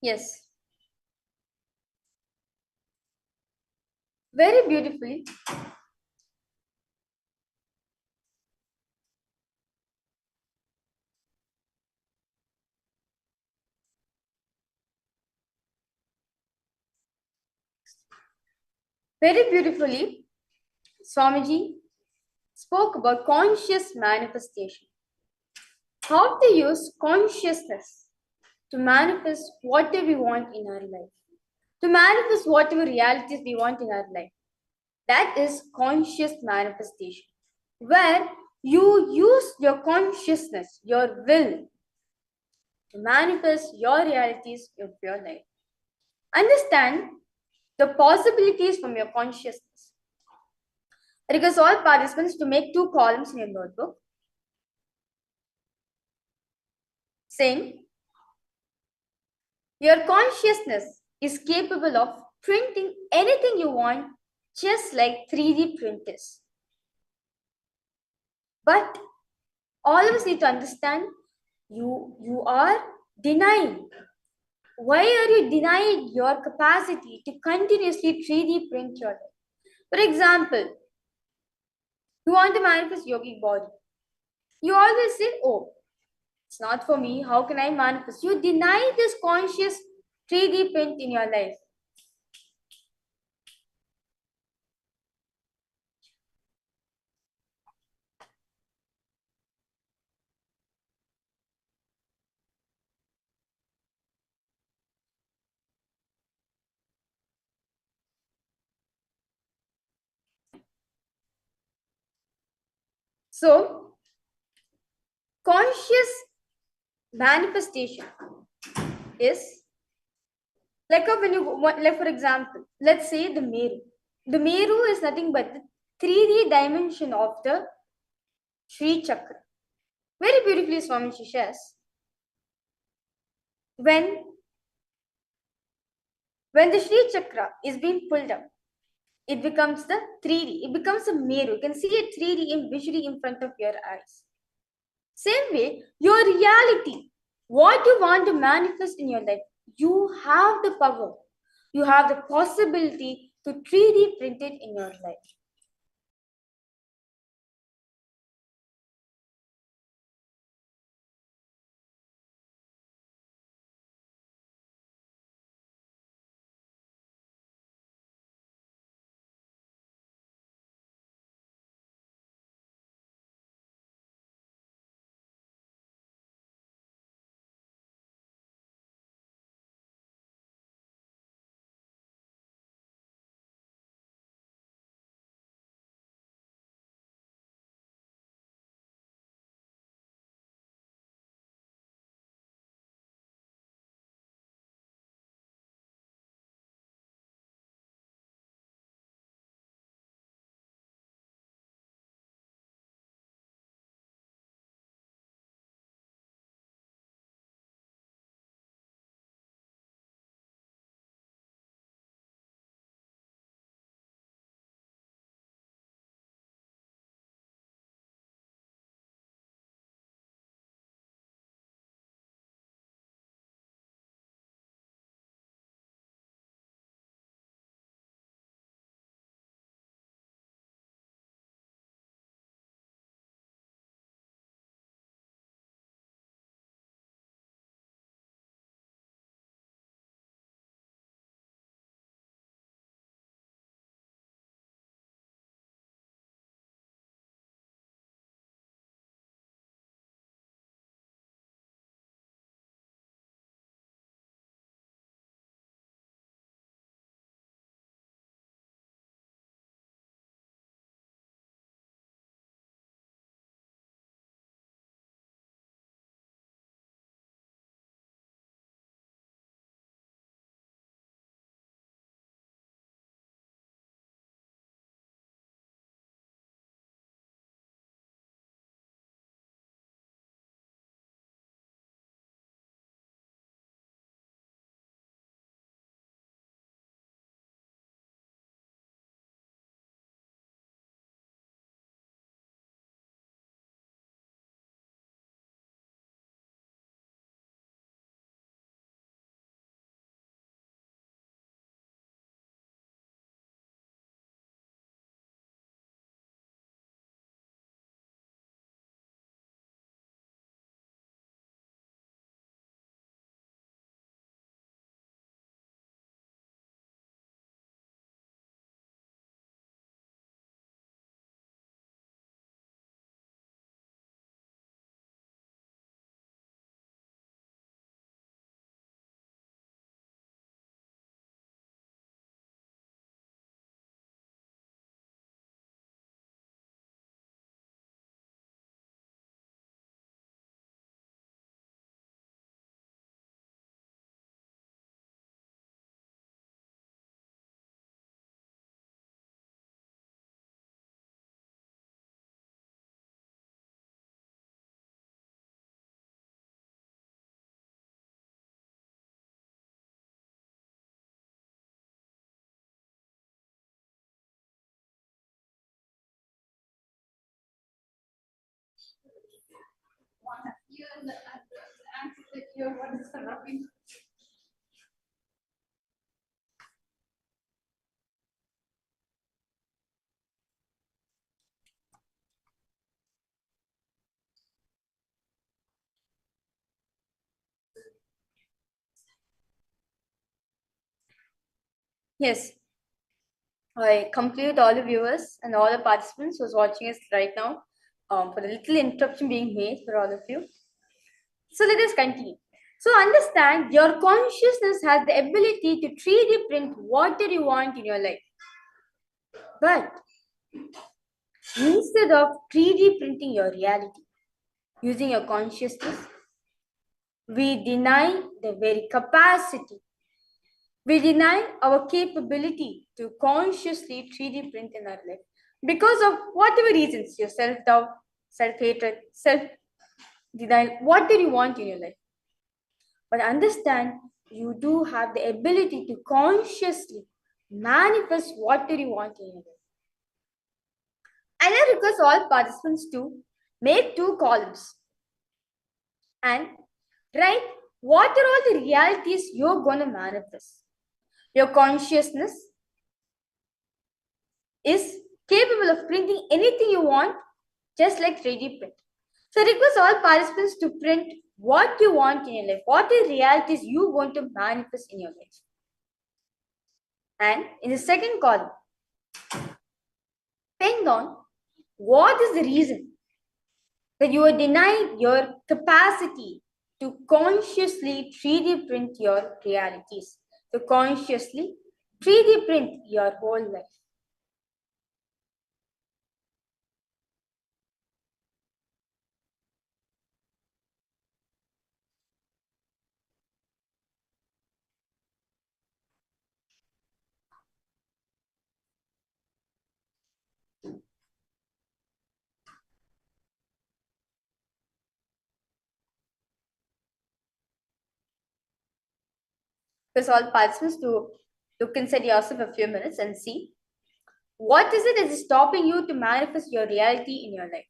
Yes, very beautifully. Very beautifully, Swamiji spoke about conscious manifestation. How to use consciousness to manifest whatever we want in our life, to manifest whatever realities we want in our life. That is conscious manifestation, where you use your consciousness, your will, to manifest your realities of your life. Understand the possibilities from your consciousness. I request all participants to make two columns in your notebook saying your consciousness is capable of printing anything you want, just like 3D printers. But all of us need to understand you are denying. Why are you denying your capacity to continuously 3D print your life? For example, you want to manifest yogic body. You always say, oh, it's not for me. How can I manifest? You deny this conscious 3D print in your life. So, conscious manifestation is like when you like for example, let's say the Meru. The Meru is nothing but the 3D dimension of the Sri Chakra. Very beautifully, Swami shares. When when the Sri Chakra is being pulled up, it becomes the 3D. It becomes a Meru. You can see it 3D visually in front of your eyes. Same way, your reality, what you want to manifest in your life, you have the power. You have the possibility to 3D print it in your life. Yes, I complete all the viewers and all the participants who's watching us right now for the little interruption being made for all of you. So let us continue. So understand your consciousness has the ability to 3D print whatever you want in your life. But instead of 3D printing your reality using your consciousness, we deny the very capacity. We deny our capability to consciously 3D print in our life because of whatever reasons, your self-doubt, self-hatred, self-denial, what do you want in your life? But understand, you do have the ability to consciously manifest what do you want in your life. And I request all participants to make 2 columns and write what are all the realities you're going to manifest. Your consciousness is capable of printing anything you want, just like 3D print. So I request all participants to print what you want in your life, what are realities you want to manifest in your life. And in the second column, pen down what is the reason that you are denying your capacity to consciously 3D print your realities, to consciously 3D print your whole life. Because all participants to look inside yourself a few minutes and see what is it that is stopping you to manifest your reality in your life.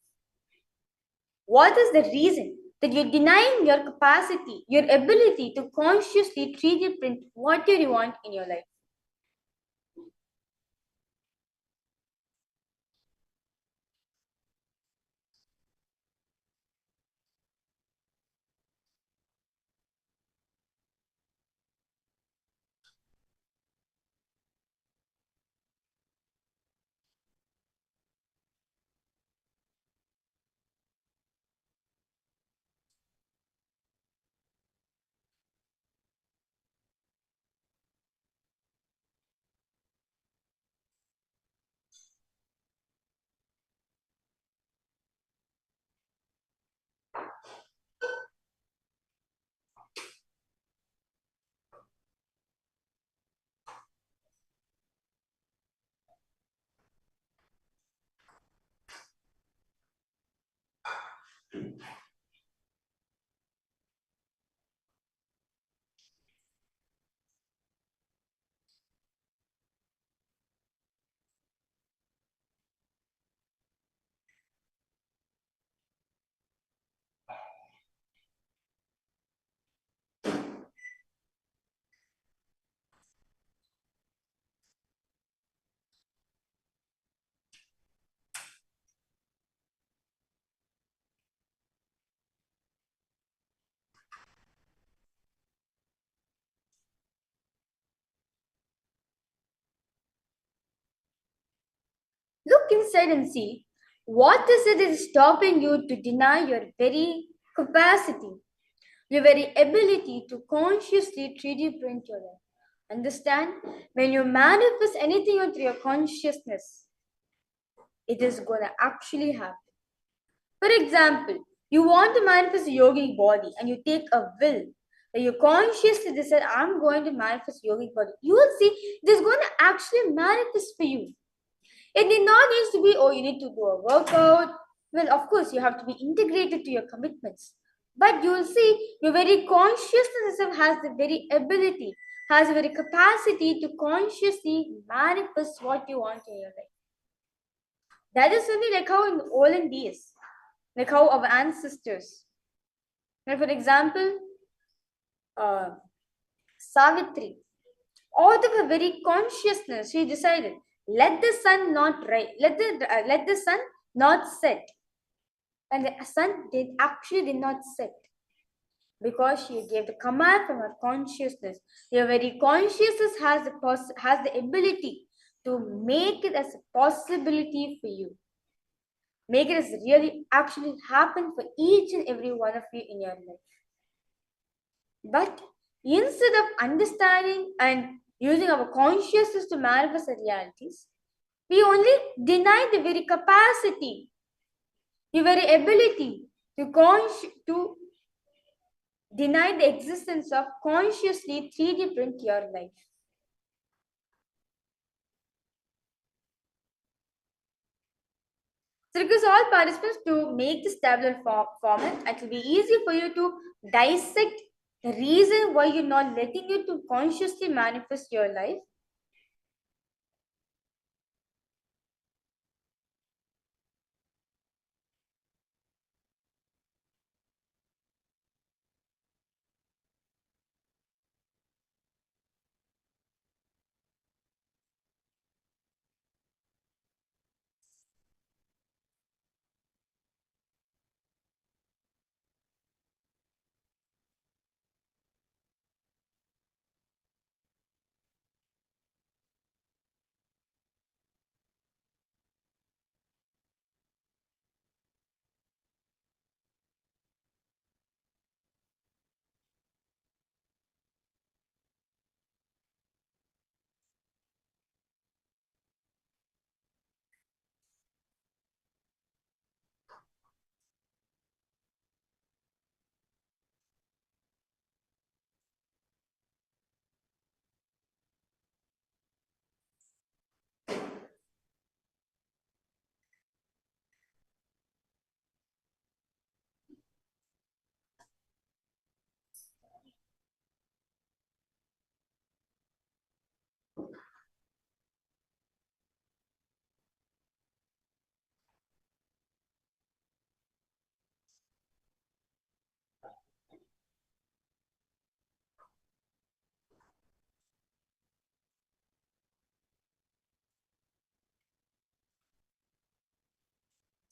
What is the reason that you're denying your capacity, your ability to consciously 3D print what you want in your life? Look inside and see what is it that is stopping you to deny your very capacity, your very ability to consciously 3D print your life. Understand? When you manifest anything into your consciousness, it is going to actually happen. For example, you want to manifest a yogic body and you take a will. You consciously decide, I'm going to manifest yogic body. You will see it is going to actually manifest for you. It need not need to be, oh, you need to do a workout. Well, of course, you have to be integrated to your commitments. But you will see your very consciousness has the very ability, has the very capacity to consciously manifest what you want in your life. That is only like how in the olden days, like how our ancestors, like for example, Savitri, out of her very consciousness, she decided, let the sun not rise, let the sun not set, and the sun did not set because she gave the command from her consciousness. Your very consciousness has the ability to make it as a possibility for you. Make it as really actually happen for each and every one of you in your life. But instead of understanding and using our consciousness to manifest the realities, we only deny the very capacity, the very ability to deny the existence of consciously 3D print your life. So request all participants to make this tabular format. It will be easy for you to dissect the reason why you're not letting you to consciously manifest your life.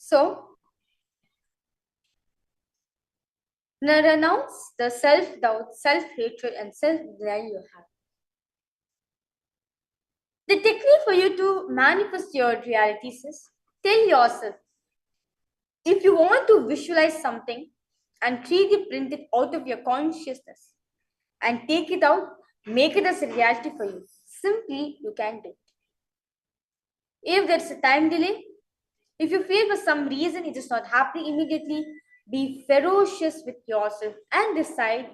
So now renounce the self-doubt, self-hatred, and self-denial you have. The technique for you to manifest your realities is tell yourself, if you want to visualize something and 3D print it out of your consciousness and take it out, make it as a reality for you. Simply, you can do it. If there's a time delay, if you feel for some reason it is not happening immediately, be ferocious with yourself and decide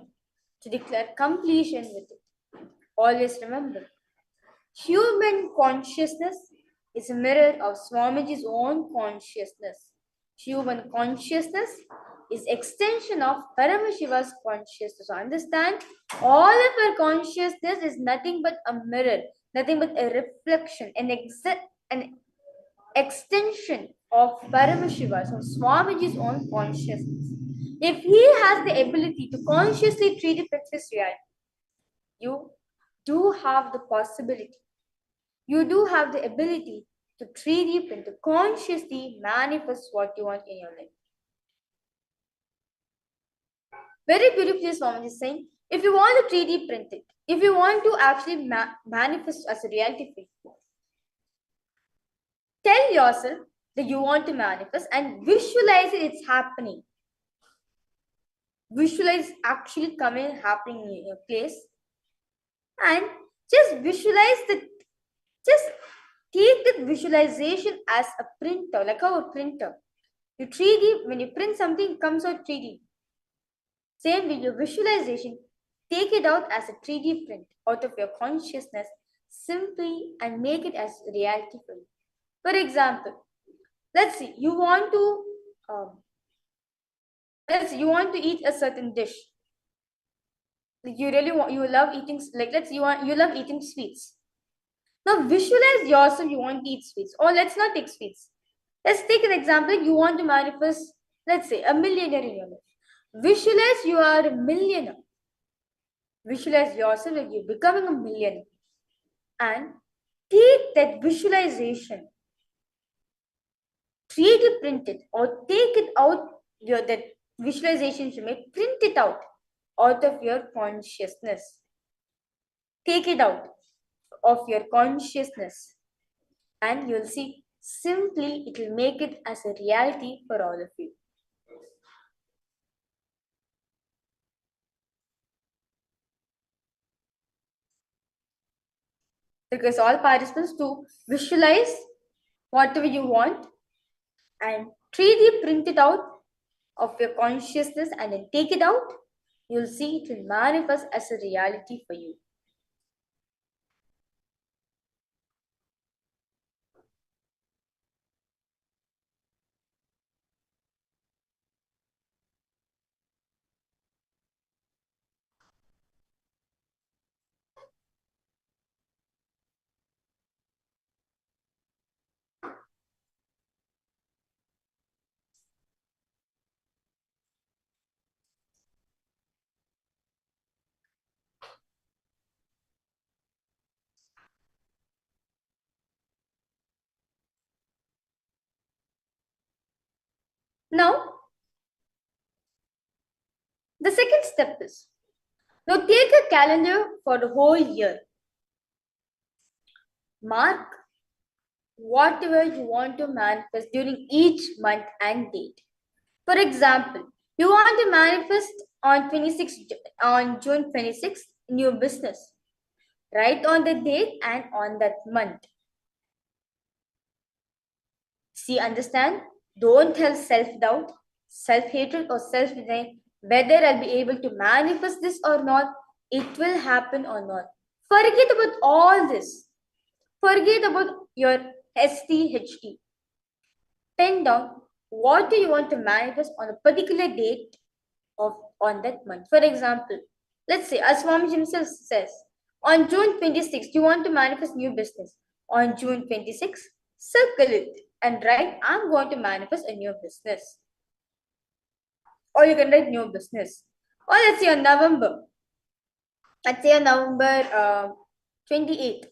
to declare completion with it. Always remember, human consciousness is a mirror of Swamiji's own consciousness. Human consciousness is extension of Paramashiva's consciousness. So understand, all of our consciousness is nothing but a mirror, nothing but a reflection, an extension of Paramashiva, so Swamiji's own consciousness. If he has the ability to consciously treat it with his reality, you do have the possibility, you do have the ability to 3D print, to consciously manifest what you want in your life. Very beautifully, Swamiji is saying, if you want to 3D print it, if you want to actually manifest as a reality for you, tell yourself that you want to manifest and visualize it's happening. Visualize actually coming happening in your place, and just visualize the, just take the visualization as a printer, like our printer. You 3D, when you print something, it comes out 3D. Same with your visualization, take it out as a 3D print out of your consciousness simply and make it as reality for you. For example, let's see, you want to you want to eat a certain dish. You really want, you love eating, like you love eating sweets. Now visualize yourself you want to eat sweets. Or let's not take sweets. Let's take an example. You want to manifest, let's say a millionaire in your life. Visualize you are a millionaire. Visualize yourself like you're becoming a millionaire. And take that visualization, 3D print it, or take it out, your that visualization you made, print it out of your consciousness. Take it out of your consciousness, and you'll see simply it will make it as a reality for all of you. Because all participants to visualize whatever you want and 3D print it out of your consciousness and then take it out, you'll see it will manifest as a reality for you. Now, the second step is, now take a calendar for the whole year. Mark whatever you want to manifest during each month and date. For example, you want to manifest on June 26th new business. Write on the date and on that month. See, understand? Don't have self-doubt, self-hatred, or self-denial whether I'll be able to manifest this or not, it will happen or not. Forget about all this. Forget about your STHT. Pen down what do you want to manifest on a particular date of on that month. For example, let's say as Swami himself says, on June 26th, you want to manifest new business. On June 26th, circle it and write, I'm going to manifest a new business. Or you can write new business. Or let's say on November. Let's say on November 28th.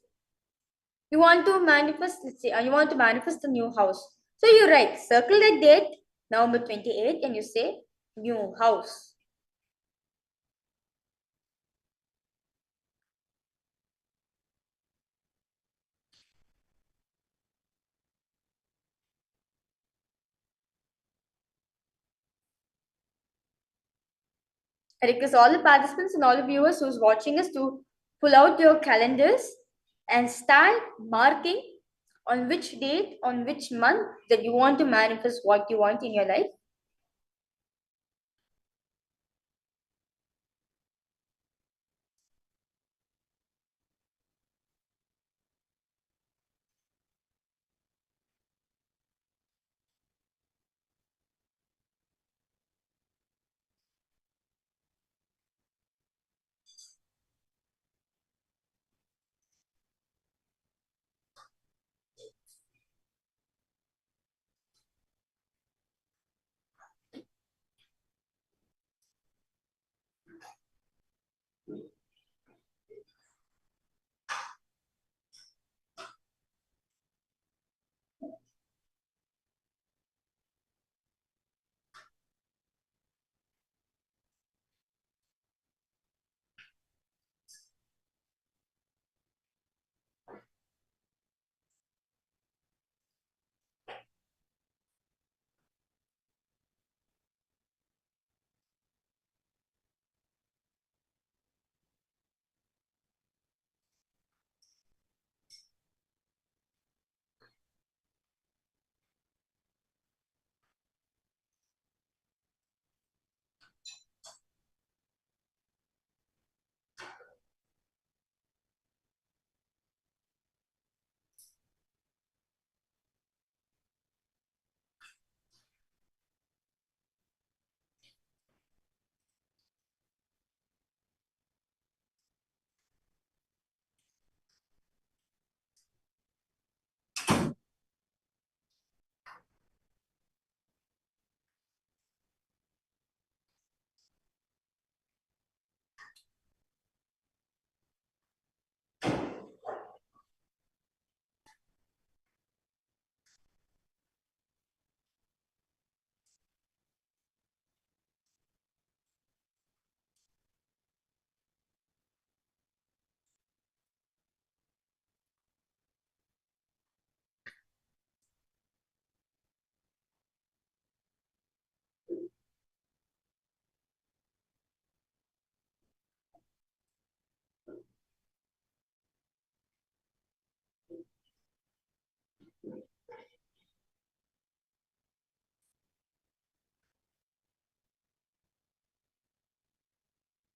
You want to manifest, let's say, you want to manifest a new house. So you write, circle that date, November 28th, and you say, new house. I request all the participants and all the viewers who's watching us to pull out your calendars and start marking on which date, on which month that you want to manifest what you want in your life.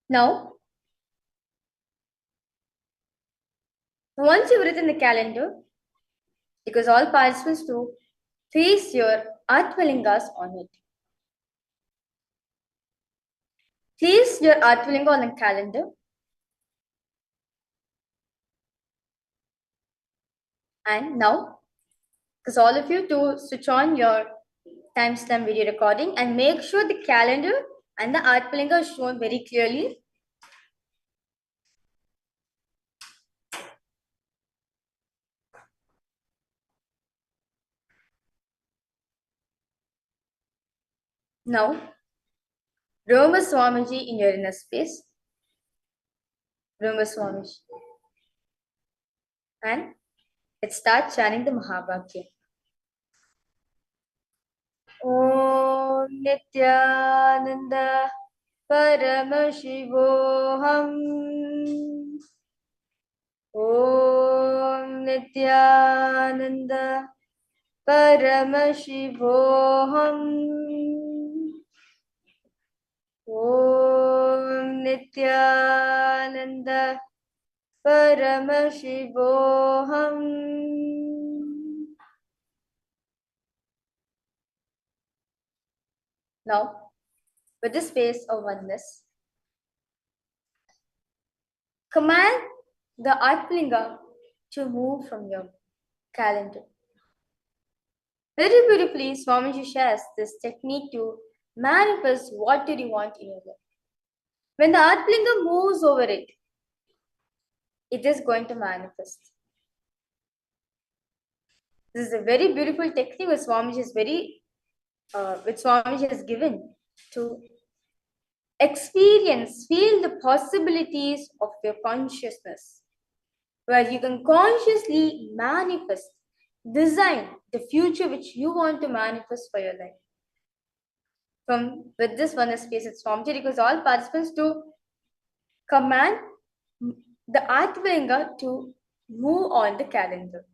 Now, once you've written the calendar, because all participants to face your Atmalingas on it. Place your Atmalinga on the calendar and now, because all of you to switch on your timestamp video recording and make sure the calendar and the Atmalinga is shown very clearly. Now, remember Swamiji in your inner space. Remember Swamiji. And let's start chanting the Mahabhagya. Om Nithyananda Paramashivoham. Om Nithyananda Paramashivoham. Om Nithyananda Paramashivoham. Now, with this space of oneness, command the Atmalinga to move from your calendar. Very beautifully, Swamiji shares this technique to manifest what did you want in your life. When the Atmalinga moves over it, it is going to manifest. This is a very beautiful technique which Swamiji has given to experience, feel the possibilities of your consciousness, where you can consciously manifest, design the future which you want to manifest for your life. With this one space, it's Swamiji requires all participants to command the Atmalinga to move on the calendar.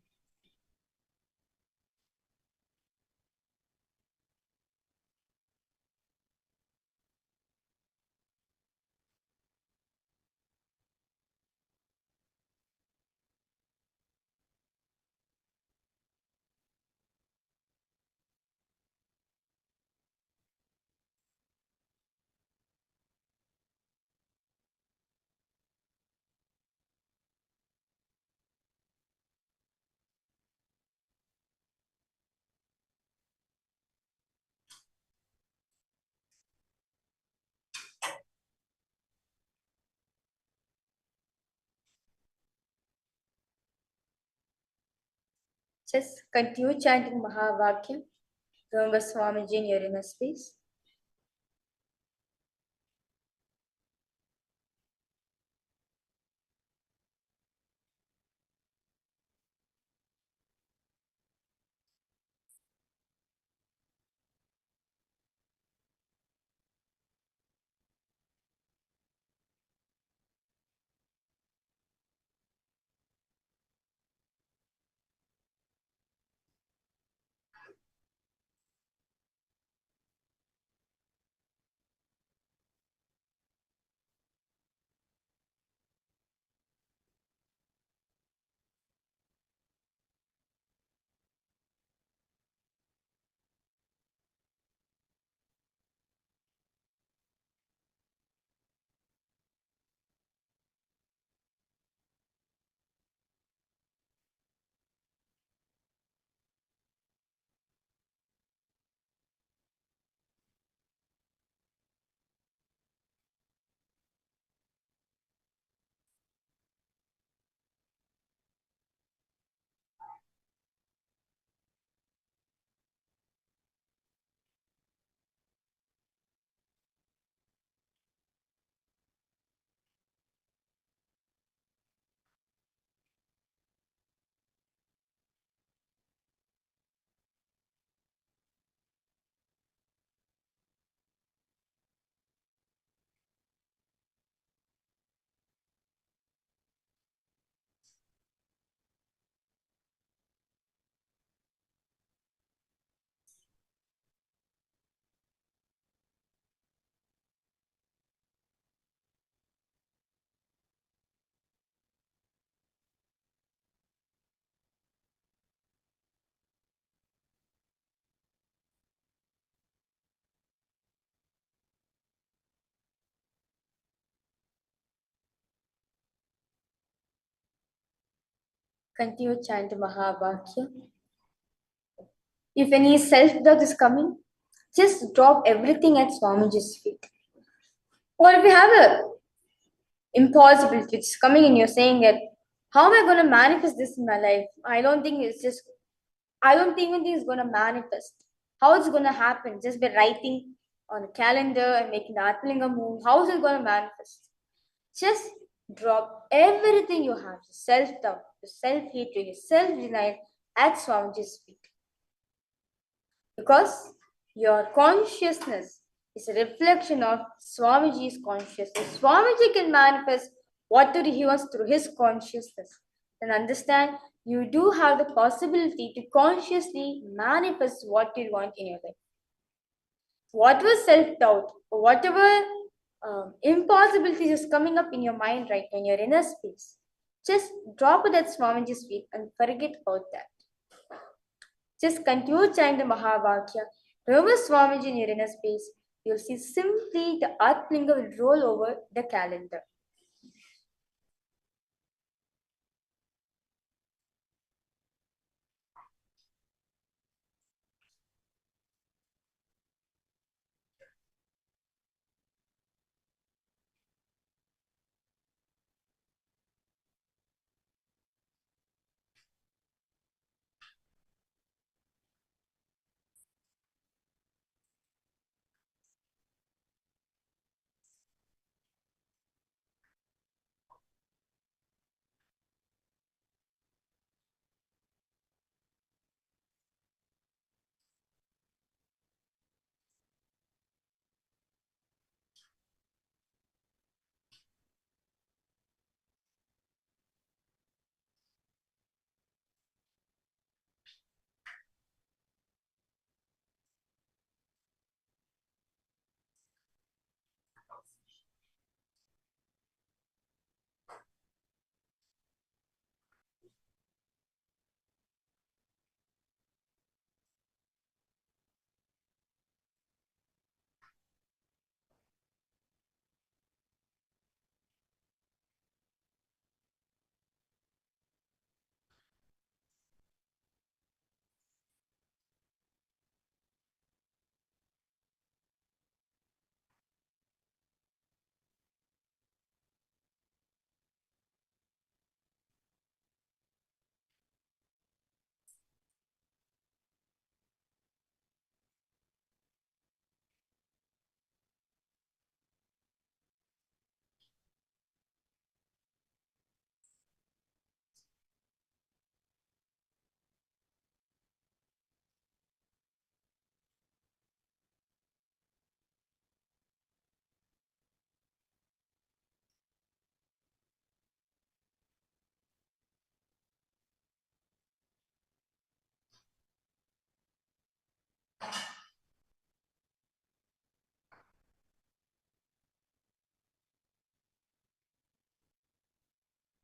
Just continue chanting Mahavakya. Remember Swamiji in your inner space. Continue chant the Mahabhakya. If any self-doubt is coming, just drop everything at Swamiji's feet. Or if you have a impossibility which is coming in, you're saying that, how am I going to manifest this in my life? I don't think it's going to manifest. How it's going to happen? Just by writing on a calendar and making the Atmalinga move. How is it going to manifest? Just drop everything you have, your self-doubt, your self-hatred, your self-denial at Swamiji's feet. Because your consciousness is a reflection of Swamiji's consciousness. Swamiji can manifest whatever he wants through his consciousness. Then understand you do have the possibility to consciously manifest what you want in your life. Whatever self-doubt or whatever impossibilities is coming up in your mind right now, in your inner space, just drop it at Swamiji's feet and forget about that. Just continue chanting the Mahabhakya. Remember Swamiji in your inner space. You'll see simply the Atmalinga will roll over the calendar.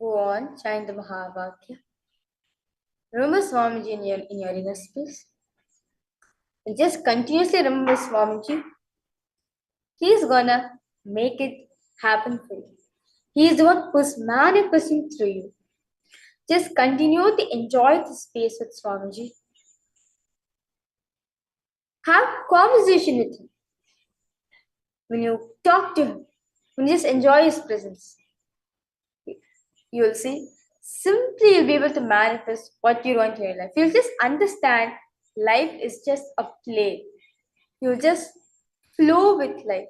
Go on, chant the Mahabhakya. Remember Swamiji in your inner space. And just continuously remember Swamiji. He's gonna make it happen for you. He is the one who's manifesting through you. Just continue to enjoy the space with Swamiji. Have conversation with him. When you talk to him, when you just enjoy his presence, you'll see simply you'll be able to manifest what you want in your life. You'll just understand life is just a play. You'll just flow with life.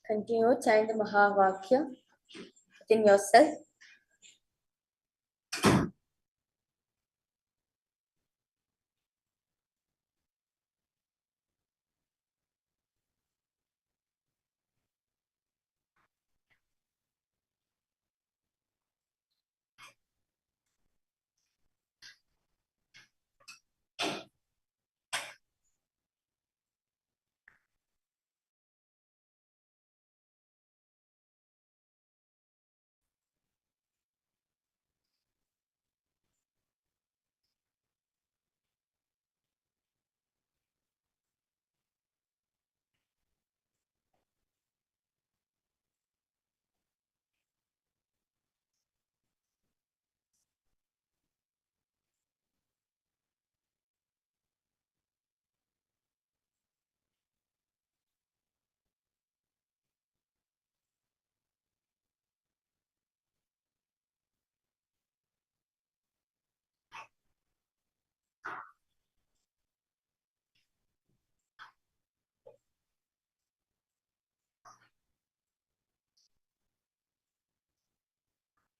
Continue chanting the Mahavakya within yourself.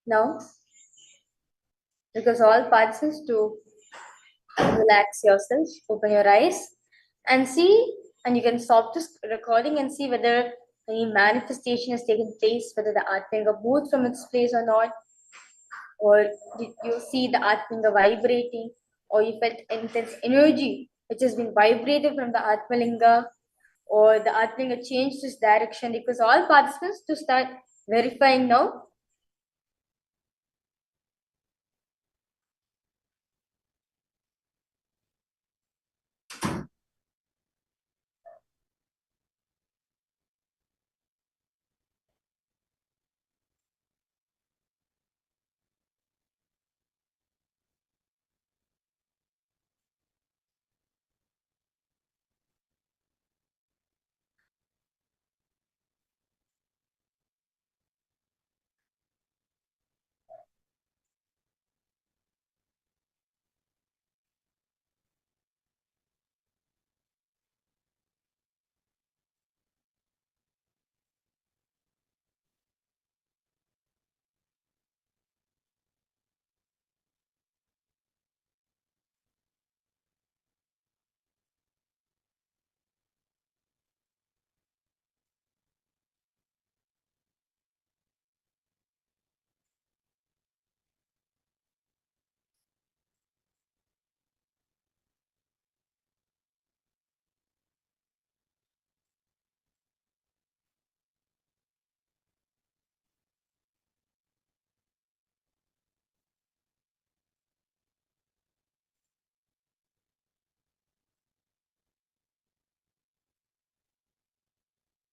Now, because all participants to relax yourself, open your eyes, and see, and you can stop this recording and see whether any manifestation has taken place, whether the art finger moved from its place or not, or did you see the art finger vibrating, or you felt intense energy which has been vibrated from the Atmalinga, or the Atmalinga changed its direction. Because all participants to start verifying now.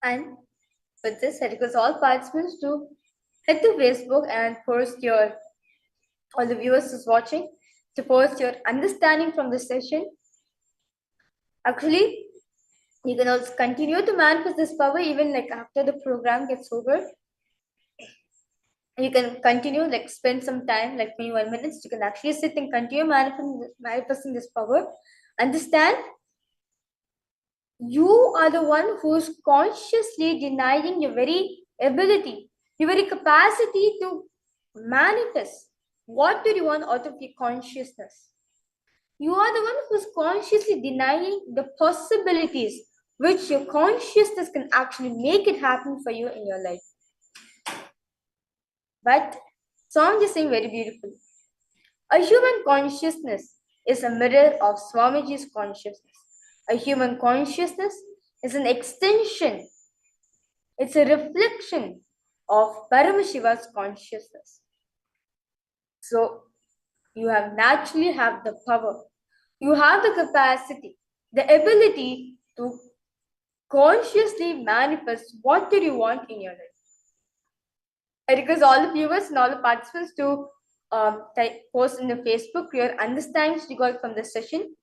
And with this, I request all participants to head to Facebook and post your, all the viewers who's watching, to post your understanding from this session. Actually, you can also continue to manifest this power even like after the program gets over. You can continue, like spend some time, like 21 minutes. You can actually sit and continue manifesting this power. Understand, you are the one who's consciously denying your very ability, your very capacity to manifest what do you want out of your consciousness. You are the one who's consciously denying the possibilities which your consciousness can actually make it happen for you in your life. But so I'm just saying very beautiful. A human consciousness is a mirror of Swamiji's consciousness. A human consciousness is an extension, it's a reflection of Paramashiva's consciousness. So You have naturally have the power. You have the capacity, the ability to consciously manifest what do you want in your life. I request all the viewers and all the participants to post in the Facebook your understandings you got from this session.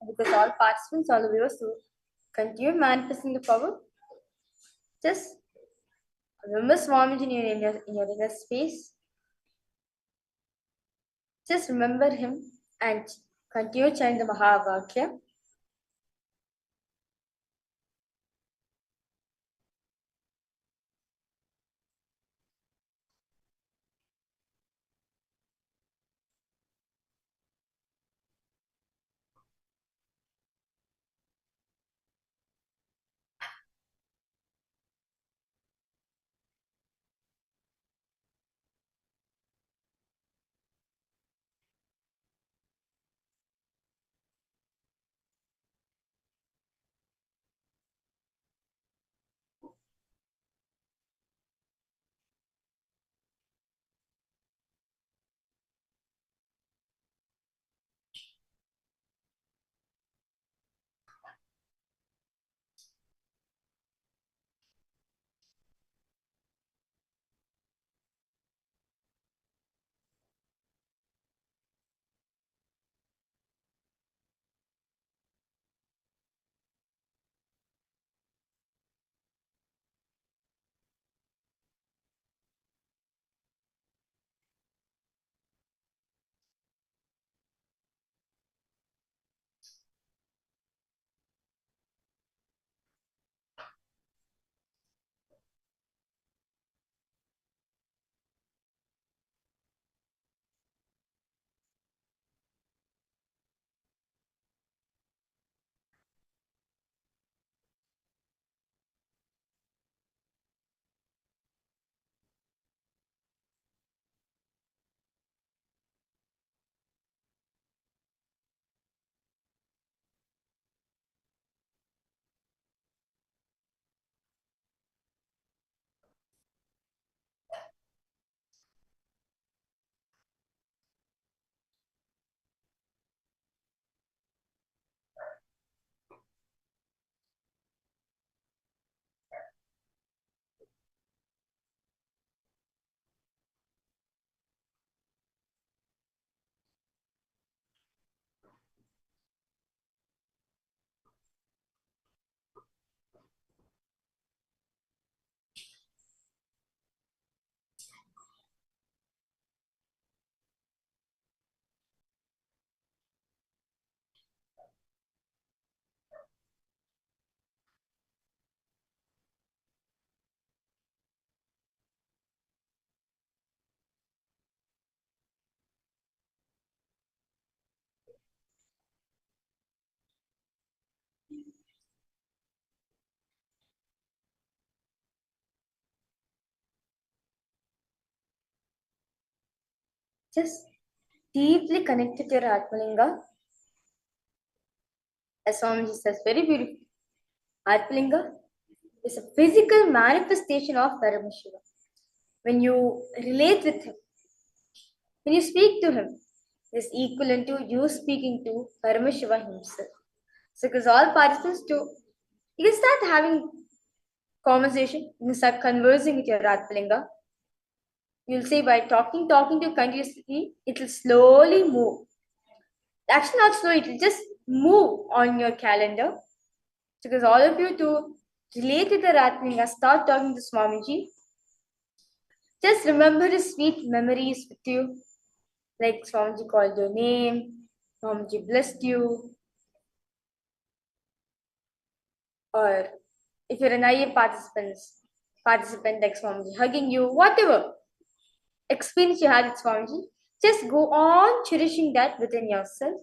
Because all participants, all the viewers to continue manifesting the power, just remember Swamiji in your inner space. Just remember him and continue chanting the Mahavakya. Just deeply connected to your Atmalinga. As Swamiji says very beautifully, Atmalinga is a physical manifestation of Paramashiva. When you relate with him, when you speak to him, it is equivalent to you speaking to Paramashiva himself. So, because all participants do, you can start having conversation, you can start conversing with your Atmalinga. You'll say by talking to continuously, it will slowly move. Actually, not slow, it will just move on your calendar. Because all of you to relate to the Atmalinga, start talking to Swamiji. Just remember his sweet memories with you. Like Swamiji called your name, Swamiji blessed you, or if you're an IA participant like Swamiji hugging you, whatever experience you had with Swamiji, just go on cherishing that within yourself.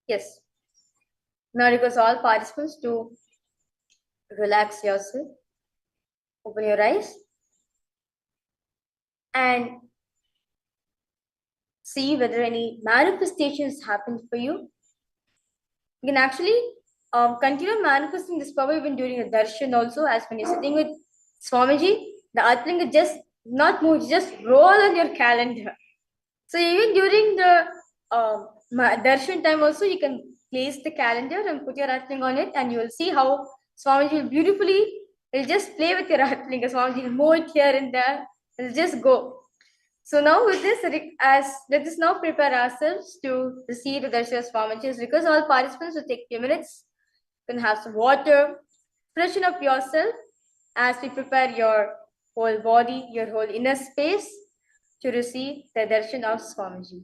Yes. Now request all participants to relax yourself, open your eyes, and see whether any manifestations happened for you. You can actually continue manifesting this power even during a darshan also, as when you're sitting with Swamiji, the Atlinga just not move, just roll on your calendar. So even during the darshan time also, you can place the calendar and put your Atlinga on it, and you will see how Swamiji will beautifully, will just play with your Atlinga. Swamiji will move it here and there, it'll just go. So now with this, as let us now prepare ourselves to receive the darshan of Swamiji, because all participants will take few minutes. You can have some water, freshen up yourself as we prepare your whole body, your whole inner space to receive the darshan of Swamiji.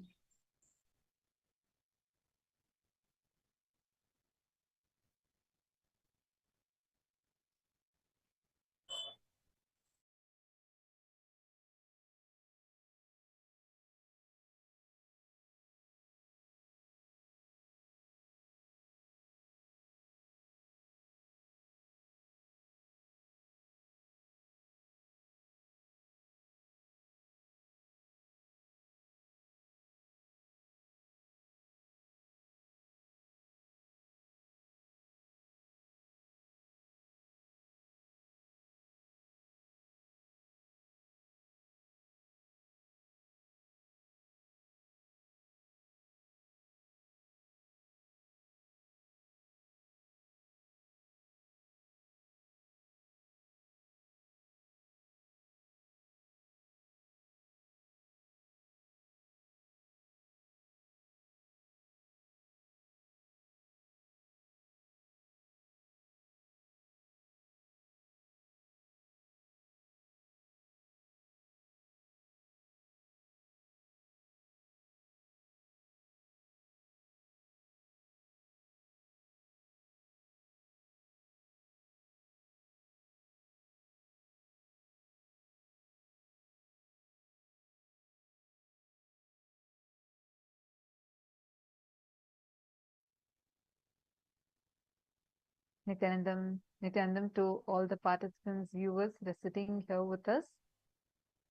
Nithyanandam to all the participants, viewers that are sitting here with us.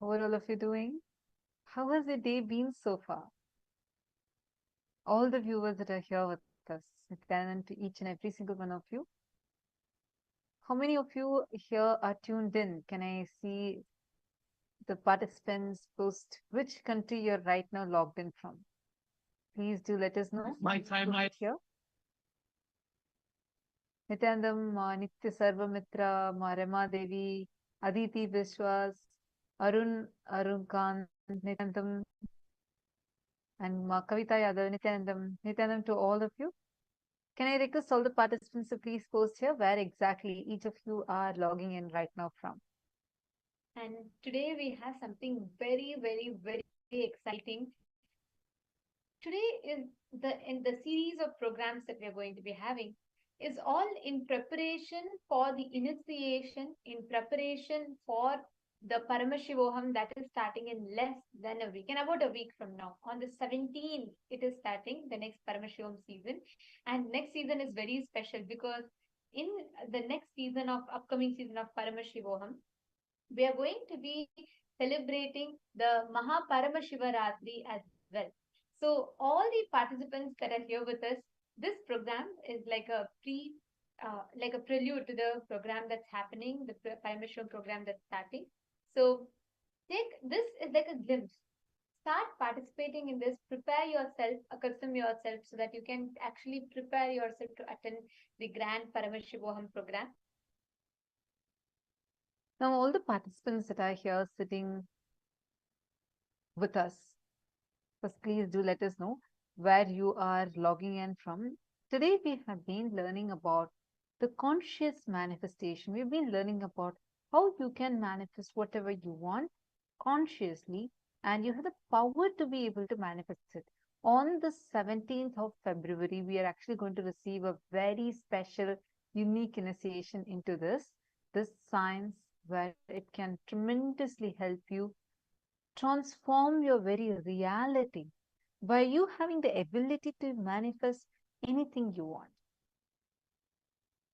How are all of you doing? How has your day been so far? All the viewers that are here with us, Nithyanand to each and every single one of you. How many of you here are tuned in? Can I see the participants post which country you're right now logged in from? Please do let us know. My time right here. Nithyanandam, Nitya Sarvamitra, Rama Devi, Aditi Vishwas, Arun Khan, Nithyanandam, and Kavita Yadav, Nithyanandam to all of you. Can I request all the participants to please post here where exactly each of you are logging in right now from? And today we have something very, very, very exciting. Today is in the series of programs that we are going to be having is all in preparation for the initiation, in preparation for the Paramashivoham that is starting in less than a week, in about a week from now. On the 17th, it is starting the next Paramashivoham season. And next season is very special because in the next season of upcoming season of Paramashivoham, we are going to be celebrating the Mahaparamashivaratri as well. So all the participants that are here with us, this program is like a like a prelude to the program that's happening, the Paramashivam program that's starting. So take this is like a glimpse. Start participating in this, prepare yourself, accustom yourself so that you can actually prepare yourself to attend the grand Paramashivoham program. Now, all the participants that are here sitting with us, first, please do let us know where you are logging in from. Today, we have been learning about the conscious manifestation. We've been learning about how you can manifest whatever you want consciously, and you have the power to be able to manifest it. On the 17th of February, we are actually going to receive a very special, unique initiation into this science where it can tremendously help you transform your very reality by you having the ability to manifest anything you want.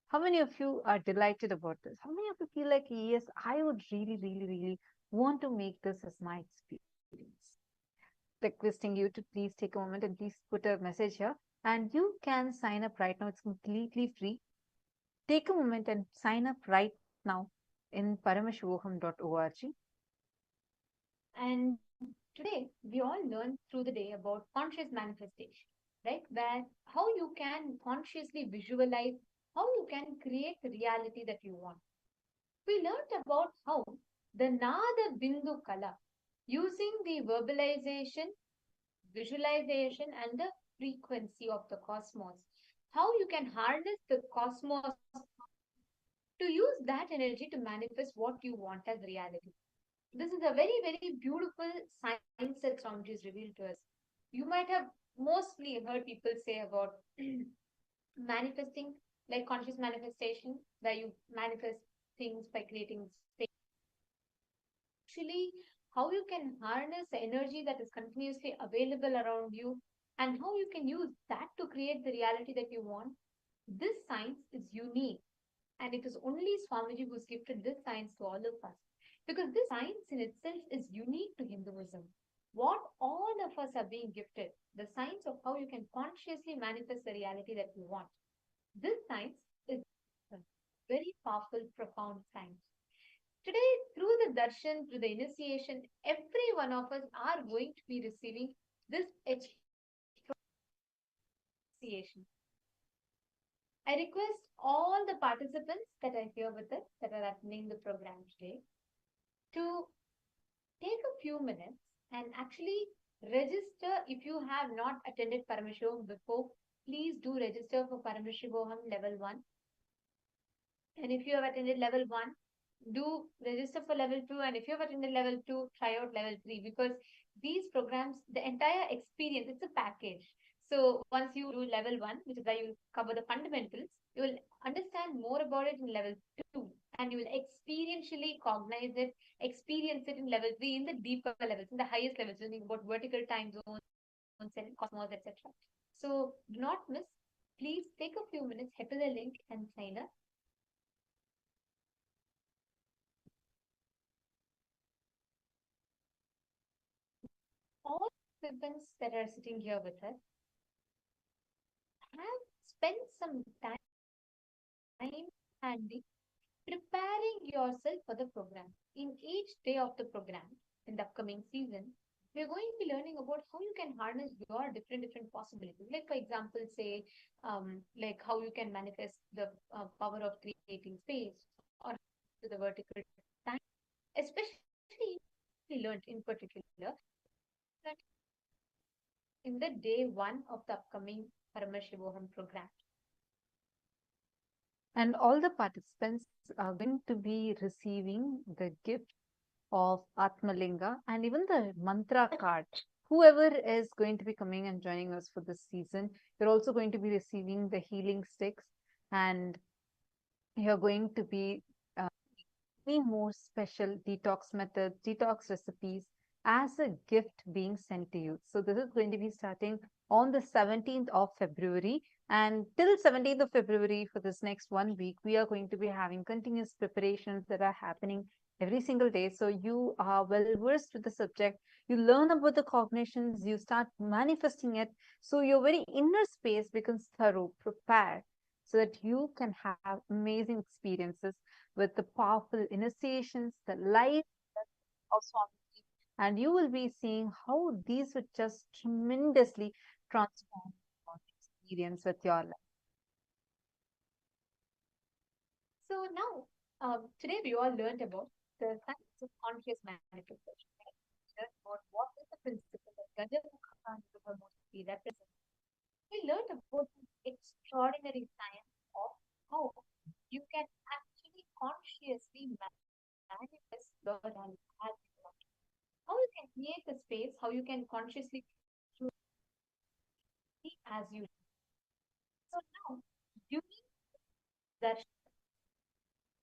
How many of you are delighted about this? How many of you feel like, yes, I would really, really, really want to make this as my experience? Requesting you to please take a moment and please put a message here. And you can sign up right now. It's completely free. Take a moment and sign up right now in paramashivoham.org. And today we all learn through the day about conscious manifestation, right? Where how you can consciously visualize, how you can create the reality that you want. We learned about how the Nada Bindu Kala, using the verbalization, visualization, and the frequency of the cosmos, how you can harness the cosmos to use that energy to manifest what you want as reality. This is a very, very beautiful science that Swamiji has revealed to us. You might have mostly heard people say about manifesting, like conscious manifestation, where you manifest things by creating space. Actually, how you can harness the energy that is continuously available around you and how you can use that to create the reality that you want. This science is unique, and it is only Swamiji who's gifted this science to all of us. Because this science in itself is unique to Hinduism. What all of us are being gifted, the science of how you can consciously manifest the reality that you want. This science is a very powerful, profound science. Today, through the darshan, through the initiation, every one of us are going to be receiving this initiation. I request all the participants that are here with us, that are attending the program today, to take a few minutes and actually register. If you have not attended Paramashivoham before, please do register for Paramashivoham level 1. And if you have attended level 1, do register for level 2. And if you have attended level 2, try out level 3, because these programs, the entire experience, it's a package. So once you do level 1, which is where you cover the fundamentals, you will understand more about it in level 2, and you will experientially cognize it, experience it in level 3, in the deeper levels, in the highest levels, learning about vertical time zones and cosmos, etc. So do not miss. please take a few minutes, head to the link and sign up. All participants that are sitting here with us have spent some time handy preparing yourself for the program. In each day of the program, in the upcoming season, we're going to be learning about how you can harness your different possibilities. Like, for example, say, like how you can manifest the power of creating space or to the vertical time, especially we learned in particular that in the day one of the upcoming Paramashivoham program. And all the participants are going to be receiving the gift of Atmalinga and even the mantra card. Whoever is going to be coming and joining us for this season, you're also going to be receiving the healing sticks, and you're going to be many more special detox methods, detox recipes as a gift being sent to you. So this is going to be starting on the 17th of February, and till 17th of February for this next 1 week, we are going to be having continuous preparations that are happening every single day. So you are well versed with the subject. You learn about the cognitions, you start manifesting it. So your very inner space becomes thorough, prepared, so that you can have amazing experiences with the powerful initiations, the light of Swamiji, and you will be seeing how these would just tremendously transform your experience with your life. So now, today we all learned about the science of conscious manifestation. Right? We learned about what is the principle that Gajamukha and Subhamurti represent. We learned about the extraordinary science of how you can actually consciously manifest your reality as you want. How you can create the space, how you can consciously be as you. So now, during that,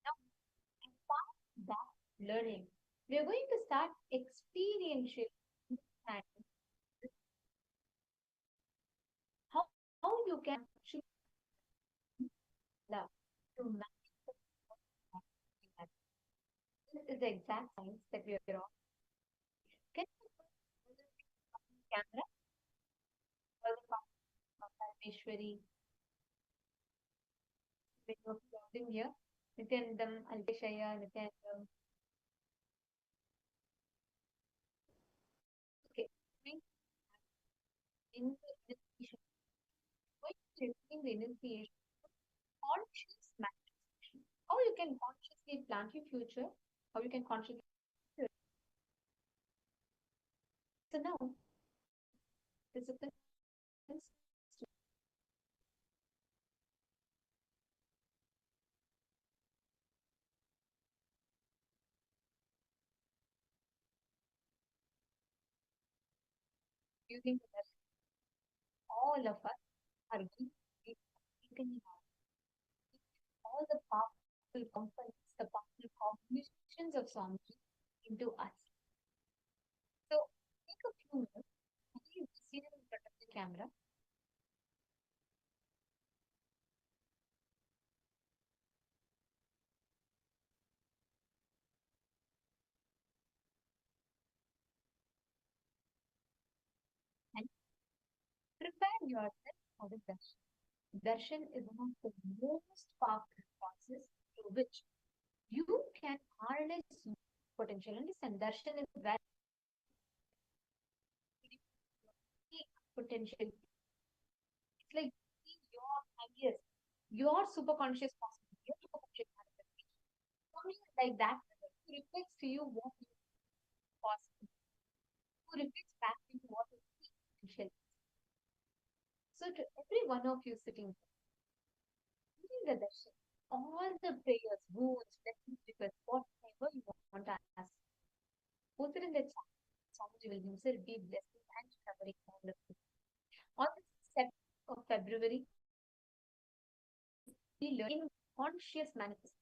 now, as part of that learning, we are going to start experiential understanding how you can actually love to manifest. This is the exact science that we are on. Can you put the camera or the Parameshwari when you're closing here? Nityanandam, Alkeshaya, Nityanandam. Okay. In the initiation, going to in the initiation, conscious manifestation. How you can consciously plant your future, how you can consciously. So now, participants using the all of us are going to be taken all the powerful components, the powerful cognitions of Swamiji into us. So take a few minutes, you see them in front of the camera. And prepare yourself for the darshan. Darshan is one of the most powerful processes through which you can harness potential. Understand, darshan is very potential. It's like your highest, your superconscious possibility, your superconscious manifestation. Something like that who reflects to you what is possible, who reflects back to you what is potential. So to every one of you sitting during the darshan, all the prayers, wounds, blessings, requests, whatever you want to ask, post it in the chat. Swamiji will himself be blessing and covering all of you. On the 7th of February, we learn in conscious manifestation.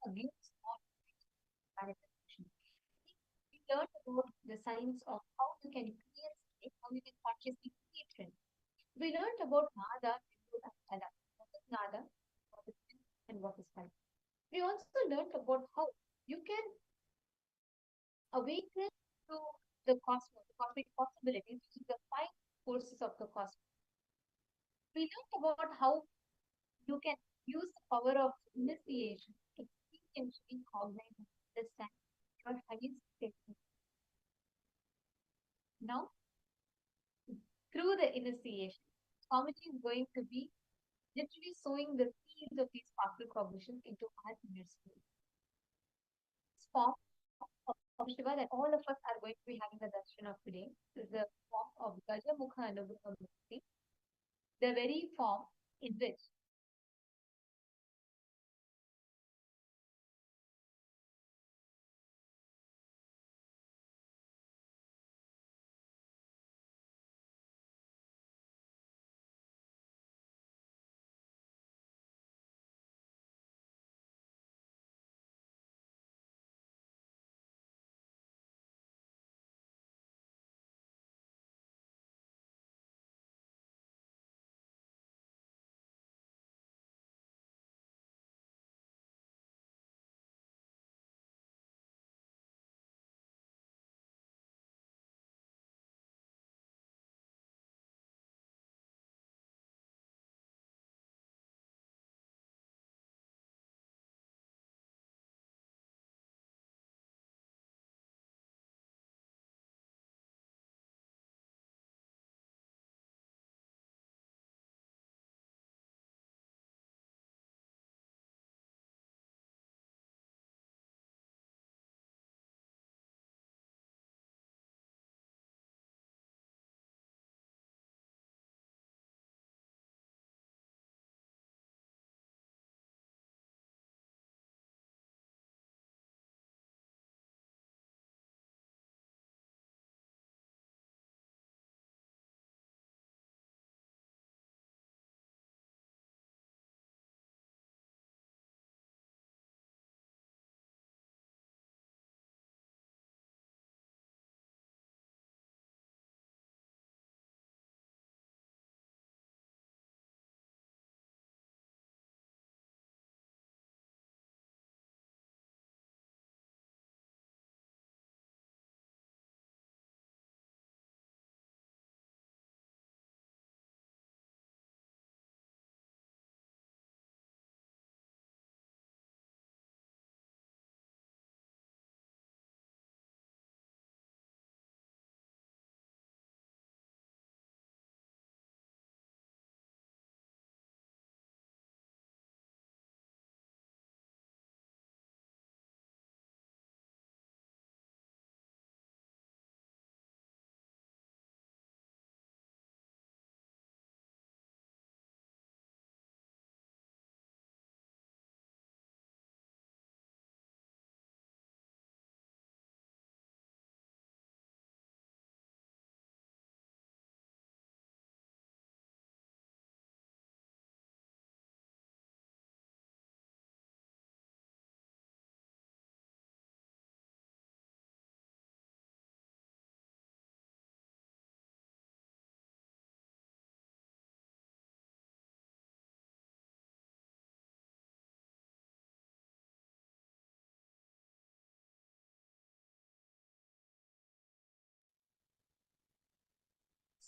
A glimpse of manifestation. We learned about the science of how you can create state, how you can consciously create trend. We learned cosmic possibilities, which is the five forces of the cosmos. We learned about how you can use the power of initiation to intentionally cognize and understand your highest state. Now, through the initiation, Swamiji is going to be literally sowing the seeds of these powerful cognitions into our inner spirit. This form of Shiva that all of us are going to be having the darshan of today is the form of Gajamukha Anubhuti, the very form in which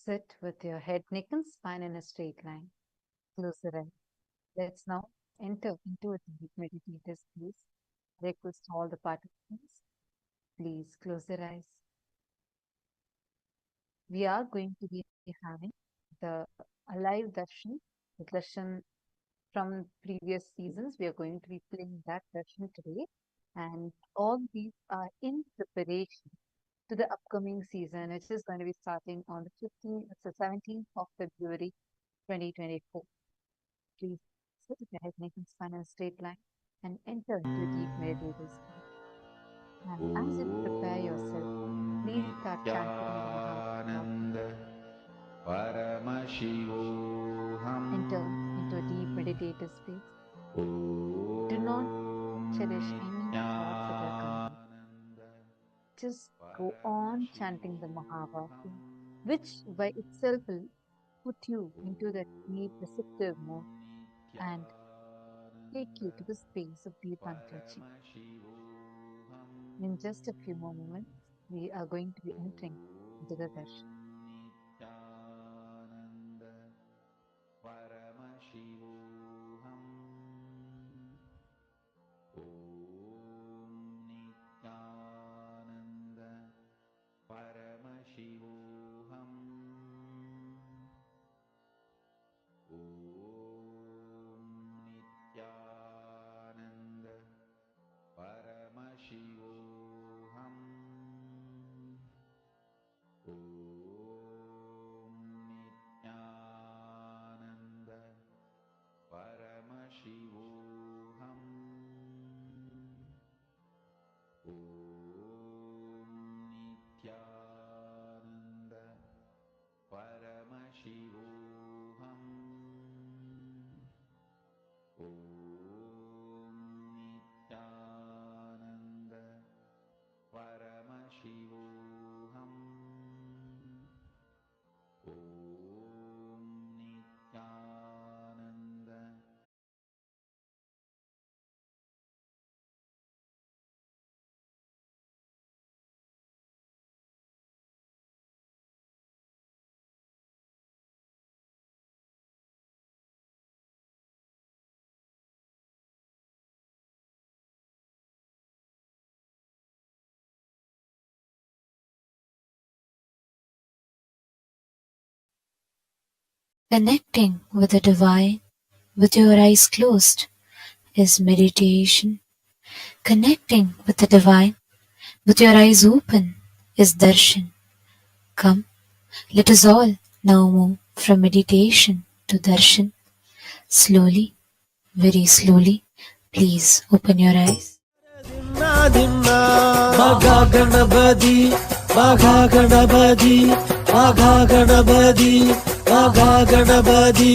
sit with your head, neck, and spine in a straight line. Close your eyes. Let's now enter into a deep meditative space. Request all the participants, please close your eyes. We are going to be having the alive darshan, the darshan from previous seasons. We are going to be playing that darshan today. And all these are in preparation to the upcoming season, which is going to be starting on the 15th, so 17th of February 2024. Please sit with your head, neck, and spine in a straight line and enter into a deep meditative state. And as you prepare yourself, please start chanting the Maha. Paramashivoham. Enter into a deep meditative space. Do not cherish any thoughts that are coming. Just go on chanting the Mahavakya, which by itself will put you into that deep receptive mode and take you to the space of deep untouching. In just a few more moments, we are going to be entering Jagadash. Nithyananda Paramashivoham. Om Nithyananda Paramashivoham. Om Nithyananda Paramashivoham. Om Nithyananda Paramashivoham. Om Nithyananda Paramashivoham. Om Nithyananda Paramashivoham. Om Nithyananda. Connecting with the divine with your eyes closed is meditation. Connecting with the divine with your eyes open is darshan. Come, let us all now move from meditation to darshan. Slowly, very slowly, please open your eyes. Gणपति Ganpati Ganpati Ganpati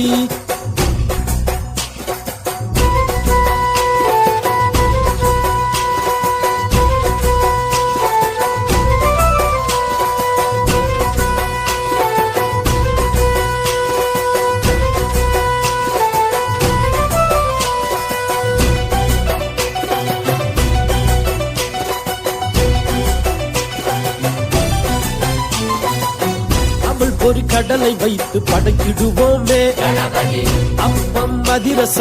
ஒரு கடலை வைத்து படைக்கிடுவோமே அப்பம் அதிரசம்